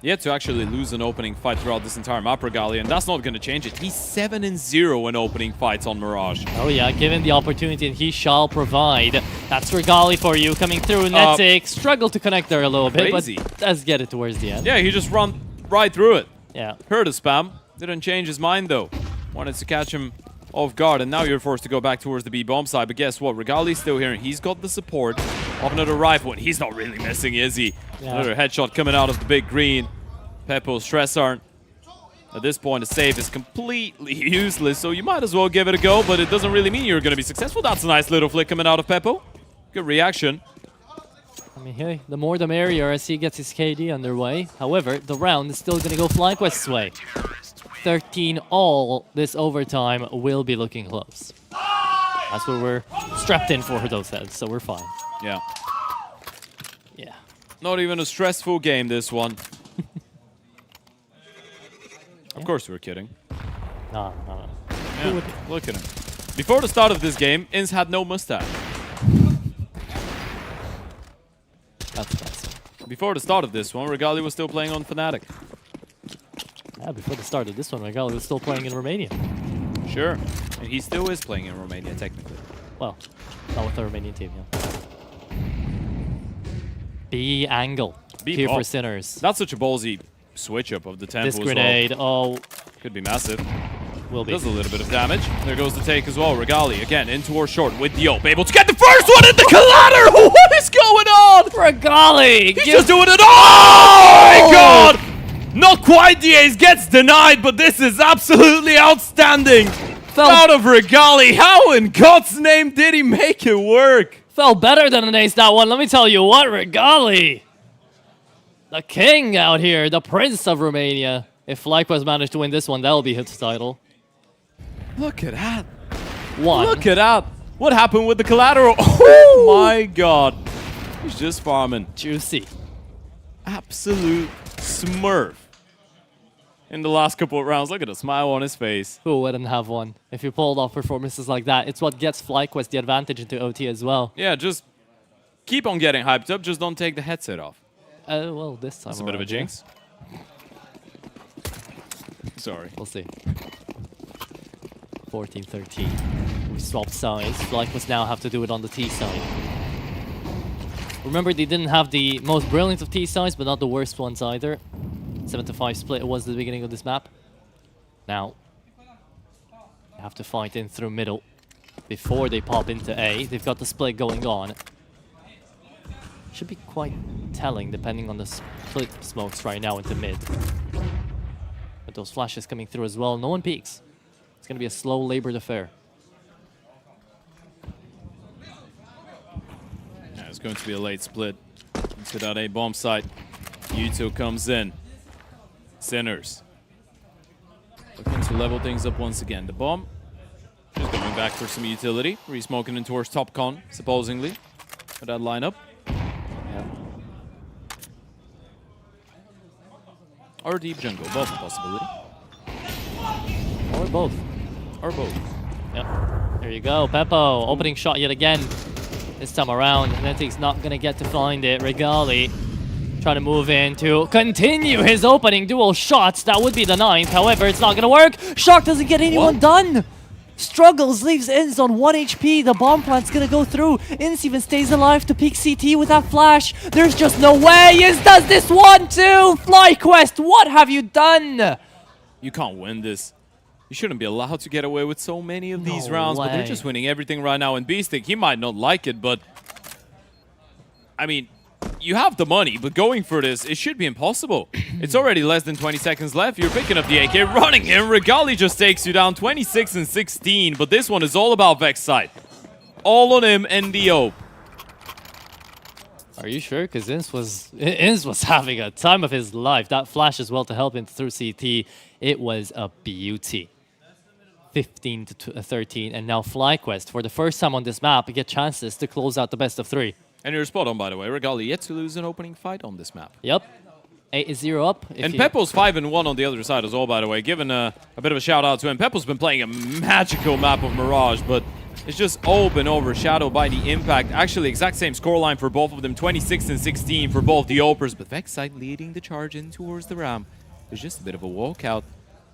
Yet to actually lose an opening fight throughout this entire map, Regali, and that's not going to change it. He's 7-0 in opening fights on Mirage. Oh yeah, given the opportunity, and he shall provide. That's Regali for you coming through. Netic struggled to connect there a little bit, crazy. but does get it towards the end. Yeah, he just ran right through it. Yeah. Heard a spam. Didn't change his mind, though. Wanted to catch him off guard, and now you're forced to go back towards the B-bomb side. But guess what? Regali's still here, and he's got the support of another rifle, and he's not really missing, is he? Yeah. Another headshot coming out of the big green. Peppo's stress aren't. At this point, the save is completely useless, so you might as well give it a go, but it doesn't really mean you're going to be successful. That's a nice little flick coming out of Peppo. Good reaction. I mean, hey, the more the merrier as he gets his KD underway. However, the round is still going to go FlyQuest's way. 13 all this overtime will be looking close. That's what we're strapped in for those heads, so we're fine. Yeah. Yeah. Not even a stressful game, this one. Of course we're kidding. No. Yeah, look at him. Before the start of this game, Inz had no mustache. That's nice. Before the start of this one, Regali was still playing on Fnatic. Yeah, before the start of this one, Regali was still playing in Romania. Sure. And he still is playing in Romania, technically. Well, not with the Romanian team, yeah. B angle here for Sinners. That's such a ballsy switch up of the tempo This as grenade, well. Could be massive. Will be. Does a little bit of damage. There goes the take as well. Regali, again, in towards short with the Ope. Able to get the first one in the collider! What is going on? Regali! He's just doing it all! Oh my god! Not quite the ace, gets denied, but this is absolutely outstanding. Out of Regali, how in God's name did he make it work? Felt better than an ace that one, let me tell you what, Regali. The king out here, the prince of Romania. If FlyQuest managed to win this one, that'll be his title. Look at that. One. Look at that. What happened with the collateral? Oh my god. He's just farming. Juicy. Absolute smurf. In the last couple of rounds, look at the smile on his face. Who wouldn't have one? If you pulled off performances like that, it's what gets FlyQuest the advantage into OT as well. Yeah, just keep on getting hyped up, just don't take the headset off. Well, this time That's a bit of a jinx. Sorry. We'll see. 14-13. We swapped sides. FlyQuest now have to do it on the T side. Remember, they didn't have the most brilliant of T sides, but not the worst ones either. 7-5 split was the beginning of this map. Now, they have to fight in through middle before they pop into A. They've got the split going on. Should be quite telling depending on the split smokes right now into mid. But those flashes coming through as well. No one peeks. It's going to be a slow, labored affair. Yeah, it's going to be a late split into that A bomb site. Yuto comes in. Sinners. Looking to level things up once again. The bomb just coming back for some utility. Re-smoking in towards top con, supposedly. For that lineup. Yeah. Or deep jungle, both a possibility. Or both. Or both. Yep. There you go. Beppo opening shot yet again. This time around. Netik's not going to get to find it. Regali trying to move in to continue his opening dual shots. That would be the 9th. However, it's not going to work. Shark doesn't get anyone done. Struggles, leaves Inz on 1 HP. The bomb plant's going to go through. Inz even stays alive to peek CT with that flash. There's just no way. Inz does this one too. FlyQuest, what have you done? You can't win this. You shouldn't be allowed to get away with so many of these rounds, but they're just winning everything right now. And Beastic, he might not like it, but I mean, you have the money, but going for this, it should be impossible. It's already less than 20 seconds left. You're picking up the AK, running in. Regali just takes you down 26 and 16, but this one is all about Vex side. All on him and the OP. Are you sure? Because Inz was having a time of his life. That flash as well to help him through CT. It was a beauty. 15-13, and now FlyQuest, for the first time on this map, get chances to close out the best of 3. And you're spot on, by the way. Regali yet to lose an opening fight on this map. Yep. 8-0 up. And Peppo's 5-1 on the other side as well, by the way. Giving a bit of a shout out to him. Peppo's been playing a magical map of Mirage, but it's just all been overshadowed by the impact. Actually, exact same scoreline for both of them. 26 and 16 for both the Opers, but Vex side leading the charge in towards the ramp. It's just a bit of a walkout.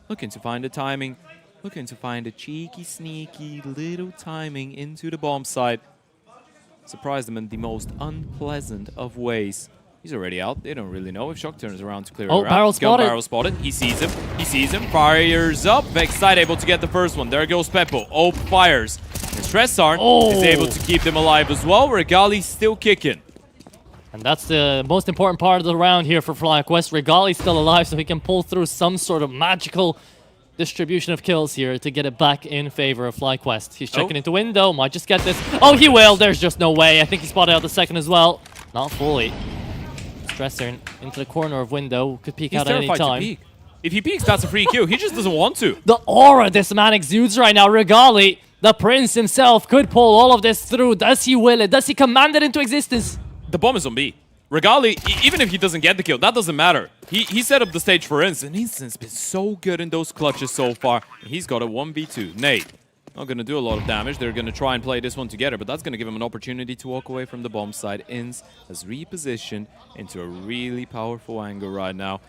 Looking to find the timing. Looking to find a cheeky, sneaky little timing into the bomb site. Surprise them in the most unpleasant of ways. He's already out. They don't really know if Shock turns around to clear it around. Barrel spotted. Barrel spotted. He sees him. He sees him. Fires up. Vex side able to get the first one. There goes Peppo. Ope fires. And Stressarn is able to keep them alive as well. Regali's still kicking. And that's the most important part of the round here for FlyQuest. Regali's still alive, so he can pull through some sort of magical distribution of kills here to get it back in favor of FlyQuest. He's checking into window, might just get this. Oh, he will. There's just no way. I think he spotted out the second as well. Not fully. Stressor into the corner of window. Could peek out at any time. Peek. If he peeks, that's a free kill. He just doesn't want to. The aura this man exudes right now. Regali, the prince himself, could pull all of this through. Does he will it? Does he command it into existence? The bomb is on B. Regali, even if he doesn't get the kill, that doesn't matter. He set up the stage for Inz, and Inz's been so good in those clutches so far. He's got a 1v2. Nate, not going to do a lot of damage. They're going to try and play this one together, but that's going to give him an opportunity to walk away from the bomb side. Inz has repositioned into a really powerful angle right now.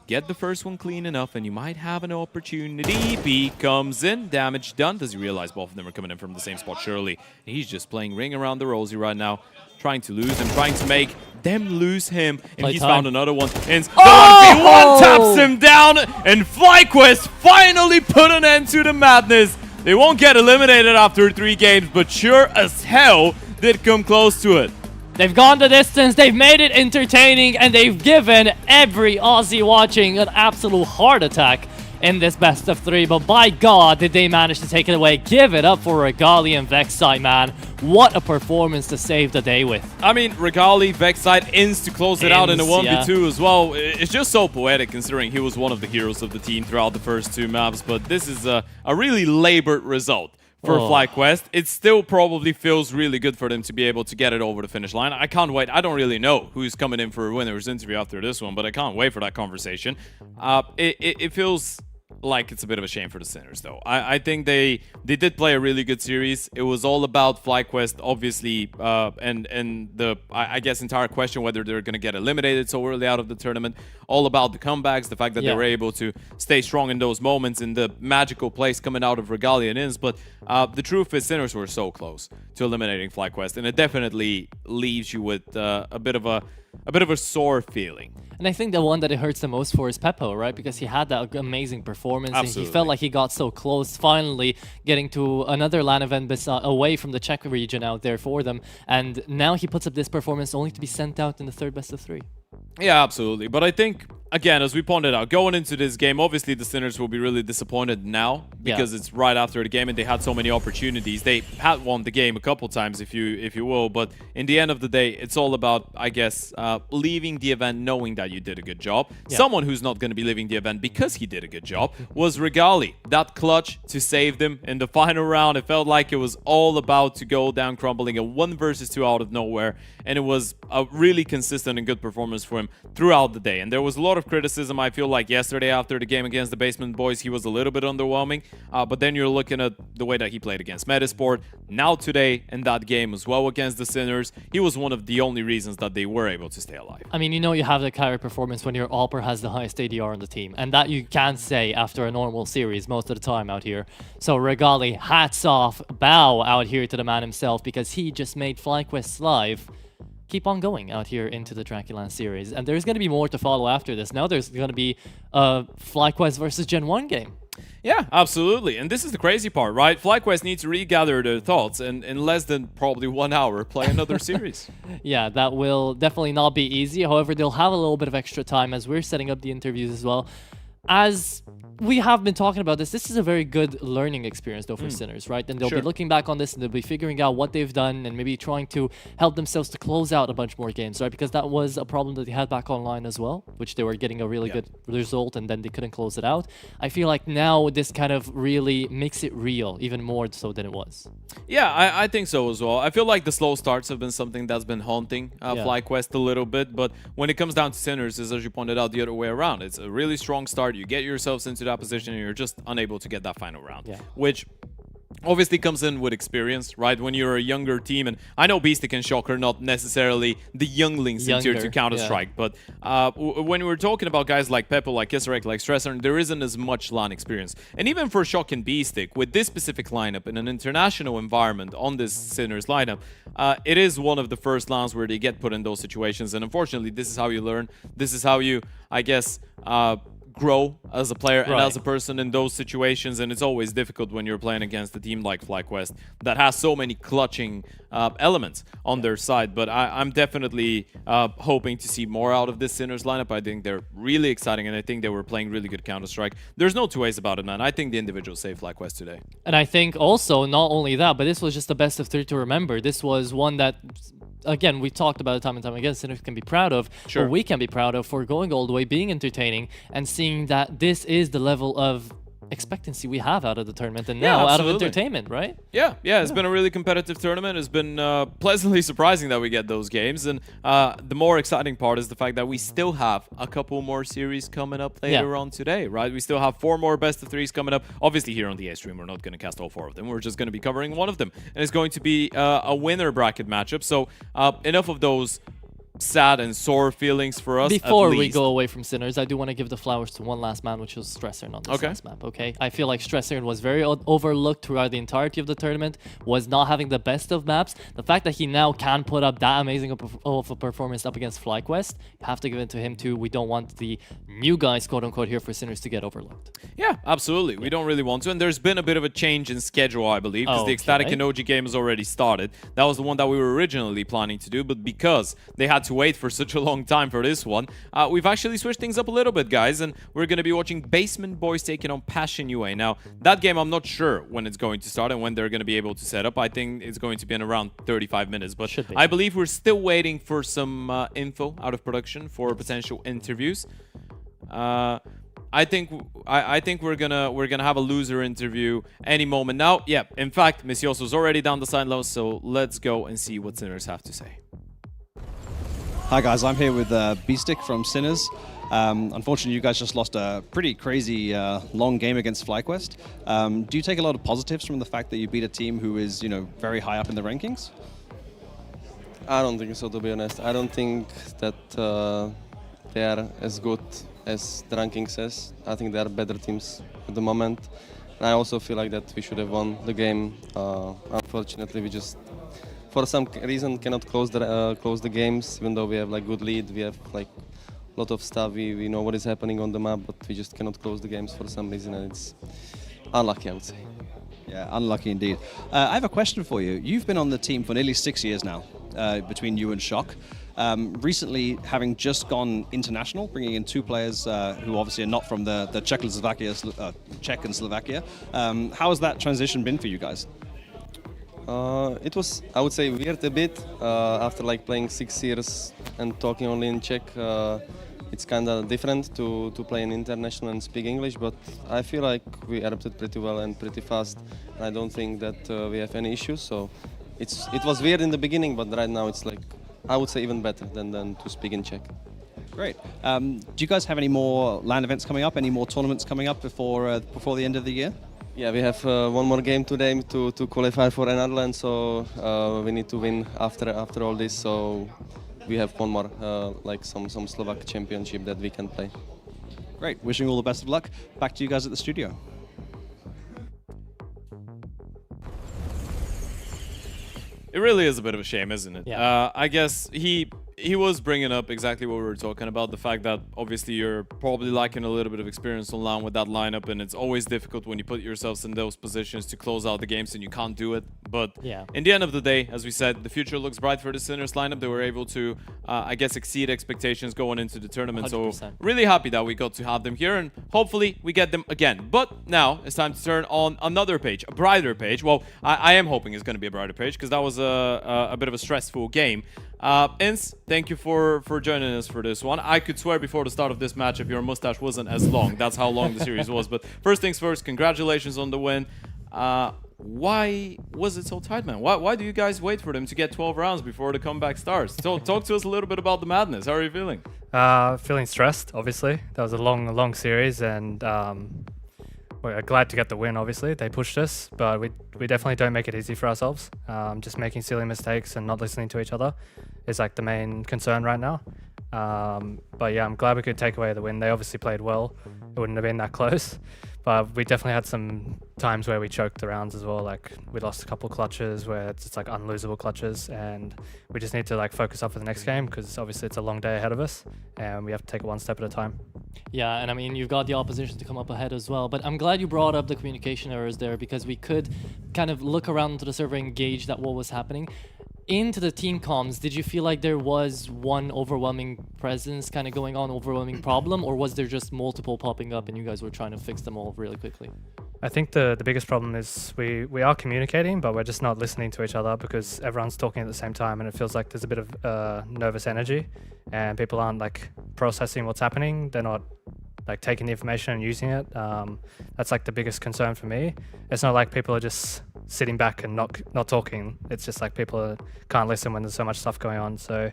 Get the first one clean enough, and you might have an opportunity. B comes in, damage done. Does he realize both of them are coming in from the same spot? Surely. He's just playing ring around the rosy right now, trying to lose him, trying to make them lose him. And he's found another one. And the 1v1 taps him down, and FlyQuest finally put an end to the madness. They won't get eliminated after 3 games, but sure as hell did come close to it. They've gone the distance, they've made it entertaining, and they've given every Aussie watching an absolute heart attack. in this best of 3, but by God, did they manage to take it away. Give it up for Regali and Vexite, man. What a performance to save the day with. I mean, Regali, Vexite, Ins to close it out in a 1v2 yeah. as well. It's just so poetic considering he was one of the heroes of the team throughout the first 2 maps, but this is a really labored result for FlyQuest. It still probably feels really good for them to be able to get it over the finish line. I can't wait. I don't really know who's coming in for a winner's interview after this one, but I can't wait for that conversation. It feels like it's a bit of a shame for the Sinners, though. I think they did play a really good series. It was all about FlyQuest, obviously, and the I guess entire question whether they're going to get eliminated so early out of the tournament. All about the comebacks, the fact that they were able to stay strong in those moments, in the magical plays coming out of Regali and Ins. But the truth is, Sinners were so close to eliminating FlyQuest, and it definitely leaves you with a bit of a sore feeling. And I think the one that it hurts the most for is Peppo, right? Because he had that amazing performance. Absolutely. And he felt like he got so close, finally getting to another LAN event away from the Czech region out there for them. And now he puts up this performance only to be sent out in the third best of 3. Yeah, absolutely. But I think, again, as we pointed out, going into this game, obviously the Sinners will be really disappointed now because it's right after the game and they had so many opportunities. They had won the game a couple times, if you will. But in the end of the day, it's all about, I guess, leaving the event knowing that you did a good job. Someone who's not going to be leaving the event because he did a good job was Regali. That clutch to save them in the final round. It felt like it was all about to go down crumbling, a 1 versus 2 out of nowhere. And it was a really consistent and good performance for him throughout the day. And there was a lot of criticism. I feel like yesterday after the game against the Basement Boys, he was a little bit underwhelming. But then you're looking at the way that he played against Metasport. Now today in that game as well against the Sinners, he was one of the only reasons that they were able to stay alive. I mean, you know you have the carry performance when your Alper has the highest ADR on the team. And that you can't say after a normal series most of the time out here. So Regali, hats off, bow out here to the man himself because he just made FlyQuest live keep on going out here into the DraculaN series. And there's going to be more to follow after this. Now there's going to be a FlyQuest versus Gen 1 game. Yeah, absolutely. And this is the crazy part, right? FlyQuest needs to regather their thoughts and in less than probably 1 hour play another series. Yeah, that will definitely not be easy. However, they'll have a little bit of extra time as we're setting up the interviews as well. As we have been talking about this is a very good learning experience though for Sinners, right? And they'll be looking back on this and they'll be figuring out what they've done and maybe trying to help themselves to close out a bunch more games, right? Because that was a problem that they had back online as well, which they were getting a really good result and then they couldn't close it out. I feel like now this kind of really makes it real, even more so than it was. Yeah, I think so as well. I feel like the slow starts have been something that's been haunting FlyQuest a little bit, but when it comes down to Sinners, is as you pointed out, the other way around. It's a really strong start. You get yourselves into that position and you're just unable to get that final round, which obviously comes in with experience, right? When you're a younger team, and I know Beastic and Shock are not necessarily the younglings in Tier 2 Counter-Strike, but when we're talking about guys like Peppo, like Kisarek, like Stressor, there isn't as much LAN experience. And even for Shock and Beastic, with this specific lineup in an international environment on this Sinners lineup, it is one of the first LANs where they get put in those situations, and unfortunately, this is how you learn. This is how you, I guess, grow as a player and as a person in those situations, and it's always difficult when you're playing against a team like FlyQuest that has so many clutching elements on their side. But I'm definitely hoping to see more out of this Sinners lineup. I think they're really exciting, and I think they were playing really good Counter-Strike. There's no two ways about it, man. I think the individuals saved FlyQuest today. And I think also, not only that, but this was just the best of 3 to remember. This was one that, again, we talked about it time and time again, Sinners can be proud of, or we can be proud of for going all the way, being entertaining, and seeing that this is the level of expectancy we have out of the tournament, and now out of entertainment, right? Yeah, it's been a really competitive tournament. It's been pleasantly surprising that we get those games, and the more exciting part is the fact that we still have a couple more series coming up later on today, right? We still have 4 more best of 3s coming up. Obviously, here on the A stream, we're not going to cast all 4 of them. We're just going to be covering one of them, and it's going to be a winner bracket matchup. So enough of those sad and sore feelings for us. Before we go away from Sinners, I do want to give the flowers to one last man, which was Stressor on this last map, okay? I feel like Stressor was very overlooked throughout the entirety of the tournament, was not having the best of maps. The fact that he now can put up that amazing of a performance up against FlyQuest, you have to give it to him too. We don't want the new guys, quote-unquote, here for Sinners to get overlooked. Yeah, absolutely. We don't really want to, and there's been a bit of a change in schedule, I believe, because the Ecstatic and OG game has already started. That was the one that we were originally planning to do, but because they had to wait for such a long time for this one. We've actually switched things up a little bit, guys, and we're going to be watching Basement Boys taking on Passion UA. Now, that game, I'm not sure when it's going to start and when they're going to be able to set up. I think it's going to be in around 35 minutes, but I believe we're still waiting for some info out of production for potential interviews. I think we're gonna have a loser interview any moment now. Yeah, in fact, Misioso's already down the side low, so let's go and see what Sinners have to say. Hi guys, I'm here with Beastick from Sinners. Unfortunately, you guys just lost a pretty crazy long game against FlyQuest. Do you take a lot of positives from the fact that you beat a team who is, you know, very high up in the rankings? I don't think so, to be honest. I don't think that they are as good as the ranking says. I think there are better teams at the moment. And I also feel like that we should have won the game. Unfortunately, we just, for some reason, cannot close the games, even though we have like good lead. We have like a lot of stuff. We know what is happening on the map, but we just cannot close the games for some reason, and it's unlucky, I would say. Yeah, unlucky indeed. I have a question for you. You've been on the team for nearly 6 years now, between you and Shock. Recently, having just gone international, bringing in 2 players who obviously are not from the Czech and Slovakia. How has that transition been for you guys? It was, I would say, weird a bit after like playing 6 years and talking only in Czech. It's kind of different to play in international and speak English, but I feel like we adapted pretty well and pretty fast. I don't think that we have any issues. So it was weird in the beginning, but right now it's like, I would say, even better than to speak in Czech. Great. Do you guys have any more LAN events coming up? Any more tournaments coming up before the end of the year? Yeah, we have one more game today to qualify for another LAN, so we need to win after all this. So we have one more, like some Slovak championship that we can play. Great. Wishing all the best of luck. Back to you guys at the studio. It really is a bit of a shame, isn't it? Yeah. I guess he was bringing up exactly what we were talking about, the fact that obviously you're probably lacking a little bit of experience on LAN with that lineup, and it's always difficult when you put yourselves in those positions to close out the games and you can't do it. But in the end of the day, as we said, the future looks bright for the Sinners lineup. They were able to, I guess, exceed expectations going into the tournament. 100%. So really happy that we got to have them here, and hopefully we get them again. But now it's time to turn on another page, a brighter page. Well, I am hoping it's going to be a brighter page, because that was a bit of a stressful game. Ince, thank you for joining us for this one. I could swear before the start of this matchup your mustache wasn't as long. That's how long the series was. But first things first, congratulations on the win. Why was it so tight, man? Why do you guys wait for them to get 12 rounds before the comeback starts? Talk to us a little bit about the madness. How are you feeling? Feeling stressed, obviously. That was a long series, and we're glad to get the win, obviously. They pushed us, but we definitely don't make it easy for ourselves. Just making silly mistakes and not listening to each other is like the main concern right now. But yeah, I'm glad we could take away the win. They obviously played well. It wouldn't have been that close. But we definitely had some times where we choked the rounds as well. Like we lost a couple clutches where it's like unlosable clutches, and we just need to like focus up for the next game, because obviously it's a long day ahead of us and we have to take it one step at a time. Yeah, and I mean, you've got the opposition to come up ahead as well. But I'm glad you brought up the communication errors there, because we could kind of look around to the server and gauge that what was happening. Into the team comms, did you feel like there was one overwhelming presence kind of going on, overwhelming problem, or was there just multiple popping up and you guys were trying to fix them all really quickly? I think the biggest problem is we are communicating, but we're just not listening to each other, because everyone's talking at the same time, and it feels like there's a bit of nervous energy, and people aren't like processing what's happening. They're not like taking the information and using it. That's like the biggest concern for me. It's not like people are just sitting back and not talking. It's just like people can't listen when there's so much stuff going on. So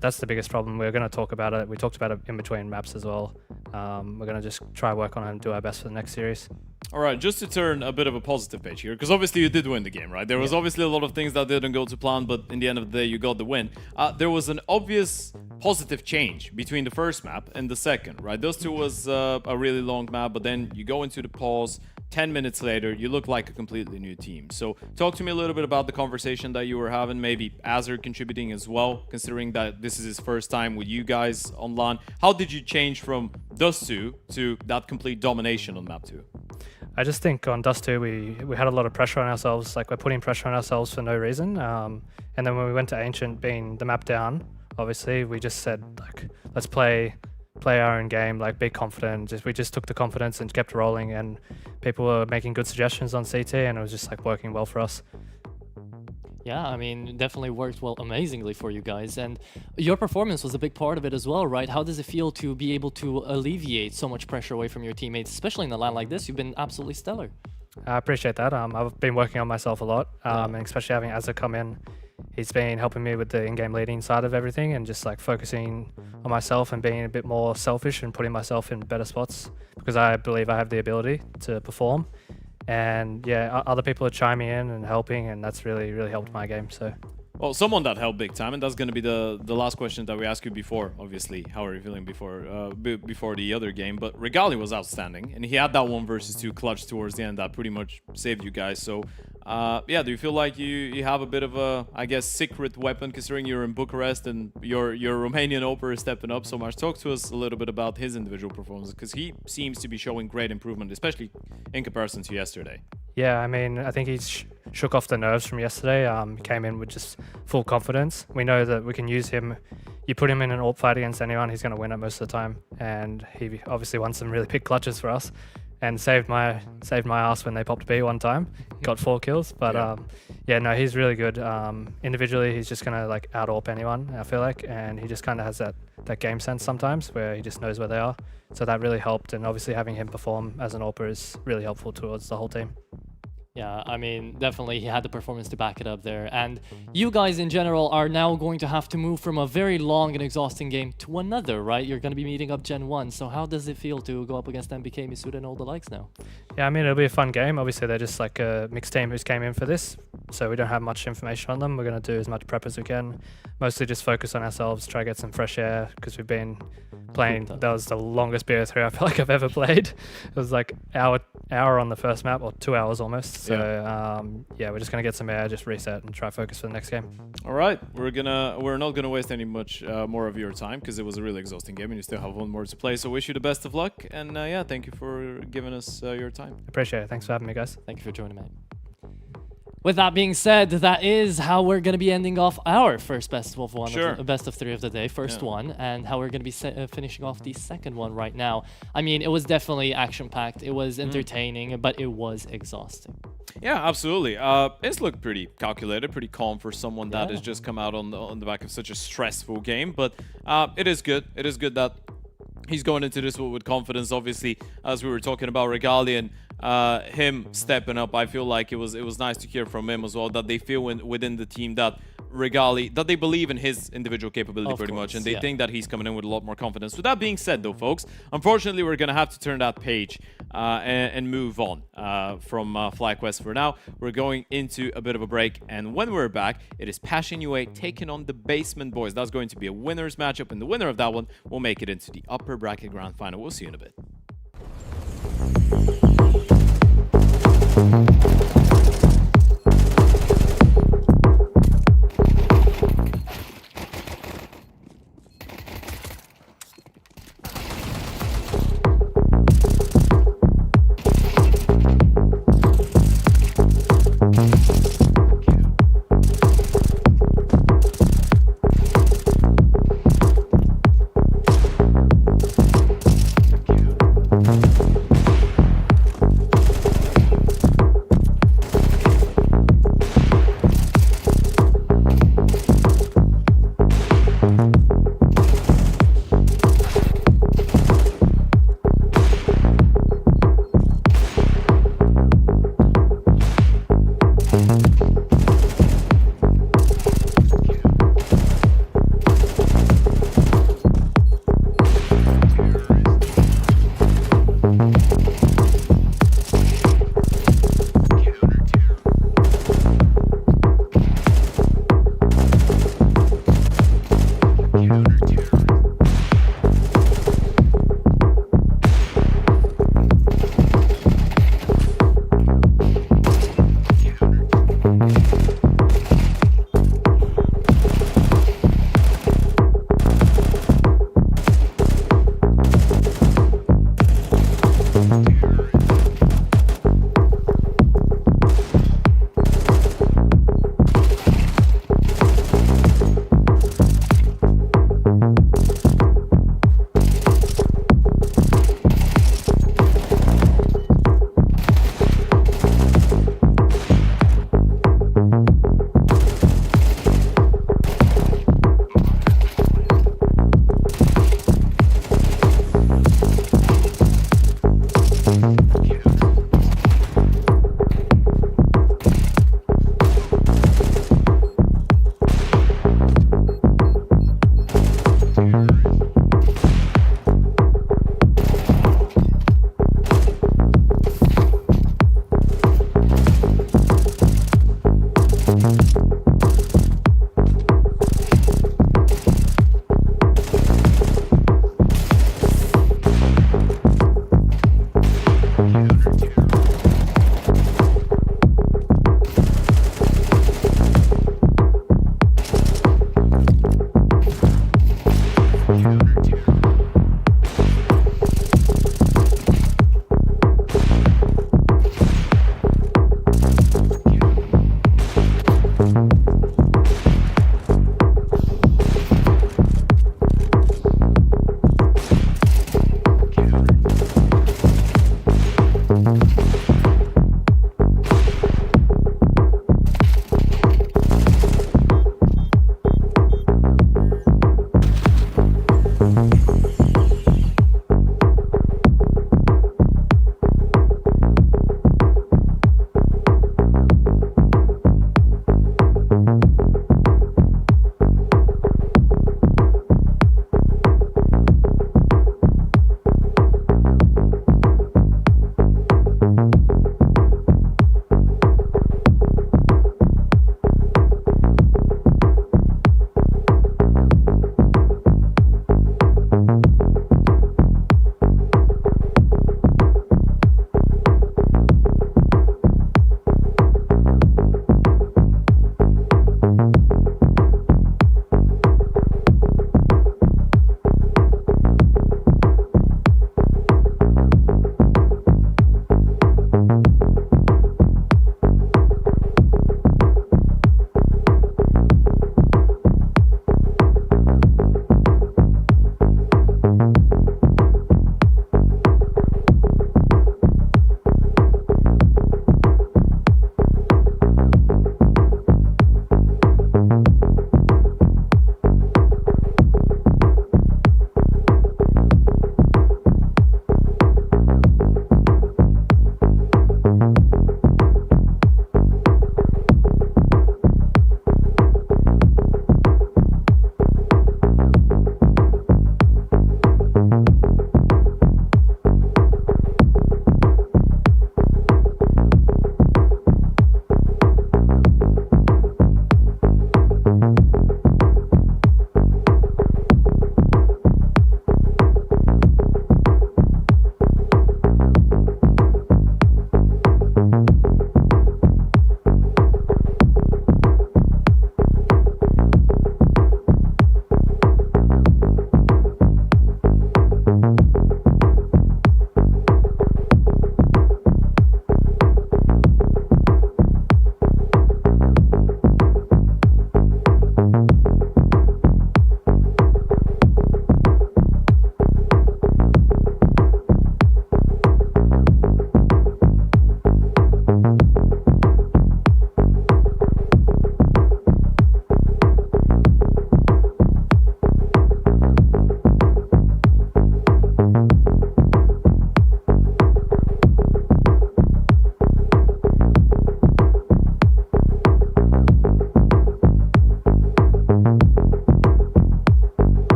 that's the biggest problem. We're going to talk about it. We talked about it in between maps as well. We're going to just try work on it and do our best for the next series. All right, just to turn a bit of a positive page here, because obviously you did win the game, right? There was obviously a lot of things that didn't go to plan, but in the end of the day, you got the win. There was an obvious positive change between the first map and the second, right? Those two was a really long map, but then you go into the pause. 10 minutes later, you look like a completely new team. So talk to me a little bit about the conversation that you were having, maybe Azure contributing as well, considering that this is his first time with you guys on LAN. How did you change from Dust 2 to that complete domination on map 2? I just think on Dust 2, we had a lot of pressure on ourselves. Like we're putting pressure on ourselves for no reason. And then when we went to Ancient, being the map down, obviously. We just said, like, let's play our own game, like, be confident. We just took the confidence and kept rolling, and people were making good suggestions on CT, and it was just, like, working well for us. Yeah, I mean, it definitely worked well, amazingly for you guys. And your performance was a big part of it as well, right? How does it feel to be able to alleviate so much pressure away from your teammates, especially in a LAN like this? You've been absolutely stellar. I appreciate that. I've been working on myself a lot, and especially having Azza come in. He's been helping me with the in-game leading side of everything, and just like focusing on myself and being a bit more selfish and putting myself in better spots, because I believe I have the ability to perform. And yeah, other people are chiming in and helping, and that's really helped my game. So, well, someone that helped big time, and that's going to be the last question that we ask you before. Obviously, how are you feeling before the other game? But Regali was outstanding, and he had that 1 versus 2 clutch towards the end that pretty much saved you guys. So, yeah, do you feel like you have a bit of a, I guess, secret weapon, considering you're in Bucharest and your Romanian Oper is stepping up so much? Talk to us a little bit about his individual performance, because he seems to be showing great improvement, especially in comparison to yesterday. Yeah, I mean, I think he's shook off the nerves from yesterday. Came in with just full confidence. We know that we can use him. You put him in an AWP fight against anyone, he's going to win it most of the time. And he obviously won some really big clutches for us, and saved my ass when they popped B one time. Got 4 kills, but yeah, no, he's really good. Individually, he's just going to like out-AWP anyone, I feel like, and he just kind of has that game sense sometimes where he just knows where they are. So that really helped, and obviously having him perform as an AWPer is really helpful towards the whole team. Yeah, I mean, definitely he had the performance to back it up there. And you guys in general are now going to have to move from a very long and exhausting game to another, right? You're going to be meeting up Gen 1. So how does it feel to go up against MBK, Misuda, and all the likes now? Yeah, I mean, it'll be a fun game. Obviously, they're just like a mixed team who's came in for this, so we don't have much information on them. We're going to do as much prep as we can. Mostly just focus on ourselves, try to get some fresh air, because we've been playing. That was the longest BO3 I feel like I've ever played. It was like hour on the first map, or 2 hours almost. So yeah, we're just gonna get some air, just reset, and try focus for the next game. All right, we're not gonna waste any much more of your time, because it was a really exhausting game, and you still have 1 more to play. So wish you the best of luck, and yeah, thank you for giving us your time. Appreciate it. Thanks for having me, guys. Thank you for joining me. With that being said, that is how we're going to be ending off our first best of 1, best of 3 of the day, first one, and how we're going to be finishing off the second one right now. I mean, it was definitely action-packed, it was entertaining, but it was exhausting. Yeah, absolutely. It's looked pretty calculated, pretty calm for someone that has just come out on the back of such a stressful game, but it is good. It is good that he's going into this with confidence. Obviously, as we were talking about DraculaN, him stepping up, I feel like it was nice to hear from him as well, that they feel within the team that that they believe in his individual capability pretty much, and they think that he's coming in with a lot more confidence. With that being said, though, folks, unfortunately, we're gonna have to turn that page and move on from FlyQuest for now. We're going into a bit of a break, and when we're back, it is Passion UA taking on the Basement Boys. That's going to be a winners matchup, and the winner of that one will make it into the upper bracket grand final. We'll see you in a bit.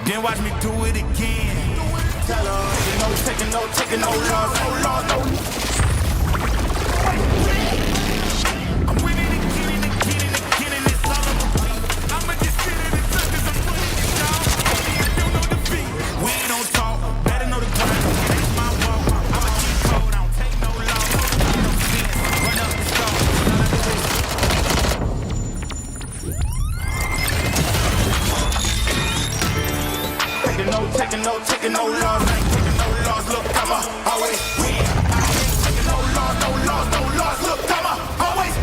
Then watch me do it again. Tell her, taking no loss, no loss, no. I'm winning again and again and again, and it's all on repeat. I'ma just sit in the circus, I'm winning it, y'all. Baby, I don't know defeat. We don't talk, better know the grind. That's my walk. I'ma keep cold, I don't take no loss. No sense, run up the score. Taking no loss, I ain't taking no loss. Look, I'ma always win. I ain't taking no loss, no loss, no loss. Look, I'ma always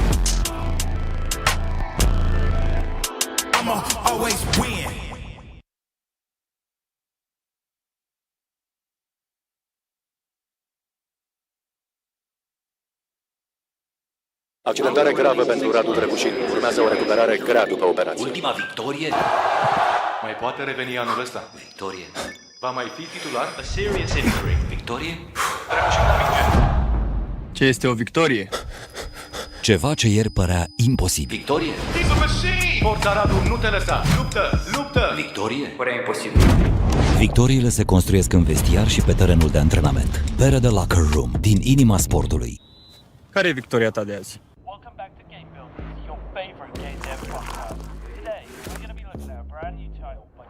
win. Accidentare gravă pentru Radu Drăgușin. Urmează o recuperare grea după operație. Ultima victorie? Mai poate reveni anul ăsta. Victorie. Va mai fi titular? A serious injury. Victorie? Ce este o victorie? Ceva ce ieri părea imposibil. Victorie? Forța Radu, nu te lăsa! Luptă! Luptă! Victorie? Părea imposibil. Victoriile se construiesc în vestiar și pe terenul de antrenament. Pere de Locker Room, din inima sportului. Care e victoria ta de azi? Welcome back to Game Builders, your favorite game dev podcast. Today, we're going to be looking at a brand new title by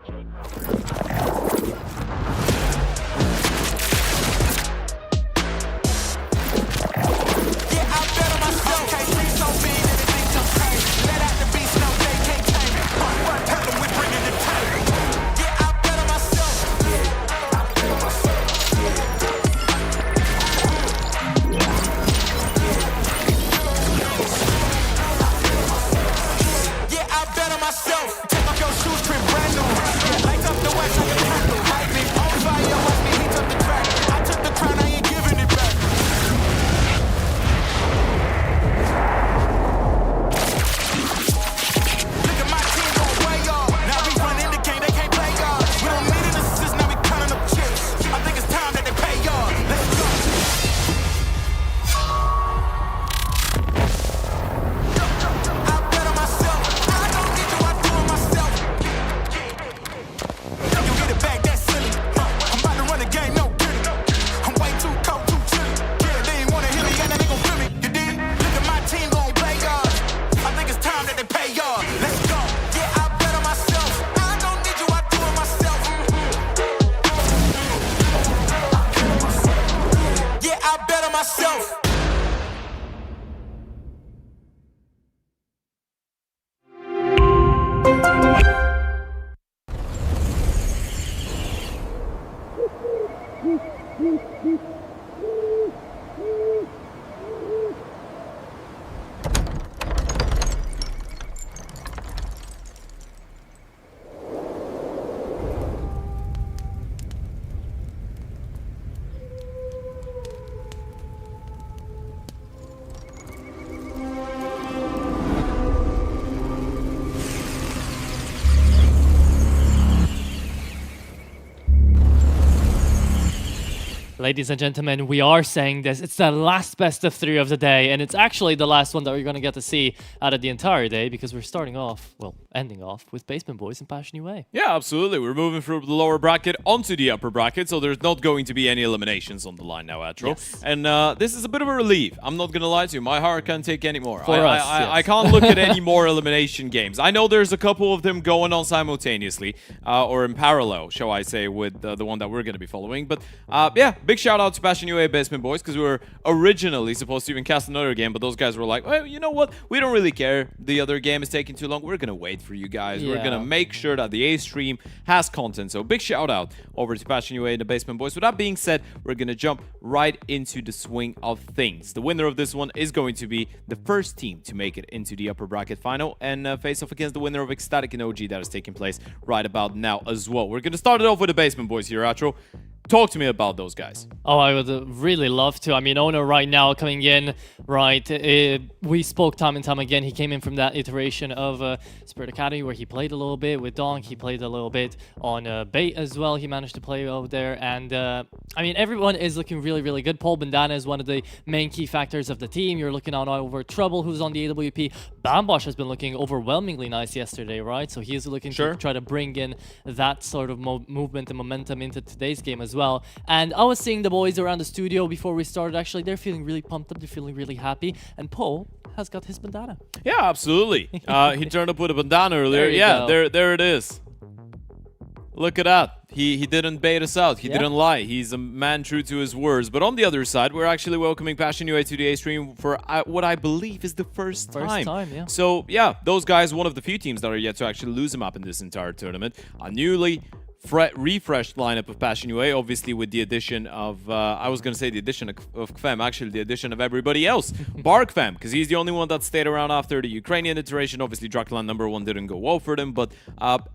Ladies and gentlemen, we are saying this. It's the last best of 3 of the day, and it's actually the last one that we're going to get to see out of the entire day because we're starting off, well, ending off with Basement Boys and Passion UA. Yeah, absolutely. We're moving from the lower bracket onto the upper bracket, so there's not going to be any eliminations on the line now, Atro. Yes. And this is a bit of a relief. I'm not going to lie to you. My heart can't take any more. I I can't look at any more elimination games. I know there's a couple of them going on simultaneously, or in parallel, shall I say, with the one that we're going to be following. But yeah, big shout out to Passion UA Basement Boys, because we were originally supposed to even cast another game, but those guys were like, well, you know what? We don't really care. The other game is taking too long. We're going to wait for you guys. We're going to make sure that the A stream has content. So big shout out over to Passion UA and the Basement Boys. With that being said, we're going to jump right into the swing of things. The winner of this one is going to be the first team to make it into the upper bracket final and face off against the winner of Ecstatic and OG that is taking place right about now as well. We're going to start it off with the Basement Boys here, Atro. Talk to me about those guys. Oh, I would really love to. I mean, Owner right now coming in, right? We spoke time and time again. He came in from that iteration of Spirit Academy where he played a little bit with Donk. He played a little bit on Bait as well. He managed to play over there. And I mean, everyone is looking really, really good. Paul Bandana is one of the main key factors of the team. You're looking out over Trouble, who's on the AWP. Bambosh has been looking overwhelmingly nice yesterday, right? So he's looking to try to bring in that sort of movement and momentum into today's game as well. And I was seeing the boys around the studio before we started. Actually, they're feeling really pumped up. They're feeling really happy. And Paul has got his bandana. Yeah, absolutely. He turned up with a bandana earlier. There it is. Look at that. He didn't bait us out. He didn't lie. He's a man true to his words. But on the other side, we're actually welcoming Passion UA to the A stream for what I believe is the first time. Yeah. So yeah, those guys, one of the few teams that are yet to actually lose a map in this entire tournament. A newly refreshed lineup of Passion UA, obviously with the addition of, I was going to say the addition of Kfem, actually the addition of everybody else. Bar Kfem, because he's the only one that stayed around after the Ukrainian iteration. Obviously, DraculaN #1 didn't go well for them, but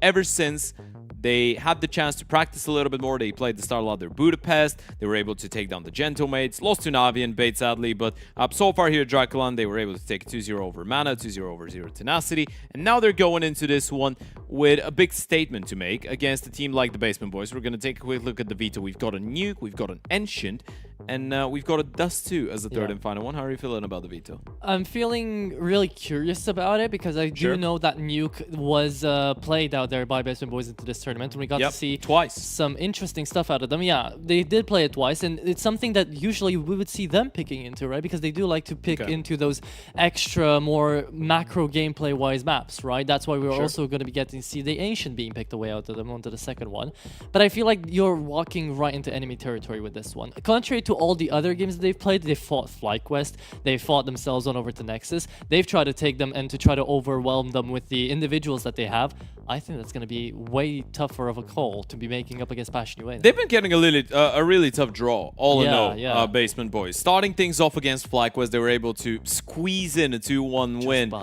ever since they had the chance to practice a little bit more. They played the Starladder Budapest. They were able to take down the Gentlemates. Lost to Navi and Bait, sadly, but so far here at DraculaN, they were able to take 2-0 over Mana, 2-0 over Zero Tenacity, and now they're going into this one with a big statement to make against a team like the Basement Boys. We're going to take a quick look at the Veto. We've got a Nuke, we've got an Ancient, and we've got a Dust 2 as the third and final one. How are you feeling about the Veto? I'm feeling really curious about it because I do know that Nuke was played out there by Basement Boys into this tournament, and we got to see some interesting stuff out of them. Yeah, they did play it twice, and it's something that usually we would see them picking into, right? Because they do like to pick into those extra, more macro gameplay-wise maps, right? That's why we're also going to be getting to see the Ancient being picked away out of them onto the second one. But I feel like you're walking right into enemy territory with this one. Contrary to all the other games that they've played, they fought FlyQuest, they fought themselves on over to Nexus. They've tried to take them and to try to overwhelm them with the individuals that they have. I think that's going to be way tougher of a call to be making up against Passion UA. They've been getting a really tough draw, all in all, Basement Boys. Starting things off against FlyQuest, they were able to squeeze in a 2-1 win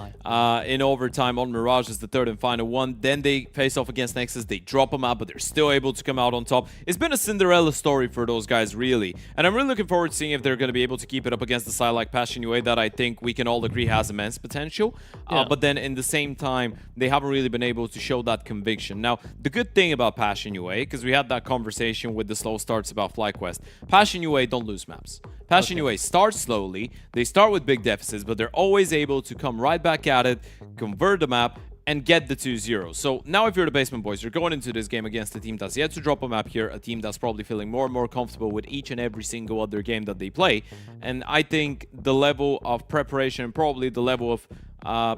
in overtime on Mirage as the third and final one. Then they face off against Nexus, they drop them out, but they're still able to come out on top. It's been a Cinderella story for those guys, really. And I'm really looking forward to seeing if they're going to be able to keep it up against the side like Passion UA that I think we can all agree has immense potential. But then in the same time, they haven't really been able to show that conviction. Now, the good thing about Passion UA, because we had that conversation with the slow starts about FlyQuest, Passion UA don't lose maps. Passion UA starts slowly, they start with big deficits, but they're always able to come right back at it, convert the map, and get the 2-0. So now if you're the Basement Boys, you're going into this game against a team that's yet to drop a map here, a team that's probably feeling more and more comfortable with each and every single other game that they play. And I think the level of preparation and probably the level of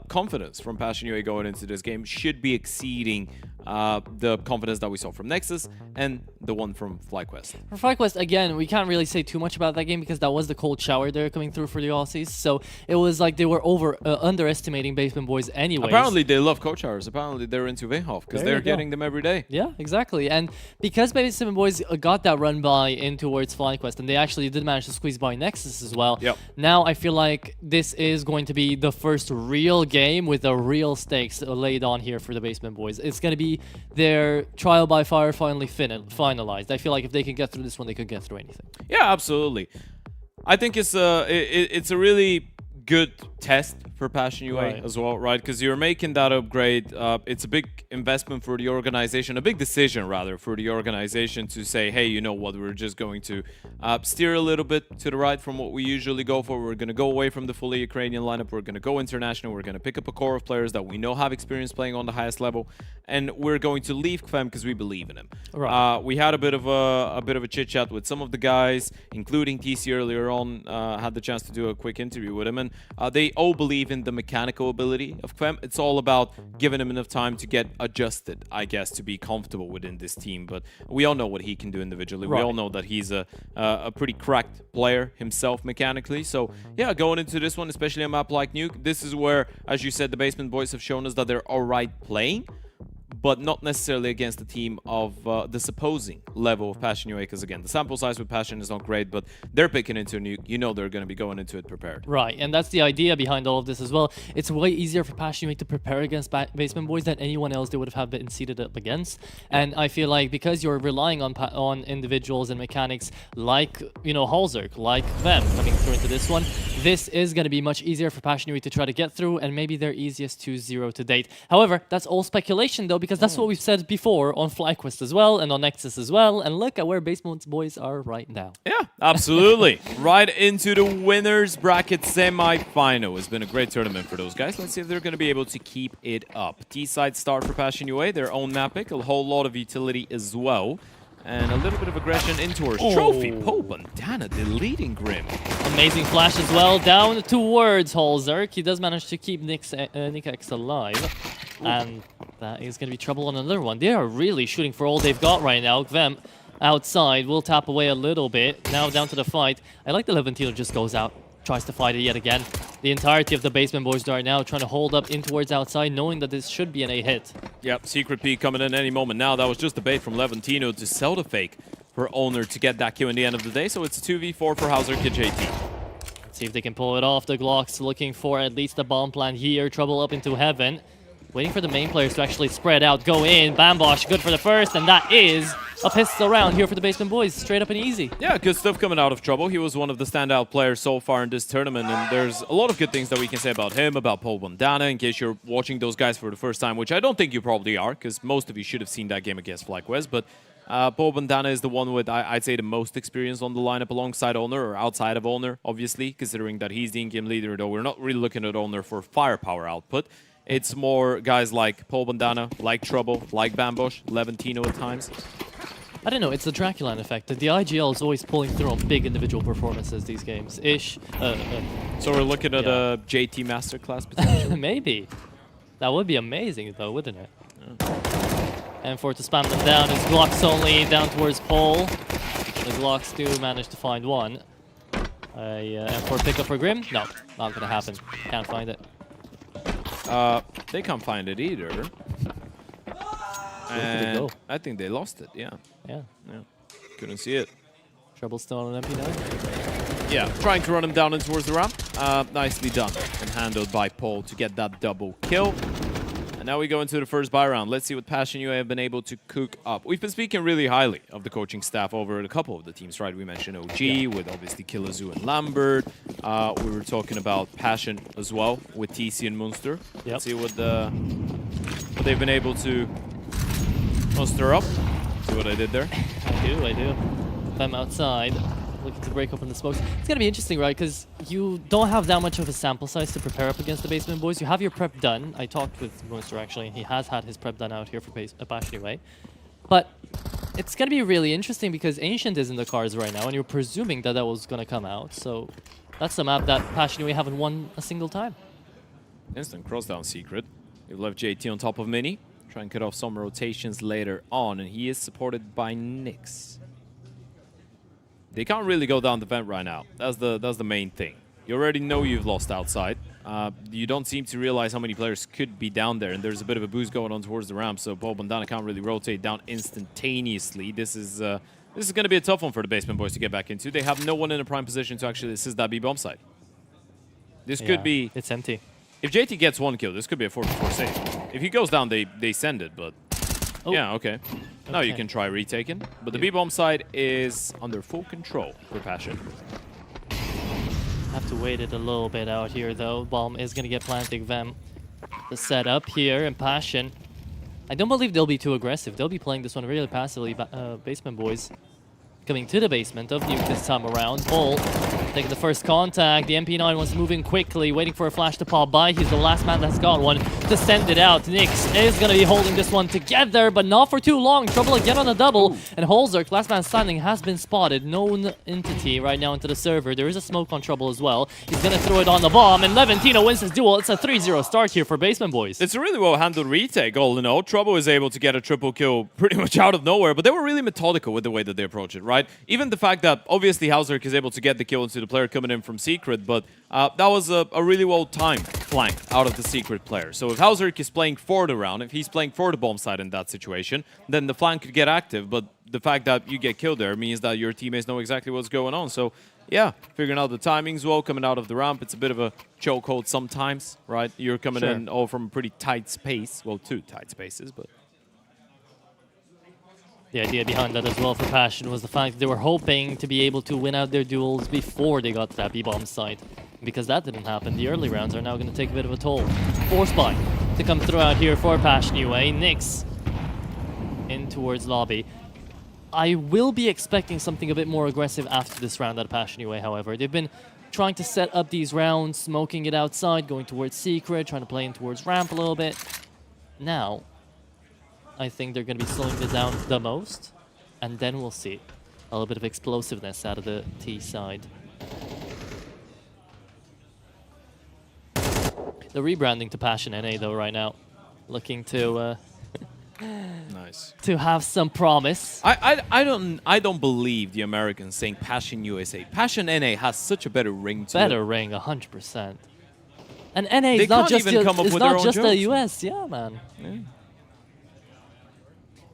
confidence from Passion UA going into this game should be exceeding the confidence that we saw from Nexus and the one from FlyQuest. For FlyQuest, again, we can't really say too much about that game because that was the cold shower they're coming through for the Aussies. So it was like they were underestimating Basement Boys anyways. Apparently they love cold showers. Apparently they're into Winghoff because they're getting them every day. Yeah, exactly. And because Basement Boys got that run by in towards FlyQuest and they actually did manage to squeeze by Nexus as well. Now I feel like this is going to be the first real game with the real stakes laid on here for the Basement Boys. It's going to be their trial by fire finally finalized. I feel like if they can get through this one, they could get through anything. Yeah, absolutely. I think it's a really good test for Passion UA Right. as well, right? Because you're making that upgrade. It's a big investment for the organization, a big decision rather for the organization to say, hey, you know what, we're just going to steer a little bit to the right from what we usually go for. We're going to go away from the fully Ukrainian lineup. We're going to go international. We're going to pick up a core of players that we know have experience playing on the highest level, and we're going to leave Kvem because we believe in him. Right. We had a bit of a chit chat with some of the guys, including TC earlier on. Had the chance to do a quick interview with him, and they all believe in the mechanical ability of Kvem. It's all about giving him enough time to get adjusted, I guess, to be comfortable within this team. But we all know what he can do individually. Right. We all know that he's a pretty cracked player himself mechanically. So yeah, going into this one, especially a map like Nuke, this is where, as you said, the Basement Boys have shown us that they're all right playing, but not necessarily against a team of the supposing level of Passion UA, because again, the sample size with Passion is not great, but they're picking into a Nuke. You know they're going to be going into it prepared. Right, and that's the idea behind all of this as well. It's way easier for Passion UA to prepare against Basement Boys than anyone else they would have been seated up against. And I feel like because you're relying on individuals and mechanics like, you know, Halzerk, like them coming through into this one, this is going to be much easier for Passion UA to try to get through, and maybe their easiest 2-0 to date. However, that's all speculation though, because that's what we've said before on FlyQuest as well and on Nexus as well, and look at where Basement Boys are right now. Yeah, absolutely. Right into the winners bracket semi-final. It's been a great tournament for those guys. Let's see if they're going to be able to keep it up. T-side start for Passion UA, their own map pick, a whole lot of utility as well. And a little bit of aggression into her trophy. Poe Bandana deleting Grim. Amazing flash as well, down towards Halzerk. He does manage to keep Nick X alive. And that is going to be trouble on another one. They are really shooting for all they've got right now. Kvem outside will tap away a little bit. Now down to the fight. I like the Levantino just goes out, tries to fight it yet again. The entirety of the Basement Boys right now trying to hold up in towards outside, knowing that this should be an A hit. Yep, Secret P coming in any moment now. That was just a bait from Levantino to sell the fake for Owner to get that kill in the end of the day. So it's a 2v4 for Halzerk and JT. Let's see if they can pull it off. The Glocks looking for at least a bomb plant here. Trouble up into heaven. Waiting for the main players to actually spread out, go in. Bambosh good for the first, and that is a pistol round here for the Basement Boys. Straight up and easy. Yeah, good stuff coming out of Trouble. He was one of the standout players so far in this tournament, and there's a lot of good things that we can say about him, about Poe Bandana, in case you're watching those guys for the first time, which I don't think you probably are, because most of you should have seen that game against FlyQuest, but Poe Bandana is the one with, I'd say, the most experience on the lineup alongside Owner, or outside of Owner, obviously, considering that he's the in-game leader, though we're not really looking at Owner for firepower output. It's more guys like Poe Bandana, like Trouble, like Bambosh, Levantino at times. I don't know, it's the DraculaN effect. The IGL is always pulling through on big individual performances these games. So we're looking at a JT Masterclass potentially? Maybe. That would be amazing though, wouldn't it? Yeah. And for it to spam them down is Glocks only down towards Pole. The Glocks do manage to find one. M4 pickup for Grim? No, not gonna happen. Can't find it. They can't find it either. And I think they lost it, yeah. Yeah. Couldn't see it. Trouble still on an MP9. Yeah, trying to run him down in towards the ramp. Nicely done and handled by Paul to get that double kill. And now we go into the first buy round. Let's see what Passion UA have been able to cook up. We've been speaking really highly of the coaching staff over at a couple of the teams, right? We mentioned OG with obviously Killazu and Lambert. We were talking about Passion as well with TC and Munster. Yep. Let's see what they've been able to muster up. See what I did there? I do. Them outside, looking to break open the smokes. It's going to be interesting, right? Because you don't have that much of a sample size to prepare up against the Basement Boys. You have your prep done. I talked with Monster, actually, and he has had his prep done out here for Passion UA. But it's going to be really interesting because Ancient is in the cards right now, and you're presuming that was going to come out. So that's the map that Passion UA haven't won a single time. Instant cross-down Secret. We've left JT on top of Mini. Try and cut off some rotations later on, and he is supported by Nyx. They can't really go down the vent right now. That's the main thing. You already know you've lost outside. You don't seem to realize how many players could be down there, and there's a bit of a boost going on towards the ramp, so Poe Bandana can't really rotate down instantaneously. This is going to be a tough one for the Basement Boys to get back into. They have no one in a prime position to actually assist that B-bomb side. This could be... It's empty. If JT gets one kill, this could be a 4-4 save. If he goes down, they send it, but... Oh. Yeah, okay. Now you can try retaking. But the B-bomb side is under full control for Passion. Have to wait it a little bit out here, though. Bomb is going to get planted. Vem, the setup here, and Passion. I don't believe they'll be too aggressive. They'll be playing this one really passively. Basement boys coming to the basement of Nuke this time around. Bull taking the first contact. The MP9 was moving quickly, waiting for a flash to pop by. He's the last man that's got one to send it out. Nyx is going to be holding this one together, but not for too long. Trouble again on the double. And Holzerk, last man standing, has been spotted. Known entity right now into the server. There is a smoke on Trouble as well. He's going to throw it on the bomb, and Leventino wins his duel. It's a 3-0 start here for Basement Boys. It's a really well-handled retake, all in all. Trouble is able to get a triple kill pretty much out of nowhere, but they were really methodical with the way that they approach it, right? Even the fact that obviously Hauserk is able to get the kill into the player coming in from Secret, but that was a really well-timed flank out of the Secret player. So if Hauserk is playing for the round, if he's playing for the bomb side in that situation, then the flank could get active, but the fact that you get killed there means that your teammates know exactly what's going on. So yeah, figuring out the timings well, coming out of the ramp, it's a bit of a chokehold sometimes, right? You're coming in all from a pretty tight space, well, 2 tight spaces, but... The idea behind that as well for Passion was the fact that they were hoping to be able to win out their duels before they got to that B-bomb site. Because that didn't happen, the early rounds are now going to take a bit of a toll. Force buy to come through out here for Passion UA. Nyx in towards lobby. I will be expecting something a bit more aggressive after this round out of Passion UA, however. They've been trying to set up these rounds, smoking it outside, going towards Secret, trying to play in towards ramp a little bit. Now, I think they're going to be slowing it down the most, and then we'll see a little bit of explosiveness out of the T side. The rebranding to Passion NA though right now, looking to nice to have some promise. I don't believe the Americans saying Passion USA. Passion NA has such a better ring to it. Better ring, 100%. And NA is not just the US, yeah, man. Yeah.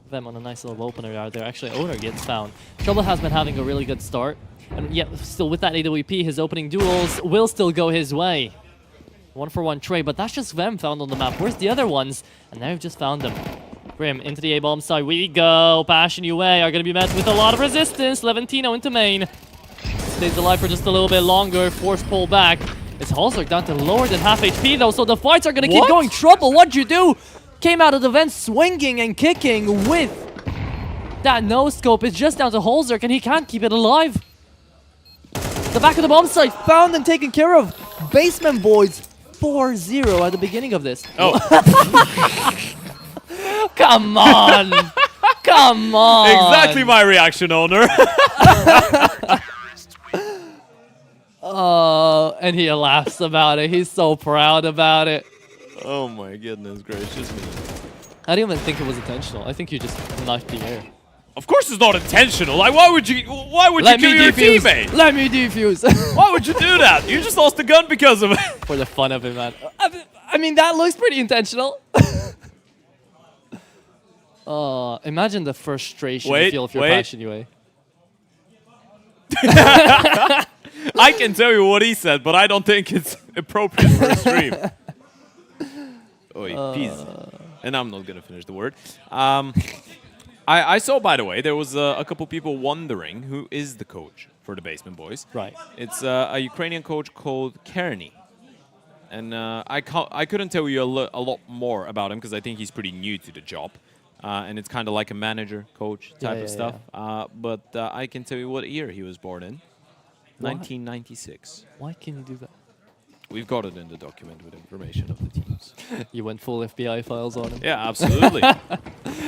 Them on a nice little opener out there. Actually, Owner gets found. Trouble has been having a really good start. And yet, still with that AWP, his opening duels will still go his way. 1-for-1 trade, but that's just Vem found on the map. Where's the other ones? And now we've just found them. Grim into the A-bomb side we go. Passion UA are going to be met with a lot of resistance. Leventino into main. Stays alive for just a little bit longer. Force pull back. It's Holzerk down to lower than half HP though, so the fights are going to keep going. Trouble, what'd you do? Came out of the vent swinging and kicking with that no-scope. It's just down to Holzerk, and he can't keep it alive. The back of the bomb site found and taken care of. Basement Boys 4-0 at the beginning of this. Oh. Come on. Come on. Exactly my reaction, Owner. And he laughs about it. He's so proud about it. Oh my goodness gracious me. I didn't even think it was intentional. I think you just knifed the air. Of course it's not intentional. Like, why would you kill your teammate? Let me defuse. Why would you do that? You just lost the gun because of it. For the fun of it, man. I mean, that looks pretty intentional. Imagine the frustration you feel if you're Passion UA. I can tell you what he said, but I don't think it's appropriate for a stream. And I'm not going to finish the word. I saw, by the way, there was a couple people wondering who is the coach for the Basement Boys. Right. It's a Ukrainian coach called Kearney. And I couldn't tell you a lot more about him because I think he's pretty new to the job. And it's kind of like a manager, coach type of stuff. But I can tell you what year he was born in. 1996. Why can you do that? We've got it in the document with information of the teams. You went full FBI files on him? Yeah, absolutely.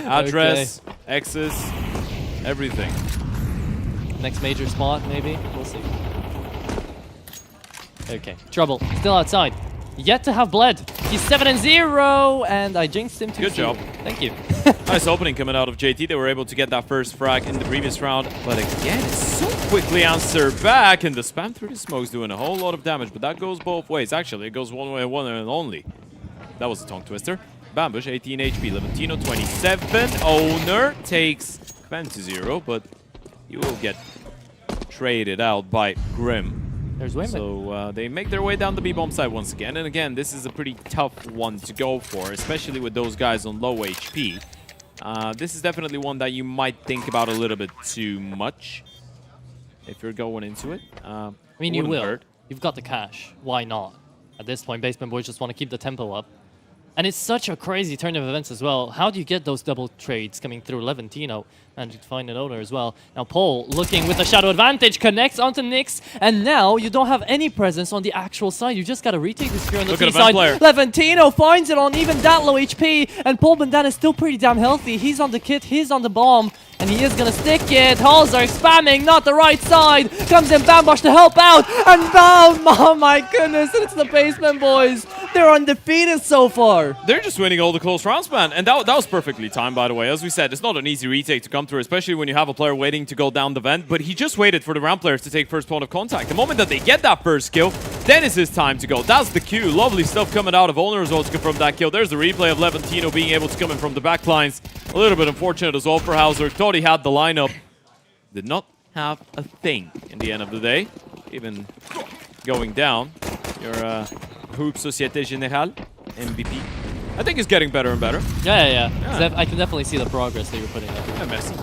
Address, X's, everything. Next major spot, maybe? We'll see. Okay, Trouble, still outside. Yet to have bled. He's 7-0, and I jinxed him too Good job. Thank you. Nice opening coming out of JT. They were able to get that first frag in the previous round, but again, it's so quickly answered back, and the spam through the smoke's doing a whole lot of damage, but that goes both ways. Actually, it goes one way, one and only. That was a tongue twister. Bambush, 18 HP. Leventino, 27. Owner takes Van to 0, but you will get traded out by Grim. There's Wayman. So they make their way down the B-bomb side once again. And again, this is a pretty tough one to go for, especially with those guys on low HP. This is definitely one that you might think about a little bit too much if you're going into it. I mean, you will. You've got the cash. Why not? At this point, Basement Boys just want to keep the tempo up. And it's such a crazy turn of events as well. How do you get those double trades coming through? Levantino managed to find an owner as well. Now Paul looking with the shadow advantage, connects onto Nyx, and now you don't have any presence on the actual side. You just got to retake the spear on the T side. Levantino finds it on even that low HP, and Paul Bandana is still pretty damn healthy. He's on the kit, he's on the bomb, and he is gonna stick it. Halls are spamming, not the right side. Comes in Bambosh to help out, and BAM! Oh my goodness, it's the Basement Boys. They're undefeated so far. They're just winning all the close rounds, man. And that was perfectly timed, by the way. As we said, it's not an easy retake to come through, especially when you have a player waiting to go down the vent. But he just waited for the round players to take first point of contact. The moment that they get that first kill, then is his time to go. That's the cue. Lovely stuff coming out of Owner as well to confirm that kill. There's the replay of Levantino being able to come in from the back lines. A little bit unfortunate as well for Hauser. Thought he had the lineup. Did not have a thing in the end of the day. Even going down. Your Hoop Société Générale MVP. I think it's getting better and better. Yeah. I can definitely see the progress that you're putting up. Yeah, Messi.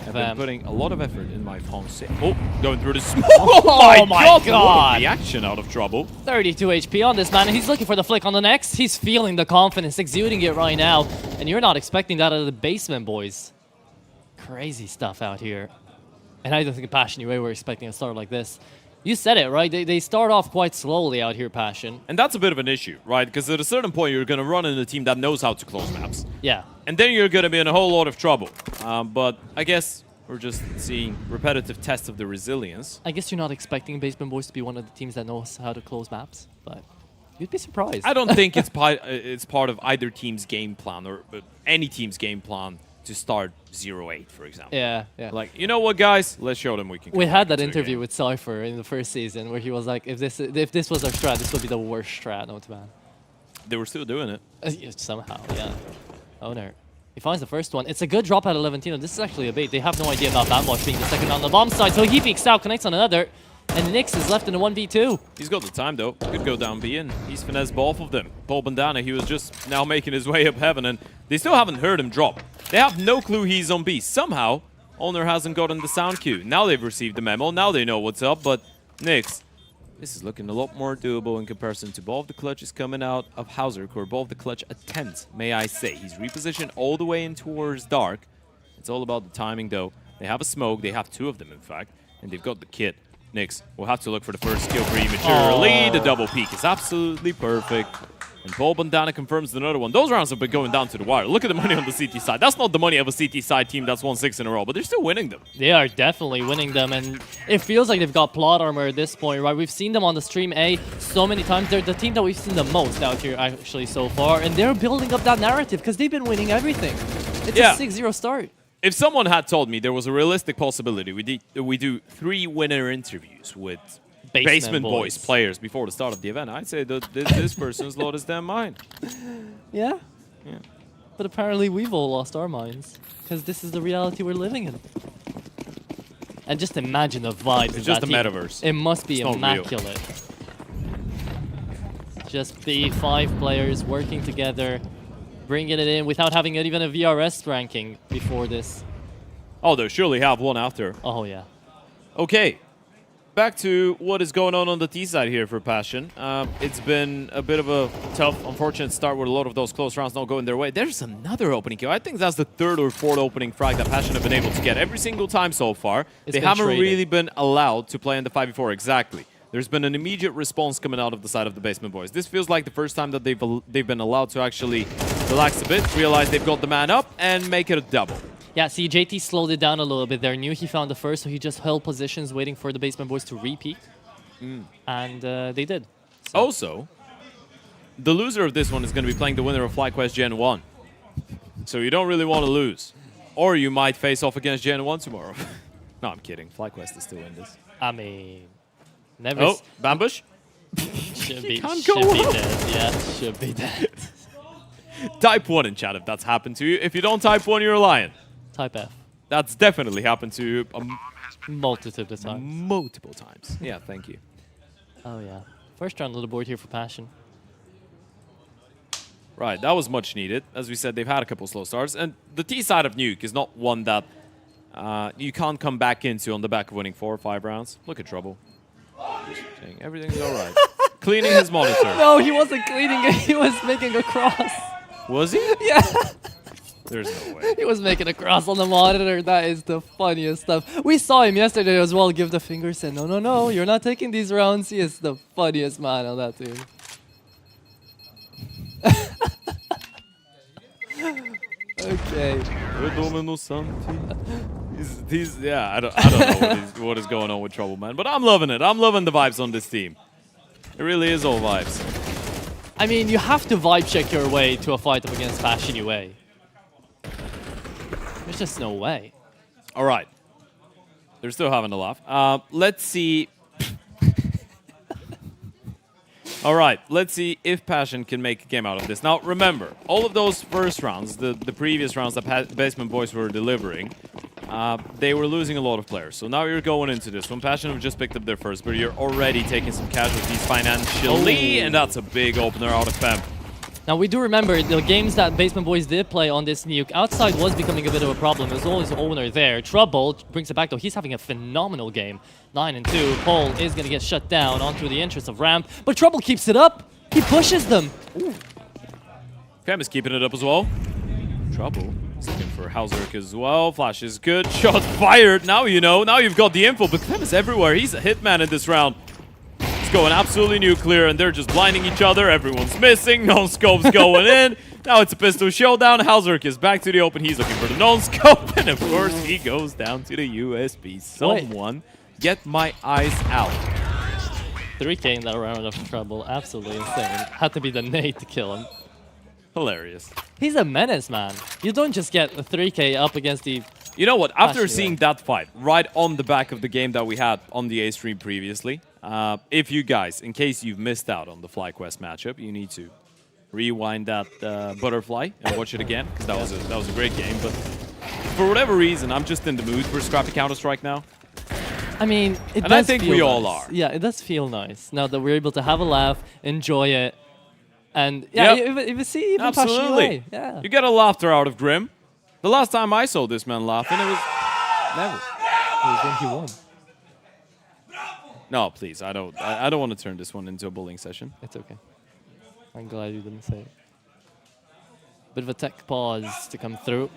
I've been putting a lot of effort in my français. Oh, going through the smoke. Oh my god! The action out of trouble. 32 HP on this man, and he's looking for the flick on the next. He's feeling the confidence, exuding it right now. And you're not expecting that out of the Basement Boys. Crazy stuff out here. And I don't think Passion UA were expecting a start like this. You said it, right? They start off quite slowly out here, Passion. And that's a bit of an issue, right? Because at a certain point, you're going to run in a team that knows how to close maps. Yeah. And then you're going to be in a whole lot of trouble. But I guess we're just seeing repetitive tests of the resilience. I guess you're not expecting Basement Boys to be one of the teams that knows how to close maps, but you'd be surprised. I don't think it's part of either team's game plan or any team's game plan to start 0-8, for example. Yeah. Like, you know what, guys? Let's show them we can. We had that interview with Cypher in the first season where he was like, if this was our strat, this would be the worst strat, no man. They were still doing it. Somehow, yeah. Owner. He finds the first one. It's a good drop out of Levantino. This is actually a bait. They have no idea about Bambosh being the second on the bomb side, so he peeks out, connects on another, and Nyx is left in a 1v2. He's got the time, though. Could go down B, and he's finessed both of them. Paul Bandana, he was just now making his way up heaven, and they still haven't heard him drop. They have no clue he's on B. Somehow, Owner hasn't gotten the sound cue. Now they've received the memo. Now they know what's up, but Nyx, this is looking a lot more doable in comparison to both the clutches coming out of Hauser, or both the clutch attempts, may I say. He's repositioned all the way in towards Dark. It's all about the timing, though. They have a smoke. They have two of them, in fact, and they've got the kit. Nyx will have to look for the first kill prematurely. The double peek is absolutely perfect. And Paul Bandana confirms another one. Those rounds have been going down to the wire. Look at the money on the CT side. That's not the money of a CT side team that's won 6 in a row, but they're still winning them. They are definitely winning them, and it feels like they've got plot armor at this point, right? We've seen them on the stream A so many times. They're the team that we've seen the most out here, actually, so far, and they're building up that narrative because they've been winning everything. It's a 6-0 start. If someone had told me there was a realistic possibility we do 3 winner interviews with Basement Boys players before the start of the event, I'd say that this person's lost his damn mind. Yeah. But apparently we've all lost our minds because this is the reality we're living in. And just imagine the vibes. It's just the metaverse. It must be immaculate. Just the 5 players working together, bringing it in without having even a VRS ranking before this. Oh, they'll surely have one after. Oh, yeah. Okay. Back to what is going on the T side here for Passion. It's been a bit of a tough, unfortunate start with a lot of those close rounds not going their way. There's another opening kill. I think that's the 3rd or 4th opening frag that Passion have been able to get every single time so far. They haven't really been allowed to play in the 5v4 exactly. There's been an immediate response coming out of the side of the Basement Boys. This feels like the first time that they've been allowed to actually relax a bit, realize they've got the man up, and make it a double. Yeah, see, JT slowed it down a little bit there. Knew he found the first, so he just held positions waiting for the Basement Boys to repeat. And they did. So. Also, the loser of this one is going to be playing the winner of FlyQuest Gen 1. So you don't really want to lose. Or you might face off against Gen 1 tomorrow. No, I'm kidding. FlyQuest is still in this. I mean, never. Oh, Bambush? Should be dead. Yeah, should be dead. Type 1 in chat if that's happened to you. If you don't type 1, you're lying. Type F. That's definitely happened to you multiple times. Multiple times. Yeah, thank you. Oh, yeah. First round on the board here for Passion. Right, that was much needed. As we said, they've had a couple slow starts. And the T side of Nuke is not one that you can't come back into on the back of winning 4 or 5 rounds. Look at Trouble. Just saying everything's all right. Cleaning his monitor. No, he wasn't cleaning it. He was making a cross. Was he? Yeah. There's no way. He was making a cross on the monitor. That is the funniest stuff. We saw him yesterday as well give the finger, said, no, no, no, you're not taking these rounds. He is the funniest man on that team. Okay. Yeah, I don't know what is going on with Trouble, man. But I'm loving it. I'm loving the vibes on this team. It really is all vibes. I mean, you have to vibe check your way to a fight up against Fashion UA. There's just no way. All right. They're still having a laugh. Let's see. All right. Let's see if Passion can make a game out of this. Now, remember, all of those first rounds, the previous rounds that Basement Boys were delivering, they were losing a lot of players. So now you're going into this one. Passion have just picked up their first, but you're already taking some casualties financially, and that's a big opener out of Fem. Now, we do remember the games that Basement Boys did play on this nuke. Outside was becoming a bit of a problem. There's always an owner there. Trouble brings it back, though. He's having a phenomenal game. 9-2. Pole is going to get shut down onto the entrance of Ramp, but Trouble keeps it up. He pushes them. Ooh. Fem is keeping it up as well. Trouble is looking for Hauserk as well. Flash is good. Shot fired. Now you know. Now you've got the info, but Fem is everywhere. He's a hitman in this round. Going absolutely nuclear, and they're just blinding each other. Everyone's missing. Non-scope's going in. Now it's a pistol showdown. Hauserk is back to the open. He's looking for the non-scope, and of course he goes down to the USB. Someone get my eyes out. 3K in that round of Trouble. Absolutely insane. Had to be the nade to kill him. Hilarious. He's a menace, man. You don't just get a 3K up against the... You know what? After seeing that fight, right on the back of the game that we had on the A stream previously, if you guys, in case you've missed out on the FlyQuest matchup, you need to rewind that butterfly and watch it again, because that was a great game. But for whatever reason, I'm just in the mood for scrappy Counter-Strike now. I mean, it does I think feel we all nice. are. Yeah, it does feel nice now that we're able to have a laugh, enjoy it, and yeah, even see even absolutely. Yeah, You get a laughter out of Grim. The last time I saw this man laughing, it was never. It was when he won. No, please, I don't want to turn this one into a bullying session. It's okay. I'm glad you didn't say it. Bit of a tech pause to come through.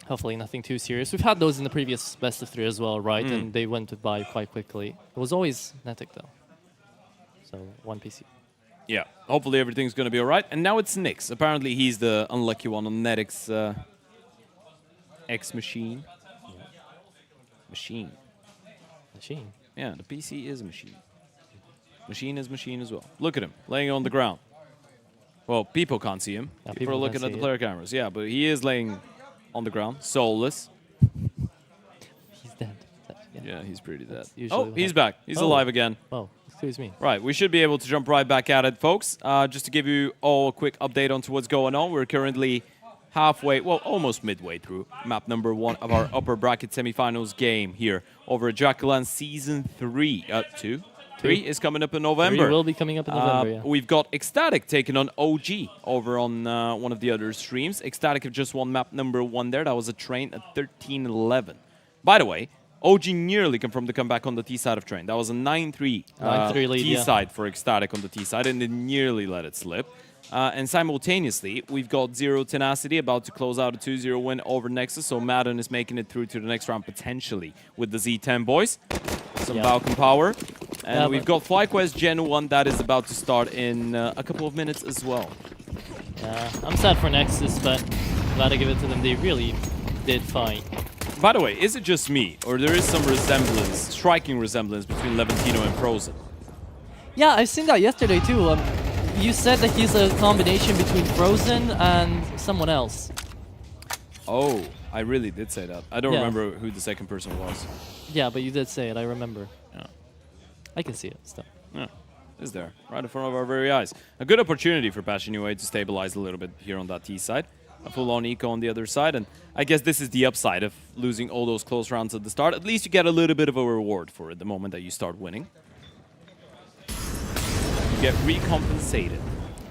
Hopefully nothing too serious. We've had those in the previous best of 3 as well, right? And they went by quite quickly. It was always Netic though. So 1 PC. Yeah, hopefully everything's going to be all right. And now it's Nyx. Apparently he's the unlucky one on Netic's X machine. Yeah. Machine. Machine? Yeah, the PC is a machine. Machine is machine as well. Look at him, laying on the ground. Well, people can't see him. Yeah, people are looking at the player cameras. Yeah, but he is laying on the ground, soulless. He's dead. Yeah, he's pretty dead. Oh, he's back. He's alive again. Oh, excuse me. Right, we should be able to jump right back at it, folks. Just to give you all a quick update onto what's going on. We're currently halfway, well, almost midway through map number 1 of our upper bracket semifinals game here over at DraculaN Season 3. 3 is coming up in November. 3 will be coming up in November, yeah. We've got Ecstatic taking on OG over on one of the other streams. Ecstatic have just won map number 1 there. That was a train at 13-11. By the way, OG nearly confirmed the comeback on the T side of train. That was a 9-3 lead, T side for Ecstatic on the T side, and they nearly let it slip. And simultaneously, we've got Zero Tenacity about to close out a 2-0 win over Nexus, so Madden is making it through to the next round potentially with the Z10 boys. Some Balkan power. And we've got FlyQuest Gen 1 that is about to start in a couple of minutes as well. Yeah, I'm sad for Nexus, but glad to give it to them. They really did fine. By the way, is it just me, or there is some resemblance, striking resemblance between Levantino and Frozen? Yeah, I've seen that yesterday too. You said that he's a combination between Frozen and someone else. Oh, I really did say that. I don't remember who the second person was. Yeah, but you did say it, I remember. Yeah. I can see it still. Yeah, it's there, right in front of our very eyes. A good opportunity for Passion UA to stabilize a little bit here on that T side. A full-on eco on the other side, and I guess this is the upside of losing all those close rounds at the start. At least you get a little bit of a reward for it the moment that you start winning. You get recompensated.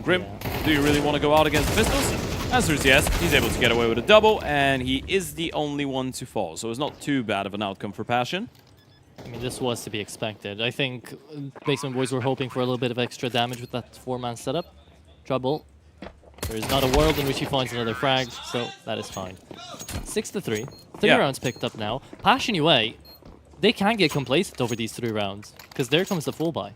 Grim, do you really want to go out against Pistols? Answer is yes. He's able to get away with a double, and he is the only one to fall. So it's not too bad of an outcome for Passion. I mean, this was to be expected. I think Basement Boys were hoping for a little bit of extra damage with that 4-man setup. Trouble. There is not a world in which he finds another frag, so that is fine. 6-3. 3 rounds picked up now. Passion UA, they can get complacent over these 3 rounds, because there comes the full buy.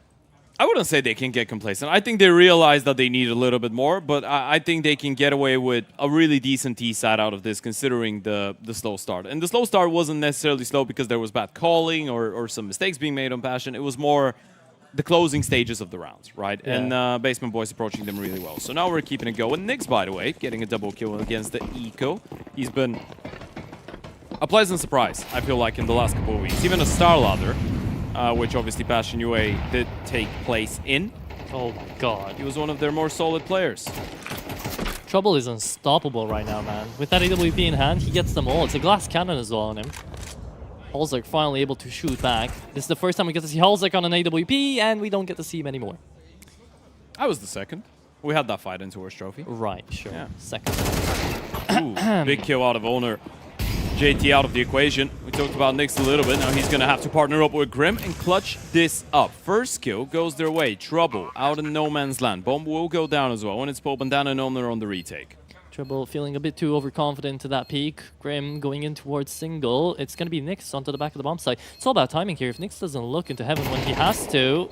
I wouldn't say they can get complacent. I think they realize that they need a little bit more, but I think they can get away with a really decent T-side out of this, considering the slow start. And the slow start wasn't necessarily slow because there was bad calling or some mistakes being made on Passion. It was more the closing stages of the rounds, right? Yeah. And Basement Boys approaching them really well. So now we're keeping it going. Nyx, by the way, getting a double kill against the Eco. He's been a pleasant surprise, I feel like, in the last couple of weeks. Even a Star Ladder. Which obviously Passion UA did take place in. Oh my god. He was one of their more solid players. Trouble is unstoppable right now, man. With that AWP in hand, he gets them all. It's a glass cannon as well on him. Halzek finally able to shoot back. This is the first time we get to see Halzek on an AWP, and we don't get to see him anymore. I was the second. We had that fight in Tours Trophy. Right, sure. Yeah. Second. Ooh, big kill out of Owner. JT out of the equation. We talked about Nyx a little bit. Now he's going to have to partner up with Grim and clutch this up. First kill goes their way. Trouble out in no man's land. Bomb will go down as well when it's Bandana and Owner on the retake. Trouble feeling a bit too overconfident to that peak. Grim going in towards single. It's going to be Nyx onto the back of the bomb site. It's all about timing here. If Nyx doesn't look into heaven when he has to,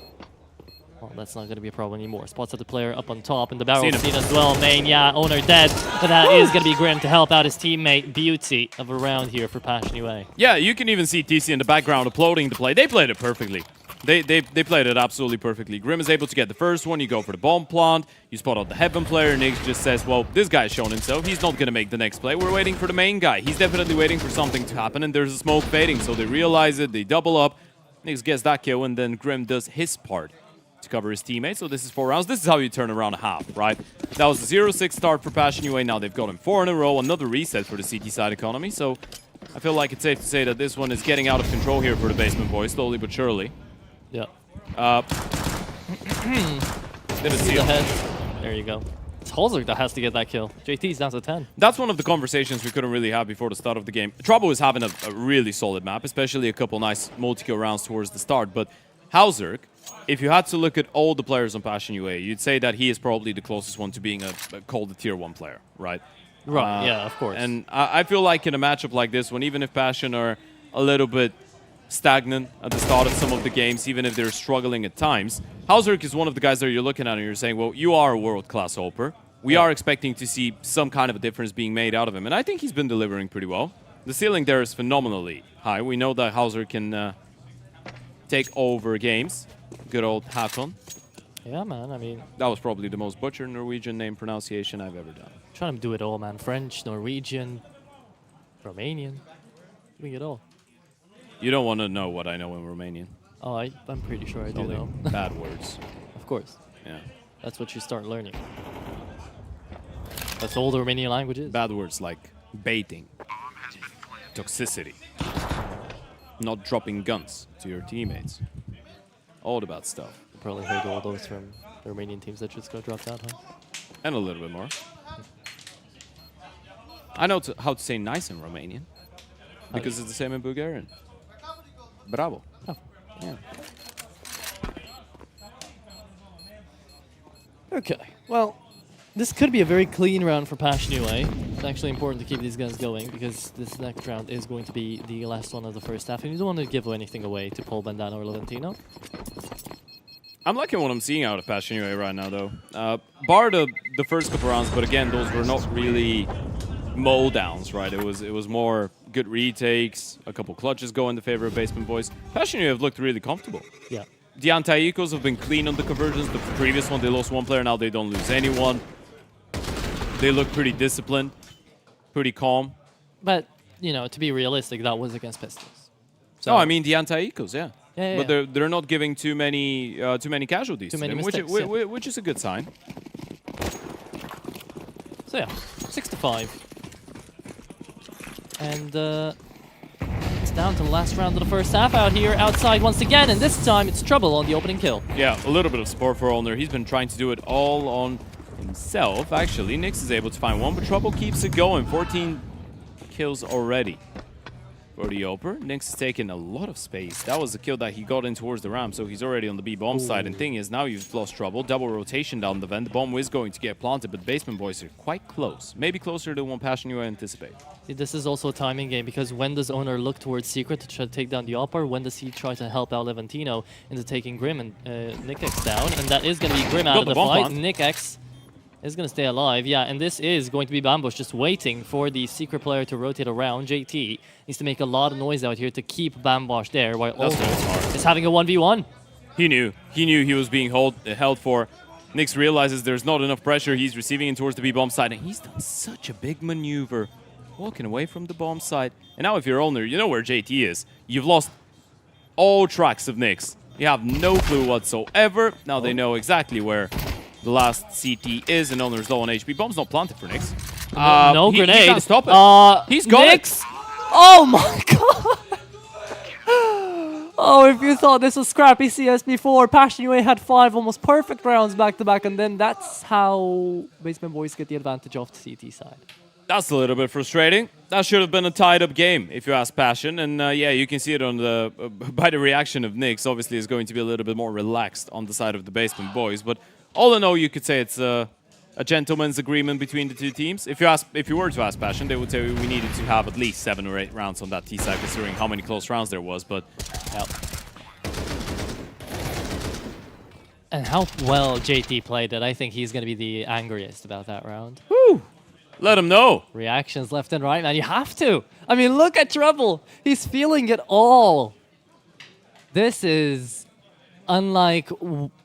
well, that's not going to be a problem anymore. Spots at the player up on top, and the barrel scene as well. Main, yeah, Owner dead. But that is going to be Grim to help out his teammate. Beauty of a round here for Passion UA. Yeah, you can even see TC in the background uploading the play. They played it perfectly. They played it absolutely perfectly. Grim is able to get the first one. You go for the bomb plant. You spot out the heaven player. Nyx just says, well, this guy's shown himself. He's not going to make the next play. We're waiting for the main guy. He's definitely waiting for something to happen, and there's a smoke fading. So they realize it. They double up. Nyx gets that kill, and then Grim does his part to cover his teammates. So this is 4 rounds. This is how you turn around a half, right? That was a 0-6 start for Passion UA. Now they've got him 4 in a row. Another reset for the CT side economy. So I feel like it's safe to say that this one is getting out of control here for the Basement Boys, slowly but surely. Yeah. Didn't see the head. There you go. It's Halzek that has to get that kill. JT's down to 10. That's one of the conversations we couldn't really have before the start of the game. Trouble is having a really solid map, especially a couple nice multi-kill rounds towards the start. But Halzek, if you had to look at all the players on Passion UA, you'd say that he is probably the closest one to being called a tier 1 player, right? Right, yeah, of course. And I feel like in a matchup like this one, even if Passion are a little bit stagnant at the start of some of the games, even if they're struggling at times, Halzek is one of the guys that you're looking at and you're saying, well, you are a world-class Hopper. We are expecting to see some kind of a difference being made out of him. And I think he's been delivering pretty well. The ceiling there is phenomenally high. We know that Halzek can take over games. Good old Hakon. Yeah, man, I mean... That was probably the most butchered Norwegian name pronunciation I've ever done. Trying to do it all, man. French, Norwegian, Romanian. Doing it all. You don't want to know what I know in Romanian. Oh, I'm pretty sure I do Only know. bad words. Of course. Yeah. That's what you start learning. That's all the Romanian language is. Bad words like baiting, toxicity, not dropping guns to your teammates. All the bad stuff. You probably heard all those from the Romanian teams that just got dropped out, huh? And a little bit more. I know how to say nice in Romanian. Because it's the same in Bulgarian. Bravo. Oh. Yeah. Okay, well, this could be a very clean round for Passion UA. It's actually important to keep these guns going because this next round is going to be the last one of the first half, and you don't want to give anything away to Paul Bandana or Leventino. I'm liking what I'm seeing out of Passion UA right now, though. Bar the first couple rounds, but again, those were not really mow downs, right? It was more good retakes, a couple clutches go in the favor of Basement Boys. Passion UA have looked really comfortable. Yeah. The anti-ecos have been clean on the conversions. The previous one, they lost 1 player. Now they don't lose anyone. They look pretty disciplined, pretty calm. But, you know, to be realistic, that was against Pistols. So No, I mean the anti-ecos, yeah. Yeah, but they're not giving too many casualties Too to many them, mistakes, which is a good sign. So yeah, 6-5. And it's down to the last round of the first half out here outside once again, and this time it's Trouble on the opening kill. Yeah, a little bit of support for Owner. He's been trying to do it all on himself. Actually, Nyx is able to find one, but Trouble keeps it going. 14 kills already for the Oper. Nyx is taking a lot of space. That was the kill that he got in towards the ramp, so he's already on the B bomb side. And thing is, now you've lost Trouble. Double rotation down the vent. The bomb is going to get planted, but the Basement Boys are quite close. Maybe closer than one Passion you anticipate. This is also a timing game, because when does Owner look towards Secret to try to take down the Opper? When does he try to help out Levantino into taking Grim and Nick X down? And that is going to be Grim out of the fight. Nick X is going to stay alive, yeah, and this is going to be Bambush just waiting for the Secret player to rotate around. JT needs to make a lot of noise out here to keep Bambush there, while also is having a 1v1. He knew he was being held for. Nyx realizes there's not enough pressure. He's receiving in towards the B-bomb side, and he's done such a big maneuver, walking away from the bomb side. And now if you're owner, you know where JT is. You've lost all tracks of Nyx. You have no clue whatsoever. Now they know exactly where the last CT is, and owner's low on HP. Bomb's not planted for Nyx. No grenade. He can't stop it. He's got Nyx. Oh my god! Oh, if you thought this was scrappy CS before, Passion UA had 5 almost perfect rounds back-to-back, and then that's how Basement Boys get the advantage off the CT side. That's a little bit frustrating. That should have been a tied-up game, if you ask Passion. And yeah, you can see it on the by the reaction of Nyx. Obviously, is going to be a little bit more relaxed on the side of the Basement Boys. But all in all, you could say it's a gentleman's agreement between the two teams. If you were to ask Passion, they would say we needed to have at least 7 or 8 rounds on that T side, considering how many close rounds there was. But yeah. And how well JT played it, I think he's going to be the angriest about that round. Woo! Let him know. Reactions left and right, man. You have to. I mean, look at Trouble. He's feeling it all. This is unlike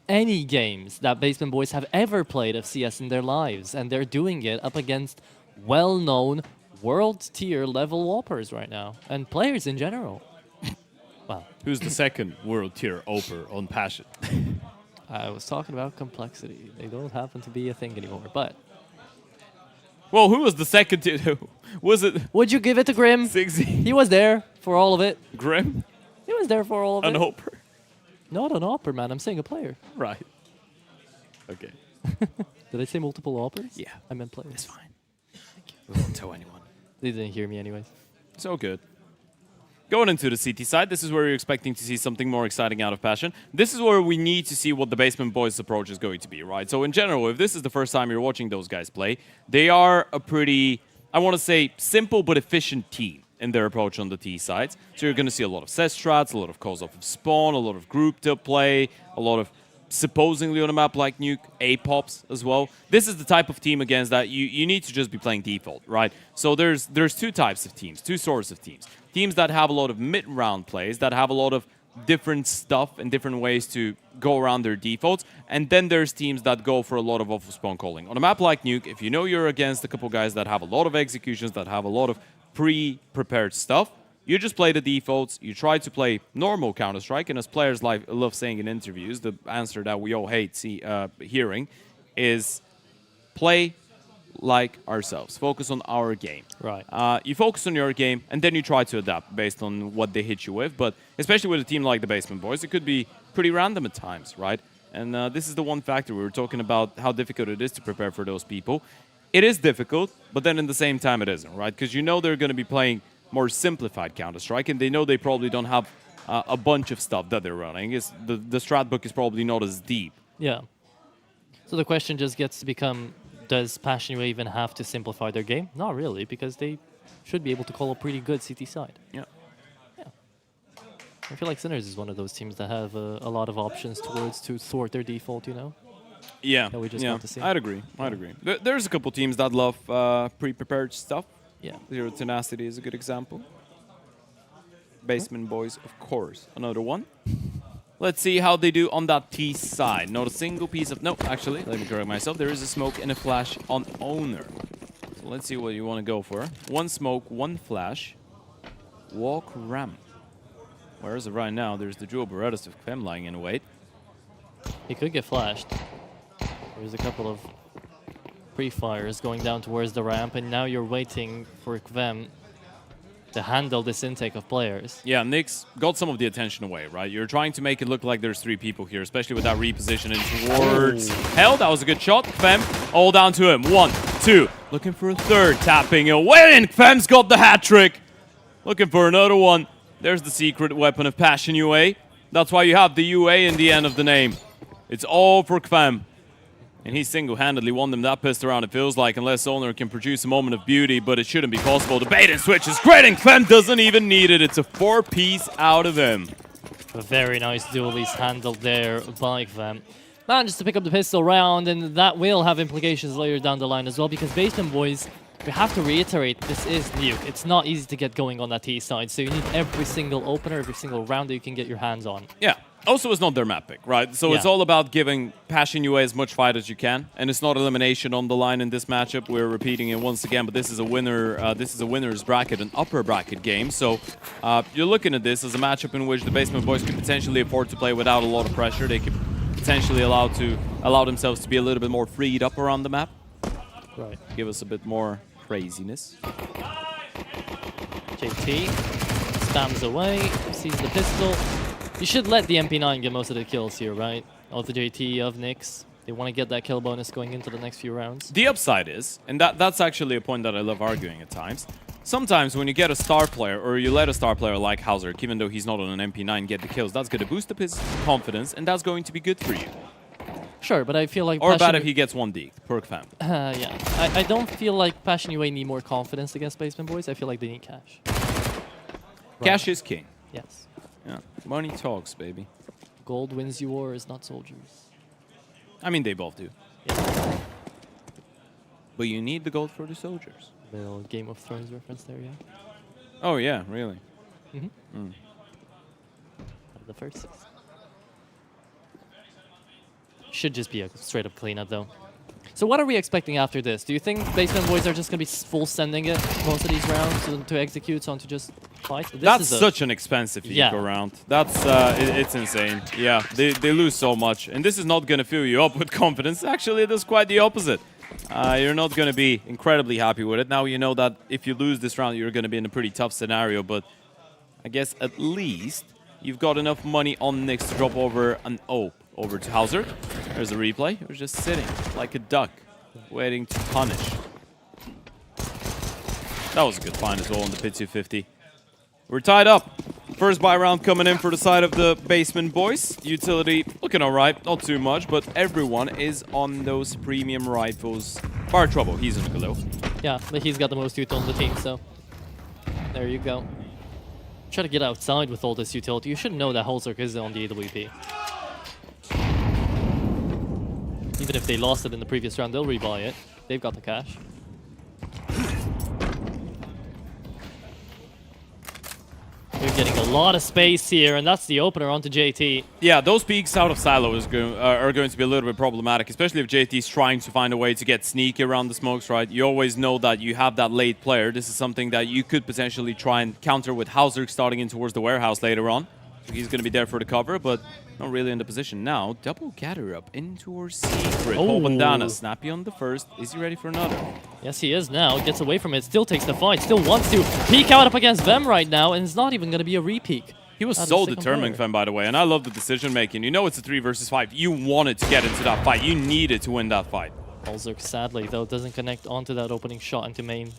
any games that Basement Boys have ever played of CS in their lives. And they're doing it up against well-known world-tier level Whoppers right now. And players in general. Wow. Who's the second world-tier Oper on Passion? I was talking about complexity. They don't happen to be a thing anymore, but... Well, who was the second? Was it? Would you give it to Grim? Zigzy. He was there for all of it. Grim? He was there for all of it. An Oper? Not an Oper, man. I'm saying a player. Right. Okay. Did I say multiple Oppers? Yeah. I meant players. It's fine. Thank you. We won't tell anyone. They didn't hear me anyways. So good. Going into the CT side, this is where you're expecting to see something more exciting out of Passion. This is where we need to see what the Basement Boys' approach is going to be, right? So in general, if this is the first time you're watching those guys play, they are a pretty, I want to say, simple but efficient team in their approach on the T sides. So you're going to see a lot of set strats, a lot of calls off of spawn, a lot of group to play, a lot of supposedly on a map like Nuke, A-pops as well. This is the type of team against that you need to just be playing default, right? So there's 2 types of teams, 2 sorts of teams. Teams that have a lot of mid-round plays, that have a lot of different stuff and different ways to go around their defaults. And then there's teams that go for a lot of off-spawn calling. On a map like Nuke, if you know you're against a couple guys that have a lot of executions, that have a lot of pre-prepared stuff, you just play the defaults, you try to play normal Counter-Strike, and as players love saying in interviews, the answer that we all hate hearing is play like ourselves. Focus on our game. Right. You focus on your game, and then you try to adapt based on what they hit you with. But especially with a team like the Basement Boys, it could be pretty random at times, right? And this is the one factor. We were talking about how difficult it is to prepare for those people. It is difficult, but then in the same time it isn't, right? Because you know they're going to be playing more simplified Counter-Strike, and they know they probably don't have a bunch of stuff that they're running. The strat book is probably not as deep. Yeah. So the question just gets to become, does Passion UA even have to simplify their game? Not really, because they should be able to call a pretty good CT side. Yeah. Yeah. I feel like Sinners is one of those teams that have a lot of options to sort their default, you know? Yeah, that we just want to see. I'd agree. There's a couple teams that love pre-prepared stuff. Yeah. Zero Tenacity is a good example. Basement Boys, of course, another one. Let's see how they do on that T side. Not a single piece of... No, actually, let me correct myself. There is a smoke and a flash on Owner. So let's see what you want to go for. 1 smoke, 1 flash. Walk ramp. Whereas right now, there's the dual Berettas of Kvem lying in wait. He could get flashed. There's a couple of pre-fires going down towards the ramp, and now you're waiting for Kvem to handle this intake of players. Yeah, Nyx got some of the attention away, right? You're trying to make it look like there's 3 people here, especially with that repositioning towards Hell. That was a good shot. Kvem All down to him. 1, 2. Looking for a third. Tapping away, and Kvem's got the hat trick. Looking for another one. There's the secret weapon of Passion UA. That's why you have the UA in the end of the name. It's all for Kvem. And he single-handedly won them that pissed around, it feels like, unless Owner can produce a moment of beauty, but it shouldn't be possible. The bait and switch is great, and Kvem doesn't even need it. It's a 4-piece out of him. A very nice duelist handled there by Kvem. Manages to pick up the pistol round, and that will have implications later down the line as well, because Basement Boys, we have to reiterate, this is new. It's not easy to get going on that T side, so you need every single opener, every single round that you can get your hands on. Yeah. Also, it's not their map pick, right? So it's all about giving Passion UA as much fight as you can, and it's not elimination on the line in this matchup. We're repeating it once again, but this is a winner. This is a winner's bracket, an upper bracket game. So you're looking at this as a matchup in which the Basement Boys could potentially afford to play without a lot of pressure. They could potentially allow themselves to be a little bit more freed up around the map. Right. Give us a bit more craziness. JT spams away, sees the pistol. You should let the MP9 get most of the kills here, right? Of the JT, of Nyx. They want to get that kill bonus going into the next few rounds. The upside is, and that's actually a point that I love arguing at times, sometimes when you get a star player, or you let a star player like Hauser, even though he's not on an MP9, get the kills, that's going to boost up his confidence, and that's going to be good for you. Sure, but I feel like... Or bad if he gets 1 deked, per fam. Yeah. I don't feel like Passion UA need more confidence against Basement Boys. I feel like they need cash. Cash is king. Yes. Yeah, money talks, baby. Gold wins you wars, not soldiers. I mean, they both do. Yeah. But you need the gold for the soldiers. Little Game of Thrones reference there, yeah. Oh yeah, really? Mm-hmm. The first 6. Should just be a straight-up cleanup, though. So what are we expecting after this? Do you think Basement Boys are just going to be full sending it most of these rounds to execute on to just fight? That's such an expensive eco round. That's it's insane. Yeah, they lose so much, and this is not going to fill you up with confidence. Actually, it is quite the opposite. You're not going to be incredibly happy with it. Now you know that if you lose this round, you're going to be in a pretty tough scenario, but I guess at least you've got enough money on Nyx to drop over an OP over to Hauser. There's a replay. He was just sitting like a duck, waiting to punish. That was a good find as well on the Pit 250. We're tied up. First buy round coming in for the side of the Basement Boys. Utility looking alright, not too much, but everyone is on those premium rifles. Bar Trouble, he's in the below. Yeah, but he's got the most util on the team, so there you go. Try to get outside with all this utility. You should know that Holzerk is on the AWP. Even if they lost it in the previous round, they'll rebuy it. They've got the cash. They're getting a lot of space here, and that's the opener onto JT. Yeah, those peaks out of silo are going to be a little bit problematic, especially if JT's trying to find a way to get sneaky around the smokes, right? You always know that you have that late player. This is something that you could potentially try and counter with Hauser starting in towards the warehouse later on. He's going to be there for the cover, but not really in the position now. Double gather up into our secret. Oh, bandana. Snappy on the first. Is he ready for another? Yes, he is now. Gets away from it. Still takes the fight. Still wants to peek out up against Vem right now, and it's not even going to be a re-peek. He was so determined, Fem, by the way, and I love the decision making. You know it's a 3 versus 5. You wanted to get into that fight. You needed to win that fight. Holzerk, sadly, though, doesn't connect onto that opening shot into main.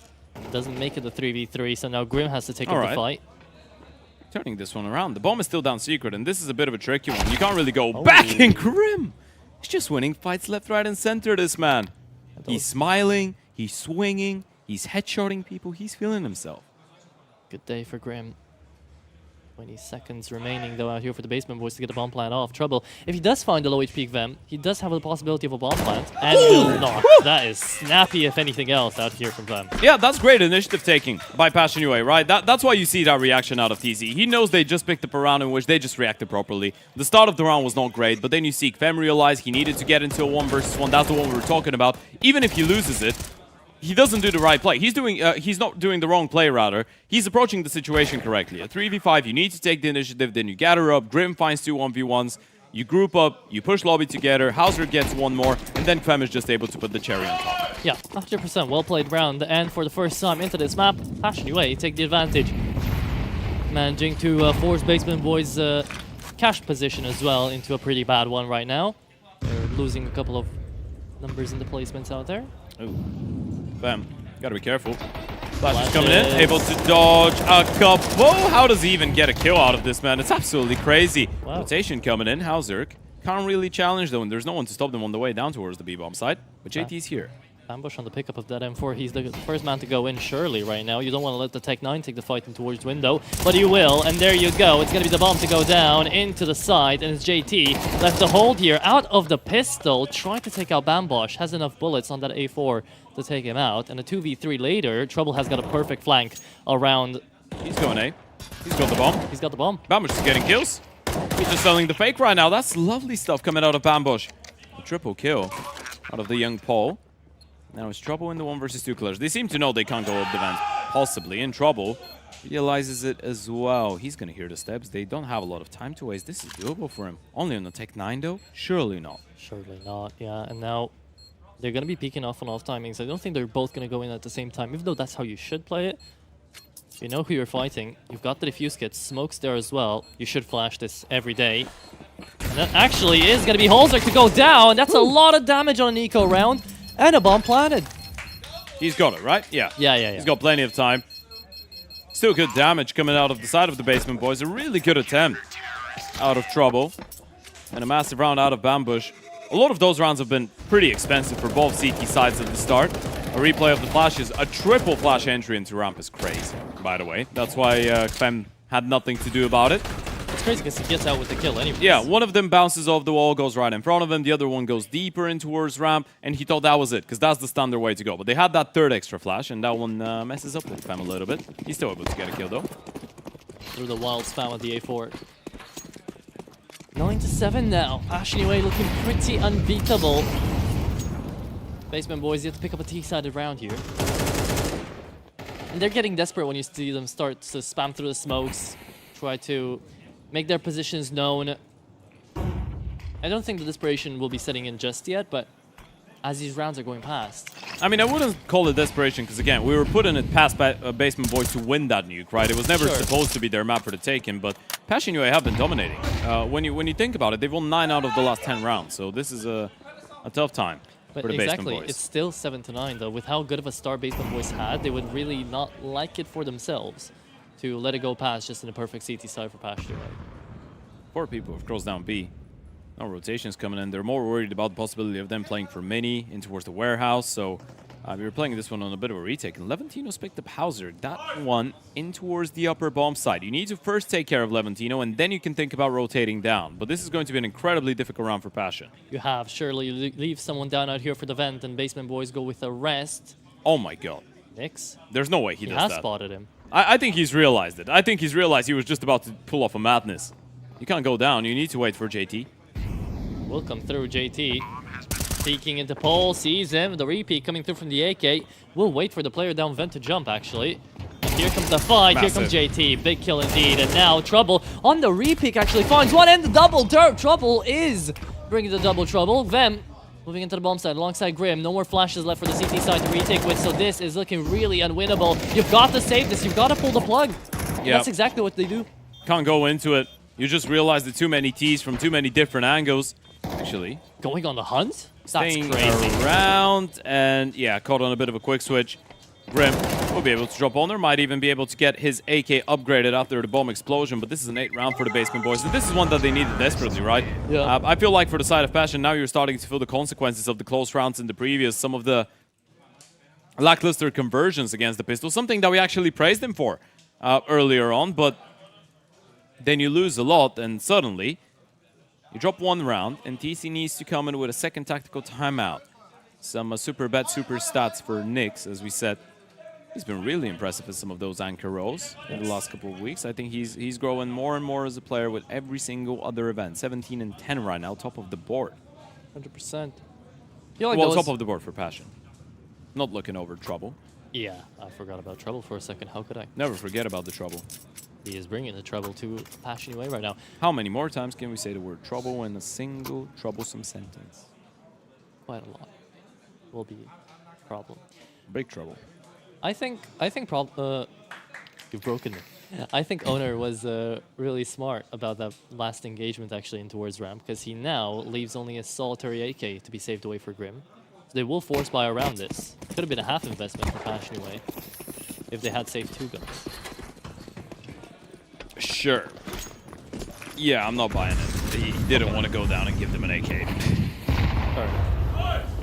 Doesn't make it a 3v3, so now Grim has to take up the fight. Turning this one around. The bomb is still down secret, and this is a bit of a tricky one. You can't really go back in Grim. He's just winning fights left, right, and center, this man. He's smiling, he's swinging, he's headshotting people, he's feeling himself. Good day for Grim. 20 seconds remaining, though, out here for the Basement Boys to get the bomb plant off. Trouble. If he does find the low HP Vem, he does have the possibility of a bomb plant, and will not. That is snappy, if anything else, out here from Vem. Yeah, that's great initiative taking by Passion UA, right? That's why you see that reaction out of TZ. He knows they just picked up a round in which they just reacted properly. The start of the round was not great, but then you see Vem realize he needed to get into a 1 versus 1. That's the one we were talking about. Even if he loses it, he doesn't do the right play. He's not doing the wrong play, rather. He's approaching the situation correctly. At 3v5, you need to take the initiative, then you gather up. Grim finds 2 1v1s. You group up, you push lobby together. Hauser gets 1 more, and then Kvem is just able to put the cherry on top. Yeah, 100%. Well played round. And for the first time into this map, Passion UA take the advantage. Managing to force Basement Boys' cash position as well into a pretty bad one right now. They're losing a couple of numbers and the placements out there. Ooh. Bam. Gotta be careful. Flash is coming in, able to dodge a couple. How does he even get a kill out of this, man? It's absolutely crazy. Wow. Rotation coming in. Hauserk can't really challenge though, and there's no one to stop them on the way down towards the B-bomb side. But JT's here. Ambush on the pickup of that M4. He's the first man to go in, surely, right now. You don't want to let the Tech-9 take the fight in towards window, but he will, and there you go. It's going to be the bomb to go down into the side, and it's JT left to hold here. Out of the pistol, trying to take out Bambosh. Has enough bullets on that A4 to take him out, and a 2v3 later, Trouble has got a perfect flank around. He's going A. He's got the bomb. He's got the bomb. Bambosh is getting kills. He's just selling the fake right now. That's lovely stuff coming out of Bambosh. A triple kill out of the young Paul. Now it's Trouble in the 1 versus 2 killers. They seem to know they can't go up the vent. Possibly. In Trouble realizes it as well. He's going to hear the steps. They don't have a lot of time to waste. This is doable for him. Only on the Tech-9 though? Surely not. Surely not, yeah. And now they're going to be peeking off on off timings. I don't think they're both going to go in at the same time, even though that's how you should play it. You know who you're fighting. You've got the defuse kit. Smoke's there as well. You should flash this every day. And that actually is going to be Holzerk to go down. That's a lot of damage on an eco round. And a bomb planted. He's got it, right? Yeah. Yeah. He's got plenty of time. Still good damage coming out of the side of the basement boys. A really good attempt out of Trouble. And a massive round out of Bambush. A lot of those rounds have been pretty expensive for both CT sides at the start. A replay of the flashes. A triple flash entry into ramp is crazy, by the way. That's why Clem had nothing to do about it. It's crazy because he gets out with the kill anyway. Yeah, one of them bounces off the wall, goes right in front of him. The other one goes deeper in towards ramp, and he thought that was it, because that's the standard way to go. But they had that third extra flash, and that one messes up with Fem a little bit. He's still able to get a kill, though. Through the wild spam of the A4. 9-7 now. Passion Away looking pretty unbeatable. Basement boys, you have to pick up a T-sided round here. And they're getting desperate when you see them start to spam through the smokes, try to make their positions known. I don't think the desperation will be setting in just yet, but as these rounds are going past. I mean, I wouldn't call it desperation, because again, we were putting it past Basement Boys to win that nuke, right? It was never supposed to be their map for the taking, but Passion UA have been dominating. When you think about it, they've won 9 out of the last 10 rounds, so this is a tough time for the Basement Boys. It's still 7-9 though. With how good of a start Basement Boys had, they would really not like it for themselves to let it go past just in a perfect CT side for Passion UA. 4 people have crossed down B. No rotations coming in. They're more worried about the possibility of them playing for mini in towards the warehouse. So we were playing this one on a bit of a retake. And Levantino's picked up Hauser. That one in towards the upper bomb side. You need to first take care of Levantino, and then you can think about rotating down. But this is going to be an incredibly difficult round for Passion. You have, surely. You leave someone down out here for the vent, and Basement Boys go with a rest. Oh my god. Nix? There's no way he does that. He has spotted him. I think he's realized it. I think he's realized he was just about to pull off a madness. You can't go down. You need to wait for JT. Will come through JT. Peeking into Paul, sees him. The repeat coming through from the AK. We'll wait for the player down vent to jump, actually. And here comes the fight. Massive. Here comes JT. Big kill indeed. And now Trouble on the repeat actually finds one and the double. Trouble is bringing the double trouble. Vem moving into the bomb side alongside Grim. No more flashes left for the CT side to retake with, so this is looking really unwinnable. You've got to save this. You've got to pull the plug. Yeah. That's exactly what they do. Can't go into it. You just realize the too many T's from too many different angles. Actually, going on the hunt? That's staying crazy. around, and yeah, caught on a bit of a quick switch. Grim will be able to drop on there, might even be able to get his AK upgraded after the bomb explosion, but this is an 8th round for the Basement Boys, and this is one that they needed desperately, right? Yeah. I feel like for the side of Passion, now you're starting to feel the consequences of the close rounds in the previous, some of the lackluster conversions against the pistol, something that we actually praised him for earlier on, but then you lose a lot, and suddenly you drop 1 round, and TC needs to come in with a second tactical timeout. Some super bad super stats for Nyx, as we said. He's been really impressive in some of those anchor roles in the last couple of weeks. I think he's growing more and more as a player with every single other event. 17 and 10 right now, top of the board. 100%. Well, top of the board for Passion. Not looking over Trouble. Yeah, I forgot about Trouble for a second. How could I? Never forget about the Trouble. He is bringing the trouble to Passion UA right now. How many more times can we say the word trouble in a single troublesome sentence? Quite a lot. Will be a problem. Big trouble. I think you've broken me. I think Owner was really smart about that last engagement actually in towards ramp, because he now leaves only a solitary AK to be saved away for Grim. They will force buy around this. Could have been a half investment for Passion Away if they had saved 2 guns. Sure. Yeah, I'm not buying it. He didn't want to go down and give them an AK.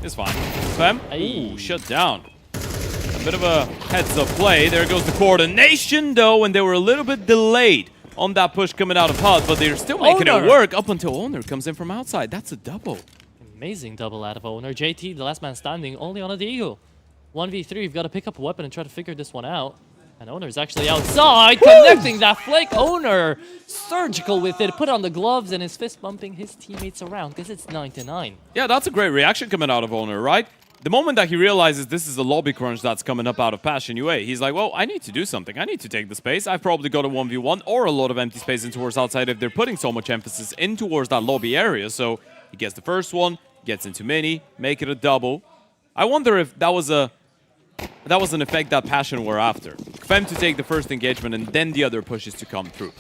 It's fine. Fem? Ooh, shut down. A bit of a heads-up play. There goes the coordination, though, and they were a little bit delayed on that push coming out of HUD, but they're still making it work up until Owner comes in from outside. That's a double. Amazing double out of Owner. JT, the last man standing, only on a Deagle. 1v3, you've got to pick up a weapon and try to figure this one out. And Owner's actually outside, connecting that flick. Owner, surgical with it, put on the gloves and is fist bumping his teammates around because it's 9-9. Yeah, that's a great reaction coming out of Owner, right? The moment that he realizes this is a lobby crunch that's coming up out of Passion UA, he's like, well, I need to do something. I need to take the space. I've probably got a 1v1 or a lot of empty space in towards outside if they're putting so much emphasis in towards that lobby area. So he gets the first one, gets into mini, make it a double. I wonder if that was an effect that Passion were after. Fem to take the first engagement and then the other pushes to come through.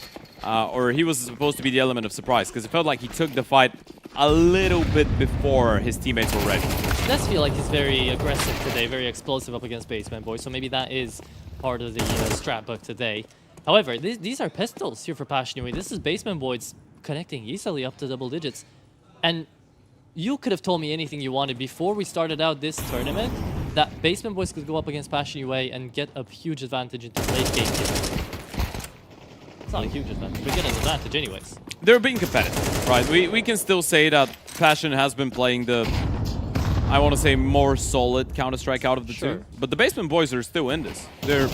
Or he was supposed to be the element of surprise because it felt like he took the fight a little bit before his teammates were ready. It does feel like he's very aggressive today, very explosive up against Basement Boy, so maybe that is part of the strat book today. However, these are pistols here for Passion UA. This is Basement Boys connecting easily up to double digits. And you could have told me anything you wanted before we started out this tournament that Basement Boys could go up against Passion UA and get a huge advantage into late game. It's not a huge advantage, but get an advantage anyways. They're being competitive, right? We can still say that Passion has been playing the, I want to say, more solid Counter-Strike out of the two. But the Basement Boys are still in this. They're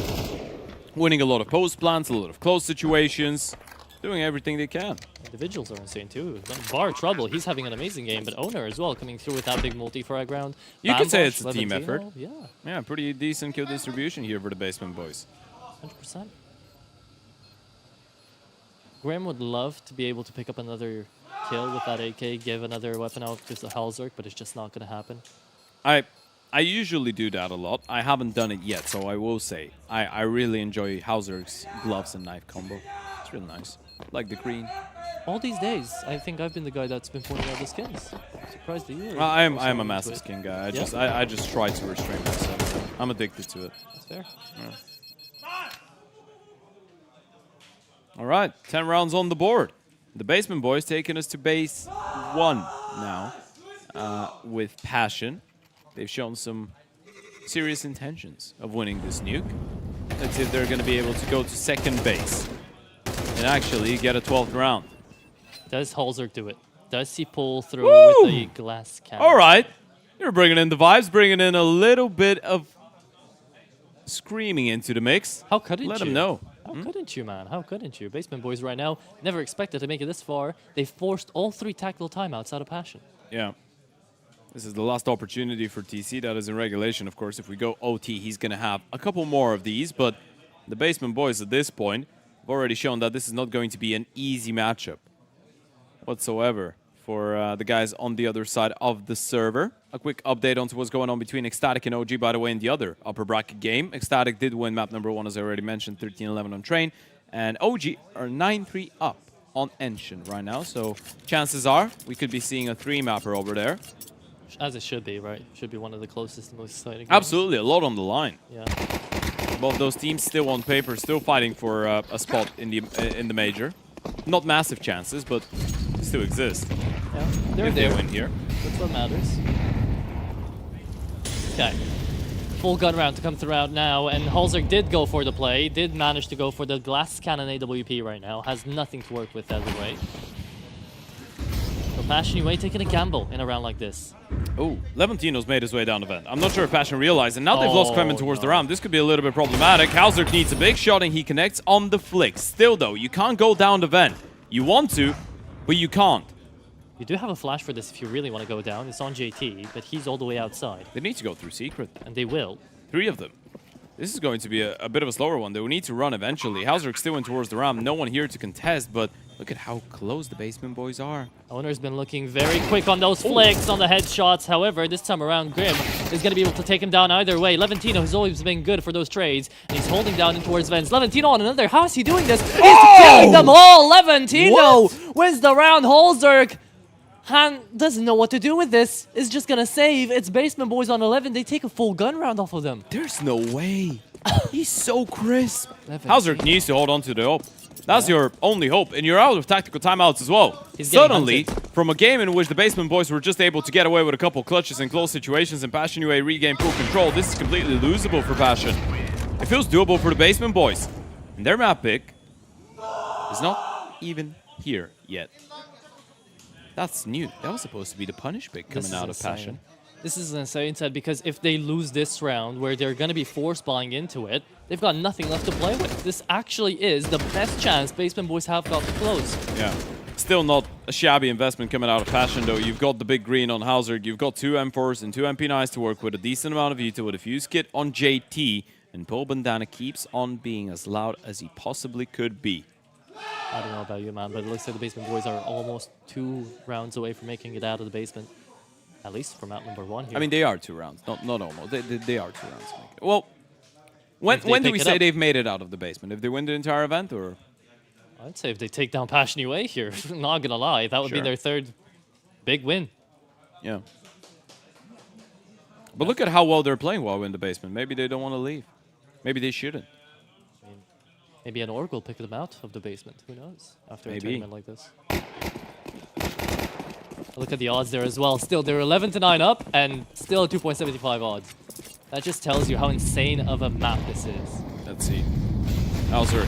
winning a lot of post plants, a lot of close situations, doing everything they can. Individuals are insane too. Bar Trouble, he's having an amazing game, but Owner as well coming through with that big multi-frag round. You could say it's a team Levantino, effort. Yeah. Yeah, pretty decent kill distribution here for the Basement Boys. 100%. Grim would love to be able to pick up another kill with that AK, give another weapon out to the Halzerk, but it's just not going to happen. I usually do that a lot. I haven't done it yet, so I will say I really enjoy Halzerk's gloves and knife combo. It's really nice. Like the green. All these days, I think I've been the guy that's been pointing out the skins. I'm surprised that you. I am a massive skin guy. Yeah? I just try to restrain myself. I'm addicted to it. That's fair. Yeah. All right, 10 rounds on the board. The Basement Boys taking us to base 1 now with Passion. They've shown some serious intentions of winning this nuke. Let's see if they're going to be able to go to second base and actually get a 12th round. Does Halzerk do it? Does he pull through with a glass cannon? All right. You're bringing in the vibes, bringing in a little bit of screaming into the mix. How couldn't you? Let him know. How couldn't you, man? How couldn't you? Basement Boys right now never expected to make it this far. They forced all 3 tactical timeouts out of Passion. Yeah. This is the last opportunity for TC. That is in regulation, of course. If we go OT, he's going to have a couple more of these. But the Basement Boys at this point have already shown that this is not going to be an easy matchup whatsoever for the guys on the other side of the server. A quick update onto what's going on between Ecstatic and OG, by the way, in the other upper bracket game. Ecstatic did win map number 1, as I already mentioned, 13-11 on Train. And OG are 9-3 up on Enshin right now. So chances are we could be seeing a 3-mapper over there. As it should be, right? Should be one of the closest and most exciting games. Absolutely, a lot on the line. Yeah. Both those teams still on paper, still fighting for a spot in the major. Not massive chances, but still exist. Yeah, they're if there. They win here. That's what matters. Okay. Full gun round to come throughout now, and Halzerk did go for the play, did manage to go for the glass cannon AWP right now, has nothing to work with as a way. So Passion UA taking a gamble in a round like this. Oh, Levantino's made his way down the vent. I'm not sure if Passion realized, and now they've lost Kremen towards the round. This could be a little bit problematic. Halzerk needs a big shot, and he connects on the flick. Still, though, you can't go down the vent. You want to, but you can't. You do have a flash for this if you really want to go down. It's on JT, but he's all the way outside. They need to go through secret. And they will. 3 of them. This is going to be a bit of a slower one. They will need to run eventually. Halzerk still in towards the ramp. No one here to contest, but look at how close the Basement Boys are. Owner's been looking very quick on those flicks, on the headshots. However, this time around, Grim is going to be able to take him down either way. Levantino has always been good for those trades, and he's holding down in towards Vents. Levantino on another. How is he doing this? He's killing them all! Levantino wins the round. Halzerk Han doesn't know what to do with this. Is just gonna save. It's Basement Boys on 11. They take a full gun round off of them. There's no way. He's so crisp. 11. Hauser needs to hold on to the hope. That's your only hope, and you're out of tactical timeouts as well. He's getting Suddenly, hunted. from a game in which the Basement Boys were just able to get away with a couple clutches in close situations and Passion UA regain full control, this is completely losable for Passion. It feels doable for the Basement Boys. And their map pick is not even here yet. That's new. That was supposed to be the punish pick coming out of Passion. This is insane, Ted, because if they lose this round, where they're going to be force buying into it, they've got nothing left to play with. This actually is the best chance Basement Boys have got to close. Yeah. Still not a shabby investment coming out of Passion, though. You've got the big green on Hauser. You've got 2 M4s and 2 MP9s to work with, a decent amount of veto with a fuse kit on JT, and Paul Bandana keeps on being as loud as he possibly could be. I don't know about you, man, but it looks like the Basement Boys are almost 2 rounds away from making it out of the basement. At least for map number 1 here. I mean, they are 2 rounds. Not almost. They are 2 rounds. Well, when do we say up. they've made it out of the basement? If they win the entire event, or? I'd say if they take down Passion UA here, not gonna lie, that would be Sure. their 3rd big win. Yeah. But look at how well they're playing while in the basement. Maybe they don't want to leave. Maybe they shouldn't. Maybe an Orc will pick them out of the basement. Who knows? After Maybe. a tournament like this. Look at the odds there as well. Still, they're 11-9 up and still a 2.75 odds. That just tells you how insane of a map this is. Let's see. Hauser,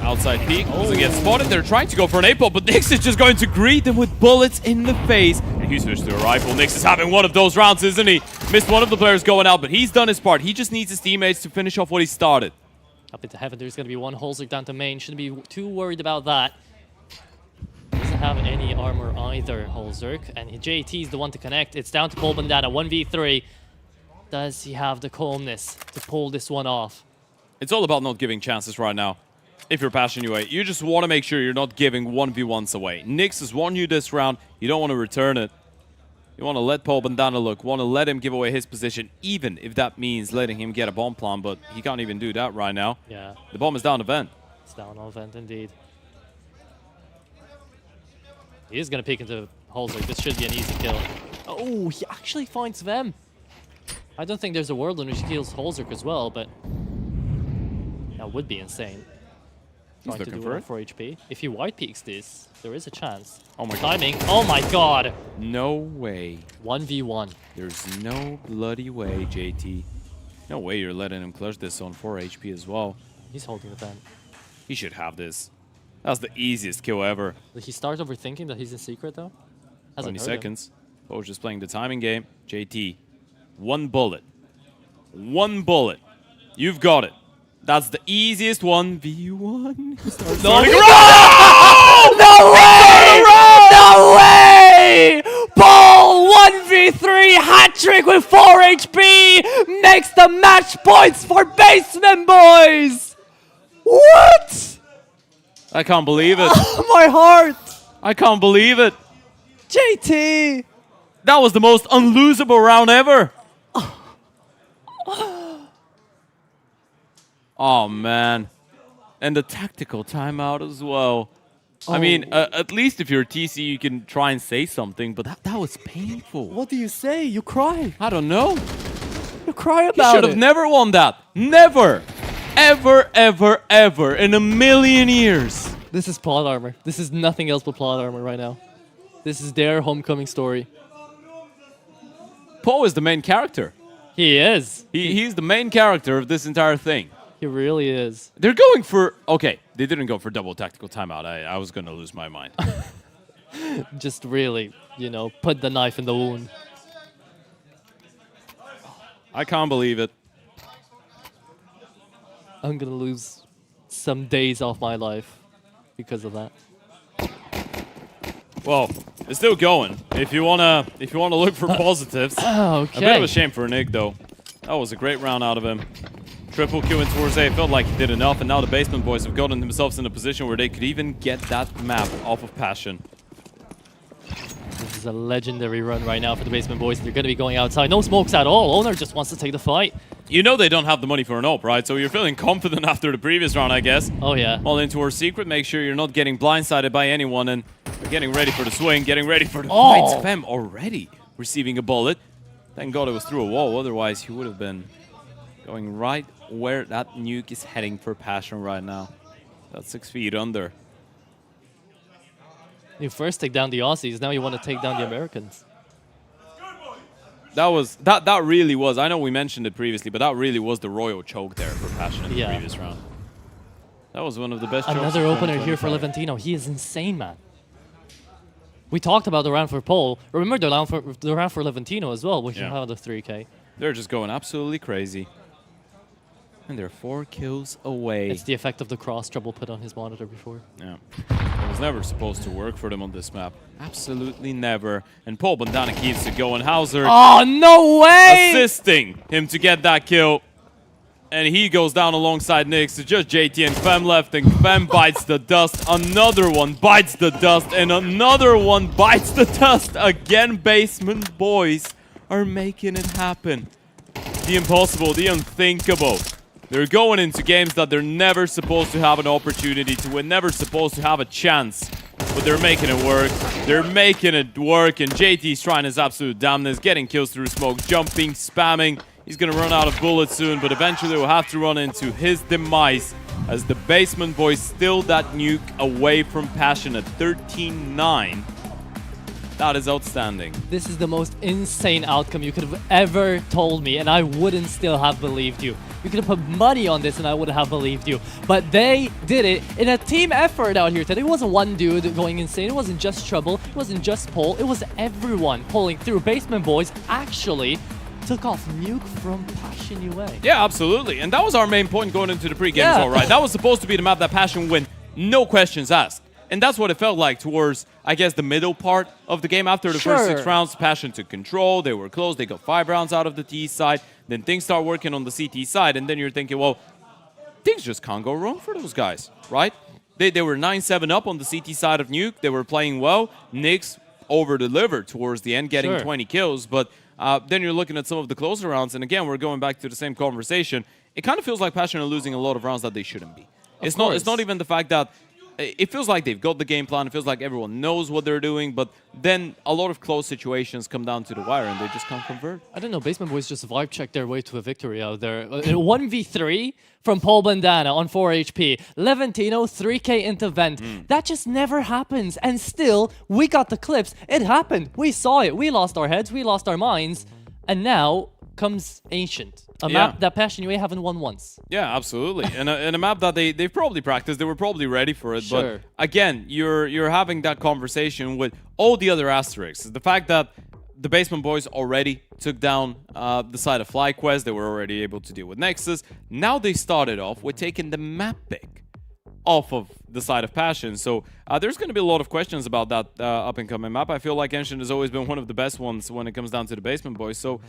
outside peek, doesn't get spotted. They're trying to go for an 8-ball, but Nyx is just going to greet them with bullets in the face. And he switched to a rifle. Nyx is having one of those rounds, isn't he? Missed one of the players going out, but he's done his part. He just needs his teammates to finish off what he started. Up into heaven, there's going to be one Holzig down to main. Shouldn't be too worried about that. Doesn't have any armor either, Holzerk. And JT is the one to connect. It's down to Paul Bandana, 1v3. Does he have the calmness to pull this one off? It's all about not giving chances right now. If you're Passion UA, you just want to make sure you're not giving 1v1s away. Nyx has won you this round. You don't want to return it. You want to let Paul Bandana look, want to let him give away his position, even if that means letting him get a bomb plan, but he can't even do that right now. Yeah. The bomb is down to vent. It's down on vent indeed. He is going to peek into Holzerk. This should be an easy kill. Oh, he actually finds them. I don't think there's a world in which he kills Holzerk as well, but that would be insane. He's Trying to looking do for it it. for HP. If he white peeks this, there is a chance. Oh my god. Timing. Oh my god. No way. 1v1. There's no bloody way, JT. No way you're letting him clutch this on 4 HP as well. He's holding the vent. He should have this. That's the easiest kill ever. Did he start overthinking that he's in secret though? 20 Hasn't heard him. seconds. Bo's just playing the timing game. JT, 1 bullet. 1 bullet. You've got it. That's the easiest 1v1. No, No way! No way! Paul 1v3 hat-trick with 4 HP makes the match points for Basement Boys! What? I can't believe it. My heart! I can't believe it. JT! That was the most unlosable round ever. Oh, man. And the tactical timeout as well. I mean, at least if you're TC, you can try and say something, but that was painful. What do you say? You cry. I don't know. You cry He about should it. have never won that. Never. Ever, ever, ever in a million years. This is plot armor. This is nothing else but plot armor right now. This is their homecoming story. Poe is the main character. He is. He's the main character of this entire thing. He really is. They're going for... Okay, they didn't go for double tactical timeout. I was going to lose my mind. Just really, you know, put the knife in the wound. I can't believe it. I'm gonna lose some days off my life because of that. Well, it's still going. If you wanna look for positives. Okay. A bit of a shame for Nick though. That was a great round out of him. Triple Q in towards A, felt like he did enough, and now the Basement Boys have gotten themselves in a position where they could even get that map off of Passion. This is a legendary run right now for the Basement Boys. They're gonna be going outside. No smokes at all. Owner just wants to take the fight. You know they don't have the money for an AWP, right? So you're feeling confident after the previous round, I guess. Oh yeah. All into our secret, make sure you're not getting blindsided by anyone, and They're getting ready for the swing, getting ready for the Oh. fight. Fem already receiving a bullet. Thank God it was through a wall, otherwise he would have been going right where that nuke is heading for Passion right now. That's 6 feet under. You first take down the Aussies, now you want to take down the Americans. That really was, I know we mentioned it previously, but that really was the royal choke there for Passion in the previous round. That was one of the best chokes Another of opener here for 2025. Levantino. He is insane, man. We talked about the round for Pole. Remember the round for Levantino as well, where he had the 3K. They're just going absolutely crazy. And they're 4 kills away. It's the effect of the cross trouble put on his monitor before. Yeah. It was never supposed to work for them on this map. Absolutely never. And Paul Bandana keeps it going. Hauser. Oh, no way! Assisting him to get that kill. And he goes down alongside Nyx. It's just JT and Fem left, and Fem bites the dust. Another one bites the dust, and another one bites the dust. Again, Basement Boys are making it happen. The impossible, the unthinkable. They're going into games that they're never supposed to have an opportunity to win, never supposed to have a chance. But they're making it work. They're making it work, and JT's trying his absolute damnness, getting kills through smoke, jumping, spamming. He's going to run out of bullets soon, but eventually will have to run into his demise as the Basement Boys steal that nuke away from Passion at 13-9. That is outstanding. This is the most insane outcome you could have ever told me, and I wouldn't still have believed you. You could have put money on this and I would have believed you. But they did it in a team effort out here today. It wasn't one dude going insane. It wasn't just Trouble. It wasn't just Pole. It was everyone pulling through. Basement Boys actually took off nuke from Passion UA. Yeah, absolutely. And that was our main point going into the pregame as well, right? That was supposed to be the map that Passion win, no questions asked. And that's what it felt like towards, I guess, the middle part of the game. After the first 6 rounds, Passion took control. They were close. They got 5 rounds out of the T side. Then things start working on the CT side. And then you're thinking, well, things just can't go wrong for those guys, right? They were 9-7 up on the CT side of Nuke. They were playing well. Nyx over-delivered towards the end, getting 20 kills. But then you're looking at some of the closer rounds. And again, we're going back to the same conversation. It kind of feels like Passion are losing a lot of rounds that they shouldn't be. It's not even the fact that it feels like they've got the game plan. It feels like everyone knows what they're doing, but then a lot of close situations come down to the wire and they just can't convert. I don't know, Basement Boys just vibe checked their way to a victory out there. 1v3 from Paul Bandana on 4 HP. Levantino, 3k into Vent. That just never happens. And still, we got the clips. It happened. We saw it. We lost our heads. We lost our minds. And now comes Ancient. A map that Passion UA haven't won once. Yeah, absolutely. and a map that they've probably practiced. They were probably ready for it. But again, you're having that conversation with all the other asterisks. The fact that the Basement Boys already took down the side of FlyQuest. They were already able to deal with Nexus. Now they started off with taking the map pick off of the side of Passion. So there's going to be a lot of questions about that up-and-coming map. I feel like Ancient has always been one of the best ones when it comes down to the Basement Boys. So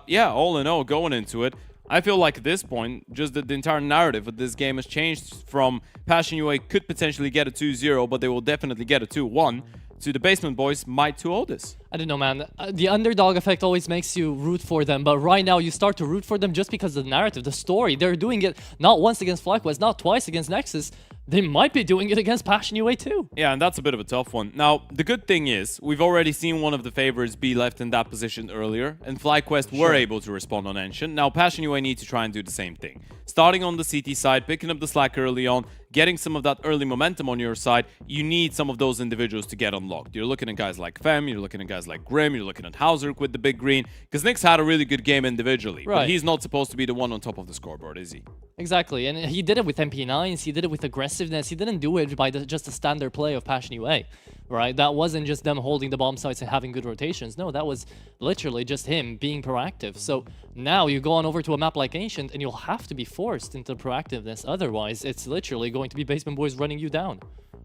yeah, all in all, going into it, I feel like at this point, just the entire narrative of this game has changed from Passion UA could potentially get a 2-0, but they will definitely get a 2-1, to the Basement Boys might 2-0 this. I don't know, man. The underdog effect always makes you root for them, but right now you start to root for them just because of the narrative, the story. They're doing it not once against FlyQuest, not twice against Nexus. They might be doing it against Passion UA too. Yeah, and that's a bit of a tough one. Now, the good thing is, we've already seen one of the favorites be left in that position earlier, and FlyQuest were able to respond on Ancient. Now, Passion UA need to try and do the same thing. Starting on the CT side, picking up the slack early on, getting some of that early momentum on your side, you need some of those individuals to get unlocked. You're looking at guys like Fem, you're looking at guys like Grim, you're looking at Hauser with the big green, because Nyx had a really good game individually, but he's not supposed to be the one on top of the scoreboard, is he? Exactly, and he did it with MP9s, he did it with aggressiveness, he didn't do it by just the standard play of Passion UA, right? That wasn't just them holding the bomb sites and having good rotations. No, that was literally just him being proactive. So now you go on over to a map like Ancient and you'll have to be forced into proactiveness, otherwise it's literally going to be Basement Boys running you down.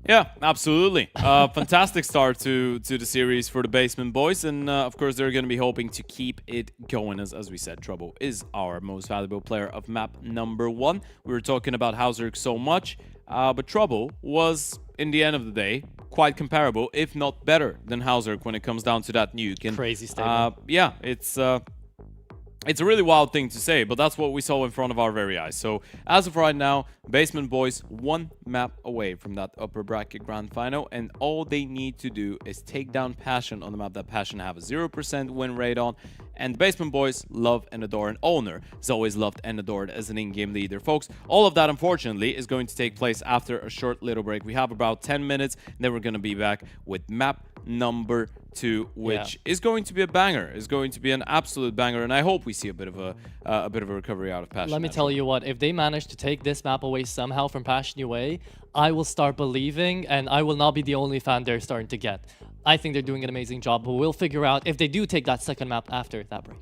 Yeah, absolutely. Fantastic start to the series for the Basement Boys, and of course they're going to be hoping to keep it going. As we said, Trouble is our most valuable player of map number 1. We were talking about Hauser so much, but Trouble was, in the end of the day, quite comparable, if not better than Hauser when it comes down to that nuke. And, crazy statement. yeah, it's It's a really wild thing to say, but that's what we saw in front of our very eyes. So as of right now, Basement Boys 1 map away from that upper bracket grand final, and all they need to do is take down Passion on the map that Passion have a 0% win rate on. And Basement Boys love and adore an owner. Has always loved and adored as an in-game leader. Folks, all of that, unfortunately, is going to take place after a short little break. We have about 10 minutes, and then we're going to be back with map number 2, which is going to be a banger. Is going to be an absolute banger, and I hope we see a bit of a recovery out of Passion. Let me tell you what, if they manage to take this map away somehow from Passion UA, I will start believing, and I will not be the only fan they're starting to get. I think they're doing an amazing job, but we'll figure out if they do take that second map after that break.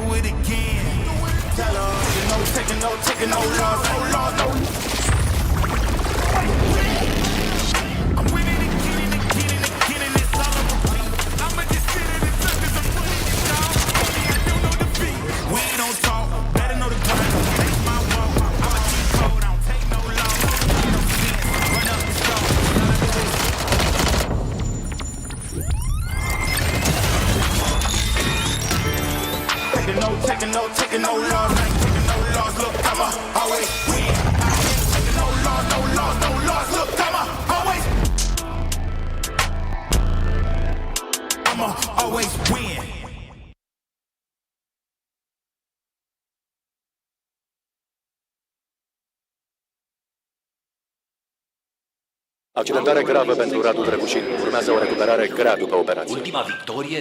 do it again. Tell her, you know, taking no loss, no. I'm winning again, it's all on repeat. I'ma just sit in the circus, I'm running it down. Baby, I don't know defeat. We ain't don't talk, better know the grind. That's my walk. I'ma keep cold, I don't take no loss. No sense, run up the score. All I do is taking no loss. I ain't taking no loss. Look, I'ma always win. I ain't taking no loss. Look, I'ma always win. Accidentare gravă pentru Radu Drăgușin. Urmează o recuperare grea după operație. Ultima victorie?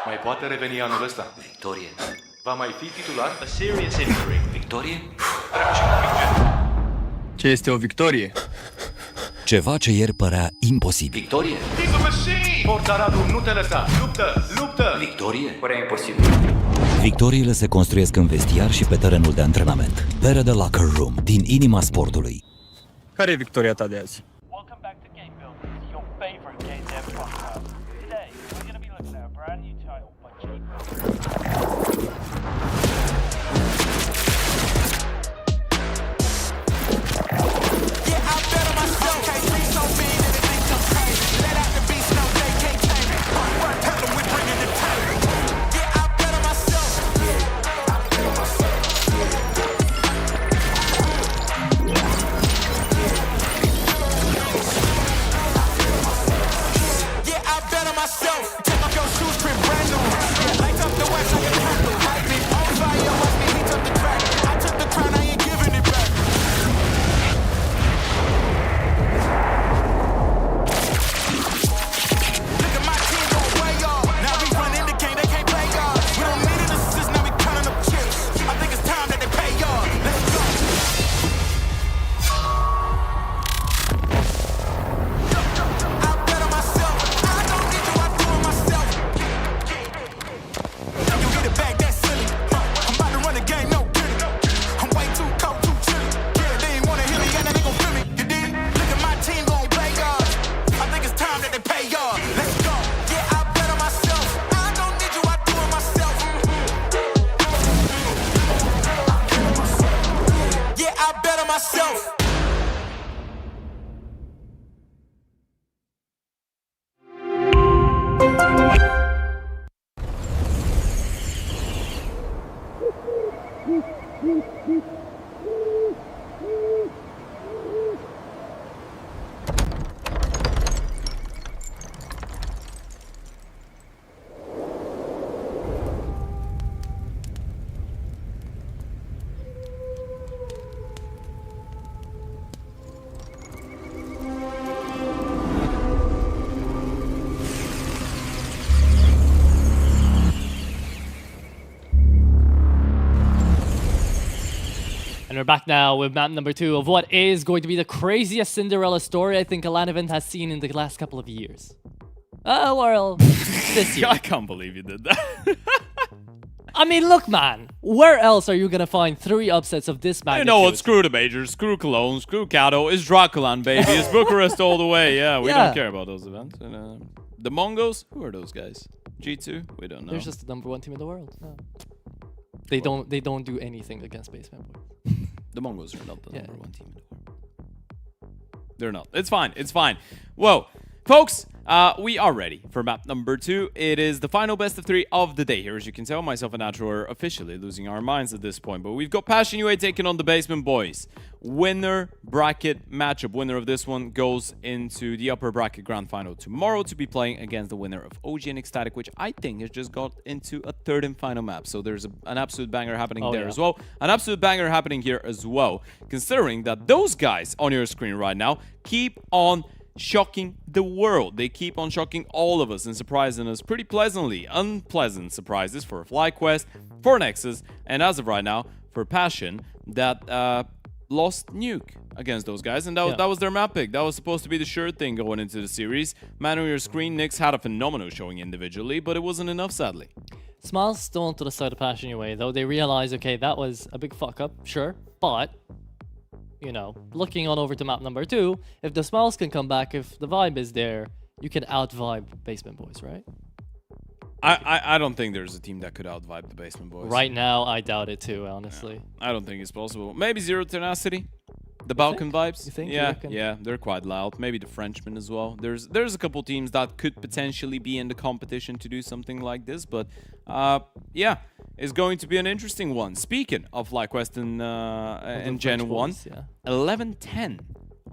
Mai poate reveni anul ăsta? Victorie. Va mai fi titular? A serious injury. Victorie? Ce este o victorie? Ceva ce ieri părea imposibil. Victorie? He's a machine! Forța Radu, nu te lăsa! Luptă! Victorie? Părea imposibil. Victoriile se construiesc în vestiar și pe terenul de antrenament. Pere de Locker Room, din inima sportului. Care e victoria ta de azi? Welcome back to Game Builders, your favorite game dev podcast. Today, we're going to be looking at a brand new title by Yeah, I bet on myself. Can't be so mean that it ain't so crazy. Let out the beast, no day can't tame it. Tell them we're bringing the table. Yeah, I bet on myself. Yeah, I bet on myself. Take off your shoes, print brand new. Light up the wax like a candle. Light me on fire, watch me heat up the track. I took the crown, I ain't giving it back. Look at my team going way off. Now we run in the game, they can't play y'all. We don't need an assist, now we counting up chips. I think it's time that they pay y'all. Let's go. I bet on myself. I don't need you, I do it myself. You get it back, that's silly. I'm about to run the game, no kidding. I'm way too cold, too chilly. Yeah, they ain't wanna hear me, and they gon' feel me. You dig? Look at my team gon' play y'all. I think it's time that they pay y'all. Let's go. Yeah, I bet on myself. I don't need you, I do it myself. Yeah, I bet on myself. And we're back now with map number 2 of what is going to be the craziest Cinderella story I think LAN event has seen in the last couple of years. Well, this year. I can't believe you did that. I mean, look, man. Where else are you gonna find 3 upsets of this magnitude? You know what? Screw the majors, screw Cologne, screw Kato. It's DraculaN, baby. It's Bucharest all the way. Yeah, we don't care about those events. And, the Mongos? Who are those guys? G2? We don't know. They're just the #1 team in the world. Yeah. They don't do anything against Basement Boys. The Mongos are not the #1 team in the world. They're not. It's fine. It's fine. Whoa. Folks, we are ready for map number 2. It is the final best of 3 of the day here. As you can tell, myself and Natro are officially losing our minds at this point. But we've got Passion UA taking on the Basement Boys. Winner bracket matchup. Winner of this one goes into the upper bracket grand final tomorrow to be playing against the winner of OG and Ecstatic, which I think has just got into a 3rd and final map. So there's an absolute banger happening there as well. An absolute banger happening here as well, considering that those guys on your screen right now keep on shocking the world. They keep on shocking all of us and surprising us pretty pleasantly. Unpleasant surprises for FlyQuest, for Nexus, and as of right now, for Passion, that lost Nuke against those guys, and that was their map pick. That was supposed to be the sure thing going into the series. Man on your screen, Nyx had a phenomenal showing individually, but it wasn't enough, sadly. Smiles still onto the side of Passion Away, though they realize, okay, that was a big fuck up, sure, but, you know, looking on over to map number 2, if the Smiles can come back, if the vibe is there, you can out-vibe Basement Boys, right? I don't think there's a team that could out-vibe the Basement Boys. Right now, I doubt it too, honestly. Yeah, I don't think it's possible. Maybe Zero Tenacity. The Balkan vibes. You think? Yeah, they're quite loud. Maybe the Frenchmen as well. There's a couple teams that could potentially be in the competition to do something like this, but yeah, it's going to be an interesting one. Speaking of FlyQuest and Gen 1, 11-10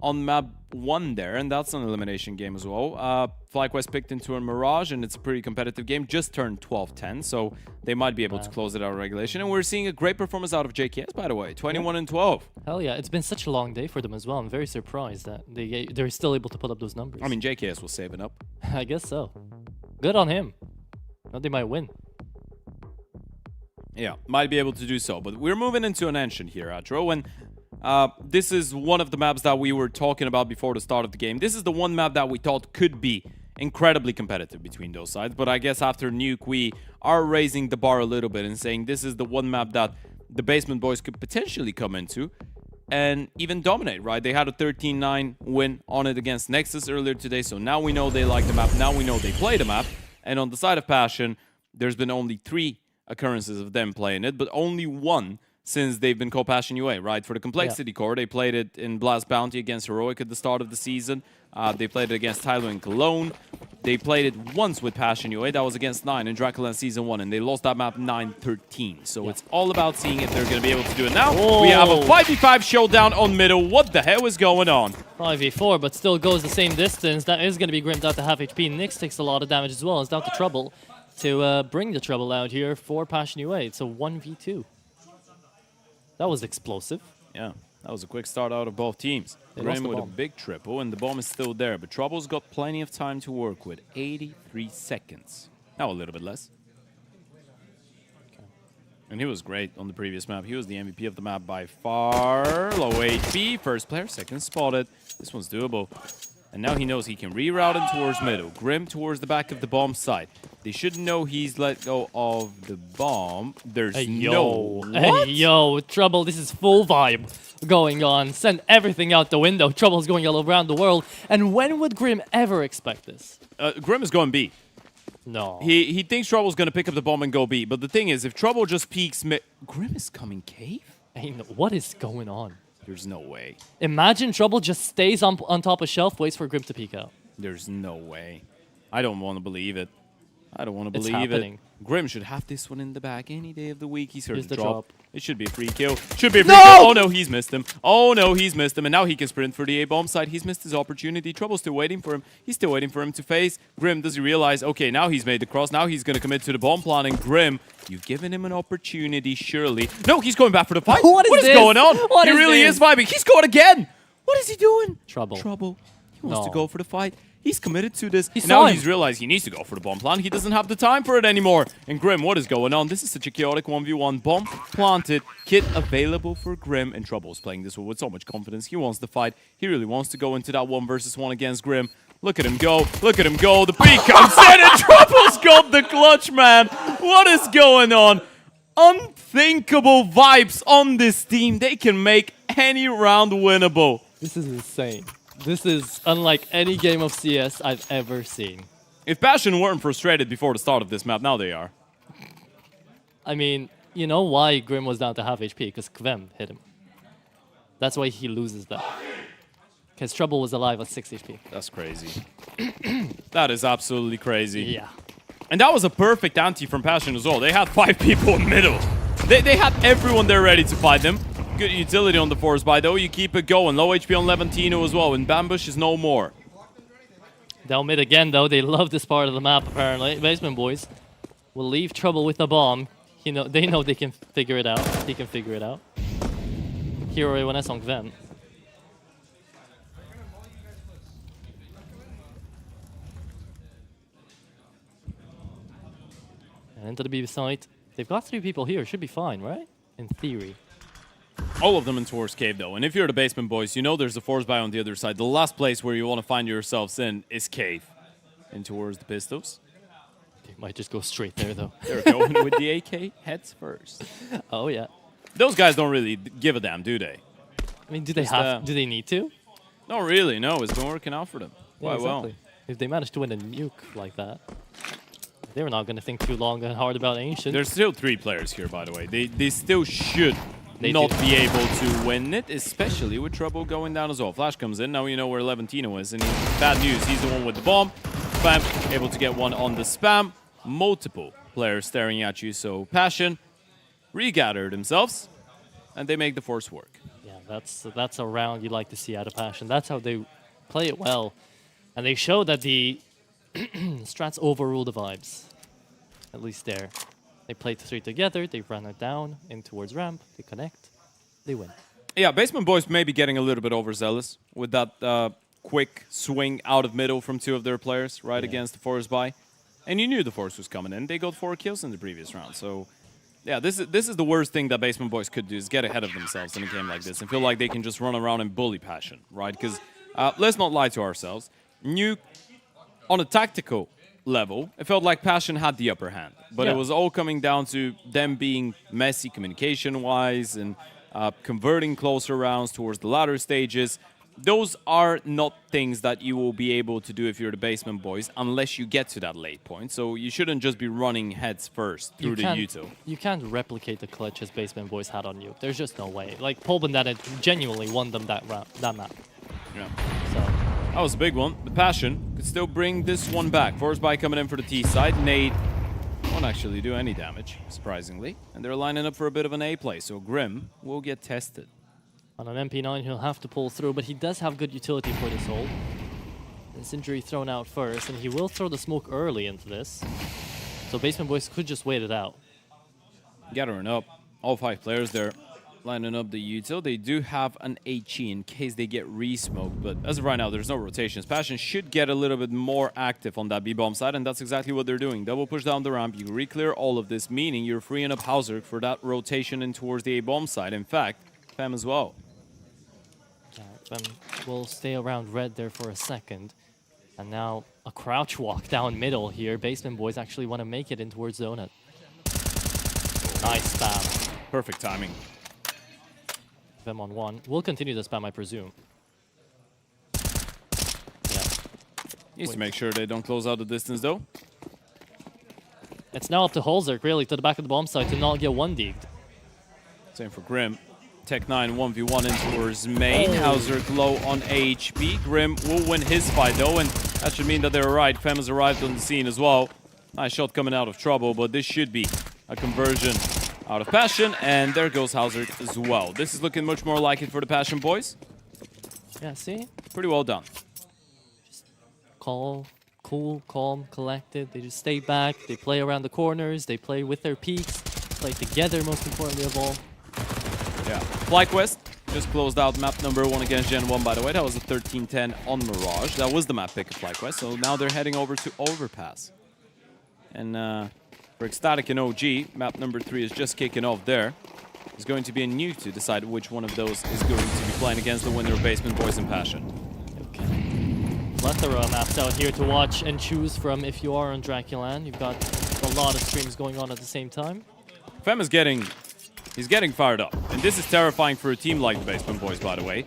on map 1 there, and that's an elimination game as well. FlyQuest picked into a Mirage, and it's a pretty competitive game. Just turned 12-10, so they might be able to close it out of regulation. And we're seeing a great performance out of JKS, by the way, 21-12. Hell yeah, it's been such a long day for them as well. I'm very surprised that they're still able to put up those numbers. I mean, JKS was saving up. I guess so. Good on him. Now they might win. Yeah, might be able to do so. But we're moving into an ancient here, Atro, and this is one of the maps that we were talking about before the start of the game. This is the one map that we thought could be incredibly competitive between those sides, but I guess after Nuke, we are raising the bar a little bit and saying this is the one map that the Basement Boys could potentially come into and even dominate, right? They had a 13-9 win on it against Nexus earlier today, so now we know they like the map, now we know they play the map, and on the side of Passion, there's been only 3 occurrences of them playing it, but only 1 since they've been co-Passion UA, right? For the Complexity Core, they played it in Blast Bounty against Heroic at the start of the season. They played it against Tyler and Cologne. They played it once with Passion UA. That was against 9 in DraculaN Season 1, and they lost that map 9-13. So it's all about seeing if they're going to be able to do it now. We have a 5v5 showdown on middle. What the hell is going on? 5v4, but still goes the same distance. That is going to be Grim down to half HP. Nyx takes a lot of damage as well. It's down to Trouble to bring the Trouble out here for Passion UA. It's a 1v2. That was explosive. Yeah, that was a quick start out of both teams. Grim with a big triple, and the bomb is still there. But Trouble's got plenty of time to work with. 83 seconds. Now a little bit less. Okay. And he was great on the previous map. He was the MVP of the map by far. Low HP, first player, second spotted. This one's doable. And now he knows he can reroute him towards middle. Grim towards the back of the bomb site. They should know he's let go of the bomb. There's no... Hey, yo, Trouble, this is full vibe going on. Send everything out the window. Trouble's going all around the world. And when would Grim ever expect this? Grim is going B. No. He thinks Trouble's going to pick up the bomb and go B. But the thing is, if Trouble just peeks mid... Grim is coming cave? Hey, no, what is going on? There's no way. Imagine Trouble just stays on top of shelf, waits for Grim to peek out. There's no way. I don't want to believe it. I don't want to It's believe happening. it. Grim should have this one in the bag any day of the week. He's heard Here's the the drop. drop. It should be a free kill. Should be a free kill. Oh no, he's missed him. Oh no, he's missed him. And now he can sprint for the A-bomb side. He's missed his opportunity. Trouble's still waiting for him. He's still waiting for him to face. Grim, does he realize, okay, now he's made the cross. Now he's going to commit to the bomb plan. And Grim, you've given him an opportunity, surely. No, he's going back for the fight. What is this? going on? What he is really this? is vibing. He's going again. What is he doing? Trouble. He wants to go for the fight. He's committed to this. He And now saw him. he's realized he needs to go for the bomb plan. He doesn't have the time for it anymore. And Grim, what is going on? This is such a chaotic 1v1. Bomb planted. Kit available for Grim. And Trouble's playing this one with so much confidence. He wants the fight. He really wants to go into that 1v1 against Grim. Look at him go. Look at him go. The beat comes in and Trouble's got the clutch, man. What is going on? Unthinkable vibes on this team. They can make any round winnable. This is insane. This is unlike any game of CS I've ever seen. If Passion weren't frustrated before the start of this map, now they are. I mean, you know why Grim was down to half HP? Because Kvem hit him. That's why he loses that. Because Trouble was alive at 6 HP. That's crazy. That is absolutely crazy. Yeah. And that was a perfect anti from Passion as well. They had 5 people in middle. They had everyone there ready to fight them. Good utility on the force buy though. You keep it going. Low HP on Levantino as well. And Bambush is no more. Down mid again though. They love this part of the map apparently. Basement Boys will leave Trouble with the bomb. They know they can figure it out. He can figure it out. Hero A1S on Kvem. And into the B site. They've got 3 people here. Should be fine, right? In theory. All of them in towards cave though. And if you're the Basement Boys, you know there's a force buy on the other side. The last place where you want to find yourselves in is cave. In towards the pistols. Might just go straight there, though. They're going with the AK heads first. Oh, yeah. Those guys don't really give a damn, do they? I mean, do they need to? Not really, no. It's been working out for them Yeah, quite well. exactly. If they manage to win a nuke like that, they're not going to think too long and hard about Ancient. There's still 3 players here, by the way. They still should They not do. be able to win it, especially with trouble going down as well. Flash comes in. Now you know where Levantino is. And bad news, he's the one with the bomb. Spam, able to get one on the spam. Multiple players staring at you, so Passion regathered themselves, and they make the force work. Yeah, that's a round you like to see out of Passion. That's how they play it well. And they show that the strats overrule the vibes. At least there. They play the 3 together, they run it down, in towards ramp, they connect, they win. Yeah, Basement Boys may be getting a little bit overzealous with that quick swing out of middle from 2 of their players, right, against the force buy. And you knew the force was coming in. They got 4 kills in the previous round, so... Yeah, this is the worst thing that Basement Boys could do, is get ahead of themselves in a game like this and feel like they can just run around and bully Passion, right? Because let's not lie to ourselves. On a tactical level, it felt like Passion had the upper hand. But it was all coming down to them being messy communication-wise and converting closer rounds towards the latter stages. Those are not things that you will be able to do if you're the Basement Boys unless you get to that late point. So you shouldn't just be running heads first through the util. You can't replicate the clutch as Basement Boys had on you. There's just no way. Like, Paul Bandana genuinely won them that map. Yeah. So that was a big one. The Passion could still bring this one back. Force by coming in for the T side. Nade won't actually do any damage, surprisingly. And they're lining up for a bit of an A play, so Grim will get tested. On an MP9, he'll have to pull through, but he does have good utility for this ult. This injury thrown out first, and he will throw the smoke early into this. So Basement Boys could just wait it out. Gathering up. All 5 players there lining up the util. They do have an HE in case they get re-smoked, but as of right now, there's no rotations. Passion should get a little bit more active on that B-bomb side, and that's exactly what they're doing. Double push down the ramp. You re-clear all of this, meaning you're freeing up Hauser for that rotation in towards the A-bomb side. In fact, Fem as well. We'll stay around red there for a second. And now a crouch walk down middle here. Basement Boys actually want to make it in towards Donut. Nice spam. Perfect timing. Them on 1. We'll continue the spam, I presume. Yeah. Needs to make sure they don't close out the distance, though. It's now up to Holzerk, really, to the back of the bomb site to not get 1-deeged. Same for Grim. Tech 9 1v1 in towards main. Hauser low on HP. Grim will win his fight though, and that should mean that they're right. Fem has arrived on the scene as well. Nice shot coming out of trouble, but this should be a conversion out of Passion, and there goes Hauser as well. This is looking much more like it for the Passion Boys. Yeah, see? Pretty well done. Just cool, calm, collected. They just stay back. They play around the corners. They play with their peaks. Play together, most importantly of all. Yeah. FlyQuest just closed out map number 1 against Gen 1, by the way. That was a 13-10 on Mirage. That was the map pick of FlyQuest, so now they're heading over to Overpass. And for Ecstatic and OG, map number 3 is just kicking off there. It's going to be a new to decide which one of those is going to be playing against the winner of Basement Boys and Passion. Okay. Plethora of maps out here to watch and choose from if you are on DraculaN. You've got a lot of streams going on at the same time. Fem is getting fired up. And this is terrifying for a team like the Basement Boys, by the way.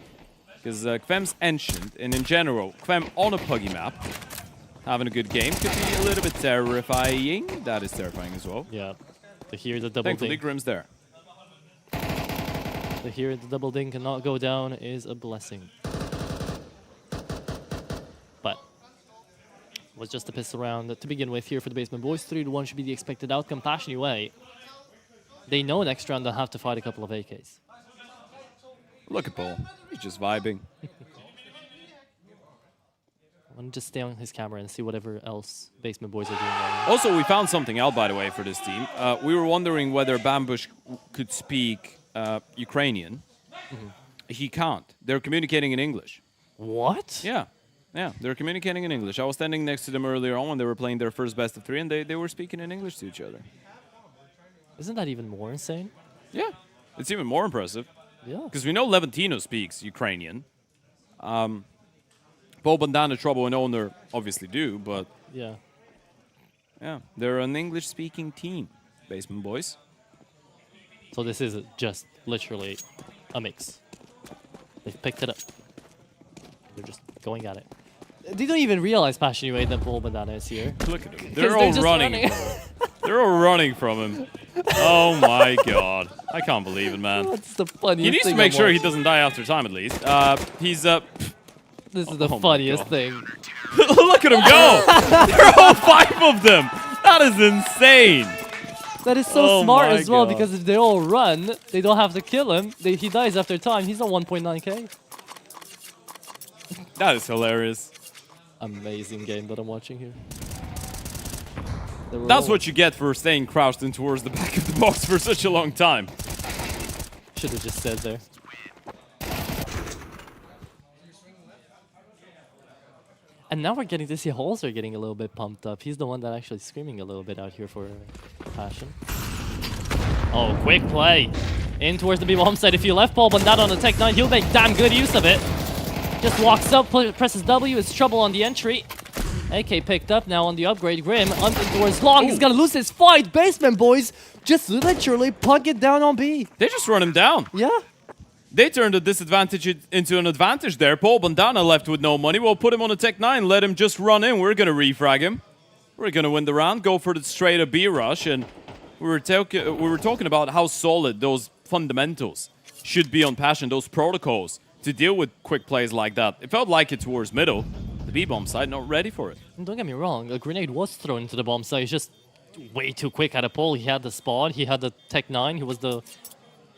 Because Kvem's Ancient, and in general, Kvem on a puggy map, having a good game, could be a little bit terrifying. That is terrifying as well. Yeah. To hear the double Thankfully, ding. Grim's there. To hear the double ding cannot go down is a blessing. But was just a pistol round to begin with here for the Basement Boys. 3-1 should be the expected outcome. Passion UA. They know next round they'll have to fight a couple of AKs. Look at Paul. He's just vibing. I want to just stay on his camera and see whatever else Basement Boys are doing right now. Also, we found something out, by the way, for this team. We were wondering whether Bambush could speak Ukrainian. He can't. They're communicating in English. What? Yeah. Yeah, they're communicating in English. I was standing next to them earlier on when they were playing their first best of 3, and they were speaking in English to each other. Isn't that even more insane? Yeah, it's even more impressive. Yeah. Because we know Levantino speaks Ukrainian. Paul Bandana, Trouble, and Owner obviously do, but... Yeah. Yeah, they're an English-speaking team, Basement Boys. So this is just literally a mix. They've picked it up. They're just going at it. They don't even realize Passion UA that Paul Bandana is here. Look at them. They're all running. They're all running from him. Oh my god. I can't believe it, man. That's the funniest thing. He needs to make sure he doesn't die after time, at least. He's This is the funniest thing. Look at him go! There are all 5 of them! That is insane! That is so smart as well, because if they all run, they don't have to kill him. He dies after time. He's on 1.9k. That is hilarious. Amazing game that I'm watching here. That's what you get for staying crouched in towards the back of the box for such a long time. Should have just said there. And now we're getting to see Holzer getting a little bit pumped up. He's the one that actually screaming a little bit out here for Passion. Oh, quick play. In towards the B-bomb side. If you left Paul Bandana on the Tech 9, he'll make damn good use of it. Just walks up, presses W, it's trouble on the entry. AK picked up now on the upgrade. Grim, up towards Long, he's gonna lose his fight. Basement Boys just literally pug it down on B. They just run him down. Yeah. They turned a disadvantage into an advantage there. Paul Bandana left with no money. We'll put him on a Tech 9, let him just run in. We're gonna refrag him. We're gonna win the round, go for the straight up B rush, and we were talking about how solid those fundamentals should be on Passion, those protocols to deal with quick plays like that. It felt like it towards middle. The B-bomb side not ready for it. Don't get me wrong, a grenade was thrown into the bomb site. It's just way too quick at a pull. He had the spawn, he had the Tech 9, he was the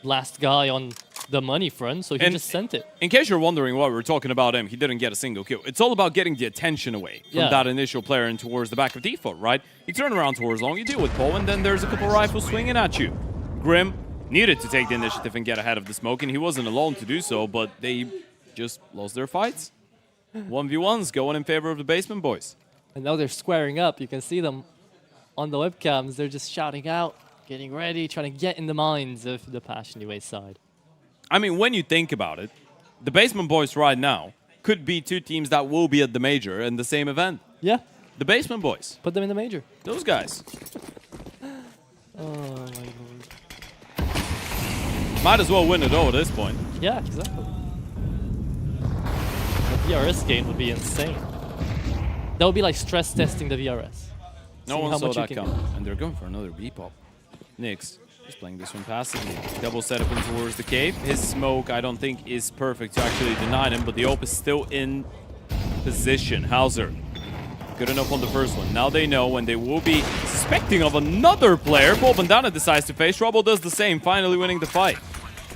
last guy on the money front, so he just sent it. In case you're wondering why we're talking about him, he didn't get a single kill. It's all about getting the attention away from that initial player and towards the back of default, right? You turn around towards Long, you deal with Paul, and then there's a couple rifles swinging at you. Grim needed to take the initiative and get ahead of the smoke, and he wasn't alone to do so, but they just lost their fights. 1v1s going in favor of the Basement Boys. And now they're squaring up. You can see them on the webcams. They're just shouting out, getting ready, trying to get in the minds of the Passion UA side. I mean, when you think about it, the Basement Boys right now could be 2 teams that will be at the major in the same event. Yeah. The Basement Boys. Put them in the major. Those guys. Oh, my lord. Might as well win it all at this point. Yeah, exactly. The VRS game would be insane. That would be like stress testing the VRS. No one saw that come. And they're going for another B-pop. Nyx is playing this one passively. Double setup in towards the cave. His smoke, I don't think, is perfect to actually deny him, but the AWP is still in position. Hauser, good enough on the first one. Now they know when they will be suspecting of another player. Paul Bandana decides to face. Trouble does the same, finally winning the fight.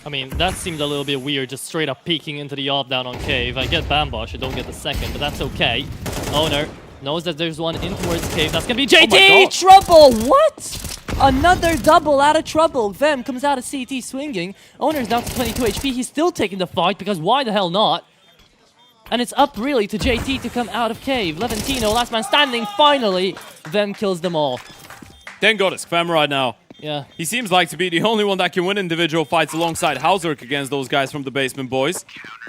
I mean, that seemed a little bit weird, just straight up peeking into the AWP down on Cave. I get Bambosh, I don't get the second, but that's okay. Owner knows that there's one in towards Cave. That's gonna be JT! Trouble! What? Another double out of Trouble. Vem comes out of CT swinging. Owner's down to 22 HP. He's still taking the fight, because why the hell not? And it's up really to JT to come out of Cave. Leventino, last man standing, finally. Vem kills them all. Thank God it's Fem right now. Yeah. He seems like to be the only one that can win individual fights alongside Hauserk against those guys from the Basement Boys.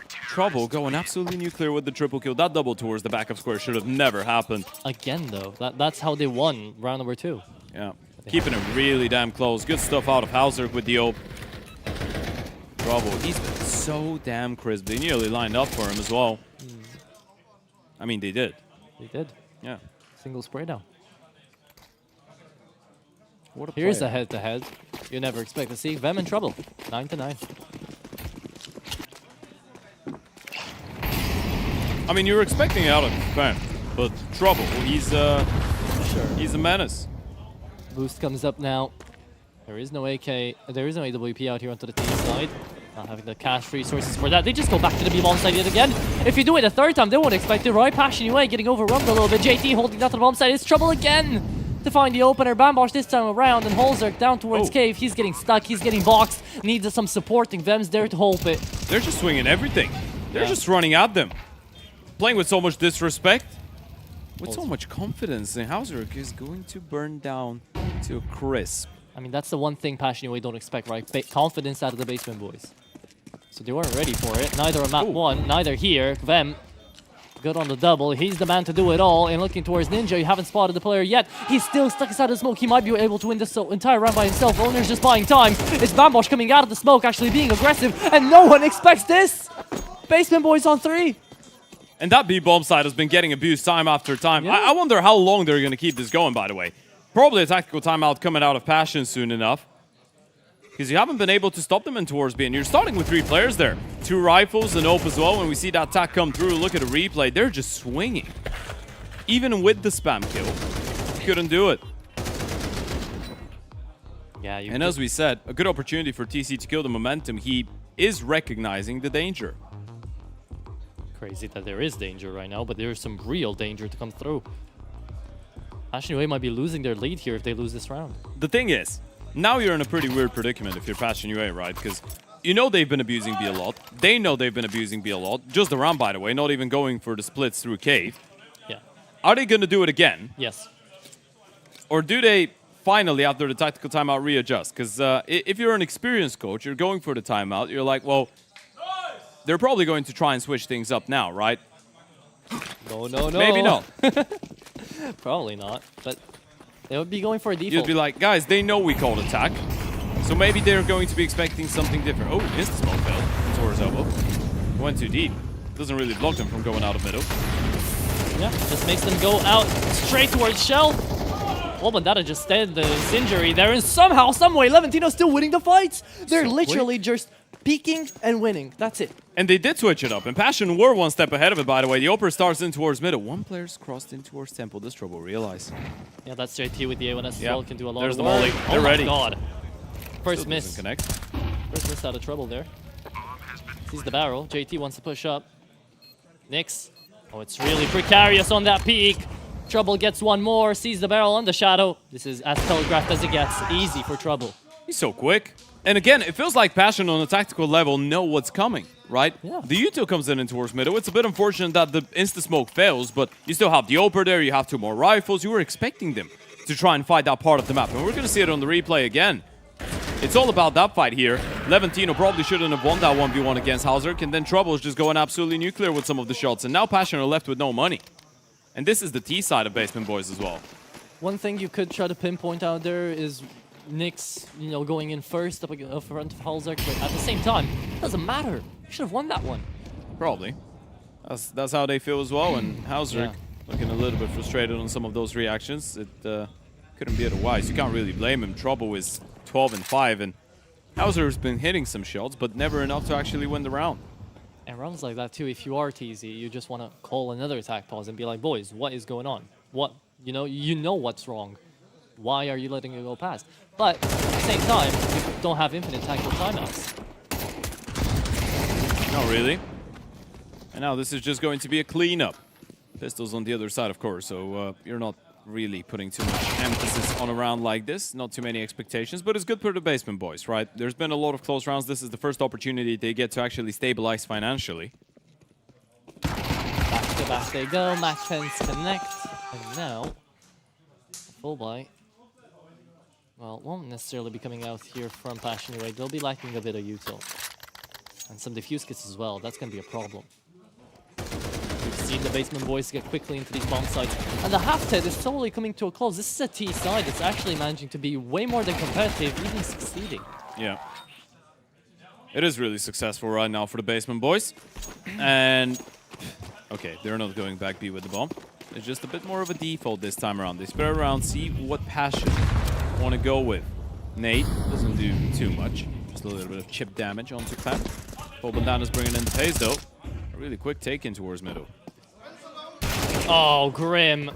Trouble going absolutely nuclear with the triple kill. That double towards the back of square should have never happened. Again, though. That's how they won round number 2. Yeah. Keeping it really damn close. Good stuff out of Hauserk with the AWP. Trouble, he's been so damn crisp. They nearly lined up for him as well. I mean, they did. They did. Yeah. Single spray down. What a Here's player. a head-to-head. You never expect to see Vem in trouble. 9-9. I mean, you were expecting it out of Fem, but Trouble, he's a menace. Boost comes up now. There is no AK. There is no AWP out here onto the team side. Not having the cash resources for that. They just go back to the B-bomb side yet again. If you do it a third time, they won't expect it, right? Passion UA getting overrun a little bit. JT holding down to the bomb side. It's Trouble again to find the opener. Bambosh this time around, and Holzerk down towards Cave. He's getting stuck. He's getting boxed. Needs some supporting. Vem's there to hold it. They're just swinging everything. They're just running at them. Playing with so much disrespect. With so much confidence. And Hauserk is going to burn down to a crisp. I mean, that's the one thing Passion UA don't expect, right? Confidence out of the Basement Boys. So they weren't ready for it. Neither on map 1, neither here. Vem Good on the double. He's the man to do it all. And looking towards Ninja, you haven't spotted the player yet. He's still stuck inside the smoke. He might be able to win this entire round by himself. Owner's just buying time. It's Bambosh coming out of the smoke, actually being aggressive. And no one expects this. Basement Boys on 3. And that B-bomb side has been getting abused time after time. Yeah. I wonder how long they're going to keep this going, by the way. Probably a tactical timeout coming out of Passion soon enough. Because you haven't been able to stop them in towards B. And you're starting with 3 players there. 2 rifles, an AWP as well. When we see that attack come through, look at the replay. They're just swinging. Even with the spam kill, couldn't do it. Yeah, and as we said, a good opportunity for TC to kill the momentum. He is recognizing the danger. Crazy that there is danger right now, but there is some real danger to come through. Passion UA might be losing their lead here if they lose this round. The thing is, now you're in a pretty weird predicament if you're Passion UA, right? Because you know they've been abusing B a lot. They know they've been abusing B a lot. Just around, by the way, not even going for the splits through cave. Yeah. Are they going to do it again? Yes. Or do they finally, after the tactical timeout, readjust? Because if you're an experienced coach, you're going for the timeout, you're like, well, they're probably going to try and switch things up now, right? No, no, no. Maybe not. Probably not, but they would be going for a default. You'd be like, guys, they know we called attack, so maybe they're going to be expecting something different. Oh, missed the smoke fail towards elbow. Went too deep. Doesn't really block them from going out of middle. Yeah, just makes them go out straight towards Shell. Oh, but that just stayed the injury there, and somehow, someway, Levantino's still winning the fights. They're So literally just peeking and winning. That's it. And they did switch it up, and Passion were one step ahead of it, by the way. The Oper starts in towards middle. One player's crossed in towards Temple. This Trouble realize. Yeah, that's straight T with the A1S as well. Can do a lot There's of the work. molly. Oh They're my ready. God. First Still miss. doesn't connect. First miss out of trouble there. Sees the barrel. JT wants to push up. Nyx. Oh, it's really precarious on that peak. Trouble gets one more. Sees the barrel on the shadow. This is as telegraphed as it gets. Easy for Trouble. He's so quick. And again, it feels like Passion on a tactical level know what's coming, right? Yeah. The U2 comes in towards middle. It's a bit unfortunate that the insta-smoke fails, but you still have the Oper there, you have 2 more rifles. You were expecting them to try and fight that part of the map, and we're going to see it on the replay again. It's all about that fight here. Levantino probably shouldn't have won that 1v1 against Hauserk, and then Trouble is just going absolutely nuclear with some of the shots, and now Passion are left with no money. And this is the T side of Basement Boys as well. One thing you could try to pinpoint out there is Nyx, going in first up front of Halzek, but at the same time, it doesn't matter. You should have won that one. Probably. That's how they feel as well, and Hauserk looking a little bit frustrated on some of those reactions. It couldn't be otherwise. You can't really blame him. Trouble is 12-5, and Hauserk's been hitting some shots, but never enough to actually win the round. And rounds like that too, if you are TZ, you just want to call another attack pause and be like, boys, what is going on? What, you know what's wrong. Why are you letting it go past? But at the same time, you don't have infinite tactical timeouts. Not really. And now this is just going to be a cleanup. Pistols on the other side, of course, so you're not really putting too much emphasis on a round like this. Not too many expectations, but it's good for the Basement Boys, right? There's been a lot of close rounds. This is the first opportunity they get to actually stabilize financially. Back to back they go, match fence connect, and now, full buy. Well, won't necessarily be coming out here from Passion UA. They'll be lacking a bit of util. And some defuse kits as well. That's going to be a problem. We've seen the Basement Boys get quickly into these bomb sites. And the half-ted is slowly coming to a close. This is a T side that's actually managing to be way more than competitive, even succeeding. Yeah. It is really successful right now for the Basement Boys. And, okay, they're not going back B with the bomb. It's just a bit more of a default this time around. They spread around, see what Passion want to go with. Nate doesn't do too much. Just a little bit of chip damage onto Clem. Bandana's bringing in the pace, though. A really quick take-in towards middle. Oh, Grim.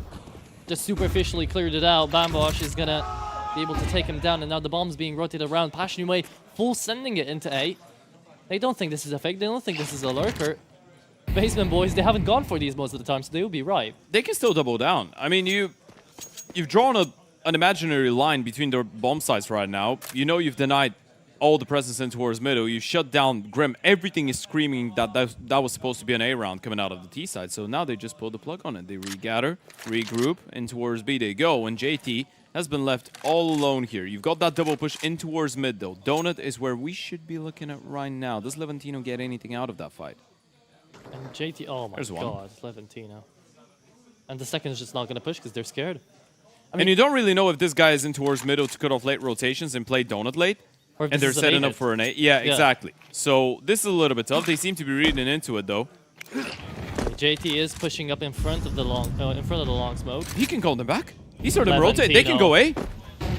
Just superficially cleared it out. Bambosh is going to be able to take him down, and now the bomb's being rotated around. Passion UA full sending it into A. They don't think this is a fake. They don't think this is a lurker. Basement Boys, they haven't gone for these most of the time, so they will be right. They can still double down. I mean, you've drawn an imaginary line between their bomb sites right now. You know you've denied all the presence in towards middle. You shut down Grim. Everything is screaming that was supposed to be an A round coming out of the T side. So now they just pull the plug on it. They regather, regroup, and towards B they go. And JT has been left all alone here. You've got that double push in towards mid though. Donut is where we should be looking at right now. Does Levantino get anything out of that fight? And JT, oh my There's one. god, Levantino. And the second is just not going to push because they're scared. I mean, and you don't really know if this guy is in towards middle to cut off late rotations and play donut late. Or if And this they're is an setting up A-hit. for an 8. Yeah, Yeah. exactly. So this is a little bit tough. They seem to be reading into it though. JT is pushing up in front of the long smoke. He can call them back. He sort of rotate. They can go A.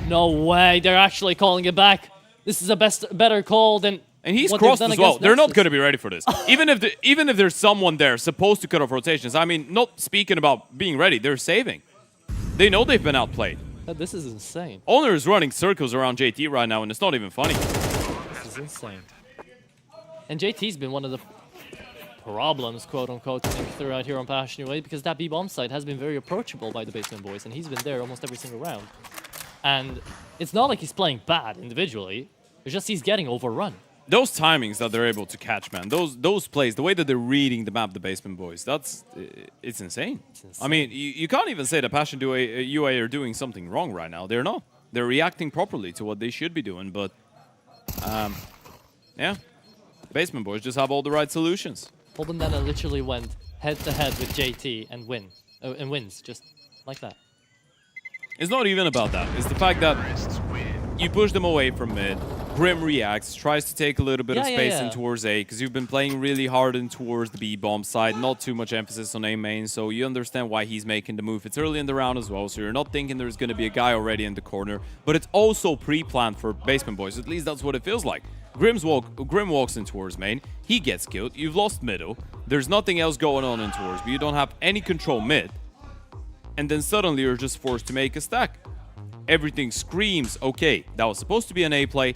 No way, they're actually calling it back. This is a better call than. And he's what they've crossed done as well. against They're not Nexus. going to be ready for this. even if there's someone there supposed to cut off rotations. I mean, not speaking about being ready. They're saving. They know they've been outplayed. This is insane. Owner is running circles around JT right now, and it's not even funny. This is insane. And JT's been one of the problems, quote unquote, throughout here on Passion UA because that B-bomb site has been very approachable by the Basement Boys, and he's been there almost every single round. And it's not like he's playing bad individually. It's just he's getting overrun. Those timings that they're able to catch, man. Those plays, the way that they're reading the map, the Basement Boys, it's insane. I mean, you can't even say that Passion UA are doing something wrong right now. They're not. They're reacting properly to what they should be doing, but yeah, Basement Boys just have all the right solutions. Polbendana literally went head-to-head with JT and wins, just like that. It's not even about that. It's the fact that you push them away from mid. Grim reacts, tries to take a little bit of space in towards A, because you've been playing really hard in towards the B-bomb side, not too much emphasis on A main, so you understand why he's making the move. It's early in the round as well, so you're not thinking there's going to be a guy already in the corner, but it's also pre-planned for Basement Boys, at least that's what it feels like. Grim walks in towards main, he gets killed, you've lost middle, there's nothing else going on in towards, but you don't have any control mid, and then suddenly you're just forced to make a stack. Everything screams, okay, that was supposed to be an A play,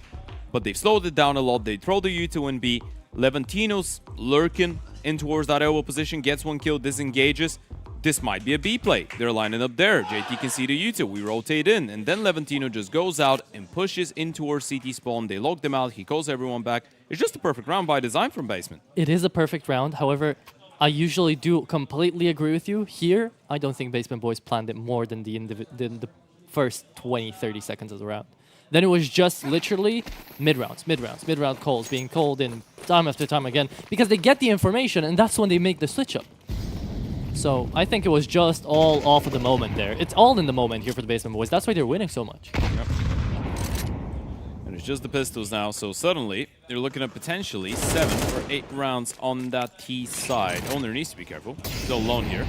but they've slowed it down a lot. They throw the U2 and B. Levantino's lurking in towards that elbow position, gets one kill, disengages. This might be a B play. They're lining up there. JT can see the U2. We rotate in, and then Levantino just goes out and pushes in towards CT spawn. They lock them out. He calls everyone back. It's just a perfect round by design from Basement. It is a perfect round. However, I usually do completely agree with you. Here, I don't think Basement Boys planned it more than the first 20, 30 seconds of the round. Then it was just literally mid-round calls being called in time after time again because they get the information and that's when they make the switch up. So I think it was just all off of the moment there. It's all in the moment here for the Basement Boys. That's why they're winning so much. Yep. And it's just the pistols now, so suddenly they're looking at potentially 7 or 8 rounds on that T side. Owner needs to be careful. Still alone here.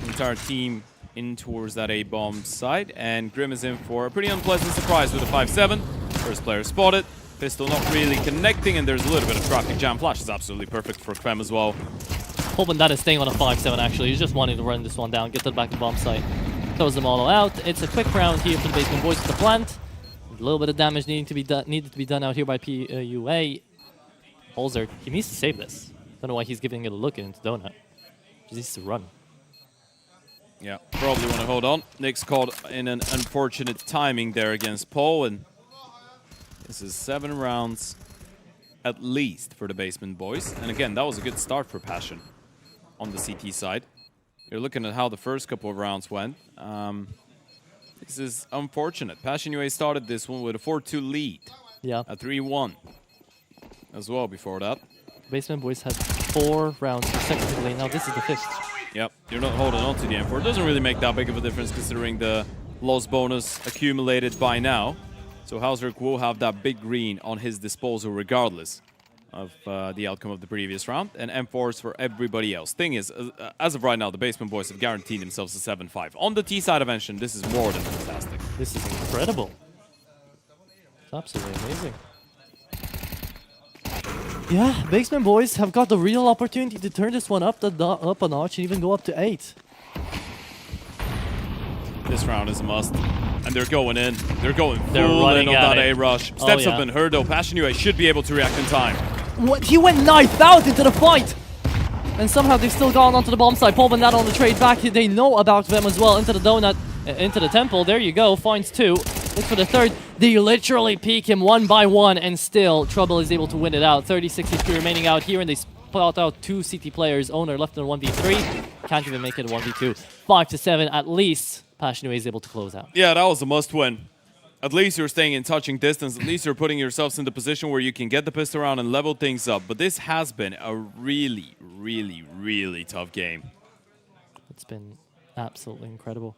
The entire team in towards that A-bomb side, and Grim is in for a pretty unpleasant surprise with a 5-7. First player spotted. Pistol not really connecting, and there's a little bit of traffic jam. Flash is absolutely perfect for Kvem as well. Hoping that is staying on a 5-7 actually. He's just wanting to run this one down, get to the back of the bomb site. Throws them all out. It's a quick round here for the Basement Boys with the plant. A little bit of damage needed to be done out here by PUA. Holzer, he needs to save this. Don't know why he's giving it a look into Donut. He needs to run. Yeah, probably want to hold on. Nick's caught in an unfortunate timing there against Paul, and this is 7 rounds at least for the Basement Boys. And again, that was a good start for Passion on the CT side. You're looking at how the first couple of rounds went. This is unfortunate. Passion UA started this one with a 4-2 lead. Yeah. A 3-1 as well before that. Basement Boys had 4 rounds consecutively. Now this is the 5th. Yep, you're not holding on to the M4. It doesn't really make that big of a difference considering the loss bonus accumulated by now. So Hausberg will have that big green on his disposal regardless of the outcome of the previous round. And M4s for everybody else. Thing is, as of right now, the Basement Boys have guaranteed themselves a 7-5. On the T side of Ension, this is more than fantastic. This is incredible. It's absolutely amazing. Yeah, Basement Boys have got the real opportunity to turn this one up a notch and even go up to 8. This round is a must. And they're going in. They're going They're full in running on at that it. A-rush. Oh, Steps yeah. have been heard though. Passion UA should be able to react in time. What? He went knifed out into the fight! And somehow they've still gone onto the bomb side. Paul not on the trade back. They know about them as well. Into the donut, into the temple. There you go. Finds 2. Look for the third. They literally peek him 1 by 1, and still Trouble is able to win it out. 36 HP remaining out here, and they spot out 2 CT players. Owner left in a 1v3. Can't even make it a 1v2. 5-7 at least. Passion UA is able to close out. Yeah, that was a must win. At least you're staying in touching distance. At least you're putting yourselves in the position where you can get the pistol round and level things up. But this has been a really, really, really tough game. It's been absolutely incredible.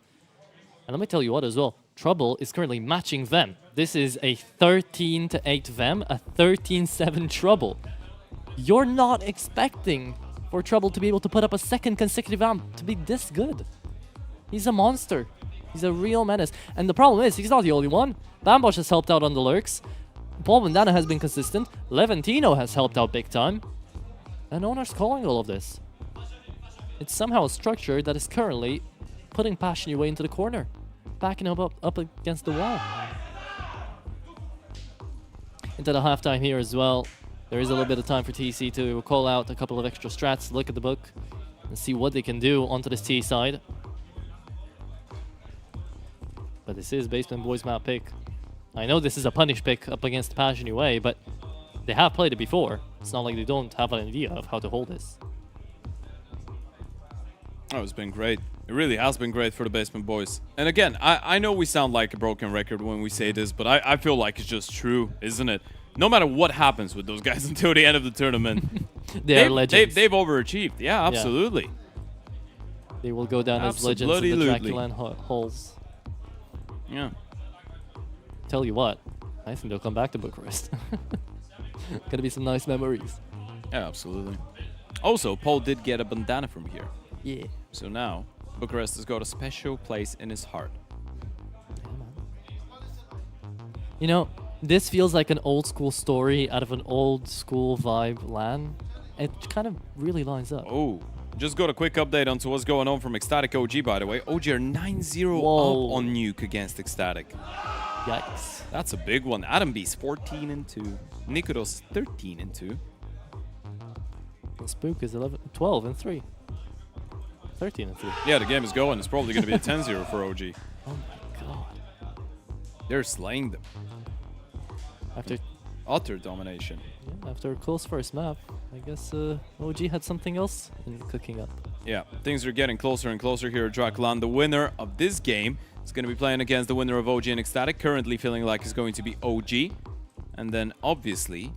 And let me tell you what as well. Trouble is currently matching them. This is a 13-8 them, a 13-7 Trouble. You're not expecting for Trouble to be able to put up a second consecutive round to be this good. He's a monster. He's a real menace. And the problem is, he's not the only one. Bambosh has helped out on the lurks. Paul Bandana has been consistent. Levantino has helped out big time. And Owner's calling all of this. It's somehow a structure that is currently putting Passion away into the corner. Backing him up against the wall. Into the halftime here as well. There is a little bit of time for TC to call out a couple of extra strats, look at the book, and see what they can do onto this T side. But this is Basement Boys map pick. I know this is a punish pick up against Passion UA, but they have played it before. It's not like they don't have an idea of how to hold this. Oh, it's been great. It really has been great for the Basement Boys. And again, I know we sound like a broken record when we say this, but I feel like it's just true, isn't it? No matter what happens with those guys until the end of the tournament, they are legends. They've overachieved. Yeah, absolutely. Yeah. They will go down as legends in the DraculaN halls. Yeah. Tell you what, I think they'll come back to Bucharest. Gonna be some nice memories. Yeah, absolutely. Also, Paul did get a bandana from here. Yeah. So now, Bucharest has got a special place in his heart. You know, this feels like an old school story out of an old school vibe LAN. It kind of really lines up. Oh, just got a quick update onto what's going on from Ecstatic OG, by the way. OG are 9-0 up on Nuke against Ecstatic. Yikes. That's a big one. Adam B's 14-2. Nikodos 13-2. Spook is 12-3. 13-3. Yeah, the game is going. It's probably going to be a 10-0 for OG. Oh my god. They're slaying them. After utter domination. Yeah, after a close first map, I guess OG had something else in cooking up. Yeah, things are getting closer and closer here at DraculaN. The winner of this game is going to be playing against the winner of OG and Ecstatic, currently feeling like it's going to be OG. And then, obviously,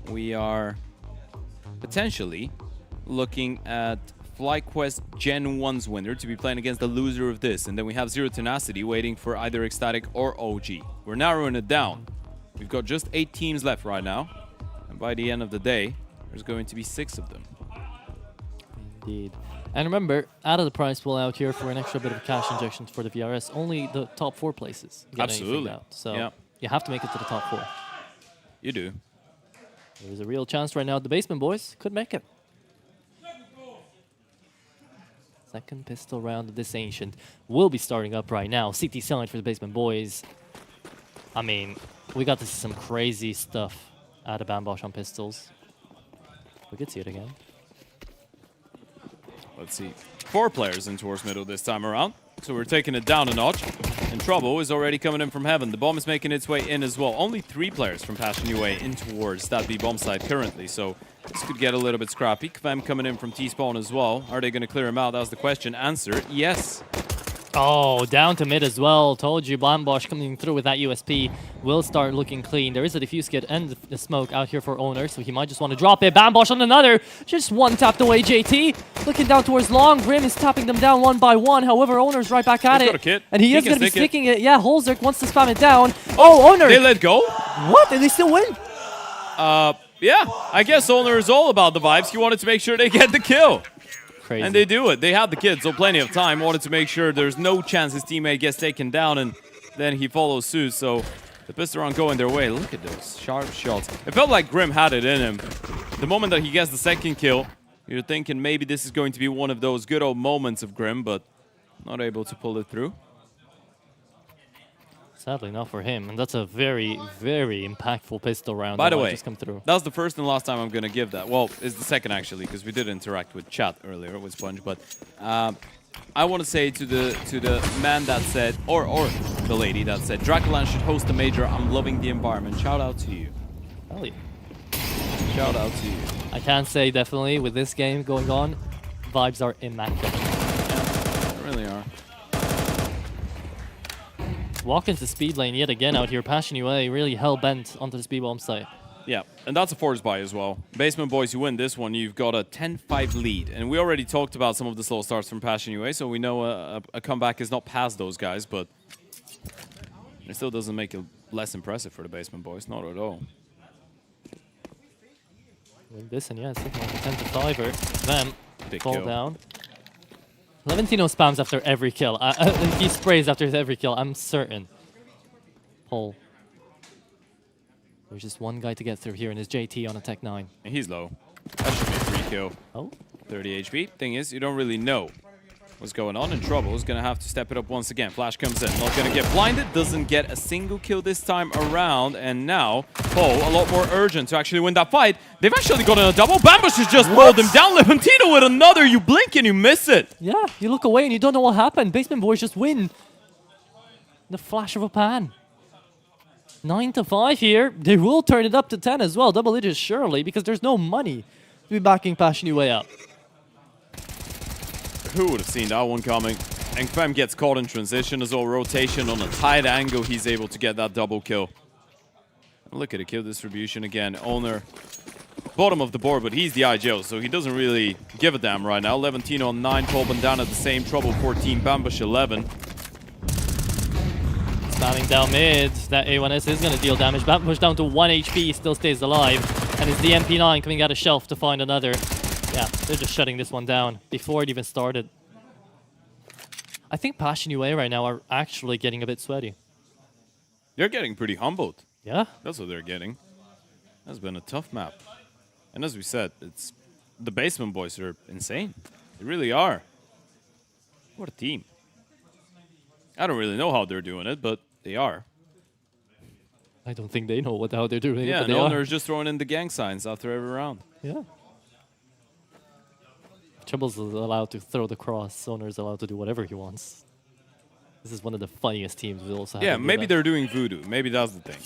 we are potentially looking at FlyQuest Gen 1's winner to be playing against the loser of this. And then we have Zero Tenacity waiting for either Ecstatic or OG. We're narrowing it down. We've got just 8 teams left right now. And by the end of the day, there's going to be 6 of them. Indeed. And remember, out of the prize pool out here for an extra bit of cash injection for the VRS, only the top 4 places get anything out. So you have to make it to the top 4. You do. There's a real chance right now the Basement Boys could make it. Second pistol round of this Ancient will be starting up right now. CT side for the Basement Boys. I mean, we got to see some crazy stuff out of Bambosh on pistols. We could see it again. Let's see. 4 players in towards middle this time around. So we're taking it down a notch. And Trouble is already coming in from heaven. The bomb is making its way in as well. Only 3 players from Passion UA in towards that B bomb side currently. So this could get a little bit scrappy. Kvem coming in from T-spawn as well. Are they going to clear him out? That's the question. Answer, yes. Oh, down to mid as well. Told you, Bambosh coming through with that USP will start looking clean. There is a defuse kit and the smoke out here for Owner, so he might just want to drop it. Bambosh on another. Just one tapped away, JT. Looking down towards Long. Grim is tapping them down one by one. However, Owner's right back at He's it. got a kit. And he is can going to be stick sticking it. Yeah, Holzerk wants to spam it down. Oh, Owner. They let go? What? And they still win? Yeah, I guess Owner is all about the vibes. He wanted to make sure they get the kill. Crazy. And they do it. They had the kids, so plenty of time. Wanted to make sure there's no chance his teammate gets taken down, and then he follows suit. So the pistol aren't going their way. Look at those sharp shots. It felt like Grim had it in him. The moment that he gets the second kill, you're thinking maybe this is going to be one of those good old moments of Grim, but not able to pull it through. Sadly, not for him. And that's a very, very impactful pistol round. By the way, just come through. that was the first and last time I'm going to give that. Well, it's the second, actually, because we did interact with chat earlier with Sponge. But I want to say to the man that said, or the lady that said, DraculaN should host a major. I'm loving the environment. Shout out to you. Hell yeah. Shout out to you. I can say definitely with this game going on, vibes are immaculate. Yeah, they really are. walk into speed lane yet again out here. Passion UA really hell-bent onto the speed bomb site. Yeah, and that's a force buy as well. Basement Boys, you win this one, you've got a 10-5 lead. And we already talked about some of the slow starts from Passion UA, so we know a comeback is not past those guys, but it still doesn't make it less impressive for the Basement Boys, not at all. Win this, and yeah, it's looking like a 10-5er. Them Big fall kill. down. Leventino spams after every kill. He sprays after every kill, I'm certain. Pull. There's just one guy to get through here, and his JT on a Tech 9. And he's low. That should be a free kill. Oh. 30 HP. Thing is, you don't really know what's going on. In trouble is going to have to step it up once again. Flash comes in. Not going to get blinded. Doesn't get a single kill this time around. And now, a lot more urgent to actually win that fight. They've actually gotten a double. Bambush has just rolled him down. Leventino with another. You blink and you miss it. Yeah, you look away and you don't know what happened. Basement Boys just win in the flash of a pan. 9-5 here. They will turn it up to 10 as well. Double digits surely, because there's no money to be backing Passion UA up. Who would have seen that one coming? And Fem gets caught in transition as well. Rotation on a tight angle. He's able to get that double kill. Look at the kill distribution again. Owner, bottom of the board, but he's the IGL, so he doesn't really give a damn right now. Leventino on 9, Colban down at the same trouble, 14, Bambush 11. Spamming down mid. That A1S is going to deal damage. Bambush down to 1 HP, still stays alive. And it's the MP9 coming out of shelf to find another. Yeah, they're just shutting this one down before it even started. I think Passion UA right now are actually getting a bit sweaty. They're getting pretty humbled. Yeah? That's what they're getting. That's been a tough map. And as we said, it's the Basement Boys are insane. They really are. What a team. I don't really know how they're doing it, but they are. I don't think they know how they're doing it, Yeah, but and they Owner are. is just throwing in the gang signs after every round. Yeah. Troubles is allowed to throw the cross. Owner is allowed to do whatever he wants. This is one of the funniest teams we also have. Yeah, maybe they're doing voodoo. Maybe that's the thing.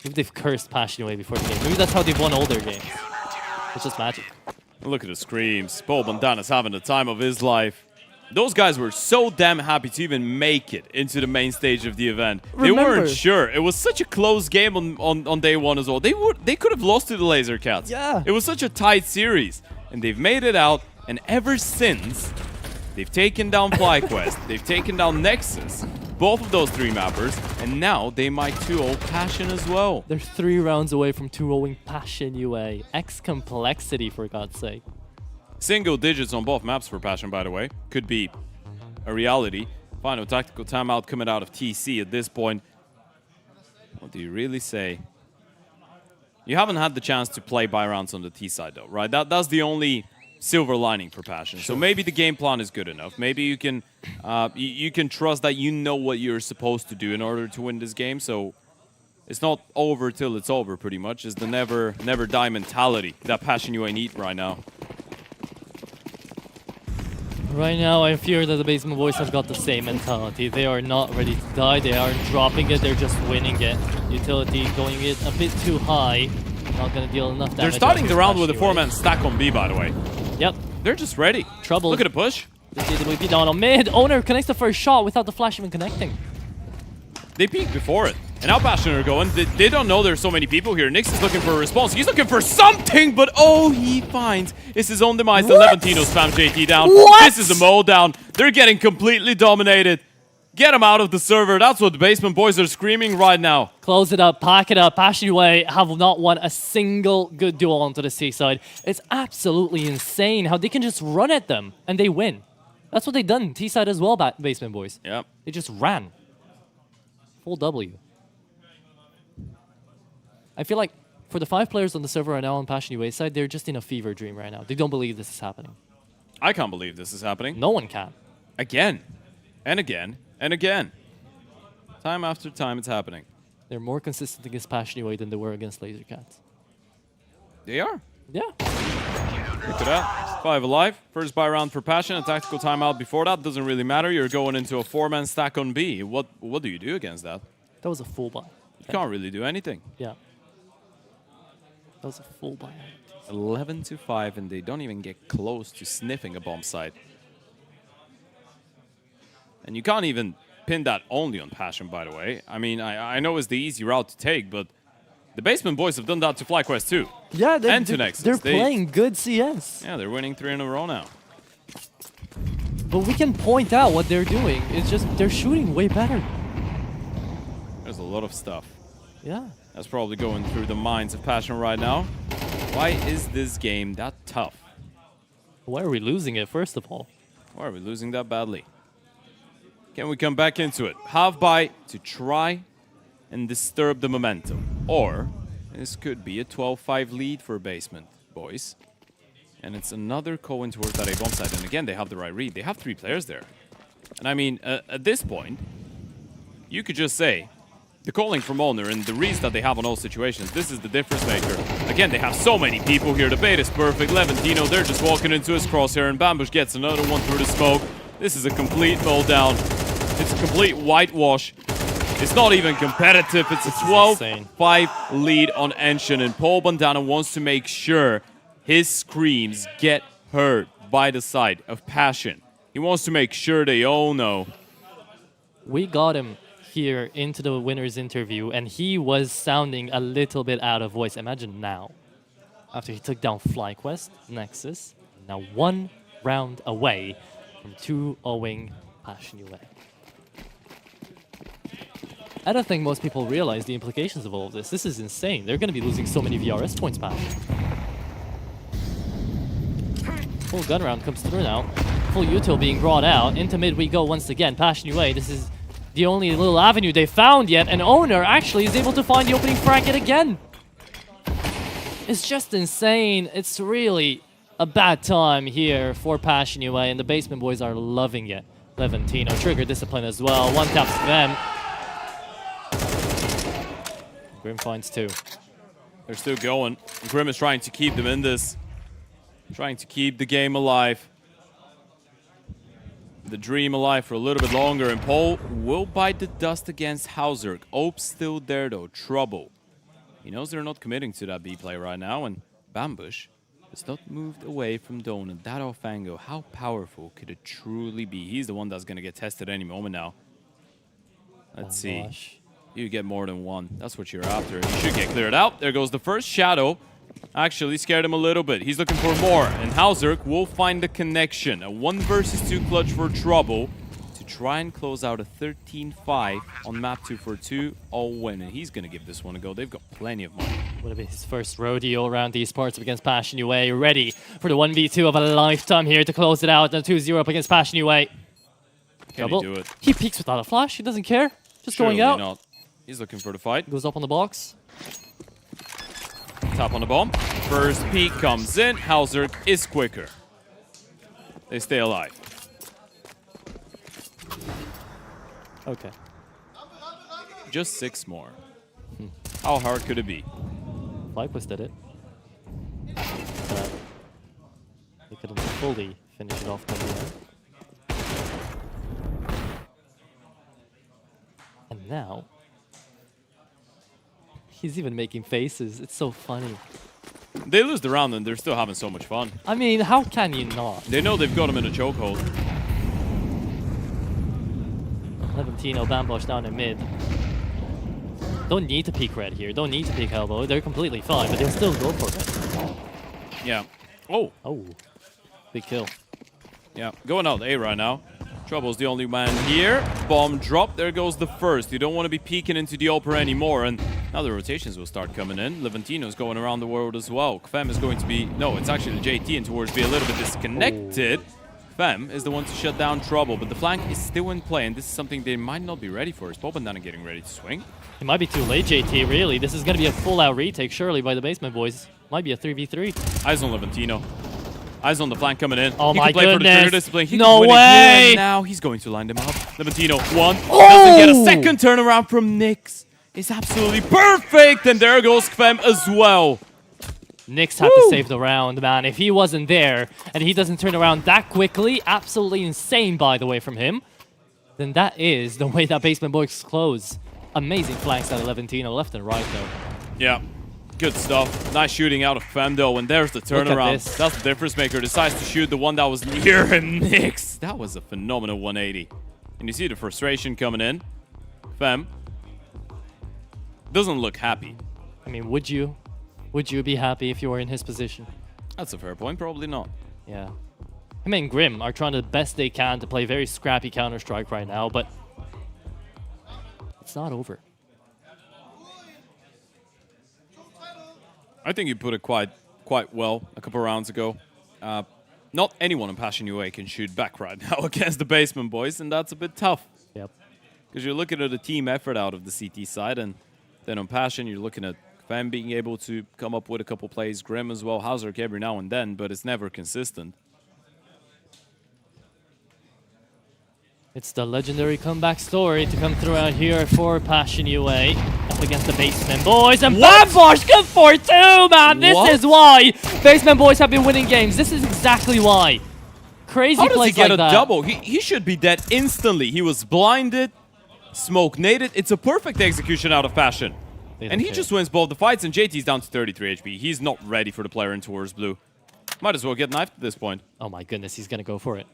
Maybe they've cursed Passion away before the game. Maybe that's how they've won all their games. It's just magic. Look at the screams. Paul Bandana's having the time of his life. Those guys were so damn happy to even make it into the main stage of the event. They weren't sure. It was such a close game on day one as well. They could have lost to the Laser Cats. Yeah. It was such a tight series. And they've made it out. And ever since, they've taken down FlyQuest. They've taken down Nexus. Both of those 3 mappers. And now they might 2-0 Passion as well. They're 3 rounds away from 2-0ing Passion UA. X Complexity, for God's sake. Single digits on both maps for Passion, by the way. Could be a reality. Final tactical timeout coming out of TC at this point. What do you really say? You haven't had the chance to play buy rounds on the T side, though, right? That's the only silver lining for Passion. Sure. So maybe the game plan is good enough. Maybe you can you can trust that you know what you're supposed to do in order to win this game. So it's not over till it's over, pretty much. It's the never die mentality that Passion UA need right now. Right now, I fear that the Basement Boys have got the same mentality. They are not ready to die. They aren't dropping it. They're just winning it. Utility going it a bit too high. Not going to deal enough damage. They're starting the round with a 4-man stack on B, by the way. Yep. They're just ready. Trouble. Look at the push. They see the down on mid. Owner connects the first shot without the flash even connecting. They peeked before it. And now Passion are going. They don't know there's so many people here. Nyx is looking for a response. He's looking for something, but all he finds is his own demise. The Leventino spam JT down. What? This is a mow down. They're getting completely dominated. Get him out of the server. That's what the Basement Boys are screaming right now. Close it up, pack it up. Passion UA have not won a single good duel onto the seaside. It's absolutely insane how they can just run at them and they win. That's what they done T-side as well, Basement Boys. Yep. They just ran. Full W. I feel like for the 5 players on the server right now on Passion UA side, they're just in a fever dream right now. They don't believe this is happening. I can't believe this is happening. No one can. Again. And again. And again. Time after time it's happening. They're more consistent against Passion UA than they were against Laser Cats. They are. Yeah. Look at that. 5 alive. First buy round for Passion. A tactical timeout before that. Doesn't really matter. You're going into a 4-man stack on B. What do you do against that? That was a full buy. You can't really do anything. Yeah. That was a full buy. 11-5, and they don't even get close to sniffing a bomb site. And you can't even pin that only on Passion, by the way. I mean, I know it's the easy route to take, but the Basement Boys have done that to FlyQuest too. Yeah, and to Nexus. They're playing good CS. Yeah, they're winning 3 in a row now. But we can point out what they're doing. It's just they're shooting way better. There's a lot of stuff. Yeah. That's probably going through the minds of Passion right now. Why is this game that tough? Why are we losing it, first of all? Why are we losing that badly? Can we come back into it? Half buy to try and disturb the momentum. Or this could be a 12-5 lead for Basement Boys. And it's another Cohen towards that A bomb side. And again, they have the right read. They have 3 players there. And I mean, at this point, you could just say, the calling from owner and the reads that they have on all situations, this is the difference maker. Again, they have so many people here. The bait is perfect. Levantino, they're just walking into his crosshair, and Bambush gets another one through the smoke. This is a complete mow down. It's a complete whitewash. It's not even competitive. It's a 12-5 lead on Enshin, and Paul Bandana wants to make sure his screams get heard by the side of Passion. He wants to make sure they all know. We got him here into the winner's interview, and he was sounding a little bit out of voice. Imagine now, after he took down FlyQuest, Nexus, now 1 round away from 2-0ing Passion UA. I don't think most people realize the implications of all of this. This is insane. They're going to be losing so many VRS points, Passion. Full gun round comes through now. Full util being brought out. Into mid we go once again. Passion UA, this is the only little avenue they found yet, and Owner actually is able to find the opening frag yet again. It's just insane. It's really a bad time here for Passion UA, and the Basement Boys are loving it. Levantino, Trigger Discipline as well. 1 taps them. Grim finds 2. They're still going. Grim is trying to keep them in this. Trying to keep the game alive. The dream alive for a little bit longer, and Paul will bite the dust against Hauser. Ope's still there though, trouble. He knows they're not committing to that B play right now, and Bambush has not moved away from Donut. That off angle, how powerful could it truly be? He's the one that's going to get tested any moment now. Let's see. Gosh. You get more than 1. That's what you're after. You should get cleared out. There goes the first Shadow. Actually scared him a little bit. He's looking for more, and Hauser will find the connection. A 1 versus 2 clutch for Trouble to try and close out a 13-5 on map 2 for 2-0 win, and he's going to give this one a go. They've got plenty of money. Would have been his first rodeo around these parts up against Passion UA. Ready for the 1v2 of a lifetime here to close it out. The 2-0 up against Passion UA. Can he do it? He peeks without a flash. He doesn't care. Just Surely going out. Not. He's looking for the fight. Goes up on the box. Tap on the bomb. First peek comes in. Hauser is quicker. They stay alive. Okay. Just 6 more. How hard could it be? FlyQuest did it. But they couldn't fully finish it off by the end. And now, he's even making faces. It's so funny. They lose the round and they're still having so much fun. I mean, how can you not? They know they've got him in a chokehold. Levantino, Bambosh down in mid. Don't need to peek red here. Don't need to peek elbow. They're completely fine, but they'll still go for it. Yeah. Oh. Oh. Big kill. Yeah. Going out A right now. Trouble's the only man here. Bomb drop. There goes the first. You don't want to be peeking into the upper anymore. And now the rotations will start coming in. Levantino's going around the world as well. Kvem is going to be... No, it's actually the JT and towards be a little bit disconnected. Kvem is the one to shut down Trouble, but the flank is still in play, and this is something they might not be ready for. Is Popandana getting ready to swing? It might be too late, JT, really. This is going to be a full-out retake, surely, by the Basement Boys. Might be a 3v3. Eyes on Levantino. Eyes on the flank coming in. Oh he my can play for the trigger goodness. discipline. He No can win way! It here. Now he's going to line them up. Levantino, 1. Doesn't get a second turnaround from Nyx. It's absolutely perfect, and there goes Kvem as well. Nyx had to save the round, man. If he wasn't there, and he doesn't turn around that quickly, absolutely insane, by the way, from him, then that is the way that Basement Boys close. Amazing flanks out of Levantino, left and right, though. Yeah, good stuff. Nice shooting out of Kvem, though, and there's the turnaround. That's the difference maker. Decides to shoot the one that was near him, Nyx. That was a phenomenal 180. And you see the frustration coming in. Fem doesn't look happy. I mean, would you? Would you be happy if you were in his position? That's a fair point. Probably not. Yeah. Him and Grim are trying the best they can to play very scrappy Counter-Strike right now, but it's not over. I think you put it quite well a couple rounds ago. Not anyone in Passion UA can shoot back right now against the Basement Boys, and that's a bit tough. Yep. Because you're looking at the team effort out of the CT side, and then on Passion, you're looking at Fam being able to come up with a couple plays, Grim as well, Hauser every now and then, but it's never consistent. It's the legendary comeback story to come through out here for Passion UA up against the Basement Boys. And Bambosh good for 2, man! This is why Basement Boys have been winning games. This is exactly why. Crazy How does plays he get like a that. double? He should be dead instantly. He was blinded, smoke naded. It's a perfect execution out of Passion. And he just wins both the fights, and JT's down to 33 HP. He's not ready for the player in towards blue. Might as well get knifed at this point. Oh my goodness, he's gonna go for it.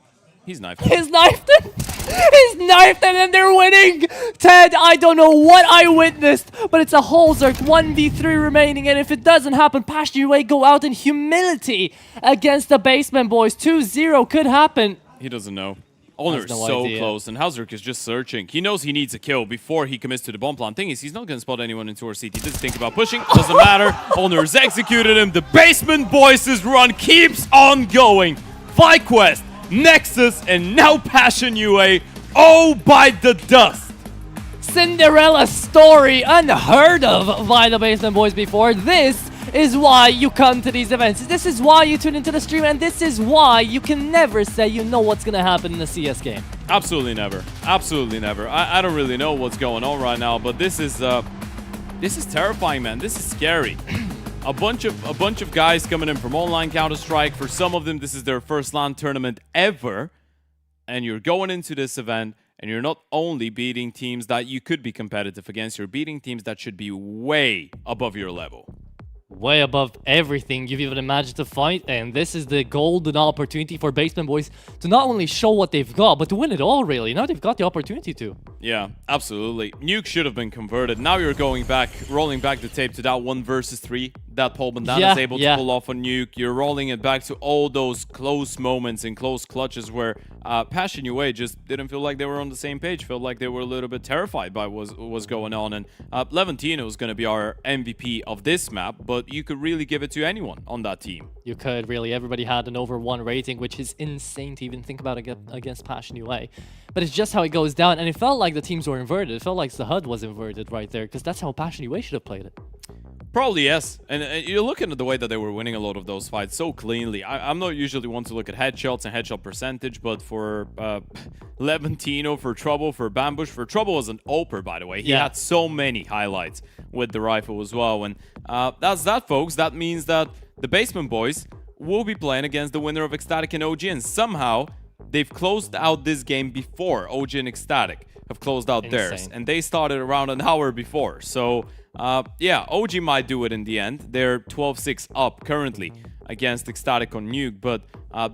He's knifed. He's knifed him! He's knifed him and they're winning! Ted, I don't know what I witnessed, but it's a whole Zerk 1v3 remaining, and if it doesn't happen, Passion UA go out in humility against the Basement Boys. 2-0 could happen. He doesn't know. Owner is no so idea. close, and Hauserk is just searching. He knows he needs a kill before he commits to the bomb plan. Thing is, he's not going to spot anyone in towards CT. Doesn't think about pushing. Doesn't matter. Owner's executed him. The Basement Boys' run keeps on going. FlyQuest, Nexus, and now Passion UA. Oh, by the dust. Cinderella story unheard of by the Basement Boys before. This is why you come to these events. This is why you tune into the stream, and this is why you can never say you know what's gonna happen in a CS game. Absolutely never. Absolutely never. I don't really know what's going on right now, but this is terrifying, man. This is scary. A bunch of guys coming in from online Counter-Strike. For some of them, this is their first LAN tournament ever. And you're going into this event, and you're not only beating teams that you could be competitive against, you're beating teams that should be way above your level. Way above everything you've even imagined to fight, and this is the golden opportunity for Basement Boys to not only show what they've got, but to win it all, really. Now they've got the opportunity to. Yeah, absolutely. Nuke should have been converted. Now you're going back, rolling back the tape to that 1 versus 3 that Paul Bandana is able to pull off on Nuke. You're rolling it back to all those close moments and close clutches where Passion UA just didn't feel like they were on the same page. Felt like they were a little bit terrified by what was going on. And Levantino is going to be our MVP of this map, but you could really give it to anyone on that team. You could, really. Everybody had an over 1 rating, which is insane to even think about against Passion UA. But it's just how it goes down, and it felt like the teams were inverted. It felt like the HUD was inverted right there, because that's how Passion UA should have played it. Probably yes. And you're looking at the way that they were winning a lot of those fights so cleanly. I'm not usually one to look at headshots and headshot percentage, but for Levantino, for Trouble, for Bambush, for Trouble was an oper, by the way. He had so many highlights with the rifle as well. And that's that, folks. That means that the Basement Boys will be playing against the winner of Ecstatic and OG, and somehow they've closed out this game before OG and Ecstatic have closed out theirs, and they started around an hour before. So yeah, OG might do it in the end. They're 12-6 up currently against Ecstatic on Nuke, but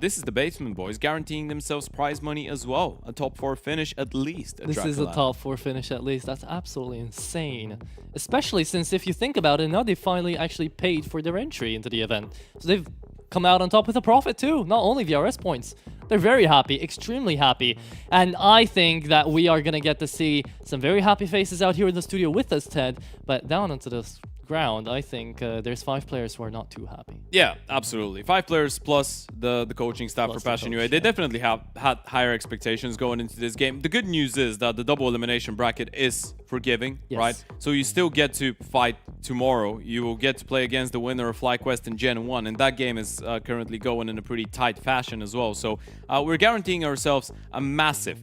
this is the Basement Boys guaranteeing themselves prize money as well. A top 4 finish at least at This is a top 4 finish at least. That's absolutely insane. Especially since if you think about it, now they finally actually paid for their entry into the event. So they've come out on top with a profit too, not only VRS points. They're very happy, extremely happy. And I think that we are going to get to see some very happy faces out here in the studio with us, Ted. But down onto this ground, I think there's 5 players who are not too happy. Yeah, absolutely. 5 players plus the coaching staff for Passion UA. They definitely have had higher expectations going into this game. The good news is that the double elimination bracket is forgiving, right? So you still get to fight tomorrow. You will get to play against the winner of FlyQuest in Gen 1, and that game is currently going in a pretty tight fashion as well. So we're guaranteeing ourselves a massive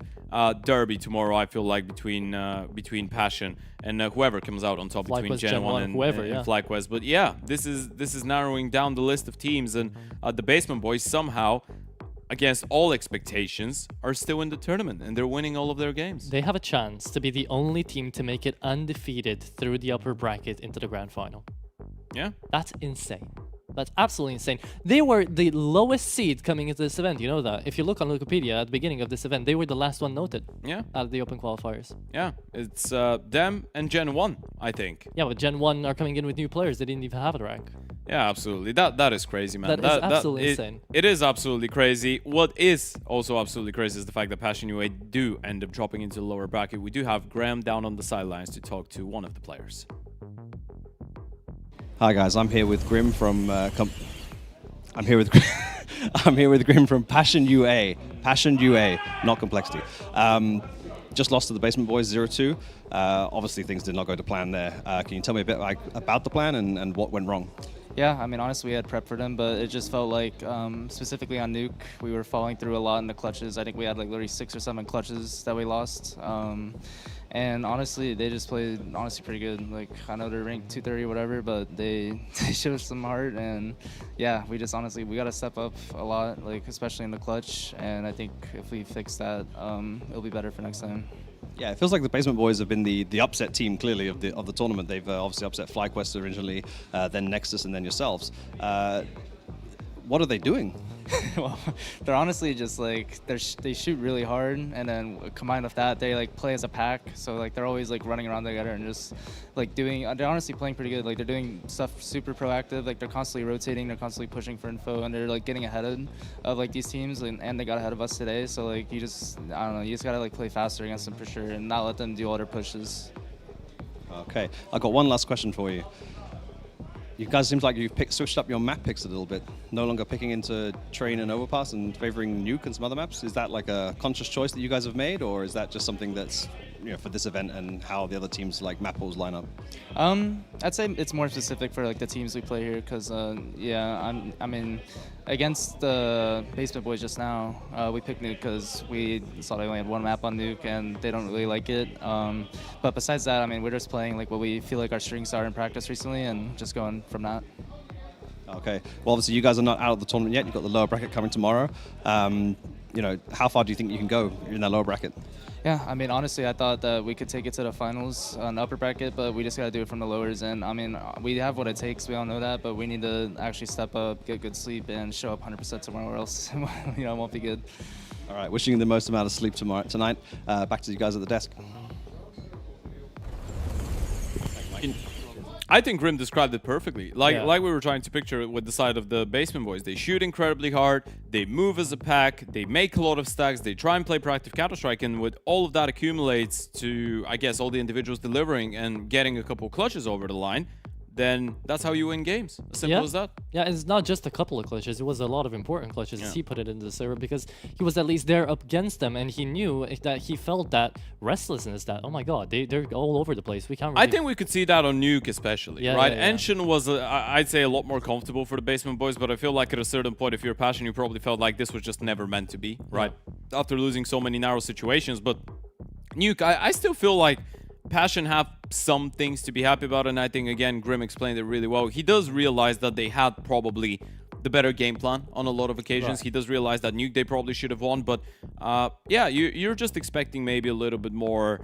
derby tomorrow, I feel like, between Passion and whoever comes out on top between Gen 1 and FlyQuest. But yeah, this is narrowing down the list of teams, and the Basement Boys somehow, against all expectations, are still in the tournament, and they're winning all of their games. They have a chance to be the only team to make it undefeated through the upper bracket into the grand final. Yeah. That's insane. That's absolutely insane. They were the lowest seed coming into this event. You know that. If you look on Wikipedia at the beginning of this event, they were the last one noted. Yeah. Out of the open qualifiers. Yeah, it's them and Gen 1, I think. Yeah, but Gen 1 are coming in with new players. They didn't even have a rank. Yeah, absolutely. That is crazy, man. That is absolutely insane. It is absolutely crazy. What is also absolutely crazy is the fact that Passion UA do end up dropping into the lower bracket. We do have Graham down on the sidelines to talk to one of the players. Hi guys, I'm here with Grim from. I'm here with I'm here with Grim from Passion UA. Passion UA, not Complexity. Just lost to the Basement Boys 0-2. Obviously, things did not go to plan there. Can you tell me a bit about the plan and what went wrong? Yeah, I mean, honestly, we had prepped for them, but it just felt like, specifically on Nuke, we were falling through a lot in the clutches. I think we had like literally 6 or 7 clutches that we lost. And honestly, they just played pretty good. Like, I know they're ranked 230 or whatever, but they showed some heart. And yeah, we just honestly, we got to step up a lot, like especially in the clutch. And I think if we fix that, it'll be better for next time. Yeah, it feels like the Basement Boys have been the upset team, clearly, of the tournament. They've obviously upset FlyQuest originally, then Nexus, and then yourselves. What are they doing? Well, they're honestly just like they shoot really hard, and then combined with that, they like play as a pack. So like they're always like running around together and just like doing. They're honestly playing pretty good. Like they're doing stuff super proactive. Like they're constantly rotating. They're constantly pushing for info, and they're like getting ahead of like these teams. And they got ahead of us today. So like you just I don't know. You just gotta like play faster against them for sure, and not let them do all their pushes. Okay, I've got one last question for you. You guys seems like you've switched up your map picks a little bit. No longer picking into Train and Overpass and favoring Nuke and some other maps. Is that like a conscious choice that you guys have made, or is that just something that's for this event and how the other teams like map pools line up? I'd say it's more specific for like the teams we play here, because yeah, I mean, against the Basement Boys just now, we picked Nuke because we saw they only had one map on Nuke and they don't really like it. But besides that, I mean, we're just playing like what we feel like our strengths are in practice recently and just going from that. Okay. Well, obviously you guys are not out of the tournament yet. You've got the lower bracket coming tomorrow. How far do you think you can go in that lower bracket? Yeah, I mean, honestly, I thought that we could take it to the finals on the upper bracket, but we just got to do it from the lowers. And I mean, we have what it takes. We all know that, but we need to actually step up, get good sleep, and show up 100% tomorrow, or else it won't be good. All right. Wishing you the most amount of sleep tonight. Back to you guys at the desk. I think Grim described it perfectly. Like we were trying to picture it with the side of the Basement Boys. They shoot incredibly hard, they move as a pack, they make a lot of stacks, they try and play proactive Counter-Strike, and with all of that accumulates to, I guess, all the individuals delivering and getting a couple clutches over the line, then that's how you win games. As simple as that. Yeah, it's not just a couple of clutches. It was a lot of important clutches as he put it into the server, because he was at least there up against them, and he knew that he felt that restlessness that, oh my god, they're all over the place. We can't really... I think we could see that on Nuke especially, right? Enshin was, I'd say, a lot more comfortable for the Basement Boys, but I feel like at a certain point, if you're Passion, you probably felt like this was just never meant to be, right? After losing so many narrow situations. But Nuke, I still feel like Passion have some things to be happy about, and I think, again, Grim explained it really well. He does realize that they had probably the better game plan on a lot of occasions. He does realize that Nuke they probably should have won, but yeah, you're just expecting maybe a little bit more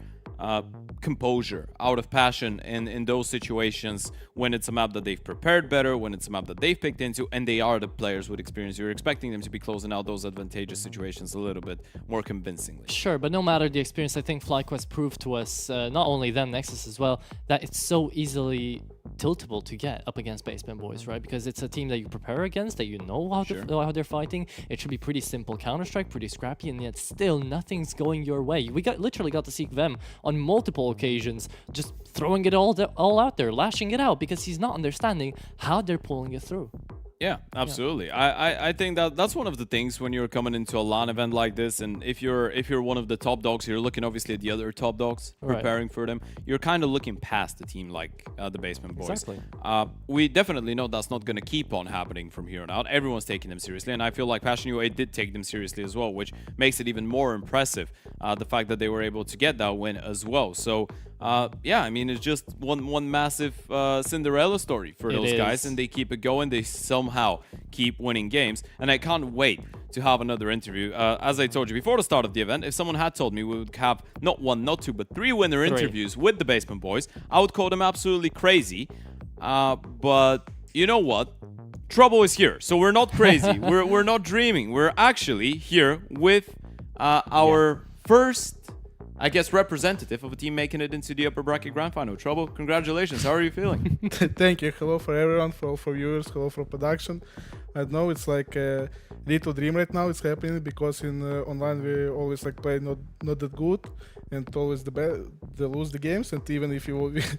composure out of Passion in those situations when it's a map that they've prepared better, when it's a map that they've picked into, and they are the players with experience. You're expecting them to be closing out those advantageous situations a little bit more convincingly. Sure, but no matter the experience, I think FlyQuest proved to us, not only them, Nexus as well, that it's so easily tiltable to get up against Basement Boys, right? Because it's a team that you prepare against, that you know how they're fighting. It should be pretty simple Counter-Strike, pretty scrappy, and yet still nothing's going your way. We literally got to see them on multiple occasions just throwing it all out there, lashing it out, because he's not understanding how they're pulling it through. Yeah, absolutely. I think that's one of the things when you're coming into a LAN event like this, and if you're one of the top dogs, you're looking obviously at the other top dogs, preparing for them. You're kind of looking past the team like the Basement Boys. Exactly. We definitely know that's not going to keep on happening from here on out. Everyone's taking them seriously, and I feel like Passion UA did take them seriously as well, which makes it even more impressive, the fact that they were able to get that win as well. So yeah, I mean, it's just one massive Cinderella story for those guys, and they keep it going. They somehow keep winning games, and I can't wait to have another interview. As I told you before the start of the event, if someone had told me we would have not one, not two, but three winner interviews with the Basement Boys, I would call them absolutely crazy. But you know what? Trouble is here, so we're not crazy. we're not dreaming. We're actually here with our first, I guess, representative of a team making it into the upper bracket grand final. Trouble, congratulations. How are you feeling? Thank you. Hello for everyone, for all for viewers, hello for production. I know it's like a little dream right now. It's happening because in online we always like play not that good and always they lose the games. And even if you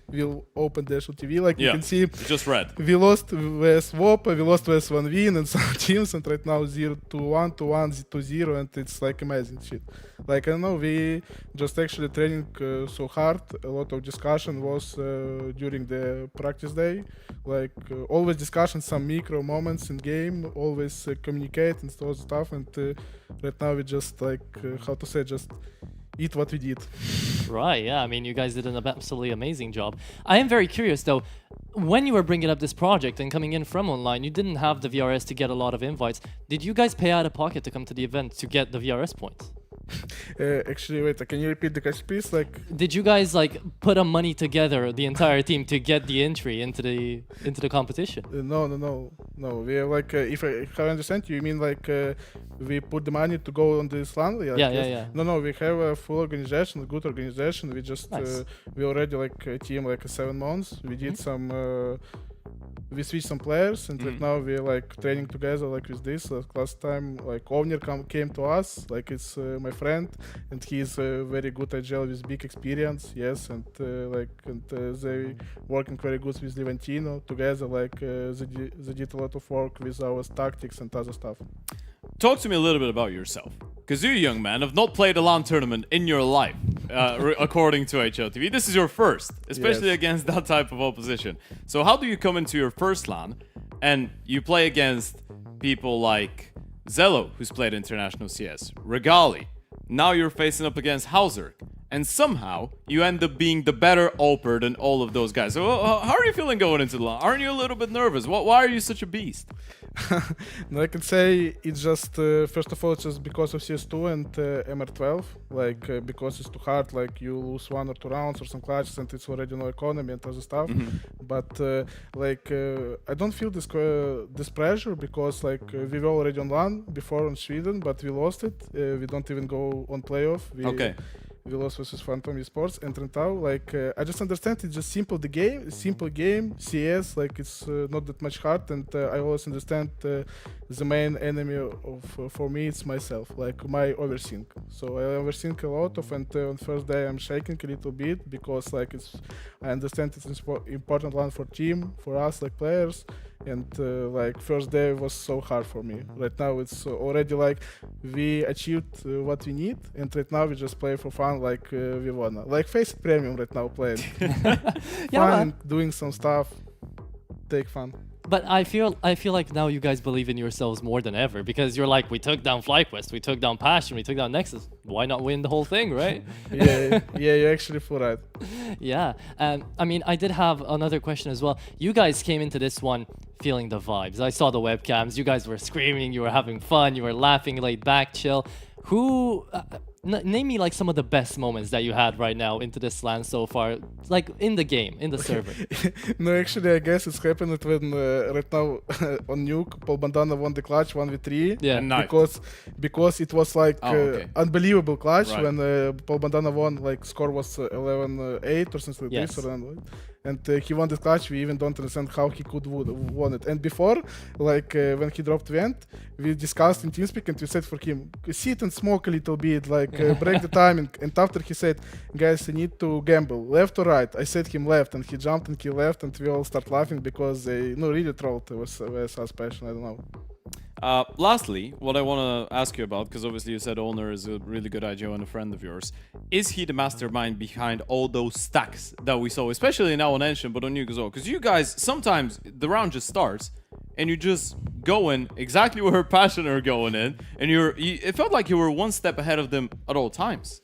will open the National TV, like you can see, just read. We lost with Swap, we lost with 1-win and some teams, and right now 0-1, 2-1, 2-0, and it's like amazing shit. Like I don't know, we just actually training so hard. A lot of discussion was during the practice day. Like always discussion, some micro moments in game, always communicate and all stuff. And right now we just like how to say, just eat what we did. Right, yeah. I mean, you guys did an absolutely amazing job. I am very curious, though. When you were bringing up this project and coming in from online, you didn't have the VRS to get a lot of invites. Did you guys pay out of pocket to come to the event to get the VRS points? Actually, wait, can you repeat the question, please? Like, did you guys like put up money together, the entire team, to get the entry into the competition? No. We are like, if I understand you mean like we put the money to go on this land? Yeah. No. We have a full organization, a good organization. We just we already like a team like 7 months. We did some. We switched some players, and right now we're like training together like with this. Last time like Ovnir came to us, like it's my friend, and he's very good agile with big experience, yes, and they working very good with Levantino together, like they did a lot of work with our tactics and other stuff. Talk to me a little bit about yourself, because you, young man, have not played a LAN tournament in your life, according to HLTV. This is your first, especially against that type of opposition. So how do you come into your first LAN and you play against people like Zello, who's played international CS, Regali, now you're facing up against Hauser, and somehow you end up being the better AWPer than all of those guys. So how are you feeling going into the LAN? Aren't you a little bit nervous? Why are you such a beast? No, I can say it's just first of all it's just because of CS2 and MR12, like because it's too hard, like you lose 1 or 2 rounds or some clutches and it's already no economy and other stuff. But I don't feel this pressure because like we were already on LAN before in Sweden, but we lost it. We don't even go on playoff. We lost versus Phantom Esports and Trentau. Like I just understand it's just simple game, CS. Like it's not that much hard, and I always understand the main enemy of for me it's myself, like my overthink. So I overthink a lot of, and on first day I'm shaking a little bit because like I understand it's important one for team, for us like players, and like first day was so hard for me. Right now it's already like we achieved what we need, and right now we just play for fun, like we wanna. Like Face It Premium right now playing. Fun, doing some stuff, take fun. But I feel like now you guys believe in yourselves more than ever, because you're like, we took down FlyQuest, we took down Passion, we took down Nexus. Why not win the whole thing, right? yeah, you're actually full right. Yeah, I mean, I did have another question as well. You guys came into this one feeling the vibes. I saw the webcams. You guys were screaming, you were having fun, you were laughing, laid back, chill. Who... name me like some of the best moments that you had right now into this LAN so far, like in the game, in the server. No, actually, I guess it's happened when right now on Nuke, Paul Bandana won the clutch 1v3. Yeah, because it was like unbelievable clutch when Paul Bandana won. Like score was 11-8 or something like this. And he won the clutch. We even don't understand how he could won it. And before, like when he dropped Vent, we discussed in TeamSpeak and we said for him, sit and smoke a little bit, like break the timing. And after he said, guys, I need to gamble, left or right? I said him left, and he jumped and he left, and we all start laughing because they really trolled with us passion. I don't know. Lastly, what I want to ask you about, because obviously you said Owner is a really good IGO and a friend of yours, is he the mastermind behind all those stacks that we saw, especially now on Ancient, but on Nuke as well? Because you guys, sometimes the round just starts, and you just go in exactly where Passion are going in, and it felt like you were one step ahead of them at all times.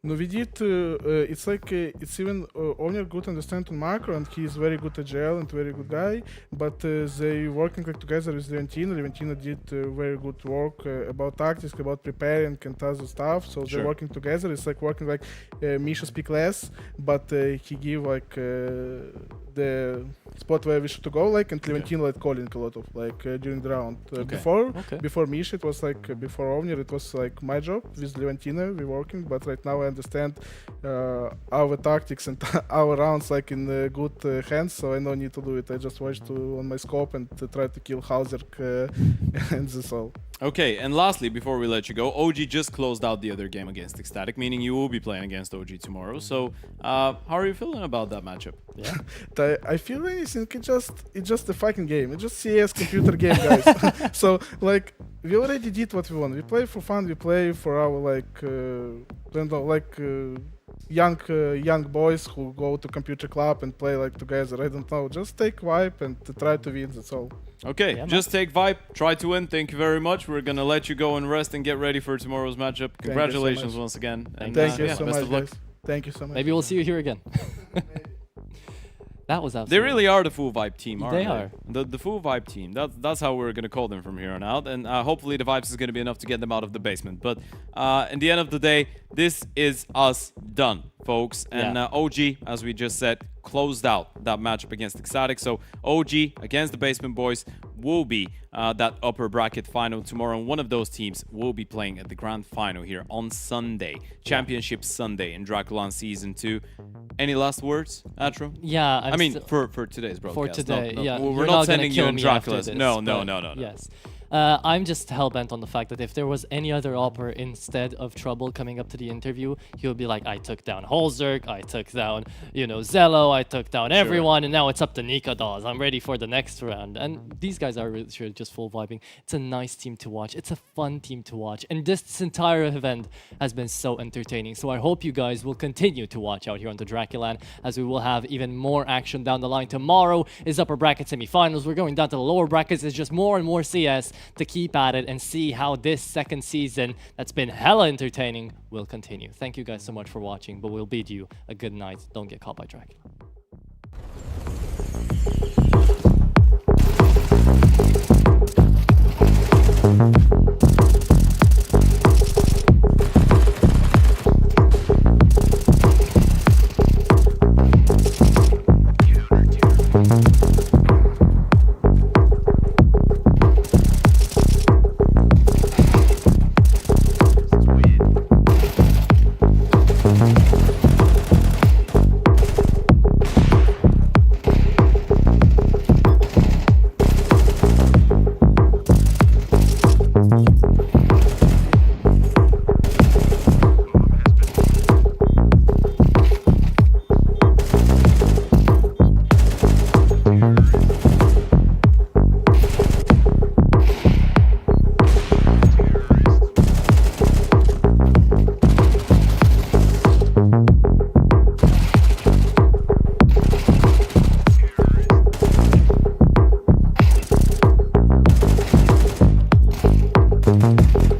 No, we did. It's like it's even Owner good understand on macro, and he is very good agile and very good guy. But they working like together with Leventina. Leventina did very good work about tactics, about preparing and other stuff. So they're working together. It's like working like Misha speak less, but he give like the spot where we should to go like, and Leventina like calling a lot of like during the round. Before Misha, it was like before Owner, it was like my job with Leventina. We working, but right now I understand our tactics and our rounds like in good hands, so I no need to do it. I just watch on my scope and try to kill Hauser and that's all. Okay, and lastly, before we let you go, OG just closed out the other game against Ecstatic, meaning you will be playing against OG tomorrow. So, how are you feeling about that matchup? Yeah, I feel anything. It's just a fucking game. It's just CS computer game, guys. So like we already did what we want. We play for fun. We play for our like young boys who go to computer club and play like together. I don't know. Just take vibe and try to win. That's all. Okay, just take vibe, try to win. Thank you very much. We're gonna let you go and rest and get ready for tomorrow's matchup. Congratulations once again. And thank you so much, guys. Thank you so much. Maybe we'll see you here again. That was absolutely. They really are the full vibe team, aren't they? They are. The full vibe team. That's how we're gonna call them from here on out. And hopefully the vibes is gonna be enough to get them out of the basement. But in the end of the day, this is us done, folks. And OG, as we just said, closed out that matchup against Ecstatic. So OG against the Basement Boys will be that upper bracket final tomorrow. And one of those teams will be playing at the grand final here on Sunday, Championship Sunday in DraculaN Season 2. Any last words, Atro? Yeah, I mean, for today's broadcast. For today, no, yeah. We're not sending you in Dracula's. No. Yes. I'm just hell-bent on the fact that if there was any other opera instead of Trouble coming up to the interview, he would be like, I took down Holzerk, I took down, Zello, I took down everyone, and now it's up to Nika Dawes. I'm ready for the next round. And these guys are really just full vibing. It's a nice team to watch. It's a fun team to watch. And this entire event has been so entertaining. So I hope you guys will continue to watch out here on the DraculaN, as we will have even more action down the line. Tomorrow is upper bracket semifinals. We're going down to the lower brackets. It's just more and more CS to keep at it and see how this second season that's been hella entertaining will continue. Thank you guys so much for watching, but we'll bid you a good night. Don't get caught by Dracula. Thank you.